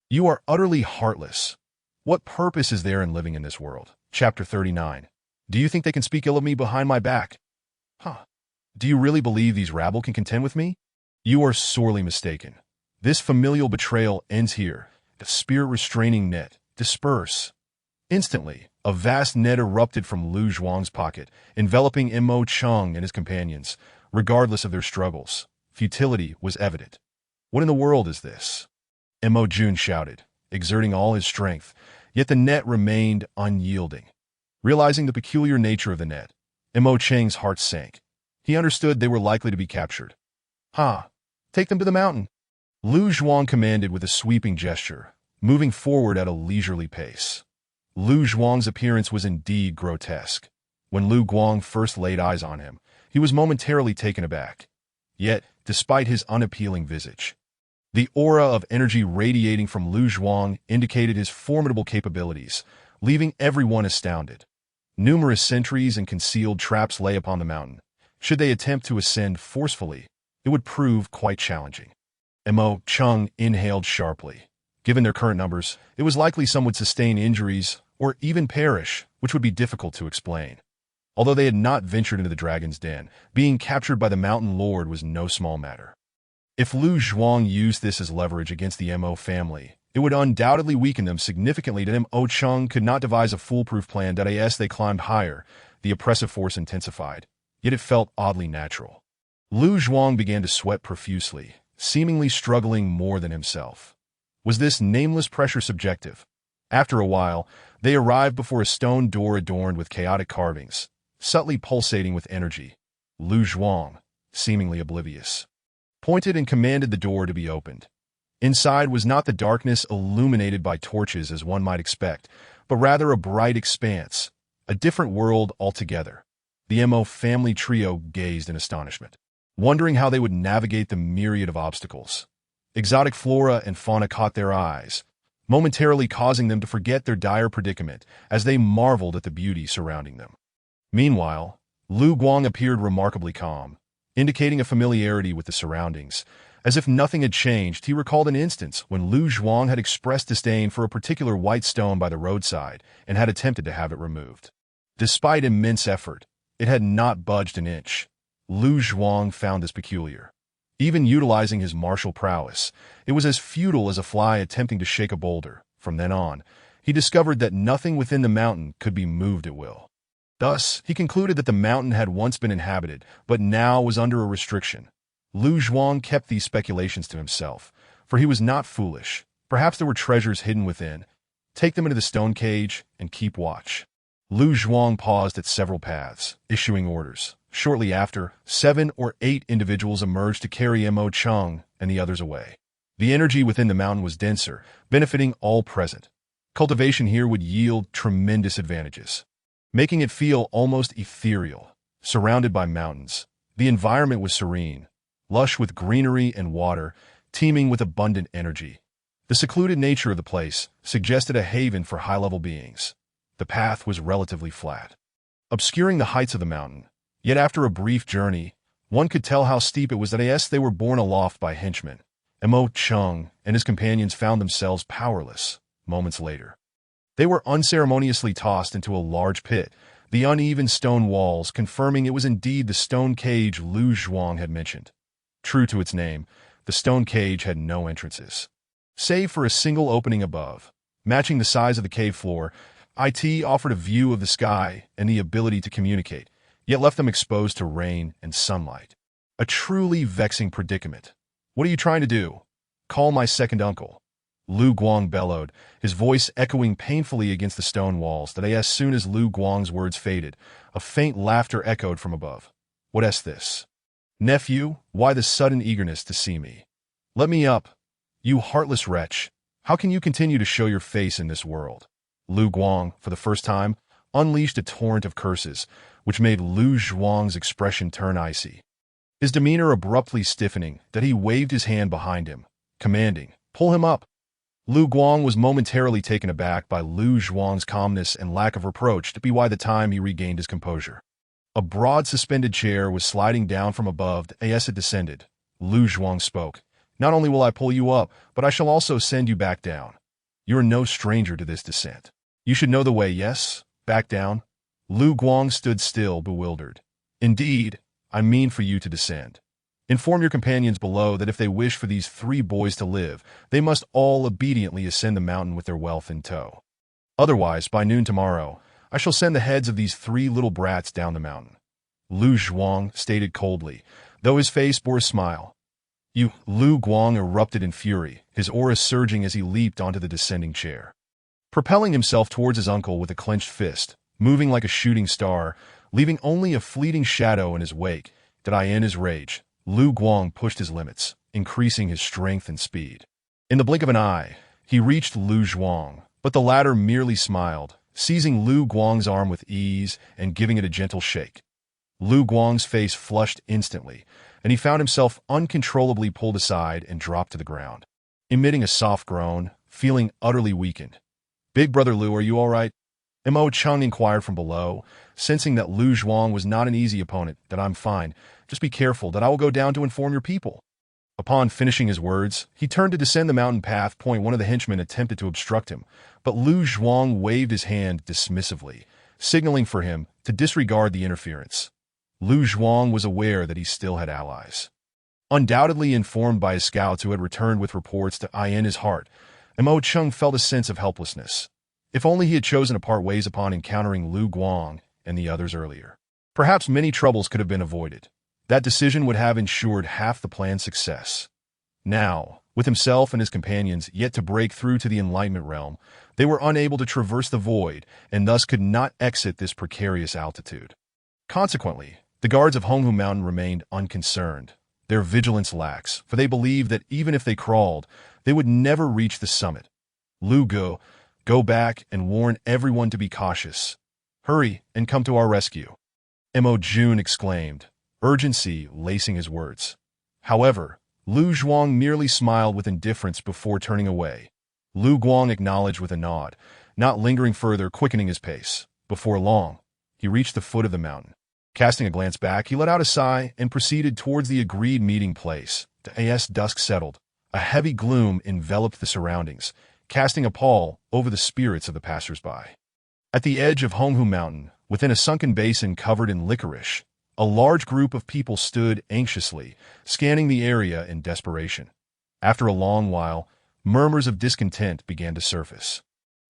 [SPEAKER 1] You are utterly heartless. What purpose is there in living in this world? Chapter 39. Do you think they can speak ill of me behind my back? Do you really believe these rabble can contend with me? You are sorely mistaken. This familial betrayal ends here. The spirit-restraining net. Disperse. Instantly, a vast net erupted from Lu Zhuang's pocket, enveloping Mo Chung and his companions, regardless of their struggles. Futility was evident. What in the world is this? Mo Jun shouted, exerting all his strength, yet the net remained unyielding. Realizing the peculiar nature of the net, Mo Cheng's heart sank. He understood they were likely to be captured. Take them to the mountain. Lu Zhuang commanded with a sweeping gesture, moving forward at a leisurely pace. Lu Zhuang's appearance was indeed grotesque. When Lu Guang first laid eyes on him, he was momentarily taken aback. Yet, despite his unappealing visage, the aura of energy radiating from Lu Zhuang indicated his formidable capabilities, leaving everyone astounded. Numerous sentries and concealed traps lay upon the mountain. Should they attempt to ascend forcefully, it would prove quite challenging. Mo Chung inhaled sharply. Given their current numbers, it was likely some would sustain injuries or even perish, which would be difficult to explain. Although they had not ventured into the dragon's den, being captured by the mountain lord was no small matter. If Lu Zhuang used this as leverage against the Mo family, it would undoubtedly weaken them significantly. Mo Chung could not devise a foolproof plan. As they climbed higher, the oppressive force intensified, yet it felt oddly natural. Lu Zhuang began to sweat profusely, seemingly struggling more than himself. Was this nameless pressure subjective? After a while, they arrived before a stone door adorned with chaotic carvings, subtly pulsating with energy. Lu Zhuang, seemingly oblivious, pointed and commanded the door to be opened. Inside was not the darkness illuminated by torches as one might expect, but rather a bright expanse, a different world altogether. The Mo family trio gazed in astonishment. wondering how they would navigate the myriad of obstacles. Exotic flora and fauna caught their eyes, momentarily causing them to forget their dire predicament as they marveled at the beauty surrounding them. Meanwhile, Lu Guang appeared remarkably calm, indicating a familiarity with the surroundings. As if nothing had changed, he recalled an instance when Lu Zhuang had expressed disdain for a particular white stone by the roadside and had attempted to have it removed. Despite immense effort, it had not budged an inch. Lu Zhuang found this peculiar. Even utilizing his martial prowess, it was as futile as a fly attempting to shake a boulder. From then on, he discovered that nothing within the mountain could be moved at will. Thus, he concluded that the mountain had once been inhabited, but now was under a restriction. Lu Zhuang kept these speculations to himself, for he was not foolish. Perhaps there were treasures hidden within. Take them into the stone cage and keep watch. Lu Zhuang paused at several paths, issuing orders. Shortly after, 7 or 8 individuals emerged to carry Mo Cheng and the others away. The energy within the mountain was denser, benefiting all present. Cultivation here would yield tremendous advantages, making it feel almost ethereal. Surrounded by mountains, the environment was serene, lush with greenery and water, teeming with abundant energy. The secluded nature of the place suggested a haven for high-level beings. The path was relatively flat, obscuring the heights of the mountain. Yet after a brief journey, one could tell how steep it was that they were borne aloft by henchmen. Mo Cheng and his companions found themselves powerless moments later. They were unceremoniously tossed into a large pit, the uneven stone walls confirming it was indeed the stone cage Lu Zhuang had mentioned. True to its name, the stone cage had no entrances, save for a single opening above. Matching the size of the cave floor, it offered a view of the sky and the ability to communicate, yet left them exposed to rain and sunlight. A truly vexing predicament. What are you trying to do? Call my second uncle. Lu Guang bellowed, his voice echoing painfully against the stone walls. As soon as Lu Guang's words faded, a faint laughter echoed from above. What's this? Nephew, why the sudden eagerness to see me? Let me up. You heartless wretch. How can you continue to show your face in this world? Lu Guang, for the first time, unleashed a torrent of curses, which made Lu Zhuang's expression turn icy. His demeanor abruptly stiffening, he waved his hand behind him, commanding, pull him up. Lu Guang was momentarily taken aback by Lu Zhuang's calmness and lack of reproach by the time he regained his composure. A broad suspended chair was sliding down from above as it descended. Lu Zhuang spoke. Not only will I pull you up, but I shall also send you back down. You are no stranger to this descent. You should know the way, yes? Back down? Lu Guang stood still, bewildered. Indeed, I mean for you to descend. Inform your companions below that if they wish for these 3 boys to live, they must all obediently ascend the mountain with their wealth in tow. Otherwise, by noon tomorrow, I shall send the heads of these 3 little brats down the mountain. Lu Zhuang stated coldly, though his face bore a smile. You, Lu Guang erupted in fury, his aura surging as he leaped onto the descending chair. Propelling himself towards his uncle with a clenched fist, moving like a shooting star, leaving only a fleeting shadow in his wake, in his rage, Lu Guang pushed his limits, increasing his strength and speed. In the blink of an eye, he reached Lu Zhuang, but the latter merely smiled, seizing Lu Guang's arm with ease and giving it a gentle shake. Lu Guang's face flushed instantly, and he found himself uncontrollably pulled aside and dropped to the ground, emitting a soft groan, feeling utterly weakened. Big brother Lu, are you all right? Mo Cheng inquired from below, sensing that Lu Zhuang was not an easy opponent. I'm fine. Just be careful, I will go down to inform your people. Upon finishing his words, he turned to descend the mountain path. One of the henchmen attempted to obstruct him, but Lu Zhuang waved his hand dismissively, signaling for him to disregard the interference. Lu Zhuang was aware that he still had allies. Undoubtedly informed by his scouts who had returned with reports in his heart, Mo Cheng felt a sense of helplessness. If only he had chosen to part ways upon encountering Lu Guang and the others earlier. Perhaps many troubles could have been avoided. That decision would have ensured half the plan's success. Now, with himself and his companions yet to break through to the Enlightenment realm, they were unable to traverse the void and thus could not exit this precarious altitude. Consequently, the guards of Honghu Mountain remained unconcerned, their vigilance lax, for they believed that even if they crawled, they would never reach the summit. Lu Go, go back and warn everyone to be cautious. Hurry and come to our rescue. Mo Jun exclaimed, urgency lacing his words. However, Lu Zhuang merely smiled with indifference before turning away. Lu Guang acknowledged with a nod, not lingering further, quickening his pace. Before long, he reached the foot of the mountain. Casting a glance back, he let out a sigh and proceeded towards the agreed meeting place. As dusk settled, a heavy gloom enveloped the surroundings, casting a pall over the spirits of the passers-by. At the edge of Honghu Mountain, within a sunken basin covered in licorice, a large group of people stood anxiously, scanning the area in desperation. After a long while, murmurs of discontent began to surface.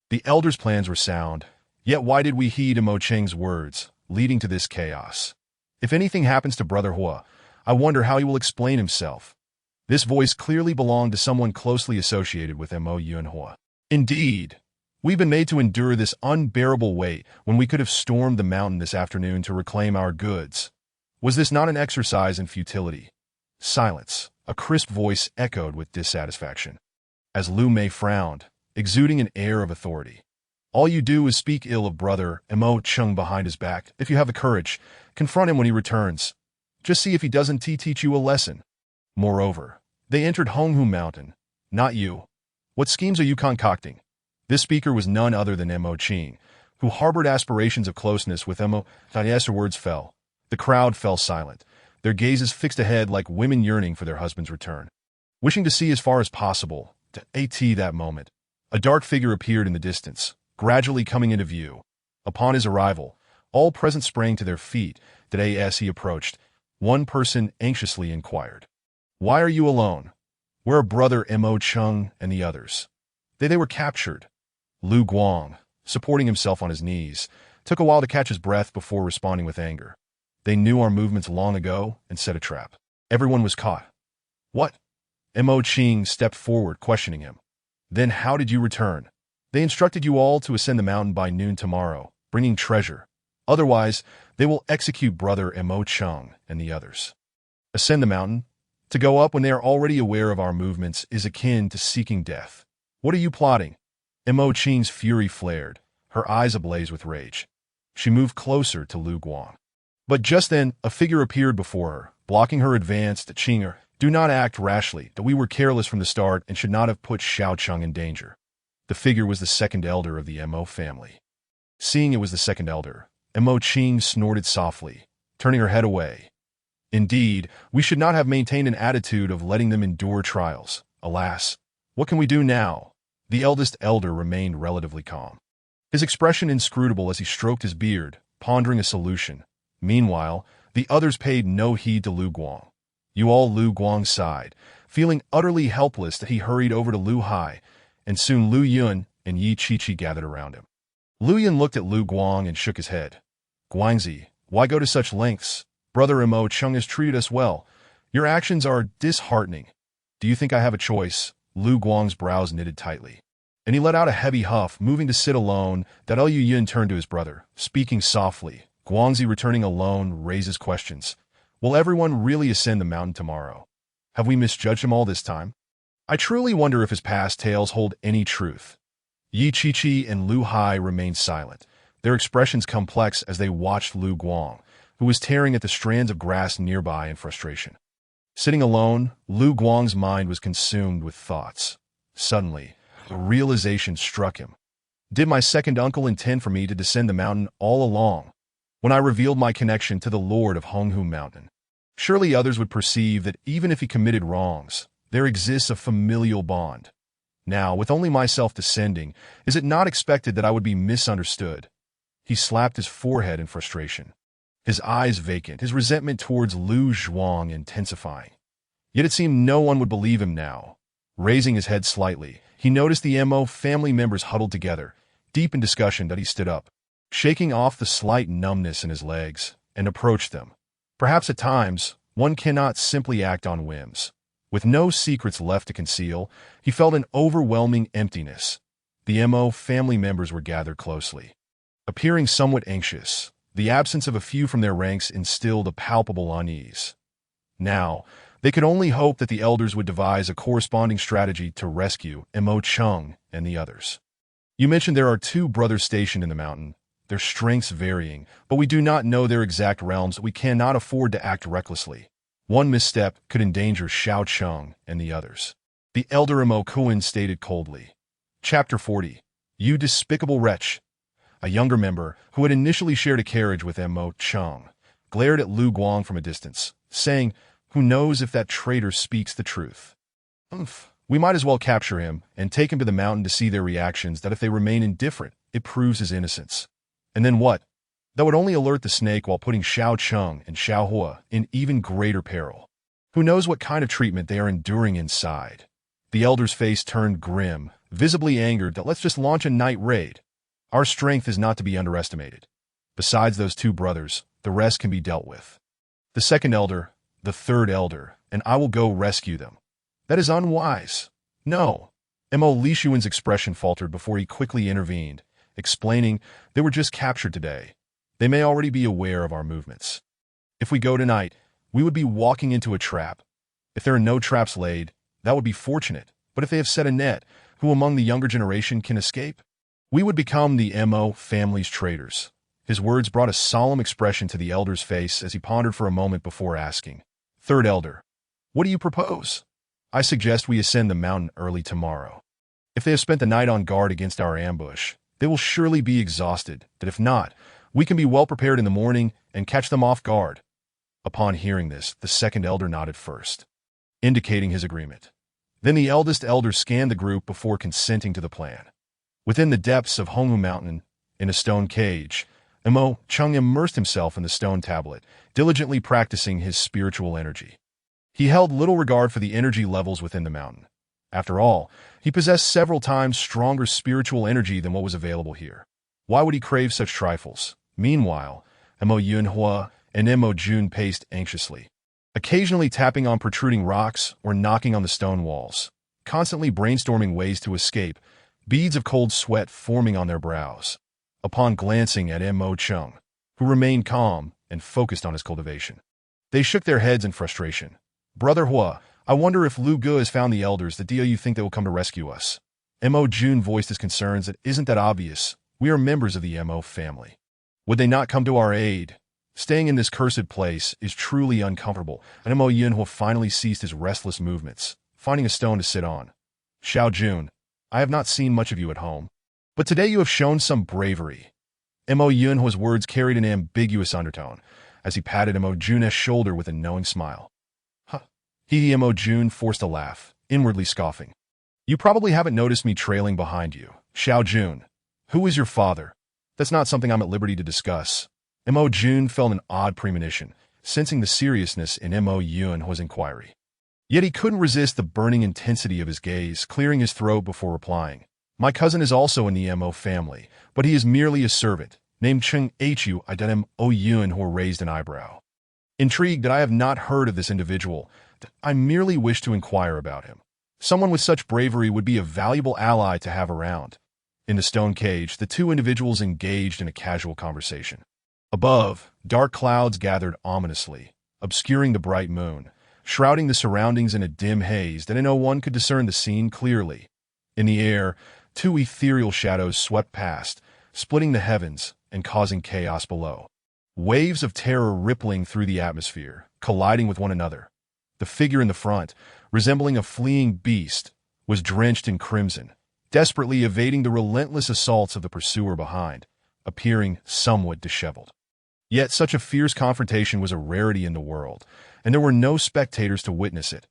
[SPEAKER 1] The elders' plans were sound, yet why did we heed Mo Cheng's words, leading to this chaos? If anything happens to Brother Hua, I wonder how he will explain himself. This voice clearly belonged to someone closely associated with Mo Yunhua. Indeed, we've been made to endure this unbearable weight when we could have stormed the mountain this afternoon to reclaim our goods. Was this not an exercise in futility? Silence, a crisp voice echoed with dissatisfaction. As Lu Mei frowned, exuding an air of authority. All you do is speak ill of Brother Mo Cheng behind his back. If you have the courage, confront him when he returns. Just see if he doesn't teach you a lesson. Moreover, they entered Honghu Mountain, not you. What schemes are you concocting? This speaker was none other than Mo Cheng, who harbored aspirations of closeness with Mo. As her words fell, the crowd fell silent, their gazes fixed ahead like women yearning for their husband's return. Wishing to see as far as possible, that moment, a dark figure appeared in the distance, gradually coming into view. Upon his arrival, all present sprang to their feet. As he approached, one person anxiously inquired, "Why are you alone? Where are Brother Mo Cheng and the others?" They were captured. Lu Guang, supporting himself on his knees, took a while to catch his breath before responding with anger. They knew our movements long ago and set a trap. Everyone was caught. What? Mo Cheng stepped forward, questioning him. Then how did you return? They instructed you all to ascend the mountain by noon tomorrow, bringing treasure. Otherwise, they will execute Brother Mo Cheng and the others. Ascend the mountain? To go up when they are already aware of our movements is akin to seeking death. What are you plotting? Mo Cheng's fury flared, her eyes ablaze with rage. She moved closer to Lu Guang. But just then, a figure appeared before her, blocking her advance. Chinger, do not act rashly. We were careless from the start and should not have put Xiao Cheng in danger. The figure was the second elder of the Mo family. Seeing it was the second elder, Mo Cheng snorted softly, turning her head away. Indeed, we should not have maintained an attitude of letting them endure trials. Alas, what can we do now? The eldest elder remained relatively calm, his expression inscrutable as he stroked his beard, pondering a solution. Meanwhile, the others paid no heed to Lu Guang. Lu Guang sighed, feeling utterly helpless that he hurried over to Lu Hai, and soon Lu Yun and Yi Qiqi gathered around him. Lu Yun looked at Lu Guang and shook his head. Guangzi, why go to such lengths? Brother Mo Cheng has treated us well. Your actions are disheartening. Do you think I have a choice? Lu Guang's brows knitted tightly, and he let out a heavy huff, moving to sit alone. Lu Yun turned to his brother, speaking softly. Guangzi, returning alone, raises questions. Will everyone really ascend the mountain tomorrow? Have we misjudged him all this time? I truly wonder if his past tales hold any truth. Yi Qiqi and Lu Hai remained silent, their expressions complex as they watched Lu Guang, who was tearing at the strands of grass nearby in frustration. Sitting alone, Lu Guang's mind was consumed with thoughts. Suddenly, a realization struck him. Did my second uncle intend for me to descend the mountain all along? When I revealed my connection to the Lord of Honghu Mountain, surely others would perceive that even if he committed wrongs, there exists a familial bond. Now, with only myself descending, is it not expected that I would be misunderstood? He slapped his forehead in frustration, his eyes vacant, his resentment towards Lu Zhuang intensifying. Yet it seemed no one would believe him now. Raising his head slightly, he noticed the Mo family members huddled together, deep in discussion. He stood up, shaking off the slight numbness in his legs, and approached them. Perhaps at times, one cannot simply act on whims. With no secrets left to conceal, he felt an overwhelming emptiness. The Mo family members were gathered closely, appearing somewhat anxious. The absence of a few from their ranks instilled a palpable unease. Now, they could only hope that the elders would devise a corresponding strategy to rescue Mo Cheng and the others. You mentioned there are 2 brothers stationed in the mountain. their strengths varying, but we do not know their exact realms. We cannot afford to act recklessly. One misstep could endanger Xiao Cheng and the others. The elder Mo Kuan stated coldly. Chapter 40. You despicable wretch. A younger member, who had initially shared a carriage with Mo Cheng, glared at Lu Guang from a distance, saying, "Who knows if that traitor speaks the truth? We might as well capture him and take him to the mountain to see their reactions, that if they remain indifferent, it proves his innocence. And then what? That would only alert the snake while putting Xiao Cheng and Xiao Hua in even greater peril. Who knows what kind of treatment they are enduring inside?" The elder's face turned grim, visibly angered that let's just launch a night raid. Our strength is not to be underestimated. Besides those two brothers, the rest can be dealt with. The second elder, the third elder, and I will go rescue them. That is unwise. No. Mo Lishuan's expression faltered before he quickly intervened, explaining they were just captured today. They may already be aware of our movements. If we go tonight, we would be walking into a trap. If there are no traps laid, that would be fortunate, but if they have set a net, who among the younger generation can escape? We would become the Mo family's traitors. His words brought a solemn expression to the elder's face as he pondered for a moment before asking, "Third elder, what do you propose?" "I suggest we ascend the mountain early tomorrow. If they have spent the night on guard against our ambush, they will surely be exhausted, but if not, we can be well prepared in the morning and catch them off guard." Upon hearing this, the second elder nodded first, indicating his agreement. Then the eldest elder scanned the group before consenting to the plan. Within the depths of Hongwu Mountain, in a stone cage, Mo Cheng immersed himself in the stone tablet, diligently practicing his spiritual energy. He held little regard for the energy levels within the mountain. After all, he possessed several times stronger spiritual energy than what was available here. Why would he crave such trifles? Meanwhile, Mo Yunhua and Mo Jun paced anxiously, occasionally tapping on protruding rocks or knocking on the stone walls, constantly brainstorming ways to escape, beads of cold sweat forming on their brows. Upon glancing at Mo Cheng, who remained calm and focused on his cultivation, they shook their heads in frustration. "Brother Hua, I wonder if Lu Gu has found the elders. Do you think they will come to rescue us?" Mo Jun voiced his concerns. "It isn't that obvious. We are members of the Mo family. Would they not come to our aid? Staying in this cursed place is truly uncomfortable." And Mo Yunhua finally ceased his restless movements, finding a stone to sit on. "Xiao Jun, I have not seen much of you at home, but today you have shown some bravery." Mo Yunhua's words carried an ambiguous undertone, as he patted Mo Jun's shoulder with a knowing smile. Mo Jun forced a laugh, inwardly scoffing. "You probably haven't noticed me trailing behind you. Xiao Jun, who is your father?" "That's not something I'm at liberty to discuss." Mo Jun felt an odd premonition, sensing the seriousness in Mo Yunhua's inquiry. Yet he couldn't resist the burning intensity of his gaze, clearing his throat before replying. "My cousin is also in the Mo family, but he is merely a servant, named Cheng Hu." Mo Yunhua raised an eyebrow. "Intrigued that I have not heard of this individual, I merely wish to inquire about him. Someone with such bravery would be a valuable ally to have around." In the stone cage, the two individuals engaged in a casual conversation. Above, dark clouds gathered ominously, obscuring the bright moon, shrouding the surroundings in a dim haze that no one could discern the scene clearly. In the air, two ethereal shadows swept past, splitting the heavens and causing chaos below. Waves of terror rippling through the atmosphere, colliding with one another. The figure in the front, resembling a fleeing beast, was drenched in crimson, desperately evading the relentless assaults of the pursuer behind, appearing somewhat disheveled. Yet such a fierce confrontation was a rarity in the world, and there were no spectators to witness it.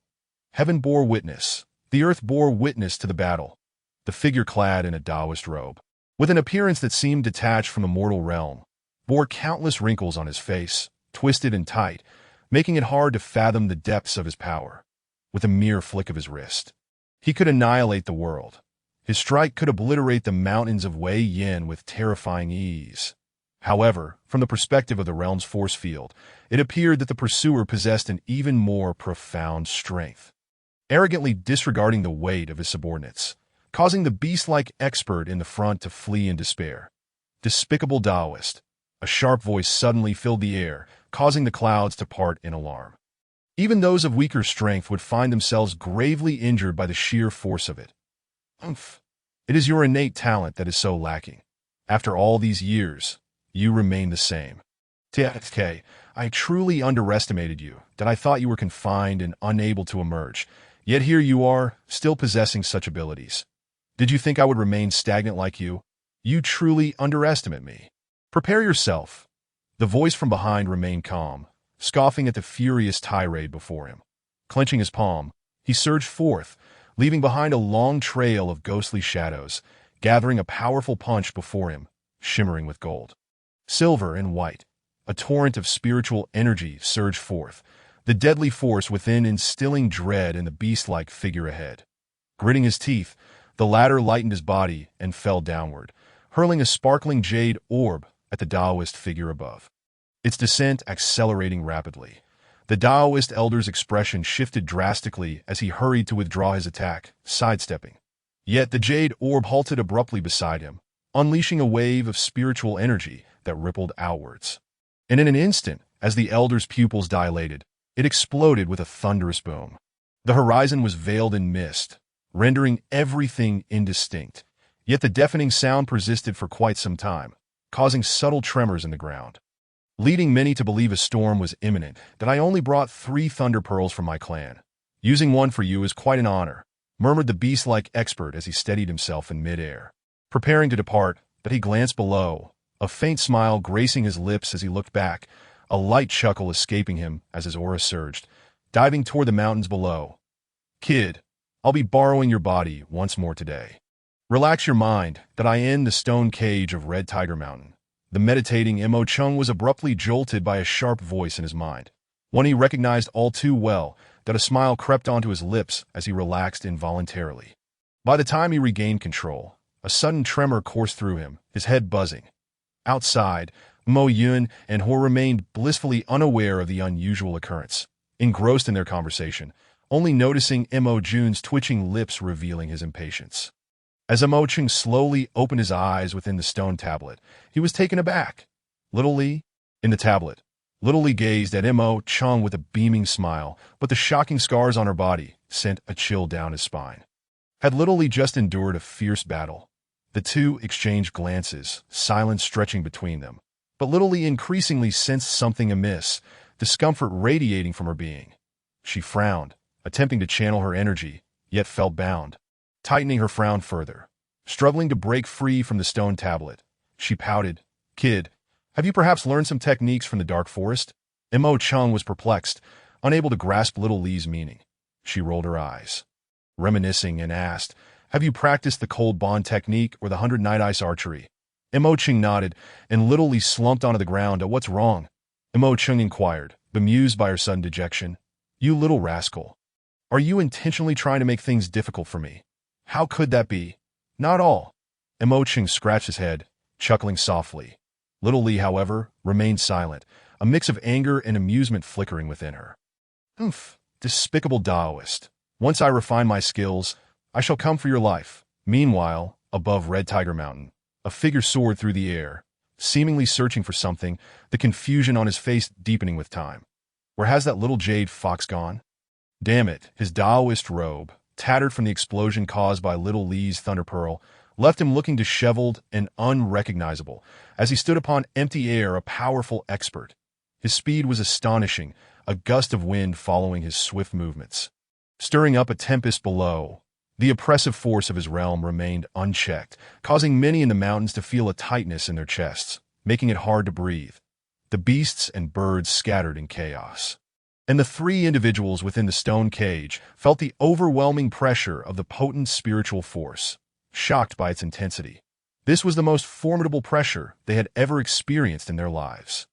[SPEAKER 1] Heaven bore witness. The earth bore witness to the battle. The figure clad in a Taoist robe, with an appearance that seemed detached from the mortal realm, bore countless wrinkles on his face, twisted and tight, making it hard to fathom the depths of his power. With a mere flick of his wrist, he could annihilate the world. His strike could obliterate the mountains of Wei Yin with terrifying ease. However, from the perspective of the realm's force field, it appeared that the pursuer possessed an even more profound strength, arrogantly disregarding the weight of his subordinates, causing the beast-like expert in the front to flee in despair. "Despicable Taoist!" A sharp voice suddenly filled the air, causing the clouds to part in alarm. Even those of weaker strength would find themselves gravely injured by the sheer force of it. It is your innate talent that is so lacking. After all these years, you remain the same. TXK, I truly underestimated you, that I thought you were confined and unable to emerge. Yet here you are, still possessing such abilities. Did you think I would remain stagnant like you? You truly underestimate me. Prepare yourself. The voice from behind remained calm, scoffing at the furious tirade before him. Clenching his palm, he surged forth, leaving behind a long trail of ghostly shadows, gathering a powerful punch before him, shimmering with gold. Silver and white, a torrent of spiritual energy surged forth, the deadly force within instilling dread in the beast-like figure ahead. Gritting his teeth, the latter lightened his body and fell downward, hurling a sparkling jade orb at the Taoist figure above. Its descent accelerating rapidly. The Taoist elder's expression shifted drastically as he hurried to withdraw his attack, sidestepping. Yet the jade orb halted abruptly beside him, unleashing a wave of spiritual energy that rippled outwards. And in an instant, as the elder's pupils dilated, it exploded with a thunderous boom. The horizon was veiled in mist, rendering everything indistinct. Yet the deafening sound persisted for quite some time, causing subtle tremors in the ground. Leading many to believe a storm was imminent, that I only brought 3 thunder pearls from my clan. Using one for you is quite an honor, murmured the beast-like expert as he steadied himself in mid-air. Preparing to depart, but he glanced below, a faint smile gracing his lips as he looked back, a light chuckle escaping him as his aura surged, diving toward the mountains below. Kid, I'll be borrowing your body once more today. Relax your mind, that I end the stone cage of Red Tiger Mountain. The meditating Mo Chung was abruptly jolted by a sharp voice in his mind, one he recognized all too well, that a smile crept onto his lips as he relaxed involuntarily. By the time he regained control, a sudden tremor coursed through him, his head buzzing. Outside, Mo Yun and Ho remained blissfully unaware of the unusual occurrence, engrossed in their conversation, only noticing Mo Jun's twitching lips revealing his impatience. As Mo Chung slowly opened his eyes within the stone tablet, he was taken aback. Little Li? In the tablet, Little Li gazed at Mo Chung with a beaming smile, but the shocking scars on her body sent a chill down his spine. Had Little Li just endured a fierce battle? The two exchanged glances, silence stretching between them. But Little Li increasingly sensed something amiss, discomfort radiating from her being. She frowned, attempting to channel her energy, yet felt bound. Tightening her frown further, struggling to break free from the stone tablet, she pouted. Kid, have you perhaps learned some techniques from the dark forest? Mo Chung was perplexed, unable to grasp Little Li's meaning. She rolled her eyes, reminiscing, and asked, have you practiced the cold bond technique or the 100 night ice archery? Mo Chung nodded, and Little Li slumped onto the ground. What's wrong? Mo Chung inquired, bemused by her sudden dejection. You little rascal. Are you intentionally trying to make things difficult for me? How could that be? Not all. Mo Chung scratched his head, chuckling softly. Little Li, however, remained silent, a mix of anger and amusement flickering within her. Despicable Taoist. Once I refine my skills, I shall come for your life. Meanwhile, above Red Tiger Mountain, a figure soared through the air, seemingly searching for something, the confusion on his face deepening with time. Where has that little jade fox gone? Damn it, his Taoist robe, tattered from the explosion caused by Little Li's thunder pearl, left him looking disheveled and unrecognizable, as he stood upon empty air, a powerful expert. His speed was astonishing, a gust of wind following his swift movements, stirring up a tempest below. The oppressive force of his realm remained unchecked, causing many in the mountains to feel a tightness in their chests, making it hard to breathe. The beasts and birds scattered in chaos. And the 3 individuals within the stone cage felt the overwhelming pressure of the potent spiritual force, shocked by its intensity. This was the most formidable pressure they had ever experienced in their lives.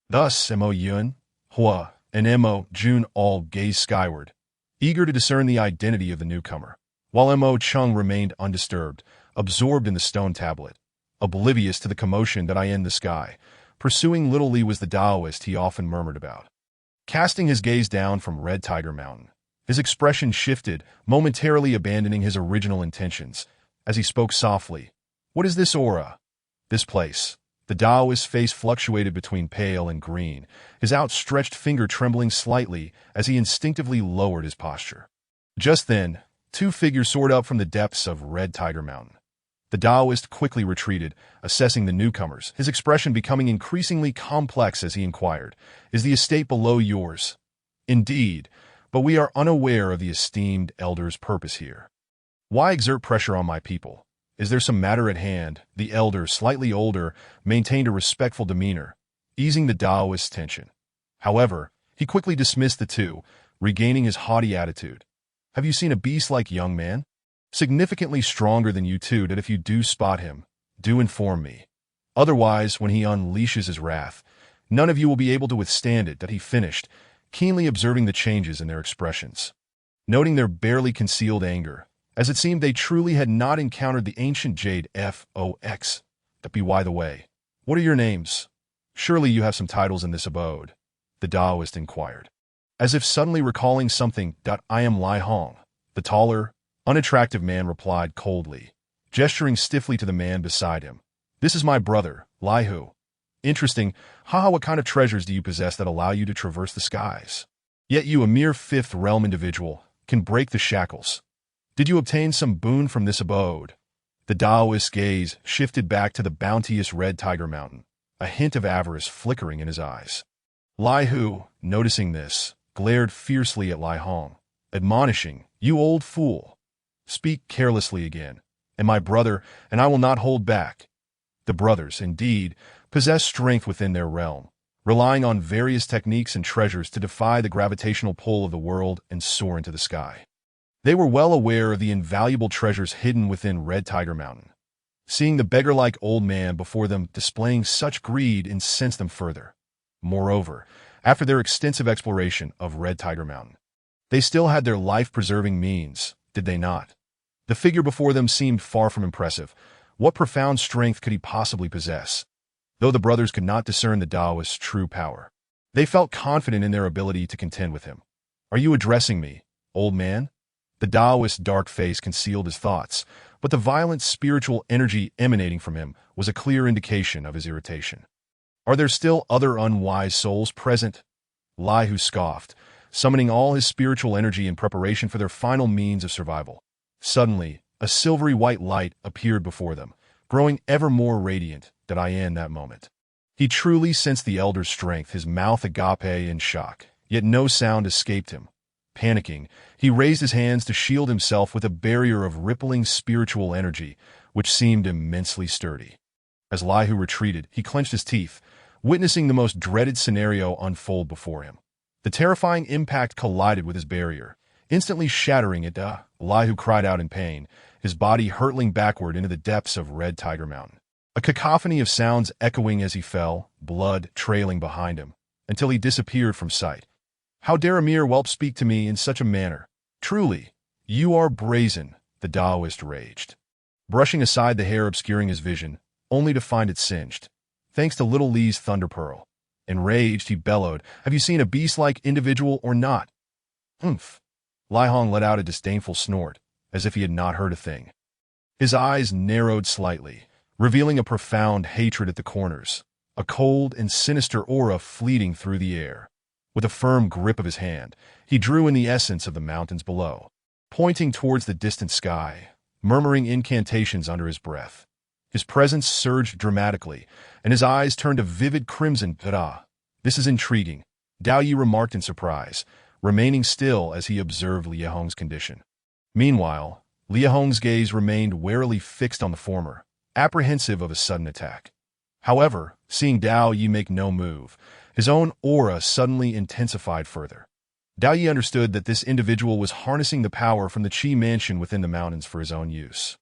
[SPEAKER 1] Thus, Mo Yun, Hua, and Mo Jun all gazed skyward, eager to discern the identity of the newcomer, while Mo Chung remained undisturbed, absorbed in the stone tablet, oblivious to the commotion that in the sky. Pursuing Little Li was the Taoist he often murmured about. Casting his gaze down from Red Tiger Mountain, his expression shifted, momentarily abandoning his original intentions, as he spoke softly. What is this aura? This place? The Taoist's face fluctuated between pale and green, his outstretched finger trembling slightly as he instinctively lowered his posture. Just then, 2 figures soared up from the depths of Red Tiger Mountain. The Taoist quickly retreated, assessing the newcomers, his expression becoming increasingly complex as he inquired, "Is the estate below yours?" "Indeed, but we are unaware of the esteemed elder's purpose here." "Why exert pressure on my people? Is there some matter at hand?" The elder, slightly older, maintained a respectful demeanor, easing the Taoist's tension. However, he quickly dismissed the two, regaining his haughty attitude. "Have you seen a beast-like young man? Significantly stronger than you two, that if you do spot him, do inform me. Otherwise, when he unleashes his wrath, none of you will be able to withstand it," that he finished, keenly observing the changes in their expressions. Noting their barely concealed anger, as it seemed they truly had not encountered the ancient jade Fox. "That be by the way, what are your names? Surely you have some titles in this abode," the Taoist inquired. As if suddenly recalling something, "I am Lai Hong," the taller, unattractive man replied coldly, gesturing stiffly to the man beside him. "This is my brother, Lai Hu." "Interesting. Haha, what kind of treasures do you possess that allow you to traverse the skies? Yet you, a mere fifth realm individual, can break the shackles. Did you obtain some boon from this abode?" The Taoist's gaze shifted back to the bounteous Red Tiger Mountain, a hint of avarice flickering in his eyes. Lai Hu, noticing this, glared fiercely at Lai Hong, admonishing, "You old fool! Speak carelessly again, and my brother, and I will not hold back." The brothers, indeed, possessed strength within their realm, relying on various techniques and treasures to defy the gravitational pull of the world and soar into the sky. They were well aware of the invaluable treasures hidden within Red Tiger Mountain. Seeing the beggar-like old man before them displaying such greed incensed them further. Moreover, after their extensive exploration of Red Tiger Mountain, they still had their life-preserving means, did they not? The figure before them seemed far from impressive. What profound strength could he possibly possess? Though the brothers could not discern the Taoist's true power, they felt confident in their ability to contend with him. "Are you addressing me, old man?" The Taoist's dark face concealed his thoughts, but the violent spiritual energy emanating from him was a clear indication of his irritation. "Are there still other unwise souls present?" Lai Hu scoffed, summoning all his spiritual energy in preparation for their final means of survival. Suddenly, a silvery white light appeared before them, growing ever more radiant in that moment. He truly sensed the elder's strength, his mouth agape in shock, yet no sound escaped him. Panicking, he raised his hands to shield himself with a barrier of rippling spiritual energy, which seemed immensely sturdy. As Lai Hu retreated, he clenched his teeth, witnessing the most dreaded scenario unfold before him. The terrifying impact collided with his barrier, instantly shattering it. Lai Hu cried out in pain, his body hurtling backward into the depths of Red Tiger Mountain. A cacophony of sounds echoing as he fell, blood trailing behind him, until he disappeared from sight. "How dare a mere whelp speak to me in such a manner? Truly, you are brazen," the Taoist raged, brushing aside the hair obscuring his vision, only to find it singed, thanks to little Li's thunder pearl. Enraged, he bellowed, "Have you seen a beast-like individual or not?" "Humph." Lai Hong let out a disdainful snort, as if he had not heard a thing. His eyes narrowed slightly, revealing a profound hatred at the corners, a cold and sinister aura fleeting through the air. With a firm grip of his hand, he drew in the essence of the mountains below, pointing towards the distant sky, murmuring incantations under his breath. His presence surged dramatically, and his eyes turned a vivid crimson. "This is intriguing," Dao Yi remarked in surprise, remaining still as he observed Liu Hong's condition. Meanwhile, Liu Hong's gaze remained warily fixed on the former, apprehensive of a sudden attack. However, seeing Dao Yi make no move, his own aura suddenly intensified further. Dao Yi understood that this individual was harnessing the power from the Qi mansion within the mountains for his own use.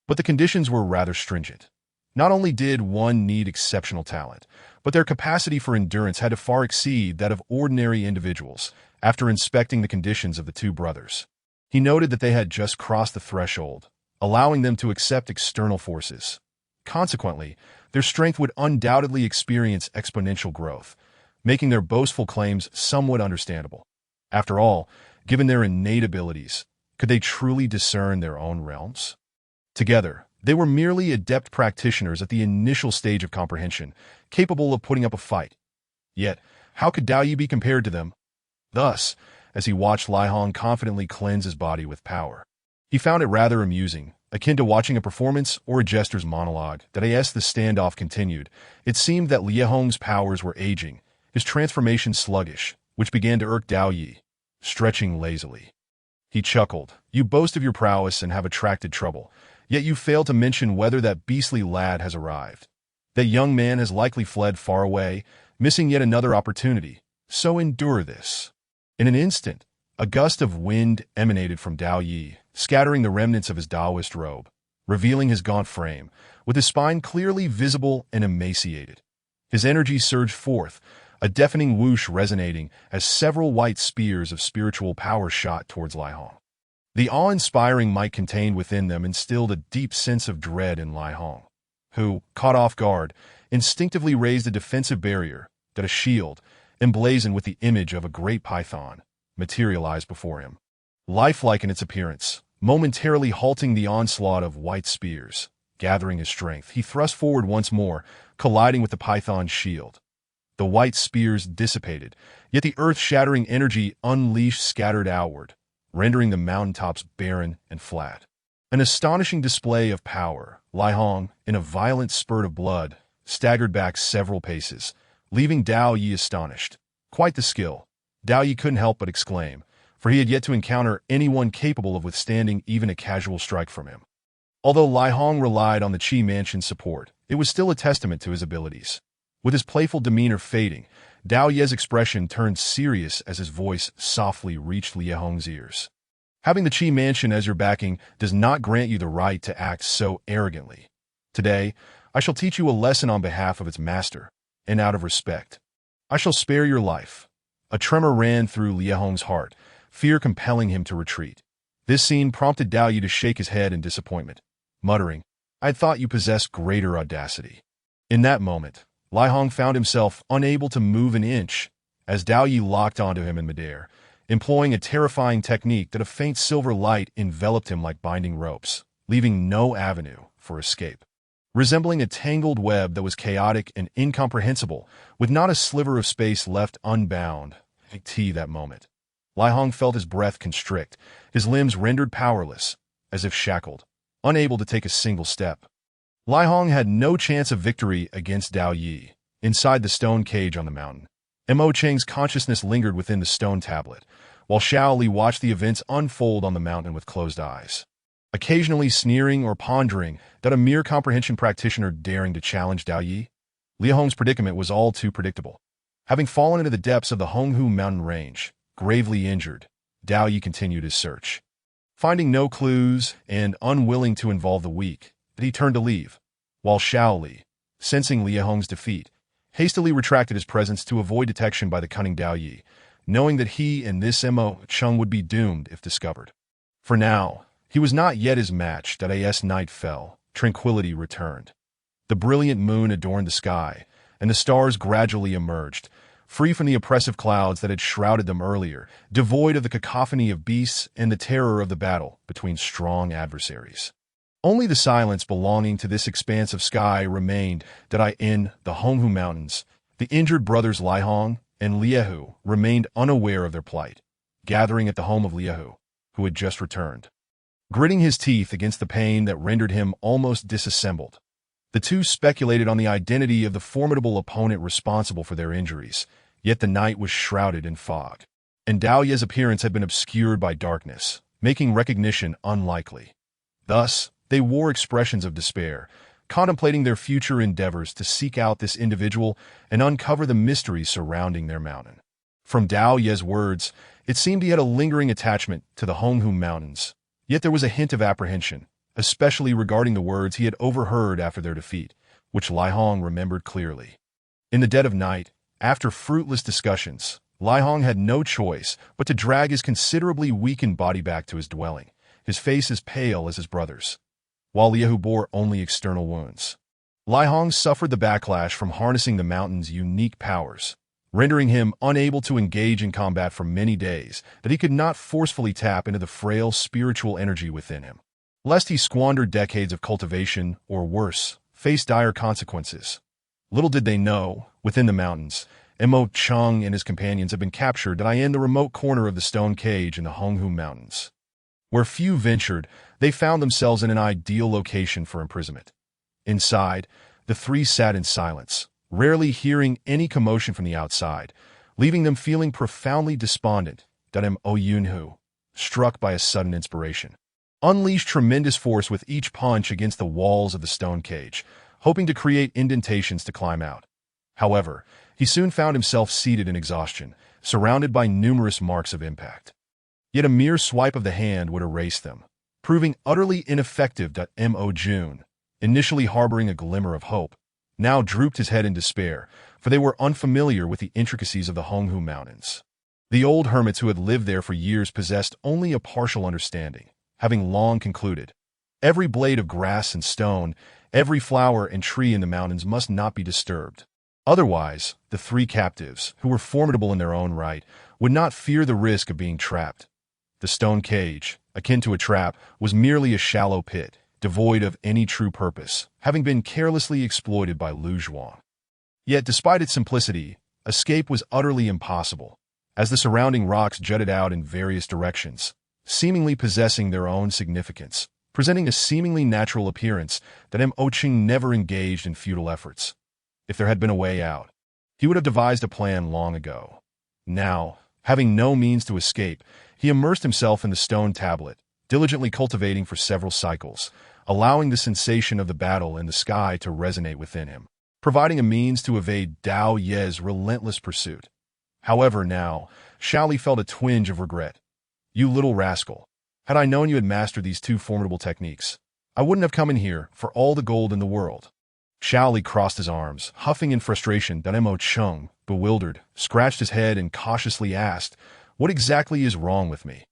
[SPEAKER 1] But the conditions were rather stringent. Not only did one need exceptional talent, but their capacity for endurance had to far exceed that of ordinary individuals. After inspecting the conditions of the two brothers, he noted that they had just crossed the threshold, allowing them to accept external forces. Consequently, their strength would undoubtedly experience exponential growth, making their boastful claims somewhat understandable. After all, given their innate abilities, could they truly discern their own realms? Together, they were merely adept practitioners at the initial stage of comprehension, capable of putting up a fight. Yet, how could Dao Yi be compared to them? Thus, as he watched Lai Hong confidently cleanse his body with power, he found it rather amusing Akin to watching a performance or a jester's monologue, that as the standoff continued, it seemed that Liu Hong's powers were aging, his transformation sluggish, which began to irk Dao Yi, stretching lazily. He chuckled. You boast of your prowess and have attracted trouble, yet you fail to mention whether that beastly lad has arrived. That young man has likely fled far away, missing yet another opportunity. So endure this. In an instant, a gust of wind emanated from Dao Yi, scattering the remnants of his Taoist robe, revealing his gaunt frame, with his spine clearly visible and emaciated. His energy surged forth, a deafening whoosh resonating as several white spears of spiritual power shot towards Lai Hong. The awe-inspiring might contained within them instilled a deep sense of dread in Lai Hong, who, caught off guard, instinctively raised a defensive barrier, that a shield, emblazoned with the image of a great python, materialized before him. Lifelike in its appearance, momentarily halting the onslaught of white spears. Gathering his strength, he thrust forward once more, colliding with the python's shield. The white spears dissipated, yet the earth-shattering energy unleashed scattered outward, rendering the mountaintops barren and flat. An astonishing display of power. Lai Hong, in a violent spurt of blood, staggered back several paces, leaving Dao Yi astonished. Quite the skill. Dao Yi couldn't help but exclaim, for he had yet to encounter anyone capable of withstanding even a casual strike from him. Although Lai Hong relied on the Qi Mansion's support, it was still a testament to his abilities. With his playful demeanor fading, Dao Ye's expression turned serious as his voice softly reached Liu Hong's ears. Having the Qi Mansion as your backing does not grant you the right to act so arrogantly. Today, I shall teach you a lesson on behalf of its master, and out of respect. I shall spare your life. A tremor ran through Liu Hong's heart, fear compelling him to retreat. This scene prompted Dao Yi to shake his head in disappointment, muttering, I thought you possessed greater audacity. In that moment, Lai Hong found himself unable to move an inch, as Dao Yi locked onto him in midair, employing a terrifying technique that a faint silver light enveloped him like binding ropes, leaving no avenue for escape. Resembling a tangled web that was chaotic and incomprehensible, with not a sliver of space left unbound, that moment. Lai Hong felt his breath constrict, his limbs rendered powerless, as if shackled, unable to take a single step. Lai Hong had no chance of victory against Dao Yi, inside the stone cage on the mountain. Mo Cheng's consciousness lingered within the stone tablet, while Xiao Li watched the events unfold on the mountain with closed eyes, occasionally sneering or pondering that a mere comprehension practitioner daring to challenge Dao Yi. Liu Hong's predicament was all too predictable. Having fallen into the depths of the Honghu mountain range, gravely injured, Dao Yi continued his search. Finding no clues and unwilling to involve the weak, he turned to leave, while Xiao Li, sensing Liu Hong's defeat, hastily retracted his presence to avoid detection by the cunning Dao Yi, knowing that he and this Mo Cheng would be doomed if discovered. For now, he was not yet his match. As night fell, tranquility returned. The brilliant moon adorned the sky, and the stars gradually emerged, free from the oppressive clouds that had shrouded them earlier, devoid of the cacophony of beasts and the terror of the battle between strong adversaries. Only the silence belonging to this expanse of sky remained. In the Honghu Mountains, the injured brothers Lai Hong and Liu remained unaware of their plight, gathering at the home of Liu, who had just returned. Gritting his teeth against the pain that rendered him almost disassembled, the two speculated on the identity of the formidable opponent responsible for their injuries, yet the night was shrouded in fog, and Dao Ye's appearance had been obscured by darkness, making recognition unlikely. Thus, they wore expressions of despair, contemplating their future endeavors to seek out this individual and uncover the mysteries surrounding their mountain. From Dao Ye's words, it seemed he had a lingering attachment to the Honghu Mountains, yet there was a hint of apprehension, especially regarding the words he had overheard after their defeat, which Lai Hong remembered clearly. In the dead of night, after fruitless discussions, Lai Hong had no choice but to drag his considerably weakened body back to his dwelling, his face as pale as his brother's, while Liu bore only external wounds. Lai Hong suffered the backlash from harnessing the mountain's unique powers, rendering him unable to engage in combat for many days, that he could not forcefully tap into the frail spiritual energy within him, lest he squander decades of cultivation, or worse, face dire consequences. Little did they know, within the mountains, Mo Cheng and his companions had been captured in the remote corner of the stone cage in the Honghu Mountains. Where few ventured, they found themselves in an ideal location for imprisonment. Inside, the three sat in silence, rarely hearing any commotion from the outside, leaving them feeling profoundly despondent. Mo Yunhu, struck by a sudden inspiration, unleashed tremendous force with each punch against the walls of the stone cage, hoping to create indentations to climb out. However, he soon found himself seated in exhaustion, surrounded by numerous marks of impact. Yet a mere swipe of the hand would erase them, proving utterly ineffective. Mo Jun, initially harboring a glimmer of hope, now drooped his head in despair, for they were unfamiliar with the intricacies of the Honghu Mountains. The old hermits who had lived there for years possessed only a partial understanding, having long concluded, every blade of grass and stone, every flower and tree in the mountains must not be disturbed. Otherwise, the three captives, who were formidable in their own right, would not fear the risk of being trapped. The stone cage, akin to a trap, was merely a shallow pit, devoid of any true purpose, having been carelessly exploited by Lu Zhuang. Yet, despite its simplicity, escape was utterly impossible, as the surrounding rocks jutted out in various directions, seemingly possessing their own significance, presenting a seemingly natural appearance that Mo Qing never engaged in futile efforts. If there had been a way out, he would have devised a plan long ago. Now, having no means to escape, he immersed himself in the stone tablet, diligently cultivating for several cycles, allowing the sensation of the battle in the sky to resonate within him, providing a means to evade Dao Ye's relentless pursuit. However, now, Shaoli felt a twinge of regret. You little rascal. Had I known you had mastered these two formidable techniques, I wouldn't have come in here for all the gold in the world. Shaoli crossed his arms, huffing in frustration. Mo Chung, bewildered, scratched his head and cautiously asked, "What exactly is wrong with me?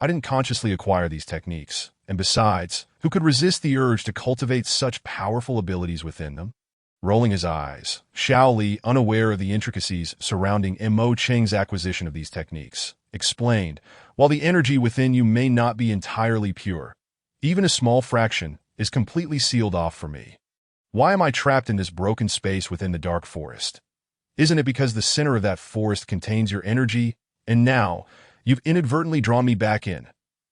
[SPEAKER 1] I didn't consciously acquire these techniques, and besides, who could resist the urge to cultivate such powerful abilities within them?" Rolling his eyes, Shaoli, unaware of the intricacies surrounding Mo Cheng's acquisition of these techniques, explained, "While the energy within you may not be entirely pure, even a small fraction is completely sealed off for me. Why am I trapped in this broken space within the dark forest? Isn't it because the center of that forest contains your energy, and now you've inadvertently drawn me back in?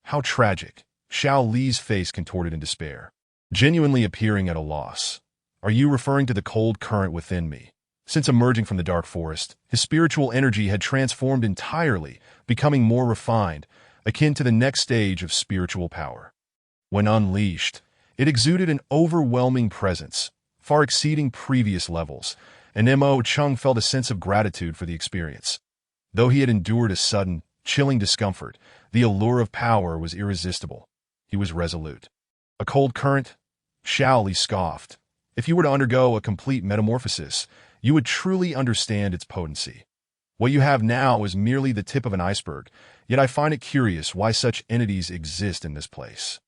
[SPEAKER 1] How tragic." Xiao Li's face contorted in despair, genuinely appearing at a loss. "Are you referring to the cold current within me?" Since emerging from the dark forest, his spiritual energy had transformed entirely, becoming more refined, akin to the next stage of spiritual power. When unleashed, it exuded an overwhelming presence, far exceeding previous levels, and Mo Chung felt a sense of gratitude for the experience. Though he had endured a sudden, chilling discomfort, the allure of power was irresistible. He was resolute. "A cold current?" Shaoli scoffed. "If you were to undergo a complete metamorphosis, you would truly understand its potency. What you have now is merely the tip of an iceberg, yet I find it curious why such entities exist in this place.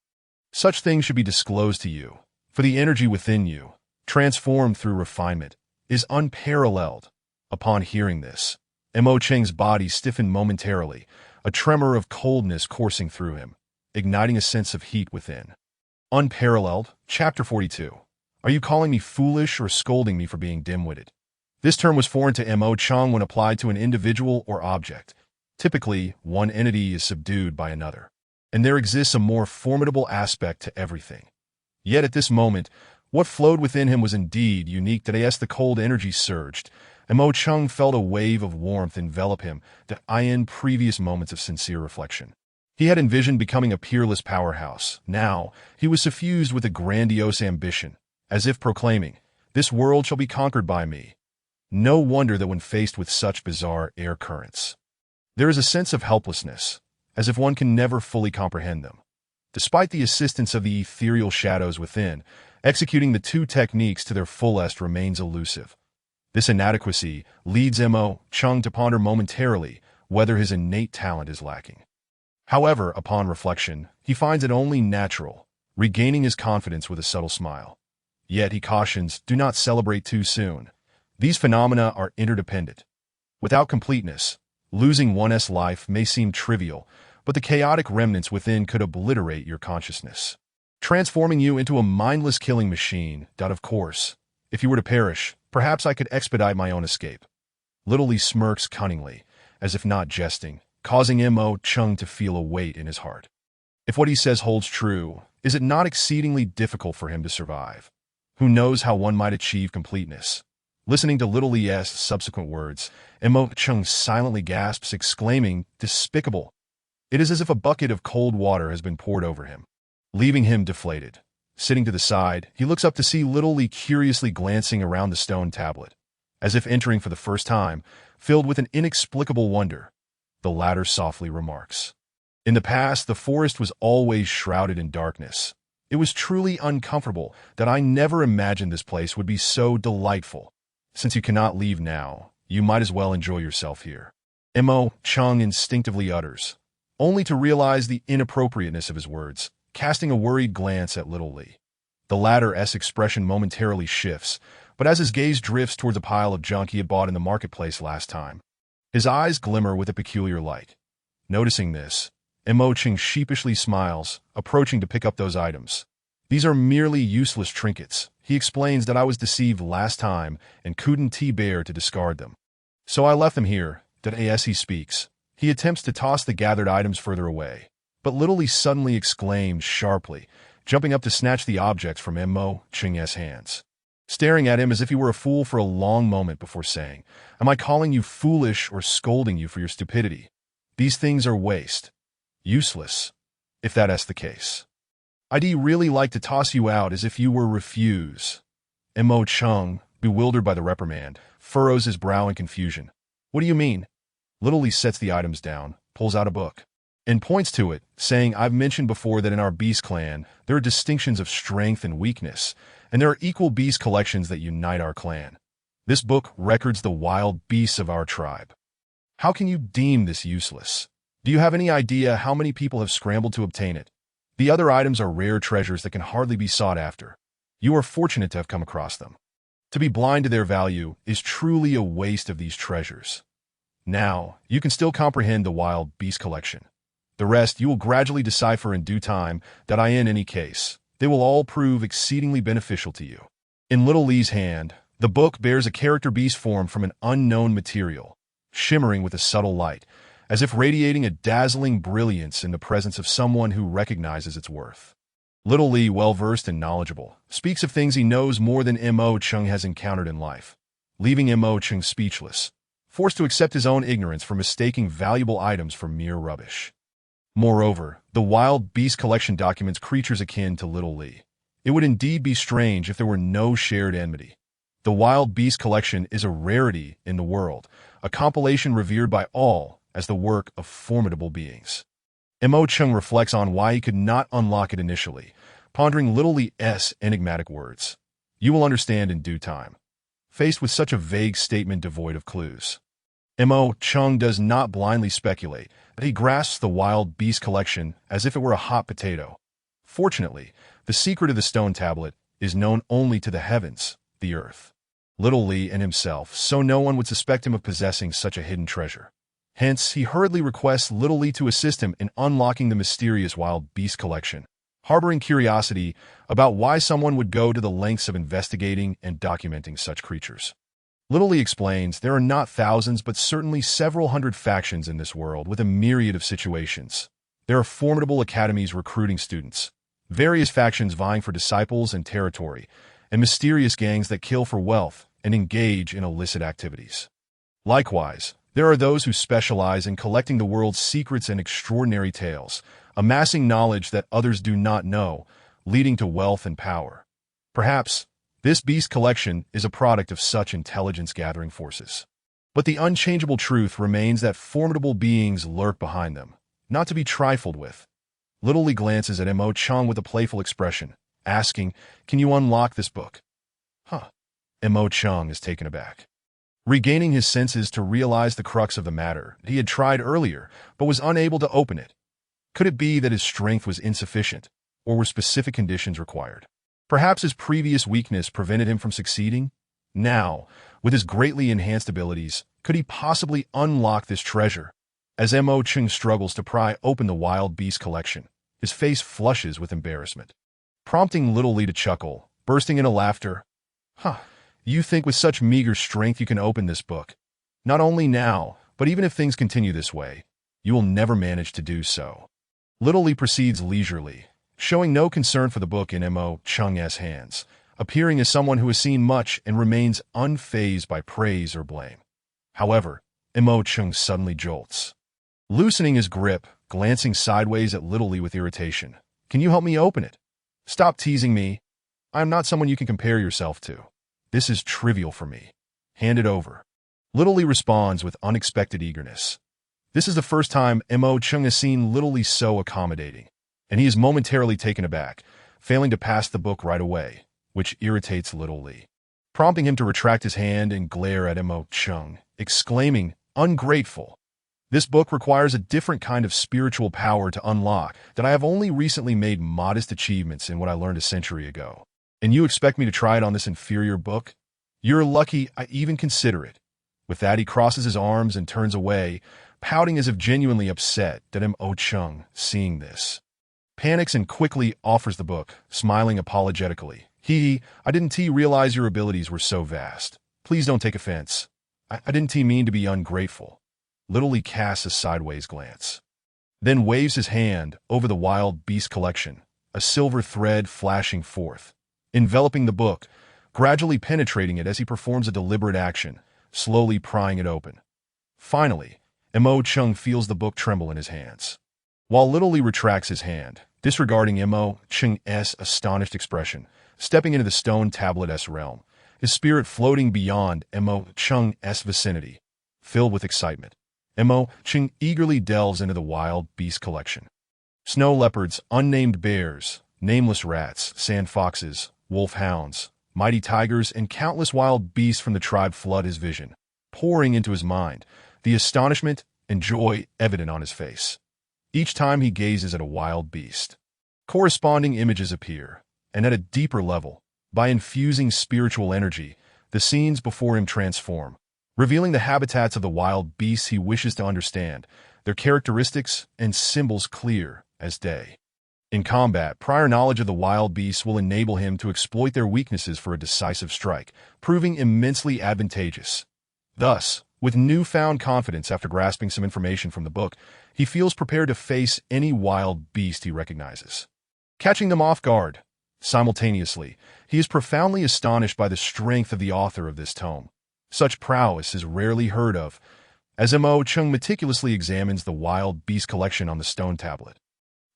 [SPEAKER 1] Such things should be disclosed to you, for the energy within you, transformed through refinement, is unparalleled." Upon hearing this, Mo Cheng's body stiffened momentarily, a tremor of coldness coursing through him, igniting a sense of heat within. Unparalleled, Chapter 42. Are you calling me foolish or scolding me for being dim-witted? This term was foreign to Mo Cheng when applied to an individual or object. Typically, one entity is subdued by another, and there exists a more formidable aspect to everything. Yet at this moment, what flowed within him was indeed unique. As the cold energy surged, and Mo Chung felt a wave of warmth envelop him that in previous moments of sincere reflection. He had envisioned becoming a peerless powerhouse. Now, he was suffused with a grandiose ambition, as if proclaiming, "This world shall be conquered by me." No wonder that when faced with such bizarre air currents, there is a sense of helplessness, as if one can never fully comprehend them. Despite the assistance of the ethereal shadows within, executing the two techniques to their fullest remains elusive. This inadequacy leads Mo Chung to ponder momentarily whether his innate talent is lacking. However, upon reflection, he finds it only natural, regaining his confidence with a subtle smile. Yet he cautions, do not celebrate too soon. These phenomena are interdependent. Without completeness, losing one's life may seem trivial, but the chaotic remnants within could obliterate your consciousness, transforming you into a mindless killing machine. Of course, if you were to perish, perhaps I could expedite my own escape. Little Lee smirks cunningly, as if not jesting, causing Mo Chung to feel a weight in his heart. If what he says holds true, is it not exceedingly difficult for him to survive? Who knows how one might achieve completeness? Listening to little Lee's subsequent words, Mo Chung silently gasps, exclaiming, "Despicable!" It is as if a bucket of cold water has been poured over him, leaving him deflated. Sitting to the side, he looks up to see little Lee curiously glancing around the stone tablet, as if entering for the first time, filled with an inexplicable wonder. The latter softly remarks, "In the past, the forest was always shrouded in darkness. It was truly uncomfortable that I never imagined this place would be so delightful. Since you cannot leave now, you might as well enjoy yourself here." Mo Chung instinctively utters, only to realize the inappropriateness of his words, casting a worried glance at little Lee. The latter's expression momentarily shifts, but as his gaze drifts towards a pile of junk he had bought in the marketplace last time, his eyes glimmer with a peculiar light. Noticing this, Mo Chung sheepishly smiles, approaching to pick up those items. "These are merely useless trinkets." He explains that I was deceived last time and couldn't bear to discard them. "So I left them here." As he speaks, he attempts to toss the gathered items further away, but little Lee suddenly exclaims sharply, jumping up to snatch the objects from Mo Chung's hands, staring at him as if he were a fool for a long moment before saying, "Am I calling you foolish or scolding you for your stupidity? These things are waste. Useless, if that's the case. I'd really like to toss you out as if you were refuse." Mo Chung, bewildered by the reprimand, furrows his brow in confusion. "What do you mean?" Little Lee sets the items down, pulls out a book, and points to it, saying, "I've mentioned before that in our beast clan, there are distinctions of strength and weakness, and there are equal beast collections that unite our clan. This book records the wild beasts of our tribe. How can you deem this useless? Do you have any idea how many people have scrambled to obtain it? The other items are rare treasures that can hardly be sought after. You are fortunate to have come across them. To be blind to their value is truly a waste of these treasures. Now, you can still comprehend the wild beast collection. The rest you will gradually decipher in due time that in any case, they will all prove exceedingly beneficial to you." In little Lee's hand, the book bears a character beast form from an unknown material, shimmering with a subtle light, as if radiating a dazzling brilliance in the presence of someone who recognizes its worth. Little Lee, well-versed and knowledgeable, speaks of things he knows more than Mo Chung has encountered in life, leaving Mo Chung speechless, forced to accept his own ignorance for mistaking valuable items for mere rubbish. Moreover, the wild beast collection documents creatures akin to little Lee. It would indeed be strange if there were no shared enmity. The wild beast collection is a rarity in the world, a compilation revered by all as the work of formidable beings. Mo Chung reflects on why he could not unlock it initially, pondering little Lee's enigmatic words. You will understand in due time. Faced with such a vague statement devoid of clues, Mo Chung does not blindly speculate, but he grasps the wild beast collection as if it were a hot potato. Fortunately, the secret of the stone tablet is known only to the heavens, the earth, little Lee and himself, so no one would suspect him of possessing such a hidden treasure. Hence, he hurriedly requests little Lee to assist him in unlocking the mysterious wild beast collection, harboring curiosity about why someone would go to the lengths of investigating and documenting such creatures. Little Lee explains there are not thousands but certainly several hundred factions in this world with a myriad of situations. There are formidable academies recruiting students, various factions vying for disciples and territory, and mysterious gangs that kill for wealth and engage in illicit activities. Likewise, there are those who specialize in collecting the world's secrets and extraordinary tales, amassing knowledge that others do not know, leading to wealth and power. Perhaps, this beast collection is a product of such intelligence-gathering forces. But the unchangeable truth remains that formidable beings lurk behind them, not to be trifled with. Little Lee glances at Mo Chung with a playful expression, asking, "Can you unlock this book?" Mo Chung is taken aback. Regaining his senses to realize the crux of the matter, he had tried earlier, but was unable to open it. Could it be that his strength was insufficient, or were specific conditions required? Perhaps his previous weakness prevented him from succeeding? Now, with his greatly enhanced abilities, could he possibly unlock this treasure? As Mo Chung struggles to pry open the wild beast collection, his face flushes with embarrassment, prompting little Lee to chuckle, bursting into laughter. You think with such meager strength you can open this book? Not only now, but even if things continue this way, you will never manage to do so." Little Lee proceeds leisurely, showing no concern for the book in Mo Chung's hands, appearing as someone who has seen much and remains unfazed by praise or blame. However, Mo Chung suddenly jolts, loosening his grip, glancing sideways at Little Lee with irritation. "Can you help me open it? Stop teasing me. I am not someone you can compare yourself to. This is trivial for me. Hand it over." Little Lee responds with unexpected eagerness. This is the first time Mo Chung has seen Little Lee so accommodating, and he is momentarily taken aback, failing to pass the book right away, which irritates Little Lee, prompting him to retract his hand and glare at Mo Chung, exclaiming, "Ungrateful! This book requires a different kind of spiritual power to unlock that I have only recently made modest achievements in what I learned a century ago. And you expect me to try it on this inferior book? You're lucky I even consider it." With that, he crosses his arms and turns away, pouting as if genuinely upset that Mo Chung, seeing this, panics and quickly offers the book, smiling apologetically. I didn't realize your abilities were so vast. Please don't take offense. I didn't mean to be ungrateful." Little Lee casts a sideways glance, then waves his hand over the wild beast collection, a silver thread flashing forth, enveloping the book, gradually penetrating it as he performs a deliberate action, slowly prying it open. Finally, Mo Chung feels the book tremble in his hands. While Little Lee retracts his hand, disregarding Mo Chung's astonished expression, stepping into the stone tablet's realm, his spirit floating beyond Mo Chung's vicinity, filled with excitement. Mo Chung eagerly delves into the wild beast collection. Snow leopards, unnamed bears, nameless rats, sand foxes, wolfhounds, mighty tigers, and countless wild beasts from the tribe flood his vision, pouring into his mind, the astonishment and joy evident on his face. Each time he gazes at a wild beast, corresponding images appear, and at a deeper level, by infusing spiritual energy, the scenes before him transform, revealing the habitats of the wild beasts he wishes to understand, their characteristics and symbols clear as day. In combat, prior knowledge of the wild beasts will enable him to exploit their weaknesses for a decisive strike, proving immensely advantageous. Thus, with newfound confidence after grasping some information from the book, he feels prepared to face any wild beast he recognizes, catching them off guard. Simultaneously, he is profoundly astonished by the strength of the author of this tome. Such prowess is rarely heard of, as Mo Chung meticulously examines the wild beast collection on the stone tablet,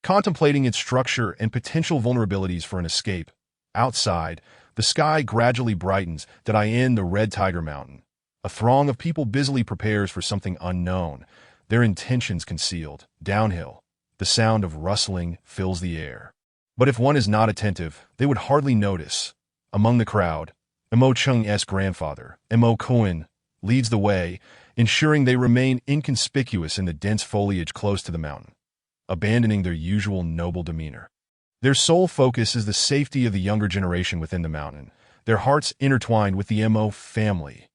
[SPEAKER 1] contemplating its structure and potential vulnerabilities for an escape. Outside, the sky gradually brightens that I in the Red Tiger Mountain. A throng of people busily prepares for something unknown, their intentions concealed. Downhill, the sound of rustling fills the air. But if one is not attentive, they would hardly notice. Among the crowd, Mo Chung's grandfather, Mo Kuin, leads the way, ensuring they remain inconspicuous in the dense foliage close to the mountain, abandoning their usual noble demeanor. Their sole focus is the safety of the younger generation within the mountain, their hearts intertwined with the Mo family.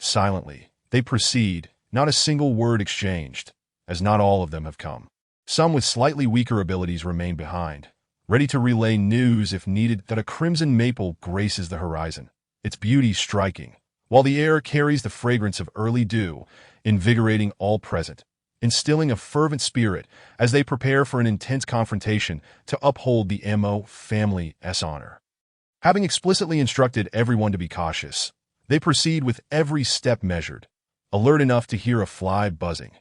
[SPEAKER 1] Silently, they proceed, not a single word exchanged, as not all of them have come. Some with slightly weaker abilities remain behind, ready to relay news if needed. That a crimson maple graces the horizon, its beauty striking, while the air carries the fragrance of early dew, invigorating all present, instilling a fervent spirit as they prepare for an intense confrontation to uphold the Mo family's honor. Having explicitly instructed everyone to be cautious, they proceed with every step measured, alert enough to hear a fly buzzing.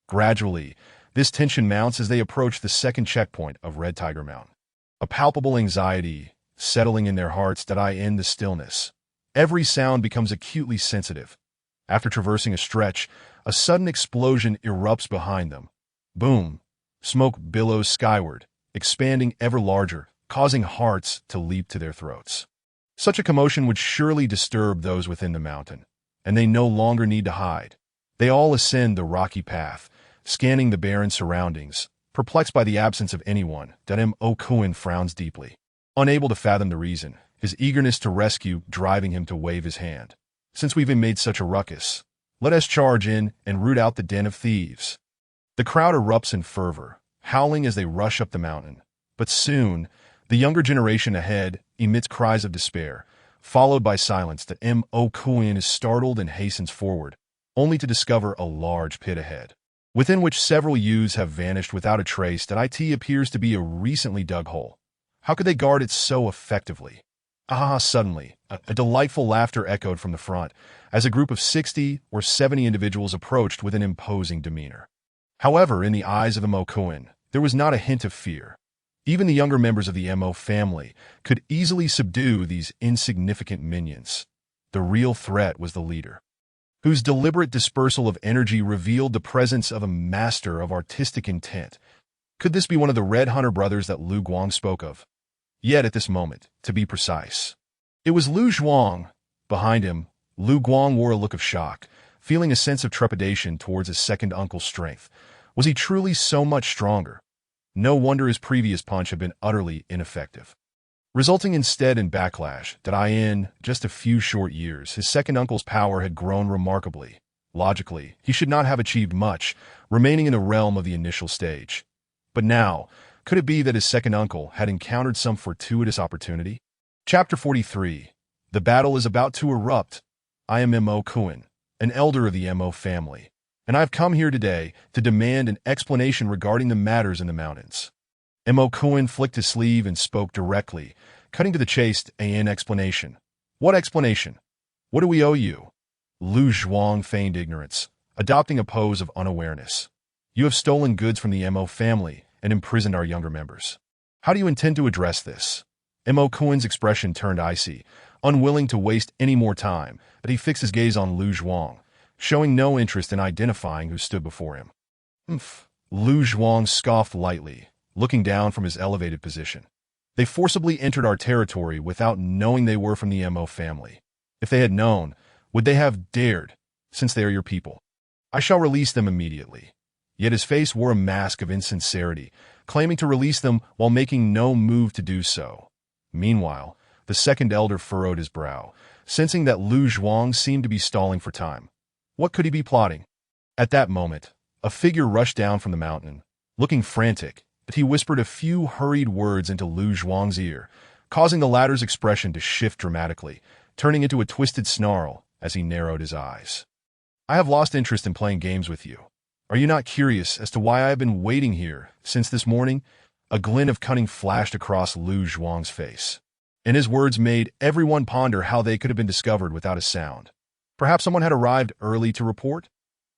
[SPEAKER 1] Gradually, this tension mounts as they approach the second checkpoint of Red Tiger Mountain. A palpable anxiety settling in their hearts that I end the stillness. Every sound becomes acutely sensitive. After traversing a stretch, a sudden explosion erupts behind them. Boom! Smoke billows skyward, expanding ever larger, causing hearts to leap to their throats. Such a commotion would surely disturb those within the mountain, and they no longer need to hide. They all ascend the rocky path, scanning the barren surroundings, perplexed by the absence of anyone. Mo Kuin frowns deeply, unable to fathom the reason, his eagerness to rescue driving him to wave his hand. "Since we've made such a ruckus, let us charge in and root out the den of thieves." The crowd erupts in fervor, howling as they rush up the mountain. But soon, the younger generation ahead emits cries of despair, followed by silence. That Mo Kuin is startled and hastens forward, only to discover a large pit ahead. within which several youths have vanished without a trace that it appears to be a recently dug hole. How could they guard it so effectively? Ah, suddenly, a delightful laughter echoed from the front as a group of 60 or 70 individuals approached with an imposing demeanor. However, in the eyes of the Mokuin, there was not a hint of fear. Even the younger members of the Mo family could easily subdue these insignificant minions. The real threat was the leader, whose deliberate dispersal of energy revealed the presence of a master of artistic intent. Could this be one of the Red Hunter brothers that Lu Guang spoke of? Yet at this moment, to be precise, it was Lu Zhuang. Behind him, Lu Guang wore a look of shock, feeling a sense of trepidation towards his second uncle's strength. Was he truly so much stronger? No wonder his previous punch had been utterly ineffective, resulting instead in backlash that in just a few short years, his second uncle's power had grown remarkably. Logically, he should not have achieved much, remaining in the realm of the initial stage. But now, could it be that his second uncle had encountered some fortuitous opportunity? Chapter 43. The battle is about to erupt. I am Mo Kuin, an elder of the Mo family, and I've come here today to demand an explanation regarding the matters in the mountains. Mo Kuin flicked his sleeve and spoke directly, cutting to the chase. An explanation. What explanation? What do we owe you? Lu Zhuang feigned ignorance, adopting a pose of unawareness. You have stolen goods from the Mo family and imprisoned our younger members. How do you intend to address this? Mo Kuin's expression turned icy, unwilling to waste any more time, but he fixed his gaze on Lu Zhuang, showing no interest in identifying who stood before him. Lu Zhuang scoffed lightly, looking down from his elevated position. They forcibly entered our territory without knowing they were from the Mo family. If they had known, would they have dared, since they are your people? I shall release them immediately. Yet his face wore a mask of insincerity, claiming to release them while making no move to do so. Meanwhile, the second elder furrowed his brow, sensing that Lu Zhuang seemed to be stalling for time. What could he be plotting? At that moment, a figure rushed down from the mountain, looking frantic, but he whispered a few hurried words into Lu Zhuang's ear, causing the latter's expression to shift dramatically, turning into a twisted snarl as he narrowed his eyes. I have lost interest in playing games with you. Are you not curious as to why I have been waiting here since this morning? A glint of cunning flashed across Lu Zhuang's face, and his words made everyone ponder how they could have been discovered without a sound. Perhaps someone had arrived early to report?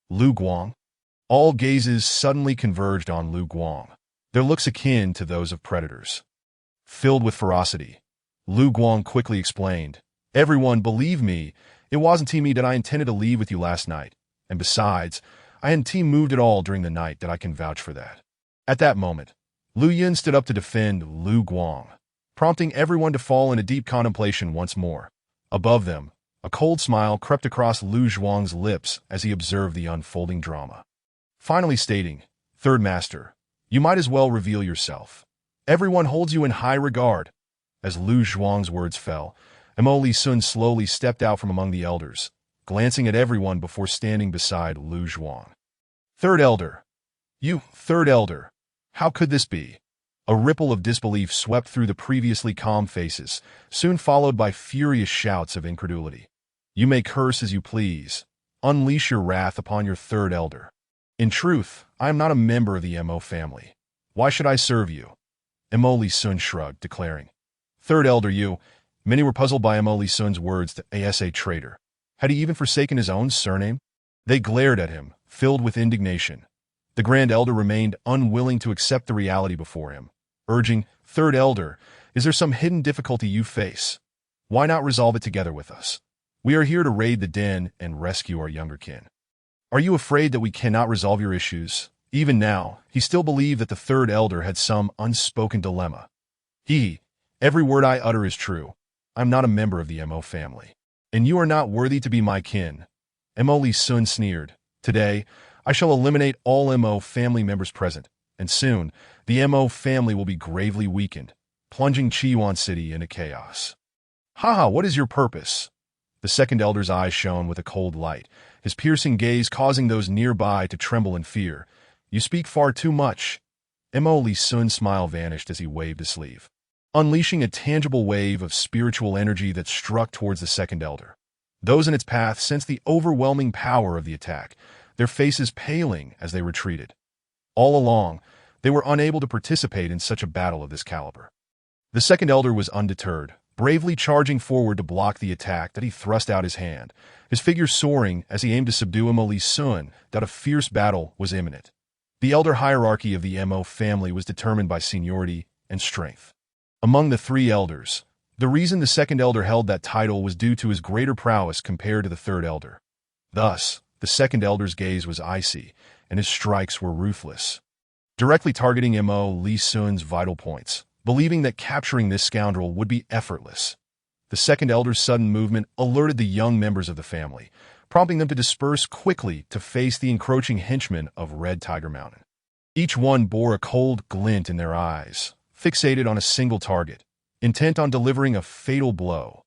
[SPEAKER 1] Lu Guang? All gazes suddenly converged on Lu Guang, their looks akin to those of predators. Filled with ferocity, Lu Guang quickly explained, Everyone, believe me, it wasn't me that I intended to leave with you last night, and besides, I hadn't moved at all during the night that I can vouch for that. At that moment, Lu Yin stood up to defend Lu Guang, prompting everyone to fall into deep contemplation once more. Above them, a cold smile crept across Lu Zhuang's lips as he observed the unfolding drama. Finally stating, Third Master, you might as well reveal yourself. Everyone holds you in high regard. As Lu Zhuang's words fell, Mo Li Sun slowly stepped out from among the elders, glancing at everyone before standing beside Lu Zhuang. Third Elder. You, Third Elder. How could this be? A ripple of disbelief swept through the previously calm faces, soon followed by furious shouts of incredulity. You may curse as you please. Unleash your wrath upon your Third Elder. In truth, I am not a member of the Mo family. Why should I serve you? Mo Li Sun shrugged, declaring, Third Elder, you. Many were puzzled by Mo Li Sun's words to Asa traitor. Had he even forsaken his own surname? They glared at him, filled with indignation. The Grand Elder remained unwilling to accept the reality before him, urging, Third Elder, is there some hidden difficulty you face? Why not resolve it together with us? We are here to raid the den and rescue our younger kin. Are you afraid that we cannot resolve your issues? Even now, he still believed that the Third Elder had some unspoken dilemma. Every word I utter is true. I'm not a member of the Mo family, and you are not worthy to be my kin. Mo Li Sun sneered. Today, I shall eliminate all Mo family members present, and soon, the Mo family will be gravely weakened, plunging Qiyuan City into chaos. Haha, what is your purpose? The second elder's eyes shone with a cold light, his piercing gaze causing those nearby to tremble in fear. You speak far too much. Mo Li Sun's smile vanished as he waved his sleeve, unleashing a tangible wave of spiritual energy that struck towards the second elder. Those in its path sensed the overwhelming power of the attack, their faces paling as they retreated. All along, they were unable to participate in such a battle of this caliber. The second elder was undeterred, bravely charging forward to block the attack that he thrust out his hand, his figure soaring as he aimed to subdue Mo Li Sun, that a fierce battle was imminent. The elder hierarchy of the Mo family was determined by seniority and strength. Among the three elders, the reason the second elder held that title was due to his greater prowess compared to the third elder. Thus, the second elder's gaze was icy, and his strikes were ruthless, directly targeting Mo Li Sun's vital points, believing that capturing this scoundrel would be effortless. The second elder's sudden movement alerted the young members of the family, prompting them to disperse quickly to face the encroaching henchmen of Red Tiger Mountain. Each one bore a cold glint in their eyes, fixated on a single target, intent on delivering a fatal blow.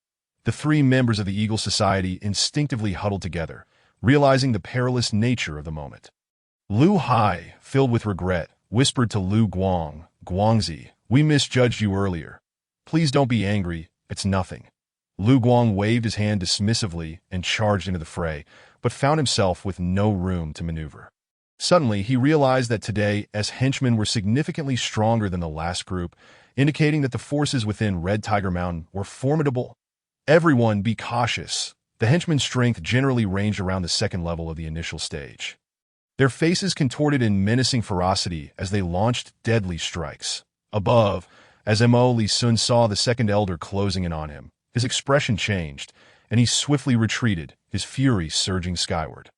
[SPEAKER 1] The three members of the Eagle Society instinctively huddled together, realizing the perilous nature of the moment. Lu Hai, filled with regret, whispered to Lu Guang, "Guangzi, we misjudged you earlier. Please don't be angry, it's nothing." Lu Guang waved his hand dismissively and charged into the fray, but found himself with no room to maneuver. Suddenly, he realized that today's henchmen were significantly stronger than the last group, indicating that the forces within Red Tiger Mountain were formidable. Everyone be cautious. The henchmen's strength generally ranged around the second level of the initial stage. Their faces contorted in menacing ferocity as they launched deadly strikes. Above, as Mo Li Sun saw the second elder closing in on him, his expression changed, and he swiftly retreated, his fury surging skyward.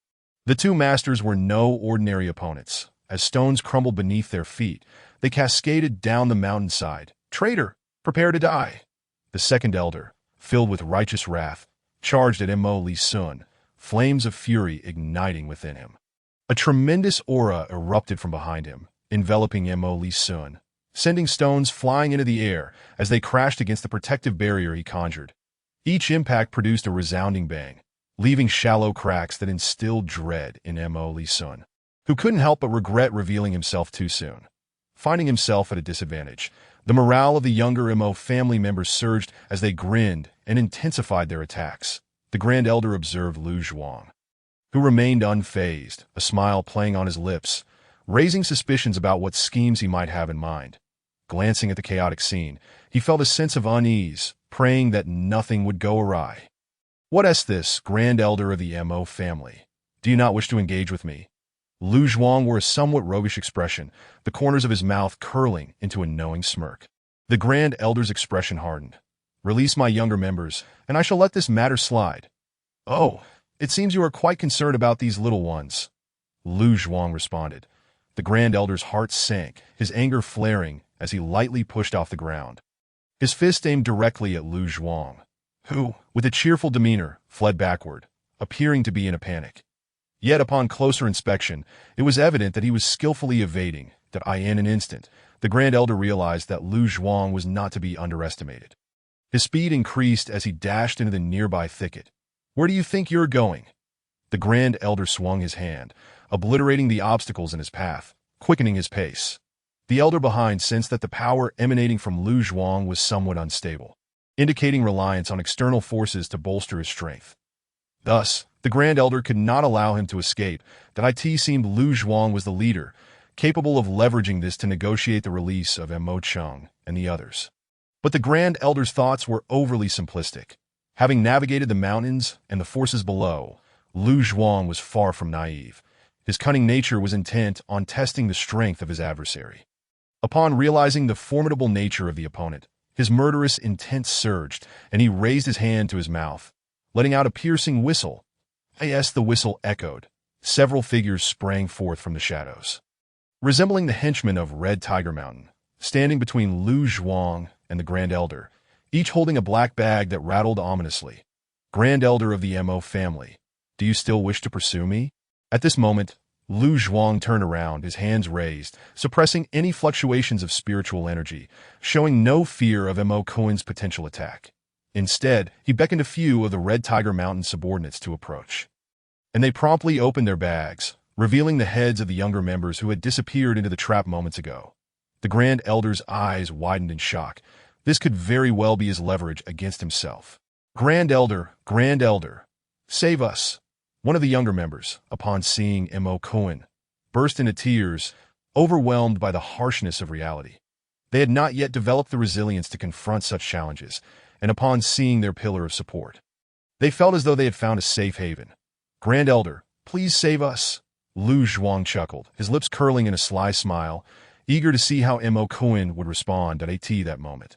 [SPEAKER 1] The two masters were no ordinary opponents. As stones crumbled beneath their feet, they cascaded down the mountainside. "Traitor, prepare to die!" The second elder, filled with righteous wrath, charged at Mo Li Sun, flames of fury igniting within him. A tremendous aura erupted from behind him, enveloping Mo Li Sun, sending stones flying into the air as they crashed against the protective barrier he conjured. Each impact produced a resounding bang, leaving shallow cracks that instilled dread in Mo Li Sun, who couldn't help but regret revealing himself too soon. Finding himself at a disadvantage, the morale of the younger Mo family members surged as they grinned and intensified their attacks. The Grand Elder observed Lu Zhuang, who remained unfazed, a smile playing on his lips, raising suspicions about what schemes he might have in mind. Glancing at the chaotic scene, he felt a sense of unease, praying that nothing would go awry. "What is this, Grand Elder of the Mo family? Do you not wish to engage with me?" Lu Zhuang wore a somewhat roguish expression, the corners of his mouth curling into a knowing smirk. The Grand Elder's expression hardened. "Release my younger members, and I shall let this matter slide." "Oh, it seems you are quite concerned about these little ones," Lu Zhuang responded. The Grand Elder's heart sank, his anger flaring as he lightly pushed off the ground. His fist aimed directly at Lu Zhuang, who, with a cheerful demeanor, fled backward, appearing to be in a panic. Yet upon closer inspection, it was evident that he was skillfully evading, that in an instant, the Grand Elder realized that Lu Zhuang was not to be underestimated. His speed increased as he dashed into the nearby thicket. "Where do you think you're going?" The Grand Elder swung his hand, obliterating the obstacles in his path, quickening his pace. The elder behind sensed that the power emanating from Lu Zhuang was somewhat unstable, indicating reliance on external forces to bolster his strength. Thus, the Grand Elder could not allow him to escape. That it seemed Lu Zhuang was the leader, capable of leveraging this to negotiate the release of Mo Cheng and the others. But the Grand Elder's thoughts were overly simplistic. Having navigated the mountains and the forces below, Lu Zhuang was far from naive. His cunning nature was intent on testing the strength of his adversary. Upon realizing the formidable nature of the opponent, his murderous intent surged, and he raised his hand to his mouth, letting out a piercing whistle. As the whistle echoed, several figures sprang forth from the shadows, resembling the henchmen of Red Tiger Mountain, standing between Lu Zhuang and the Grand Elder, each holding a black bag that rattled ominously. "Grand Elder of the Mo family, do you still wish to pursue me?" At this moment, Lu Zhuang turned around, his hands raised, suppressing any fluctuations of spiritual energy, showing no fear of Mo Kuan's potential attack. Instead, he beckoned a few of the Red Tiger Mountain subordinates to approach. And they promptly opened their bags, revealing the heads of the younger members who had disappeared into the trap moments ago. The Grand Elder's eyes widened in shock. This could very well be his leverage against himself. Grand Elder, save us!" One of the younger members, upon seeing Mo Cohen, burst into tears, overwhelmed by the harshness of reality. They had not yet developed the resilience to confront such challenges, and upon seeing their pillar of support, they felt as though they had found a safe haven. "Grand Elder, please save us," Lu Zhuang chuckled, his lips curling in a sly smile, eager to see how Mo Cohen would respond at that moment.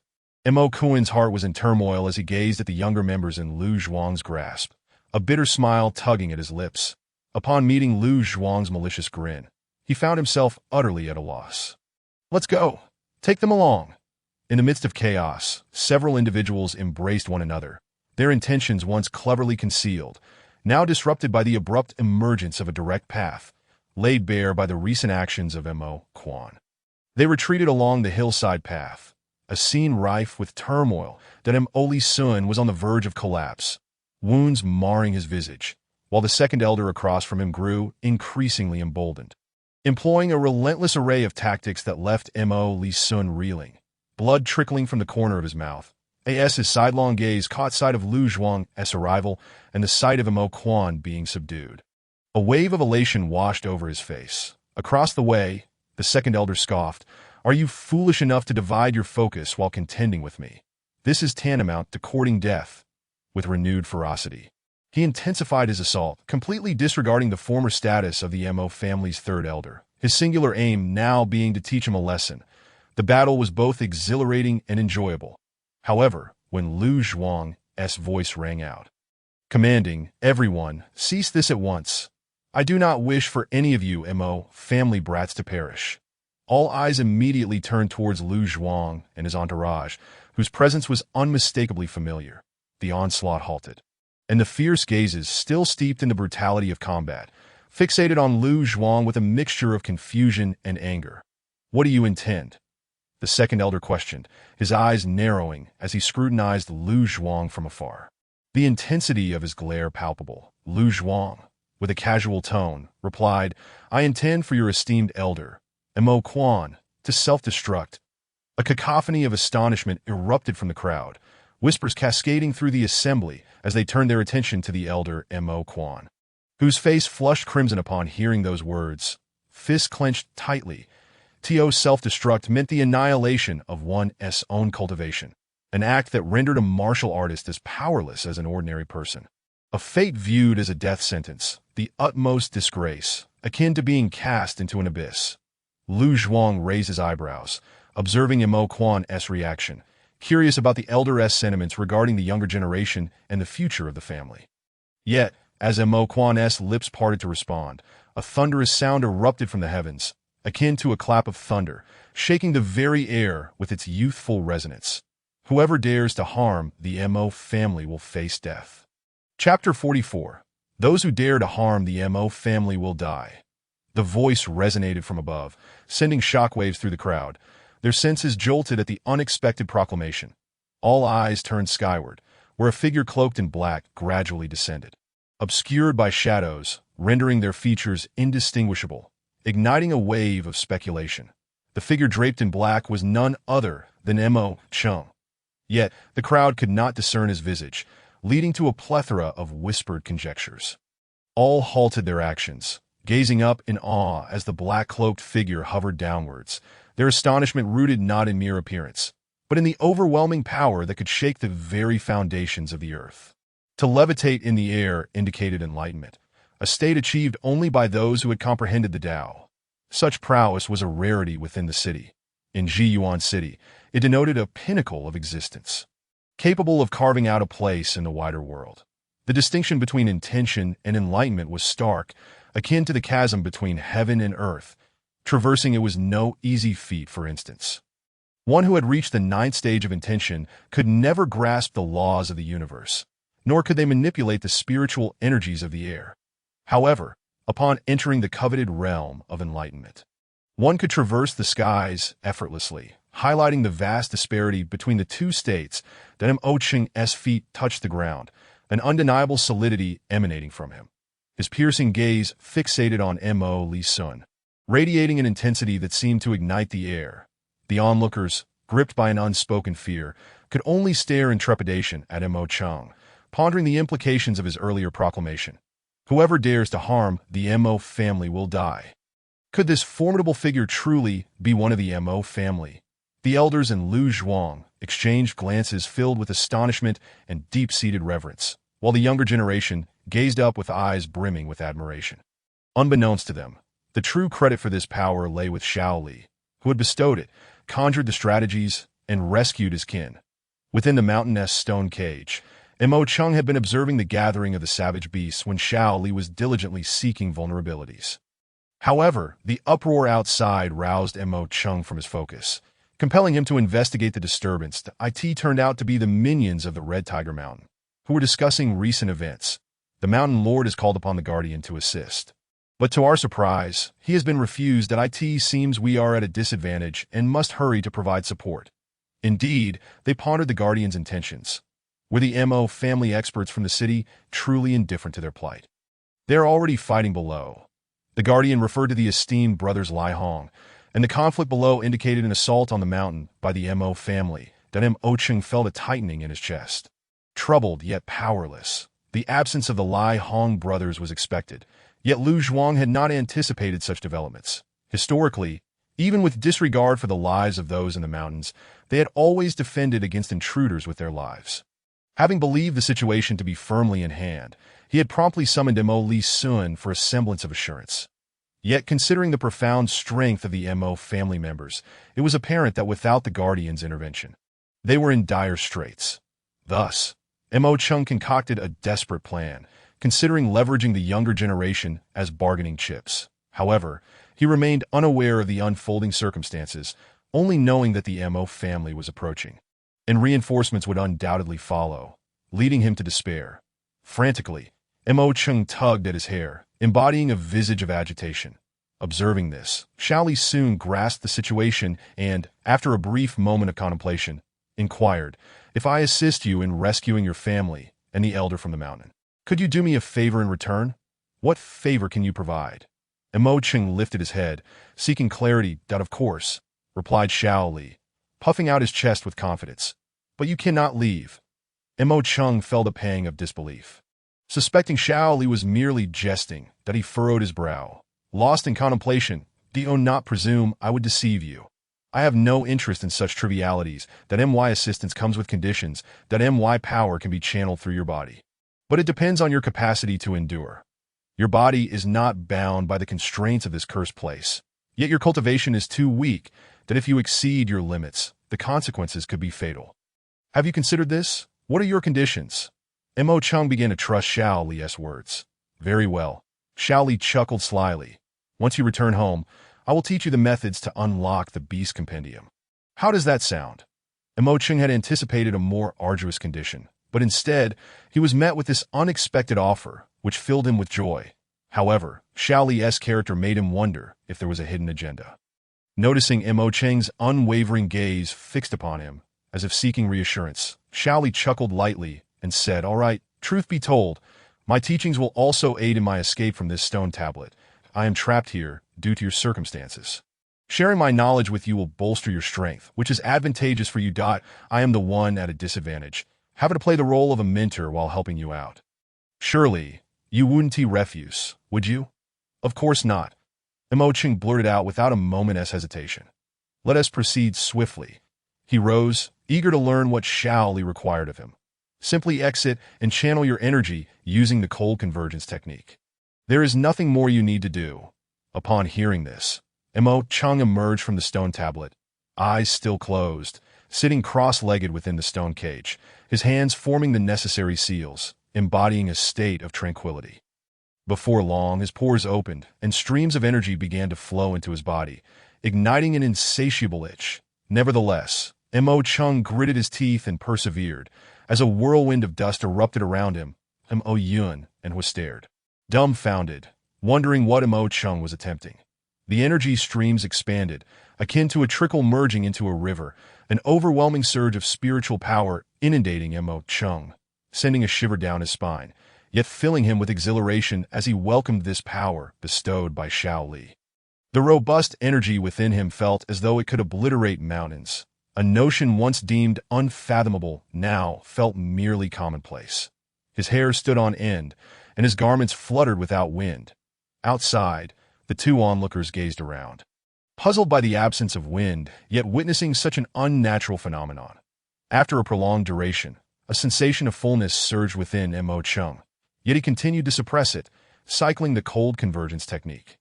[SPEAKER 1] Mo Cohen's heart was in turmoil as he gazed at the younger members in Lu Zhuang's grasp, a bitter smile tugging at his lips. Upon meeting Lu Zhuang's malicious grin, he found himself utterly at a loss. "Let's go. Take them along." In the midst of chaos, several individuals embraced one another, their intentions once cleverly concealed, now disrupted by the abrupt emergence of a direct path, laid bare by the recent actions of Mo Quan. They retreated along the hillside path, a scene rife with turmoil that Li Sun was on the verge of collapse, wounds marring his visage, while the second elder across from him grew increasingly emboldened. Employing a relentless array of tactics that left Li Sun reeling, blood trickling from the corner of his mouth, his sidelong gaze caught sight of Lu Zhuang's arrival and the sight of Mo Quan being subdued. A wave of elation washed over his face. Across the way, the second elder scoffed, "Are you foolish enough to divide your focus while contending with me? This is tantamount to courting death." With renewed ferocity, he intensified his assault, completely disregarding the former status of the Mo family's third elder, his singular aim now being to teach him a lesson. The battle was both exhilarating and enjoyable. However, when Lu Zhuang's voice rang out, commanding, "Everyone, cease this at once. I do not wish for any of you Mo family brats to perish." All eyes immediately turned towards Lu Zhuang and his entourage, whose presence was unmistakably familiar. The onslaught halted, and the fierce gazes, still steeped in the brutality of combat, fixated on Lu Zhuang with a mixture of confusion and anger. "What do you intend?" the second elder questioned, his eyes narrowing as he scrutinized Lu Zhuang from afar. The intensity of his glare palpable. Lu Zhuang, with a casual tone, replied, "I intend for your esteemed elder, Mo Quan, to self-destruct." A cacophony of astonishment erupted from the crowd, whispers cascading through the assembly as they turned their attention to the elder Mo Quan, whose face flushed crimson upon hearing those words. Fists clenched tightly. To self-destruct meant the annihilation of one's own cultivation, an act that rendered a martial artist as powerless as an ordinary person. A fate viewed as a death sentence, the utmost disgrace, akin to being cast into an abyss. Lu Zhuang raised his eyebrows, observing Mo Quan's reaction, curious about the elder's sentiments regarding the younger generation and the future of the family. Yet, as Mo Quan's lips parted to respond, a thunderous sound erupted from the heavens, akin to a clap of thunder, shaking the very air with its youthful resonance. "Whoever dares to harm the Mo family will face death." Chapter 44. Those who dare to harm the Mo family will die. The voice resonated from above, sending shockwaves through the crowd, their senses jolted at the unexpected proclamation. All eyes turned skyward, where a figure cloaked in black gradually descended, obscured by shadows, rendering their features indistinguishable, igniting a wave of speculation. The figure draped in black was none other than Mo Chung. Yet, the crowd could not discern his visage, leading to a plethora of whispered conjectures. All halted their actions, gazing up in awe as the black-cloaked figure hovered downwards, their astonishment rooted not in mere appearance, but in the overwhelming power that could shake the very foundations of the earth. To levitate in the air indicated enlightenment, a state achieved only by those who had comprehended the Tao. Such prowess was a rarity within the city. In Jiyuan City, it denoted a pinnacle of existence, capable of carving out a place in the wider world. The distinction between intention and enlightenment was stark, akin to the chasm between heaven and earth. Traversing it was no easy feat, for instance. One who had reached the 9th stage of intention could never grasp the laws of the universe, nor could they manipulate the spiritual energies of the air. However, upon entering the coveted realm of enlightenment, one could traverse the skies effortlessly, highlighting the vast disparity between the two states that Mo Cheng's feet touched the ground, an undeniable solidity emanating from him. His piercing gaze fixated on Li Sun, radiating an intensity that seemed to ignite the air. The onlookers, gripped by an unspoken fear, could only stare in trepidation at Mo Cheng, pondering the implications of his earlier proclamation. Whoever dares to harm the Mo family will die. Could this formidable figure truly be one of the Mo family? The elders and Lu Zhuang exchanged glances filled with astonishment and deep-seated reverence, while the younger generation gazed up with eyes brimming with admiration. Unbeknownst to them, the true credit for this power lay with Xiao Li, who had bestowed it, conjured the strategies, and rescued his kin. Within the mountainous stone cage, Mo Chung had been observing the gathering of the savage beasts when Xiao Li was diligently seeking vulnerabilities. However, the uproar outside roused Mo Chung from his focus, compelling him to investigate the disturbance. It turned out to be the minions of the Red Tiger Mountain, who were discussing recent events. The Mountain Lord has called upon the Guardian to assist. But to our surprise, he has been refused. It seems we are at a disadvantage and must hurry to provide support. Indeed, they pondered the Guardian's intentions. Were the Mo family experts from the city truly indifferent to their plight? They are already fighting below. The Guardian referred to the esteemed brothers Lai Hong, and the conflict below indicated an assault on the mountain by the Mo family. Mo Chung felt a tightening in his chest. Troubled yet powerless, the absence of the Lai Hong brothers was expected, yet Lu Zhuang had not anticipated such developments. Historically, even with disregard for the lives of those in the mountains, they had always defended against intruders with their lives. Having believed the situation to be firmly in hand, he had promptly summoned Mo Li Sun for a semblance of assurance. Yet, considering the profound strength of the Mo family members, it was apparent that without the Guardian's intervention, they were in dire straits. Thus, Mo Chung concocted a desperate plan, considering leveraging the younger generation as bargaining chips. However, he remained unaware of the unfolding circumstances, only knowing that the Mo family was approaching, and reinforcements would undoubtedly follow, leading him to despair. Frantically, Mo Chung tugged at his hair, embodying a visage of agitation. Observing this, Xiao Li soon grasped the situation and, after a brief moment of contemplation, inquired, "If I assist you in rescuing your family and the elder from the mountain, could you do me a favor in return? What favor can you provide?" Mo Chung lifted his head, seeking clarity. "Of course," replied Xiao Li, puffing out his chest with confidence. "But you cannot leave." Mo Chung felt a pang of disbelief. Suspecting Xiao Li was merely jesting, he furrowed his brow. Lost in contemplation, "Do not presume I would deceive you. I have no interest in such trivialities. My assistance comes with conditions. My power can be channeled through your body. But it depends on your capacity to endure. Your body is not bound by the constraints of this cursed place. Yet your cultivation is too weak that if you exceed your limits, the consequences could be fatal. Have you considered this? What are your conditions?" Mo Chung began to trust Xiao Li's words. "Very well." Xiao Li chuckled slyly. "Once you return home, I will teach you the methods to unlock the Beast Compendium." How does that sound? Mo Chung had anticipated a more arduous condition, but instead, he was met with this unexpected offer, which filled him with joy. However, Xiao Li's character made him wonder if there was a hidden agenda. Noticing Mo Cheng's unwavering gaze fixed upon him, as if seeking reassurance, Xiao Li chuckled lightly and said, "All right, truth be told, my teachings will also aid in my escape from this stone tablet. I am trapped here due to your circumstances. Sharing my knowledge with you will bolster your strength, which is advantageous for you. I am the one at a disadvantage, having to play the role of a mentor while helping you out. Surely, you wouldn't refuse, would you?" "Of course not," Mo Chung blurted out without a moment's hesitation. "Let us proceed swiftly." He rose, eager to learn what Xiao Li required of him. "Simply exit and channel your energy using the cold convergence technique. There is nothing more you need to do." Upon hearing this, Mo Chung emerged from the stone tablet, eyes still closed, sitting cross-legged within the stone cage, his hands forming the necessary seals, embodying a state of tranquility. Before long, his pores opened, and streams of energy began to flow into his body, igniting an insatiable itch. Nevertheless, Mo Chung gritted his teeth and persevered, as a whirlwind of dust erupted around him. Mo Yun and was stared, dumbfounded, wondering what Mo Chung was attempting. The energy streams expanded, akin to a trickle merging into a river, an overwhelming surge of spiritual power inundating Mo Chung, sending a shiver down his spine, yet filling him with exhilaration as he welcomed this power bestowed by Xiao Li. The robust energy within him felt as though it could obliterate mountains. A notion once deemed unfathomable now felt merely commonplace. His hair stood on end, and his garments fluttered without wind. Outside, the two onlookers gazed around, puzzled by the absence of wind, yet witnessing such an unnatural phenomenon. After a prolonged duration, a sensation of fullness surged within Mo Chung, yet he continued to suppress it, cycling the cold convergence technique.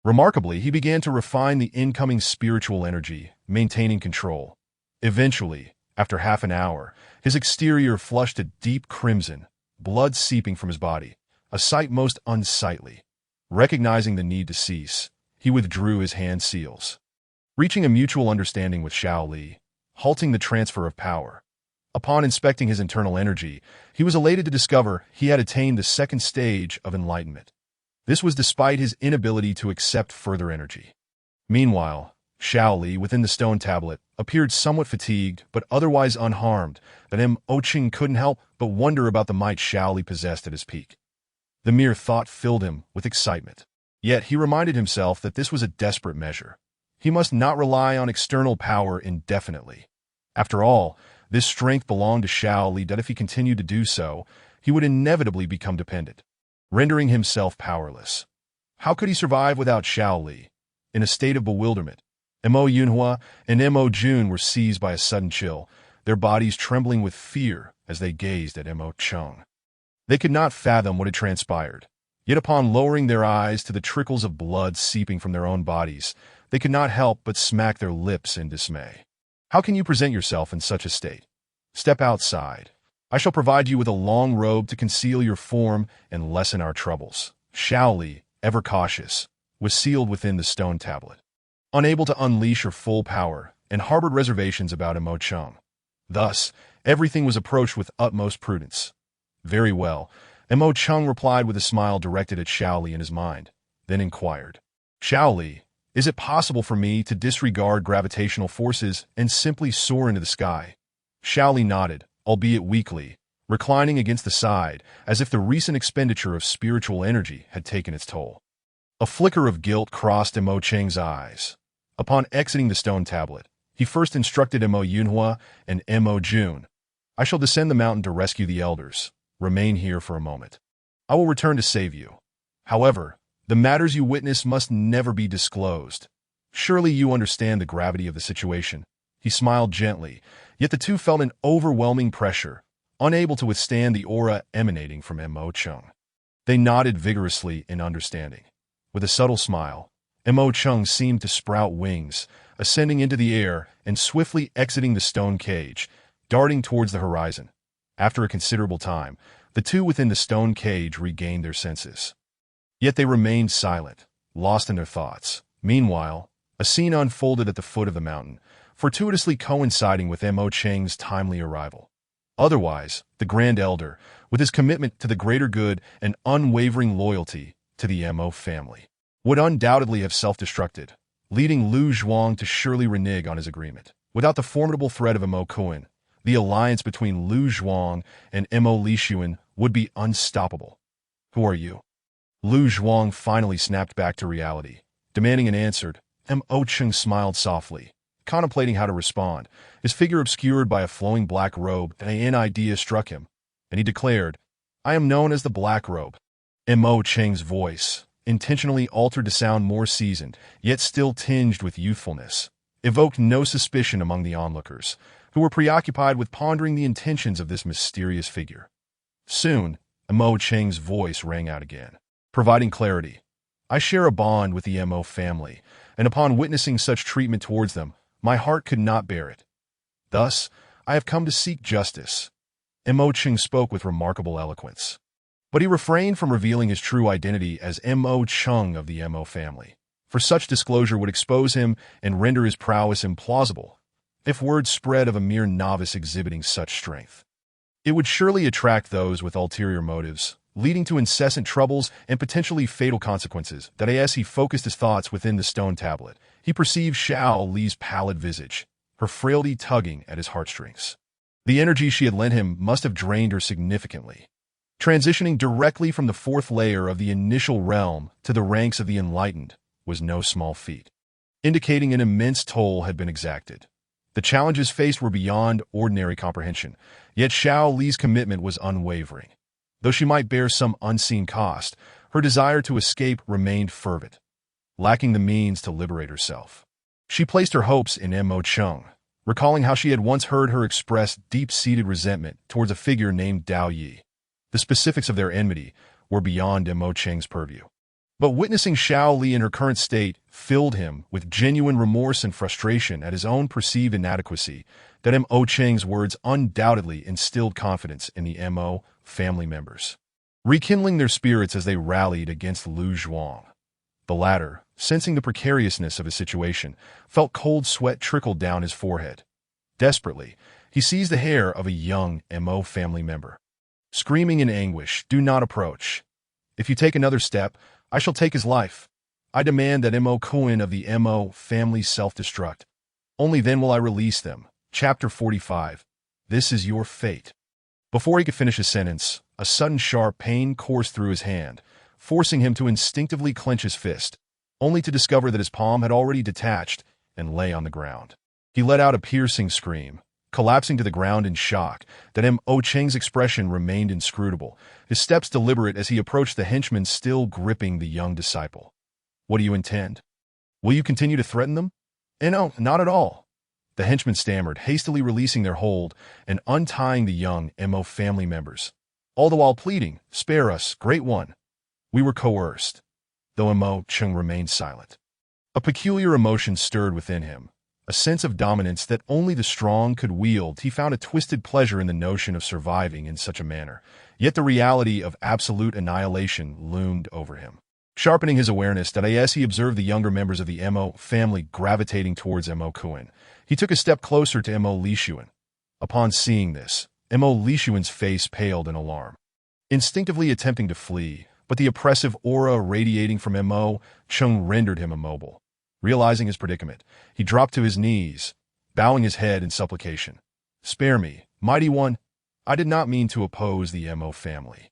[SPEAKER 1] Remarkably, he began to refine the incoming spiritual energy, maintaining control. Eventually, after half an hour, his exterior flushed a deep crimson, blood seeping from his body, a sight most unsightly. Recognizing the need to cease, he withdrew his hand seals, reaching a mutual understanding with Xiao Li, halting the transfer of power. Upon inspecting his internal energy, he was elated to discover he had attained the second stage of enlightenment. This was despite his inability to accept further energy. Meanwhile, Xiao Li, within the stone tablet, appeared somewhat fatigued but otherwise unharmed, that Mo Chung couldn't help but wonder about the might Xiao Li possessed at his peak. The mere thought filled him with excitement. Yet he reminded himself that this was a desperate measure. He must not rely on external power indefinitely. After all, this strength belonged to Xiao Li, that if he continued to do so, he would inevitably become dependent, rendering himself powerless. How could he survive without Xiao Li? In a state of bewilderment, Mo Yunhua and Mo Jun were seized by a sudden chill, their bodies trembling with fear as they gazed at Mo Chung. They could not fathom what had transpired, yet upon lowering their eyes to the trickles of blood seeping from their own bodies, they could not help but smack their lips in dismay. How can you present yourself in such a state? Step outside. I shall provide you with a long robe to conceal your form and lessen our troubles. Xiao Li, ever cautious, was sealed within the stone tablet, unable to unleash her full power, and harbored reservations about Mo Chung. Thus, everything was approached with utmost prudence. Very well, Mo Chung replied with a smile directed at Xiao Li in his mind, then inquired, Xiao Li, is it possible for me to disregard gravitational forces and simply soar into the sky? Xiao Li nodded, albeit weakly, reclining against the side, as if the recent expenditure of spiritual energy had taken its toll. A flicker of guilt crossed Mo Cheng's eyes. Upon exiting the stone tablet, he first instructed Mo Yunhua and Mo Jun, I shall descend the mountain to rescue the elders. Remain here for a moment. I will return to save you. However, the matters you witness must never be disclosed. Surely you understand the gravity of the situation. He smiled gently, yet the two felt an overwhelming pressure, unable to withstand the aura emanating from Mo Chung. They nodded vigorously in understanding. With a subtle smile, Mo Chung seemed to sprout wings, ascending into the air and swiftly exiting the stone cage, darting towards the horizon. After a considerable time, the two within the stone cage regained their senses. Yet they remained silent, lost in their thoughts. Meanwhile, a scene unfolded at the foot of the mountain, fortuitously coinciding with Mo Cheng's timely arrival. Otherwise, the Grand Elder, with his commitment to the greater good and unwavering loyalty to the Mo family, would undoubtedly have self-destructed, leading Lu Zhuang to surely renege on his agreement. Without the formidable threat of Mo Kuan, the alliance between Lu Zhuang and Mo Lixuan would be unstoppable. Who are you? Lu Zhuang finally snapped back to reality, demanding an answer. Mo Chung smiled softly, contemplating how to respond, his figure obscured by a flowing black robe. An idea struck him, and he declared, I am known as the Black Robe. Mo Cheng's voice, intentionally altered to sound more seasoned, yet still tinged with youthfulness, evoked no suspicion among the onlookers, who were preoccupied with pondering the intentions of this mysterious figure. Soon, Mo Cheng's voice rang out again, providing clarity. I share a bond with the Mo family, and upon witnessing such treatment towards them, my heart could not bear it. Thus, I have come to seek justice. Mo Cheng spoke with remarkable eloquence. But he refrained from revealing his true identity as Mo Chung of the Mo family, for such disclosure would expose him and render his prowess implausible. If word spread of a mere novice exhibiting such strength, it would surely attract those with ulterior motives, leading to incessant troubles and potentially fatal consequences. That as he focused his thoughts within the stone tablet, he perceived Xiao Li's pallid visage, her frailty tugging at his heartstrings. The energy she had lent him must have drained her significantly. Transitioning directly from the fourth layer of the initial realm to the ranks of the enlightened was no small feat, indicating an immense toll had been exacted. The challenges faced were beyond ordinary comprehension, yet Xiao Li's commitment was unwavering. Though she might bear some unseen cost, her desire to escape remained fervent, lacking the means to liberate herself. She placed her hopes in Mo Chung, recalling how she had once heard her express deep-seated resentment towards a figure named Dao Yi. The specifics of their enmity were beyond Mo Cheng's purview. But witnessing Xiao Li in her current state filled him with genuine remorse and frustration at his own perceived inadequacy. That Mo Cheng's words undoubtedly instilled confidence in the Mo family members, rekindling their spirits as they rallied against Lu Zhuang. The latter, sensing the precariousness of his situation, felt cold sweat trickle down his forehead. Desperately, he seized the hair of a young Mo family member. Screaming in anguish, "Do not approach. If you take another step, I shall take his life. I demand that Mo Kuan of the Mo family self-destruct. Only then will I release them." Chapter 45. This is your fate. Before he could finish his sentence, a sudden sharp pain coursed through his hand, forcing him to instinctively clench his fist, only to discover that his palm had already detached and lay on the ground. He let out a piercing scream, collapsing to the ground in shock. That Mo Cheng's expression remained inscrutable, his steps deliberate as he approached the henchman still gripping the young disciple. "What do you intend? Will you continue to threaten them?" "No, not at all," the henchman stammered, hastily releasing their hold and untying the young Mo family members, all the while pleading, "Spare us, Great One. We were coerced." Though Mo Cheng remained silent, a peculiar emotion stirred within him, a sense of dominance that only the strong could wield. He found a twisted pleasure in the notion of surviving in such a manner, yet the reality of absolute annihilation loomed over him. Sharpening his awareness that as he observed the younger members of the Mo family gravitating towards Mo Kuan, he took a step closer to Mo Lixuan. Upon seeing this, Mo Lixuan's face paled in alarm, instinctively attempting to flee, but the oppressive aura radiating from Mo Chung rendered him immobile. Realizing his predicament, he dropped to his knees, bowing his head in supplication. "Spare me, mighty one. I did not mean to oppose the Mo family.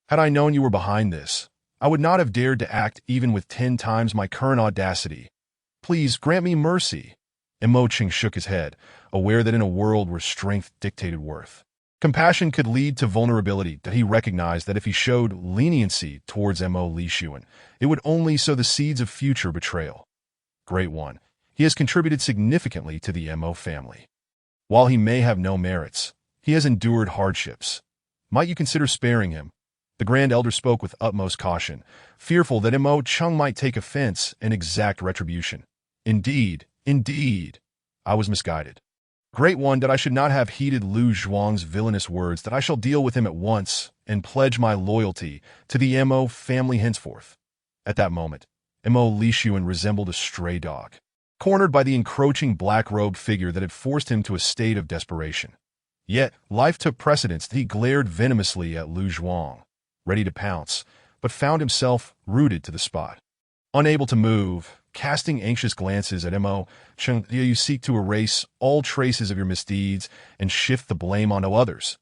[SPEAKER 1] Had I known you were behind this, I would not have dared to act even with 10 times my current audacity. Please grant me mercy." Mo Ching shook his head, aware that in a world where strength dictated worth, compassion could lead to vulnerability. That he recognized that if he showed leniency towards Mo Lixuan, it would only sow the seeds of future betrayal. "Great One, he has contributed significantly to the Mo family. While he may have no merits, he has endured hardships. Might you consider sparing him?" The Grand Elder spoke with utmost caution, fearful that Mo Chung might take offense and exact retribution. Indeed, I was misguided. Great One, that I should not have heeded Lu Zhuang's villainous words. That I shall deal with him at once and pledge my loyalty to the Mo family henceforth." At that moment, Mo Lixuan resembled a stray dog, cornered by the encroaching black-robed figure that had forced him to a state of desperation. Yet, life took precedence. He glared venomously at Lu Zhuang, ready to pounce, but found himself rooted to the spot. Unable to move, casting anxious glances at Mo Chung, you seek to erase all traces of your misdeeds and shift the blame onto others.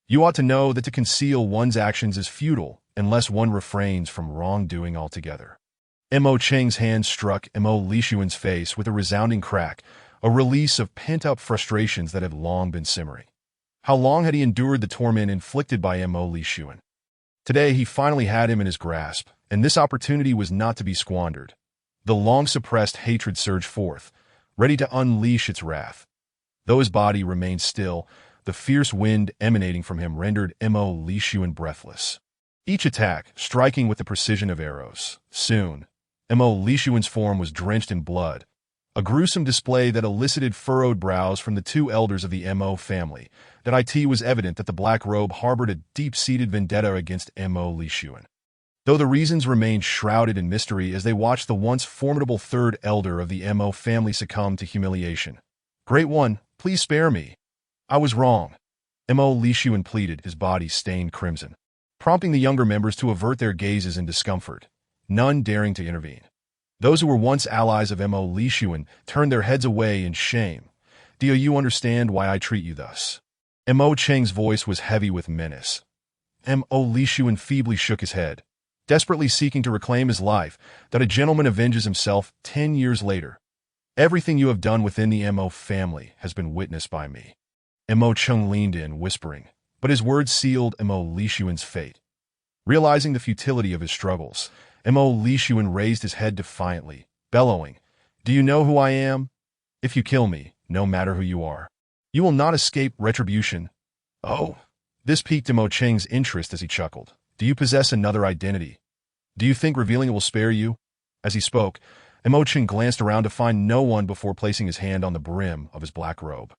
[SPEAKER 1] You ought to know that to conceal one's actions is futile unless one refrains from wrongdoing altogether. Mo Cheng's hand struck Mo Lixuan's face with a resounding crack, a release of pent-up frustrations that had long been simmering. How long had he endured the torment inflicted by Mo Lixuan? Today he finally had him in his grasp, and this opportunity was not to be squandered. The long-suppressed hatred surged forth, ready to unleash its wrath. Though his body remained still, the fierce wind emanating from him rendered Mo Lixuan breathless. Each attack striking with the precision of arrows. Soon, Mo Lixuan's form was drenched in blood, a gruesome display that elicited furrowed brows from the 2 elders of the Mo family. That it was evident that the black robe harbored a deep-seated vendetta against Mo Lixuan, though the reasons remained shrouded in mystery as they watched the once formidable 3rd elder of the Mo family succumb to humiliation. "Great One, please spare me. I was wrong," Mo Lixuan pleaded, his body stained crimson, prompting the younger members to avert their gazes in discomfort, none daring to intervene. Those who were once allies of Mo Lixuan turned their heads away in shame. "Do you understand why I treat you thus?" Mo Cheng's voice was heavy with menace. Mo Lixuan feebly shook his head, desperately seeking to reclaim his life. That a gentleman avenges himself 10 years later. "Everything you have done within the Mo family has been witnessed by me." Mo Chung leaned in, whispering, but his words sealed Mo Lixuan's fate. Realizing the futility of his struggles, Mo Lixuan raised his head defiantly, bellowing, "Do you know who I am? If you kill me, no matter who you are, you will not escape retribution." "Oh." This piqued Mo Cheng's interest as he chuckled. "Do you possess another identity? Do you think revealing it will spare you?" As he spoke, Mo Cheng glanced around to find no one before placing his hand on the brim of his black robe.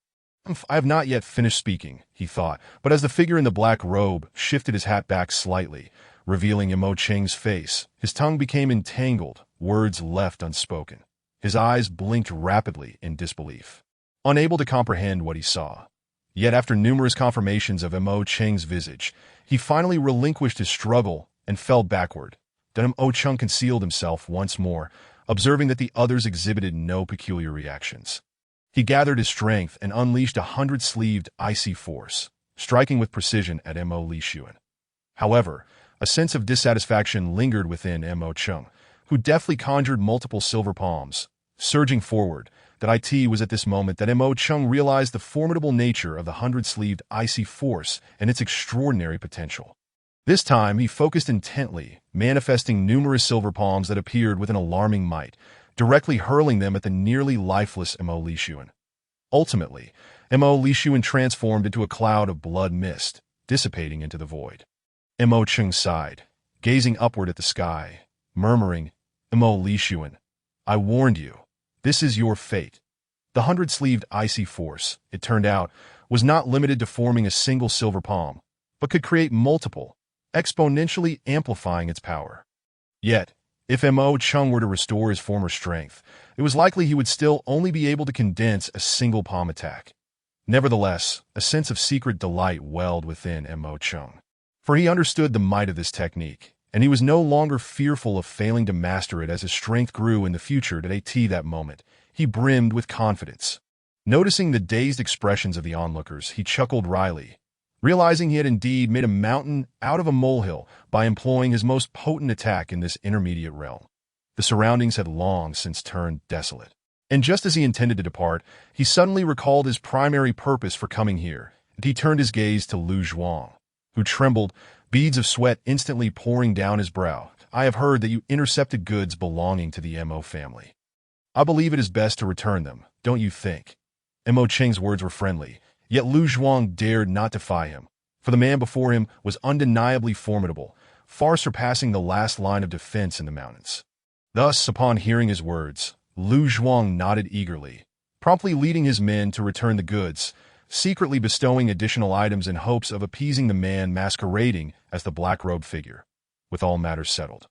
[SPEAKER 1] "I have not yet finished speaking," he thought, but as the figure in the black robe shifted his hat back slightly, revealing Mo Cheng's face, his tongue became entangled, words left unspoken. His eyes blinked rapidly in disbelief, unable to comprehend what he saw. Yet after numerous confirmations of Mo Cheng's visage, he finally relinquished his struggle and fell backward. Then Mo Cheng concealed himself once more, observing that the others exhibited no peculiar reactions. He gathered his strength and unleashed a 100-sleeved icy force, striking with precision at Mo Lixuan. However, a sense of dissatisfaction lingered within Mo Cheng, who deftly conjured multiple silver palms. Surging forward, that it was at this moment that Mo Cheng realized the formidable nature of the 100-sleeved icy force and its extraordinary potential. This time, he focused intently, manifesting numerous silver palms that appeared with an alarming might, directly hurling them at the nearly lifeless Mo Lixuan. Ultimately, Mo Lixuan transformed into a cloud of blood mist, dissipating into the void. Mo Cheng sighed, gazing upward at the sky, murmuring, "Mo Lixuan, I warned you. This is your fate." The 100-sleeved icy force, it turned out, was not limited to forming a single silver palm, but could create multiple, exponentially amplifying its power. Yet, if Mo Cheng were to restore his former strength, it was likely he would still only be able to condense a single palm attack. Nevertheless, a sense of secret delight welled within Mo Cheng, for he understood the might of this technique, and he was no longer fearful of failing to master it as his strength grew in the future. That moment, he brimmed with confidence. Noticing the dazed expressions of the onlookers, he chuckled wryly, realizing he had indeed made a mountain out of a molehill by employing his most potent attack in this intermediate realm. The surroundings had long since turned desolate, and just as he intended to depart, he suddenly recalled his primary purpose for coming here, and he turned his gaze to Lu Zhuang, who trembled, beads of sweat instantly pouring down his brow. "I have heard that you intercepted goods belonging to the Mo family. I believe it is best to return them, don't you think?" Mo Cheng's words were friendly, yet Lu Zhuang dared not defy him, for the man before him was undeniably formidable, far surpassing the last line of defense in the mountains. Thus, upon hearing his words, Lu Zhuang nodded eagerly, promptly leading his men to return the goods, secretly bestowing additional items in hopes of appeasing the man masquerading as the black-robed figure. With all matters settled,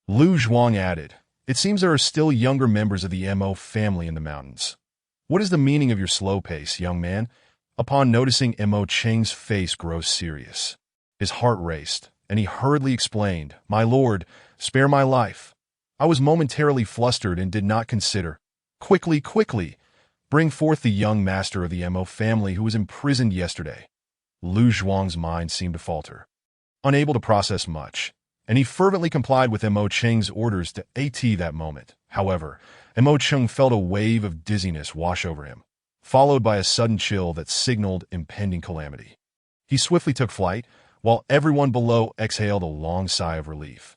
[SPEAKER 1] Lu Zhuang added, "It seems there are still younger members of the Mo family in the mountains. What is the meaning of your slow pace, young man?" Upon noticing Mo Cheng's face grow serious, his heart raced, and he hurriedly explained, "My lord, spare my life. I was momentarily flustered and did not consider. Quickly, bring forth the young master of the Mo family who was imprisoned yesterday." Lu Zhuang's mind seemed to falter, unable to process much, and he fervently complied with Mo Cheng's orders to that moment. However, Mo Cheng felt a wave of dizziness wash over him, followed by a sudden chill that signaled impending calamity. He swiftly took flight, while everyone below exhaled a long sigh of relief.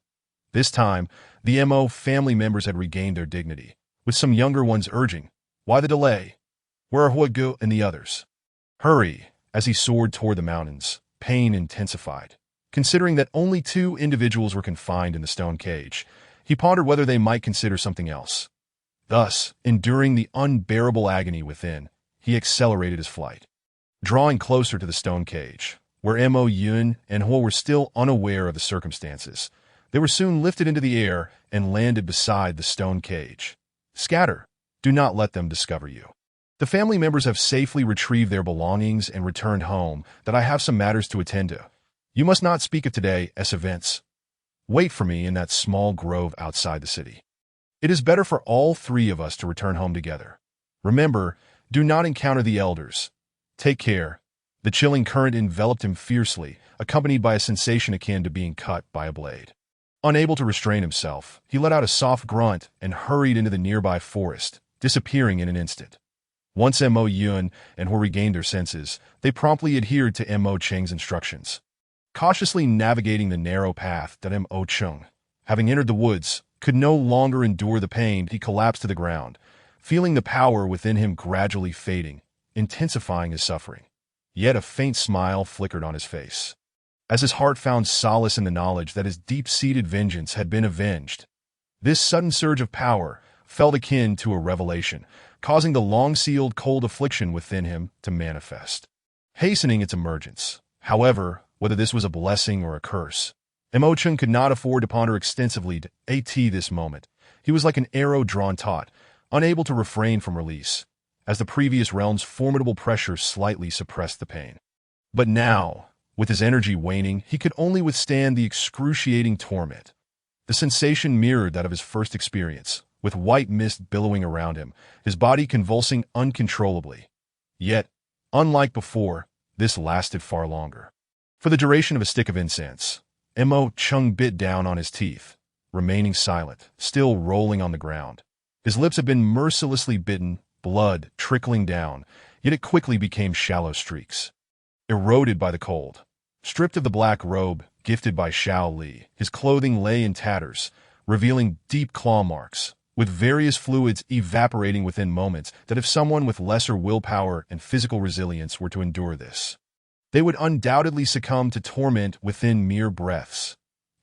[SPEAKER 1] This time, the Mo family members had regained their dignity, with some younger ones urging, "Why the delay? Where are Huigu and the others? Hurry!" As he soared toward the mountains, pain intensified. Considering that only 2 individuals were confined in the stone cage, he pondered whether they might consider something else. Thus, enduring the unbearable agony within, he accelerated his flight. Drawing closer to the stone cage, where Mo Yun and Huo were still unaware of the circumstances, they were soon lifted into the air and landed beside the stone cage. "Scatter! Do not let them discover you. The family members have safely retrieved their belongings and returned home, that I have some matters to attend to. You must not speak of today's events. Wait for me in that small grove outside the city. It is better for all 3 of us to return home together. Remember, do not encounter the elders. Take care." The chilling current enveloped him fiercely, accompanied by a sensation akin to being cut by a blade. Unable to restrain himself, he let out a soft grunt and hurried into the nearby forest, disappearing in an instant. Once Mo Yun and Huo regained their senses, they promptly adhered to Mo Cheng's instructions. Cautiously navigating the narrow path that Mo Chung, having entered the woods, could no longer endure the pain. He collapsed to the ground, feeling the power within him gradually fading, intensifying his suffering. Yet a faint smile flickered on his face, as his heart found solace in the knowledge that his deep-seated vengeance had been avenged. This sudden surge of power felt akin to a revelation, causing the long-sealed cold affliction within him to manifest, hastening its emergence. However, whether this was a blessing or a curse, Emochun could not afford to ponder extensively at this moment. He was like an arrow drawn taut, unable to refrain from release, as the previous realm's formidable pressure slightly suppressed the pain. But now, with his energy waning, he could only withstand the excruciating torment. The sensation mirrored that of his first experience, with white mist billowing around him, his body convulsing uncontrollably. Yet, unlike before, this lasted far longer. For the duration of a stick of incense, Mo Chung bit down on his teeth, remaining silent, still rolling on the ground. His lips had been mercilessly bitten, blood trickling down, yet it quickly became shallow streaks. Eroded by the cold, stripped of the black robe gifted by Xiao Li, his clothing lay in tatters, revealing deep claw marks, with various fluids evaporating within moments that if someone with lesser willpower and physical resilience were to endure this, they would undoubtedly succumb to torment within mere breaths.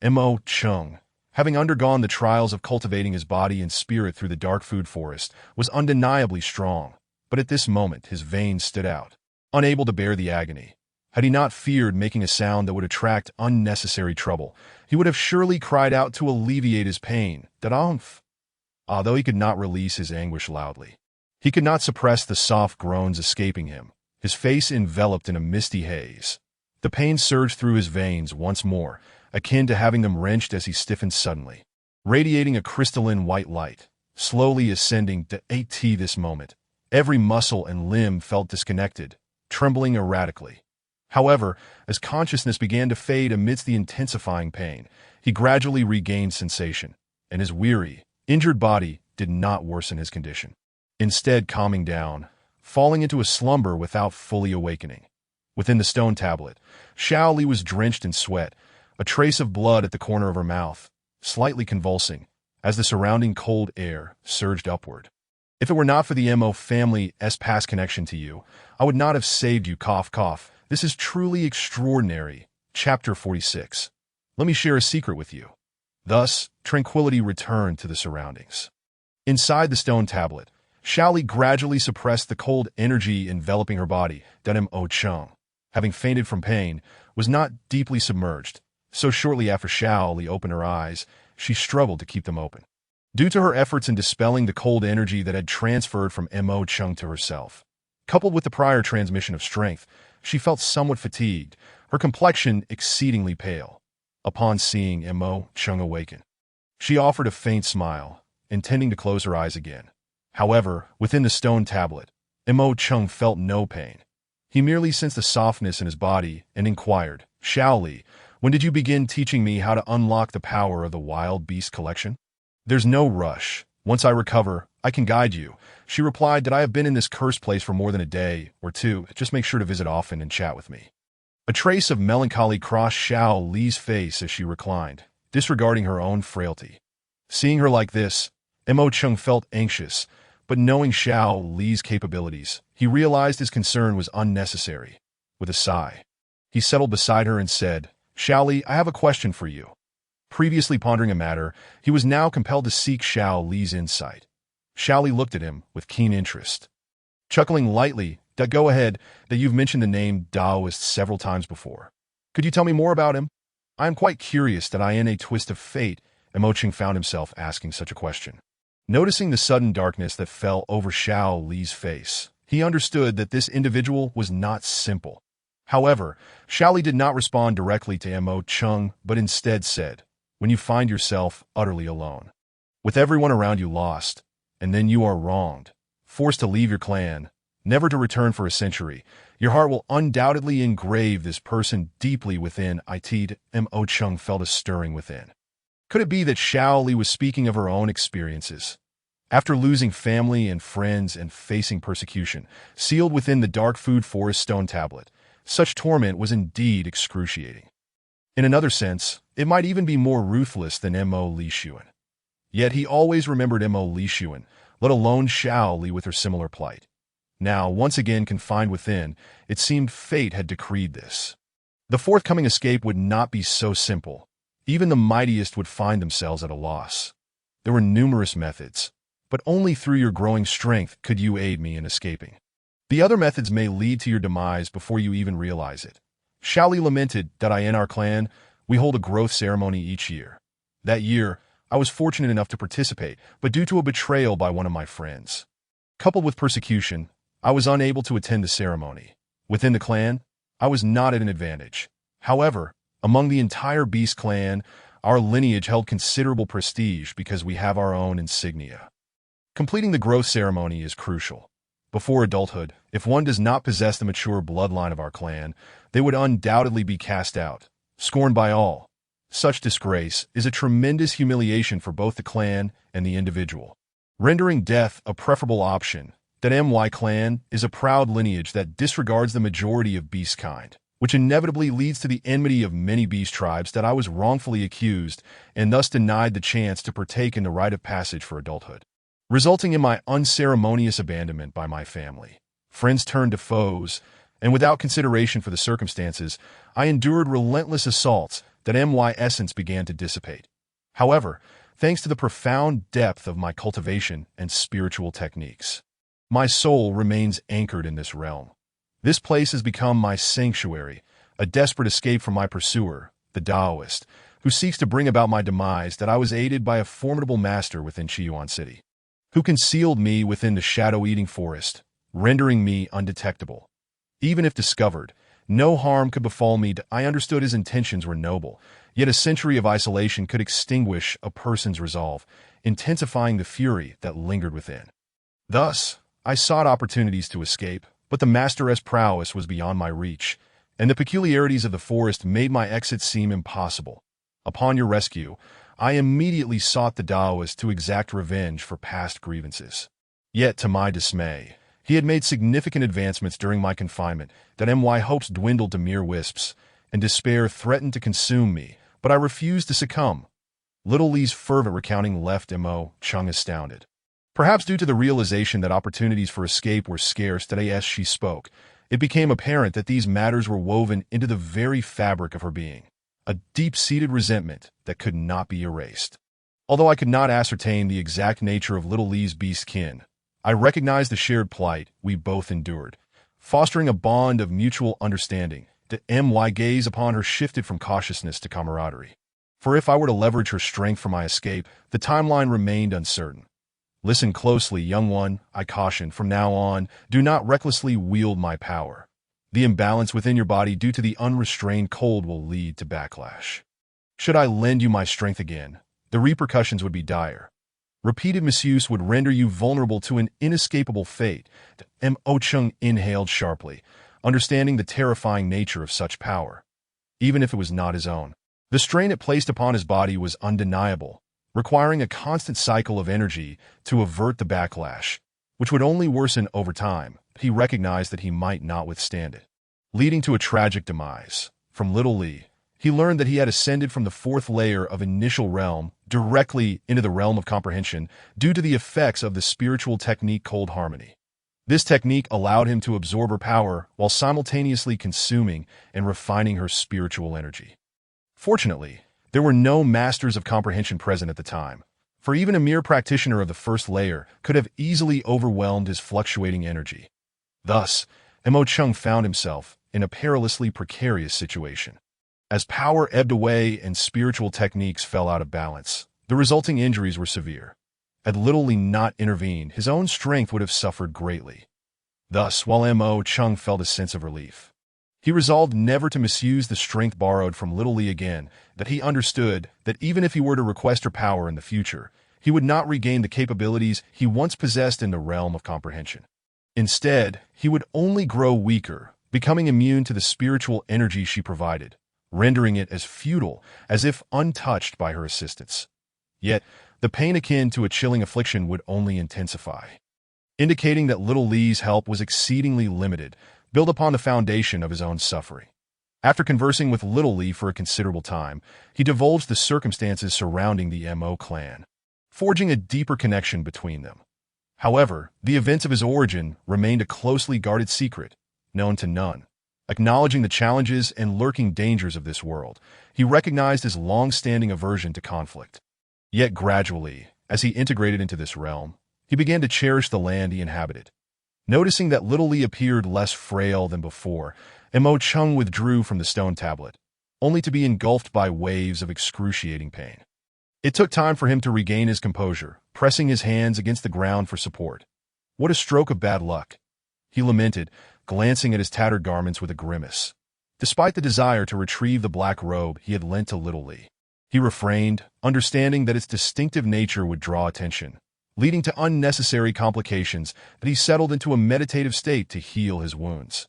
[SPEAKER 1] Mo Chung, having undergone the trials of cultivating his body and spirit through the dark food forest, was undeniably strong, but at this moment his veins stood out, unable to bear the agony. Had he not feared making a sound that would attract unnecessary trouble, he would have surely cried out to alleviate his pain. Although he could not release his anguish loudly, he could not suppress the soft groans escaping him, his face enveloped in a misty haze. The pain surged through his veins once more, akin to having them wrenched as he stiffened suddenly, radiating a crystalline white light, slowly ascending to this moment. Every muscle and limb felt disconnected, trembling erratically. However, as consciousness began to fade amidst the intensifying pain, he gradually regained sensation, and his weary, injured body did not worsen his condition. Instead, calming down, falling into a slumber without fully awakening. Within the stone tablet, Xiao Li was drenched in sweat, a trace of blood at the corner of her mouth, slightly convulsing, as the surrounding cold air surged upward. If it were not for the Mo family's past connection to you, I would not have saved you. Cough, cough. This is truly extraordinary. Chapter 46. Let me share a secret with you. Thus, tranquility returned to the surroundings. Inside the stone tablet, Xiao Li gradually suppressed the cold energy enveloping her body. Mo Chung, having fainted from pain, was not deeply submerged, so shortly after Xiao Li opened her eyes, she struggled to keep them open. Due to her efforts in dispelling the cold energy that had transferred from Mo Chung to herself, coupled with the prior transmission of strength, she felt somewhat fatigued, her complexion exceedingly pale. Upon seeing Mo Chung awaken, she offered a faint smile, intending to close her eyes again. However, within the stone tablet, Mo Chung felt no pain. He merely sensed a softness in his body and inquired, Xiao Li, when did you begin teaching me how to unlock the power of the wild beast collection? There's no rush. Once I recover, I can guide you. She replied that I have been in this cursed place for more than a day or two. Just make sure to visit often and chat with me. A trace of melancholy crossed Xiao Li's face as she reclined, disregarding her own frailty. Seeing her like this, Mo Chung felt anxious, but knowing Xiao Li's capabilities, he realized his concern was unnecessary. With a sigh, he settled beside her and said, Xiao Li, I have a question for you. Previously pondering a matter, he was now compelled to seek Xiao Li's insight. Xiao Li looked at him with keen interest. Chuckling lightly, go ahead, that you've mentioned the name Taoist several times before. Could you tell me more about him? I am quite curious that in a twist of fate, Mo Chung found himself asking such a question. Noticing the sudden darkness that fell over Xiao Li's face, he understood that this individual was not simple. However, Xiao Li did not respond directly to Mo Chung, but instead said, when you find yourself utterly alone, with everyone around you lost, and then you are wronged, forced to leave your clan, never to return for a century, your heart will undoubtedly engrave this person deeply within it. Mo Chung felt a stirring within. Could it be that Xiao Li was speaking of her own experiences? After losing family and friends and facing persecution, sealed within the dark food forest stone tablet, such torment was indeed excruciating. In another sense, it might even be more ruthless than Mo Li Xuan. Yet he always remembered Mo Li Xuan, let alone Xiao Li with her similar plight. Now, once again confined within, it seemed fate had decreed this. The forthcoming escape would not be so simple. Even the mightiest would find themselves at a loss. There were numerous methods, but only through your growing strength could you aid me in escaping. The other methods may lead to your demise before you even realize it. Xiao Li lamented that in our clan, we hold a growth ceremony each year. That year, I was fortunate enough to participate, but due to a betrayal by one of my friends, coupled with persecution, I was unable to attend the ceremony. Within the clan, I was not at an advantage. However, among the entire Beast clan, our lineage held considerable prestige because we have our own insignia. Completing the growth ceremony is crucial. Before adulthood, if one does not possess the mature bloodline of our clan, they would undoubtedly be cast out, scorned by all. Such disgrace is a tremendous humiliation for both the clan and the individual, rendering death a preferable option. That MY clan is a proud lineage that disregards the majority of beast kind, which inevitably leads to the enmity of many beast tribes that I was wrongfully accused and thus denied the chance to partake in the rite of passage for adulthood, resulting in my unceremonious abandonment by my family. Friends turned to foes, and without consideration for the circumstances, I endured relentless assaults that MY essence began to dissipate. However, thanks to the profound depth of my cultivation and spiritual techniques, my soul remains anchored in this realm. This place has become my sanctuary, a desperate escape from my pursuer, the Taoist, who seeks to bring about my demise. That I was aided by a formidable master within Chiyuan City, who concealed me within the shadow-eating forest, rendering me undetectable. Even if discovered, no harm could befall me. I understood his intentions were noble, yet a century of isolation could extinguish a person's resolve, intensifying the fury that lingered within. Thus, I sought opportunities to escape, but the master's prowess was beyond my reach, and the peculiarities of the forest made my exit seem impossible. Upon your rescue, I immediately sought the Taoist to exact revenge for past grievances. Yet, to my dismay, he had made significant advancements during my confinement. That my hopes dwindled to mere wisps, and despair threatened to consume me, but I refused to succumb. Little Li's fervent recounting left Mo Chung astounded. Perhaps due to the realization that opportunities for escape were scarce today as she spoke, it became apparent that these matters were woven into the very fabric of her being, a deep-seated resentment that could not be erased. Although I could not ascertain the exact nature of Little Li's beast kin, I recognized the shared plight we both endured, fostering a bond of mutual understanding. The my gaze upon her shifted from cautiousness to camaraderie. For if I were to leverage her strength for my escape, the timeline remained uncertain. Listen closely, young one, I cautioned. From now on, do not recklessly wield my power. The imbalance within your body due to the unrestrained cold will lead to backlash. Should I lend you my strength again, the repercussions would be dire. Repeated misuse would render you vulnerable to an inescapable fate. Mo Chung inhaled sharply, understanding the terrifying nature of such power, even if it was not his own. The strain it placed upon his body was undeniable, requiring a constant cycle of energy to avert the backlash, which would only worsen over time. He recognized that he might not withstand it, leading to a tragic demise. From Little Li, he learned that he had ascended from the fourth layer of initial realm directly into the realm of comprehension due to the effects of the spiritual technique Cold Harmony. This technique allowed him to absorb her power while simultaneously consuming and refining her spiritual energy. Fortunately, there were no masters of comprehension present at the time, for even a mere practitioner of the first layer could have easily overwhelmed his fluctuating energy. Thus, Mo Chung found himself in a perilously precarious situation. As power ebbed away and spiritual techniques fell out of balance, the resulting injuries were severe. Had Little Li not intervened, his own strength would have suffered greatly. Thus, while Mo Chung felt a sense of relief, he resolved never to misuse the strength borrowed from Little Li again. That he understood that even if he were to request her power in the future, he would not regain the capabilities he once possessed in the realm of comprehension. Instead, he would only grow weaker, becoming immune to the spiritual energy she provided, rendering it as futile as if untouched by her assistance. Yet, the pain akin to a chilling affliction would only intensify, indicating that Little Li's help was exceedingly limited, built upon the foundation of his own suffering. After conversing with Little Lee for a considerable time, he divulged the circumstances surrounding the Mo clan, forging a deeper connection between them. However, the events of his origin remained a closely guarded secret, known to none. Acknowledging the challenges and lurking dangers of this world, he recognized his long-standing aversion to conflict. Yet gradually, as he integrated into this realm, he began to cherish the land he inhabited. Noticing that Little Lee appeared less frail than before, Mo Chung withdrew from the stone tablet, only to be engulfed by waves of excruciating pain. It took time for him to regain his composure, pressing his hands against the ground for support. What a stroke of bad luck, he lamented, glancing at his tattered garments with a grimace. Despite the desire to retrieve the black robe he had lent to Little Lee, he refrained, understanding that its distinctive nature would draw attention, leading to unnecessary complications that he settled into a meditative state to heal his wounds.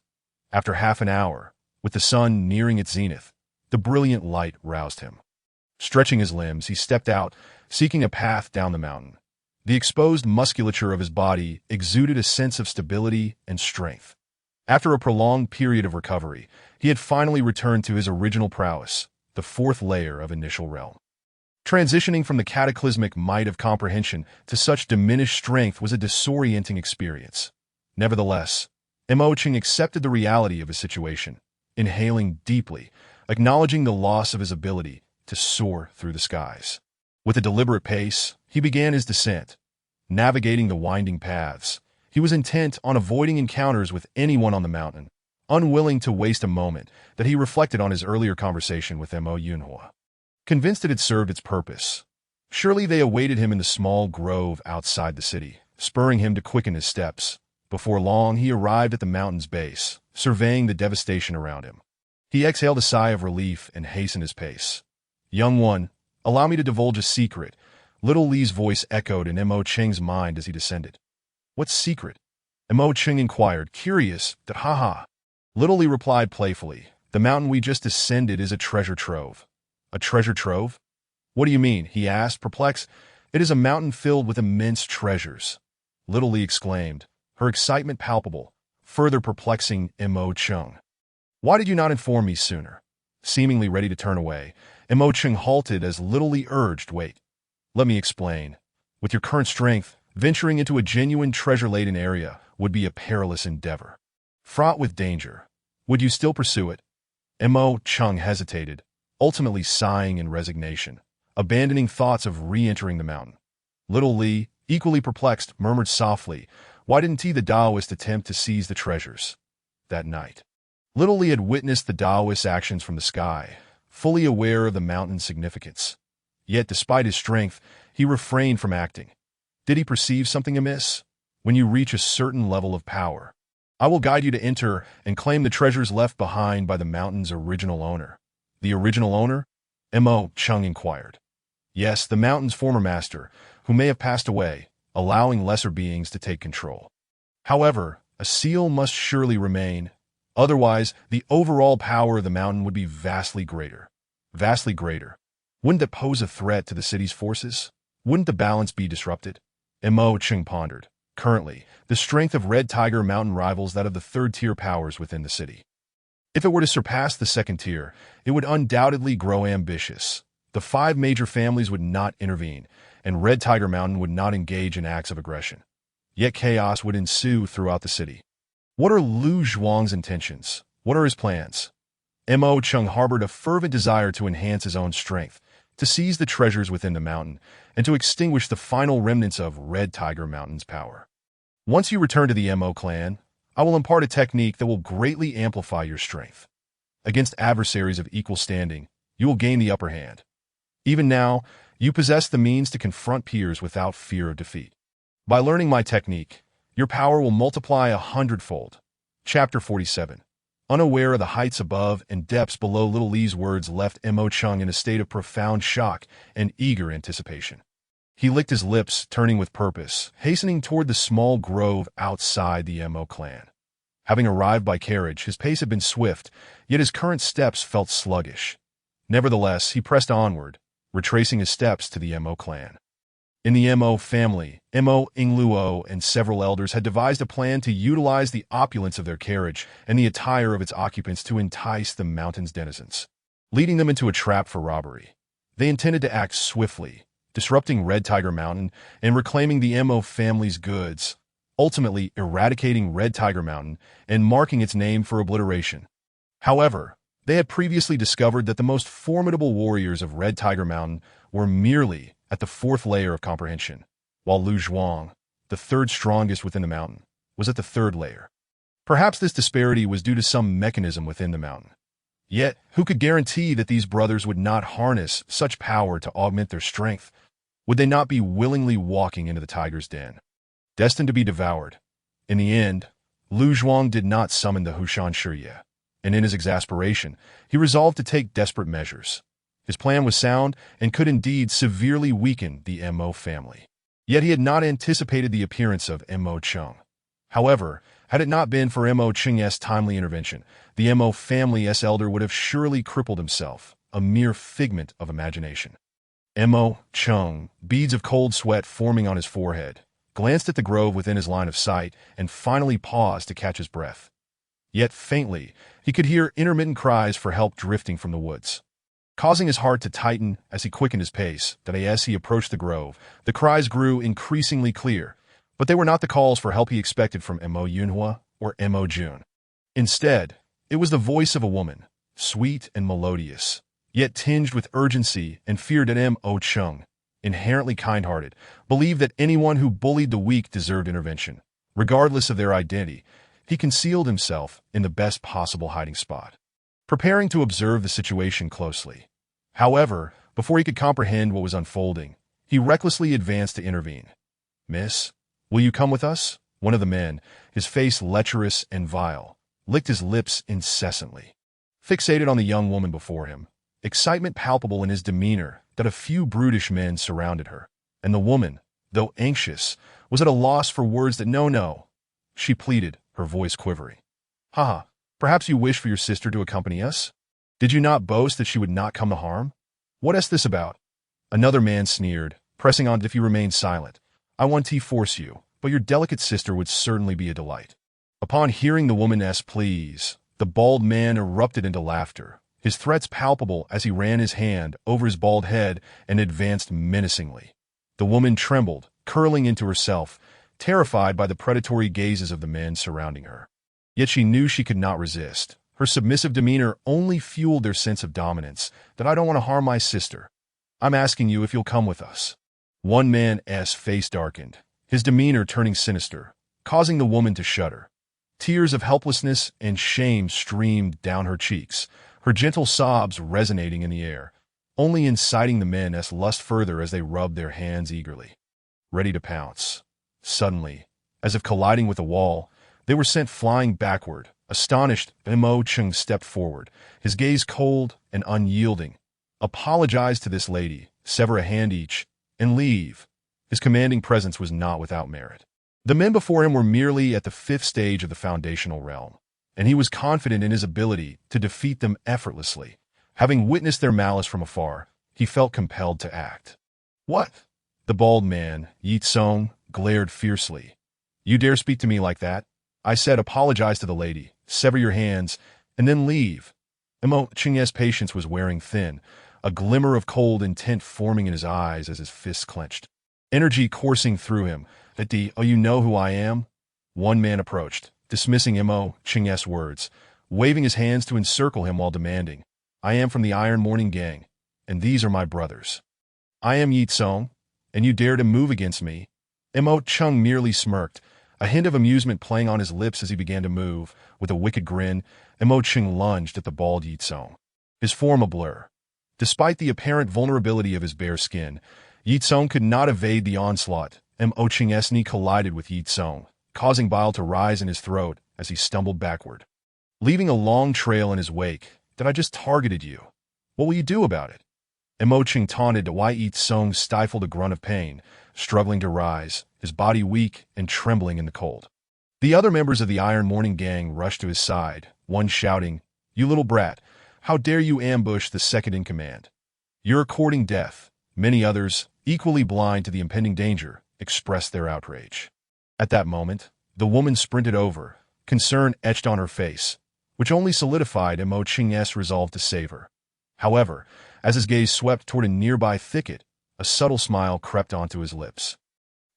[SPEAKER 1] After half an hour, with the sun nearing its zenith, the brilliant light roused him. Stretching his limbs, he stepped out, seeking a path down the mountain. The exposed musculature of his body exuded a sense of stability and strength. After a prolonged period of recovery, he had finally returned to his original prowess, the fourth layer of initial realm. Transitioning from the cataclysmic might of comprehension to such diminished strength was a disorienting experience. Nevertheless, Mo Ching accepted the reality of his situation, inhaling deeply, acknowledging the loss of his ability to soar through the skies. With a deliberate pace, he began his descent. Navigating the winding paths, he was intent on avoiding encounters with anyone on the mountain, unwilling to waste a moment that he reflected on his earlier conversation with Mo Yunhua. Convinced it had served its purpose, surely they awaited him in the small grove outside the city, spurring him to quicken his steps. Before long, he arrived at the mountain's base, surveying the devastation around him. He exhaled a sigh of relief and hastened his pace. "Young one, allow me to divulge a secret," Little Lee's voice echoed in Mo Ching's mind as he descended. "What secret?" Mo Ching inquired, curious that ha. Little Lee replied playfully, "The mountain we just ascended is a treasure trove." "A treasure trove? What do you mean?" he asked, perplexed. "It is a mountain filled with immense treasures," Little Lee exclaimed, her excitement palpable, further perplexing Mo Chung. "Why did you not inform me sooner?" Seemingly ready to turn away, Mo Chung halted as Little Lee urged, "Wait. Let me explain. With your current strength, venturing into a genuine treasure-laden area would be a perilous endeavor, fraught with danger. Would you still pursue it?" Mo Chung hesitated, ultimately sighing in resignation, abandoning thoughts of re-entering the mountain. Little Lee, equally perplexed, murmured softly, "Why didn't he, the Taoist, attempt to seize the treasures?" That night, Little Lee had witnessed the Taoist's actions from the sky, fully aware of the mountain's significance. Yet, despite his strength, he refrained from acting. Did he perceive something amiss? When you reach a certain level of power, I will guide you to enter and claim the treasures left behind by the mountain's original owner. The original owner? Mo Chung inquired. Yes, the mountain's former master, who may have passed away, allowing lesser beings to take control. However, a seal must surely remain. Otherwise, the overall power of the mountain would be vastly greater. Vastly greater. Wouldn't that pose a threat to the city's forces? Wouldn't the balance be disrupted? Mo Chung pondered. Currently, the strength of Red Tiger Mountain rivals that of the third-tier powers within the city. If it were to surpass the second tier, it would undoubtedly grow ambitious. The 5 major families would not intervene, and Red Tiger Mountain would not engage in acts of aggression. Yet chaos would ensue throughout the city. What are Lu Zhuang's intentions? What are his plans? Mo Chung harbored a fervent desire to enhance his own strength, to seize the treasures within the mountain, and to extinguish the final remnants of Red Tiger Mountain's power. Once you return to the Mo clan, I will impart a technique that will greatly amplify your strength. Against adversaries of equal standing, you will gain the upper hand. Even now, you possess the means to confront peers without fear of defeat. By learning my technique, your power will multiply 100-fold. Chapter 47. Unaware of the heights above and depths below, Little Lee's words left Mo Chung in a state of profound shock and eager anticipation. He licked his lips, turning with purpose, hastening toward the small grove outside the Mo clan. Having arrived by carriage, his pace had been swift, yet his current steps felt sluggish. Nevertheless, he pressed onward, retracing his steps to the Mo clan. In the Mo family, Mo Ingluo and several elders had devised a plan to utilize the opulence of their carriage and the attire of its occupants to entice the mountain's denizens, leading them into a trap for robbery. They intended to act swiftly, disrupting Red Tiger Mountain and reclaiming the Mo family's goods, ultimately eradicating Red Tiger Mountain and marking its name for obliteration. However, they had previously discovered that the most formidable warriors of Red Tiger Mountain were merely at the fourth layer of comprehension, while Lu Zhuang, the third strongest within the mountain, was at the third layer. Perhaps this disparity was due to some mechanism within the mountain. Yet, who could guarantee that these brothers would not harness such power to augment their strength? Would they not be willingly walking into the tiger's den, destined to be devoured? In the end, Lu Zhuang did not summon the Hushan Shirye, and in his exasperation, he resolved to take desperate measures. His plan was sound and could indeed severely weaken the Mo family. Yet he had not anticipated the appearance of Mo Cheng. However, had it not been for Mo Cheng's timely intervention, the Mo family's elder would have surely crippled himself, a mere figment of imagination. Mo Cheng, beads of cold sweat forming on his forehead, glanced at the grove within his line of sight and finally paused to catch his breath. Yet faintly, he could hear intermittent cries for help drifting from the woods. Causing his heart to tighten as he quickened his pace, that as he approached the grove, the cries grew increasingly clear, but they were not the calls for help he expected from Mo Yunhua or Mo Jun. Instead, it was the voice of a woman, sweet and melodious, yet tinged with urgency and fear that Mo Cheng, inherently kind-hearted, believed that anyone who bullied the weak deserved intervention. Regardless of their identity, he concealed himself in the best possible hiding spot, preparing to observe the situation closely. However, before he could comprehend what was unfolding, he recklessly advanced to intervene. "Miss, will you come with us?" One of the men, his face lecherous and vile, licked his lips incessantly. Fixated on the young woman before him, excitement palpable in his demeanor, that a few brutish men surrounded her, and the woman, though anxious, was at a loss for words that no, she pleaded, her voice quivering. "Ha, perhaps you wish for your sister to accompany us? Did you not boast that she would not come to harm? What is this about?" Another man sneered, pressing on. "If you remain silent, I want to force you, but your delicate sister would certainly be a delight." Upon hearing the woman's pleas, the bald man erupted into laughter, his threats palpable as he ran his hand over his bald head and advanced menacingly. The woman trembled, curling into herself, terrified by the predatory gazes of the men surrounding her. Yet she knew she could not resist. Her submissive demeanor only fueled their sense of dominance. "That I don't want to harm my sister. I'm asking you if you'll come with us." One man's face darkened, his demeanor turning sinister, causing the woman to shudder. Tears of helplessness and shame streamed down her cheeks, her gentle sobs resonating in the air, only inciting the men's lust further as they rubbed their hands eagerly, ready to pounce. Suddenly, as if colliding with a wall, they were sent flying backward. Astonished, Mo Cheng stepped forward, his gaze cold and unyielding. "Apologize to this lady, sever a hand each, and leave." His commanding presence was not without merit. The men before him were merely at the fifth stage of the foundational realm, and he was confident in his ability to defeat them effortlessly. Having witnessed their malice from afar, he felt compelled to act. "What?" The bald man, Yi Tsong, glared fiercely. "You dare speak to me like that? I said apologize to the lady, sever your hands, and then leave." Mo Cheng's patience was wearing thin, a glimmer of cold intent forming in his eyes as his fists clenched, energy coursing through him. "Oh, you know who I am?" One man approached, dismissing Mo Cheng's words, waving his hands to encircle him while demanding, "I am from the Iron Morning Gang, and these are my brothers. I am Yi Tsong, and you dare to move against me?" Mo Cheng merely smirked, a hint of amusement playing on his lips as he began to move. With a wicked grin, Mo Cheng lunged at the bald Yi Tsong, his form a blur. Despite the apparent vulnerability of his bare skin, Yi Tsong could not evade the onslaught. Mo Cheng's knee collided with Yi Tsong, causing bile to rise in his throat as he stumbled backward, leaving a long trail in his wake. "That I just targeted you. What will you do about it?" Mo Cheng taunted, to why Yi Tsong stifled a grunt of pain, struggling to rise, his body weak and trembling in the cold. The other members of the Iron Morning Gang rushed to his side, one shouting, "You little brat, how dare you ambush the second in command? You're courting death." Many others, equally blind to the impending danger, expressed their outrage. At that moment, the woman sprinted over, concern etched on her face, which only solidified Mo Ching's resolve to save her. However, as his gaze swept toward a nearby thicket, a subtle smile crept onto his lips.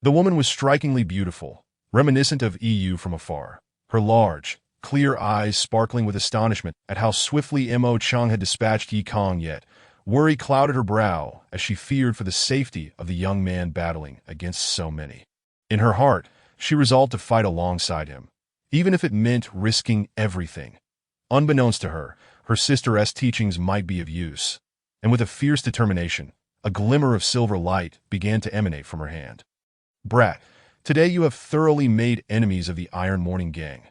[SPEAKER 1] The woman was strikingly beautiful, reminiscent of EU from afar, her large, clear eyes sparkling with astonishment at how swiftly Mo Chung had dispatched Yi Kong, yet worry clouded her brow as she feared for the safety of the young man battling against so many. In her heart, she resolved to fight alongside him, even if it meant risking everything. Unbeknownst to her, her sister's teachings might be of use, and with a fierce determination, a glimmer of silver light began to emanate from her hand. "Brat, today you have thoroughly made enemies of the Iron Morning Gang.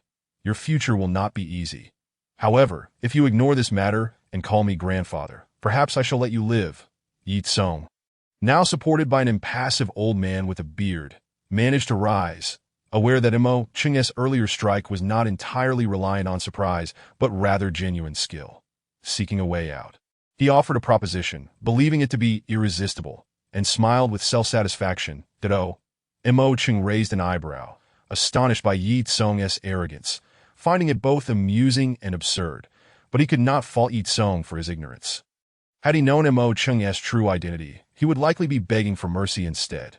[SPEAKER 1] Your future will not be easy. However, if you ignore this matter and call me grandfather, perhaps I shall let you live." Yi Tsong, now supported by an impassive old man with a beard, managed to rise, aware that Mo Ching's earlier strike was not entirely reliant on surprise, but rather genuine skill. Seeking a way out, he offered a proposition, believing it to be irresistible, and smiled with self-satisfaction that Mo Ching raised an eyebrow, astonished by Yi Tsong's arrogance, finding it both amusing and absurd, but he could not fault Yi Tsong for his ignorance. Had he known Mo Ching's true identity, he would likely be begging for mercy instead.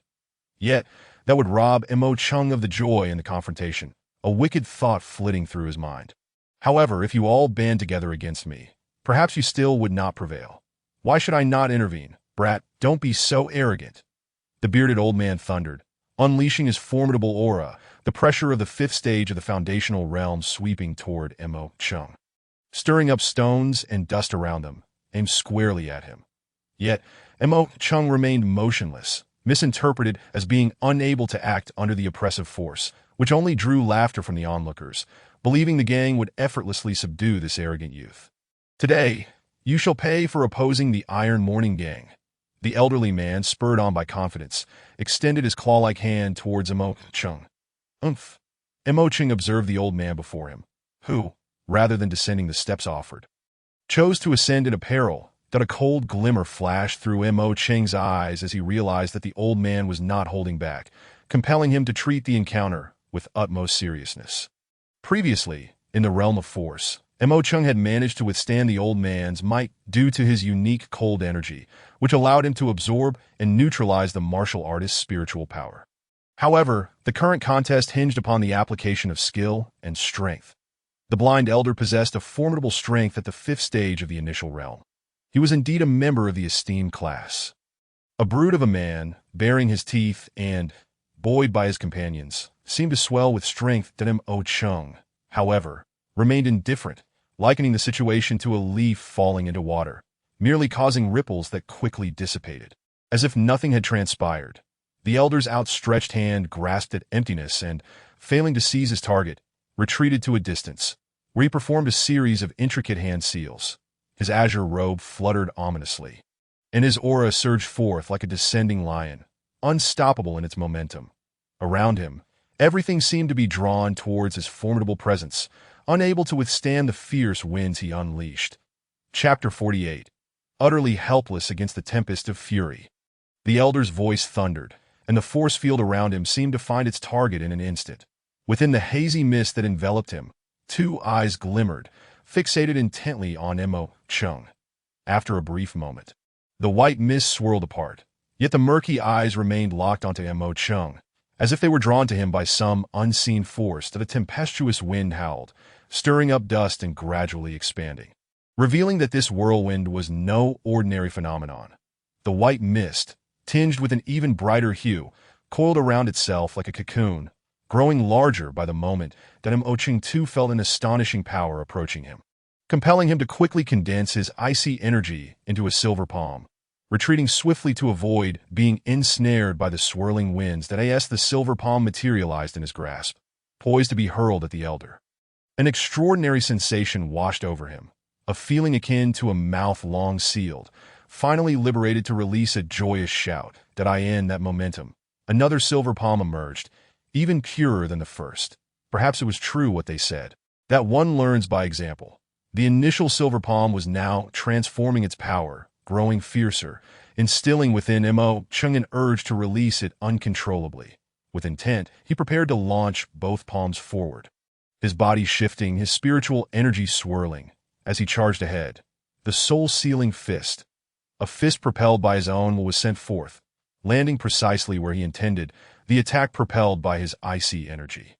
[SPEAKER 1] Yet, that would rob Mo Chung of the joy in the confrontation, a wicked thought flitting through his mind. "However, if you all band together against me, perhaps you still would not prevail. Why should I not intervene? Brat, don't be so arrogant." The bearded old man thundered, unleashing his formidable aura, the pressure of the fifth stage of the foundational realm sweeping toward Mo Chung. Stirring up stones and dust around them, aimed squarely at him. Yet, Mo Chung remained motionless, misinterpreted as being unable to act under the oppressive force, which only drew laughter from the onlookers, believing the gang would effortlessly subdue this arrogant youth. "Today, you shall pay for opposing the Iron Morning Gang." The elderly man, spurred on by confidence, extended his claw-like hand towards Mo Chung. "Umph." Mo Chung observed the old man before him, who, rather than descending the steps offered, chose to ascend in a peril, that a cold glimmer flashed through Mo Ching's eyes as he realized that the old man was not holding back, compelling him to treat the encounter with utmost seriousness. Previously, in the realm of force, Mo Chung had managed to withstand the old man's might due to his unique cold energy, which allowed him to absorb and neutralize the martial artist's spiritual power. However, the current contest hinged upon the application of skill and strength. The blind elder possessed a formidable strength at the fifth stage of the initial realm. He was indeed a member of the esteemed class. A brute of a man, baring his teeth and, buoyed by his companions, seemed to swell with strength that Mo Chung, however, remained indifferent, likening the situation to a leaf falling into water, merely causing ripples that quickly dissipated. As if nothing had transpired, the elder's outstretched hand grasped at emptiness and, failing to seize his target, retreated to a distance, where he performed a series of intricate hand seals. His azure robe fluttered ominously, and his aura surged forth like a descending lion, unstoppable in its momentum. Around him, everything seemed to be drawn towards his formidable presence, unable to withstand the fierce winds he unleashed. Chapter 48. Utterly helpless against the tempest of fury. The elder's voice thundered, and the force field around him seemed to find its target in an instant. Within the hazy mist that enveloped him, two eyes glimmered, fixated intently on Mo Chung. After a brief moment, the white mist swirled apart, yet the murky eyes remained locked onto Mo Chung, as if they were drawn to him by some unseen force that a tempestuous wind howled, stirring up dust and gradually expanding, revealing that this whirlwind was no ordinary phenomenon. The white mist, tinged with an even brighter hue, coiled around itself like a cocoon, growing larger by the moment that Mo Chung too felt an astonishing power approaching him, compelling him to quickly condense his icy energy into a silver palm, retreating swiftly to avoid being ensnared by the swirling winds that as the silver palm materialized in his grasp, poised to be hurled at the elder. An extraordinary sensation washed over him, a feeling akin to a mouth long sealed, finally liberated to release a joyous shout that in that momentum, another silver palm emerged, even purer than the first. Perhaps it was true what they said, that one learns by example. The initial silver palm was now transforming its power, growing fiercer, instilling within Mo Chung an urge to release it uncontrollably. With intent, he prepared to launch both palms forward, his body shifting, his spiritual energy swirling. As he charged ahead, the soul-sealing fist, a fist propelled by his own will, was sent forth, landing precisely where he intended, the attack propelled by his icy energy.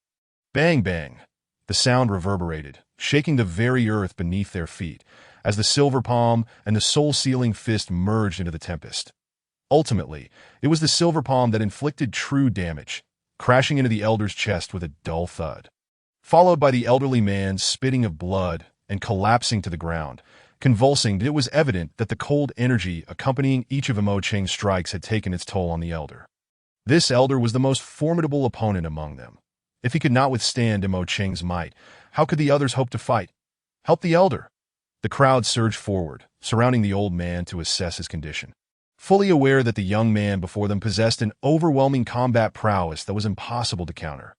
[SPEAKER 1] Bang, bang! The sound reverberated, shaking the very earth beneath their feet, as the silver palm and the soul-sealing fist merged into the tempest. Ultimately, it was the silver palm that inflicted true damage, crashing into the elder's chest with a dull thud, followed by the elderly man spitting of blood and collapsing to the ground. Convulsing, it was evident that the cold energy accompanying each of Mo Cheng's strikes had taken its toll on the elder. This elder was the most formidable opponent among them. If he could not withstand Mo Cheng's might, how could the others hope to fight? Help the elder! The crowd surged forward, surrounding the old man to assess his condition, fully aware that the young man before them possessed an overwhelming combat prowess that was impossible to counter.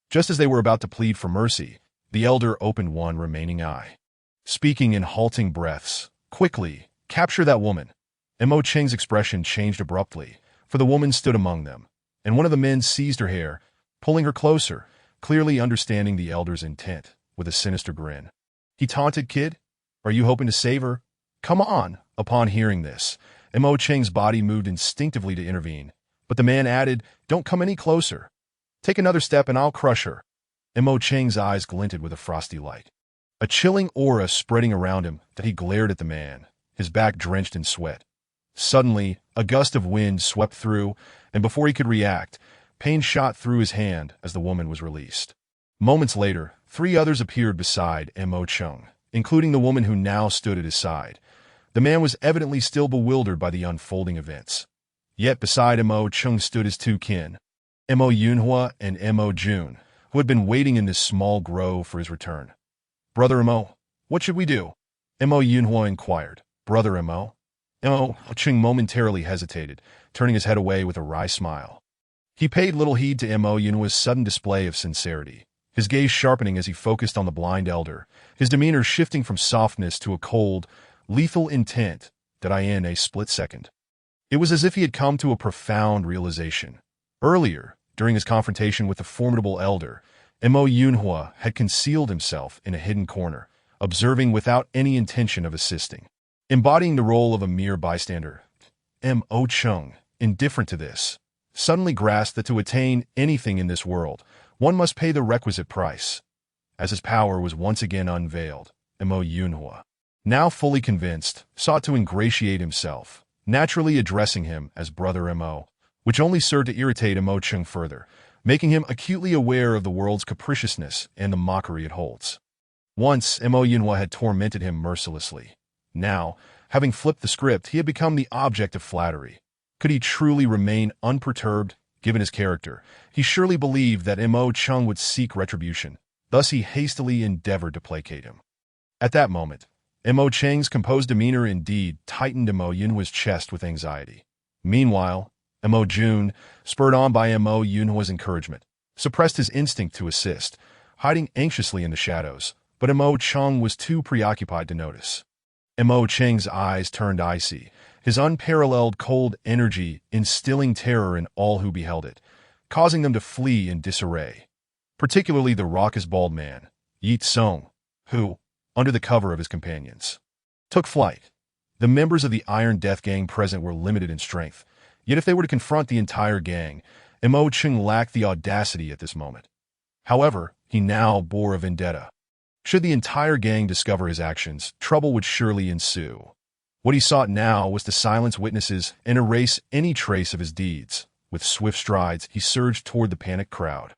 [SPEAKER 1] Just as they were about to plead for mercy, the elder opened one remaining eye, speaking in halting breaths. "Quickly, capture that woman." Mo Cheng's expression changed abruptly, for the woman stood among them, and one of the men seized her hair, pulling her closer, clearly understanding the elder's intent, with a sinister grin. He taunted, "Kid, are you hoping to save her? Come on." Upon hearing this, Mo Cheng's body moved instinctively to intervene, but the man added, "Don't come any closer. Take another step and I'll crush her." Mo Cheng's eyes glinted with a frosty light, a chilling aura spreading around him that he glared at the man, his back drenched in sweat. Suddenly, a gust of wind swept through, and before he could react, pain shot through his hand as the woman was released. Moments later, 3 others appeared beside Mo Cheng, including the woman who now stood at his side. The man was evidently still bewildered by the unfolding events. Yet beside Mo Cheng stood his 2 kin, Mo Yunhua and Mo Jun, who had been waiting in this small grove for his return. "Brother Mo, what should we do?" Mo Yunhua inquired. "Brother Mo?" Mo Cheng momentarily hesitated, turning his head away with a wry smile. He paid little heed to Mo Yunhua's sudden display of sincerity, his gaze sharpening as he focused on the blind elder, his demeanor shifting from softness to a cold, lethal intent that in a split second. It was as if he had come to a profound realization. Earlier, during his confrontation with the formidable elder, Mo Yunhua had concealed himself in a hidden corner, observing without any intention of assisting, embodying the role of a mere bystander. Mo Cheng, indifferent to this, suddenly grasped that to attain anything in this world, one must pay the requisite price. As his power was once again unveiled, Mo Yunhua, now fully convinced, sought to ingratiate himself, naturally addressing him as Brother Mo, which only served to irritate Mo Cheng further, making him acutely aware of the world's capriciousness and the mockery it holds. Once, Mo Yunhua had tormented him mercilessly. Now, having flipped the script, he had become the object of flattery. Could he truly remain unperturbed, given his character? He surely believed that Mo Cheng would seek retribution. Thus he hastily endeavored to placate him. At that moment, Mo Cheng's composed demeanor indeed tightened Mo Yunhua's chest with anxiety. Meanwhile, Mo Jun, spurred on by Mo Yunhua's encouragement, suppressed his instinct to assist, hiding anxiously in the shadows, but Mo Cheng was too preoccupied to notice. Mo Cheng's eyes turned icy, his unparalleled cold energy instilling terror in all who beheld it, causing them to flee in disarray, particularly the raucous bald man, Yi Tsong, who, under the cover of his companions, took flight. The members of the Iron Death gang present were limited in strength, yet if they were to confront the entire gang, Mo Cheng lacked the audacity at this moment. However, he now bore a vendetta. Should the entire gang discover his actions, trouble would surely ensue. What he sought now was to silence witnesses and erase any trace of his deeds. With swift strides, he surged toward the panicked crowd,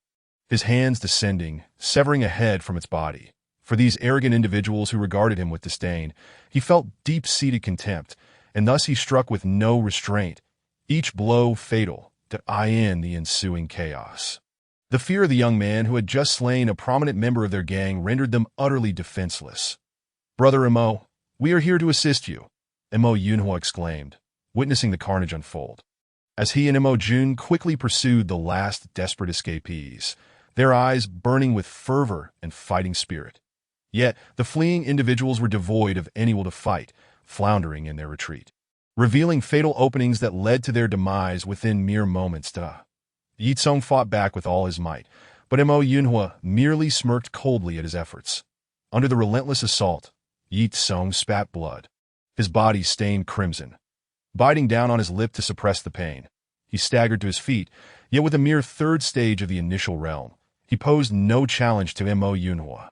[SPEAKER 1] his hands descending, severing a head from its body. For these arrogant individuals who regarded him with disdain, he felt deep-seated contempt, and thus he struck with no restraint, each blow fatal, to end the ensuing chaos. The fear of the young man who had just slain a prominent member of their gang rendered them utterly defenseless. "Brother Mo, we are here to assist you," Mo Yunhua exclaimed, witnessing the carnage unfold. As he and Mo Jun quickly pursued the last desperate escapees, their eyes burning with fervor and fighting spirit. Yet, the fleeing individuals were devoid of any will to fight, floundering in their retreat. revealing fatal openings that led to their demise within mere moments. Yi Tsung fought back with all his might, but Mo Yunhua merely smirked coldly at his efforts. Under the relentless assault, Yi Tsung spat blood. His body stained crimson. Biting down on his lip to suppress the pain, he staggered to his feet, yet with a mere third stage of the initial realm, he posed no challenge to Mo Yunhua.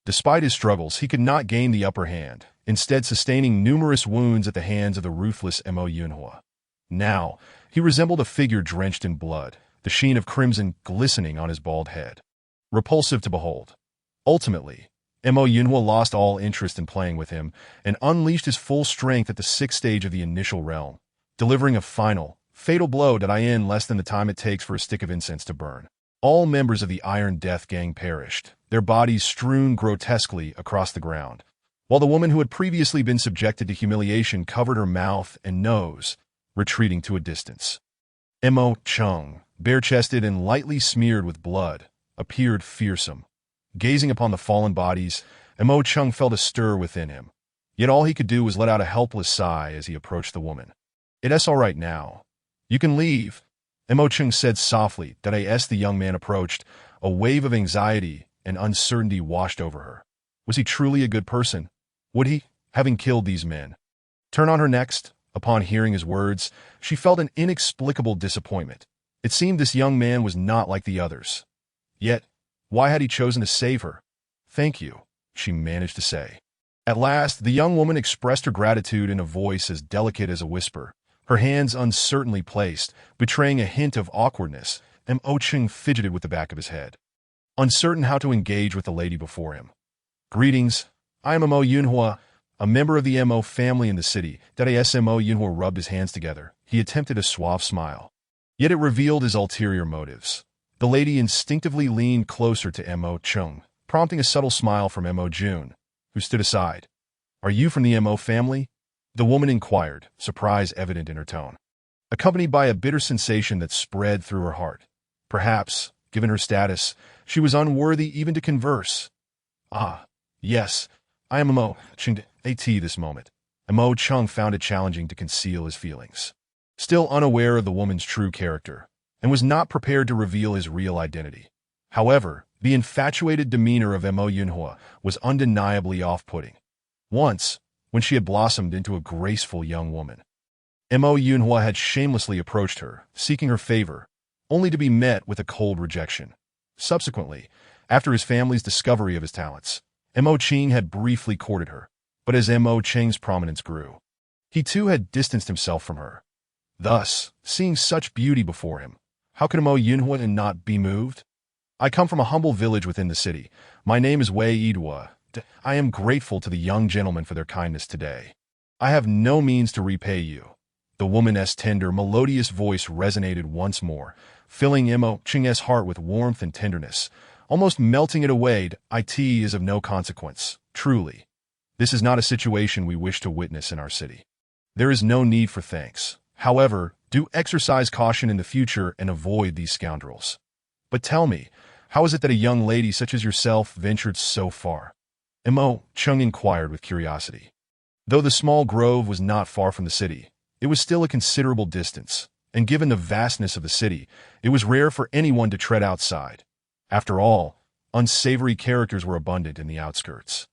[SPEAKER 1] Despite his struggles, he could not gain the upper hand, instead sustaining numerous wounds at the hands of the ruthless Mo Yunhua. Now, he resembled a figure drenched in blood, the sheen of crimson glistening on his bald head. Repulsive to behold. Ultimately, Mo Yunhua lost all interest in playing with him and unleashed his full strength at the sixth stage of the initial realm, delivering a final, fatal blow that in less than the time it takes for a stick of incense to burn. All members of the Iron Death Gang perished, their bodies strewn grotesquely across the ground, while the woman who had previously been subjected to humiliation covered her mouth and nose, retreating to a distance. Mo Chung, bare-chested and lightly smeared with blood, appeared fearsome. Gazing upon the fallen bodies, Mo Chung felt a stir within him, yet all he could do was let out a helpless sigh as he approached the woman. "It's all right now. You can leave," Mo Chung said softly. As the young man approached, a wave of anxiety and uncertainty washed over her. Was he truly a good person? Would he, having killed these men, turn on her next? Upon hearing his words, she felt an inexplicable disappointment. It seemed this young man was not like the others. Yet, why had he chosen to save her? "Thank you," she managed to say. At last, the young woman expressed her gratitude in a voice as delicate as a whisper, her hands uncertainly placed, betraying a hint of awkwardness. Mo Chung fidgeted with the back of his head, uncertain how to engage with the lady before him. "Greetings. I am Mo Yunhua, a member of the Mo family in the city." Mo Yunhua rubbed his hands together. He attempted a suave smile, yet it revealed his ulterior motives. The lady instinctively leaned closer to Mo Chung, prompting a subtle smile from Mo Jun, who stood aside. "Are you from the Mo family?" the woman inquired, surprise evident in her tone, accompanied by a bitter sensation that spread through her heart. Perhaps, given her status, she was unworthy even to converse. "Ah, yes, I am Mo Chung." This moment, Mo Chung found it challenging to conceal his feelings, still unaware of the woman's true character, and was not prepared to reveal his real identity. However, the infatuated demeanor of Mo Yunhua was undeniably off-putting. Once, when she had blossomed into a graceful young woman, Mo Yunhua had shamelessly approached her, seeking her favor, only to be met with a cold rejection. Subsequently, after his family's discovery of his talents, Mo Ching had briefly courted her, but as Mo Cheng's prominence grew, he too had distanced himself from her. Thus, seeing such beauty before him, how could Mo Yunhua not be moved? "I come from a humble village within the city. My name is Wei Yidua. I am grateful to the young gentlemen for their kindness today. I have no means to repay you." The woman's tender, melodious voice resonated once more, filling Mo Ching's heart with warmth and tenderness, almost melting it away. "It is of no consequence, truly. This is not a situation we wish to witness in our city. There is no need for thanks. However, do exercise caution in the future and avoid these scoundrels. But tell me, how is it that a young lady such as yourself ventured so far?" Mo Chung inquired with curiosity. Though the small grove was not far from the city, it was still a considerable distance, and given the vastness of the city, it was rare for anyone to tread outside. After all, unsavory characters were abundant in the outskirts,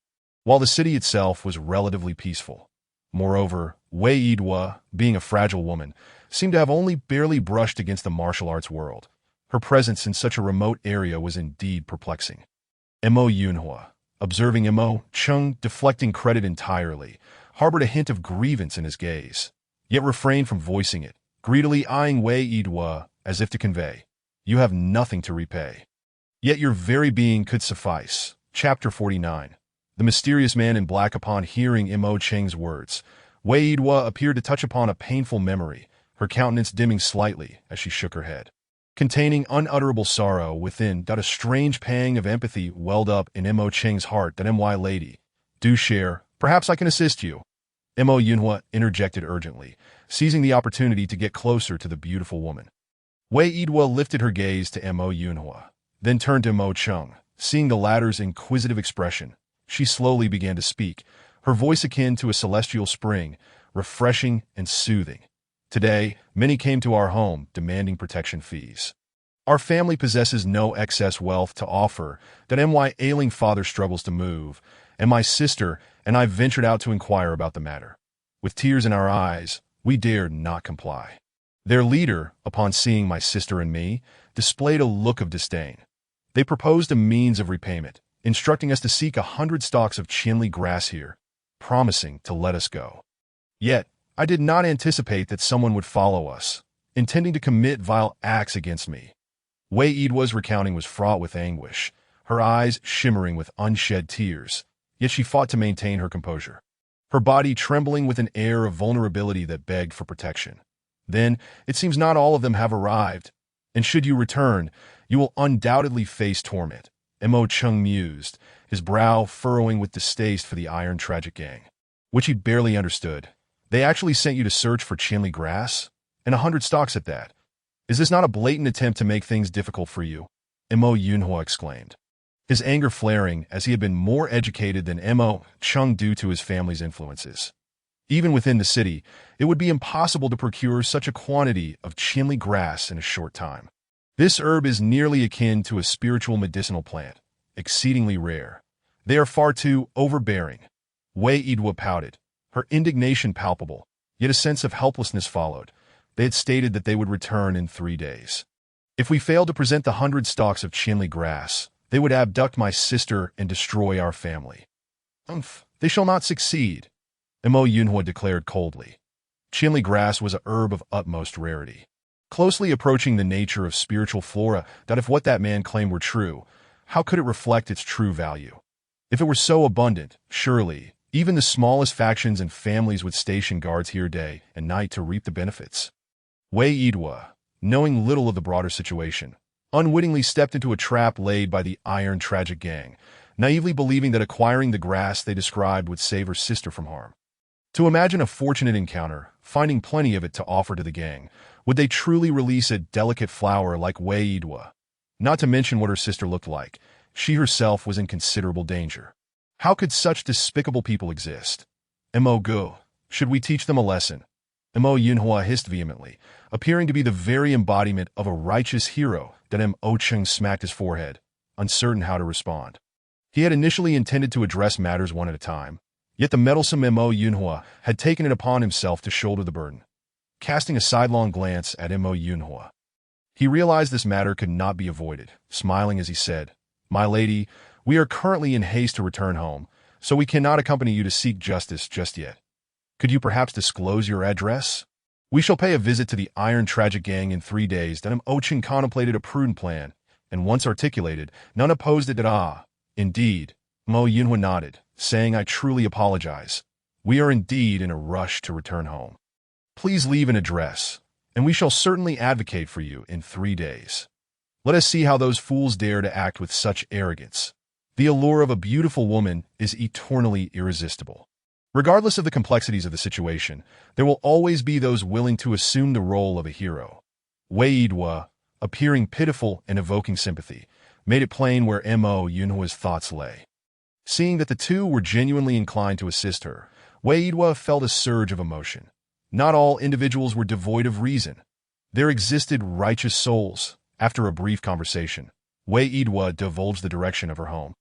[SPEAKER 1] while the city itself was relatively peaceful. Moreover, Wei Yidua, being a fragile woman, seemed to have only barely brushed against the martial arts world. Her presence in such a remote area was indeed perplexing. Mo Yunhua, observing Mo Chung deflecting credit entirely, harbored a hint of grievance in his gaze, yet refrained from voicing it, greedily eyeing Wei Yidua as if to convey, "You have nothing to repay. Yet your very being could suffice." Chapter 49. The mysterious man in black. Upon hearing Mo Cheng's words, Wei Yidua appeared to touch upon a painful memory, her countenance dimming slightly as she shook her head, containing unutterable sorrow within. A strange pang of empathy welled up in Mo Cheng's heart. "My lady, do share. Perhaps I can assist you." Mo Yunhua interjected urgently, seizing the opportunity to get closer to the beautiful woman. Wei Yidua lifted her gaze to Mo Yunhua, then turned to Mo Chung. Seeing the latter's inquisitive expression, she slowly began to speak, her voice akin to a celestial spring, refreshing and soothing. Today, many came to our home demanding protection fees. Our family possesses no excess wealth to offer, that my ailing father struggles to move, and my sister and I ventured out to inquire about the matter. With tears in our eyes, we dared not comply. Their leader, upon seeing my sister and me, displayed a look of disdain. They proposed a means of repayment, instructing us to seek 100 stalks of chinli grass here, promising to let us go. Yet, I did not anticipate that someone would follow us, intending to commit vile acts against me. Wei Yidwa's recounting was fraught with anguish, her eyes shimmering with unshed tears, yet she fought to maintain her composure, her body trembling with an air of vulnerability that begged for protection. Then, it seems not all of them have arrived, and should you return, you will undoubtedly face torment, Mo Chung mused, his brow furrowing with distaste for the Iron Tragic Gang, which he barely understood. They actually sent you to search for chinli grass? And 100 stalks at that. Is this not a blatant attempt to make things difficult for you? Mo Yunhua exclaimed, his anger flaring as he had been more educated than Mo Chung due to his family's influences. Even within the city, it would be impossible to procure such a quantity of chinli grass in a short time. This herb is nearly akin to a spiritual medicinal plant, exceedingly rare. They are far too overbearing. Wei Yidwa pouted, her indignation palpable, yet a sense of helplessness followed. They had stated that they would return in 3 days. If we failed to present the 100 stalks of chinli grass, they would abduct my sister and destroy our family. They shall not succeed, Mo Yunhua declared coldly. Chinli grass was a herb of utmost rarity, closely approaching the nature of spiritual flora, that if what that man claimed were true, how could it reflect its true value? If it were so abundant, surely, even the smallest factions and families would station guards here day and night to reap the benefits. Wei Yidwa, knowing little of the broader situation, unwittingly stepped into a trap laid by the Iron Tragic Gang, naively believing that acquiring the grass they described would save her sister from harm. To imagine a fortunate encounter, finding plenty of it to offer to the gang, would they truly release a delicate flower like Wei Yidwa? Not to mention what her sister looked like, she herself was in considerable danger. How could such despicable people exist? Mo Go, should we teach them a lesson? Mo Yunhua hissed vehemently, appearing to be the very embodiment of a righteous hero. That Mo Chung smacked his forehead, uncertain how to respond. He had initially intended to address matters one at a time, yet the meddlesome Mo Yunhua had taken it upon himself to shoulder the burden. Casting a sidelong glance at Mo Yunhua, he realized this matter could not be avoided, smiling as he said, "My lady, we are currently in haste to return home, so we cannot accompany you to seek justice just yet. Could you perhaps disclose your address? We shall pay a visit to the Iron Tragic Gang in 3 days." Then Ochin contemplated a prudent plan, and once articulated, none opposed it. Indeed, Mo Yunhua nodded, saying, "I truly apologize. We are indeed in a rush to return home. Please leave an address, and we shall certainly advocate for you in 3 days. Let us see how those fools dare to act with such arrogance. The allure of a beautiful woman is eternally irresistible." Regardless of the complexities of the situation, there will always be those willing to assume the role of a hero. Wei Yidwa, appearing pitiful and evoking sympathy, made it plain where Mo Yunhua's thoughts lay. Seeing that the two were genuinely inclined to assist her, Wei Yidwa felt a surge of emotion. Not all individuals were devoid of reason. There existed righteous souls. After a brief conversation, Wei Yidwa divulged the direction of her home,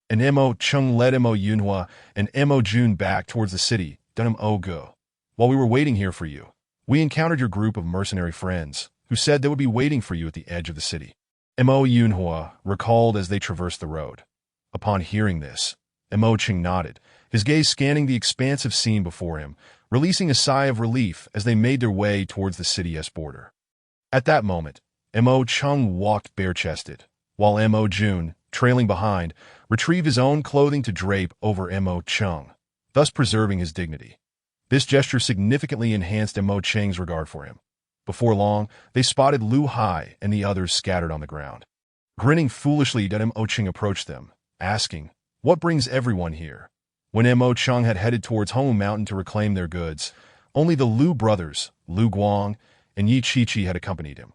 [SPEAKER 1] and Mo Chung led Mo Yunhua and Mo Jun back towards the city. Mo Go, while we were waiting here for you, we encountered your group of mercenary friends, who said they would be waiting for you at the edge of the city. Mo Yunhua recalled as they traversed the road. Upon hearing this, Mo Chung nodded, his gaze scanning the expansive scene before him, releasing a sigh of relief as they made their way towards the city's border. At that moment, Mo Chung walked bare-chested, while Mo Jun, trailing behind, retrieved his own clothing to drape over Mo Chung, thus preserving his dignity. This gesture significantly enhanced Mo Cheng's regard for him. Before long, they spotted Lu Hai and the others scattered on the ground. Grinning foolishly, Mo Cheng approached them, asking, "What brings everyone here?" When Mo Chung had headed towards Home Mountain to reclaim their goods, only the Lu brothers, Lu Guang and Yi Chi-Chi, had accompanied him.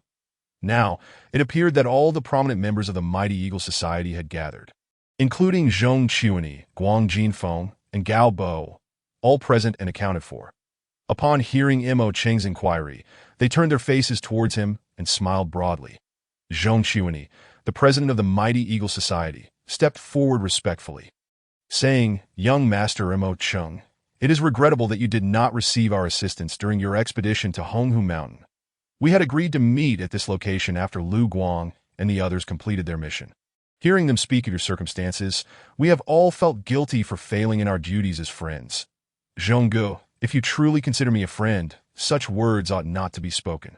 [SPEAKER 1] Now, it appeared that all the prominent members of the Mighty Eagle Society had gathered, including Zhong Chuani, Guang Jinfeng, and Gao Bo, all present and accounted for. Upon hearing Mo Cheng's inquiry, they turned their faces towards him and smiled broadly. Zhong Chuani, the president of the Mighty Eagle Society, stepped forward respectfully, saying, "Young Master Mo Cheng, it is regrettable that you did not receive our assistance during your expedition to Honghu Mountain. We had agreed to meet at this location after Lu Guang and the others completed their mission. Hearing them speak of your circumstances, we have all felt guilty for failing in our duties as friends. Zhonggu, if you truly consider me a friend, such words ought not to be spoken.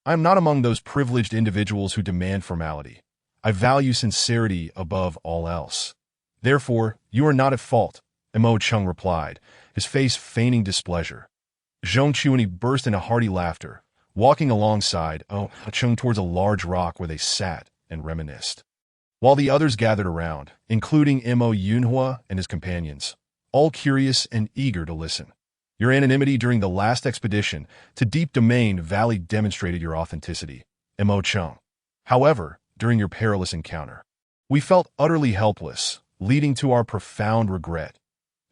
[SPEAKER 1] I am not among those privileged individuals who demand formality. I value sincerity above all else. Therefore, you are not at fault," Mo Cheng replied, his face feigning displeasure. Zhong Chuani burst into hearty laughter, walking alongside Mo Cheng towards a large rock where they sat and reminisced. While the others gathered around, including Mo Yunhua and his companions, all curious and eager to listen. Your anonymity during the last expedition to Deep Domain Valley demonstrated your authenticity, Mo Cheng. However, during your perilous encounter, we felt utterly helpless, leading to our profound regret.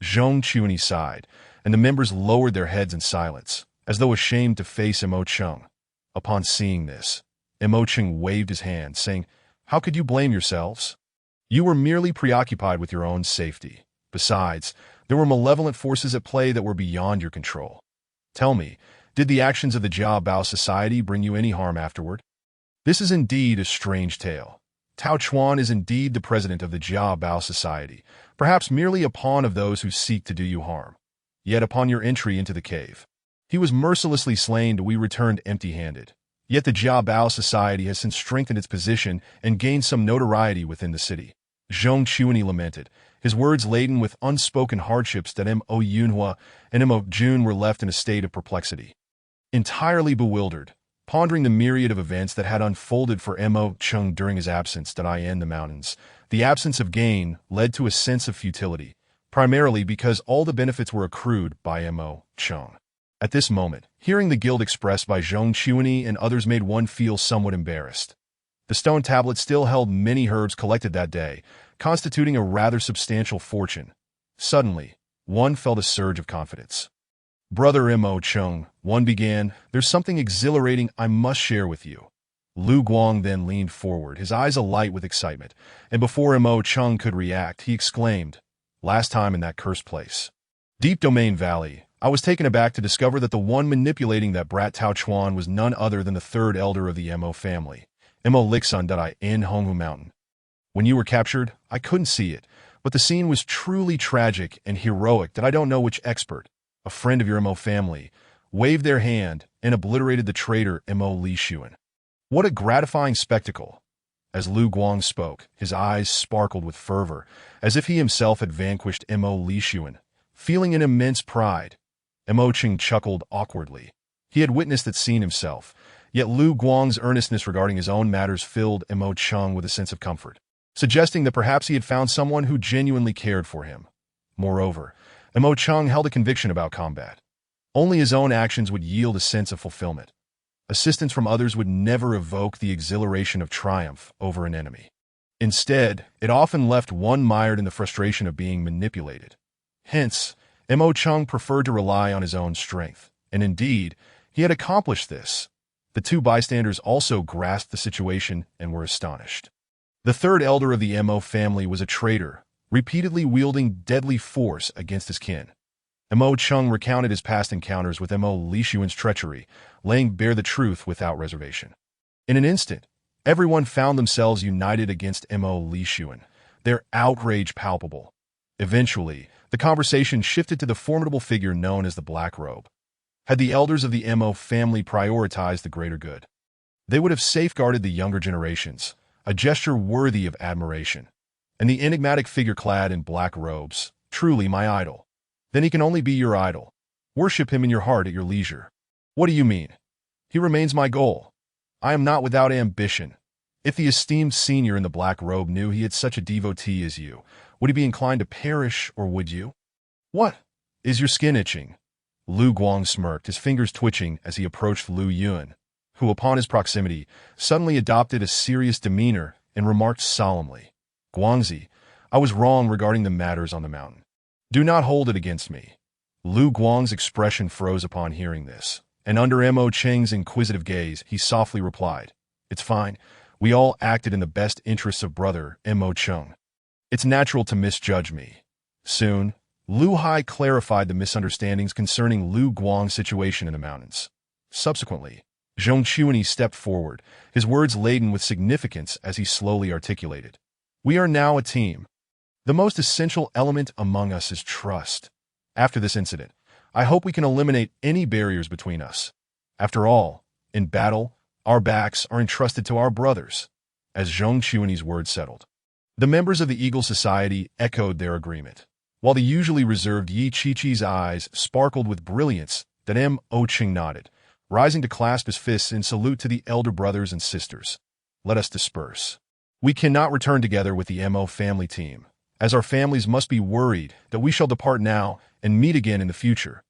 [SPEAKER 1] Zhong Chuani sighed, and the members lowered their heads in silence, as though ashamed to face Mo Cheng. Upon seeing this, Mo Cheng waved his hand, saying, "How could you blame yourselves? You were merely preoccupied with your own safety. Besides, there were malevolent forces at play that were beyond your control. Tell me, did the actions of the Jia Bao Society bring you any harm afterward? This is indeed a strange tale. Tao Chuan is indeed the president of the Jia Bao Society, perhaps merely a pawn of those who seek to do you harm. Yet upon your entry into the cave, he was mercilessly slain and we returned empty-handed. Yet the Jia Bao Society has since strengthened its position and gained some notoriety within the city." Zhong Chuani lamented, his words laden with unspoken hardships that Mo Yunhua and Mo Jun were left in a state of perplexity. Entirely bewildered, pondering the myriad of events that had unfolded for Mo Cheng during his absence in the mountains, the absence of gain led to a sense of futility, primarily because all the benefits were accrued by Mo Cheng. At this moment, hearing the guilt expressed by Zhong Chuani and others made one feel somewhat embarrassed. The stone tablet still held many herbs collected that day, constituting a rather substantial fortune. Suddenly, one felt a surge of confidence. "Brother Mo Cheng," one began, "there's something exhilarating I must share with you." Lu Guang then leaned forward, his eyes alight with excitement, and before Mo Cheng could react, he exclaimed, "Last time in that cursed place, Deep Domain Valley, I was taken aback to discover that the one manipulating that brat Tao Chuan was none other than the third elder of the Mo family, Mo Lixun in Honghu Mountain. When you were captured, I couldn't see it, but the scene was truly tragic and heroic that I don't know which expert, a friend of your Mo family, waved their hand and obliterated the traitor Mo Lixun. What a gratifying spectacle!" As Lu Guang spoke, his eyes sparkled with fervor, as if he himself had vanquished Mo Lixun. Feeling an immense pride, Mo Cheng chuckled awkwardly. He had witnessed that scene himself, yet Lu Guang's earnestness regarding his own matters filled Mo Cheng with a sense of comfort, suggesting that perhaps he had found someone who genuinely cared for him. Moreover, Mo Cheng held a conviction about combat. Only his own actions would yield a sense of fulfillment. Assistance from others would never evoke the exhilaration of triumph over an enemy. Instead, it often left one mired in the frustration of being manipulated. Hence, Mo Cheng preferred to rely on his own strength, and indeed, he had accomplished this. The two bystanders also grasped the situation and were astonished. The third elder of the Mo family was a traitor, repeatedly wielding deadly force against his kin. Mo Cheng recounted his past encounters with Mo Lixuan's treachery, laying bare the truth without reservation. In an instant, everyone found themselves united against Mo Lixuan, their outrage palpable. Eventually, the conversation shifted to the formidable figure known as the Black Robe. Had the elders of the Mo family prioritized the greater good, they would have safeguarded the younger generations, a gesture worthy of admiration. And the enigmatic figure clad in black robes, truly my idol. Then he can only be your idol. Worship him in your heart at your leisure. What do you mean? He remains my goal. I am not without ambition. If the esteemed senior in the black robe knew he had such a devotee as you, would he be inclined to perish, or would you? What? Is your skin itching? Lu Guang smirked, his fingers twitching as he approached Lu Yun, who, upon his proximity, suddenly adopted a serious demeanor and remarked solemnly, "Guangzi, I was wrong regarding the matters on the mountain. Do not hold it against me." Lu Guang's expression froze upon hearing this, and under Mo Cheng's inquisitive gaze, he softly replied, "It's fine. We all acted in the best interests of brother Mo Cheng. It's natural to misjudge me." Soon, Lu Hai clarified the misunderstandings concerning Lu Guang's situation in the mountains. Subsequently, Zhong Chuanyi stepped forward, his words laden with significance as he slowly articulated, "We are now a team. The most essential element among us is trust. After this incident, I hope we can eliminate any barriers between us. After all, in battle, our backs are entrusted to our brothers." As Zhong Chuanyi's words settled, the members of the Eagle Society echoed their agreement, while the usually reserved Yi Qiqi's eyes sparkled with brilliance. That Mo Cheng nodded, rising to clasp his fists in salute to the elder brothers and sisters. "Let us disperse. We cannot return together with the Mo family team, as our families must be worried that we shall depart now and meet again in the future."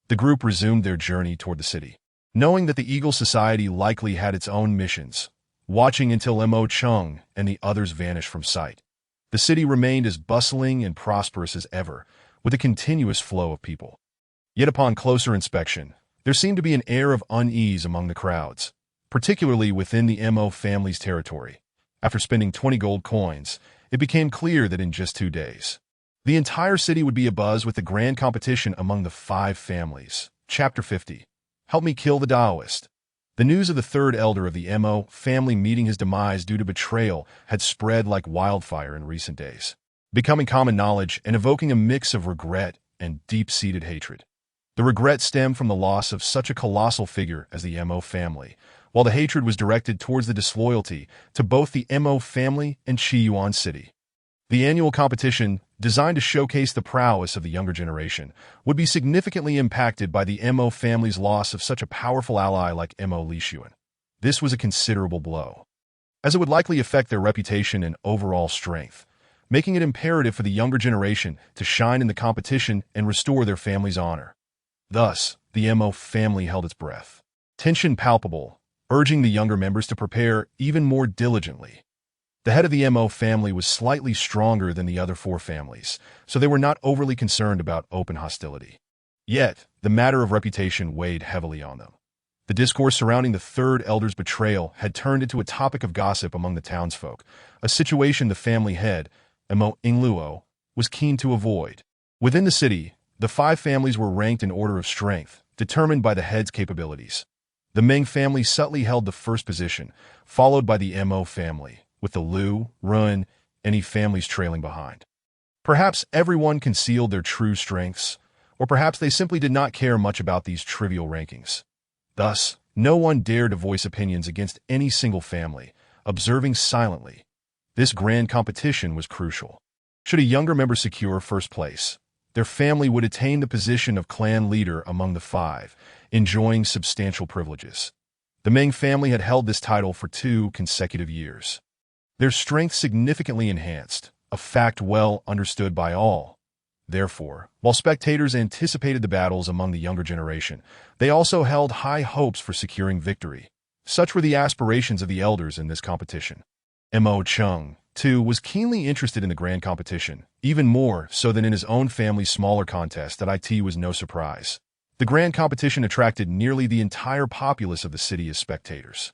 [SPEAKER 1] The group resumed their journey toward the city, knowing that the Eagle Society likely had its own missions, watching until Mo Cheng and the others vanished from sight. The city remained as bustling and prosperous as ever, with a continuous flow of people. Yet upon closer inspection, there seemed to be an air of unease among the crowds, particularly within the Mo family's territory. After spending 20 gold coins, it became clear that in just 2 days, the entire city would be abuzz with the grand competition among the 5 families. Chapter 50. Help me kill the Taoist. The news of the third elder of the Mo family meeting his demise due to betrayal had spread like wildfire in recent days, becoming common knowledge and evoking a mix of regret and deep-seated hatred. The regret stemmed from the loss of such a colossal figure as the Mo family, while the hatred was directed towards the disloyalty to both the Mo family and Qiyuan City. The annual competition, designed to showcase the prowess of the younger generation, would be significantly impacted by the Mo family's loss of such a powerful ally like Mo Lishuan. This was a considerable blow, as it would likely affect their reputation and overall strength, making it imperative for the younger generation to shine in the competition and restore their family's honor. Thus, the Mo family held its breath, tension palpable, urging the younger members to prepare even more diligently. The head of the Mo family was slightly stronger than the other 4 families, so they were not overly concerned about open hostility. Yet, the matter of reputation weighed heavily on them. The discourse surrounding the third elder's betrayal had turned into a topic of gossip among the townsfolk, a situation the family head, Mo Ingluo, was keen to avoid. Within the city, the 5 families were ranked in order of strength, determined by the head's capabilities. The Meng family subtly held the first position, followed by the Mo family, with the Liu, Run, and Yi families trailing behind. Perhaps everyone concealed their true strengths, or perhaps they simply did not care much about these trivial rankings. Thus, no one dared to voice opinions against any single family, observing silently. This grand competition was crucial. Should a younger member secure first place, their family would attain the position of clan leader among the 5, enjoying substantial privileges. The Meng family had held this title for 2 consecutive years. Their strength significantly enhanced, a fact well understood by all. Therefore, while spectators anticipated the battles among the younger generation, they also held high hopes for securing victory. Such were the aspirations of the elders in this competition. Mo Cheng, too, was keenly interested in the grand competition, even more so than in his own family's smaller contest. That it was no surprise. The grand competition attracted nearly the entire populace of the city as spectators.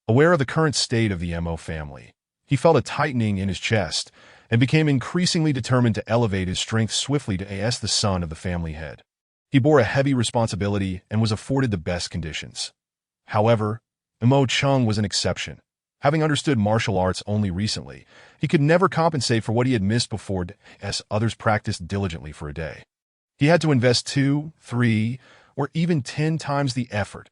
[SPEAKER 1] Aware of the current state of the Mo family, he felt a tightening in his chest and became increasingly determined to elevate his strength swiftly to as the son of the family head. He bore a heavy responsibility and was afforded the best conditions. However, Mo Cheng was an exception. Having understood martial arts only recently, he could never compensate for what he had missed before as others practiced diligently for a day. He had to invest 2, 3, or even 10 times the effort.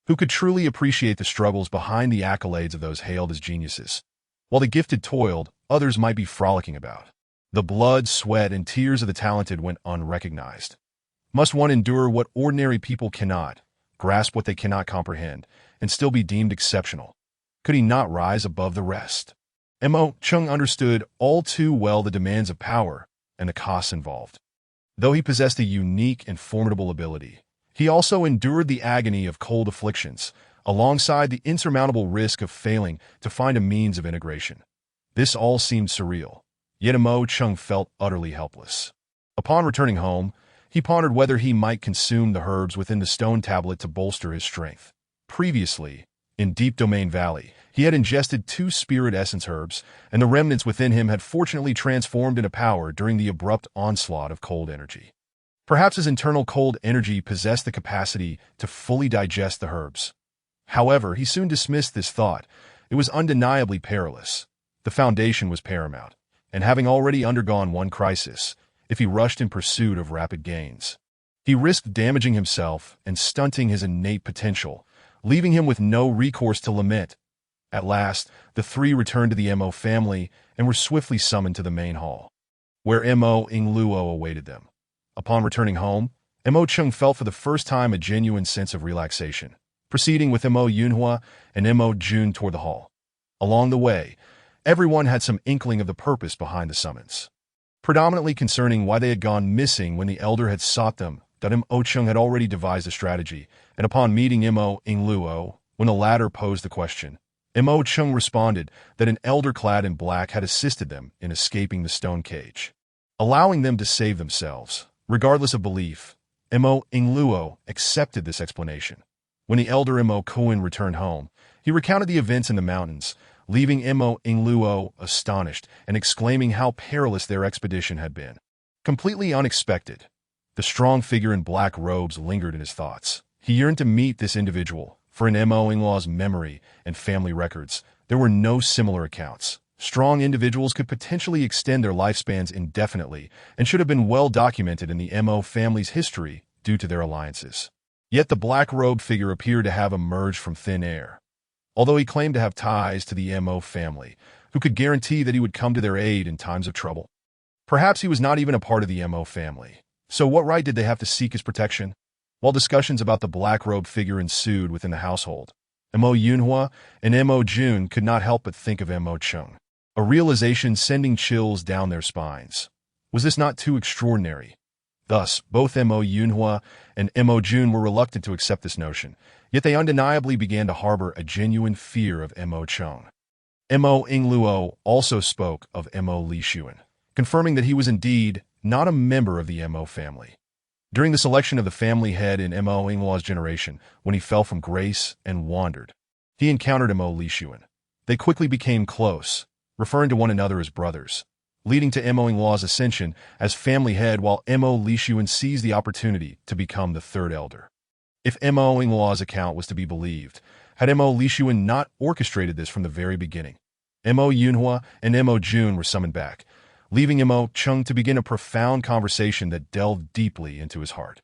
[SPEAKER 1] Who could truly appreciate the struggles behind the accolades of those hailed as geniuses? While the gifted toiled, others might be frolicking about. The blood, sweat, and tears of the talented went unrecognized. Must one endure what ordinary people cannot, grasp what they cannot comprehend, and still be deemed exceptional? Could he not rise above the rest? Mo Cheng understood all too well the demands of power and the costs involved. Though he possessed a unique and formidable ability, he also endured the agony of cold afflictions, alongside the insurmountable risk of failing to find a means of integration. This all seemed surreal, yet Mo Cheng felt utterly helpless. Upon returning home, He pondered whether he might consume the herbs within the stone tablet to bolster his strength. Previously, in Deep Domain Valley, he had ingested 2 spirit essence herbs, and the remnants within him had fortunately transformed into power during the abrupt onslaught of cold energy. Perhaps his internal cold energy possessed the capacity to fully digest the herbs. However, he soon dismissed this thought. It was undeniably perilous. The foundation was paramount, and having already undergone one crisis, if he rushed in pursuit of rapid gains, he risked damaging himself and stunting his innate potential, leaving him with no recourse to lament. At last, the 3 returned to the Mo family and were swiftly summoned to the main hall, where Mo Ingluo awaited them. Upon returning home, Mo Chung felt for the first time a genuine sense of relaxation, proceeding with Mo Yunhua and Mo Jun toward the hall. Along the way, everyone had some inkling of the purpose behind the summons, predominantly concerning why they had gone missing when the elder had sought them. That Mo Chung had already devised a strategy, and upon meeting Mo Ingluo, when the latter posed the question, Mo Chung responded that an elder clad in black had assisted them in escaping the stone cage, allowing them to save themselves. Regardless of belief, Mo Ingluo accepted this explanation. When the elder Mo Kuan returned home, he recounted the events in the mountains, leaving Mo Ingluo astonished and exclaiming how perilous their expedition had been. Completely unexpected, the strong figure in black robes lingered in his thoughts. He yearned to meet this individual, for in Mo Ingluo's memory and family records, there were no similar accounts. Strong individuals could potentially extend their lifespans indefinitely and should have been well documented in the Mo family's history due to their alliances. Yet the black-robed figure appeared to have emerged from thin air. Although he claimed to have ties to the Mo family, who could guarantee that he would come to their aid in times of trouble? Perhaps he was not even a part of the Mo family. So what right did they have to seek his protection? While discussions about the black-robed figure ensued within the household, Mo Yunhua and Mo Jun could not help but think of Mo Chung, a realization sending chills down their spines. Was this not too extraordinary? Thus, both Mo Yunhua and Mo Jun were reluctant to accept this notion, yet they undeniably began to harbor a genuine fear of Mo Chung. Mo Ingluo also spoke of Mo Lishuan, confirming that he was indeed not a member of the Mo family. During the selection of the family head in Mo Ingluo's generation, when he fell from grace and wandered, he encountered Mo Lishuan. They quickly became close, referring to one another as brothers, leading to Mo Ingluo's ascension as family head, while Mo Lishuan seized the opportunity to become the 3rd elder. If Mo Ingluo's account was to be believed, had Mo Lishuan not orchestrated this from the very beginning, Mo Yunhua and Mo Jun were summoned back, leaving Mo Chung to begin a profound conversation that delved deeply into his heart.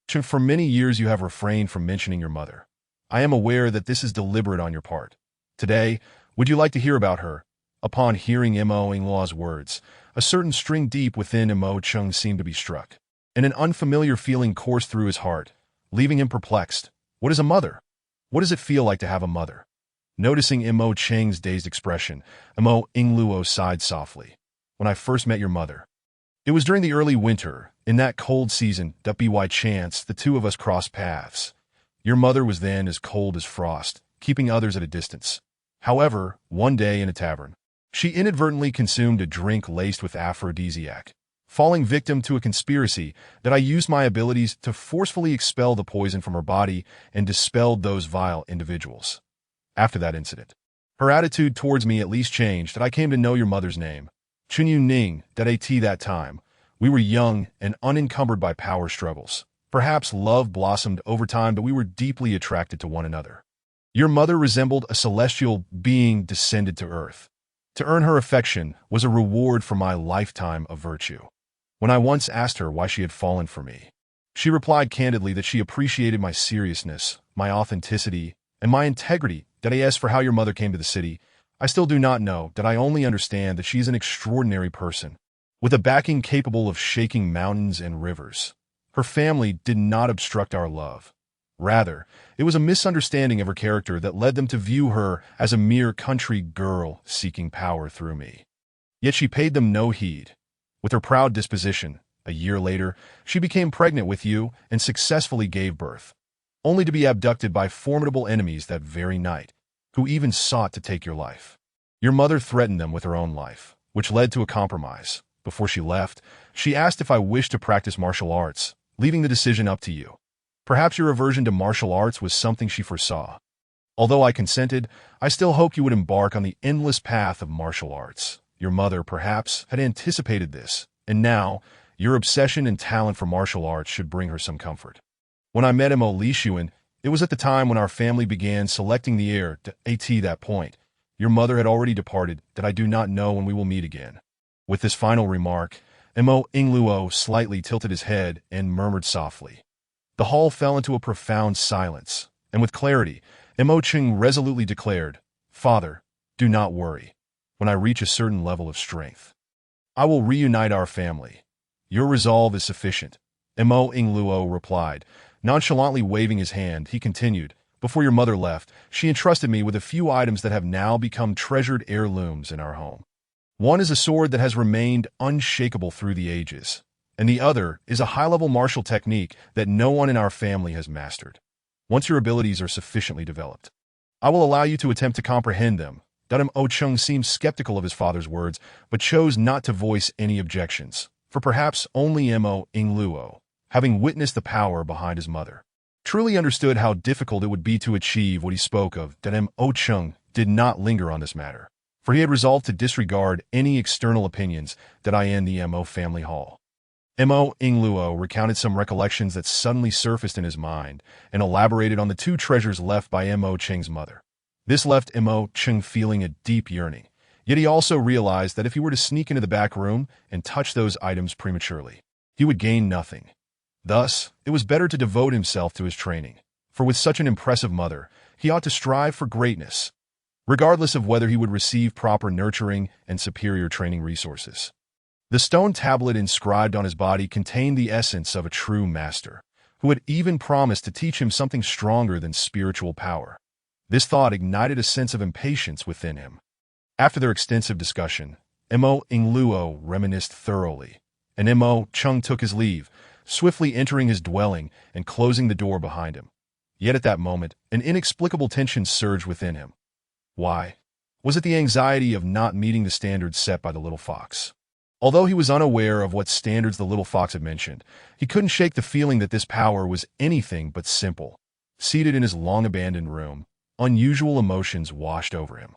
[SPEAKER 1] Chung, for many years you have refrained from mentioning your mother. I am aware that this is deliberate on your part. Today, would you like to hear about her? Upon hearing Mo Ingluo's words, a certain string deep within Mo Chung seemed to be struck, and an unfamiliar feeling coursed through his heart, leaving him perplexed. What is a mother? What does it feel like to have a mother? Noticing Mo Cheng's dazed expression, Mo Ingluo sighed softly. When I first met your mother, it was during the early winter, in that cold season, by chance the 2 of us crossed paths. Your mother was then as cold as frost, keeping others at a distance. However, one day in a tavern, she inadvertently consumed a drink laced with aphrodisiac, falling victim to a conspiracy that I used my abilities to forcefully expel the poison from her body and dispelled those vile individuals. After that incident, her attitude towards me at least changed, and I came to know your mother's name. Chunyu Ning, that time, we were young and unencumbered by power struggles. Perhaps love blossomed over time, but we were deeply attracted to one another. Your mother resembled a celestial being descended to earth. To earn her affection was a reward for my lifetime of virtue. When I once asked her why she had fallen for me, she replied candidly that she appreciated my seriousness, my authenticity, and my integrity. As for how your mother came to the city, I still do not know. I only understand that she is an extraordinary person, with a backing capable of shaking mountains and rivers. Her family did not obstruct our love. Rather, it was a misunderstanding of her character that led them to view her as a mere country girl seeking power through me. Yet she paid them no heed. With her proud disposition, a year later, she became pregnant with you and successfully gave birth, only to be abducted by formidable enemies that very night, who even sought to take your life. Your mother threatened them with her own life, which led to a compromise. Before she left, she asked if I wished to practice martial arts. leaving the decision up to you. Perhaps your aversion to martial arts was something she foresaw. Although I consented, I still hoped you would embark on the endless path of martial arts. Your mother, perhaps, had anticipated this, and now, your obsession and talent for martial arts should bring her some comfort. When I met Mo Lishuan, it was at the time when our family began selecting the heir to that point. Your mother had already departed, that I do not know when we will meet again. With this final remark, Mo Ingluo slightly tilted his head and murmured softly. The hall fell into a profound silence, and with clarity, Mo Ching resolutely declared, "Father, do not worry. When I reach a certain level of strength, I will reunite our family. Your resolve is sufficient." Mo Ingluo replied. Nonchalantly waving his hand, he continued, "Before your mother left, she entrusted me with a few items that have now become treasured heirlooms in our home. One is a sword that has remained unshakable through the ages, and the other is a high-level martial technique that no one in our family has mastered. Once your abilities are sufficiently developed, I will allow you to attempt to comprehend them." Mo Chung seemed skeptical of his father's words, but chose not to voice any objections, for perhaps only Mo Ingluo, having witnessed the power behind his mother, truly understood how difficult it would be to achieve what he spoke of. Mo Chung did not linger on this matter, for he had resolved to disregard any external opinions that I in the Mo family hall. Mo Ingluo recounted some recollections that suddenly surfaced in his mind and elaborated on the two treasures left by Mo Cheng's mother. This left Mo Cheng feeling a deep yearning, yet he also realized that if he were to sneak into the back room and touch those items prematurely, he would gain nothing. Thus, it was better to devote himself to his training, for with such an impressive mother, he ought to strive for greatness, regardless of whether he would receive proper nurturing and superior training resources. The stone tablet inscribed on his body contained the essence of a true master, who had even promised to teach him something stronger than spiritual power. This thought ignited a sense of impatience within him. After their extensive discussion, Mo Ingluo reminisced thoroughly, and Mo Chung took his leave, swiftly entering his dwelling and closing the door behind him. Yet at that moment, an inexplicable tension surged within him. Why? Was it the anxiety of not meeting the standards set by the little fox? Although he was unaware of what standards the little fox had mentioned, he couldn't shake the feeling that this power was anything but simple. Seated in his long-abandoned room, unusual emotions washed over him.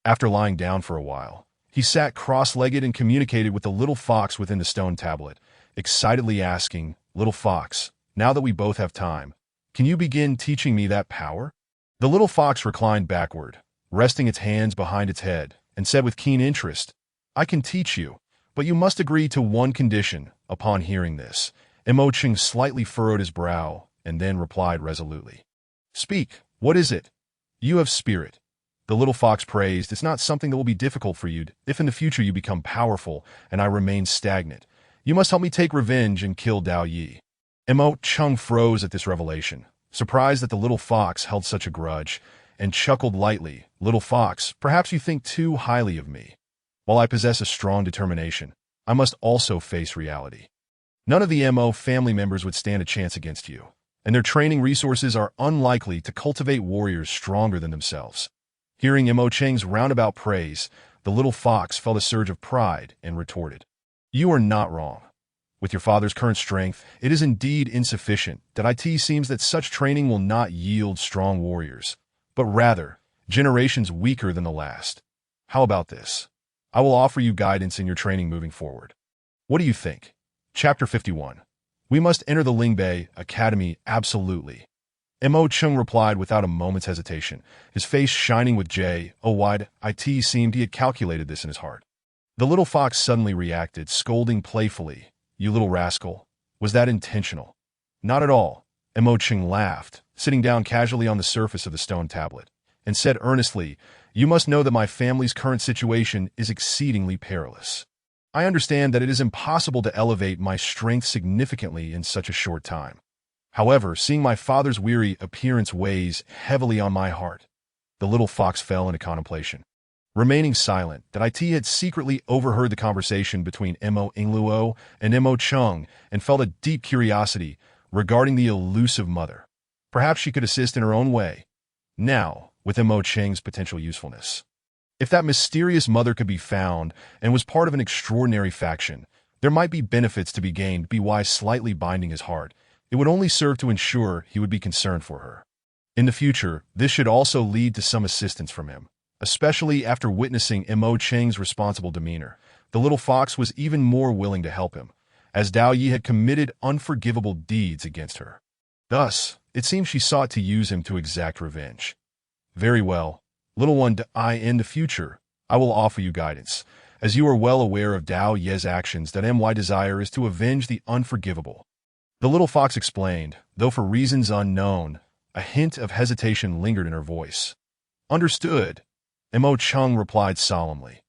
[SPEAKER 1] After lying down for a while, he sat cross-legged and communicated with the little fox within the stone tablet, excitedly asking, "Little fox, now that we both have time, can you begin teaching me that power?" The little fox reclined backward, resting its hands behind its head, and said with keen interest, "I can teach you, but you must agree to one condition." Upon hearing this, Mo Ching slightly furrowed his brow and then replied resolutely, "Speak, what is it?" "You have spirit," the little fox praised. "It's not something that will be difficult for you if in the future you become powerful and I remain stagnant. You must help me take revenge and kill Dao Yi." Mo Chung froze at this revelation, surprised that the little fox held such a grudge, and chuckled lightly. "Little fox, perhaps you think too highly of me. While I possess a strong determination, I must also face reality. None of the Mo family members would stand a chance against you, and their training resources are unlikely to cultivate warriors stronger than themselves." Hearing Mo Cheng's roundabout praise, the little fox felt a surge of pride and retorted, "You are not wrong. With your father's current strength, it is indeed insufficient. That it seems that such training will not yield strong warriors, but rather generations weaker than the last. How about this? I will offer you guidance in your training moving forward. What do you think?" Chapter 51. "We must enter the Lingbei Academy absolutely." Mo Chung replied without a moment's hesitation, his face shining with joy. It seemed he had calculated this in his heart. The little fox suddenly reacted, scolding playfully, "You little rascal, was that intentional?" "Not at all." Mo Chung laughed, sitting down casually on the surface of the stone tablet, and said earnestly, "You must know that my family's current situation is exceedingly perilous. I understand that it is impossible to elevate my strength significantly in such a short time. However, seeing my father's weary appearance weighs heavily on my heart." The little fox fell into contemplation. Remaining silent, that it had secretly overheard the conversation between Mo Ingluo and Mo Chung and felt a deep curiosity regarding the elusive mother. Perhaps she could assist in her own way, now, with Mo Cheng's potential usefulness. If that mysterious mother could be found and was part of an extraordinary faction, There might be benefits to be gained by slightly binding his heart. It would only serve to ensure he would be concerned for her. In the future, this should also lead to some assistance from him, especially after witnessing Mo Cheng's responsible demeanor. The little fox was even more willing to help him, as Dao Yi had committed unforgivable deeds against her. Thus, it seems she sought to use him to exact revenge. Very well, little one, in the future, I will offer you guidance, as you are well aware of Dao Ye's actions that my desire is to avenge the unforgivable. The little fox explained, though for reasons unknown, a hint of hesitation lingered in her voice. Understood, Mo Cheng replied solemnly.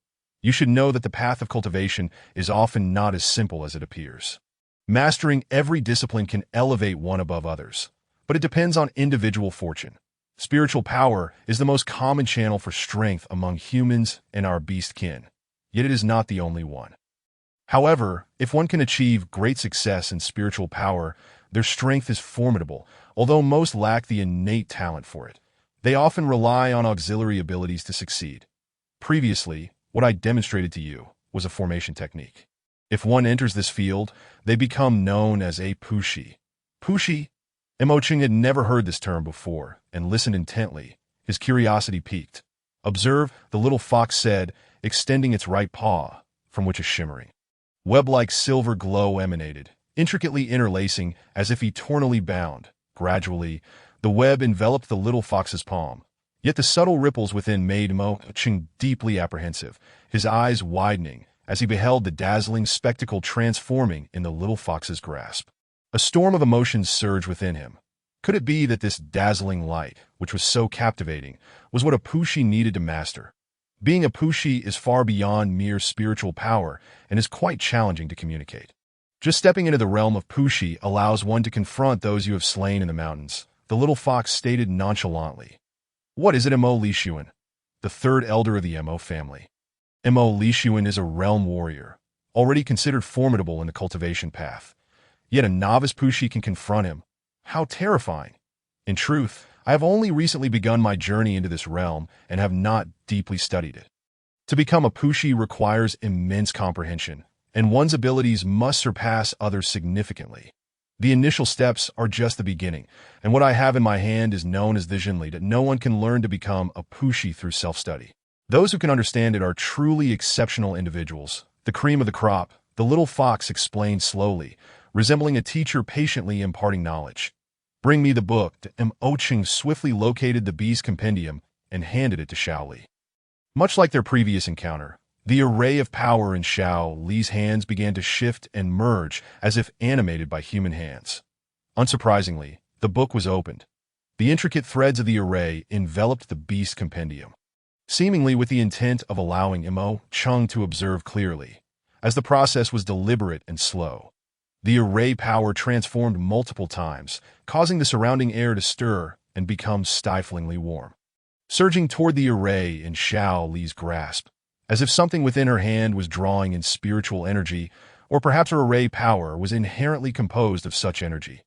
[SPEAKER 1] You should know that the path of cultivation is often not as simple as it appears. Mastering every discipline can elevate one above others, but it depends on individual fortune. Spiritual power is the most common channel for strength among humans and our beast kin, yet it is not the only one. However, if one can achieve great success in spiritual power, their strength is formidable, although most lack the innate talent for it. They often rely on auxiliary abilities to succeed. Previously, what I demonstrated to you was a formation technique. If one enters this field, they become known as a pushi. Pushi? Mo Cheng had never heard this term before and listened intently. His curiosity piqued. Observe, the little fox said, extending its right paw, from which a shimmering, web-like silver glow emanated, intricately interlacing as if eternally bound. Gradually, the web enveloped the little fox's palm. Yet the subtle ripples within made Mo Cheng deeply apprehensive, his eyes widening as he beheld the dazzling spectacle transforming in the little fox's grasp. A storm of emotions surged within him. Could it be that this dazzling light, which was so captivating, was what a pushi needed to master? Being a pushi is far beyond mere spiritual power and is quite challenging to communicate. Just stepping into the realm of pushi allows one to confront those you have slain in the mountains, the little fox stated nonchalantly. What is it, Mo Lixuan? The third elder of the Mo family. Mo Lixuan is a realm warrior, already considered formidable in the cultivation path. Yet a novice pushi can confront him. How terrifying! In truth, I have only recently begun my journey into this realm and have not deeply studied it. To become a pushi requires immense comprehension, and one's abilities must surpass others significantly. The initial steps are just the beginning, and what I have in my hand is known as the Zhenli, that no one can learn to become a pushi through self-study. Those who can understand it are truly exceptional individuals. The cream of the crop, the little fox explained slowly, resembling a teacher patiently imparting knowledge. Bring me the book. Mo Cheng swiftly located the beast compendium and handed it to Xiao Li. Much like their previous encounter, the array of power in Xiao Li's hands began to shift and merge as if animated by human hands. Unsurprisingly, the book was opened. The intricate threads of the array enveloped the beast compendium, seemingly with the intent of allowing Mo Cheng to observe clearly, as the process was deliberate and slow. The array power transformed multiple times, causing the surrounding air to stir and become stiflingly warm. Surging toward the array in Xiao Li's grasp, as if something within her hand was drawing in spiritual energy, or perhaps her array power was inherently composed of such energy.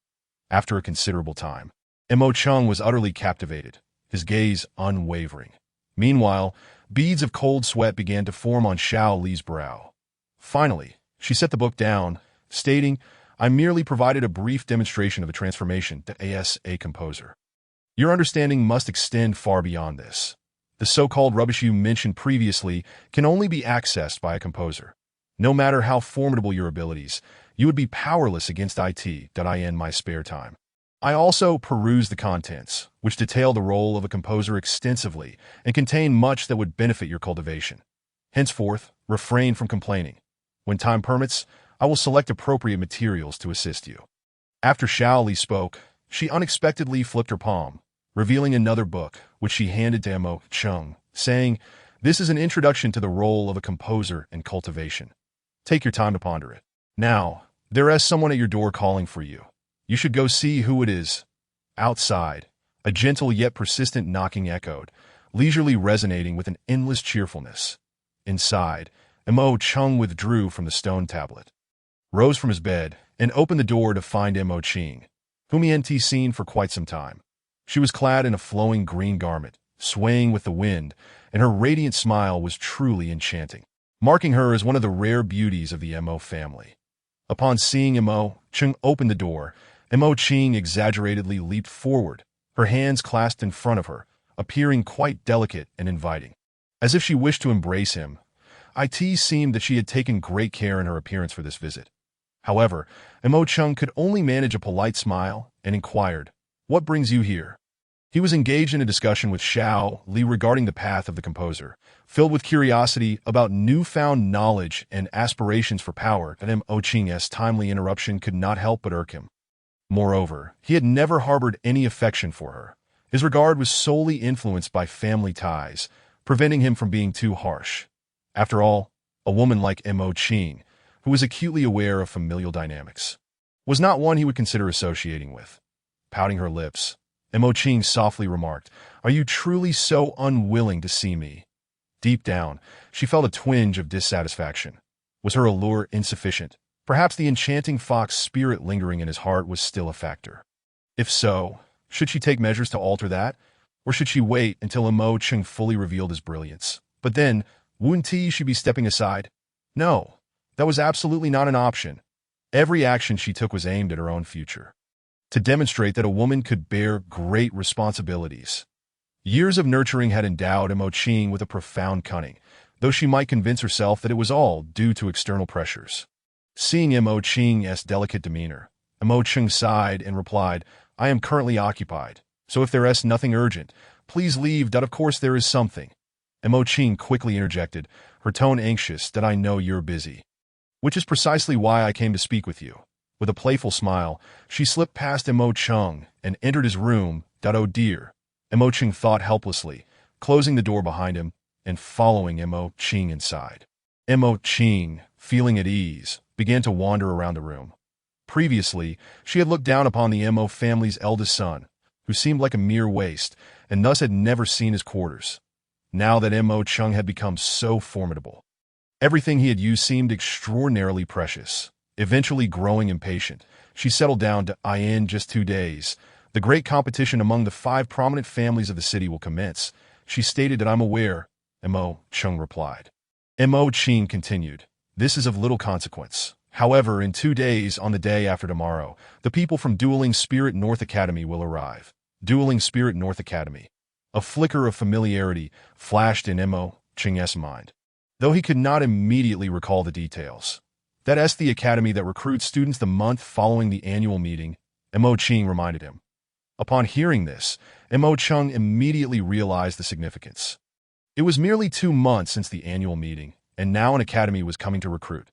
[SPEAKER 1] After a considerable time, Mo Cheng was utterly captivated, his gaze unwavering. Meanwhile, beads of cold sweat began to form on Xiao Li's brow. Finally, she set the book down, stating, I merely provided a brief demonstration of the transformation as a composer. Your understanding must extend far beyond this. The so-called rubbish you mentioned previously can only be accessed by a composer. No matter how formidable your abilities, you would be powerless against it. In my spare time, I also perused the contents, which detail the role of a composer extensively and contain much that would benefit your cultivation. Henceforth, refrain from complaining. When time permits, I will select appropriate materials to assist you. After Xiao Li spoke, she unexpectedly flipped her palm, revealing another book, which she handed to Mo Cheng, saying, This is an introduction to the role of a composer in cultivation. Take your time to ponder it. Now, there is someone at your door calling for you. You should go see who it is. Outside, a gentle yet persistent knocking echoed, leisurely resonating with an endless cheerfulness. Inside, Mo Cheng withdrew from the stone tablet, rose from his bed, and opened the door to find Mo Cheng, whom he hadn't seen for quite some time. She was clad in a flowing green garment, swaying with the wind, and her radiant smile was truly enchanting. marking her as one of the rare beauties of the Mo family. Upon seeing Mo, Chung opened the door. Mo Ching exaggeratedly leaped forward, her hands clasped in front of her, appearing quite delicate and inviting. As if she wished to embrace him, it seemed that she had taken great care in her appearance for this visit. However, Mo Chung could only manage a polite smile and inquired, "What brings you here?" He was engaged in a discussion with Xiao Li regarding the path of the composer, filled with curiosity about newfound knowledge and aspirations for power, and Mo Ching's timely interruption could not help but irk him. Moreover, he had never harbored any affection for her. His regard was solely influenced by family ties, preventing him from being too harsh. After all, a woman like Mo Ching, who was acutely aware of familial dynamics, was not one he would consider associating with. Pouting her lips, Mo Ching softly remarked, "Are you truly so unwilling to see me?" Deep down, she felt a twinge of dissatisfaction. Was her allure insufficient? Perhaps the enchanting fox spirit lingering in his heart was still a factor. If so, should she take measures to alter that? Or should she wait until Mo Ching fully revealed his brilliance? But then, wouldn't she be stepping aside? No, that was absolutely not an option. Every action she took was aimed at her own future, to demonstrate that a woman could bear great responsibilities. Years of nurturing had endowed Mo Ching with a profound cunning, though she might convince herself that it was all due to external pressures. Seeing Mo Ching's delicate demeanor, Mo Ching sighed and replied, "I am currently occupied, so if there is nothing urgent, please leave. Of course there is something." Mo Ching quickly interjected, her tone anxious, "That I know you're busy. Which is precisely why I came to speak with you." With a playful smile, she slipped past Mo Chung and entered his room. "Oh dear," Mo Ching thought helplessly, closing the door behind him and following Mo Ching inside. Mo Ching, feeling at ease, began to wander around the room. Previously, she had looked down upon the Mo family's eldest son, who seemed like a mere waste, and thus had never seen his quarters. Now that Mo Chung had become so formidable, everything he had used seemed extraordinarily precious. Eventually growing impatient, she settled down to, "In just 2 days, the great competition among the 5 prominent families of the city will commence," she stated. "That I'm aware," Mo Chung replied. Mo Ching continued, "This is of little consequence. However, in 2 days, on the day after tomorrow, the people from Dueling Spirit North Academy will arrive." Dueling Spirit North Academy. A flicker of familiarity flashed in Mo Ching's mind, though he could not immediately recall the details. "That is the academy that recruits students the month following the annual meeting," Mo Ching reminded him. Upon hearing this, Mo Chung immediately realized the significance. It was merely 2 months since the annual meeting, and now an academy was coming to recruit.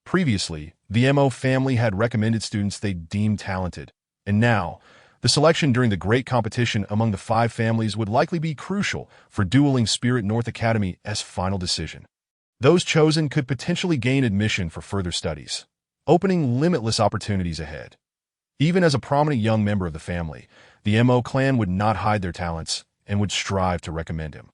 [SPEAKER 1] Previously, the Mo family had recommended students they deemed talented, and now, the selection during the great competition among the 5 families would likely be crucial for Dueling Spirit North Academy's final decision. Those chosen could potentially gain admission for further studies, opening limitless opportunities ahead. Even as a prominent young member of the family, the Mo clan would not hide their talents and would strive to recommend him.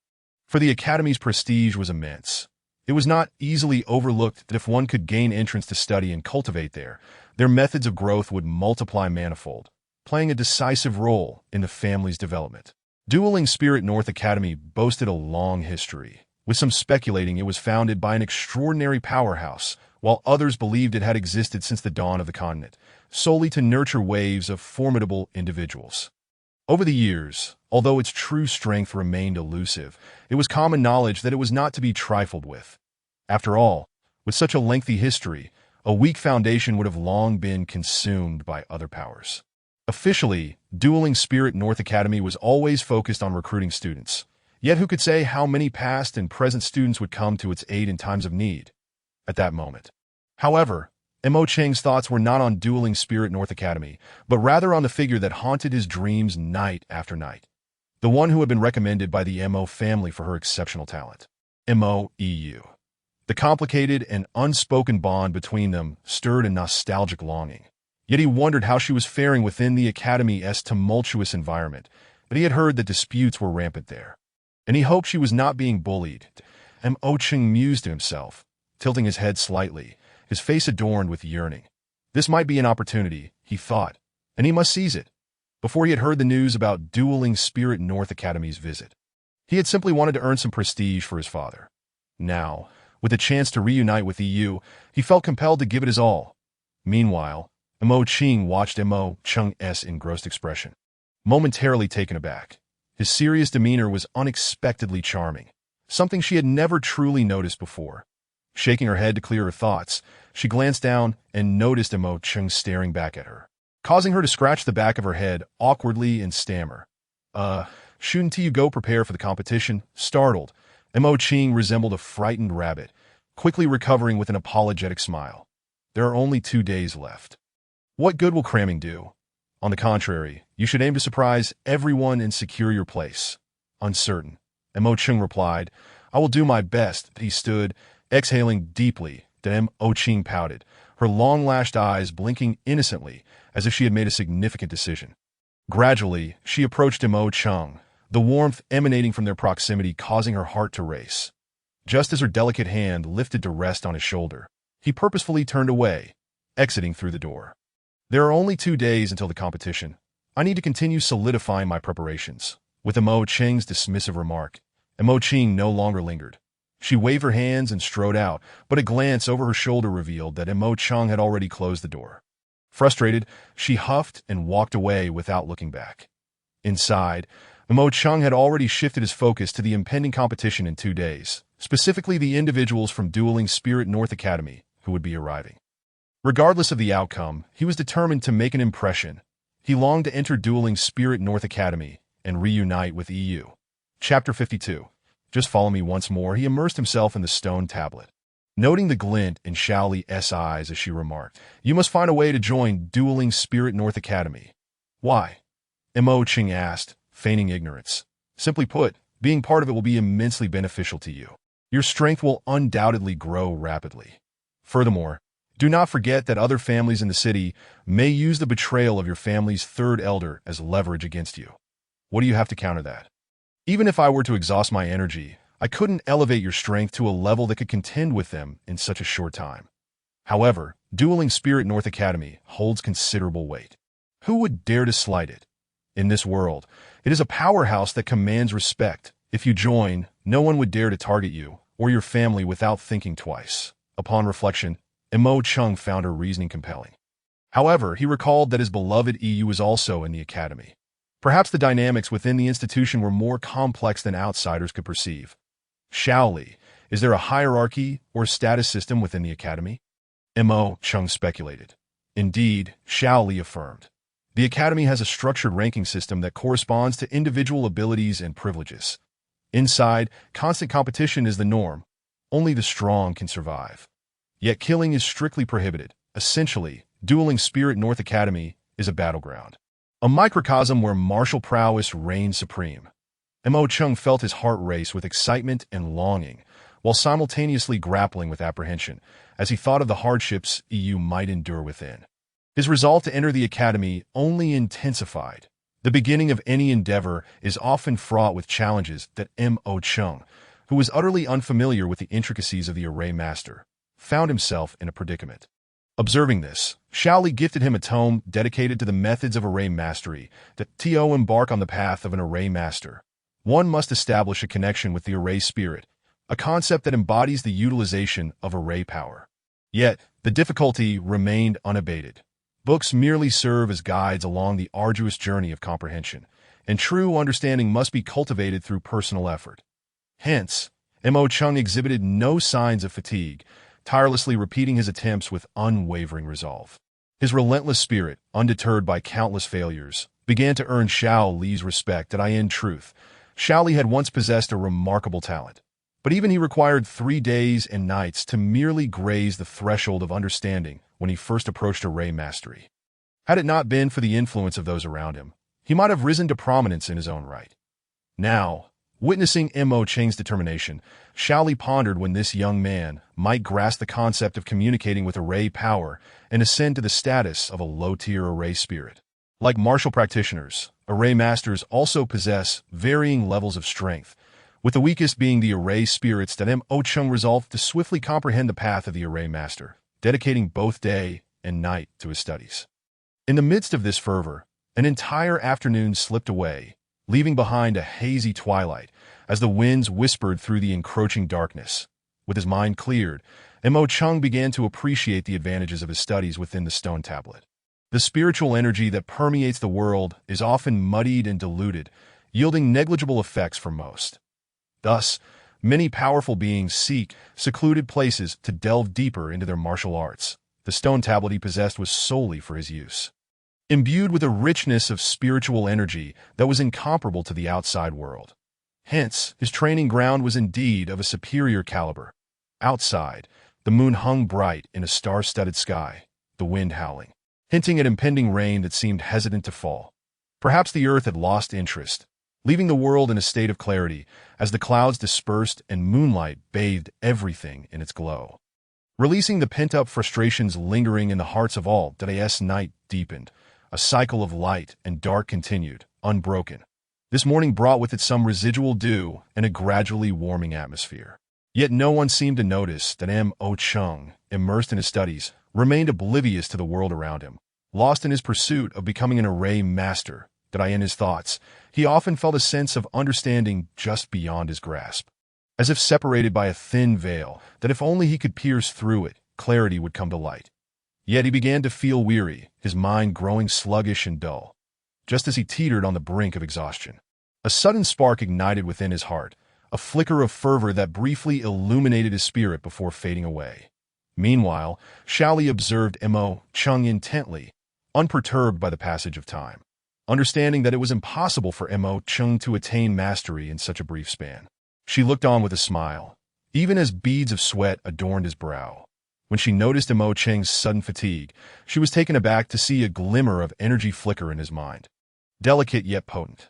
[SPEAKER 1] For the academy's prestige was immense. It was not easily overlooked that if one could gain entrance to study and cultivate there, their methods of growth would multiply manifold, playing a decisive role in the family's development. Dueling Spirit North Academy boasted a long history, with some speculating it was founded by an extraordinary powerhouse, while others believed it had existed since the dawn of the continent, solely to nurture waves of formidable individuals. Over the years, although its true strength remained elusive, it was common knowledge that it was not to be trifled with. After all, with such a lengthy history, a weak foundation would have long been consumed by other powers. Officially, Dueling Spirit North Academy was always focused on recruiting students. Yet who could say how many past and present students would come to its aid in times of need? At that moment. However, Mo Chang's thoughts were not on Dueling Spirit North Academy, but rather on the figure that haunted his dreams night after night. The one who had been recommended by the Mo family for her exceptional talent. Mo.eu. The complicated and unspoken bond between them stirred a nostalgic longing. Yet he wondered how she was faring within the academy's tumultuous environment, but he had heard that disputes were rampant there. And he hoped she was not being bullied. Mo Ching mused to himself, tilting his head slightly, his face adorned with yearning. This might be an opportunity, he thought, and he must seize it. Before he had heard the news about Dueling Spirit North Academy's visit, he had simply wanted to earn some prestige for his father. Now, With a chance to reunite with EU, he felt compelled to give it his all. Meanwhile, Mo Qing watched Mo Cheng's engrossed expression. Momentarily taken aback, his serious demeanor was unexpectedly charming, something she had never truly noticed before. Shaking her head to clear her thoughts, she glanced down and noticed Mo Cheng staring back at her, causing her to scratch the back of her head awkwardly and stammer. Shouldn't you go prepare for the competition? Startled, Mo Ching resembled a frightened rabbit, quickly recovering with an apologetic smile. There are only 2 days left. What good will cramming do? On the contrary, you should aim to surprise everyone and secure your place. Uncertain, Mo Ching replied, I will do my best. He stood, exhaling deeply. Then Mo Ching pouted, her long-lashed eyes blinking innocently as if she had made a significant decision. Gradually, she approached Mo Cheng, the warmth emanating from their proximity causing her heart to race. Just as her delicate hand lifted to rest on his shoulder, he purposefully turned away, exiting through the door. There are only 2 days until the competition. I need to continue solidifying my preparations. With Mo Cheng's dismissive remark, Mo Ching no longer lingered. She waved her hands and strode out, but a glance over her shoulder revealed that Mo Cheng had already closed the door. Frustrated, she huffed and walked away without looking back. Inside, Mo Cheng had already shifted his focus to the impending competition in 2 days, specifically the individuals from Dueling Spirit North Academy who would be arriving. Regardless of the outcome, he was determined to make an impression. He longed to enter Dueling Spirit North Academy and reunite with EU. Chapter 52. Just follow me once more. He immersed himself in the stone tablet, noting the glint in Shaoli's eyes as she remarked, You must find a way to join Dueling Spirit North Academy. Why? Mo Ching asked, feigning ignorance. Simply put, being part of it will be immensely beneficial to you. Your strength will undoubtedly grow rapidly. Furthermore, do not forget that other families in the city may use the betrayal of your family's third elder as leverage against you. What do you have to counter that? Even if I were to exhaust my energy, I couldn't elevate your strength to a level that could contend with them in such a short time. However, Dueling Spirit North Academy holds considerable weight. Who would dare to slight it? In this world, it is a powerhouse that commands respect. If you join, no one would dare to target you or your family without thinking twice. Upon reflection, Mo Cheng found her reasoning compelling. However, he recalled that his beloved EU was also in the academy. Perhaps the dynamics within the institution were more complex than outsiders could perceive. Shaoli, is there a hierarchy or status system within the academy? Mo Cheng speculated. Indeed, Shaoli affirmed. The academy has a structured ranking system that corresponds to individual abilities and privileges. Inside, constant competition is the norm. Only the strong can survive. Yet killing is strictly prohibited. Essentially, Dueling Spirit North Academy is a battleground, a microcosm where martial prowess reigns supreme. Mo Cheng felt his heart race with excitement and longing, while simultaneously grappling with apprehension as he thought of the hardships EU might endure within. His resolve to enter the academy only intensified. The beginning of any endeavor is often fraught with challenges that Mo Cheng, who was utterly unfamiliar with the intricacies of the array master, found himself in a predicament. Observing this, Shaoli gifted him a tome dedicated to the methods of array mastery. To embark on the path of an array master, one must establish a connection with the array spirit, a concept that embodies the utilization of array power. Yet, the difficulty remained unabated. Books merely serve as guides along the arduous journey of comprehension, and true understanding must be cultivated through personal effort. Hence, Mo Cheng exhibited no signs of fatigue, tirelessly repeating his attempts with unwavering resolve. His relentless spirit, undeterred by countless failures, began to earn Shaoli's respect. In truth, Shaoli had once possessed a remarkable talent, but even he required 3 days and nights to merely graze the threshold of understanding when he first approached array mastery. Had it not been for the influence of those around him, he might have risen to prominence in his own right. Now, witnessing Mo Cheng's determination, Shaoli pondered when this young man might grasp the concept of communicating with array power and ascend to the status of a low-tier array spirit. Like martial practitioners, array masters also possess varying levels of strength, with the weakest being the array spirits. Mo Cheng resolved to swiftly comprehend the path of the array master, dedicating both day and night to his studies. In the midst of this fervor, an entire afternoon slipped away, leaving behind a hazy twilight as the winds whispered through the encroaching darkness. With his mind cleared, Mo Chung began to appreciate the advantages of his studies within the stone tablet. The spiritual energy that permeates the world is often muddied and diluted, yielding negligible effects for most. Thus, many powerful beings seek secluded places to delve deeper into their martial arts. The stone tablet he possessed was solely for his use. Imbued with a richness of spiritual energy that was incomparable to the outside world. Hence, his training ground was indeed of a superior caliber. Outside, the moon hung bright in a star-studded sky, the wind howling, hinting at impending rain that seemed hesitant to fall. Perhaps the earth had lost interest, leaving the world in a state of clarity as the clouds dispersed and moonlight bathed everything in its glow. Releasing the pent-up frustrations lingering in the hearts of all, today's night deepened. A cycle of light and dark continued, unbroken. This morning brought with it some residual dew and a gradually warming atmosphere. Yet no one seemed to notice that Mo Chung, immersed in his studies, remained oblivious to the world around him. Lost in his pursuit of becoming an array master, in his thoughts, he often felt a sense of understanding just beyond his grasp. As if separated by a thin veil, that if only he could pierce through it, clarity would come to light. Yet he began to feel weary, his mind growing sluggish and dull, just as he teetered on the brink of exhaustion. A sudden spark ignited within his heart, a flicker of fervor that briefly illuminated his spirit before fading away. Meanwhile, Xiaoli observed Mo Chung intently, unperturbed by the passage of time, understanding that it was impossible for Mo Chung to attain mastery in such a brief span. She looked on with a smile, even as beads of sweat adorned his brow. When she noticed Mo Cheng's sudden fatigue, she was taken aback to see a glimmer of energy flicker in his mind. Delicate yet potent.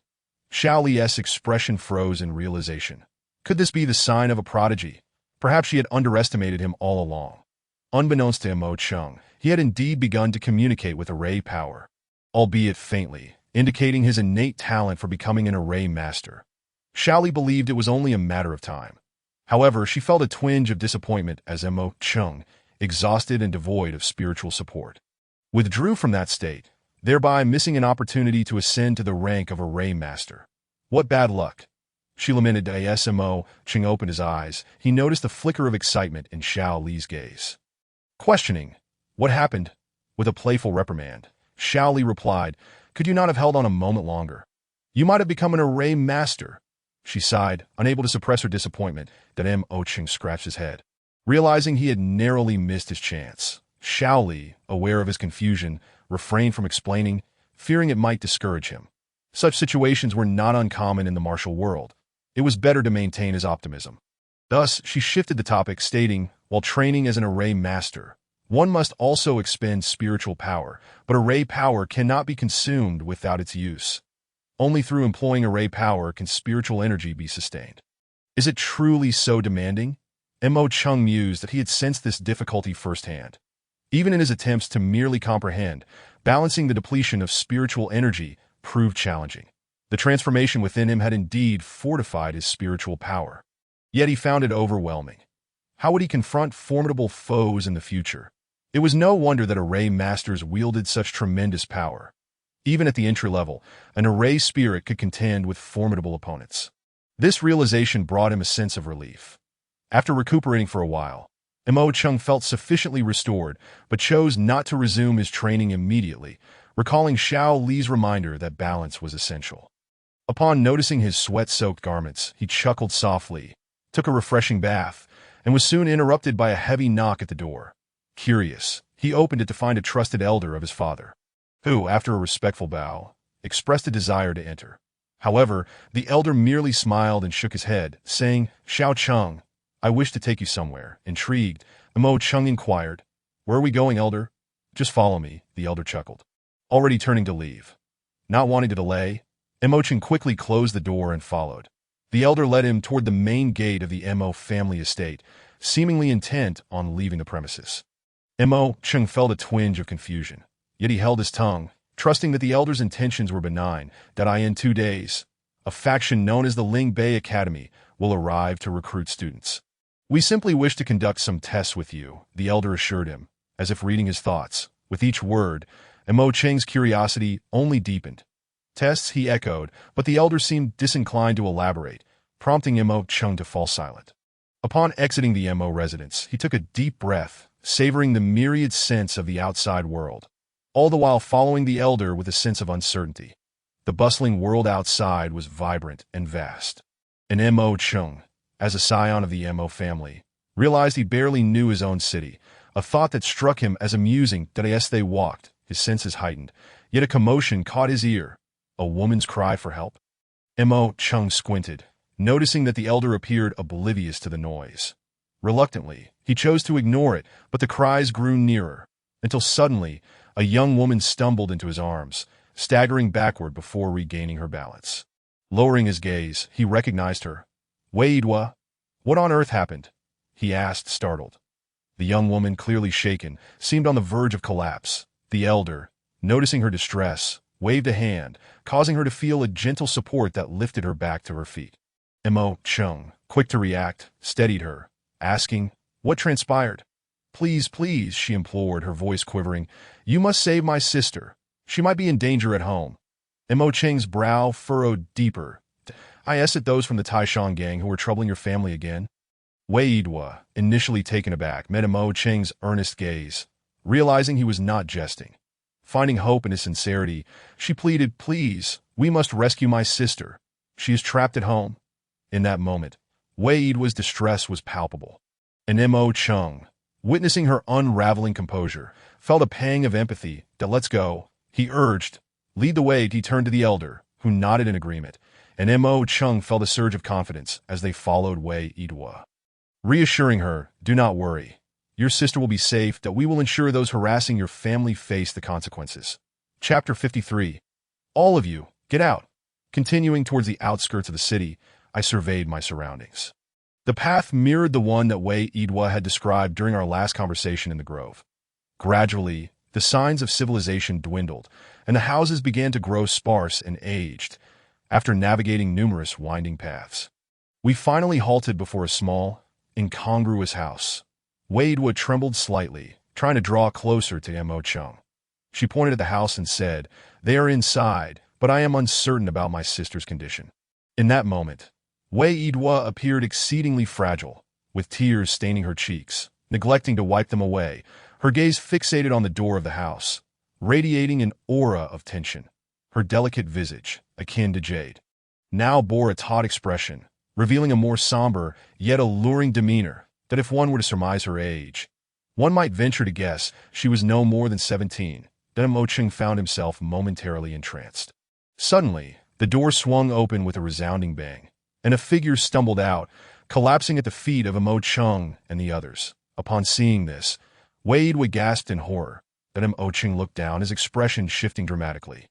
[SPEAKER 1] Xiaoli's expression froze in realization. Could this be the sign of a prodigy? Perhaps she had underestimated him all along. Unbeknownst to Mo Chung, he had indeed begun to communicate with array power, albeit faintly, indicating his innate talent for becoming an array master. Xiaoli believed it was only a matter of time. However, she felt a twinge of disappointment as Mo Chung, exhausted and devoid of spiritual support, withdrew from that state, thereby missing an opportunity to ascend to the rank of array master. What bad luck! She lamented as Mo Chung opened his eyes. He noticed a flicker of excitement in Xiaoli's gaze. Questioning, "What happened?" With a playful reprimand, Xiaoli replied, "Could you not have held on a moment longer? You might have become an array master." She sighed, unable to suppress her disappointment. Mo Chung scratched his head, realizing he had narrowly missed his chance. Xiaoli, aware of his confusion, refrained from explaining, fearing it might discourage him. Such situations were not uncommon in the martial world. It was better to maintain his optimism. Thus, she shifted the topic, stating, "While training as an array master, one must also expend spiritual power, but array power cannot be consumed without its use. Only through employing array power can spiritual energy be sustained." Is it truly so demanding? Mo Chung mused that he had sensed this difficulty firsthand. Even in his attempts to merely comprehend, balancing the depletion of spiritual energy proved challenging. The transformation within him had indeed fortified his spiritual power. Yet he found it overwhelming. How would he confront formidable foes in the future? It was no wonder that array masters wielded such tremendous power. Even at the entry level, an array spirit could contend with formidable opponents. This realization brought him a sense of relief. After recuperating for a while, Mo Chung felt sufficiently restored, but chose not to resume his training immediately, recalling Xiaoli's reminder that balance was essential. Upon noticing his sweat-soaked garments, he chuckled softly, took a refreshing bath, and was soon interrupted by a heavy knock at the door. Curious, he opened it to find a trusted elder of his father, who, after a respectful bow, expressed a desire to enter. However, the elder merely smiled and shook his head, saying, "Xiao Chung, I wish to take you somewhere." Intrigued, Mo Chung inquired, "Where are we going, elder?" "Just follow me," the elder chuckled, already turning to leave. Not wanting to delay, Mo Chung quickly closed the door and followed. The elder led him toward the main gate of the Mo family estate, seemingly intent on leaving the premises. Mo Chung felt a twinge of confusion, yet he held his tongue, trusting that the elder's intentions were benign. In 2 days, a faction known as the Ling Bei Academy will arrive to recruit students. "We simply wish to conduct some tests with you," the elder assured him, as if reading his thoughts. With each word, Mo Cheng's curiosity only deepened. "Tests," he echoed, but the elder seemed disinclined to elaborate, prompting Mo Chung to fall silent. Upon exiting the Mo residence, he took a deep breath, savoring the myriad scents of the outside world, all the while following the elder with a sense of uncertainty. The bustling world outside was vibrant and vast. And Mo Chung, as a scion of the Mo family, realized he barely knew his own city, a thought that struck him as amusing that as they walked, his senses heightened, yet a commotion caught his ear, a woman's cry for help. Mo Chung squinted, noticing that the elder appeared oblivious to the noise. Reluctantly, he chose to ignore it, but the cries grew nearer, until suddenly a young woman stumbled into his arms, staggering backward before regaining her balance. Lowering his gaze, he recognized her. Wei-Idwa, what on earth happened? He asked, startled. The young woman, clearly shaken, seemed on the verge of collapse. The elder, noticing her distress, waved a hand, causing her to feel a gentle support that lifted her back to her feet. Mo Chung, quick to react, steadied her, asking, "What transpired?" "Please, please," she implored, her voice quivering. "You must save my sister. She might be in danger at home." Mo Cheng's brow furrowed deeper. "I asked at those from the Taishan gang who were troubling your family again." Wei-Idwa, initially taken aback, met Mo Cheng's earnest gaze, realizing he was not jesting. Finding hope in his sincerity, she pleaded, "Please, we must rescue my sister. She is trapped at home." In that moment, Wei-Idwa's distress was palpable. And Mo Chung, witnessing her unraveling composure, felt a pang of empathy. "Let's go," he urged. "Lead the way." He turned to the elder, who nodded in agreement, and Mo Chung felt a surge of confidence as they followed Wei-Idwa. Reassuring her, "Do not worry. Your sister will be safe, that we will ensure those harassing your family face the consequences." Chapter 53. All of you, get out. Continuing towards the outskirts of the city, I surveyed my surroundings. The path mirrored the one that Wei-Idwa had described during our last conversation in the grove. Gradually, the signs of civilization dwindled, and the houses began to grow sparse and aged. After navigating numerous winding paths, we finally halted before a small, incongruous house. Wei-Idwa trembled slightly, trying to draw closer to Mo Chung. She pointed at the house and said, "They are inside, but I am uncertain about my sister's condition." In that moment, Wei-Idwa appeared exceedingly fragile, with tears staining her cheeks. Neglecting to wipe them away, her gaze fixated on the door of the house, radiating an aura of tension. Her delicate visage, akin to jade, now bore a taut expression, revealing a more somber, yet alluring demeanor that if one were to surmise her age, one might venture to guess she was no more than 17. Then Mo Chung found himself momentarily entranced. Suddenly, the door swung open with a resounding bang, and a figure stumbled out, collapsing at the feet of Mo Chung and the others. Upon seeing this, Wei-Idwa gasped in horror. Then Mo Chung looked down, his expression shifting dramatically.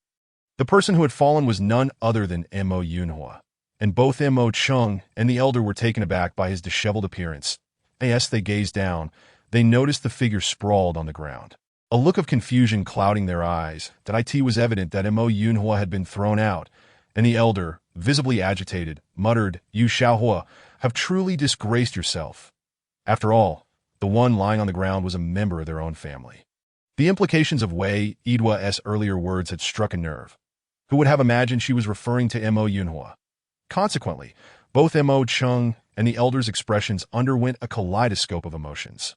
[SPEAKER 1] The person who had fallen was none other than Mo Yunhua, and both Mo Chung and the elder were taken aback by his disheveled appearance. As they gazed down, they noticed the figure sprawled on the ground. A look of confusion clouding their eyes, that it was evident that Mo Yunhua had been thrown out, and the elder, visibly agitated, muttered, "You Xiaohua, have truly disgraced yourself." After all, the one lying on the ground was a member of their own family. The implications of Wei-Idwa's earlier words had struck a nerve. Who would have imagined she was referring to Mo Yunhua? Consequently, both Mo Chung and the elder's expressions underwent a kaleidoscope of emotions.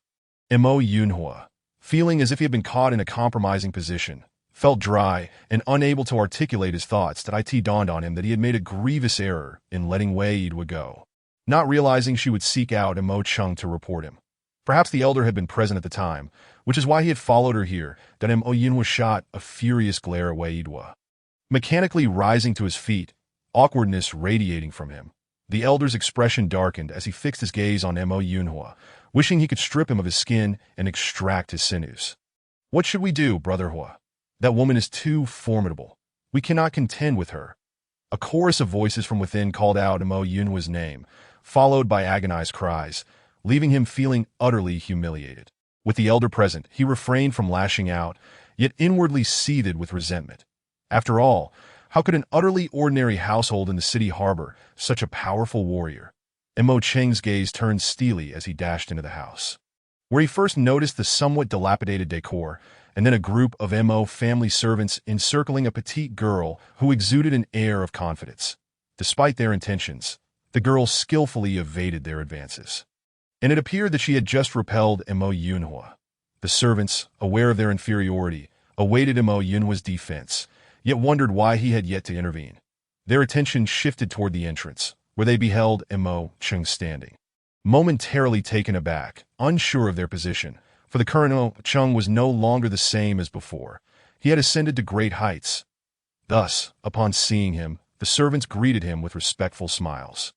[SPEAKER 1] Mo Yunhua, feeling as if he had been caught in a compromising position, felt dry and unable to articulate his thoughts. It dawned on him that he had made a grievous error in letting Wei-Idwa go, not realizing she would seek out Mo Chung to report him. Perhaps the elder had been present at the time, which is why he had followed her here. Then Mo Yunhua shot a furious glare at Wei-Idwa. Mechanically rising to his feet, awkwardness radiating from him, the elder's expression darkened as he fixed his gaze on Mo Yunhua, wishing he could strip him of his skin and extract his sinews. "What should we do, Brother Hua? That woman is too formidable. We cannot contend with her." A chorus of voices from within called out Mo Yunhua's name, followed by agonized cries, leaving him feeling utterly humiliated. With the elder present, he refrained from lashing out, yet inwardly seethed with resentment. After all, how could an utterly ordinary household in the city harbor such a powerful warrior? Mo Cheng's gaze turned steely as he dashed into the house, where he first noticed the somewhat dilapidated decor, and then a group of Mo family servants encircling a petite girl who exuded an air of confidence. Despite their intentions, the girl skillfully evaded their advances. and it appeared that she had just repelled Mo Yunhua. The servants, aware of their inferiority, awaited Mo Yunhua's defense, yet wondered why he had yet to intervene. Their attention shifted toward the entrance, where they beheld Mo Chung standing. Momentarily taken aback, unsure of their position, for the current Mo Chung was no longer the same as before. He had ascended to great heights. Thus, upon seeing him, the servants greeted him with respectful smiles.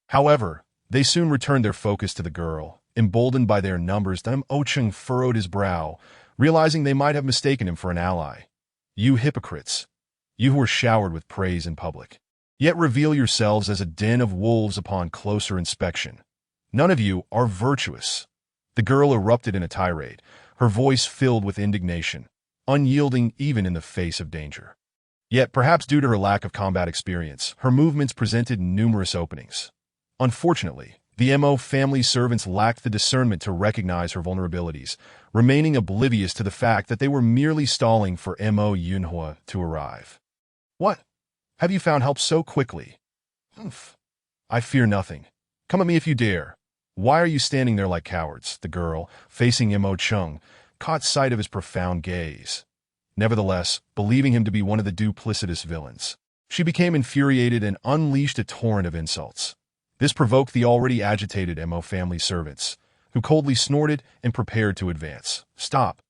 [SPEAKER 1] However, they soon returned their focus to the girl. Emboldened by their numbers, Mo Chung furrowed his brow, realizing they might have mistaken him for an ally. You hypocrites! You who were showered with praise in public, yet reveal yourselves as a den of wolves upon closer inspection. None of you are virtuous. The girl erupted in a tirade, her voice filled with indignation, unyielding even in the face of danger. Yet, perhaps due to her lack of combat experience, her movements presented numerous openings. Unfortunately, the Mo family servants lacked the discernment to recognize her vulnerabilities, remaining oblivious to the fact that they were merely stalling for Mo Yunhua to arrive. What? Have you found help so quickly? Humph. I fear nothing. Come at me if you dare. Why are you standing there like cowards? The girl, facing Mo Chung, caught sight of his profound gaze. Nevertheless, believing him to be one of the duplicitous villains, she became infuriated and unleashed a torrent of insults. This provoked the already agitated Mo family servants, who coldly snorted and prepared to advance. Stop!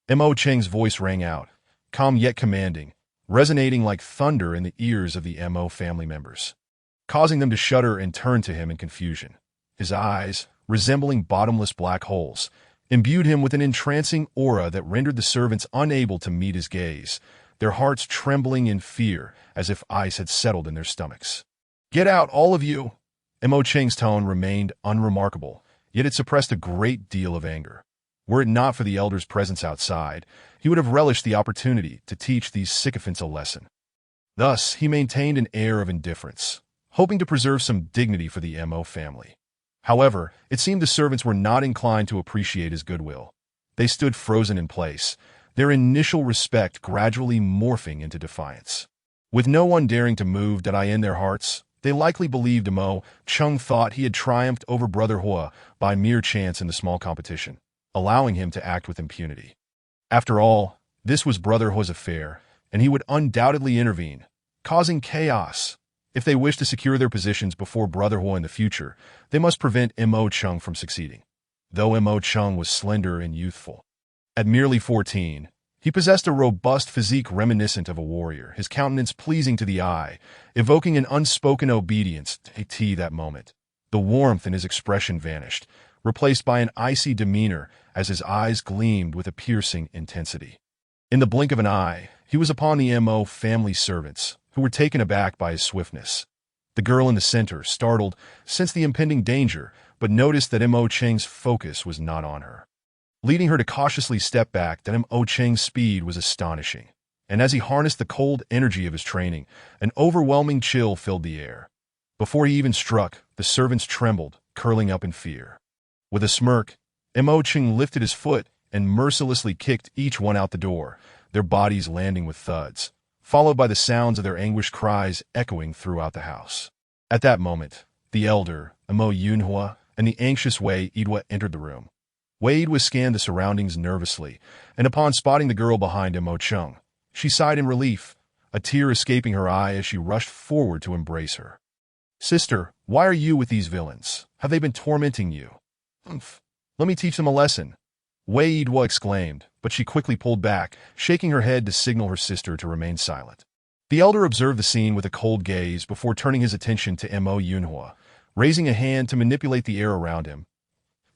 [SPEAKER 1] Mo Cheng's voice rang out, calm yet commanding, resonating like thunder in the ears of the Mo family members, causing them to shudder and turn to him in confusion. His eyes, resembling bottomless black holes, imbued him with an entrancing aura that rendered the servants unable to meet his gaze, their hearts trembling in fear as if ice had settled in their stomachs. Get out, all of you! Mo Cheng's tone remained unremarkable, yet it suppressed a great deal of anger. Were it not for the elder's presence outside, he would have relished the opportunity to teach these sycophants a lesson. Thus, he maintained an air of indifference, hoping to preserve some dignity for the Mo family. However, it seemed the servants were not inclined to appreciate his goodwill. They stood frozen in place, their initial respect gradually morphing into defiance. With no one daring to move in their hearts, they likely believed Mo Chung thought he had triumphed over Brother Hua by mere chance in the small competition, allowing him to act with impunity. After all, this was Brother Hua's affair, and he would undoubtedly intervene, causing chaos. If they wished to secure their positions before Brother Hua in the future, they must prevent Mo Chung from succeeding. Though Mo Chung was slender and youthful, at merely 14, he possessed a robust physique reminiscent of a warrior, his countenance pleasing to the eye, evoking an unspoken obedience to that moment. The warmth in his expression vanished, replaced by an icy demeanor as his eyes gleamed with a piercing intensity. In the blink of an eye, he was upon the Mo family servants, who were taken aback by his swiftness. The girl in the center, startled, sensed the impending danger, but noticed that Mo Cheng's focus was not on her. Leading her to cautiously step back, Mo Cheng's speed was astonishing, and as he harnessed the cold energy of his training, an overwhelming chill filled the air. Before he even struck, the servants trembled, curling up in fear. With a smirk, Mo Cheng lifted his foot and mercilessly kicked each one out the door, their bodies landing with thuds, followed by the sounds of their anguished cries echoing throughout the house. At that moment, the elder, Mo Yunhua, and the anxious Wei Yidua entered the room. Wei Yidua scanned the surroundings nervously, and upon spotting the girl behind Mo Chung, she sighed in relief, a tear escaping her eye as she rushed forward to embrace her. Sister, why are you with these villains? Have they been tormenting you? Humph. Let me teach them a lesson. Wei Yidua exclaimed, but she quickly pulled back, shaking her head to signal her sister to remain silent. The elder observed the scene with a cold gaze before turning his attention to Mo Yunhua, raising a hand to manipulate the air around him.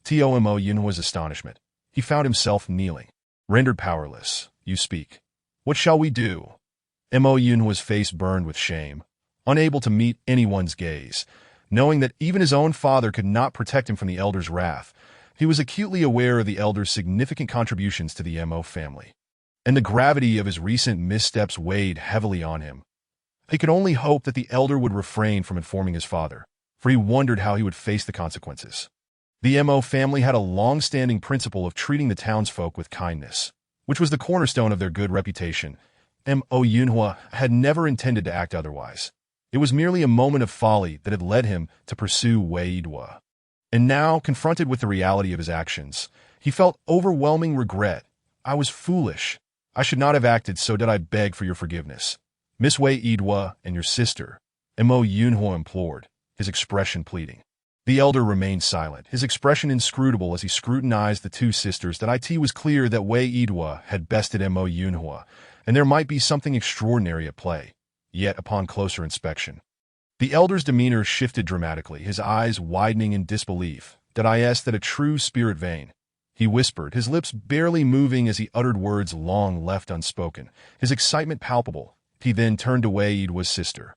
[SPEAKER 1] To Mo Yunhua's astonishment, he found himself kneeling. Rendered powerless, you speak. What shall we do? Mo Yunhua's face burned with shame, unable to meet anyone's gaze. Knowing that even his own father could not protect him from the elder's wrath, he was acutely aware of the elder's significant contributions to the Mo family, and the gravity of his recent missteps weighed heavily on him. He could only hope that the elder would refrain from informing his father, for he wondered how he would face the consequences. The Mo family had a long-standing principle of treating the townsfolk with kindness, which was the cornerstone of their good reputation. Mo Yunhua had never intended to act otherwise. It was merely a moment of folly that had led him to pursue Wei Yidua. And now, confronted with the reality of his actions, he felt overwhelming regret. I was foolish. I should not have acted, so did I beg for your forgiveness. Miss Wei Idwa and your sister, Mo Yunhua implored, his expression pleading. The elder remained silent, his expression inscrutable as he scrutinized the two sisters. That it was clear that Wei Idwa had bested Mo Yunhua, and there might be something extraordinary at play. Yet, upon closer inspection, the elder's demeanor shifted dramatically, his eyes widening in disbelief. That a true spirit vein, he whispered, his lips barely moving as he uttered words long left unspoken, his excitement palpable. He then turned to Wei Idwa's sister,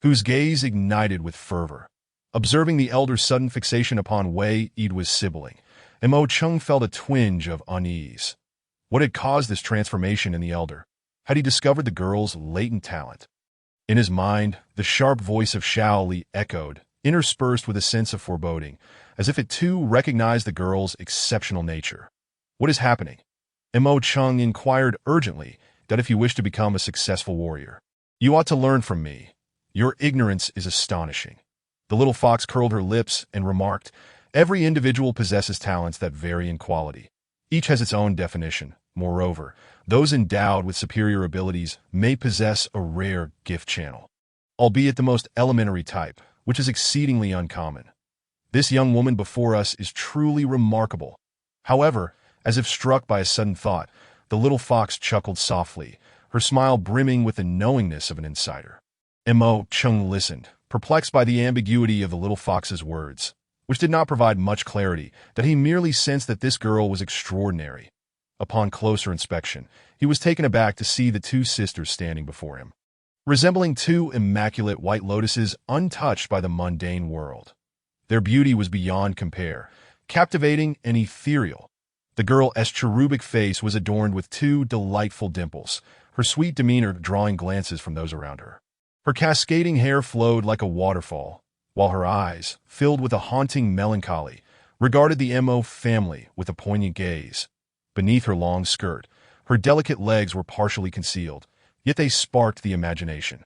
[SPEAKER 1] whose gaze ignited with fervor. Observing the elder's sudden fixation upon Wei Idwa's sibling, Mo Chung felt a twinge of unease. What had caused this transformation in the elder? Had he discovered the girl's latent talent? In his mind, the sharp voice of Xiao Li echoed, interspersed with a sense of foreboding, as if it too recognized the girl's exceptional nature. What is happening? Mo Chung inquired urgently, that if you wish to become a successful warrior, you ought to learn from me. Your ignorance is astonishing. The little fox curled her lips and remarked, every individual possesses talents that vary in quality. Each has its own definition. Moreover, those endowed with superior abilities may possess a rare gift channel, albeit the most elementary type, which is exceedingly uncommon. This young woman before us is truly remarkable. However, as if struck by a sudden thought, the little fox chuckled softly, her smile brimming with the knowingness of an insider. Mo Chung listened, perplexed by the ambiguity of the little fox's words, which did not provide much clarity. That he merely sensed that this girl was extraordinary. Upon closer inspection, he was taken aback to see the two sisters standing before him, resembling two immaculate white lotuses untouched by the mundane world. Their beauty was beyond compare, captivating and ethereal. The girl's cherubic face was adorned with two delightful dimples, her sweet demeanor drawing glances from those around her. Her cascading hair flowed like a waterfall, while her eyes, filled with a haunting melancholy, regarded the Mo family with a poignant gaze. Beneath her long skirt, her delicate legs were partially concealed, yet they sparked the imagination.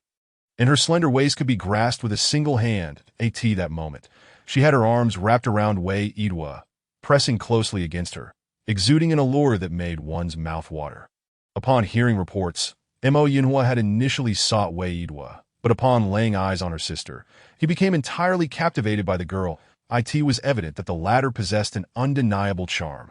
[SPEAKER 1] And her slender waist could be grasped with a single hand. That moment, she had her arms wrapped around Wei Idwa, pressing closely against her, exuding an allure that made one's mouth water. Upon hearing reports, Mo Yunhua had initially sought Wei Idwa, but upon laying eyes on her sister, he became entirely captivated by the girl. It was evident that the latter possessed an undeniable charm.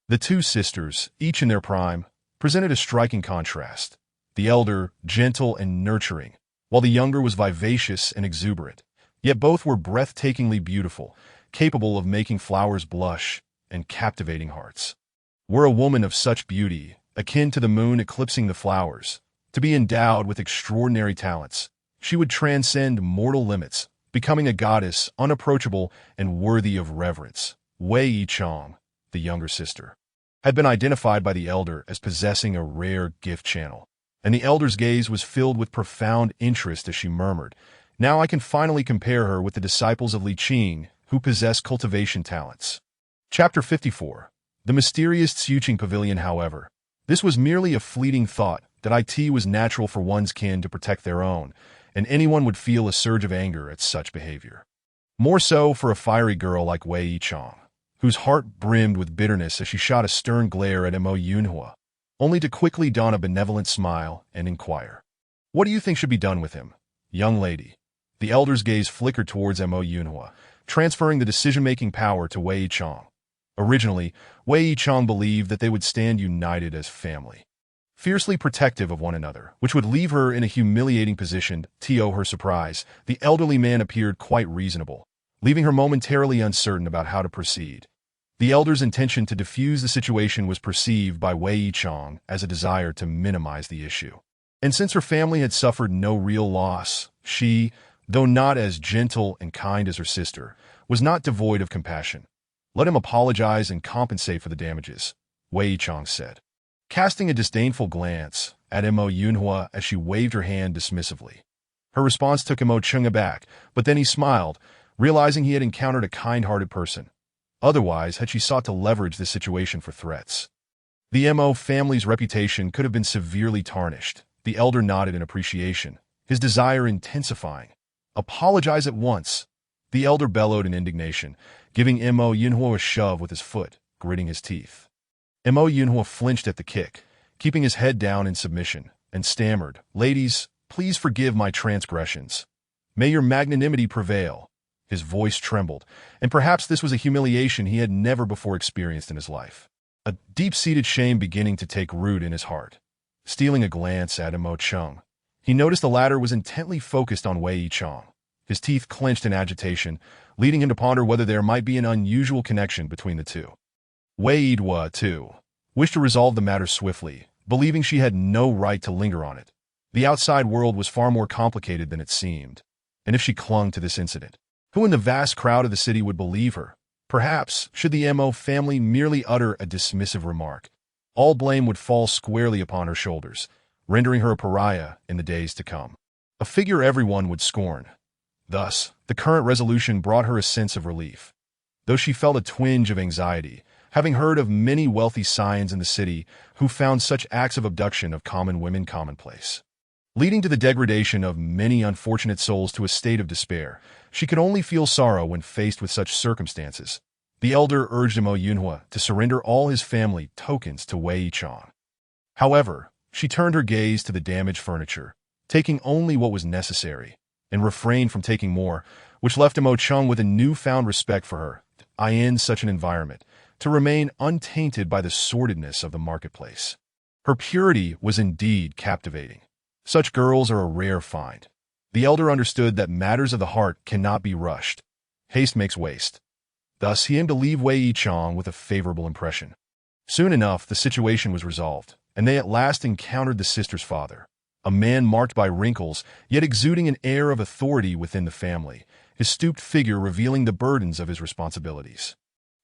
[SPEAKER 1] The two sisters, each in their prime, presented a striking contrast. The elder, gentle and nurturing, while the younger was vivacious and exuberant. Yet both were breathtakingly beautiful, capable of making flowers blush and captivating hearts. Were a woman of such beauty, akin to the moon eclipsing the flowers, to be endowed with extraordinary talents, she would transcend mortal limits, becoming a goddess unapproachable and worthy of reverence. Wei Chong, the younger sister, had been identified by the elder as possessing a rare gift channel, and the elder's gaze was filled with profound interest as she murmured, now I can finally compare her with the disciples of Li Qing, who possess cultivation talents. Chapter 54. The mysterious Xiuqing Pavilion. However, this was merely a fleeting thought. That it was natural for one's kin to protect their own, and anyone would feel a surge of anger at such behavior. More so for a fiery girl like Wei Chong, whose heart brimmed with bitterness as she shot a stern glare at Mo Yunhua, only to quickly don a benevolent smile and inquire, "What do you think should be done with him, young lady?" The elder's gaze flickered towards Mo Yunhua, transferring the decision-making power to Wei Chong. Originally, Wei Chong believed that they would stand united as family, fiercely protective of one another, which would leave her in a humiliating position. To her surprise, the elderly man appeared quite reasonable, leaving her momentarily uncertain about how to proceed. The elder's intention to defuse the situation was perceived by Wei Chong as a desire to minimize the issue. And since her family had suffered no real loss, she, though not as gentle and kind as her sister, was not devoid of compassion. "Let him apologize and compensate for the damages," Wei Chong said, casting a disdainful glance at Mo Yunhua as she waved her hand dismissively. Her response took Mo Chung aback, but then he smiled, realizing he had encountered a kind-hearted person. Otherwise, had she sought to leverage this situation for threats, the Mo family's reputation could have been severely tarnished. The elder nodded in appreciation, his desire intensifying. "Apologize at once," the elder bellowed in indignation, giving Mo Yunhua a shove with his foot, gritting his teeth. Mo Yunhua flinched at the kick, keeping his head down in submission, and stammered, "Ladies, please forgive my transgressions. May your magnanimity prevail." His voice trembled, and perhaps this was a humiliation he had never before experienced in his life. A deep-seated shame beginning to take root in his heart. Stealing a glance at Mo Chung, he noticed the latter was intently focused on Wei Yichang. His teeth clenched in agitation, leading him to ponder whether there might be an unusual connection between the two. Wei Yidhua, too, wished to resolve the matter swiftly, believing she had no right to linger on it. The outside world was far more complicated than it seemed, and if she clung to this incident, who in the vast crowd of the city would believe her? Perhaps, should the Mo family merely utter a dismissive remark, all blame would fall squarely upon her shoulders, rendering her a pariah in the days to come. A figure everyone would scorn. Thus, the current resolution brought her a sense of relief. Though she felt a twinge of anxiety, having heard of many wealthy scions in the city who found such acts of abduction of common women commonplace, leading to the degradation of many unfortunate souls to a state of despair, she could only feel sorrow when faced with such circumstances. The elder urged Mo Yunhua to surrender all his family tokens to Wei Yichang. However, she turned her gaze to the damaged furniture, taking only what was necessary, and refrained from taking more, which left Mo Chung with a newfound respect for her, in such an environment, to remain untainted by the sordidness of the marketplace. Her purity was indeed captivating. Such girls are a rare find. The elder understood that matters of the heart cannot be rushed. Haste makes waste. Thus, he aimed to leave Wei Yichang with a favorable impression. Soon enough, the situation was resolved, and they at last encountered the sister's father, a man marked by wrinkles, yet exuding an air of authority within the family, his stooped figure revealing the burdens of his responsibilities.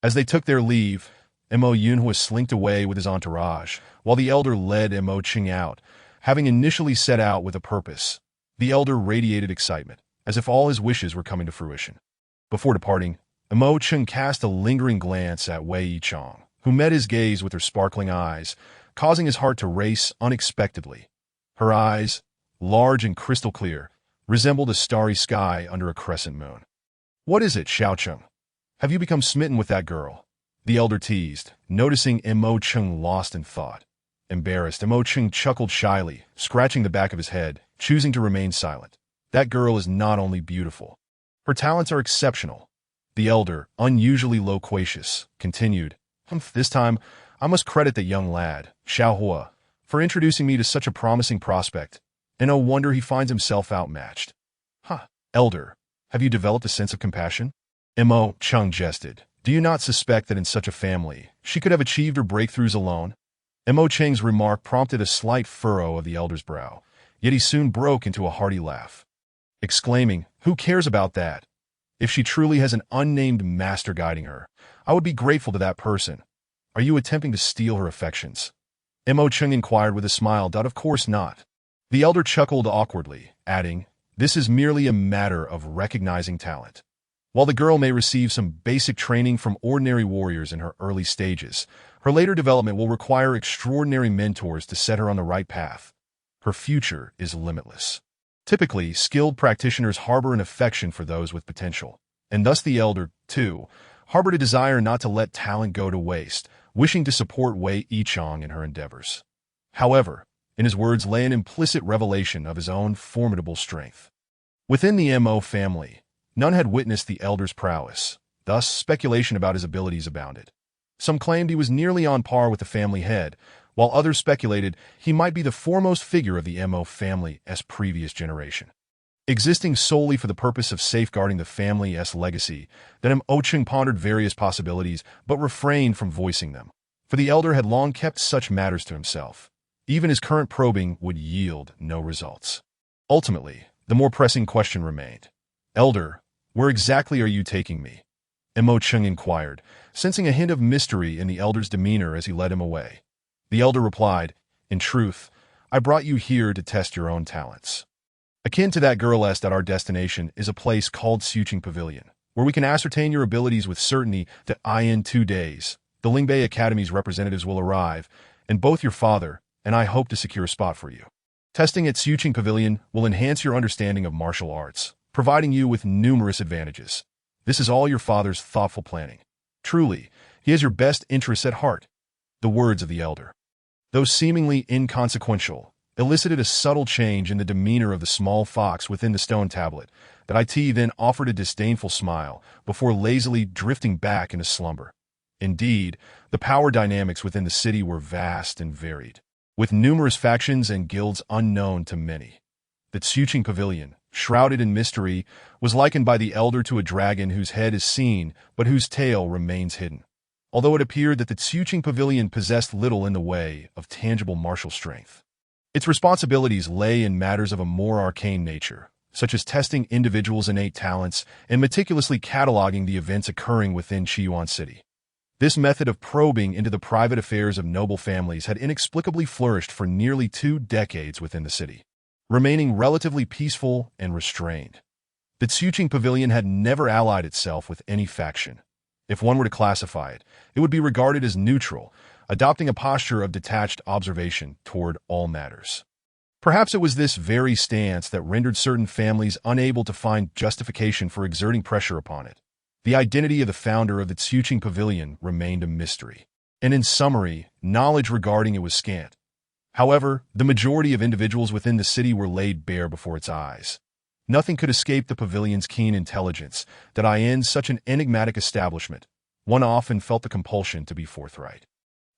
[SPEAKER 1] As they took their leave, Mo Yunhua slinked away with his entourage, while the elder led Mo Chung out, having initially set out with a purpose. The elder radiated excitement, as if all his wishes were coming to fruition. Before departing, Mo Chung cast a lingering glance at Wei Yichang, who met his gaze with her sparkling eyes, causing his heart to race unexpectedly. Her eyes, large and crystal clear, resembled a starry sky under a crescent moon. "What is it, Xiaocheng? Have you become smitten with that girl?" the elder teased, noticing Mo Chung lost in thought. Embarrassed, Mo Chung chuckled shyly, scratching the back of his head, choosing to remain silent. "That girl is not only beautiful. Her talents are exceptional." The elder, unusually loquacious, continued, "This time, I must credit the young lad, Xiaohua, for introducing me to such a promising prospect, and no wonder he finds himself outmatched." Elder, have you developed a sense of compassion?" Mo Chung jested. "Do you not suspect that in such a family, she could have achieved her breakthroughs alone?" Mo Cheng's remark prompted a slight furrow of the elder's brow, yet he soon broke into a hearty laugh, exclaiming, "Who cares about that? If she truly has an unnamed master guiding her, I would be grateful to that person. Are you attempting to steal her affections?" Mo Chung inquired with a smile. "Of course not." The elder chuckled awkwardly, adding, "This is merely a matter of recognizing talent. While the girl may receive some basic training from ordinary warriors in her early stages, her later development will require extraordinary mentors to set her on the right path. Her future is limitless." Typically, skilled practitioners harbor an affection for those with potential, and thus the elder, too, harbored a desire not to let talent go to waste, wishing to support Wei Yichang in her endeavors. However, in his words lay an implicit revelation of his own formidable strength. Within the Mo family, none had witnessed the elder's prowess, thus speculation about his abilities abounded. Some claimed he was nearly on par with the family head, while others speculated he might be the foremost figure of the Mo family's previous generation, existing solely for the purpose of safeguarding the family's legacy. Then Mo Chung pondered various possibilities, but refrained from voicing them, for the elder had long kept such matters to himself. Even his current probing would yield no results. Ultimately, the more pressing question remained. "Elder, where exactly are you taking me?" Mo Chung inquired, sensing a hint of mystery in the elder's demeanor as he led him away. The elder replied, "In truth, I brought you here to test your own talents. Akin to that girl's that our destination is a place called Xuqing Pavilion, where we can ascertain your abilities with certainty that in 2 days, the Lingbei Academy's representatives will arrive, and both your father and I hope to secure a spot for you. Testing at Xuqing Pavilion will enhance your understanding of martial arts, providing you with numerous advantages. This is all your father's thoughtful planning. Truly, he has your best interests at heart." The words of the elder, though seemingly inconsequential, elicited a subtle change in the demeanor of the small fox within the stone tablet. That IT then offered a disdainful smile before lazily drifting back into slumber. Indeed, the power dynamics within the city were vast and varied, with numerous factions and guilds unknown to many. The Tsuching Pavilion, shrouded in mystery, was likened by the elder to a dragon whose head is seen but whose tail remains hidden. Although it appeared that the Tsuching Pavilion possessed little in the way of tangible martial strength, its responsibilities lay in matters of a more arcane nature, such as testing individuals' innate talents and meticulously cataloging the events occurring within Chiyuan City. This method of probing into the private affairs of noble families had inexplicably flourished for nearly 2 decades within the city, remaining relatively peaceful and restrained. The Tsuching Pavilion had never allied itself with any faction. If one were to classify it, it would be regarded as neutral, adopting a posture of detached observation toward all matters. Perhaps it was this very stance that rendered certain families unable to find justification for exerting pressure upon it. The identity of the founder of the Tsuching Pavilion remained a mystery, and in summary, knowledge regarding it was scant. However, the majority of individuals within the city were laid bare before its eyes. Nothing could escape the pavilion's keen intelligence that in such an enigmatic establishment, one often felt the compulsion to be forthright.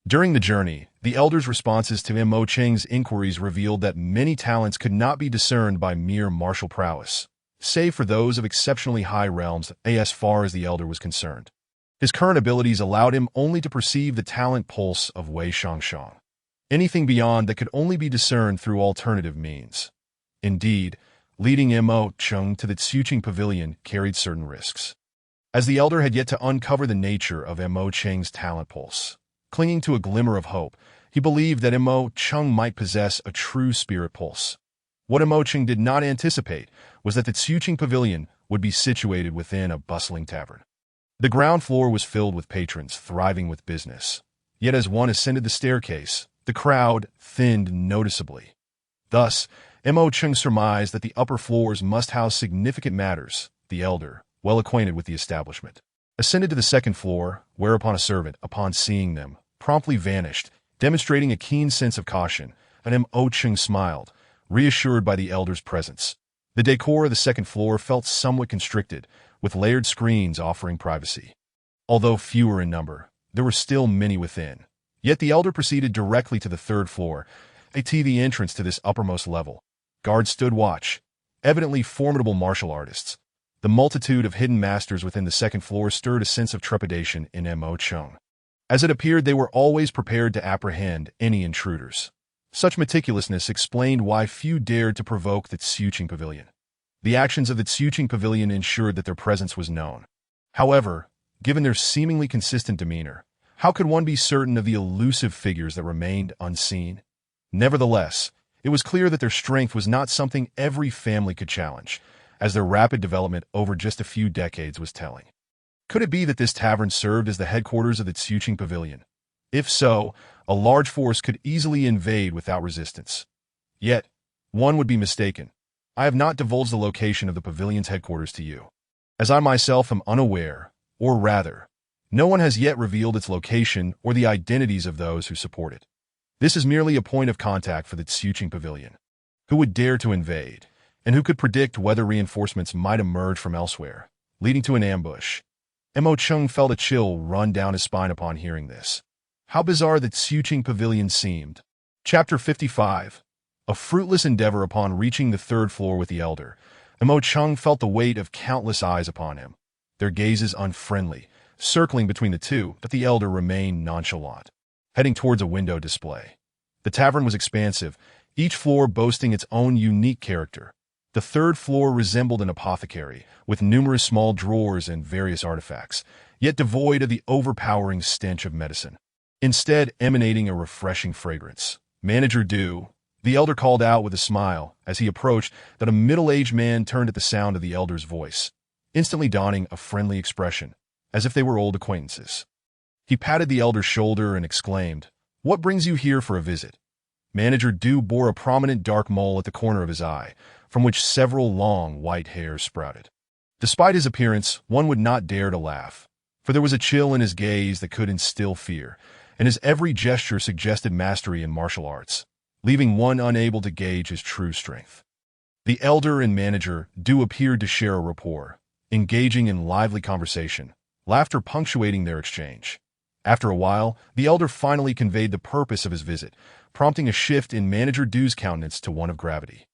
[SPEAKER 1] During the journey, the elder's responses to Mo Cheng's inquiries revealed that many talents could not be discerned by mere martial prowess, save for those of exceptionally high realms as far as the elder was concerned. His current abilities allowed him only to perceive the talent pulse of Wei Shangshang. Anything beyond that could only be discerned through alternative means. Indeed, leading Mo Cheng to the Tsuching Pavilion carried certain risks, as the elder had yet to uncover the nature of Mo Cheng's talent pulse. Clinging to a glimmer of hope, he believed that Mo Cheng might possess a true spirit pulse. What Mo Cheng did not anticipate was that the Tsuching Pavilion would be situated within a bustling tavern. The ground floor was filled with patrons thriving with business. Yet as one ascended the staircase, the crowd thinned noticeably. Thus, Mo Cheng surmised that the upper floors must house significant matters. The elder, well acquainted with the establishment, ascended to the second floor, whereupon a servant, upon seeing them, promptly vanished, demonstrating a keen sense of caution, and Mo Cheng smiled, reassured by the elder's presence. The decor of the second floor felt somewhat constricted, with layered screens offering privacy. Although fewer in number, there were still many within. Yet the elder proceeded directly to the third floor, the entrance to this uppermost level. Guards stood watch, evidently formidable martial artists. The multitude of hidden masters within the second floor stirred a sense of trepidation in Mo Cheng, as it appeared they were always prepared to apprehend any intruders. Such meticulousness explained why few dared to provoke the Tsuching Pavilion. The actions of the Tsuching Pavilion ensured that their presence was known. However, given their seemingly consistent demeanor, how could one be certain of the elusive figures that remained unseen? Nevertheless, it was clear that their strength was not something every family could challenge, as their rapid development over just a few decades was telling. Could it be that this tavern served as the headquarters of the Tsuching Pavilion? If so, a large force could easily invade without resistance. Yet, one would be mistaken. I have not divulged the location of the pavilion's headquarters to you, as I myself am unaware, or rather, no one has yet revealed its location or the identities of those who support it. This is merely a point of contact for the Tsuching Pavilion. Who would dare to invade, and who could predict whether reinforcements might emerge from elsewhere, leading to an ambush? Mo Cheng felt a chill run down his spine upon hearing this. How bizarre the Tsuching Pavilion seemed. Chapter 55. A fruitless endeavor. Upon reaching the third floor with the elder, Mo Cheng felt the weight of countless eyes upon him, their gazes unfriendly, circling between the two, but the elder remained nonchalant, heading towards a window display. The tavern was expansive, each floor boasting its own unique character. The third floor resembled an apothecary, with numerous small drawers and various artifacts, yet devoid of the overpowering stench of medicine, instead emanating a refreshing fragrance. "Manager Du," the elder called out with a smile as he approached. That a middle-aged man turned at the sound of the elder's voice, instantly donning a friendly expression, as if they were old acquaintances. He patted the elder's shoulder and exclaimed, "What brings you here for a visit?" Manager Du bore a prominent dark mole at the corner of his eye, from which several long white hairs sprouted. Despite his appearance, one would not dare to laugh, for there was a chill in his gaze that could instill fear, and his every gesture suggested mastery in martial arts, leaving one unable to gauge his true strength. The elder and manager Du appeared to share a rapport, engaging in lively conversation, laughter punctuating their exchange. After a while, the elder finally conveyed the purpose of his visit, prompting a shift in Manager Du's countenance to one of gravity.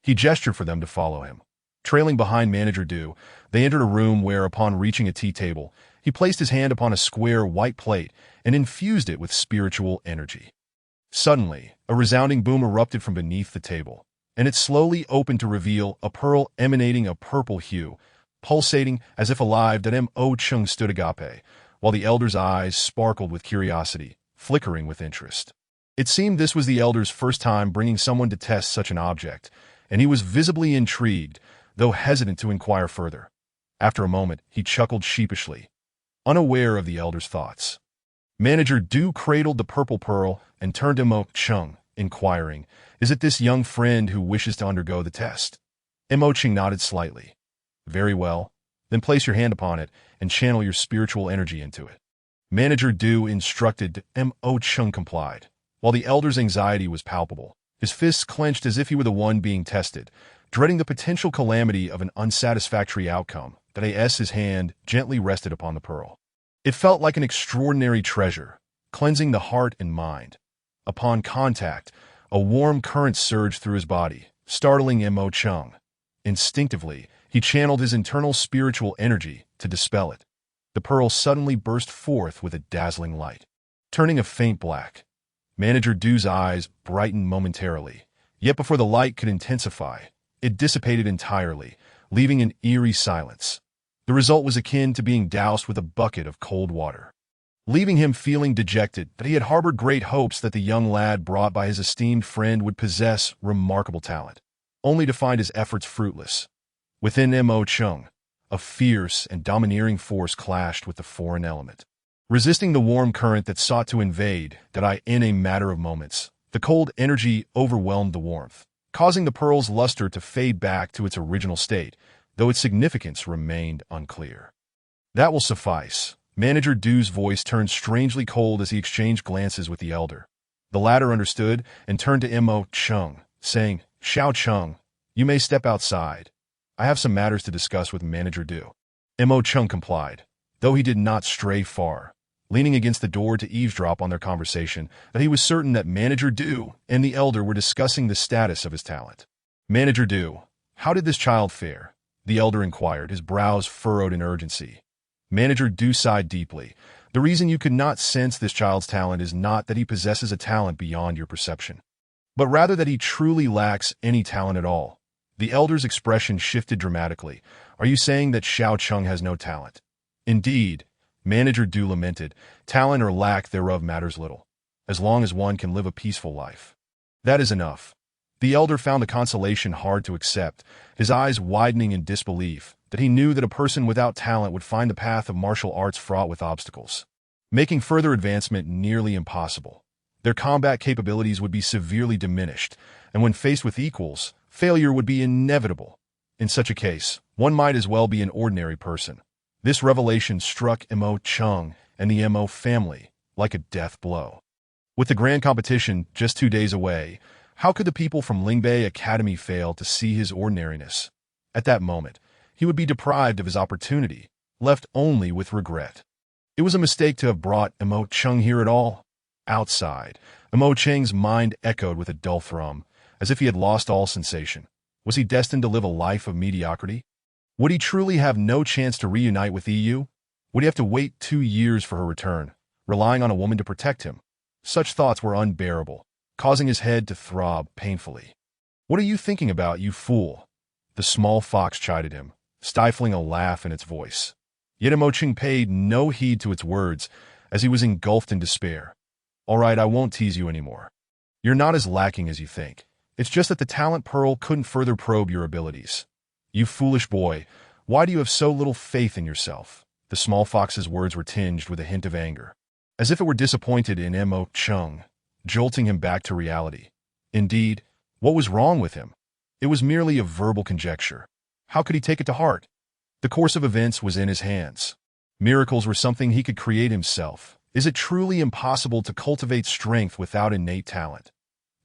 [SPEAKER 1] He gestured for them to follow him. Trailing behind Manager Du, they entered a room where, upon reaching a tea table, he placed his hand upon a square white plate and infused it with spiritual energy. Suddenly, a resounding boom erupted from beneath the table, and it slowly opened to reveal a pearl emanating a purple hue, pulsating as if alive. Mo Chung stood agape, while the elder's eyes sparkled with curiosity, flickering with interest. It seemed this was the elder's first time bringing someone to test such an object, and he was visibly intrigued, though hesitant to inquire further. After a moment, he chuckled sheepishly, unaware of the elder's thoughts. Manager Du cradled the purple pearl and turned to Mo Chung, inquiring, "Is it this young friend who wishes to undergo the test?" Mo Chung nodded slightly. "Very well. Then place your hand upon it and channel your spiritual energy into it." Manager Du instructed. Mo Chung complied. While the elder's anxiety was palpable, his fists clenched as if he were the one being tested, dreading the potential calamity of an unsatisfactory outcome. His hand gently rested upon the pearl. It felt like an extraordinary treasure, cleansing the heart and mind. Upon contact, a warm current surged through his body, startling Mo Chung. Instinctively, he channeled his internal spiritual energy to dispel it. The pearl suddenly burst forth with a dazzling light, turning a faint black. Manager Du's eyes brightened momentarily, yet before the light could intensify, it dissipated entirely, leaving an eerie silence. The result was akin to being doused with a bucket of cold water, leaving him feeling dejected. He had harbored great hopes that the young lad brought by his esteemed friend would possess remarkable talent, only to find his efforts fruitless. Within Mo Chung, a fierce and domineering force clashed with the foreign element. Resisting the warm current that sought to invade, in a matter of moments, the cold energy overwhelmed the warmth, causing the pearl's luster to fade back to its original state, though its significance remained unclear. "That will suffice." Manager Du's voice turned strangely cold as he exchanged glances with the elder. The latter understood and turned to Mo Chung, saying, "Xiao Chung, you may step outside. I have some matters to discuss with Manager Du." Mo Chung complied, though he did not stray far, leaning against the door to eavesdrop on their conversation, that he was certain that Manager Du and the elder were discussing the status of his talent. "Manager Du, how did this child fare?" the elder inquired, his brows furrowed in urgency. Manager Du sighed deeply. "The reason you could not sense this child's talent is not that he possesses a talent beyond your perception, but rather that he truly lacks any talent at all." The elder's expression shifted dramatically. "Are you saying that Xiao Chung has no talent?" "Indeed," Manager Du lamented, "talent or lack thereof matters little, as long as one can live a peaceful life. That is enough." The elder found the consolation hard to accept, his eyes widening in disbelief, that he knew that a person without talent would find the path of martial arts fraught with obstacles, making further advancement nearly impossible. Their combat capabilities would be severely diminished, and when faced with equals, failure would be inevitable. In such a case, one might as well be an ordinary person. This revelation struck Mo Chung and the Mo family like a death blow. With the grand competition just 2 days away, how could the people from Lingbei Academy fail to see his ordinariness? At that moment, he would be deprived of his opportunity, left only with regret. It was a mistake to have brought Mo Chung here at all. Outside, Mo Cheng's mind echoed with a dull thrum, as if he had lost all sensation. Was he destined to live a life of mediocrity? Would he truly have no chance to reunite with EU? Would he have to wait 2 years for her return, relying on a woman to protect him? Such thoughts were unbearable, causing his head to throb painfully. "What are you thinking about, you fool?" the small fox chided him, stifling a laugh in its voice. Yet Mo Chung paid no heed to its words, as he was engulfed in despair. "All right, I won't tease you anymore. You're not as lacking as you think. It's just that the talent pearl couldn't further probe your abilities. You foolish boy, why do you have so little faith in yourself?" The small fox's words were tinged with a hint of anger, as if it were disappointed in Mo Chung, jolting him back to reality. Indeed, what was wrong with him? It was merely a verbal conjecture. How could he take it to heart? The course of events was in his hands. Miracles were something he could create himself. Is it truly impossible to cultivate strength without innate talent?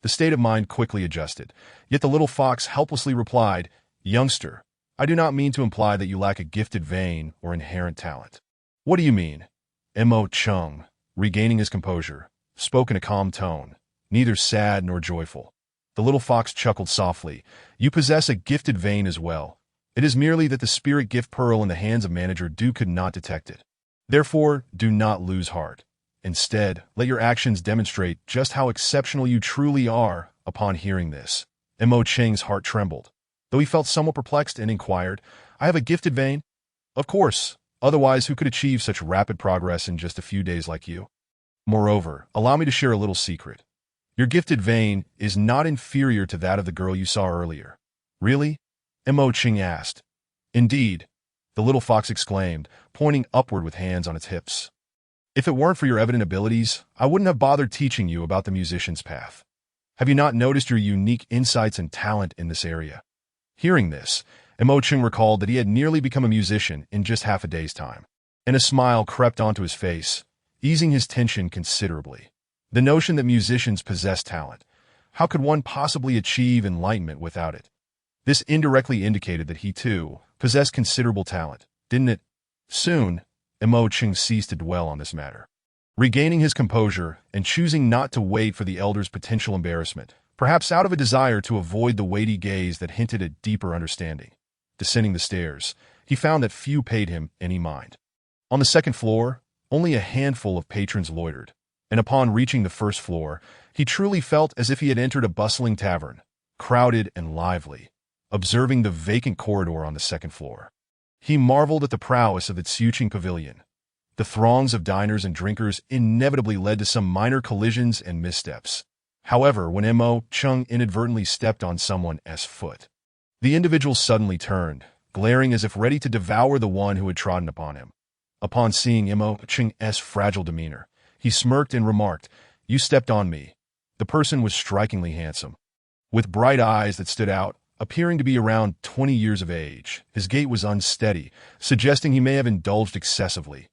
[SPEAKER 1] The state of mind quickly adjusted, yet the little fox helplessly replied, "Youngster, I do not mean to imply that you lack a gifted vein or inherent talent." "What do you mean?" Mo Chung, regaining his composure, spoke in a calm tone, neither sad nor joyful. The little fox chuckled softly. "You possess a gifted vein as well. It is merely that the spirit gift pearl in the hands of Manager Du could not detect it. Therefore, do not lose heart. Instead, let your actions demonstrate just how exceptional you truly are." Upon hearing this, Mo Cheng's heart trembled. Though he felt somewhat perplexed and inquired, "I have a gifted vein?" "Of course. Otherwise, who could achieve such rapid progress in just a few days like you? Moreover, allow me to share a little secret. Your gifted vein is not inferior to that of the girl you saw earlier." "Really?" Mo Cheng asked. "Indeed," the little fox exclaimed, pointing upward with hands on its hips. "If it weren't for your evident abilities, I wouldn't have bothered teaching you about the musician's path. Have you not noticed your unique insights and talent in this area?" Hearing this, Mo Cheng recalled that he had nearly become a musician in just half a day's time, and a smile crept onto his face, easing his tension considerably. The notion that musicians possess talent. How could one possibly achieve enlightenment without it? This indirectly indicated that he, too, possessed considerable talent, didn't it? Soon, Mo Cheng ceased to dwell on this matter. Regaining his composure and choosing not to wait for the elder's potential embarrassment, perhaps out of a desire to avoid the weighty gaze that hinted at deeper understanding. Descending the stairs, he found that few paid him any mind. On the second floor, only a handful of patrons loitered, and upon reaching the first floor, he truly felt as if he had entered a bustling tavern, crowded and lively. Observing the vacant corridor on the second floor, he marveled at the prowess of its Yuqing pavilion. The throngs of diners and drinkers inevitably led to some minor collisions and missteps. However, when Mo Chung inadvertently stepped on someone's foot, the individual suddenly turned, glaring as if ready to devour the one who had trodden upon him. Upon seeing Mo Chung's fragile demeanor, he smirked and remarked, "You stepped on me." The person was strikingly handsome, with bright eyes that stood out, appearing to be around 20 years of age. His gait was unsteady, suggesting he may have indulged excessively,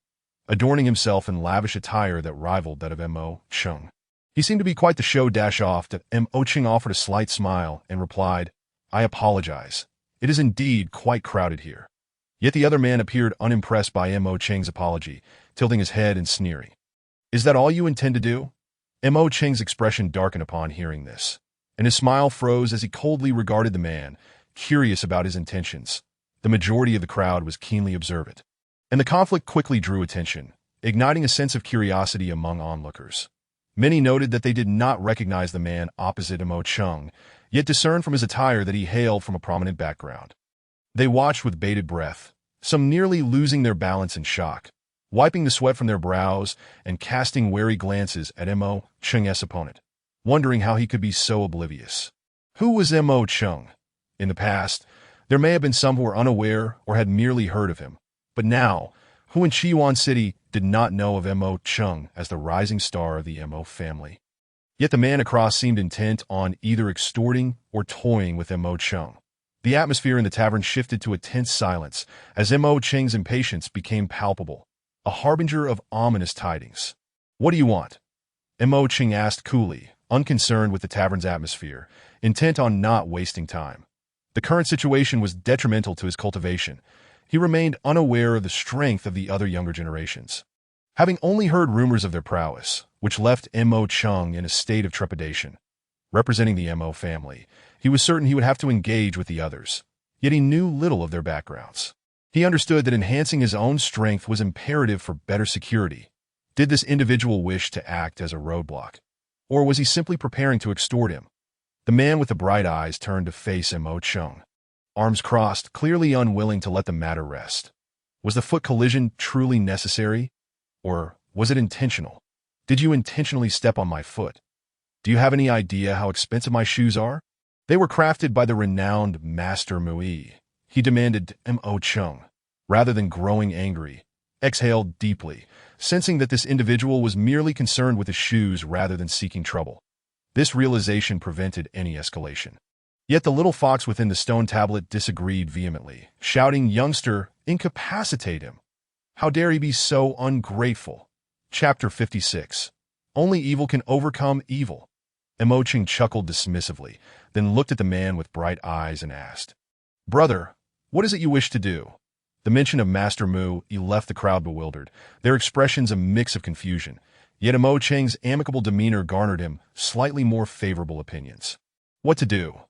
[SPEAKER 1] adorning himself in lavish attire that rivaled that of Mo Chung. He seemed to be quite the show. Off that Mo Chung offered a slight smile and replied, "I apologize. It is indeed quite crowded here." Yet the other man appeared unimpressed by Mo Cheng's apology, tilting his head and sneering. "Is that all you intend to do?" Mo Cheng's expression darkened upon hearing this, and his smile froze as he coldly regarded the man, curious about his intentions. The majority of the crowd was keenly observant, and the conflict quickly drew attention, igniting a sense of curiosity among onlookers. Many noted that they did not recognize the man opposite Mo Chung, yet discerned from his attire that he hailed from a prominent background. They watched with bated breath, some nearly losing their balance in shock, wiping the sweat from their brows and casting wary glances at Mo Chung's opponent, wondering how he could be so oblivious. Who was Mo Chung? In the past, there may have been some who were unaware or had merely heard of him, but now, who in Qiwan City did not know of Mo Chung as the rising star of the Mo family? Yet the man across seemed intent on either extorting or toying with Mo Chung. The atmosphere in the tavern shifted to a tense silence as Mo Chung's impatience became palpable, a harbinger of ominous tidings. "What do you want?" Mo Chung asked coolly, unconcerned with the tavern's atmosphere, intent on not wasting time. The current situation was detrimental to his cultivation. He remained unaware of the strength of the other younger generations, having only heard rumors of their prowess, which left Mo Chung in a state of trepidation. Representing the Mo family, he was certain he would have to engage with the others, yet he knew little of their backgrounds. He understood that enhancing his own strength was imperative for better security. Did this individual wish to act as a roadblock, or was he simply preparing to extort him? The man with the bright eyes turned to face Mo Chung, arms crossed, clearly unwilling to let the matter rest. Was the foot collision truly necessary, or was it intentional? Did you intentionally step on my foot? Do you have any idea how expensive my shoes are? They were crafted by the renowned Master Mui. He demanded. Mo Chung, rather than growing angry, exhaled deeply, sensing that this individual was merely concerned with his shoes rather than seeking trouble. This realization prevented any escalation. Yet the little fox within the stone tablet disagreed vehemently, shouting, "Youngster, Incapacitate him. How dare he be so ungrateful? Chapter 56. Only evil can overcome evil. Imo-Ching chuckled dismissively, then looked at the man with bright eyes and asked, "Brother, what is it you wish to do?" The mention of Master Mu left the crowd bewildered, their expressions a mix of confusion. Yet Imo-Ching's amicable demeanor garnered him slightly more favorable opinions. What to do?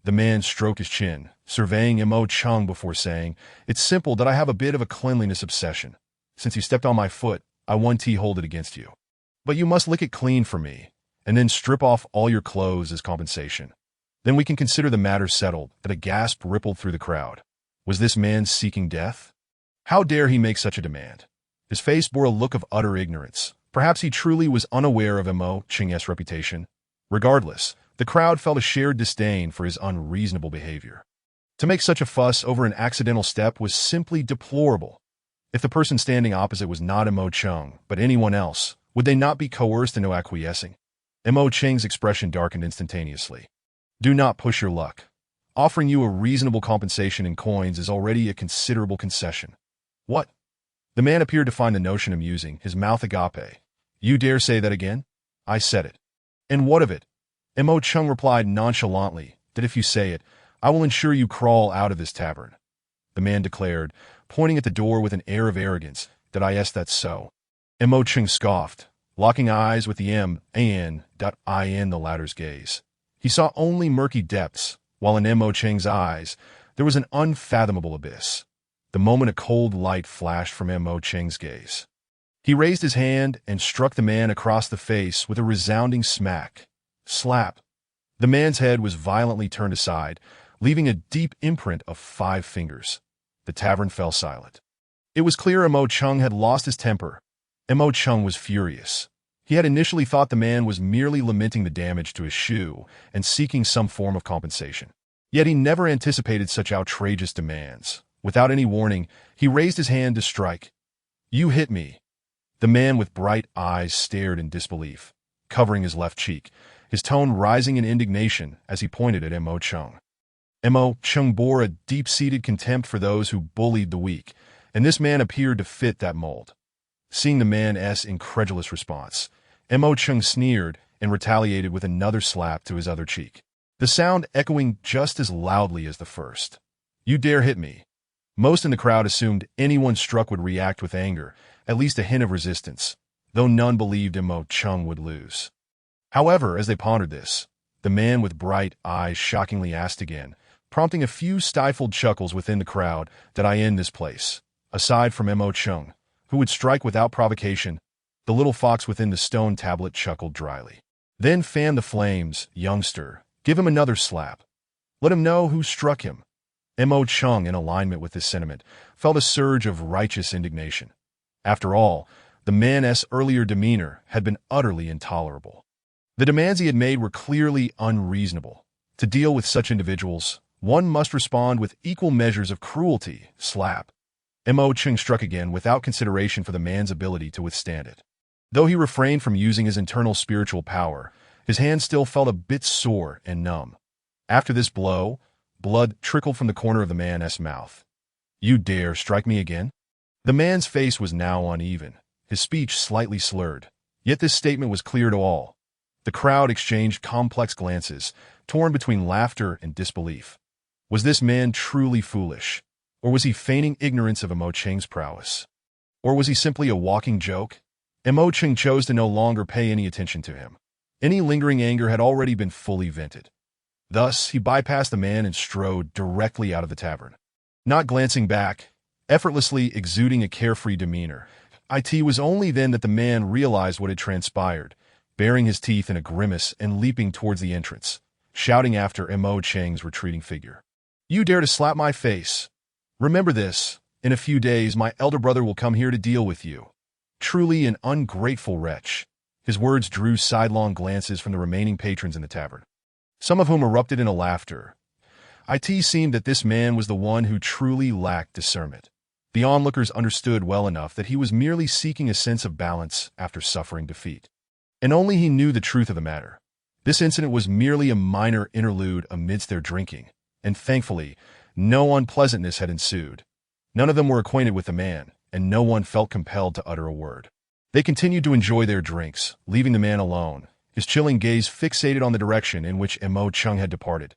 [SPEAKER 1] The man stroked his chin, surveying Imo-Ching before saying, "It's simple that I have a bit of a cleanliness obsession. Since you stepped on my foot, I hold it against you. But you must lick it clean for me, and then strip off all your clothes as compensation. Then we can consider the matter settled." That a gasp rippled through the crowd. Was this man seeking death? How dare he make such a demand? His face bore a look of utter ignorance. Perhaps he truly was unaware of Imo-Ching's reputation. Regardless, the crowd felt a shared disdain for his unreasonable behavior. To make such a fuss over an accidental step was simply deplorable. If the person standing opposite was not Imo-Ching, but anyone else, would they not be coerced into acquiescing? Imo-Ching's expression darkened instantaneously. "Do not push your luck. Offering you a reasonable compensation in coins is already a considerable concession." "What?" The man appeared to find the notion amusing, his mouth agape. "You dare say that again?" "I said it." "And what of it?" Imo-Ching replied nonchalantly, "That if you say it, I will ensure you crawl out of this tavern." The man declared, pointing at the door with an air of arrogance, "That's so." Imo-Ching scoffed, locking eyes with the M.A.N. the latter's gaze. He saw only murky depths, while in Imo-Ching's eyes there was an unfathomable abyss. The moment a cold light flashed from Imo-Ching's gaze. He raised his hand and struck the man across the face with a resounding smack. Slap. The man's head was violently turned aside, leaving a deep imprint of 5 fingers. The tavern fell silent. It was clear Imo-Ching had lost his temper. Imo-Ching was furious. He had initially thought the man was merely lamenting the damage to his shoe and seeking some form of compensation. Yet he never anticipated such outrageous demands. Without any warning, he raised his hand to strike. "You hit me." The man with bright eyes stared in disbelief, covering his left cheek, his tone rising in indignation as he pointed at Imo-Ching. Imo-Ching bore a deep-seated contempt for those who bullied the weak, and this man appeared to fit that mold. Seeing the man's incredulous response, Imo-Ching sneered and retaliated with another slap to his other cheek, the sound echoing just as loudly as the first. "You dare hit me." Most in the crowd assumed anyone struck would react with anger, at least a hint of resistance, though none believed Imo-Ching would lose. However, as they pondered this, the man with bright eyes shockingly asked again, prompting a few stifled chuckles within the crowd, "Did I end this place?" Aside from Imo-Ching, who would strike without provocation, the little fox within the stone tablet chuckled dryly. "Then fan the flames, youngster. Give him another slap. Let him know who struck him." Imo-Ching, in alignment with this sentiment, felt a surge of righteous indignation. After all, the man's earlier demeanor had been utterly intolerable. The demands he had made were clearly unreasonable. To deal with such individuals, one must respond with equal measures of cruelty. Slap. Imo-Ching struck again without consideration for the man's ability to withstand it. Though he refrained from using his internal spiritual power, his hand still felt a bit sore and numb. After this blow, blood trickled from the corner of the man's mouth. "You dare strike me again?" The man's face was now uneven, his speech slightly slurred. Yet this statement was clear to all. The crowd exchanged complex glances, torn between laughter and disbelief. Was this man truly foolish? Or was he feigning ignorance of Imo-Ching's prowess? Or was he simply a walking joke? Imo-Ching chose to no longer pay any attention to him. Any lingering anger had already been fully vented. Thus, he bypassed the man and strode directly out of the tavern. Not glancing back, effortlessly exuding a carefree demeanor, it was only then that the man realized what had transpired, baring his teeth in a grimace and leaping towards the entrance, shouting after Imo-Ching's retreating figure. "You dare to slap my face? Remember this, in a few days my elder brother will come here to deal with you. Truly an ungrateful wretch." His words drew sidelong glances from the remaining patrons in the tavern, some of whom erupted into laughter. It seemed that this man was the one who truly lacked discernment. The onlookers understood well enough that he was merely seeking a sense of balance after suffering defeat. And only he knew the truth of the matter. This incident was merely a minor interlude amidst their drinking, and thankfully, no unpleasantness had ensued. None of them were acquainted with the man, and no one felt compelled to utter a word. They continued to enjoy their drinks, leaving the man alone, his chilling gaze fixated on the direction in which Mo Chung had departed.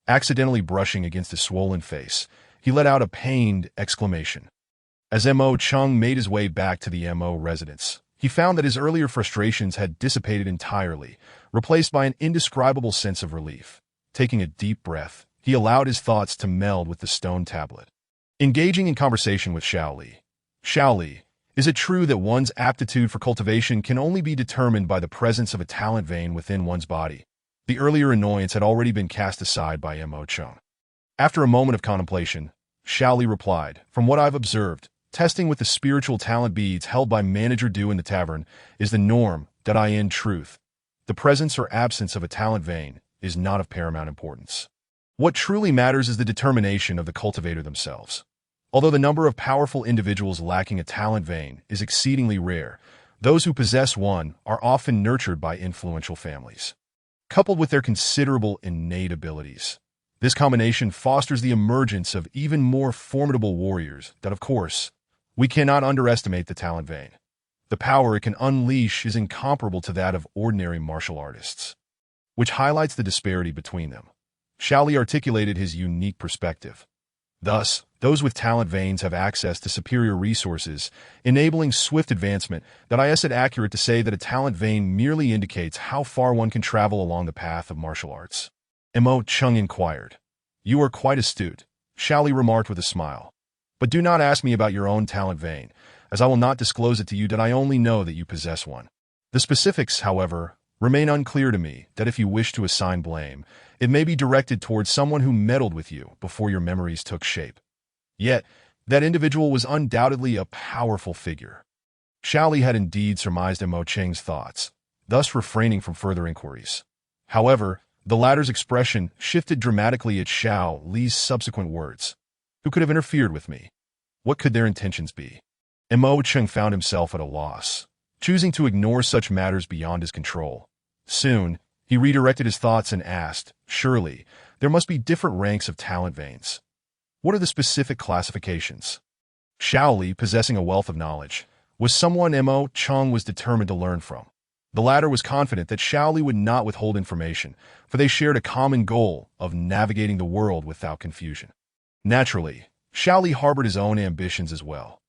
[SPEAKER 1] Accidentally brushing against his swollen face, he let out a pained exclamation. As Mo Chung made his way back to the Mo residence, he found that his earlier frustrations had dissipated entirely, replaced by an indescribable sense of relief. Taking a deep breath, he allowed his thoughts to meld with the stone tablet. Engaging in conversation with Xiao Li, is it true that one's aptitude for cultivation can only be determined by the presence of a talent vein within one's body? The earlier annoyance had already been cast aside by Mo Chung. After a moment of contemplation, Xiao Li replied, "From what I've observed, testing with the spiritual talent beads held by Manager Du in the tavern is the norm. That in truth, the presence or absence of a talent vein is not of paramount importance. What truly matters is the determination of the cultivator themselves. Although the number of powerful individuals lacking a talent vein is exceedingly rare, those who possess one are often nurtured by influential families. Coupled with their considerable innate abilities, this combination fosters the emergence of even more formidable warriors that, of course, we cannot underestimate the talent vein. The power it can unleash is incomparable to that of ordinary martial artists, which highlights the disparity between them." Xiao Li articulated his unique perspective. Thus, those with talent veins have access to superior resources, enabling swift advancement. Is it accurate to say that a talent vein merely indicates how far one can travel along the path of martial arts? Mo Chung inquired. "You are quite astute," Xiao Li remarked with a smile. "But do not ask me about your own talent vein, as I will not disclose it to you. I only know that you possess one. The specifics, however, remain unclear to me. If you wish to assign blame, it may be directed towards someone who meddled with you before your memories took shape. Yet, that individual was undoubtedly a powerful figure." Xiao Li had indeed surmised Mo Cheng's thoughts, thus refraining from further inquiries. However, the latter's expression shifted dramatically at Xiao Li's subsequent words. "Who could have interfered with me? What could their intentions be?" Mo Cheng found himself at a loss, choosing to ignore such matters beyond his control. Soon, he redirected his thoughts and asked, "Surely, there must be different ranks of talent veins. What are the specific classifications?" Xiao Li, possessing a wealth of knowledge, was someone Mo Cheng was determined to learn from. The latter was confident that Xiao Li would not withhold information, for they shared a common goal of navigating the world without confusion. Naturally, Xiao Li harbored his own ambitions as well.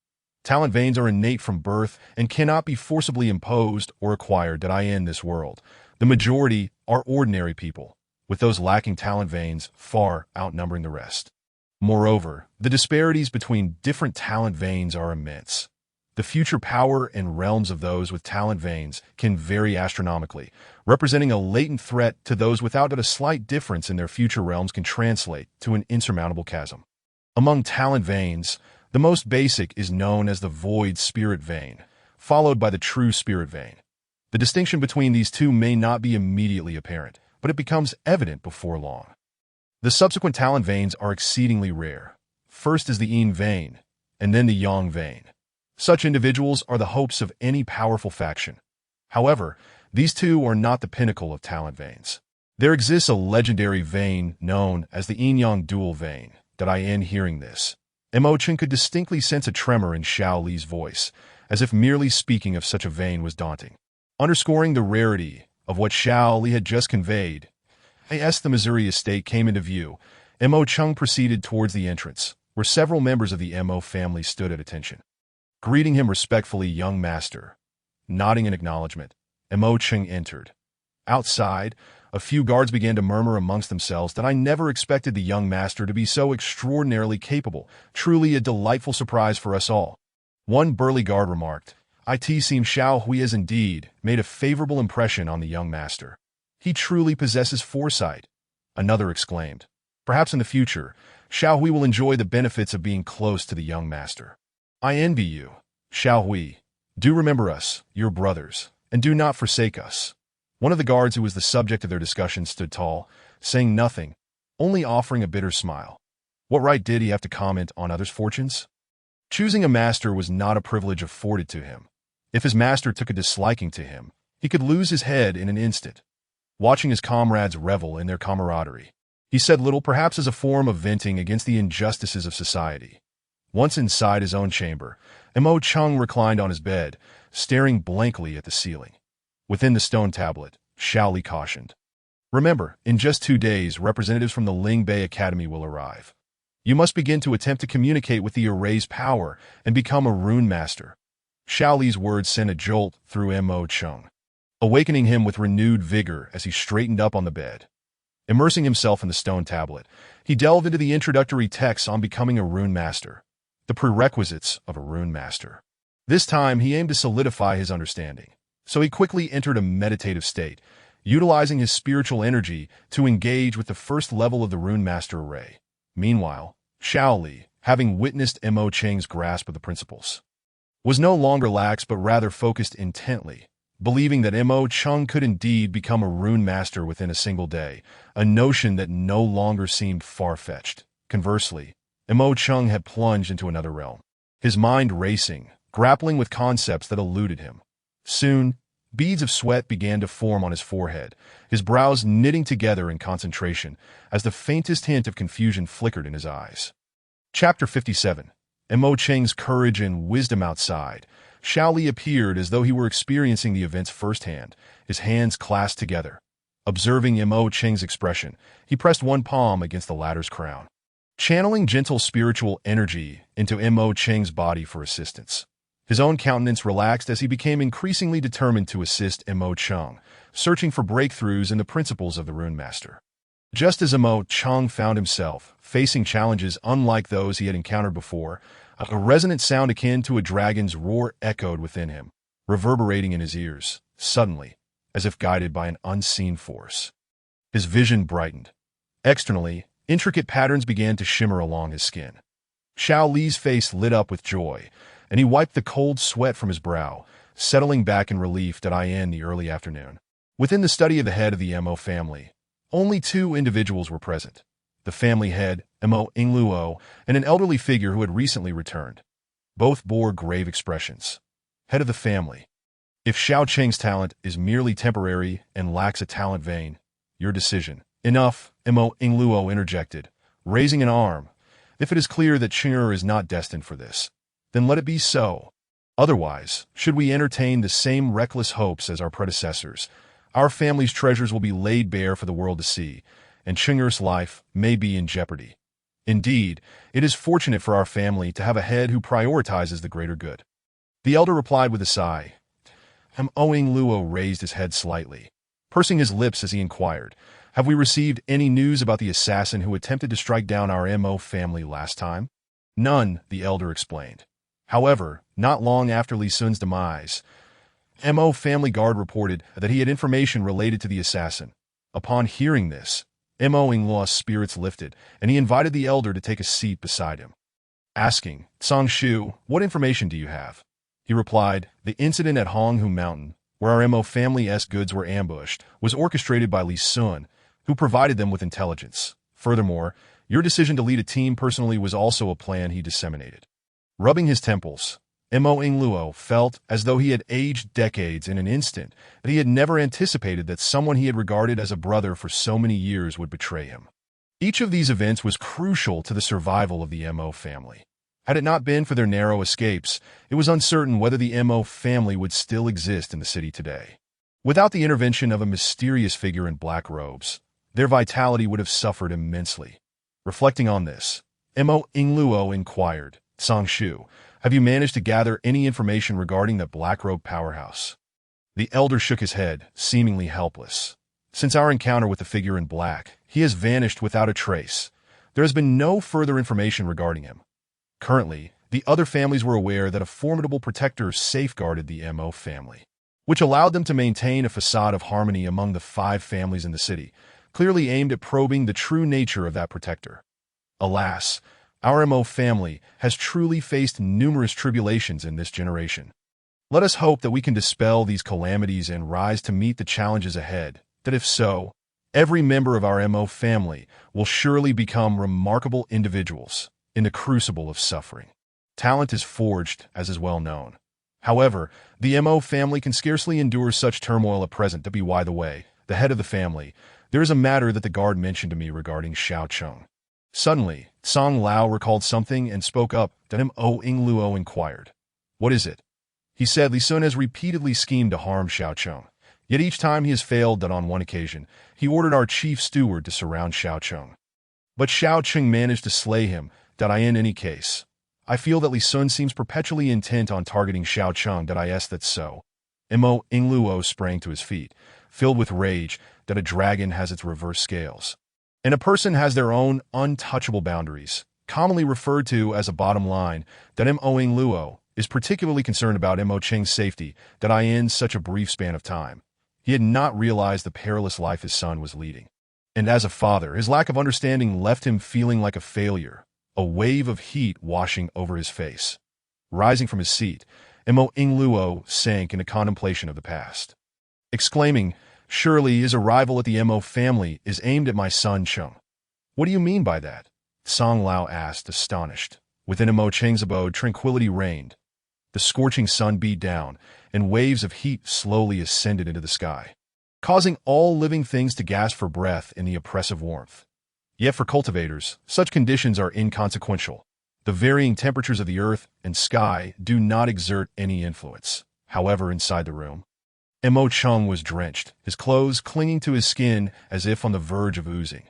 [SPEAKER 1] Talent veins are innate from birth and cannot be forcibly imposed or acquired. In this world, the majority are ordinary people, with those lacking talent veins far outnumbering the rest. Moreover, the disparities between different talent veins are immense. The future power and realms of those with talent veins can vary astronomically, representing a latent threat to those without. A slight difference in their future realms can translate to an insurmountable chasm. Among talent veins, the most basic is known as the void spirit vein, followed by the true spirit vein. The distinction between these two may not be immediately apparent, but it becomes evident before long. The subsequent talent veins are exceedingly rare. First is the Yin vein, and then the Yang vein. Such individuals are the hopes of any powerful faction. However, these two are not the pinnacle of talent veins. There exists a legendary vein known as the Yin-Yang dual vein. Hearing this, Mo Chen could distinctly sense a tremor in Xiao Li's voice, as if merely speaking of such a vein was daunting. Underscoring the rarity of what Xiao Li had just conveyed, as the Missouri estate came into view, Mo Chung proceeded towards the entrance, where several members of the Mo family stood at attention. Greeting him respectfully, "Young master." Nodding in acknowledgement, Mo Chung entered. Outside, a few guards began to murmur amongst themselves. "I never expected the young master to be so extraordinarily capable. Truly a delightful surprise for us all." One burly guard remarked, "It seems Xiao Hui has indeed made a favorable impression on the young master. He truly possesses foresight." Another exclaimed, "Perhaps in the future, Xiao Hui will enjoy the benefits of being close to the young master." "I envy you, Xiao Hui. Do remember us, your brothers, and do not forsake us." One of the guards who was the subject of their discussion stood tall, saying nothing, only offering a bitter smile. What right did he have to comment on others' fortunes? Choosing a master was not a privilege afforded to him. If his master took a disliking to him, he could lose his head in an instant. Watching his comrades revel in their camaraderie, he said little, perhaps as a form of venting against the injustices of society. Once inside his own chamber, Mo Chung reclined on his bed, staring blankly at the ceiling. Within the stone tablet, Xiao Li cautioned. Remember, in just 2 days, representatives from the Ling Bei Academy will arrive. You must begin to attempt to communicate with the erased power and become a rune master. Xiao Li's words sent a jolt through Mo Chung, awakening him with renewed vigor as he straightened up on the bed. Immersing himself in the stone tablet, he delved into the introductory texts on becoming a rune master, the prerequisites of a rune master. This time, he aimed to solidify his understanding, so he quickly entered a meditative state, utilizing his spiritual energy to engage with the first level of the rune master array. Meanwhile, Xiao Li, having witnessed Mo Cheng's grasp of the principles, was no longer lax but rather focused intently, believing that Mo Chung could indeed become a rune master within a single day, a notion that no longer seemed far-fetched. Conversely, Mo Chung had plunged into another realm, his mind racing, grappling with concepts that eluded him. Soon, beads of sweat began to form on his forehead, his brows knitting together in concentration as the faintest hint of confusion flickered in his eyes. Chapter 57. Mo Cheng's courage and wisdom outside. Xiao Li appeared as though he were experiencing the events firsthand, his hands clasped together. Observing Mo Cheng's expression, he pressed one palm against the latter's crown, channeling gentle spiritual energy into Mo Cheng's body for assistance. His own countenance relaxed as he became increasingly determined to assist Mo Chung, searching for breakthroughs in the principles of the Rune Master. Just as Mo Chung found himself facing challenges unlike those he had encountered before, a resonant sound akin to a dragon's roar echoed within him, reverberating in his ears, suddenly, as if guided by an unseen force. His vision brightened. Externally, intricate patterns began to shimmer along his skin. Xiao Li's face lit up with joy, and he wiped the cold sweat from his brow, settling back in relief that in the early afternoon. Within the study of the head of the Mo family, only 2 individuals were present: the family head, Mo Ingluo, and an elderly figure who had recently returned. Both bore grave expressions. Head of the family. If Xiao Cheng's talent is merely temporary and lacks a talent vein, your decision. Enough, Mo Ingluo interjected, raising an arm. If it is clear that Cheng'er is not destined for this, then let it be so. Otherwise, should we entertain the same reckless hopes as our predecessors, our family's treasures will be laid bare for the world to see, and Cheng'er's life may be in jeopardy. Indeed, it is fortunate for our family to have a head who prioritizes the greater good. The elder replied with a sigh. Mo Ingluo raised his head slightly, pursing his lips as he inquired, "Have we received any news about the assassin who attempted to strike down our Mo family last time?" "None," the elder explained. However, not long after Li Sun's demise, Mo family guard reported that he had information related to the assassin. Upon hearing this, Mo Ingluo's spirits lifted, and he invited the elder to take a seat beside him. Asking, "Song Shu, what information do you have?" He replied, "The incident at Honghu Mountain, where our Mo family's goods were ambushed, was orchestrated by Li Sun, who provided them with intelligence. Furthermore, your decision to lead a team personally was also a plan he disseminated." Rubbing his temples, Mo Ingluo felt as though he had aged decades in an instant, that he had never anticipated that someone he had regarded as a brother for so many years would betray him. Each of these events was crucial to the survival of the Mo family. Had it not been for their narrow escapes, it was uncertain whether the Mo family would still exist in the city today. Without the intervention of a mysterious figure in black robes, their vitality would have suffered immensely. Reflecting on this, Mo Ingluo inquired, "Song Shu, have you managed to gather any information regarding the black-robe powerhouse?" The elder shook his head, seemingly helpless. "Since our encounter with the figure in black, he has vanished without a trace. There has been no further information regarding him." Currently, the other families were aware that a formidable protector safeguarded the Mo family, which allowed them to maintain a facade of harmony among the 5 families in the city, clearly aimed at probing the true nature of that protector. Alas, our Mo family has truly faced numerous tribulations in this generation. Let us hope that we can dispel these calamities and rise to meet the challenges ahead, that if so, every member of our Mo family will surely become remarkable individuals in the crucible of suffering. Talent is forged, as is well known. However, the Mo family can scarcely endure such turmoil at present. To be by the way, the head of the family, there is a matter that the guard mentioned to me regarding Xiao Cheng. Suddenly, Song Lao recalled something and spoke up. Mo Ing Luo inquired. What is it? He said Li Sun has repeatedly schemed to harm Xiao Cheng. Yet each time he has failed that on one occasion, he ordered our chief steward to surround Xiao Cheng. But Xiao Cheng managed to slay him. In any case, I feel that Li Sun seems perpetually intent on targeting Xiao Cheng. That's so. Mo Ing Luo sprang to his feet, filled with rage that a dragon has its reverse scales. And a person has their own untouchable boundaries, commonly referred to as a bottom line. Mo Ing Luo is particularly concerned about Mo Cheng's safety. In such a brief span of time, he had not realized the perilous life his son was leading. And as a father, his lack of understanding left him feeling like a failure, a wave of heat washing over his face. Rising from his seat, Mo Ing Luo sank into contemplation of the past, exclaiming, surely his arrival at the Mo family is aimed at my son Cheng. What do you mean by that? Song Lao asked, astonished. Within Mo Cheng's abode, tranquility reigned. The scorching sun beat down, and waves of heat slowly ascended into the sky, causing all living things to gasp for breath in the oppressive warmth. Yet for cultivators, such conditions are inconsequential. The varying temperatures of the earth and sky do not exert any influence. However, inside the room, Mo Cheng was drenched, his clothes clinging to his skin as if on the verge of oozing.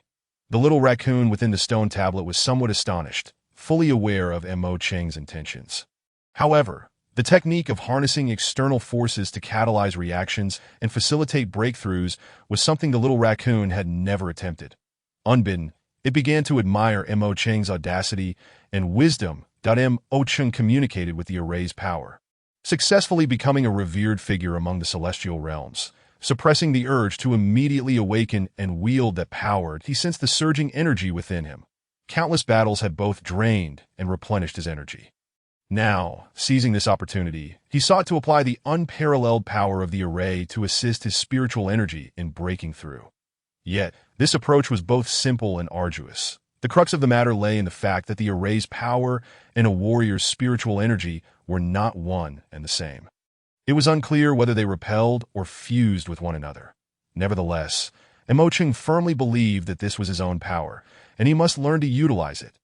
[SPEAKER 1] The little raccoon within the stone tablet was somewhat astonished, fully aware of Mo Cheng's intentions. However, the technique of harnessing external forces to catalyze reactions and facilitate breakthroughs was something the little raccoon had never attempted. Unbidden, it began to admire Mo Cheng's audacity and wisdom. Mo Cheng communicated with the array's power, successfully becoming a revered figure among the celestial realms. Suppressing the urge to immediately awaken and wield that power, he sensed the surging energy within him. Countless battles had both drained and replenished his energy. Now, seizing this opportunity, he sought to apply the unparalleled power of the array to assist his spiritual energy in breaking through. Yet, this approach was both simple and arduous. The crux of the matter lay in the fact that the array's power and a warrior's spiritual energy were not one and the same. It was unclear whether they repelled or fused with one another. Nevertheless, Mo Cheng firmly believed that this was his own power, and he must learn to utilize it.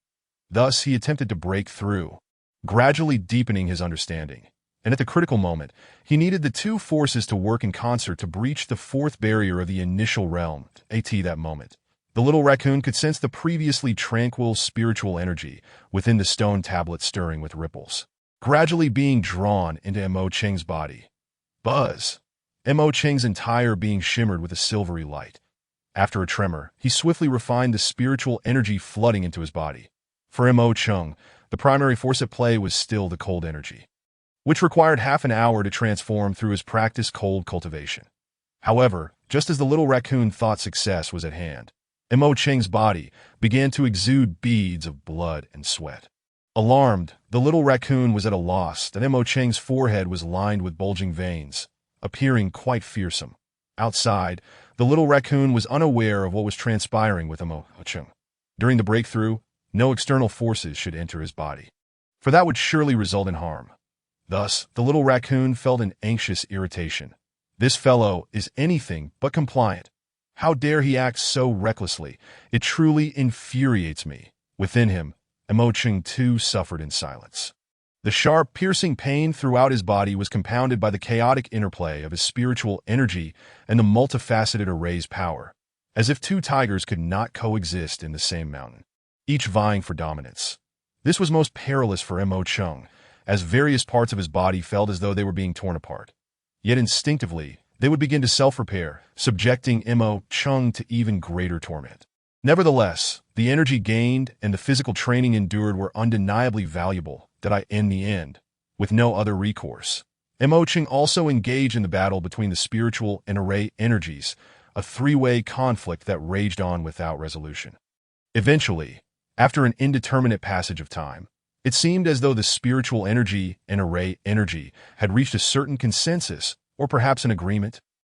[SPEAKER 1] Thus, he attempted to break through, gradually deepening his understanding. And at the critical moment, he needed the two forces to work in concert to breach the fourth barrier of the initial realm. At that moment, the little raccoon could sense the previously tranquil spiritual energy within the stone tablet stirring with ripples, gradually being drawn into Mo Cheng's body. Buzz! Mo Cheng's entire being shimmered with a silvery light. After a tremor, he swiftly refined the spiritual energy flooding into his body. For Mo Cheng, the primary force at play was still the cold energy, which required half an hour to transform through his practiced cold cultivation. However, just as the little raccoon thought success was at hand, Mo Cheng's body began to exude beads of blood and sweat. Alarmed, the little raccoon was at a loss that Mo Cheng's forehead was lined with bulging veins, appearing quite fearsome. Outside, the little raccoon was unaware of what was transpiring with Mo Cheng. During the breakthrough, no external forces should enter his body, for that would surely result in harm. Thus, the little raccoon felt an anxious irritation. This fellow is anything but compliant. How dare he act so recklessly? It truly infuriates me. Within him, Mo Cheng too suffered in silence. The sharp, piercing pain throughout his body was compounded by the chaotic interplay of his spiritual energy and the multifaceted array's power, as if two tigers could not coexist in the same mountain, each vying for dominance. This was most perilous for Mo Cheng, as various parts of his body felt as though they were being torn apart. Yet instinctively, they would begin to self-repair, subjecting Mo Cheng to even greater torment. Nevertheless, the energy gained and the physical training endured were undeniably valuable. In the end, with no other recourse, Mo Cheng also engaged in the battle between the spiritual and array energies, a three-way conflict that raged on without resolution. Eventually, after an indeterminate passage of time, it seemed as though the spiritual energy and array energy had reached a certain consensus, or perhaps an agreement.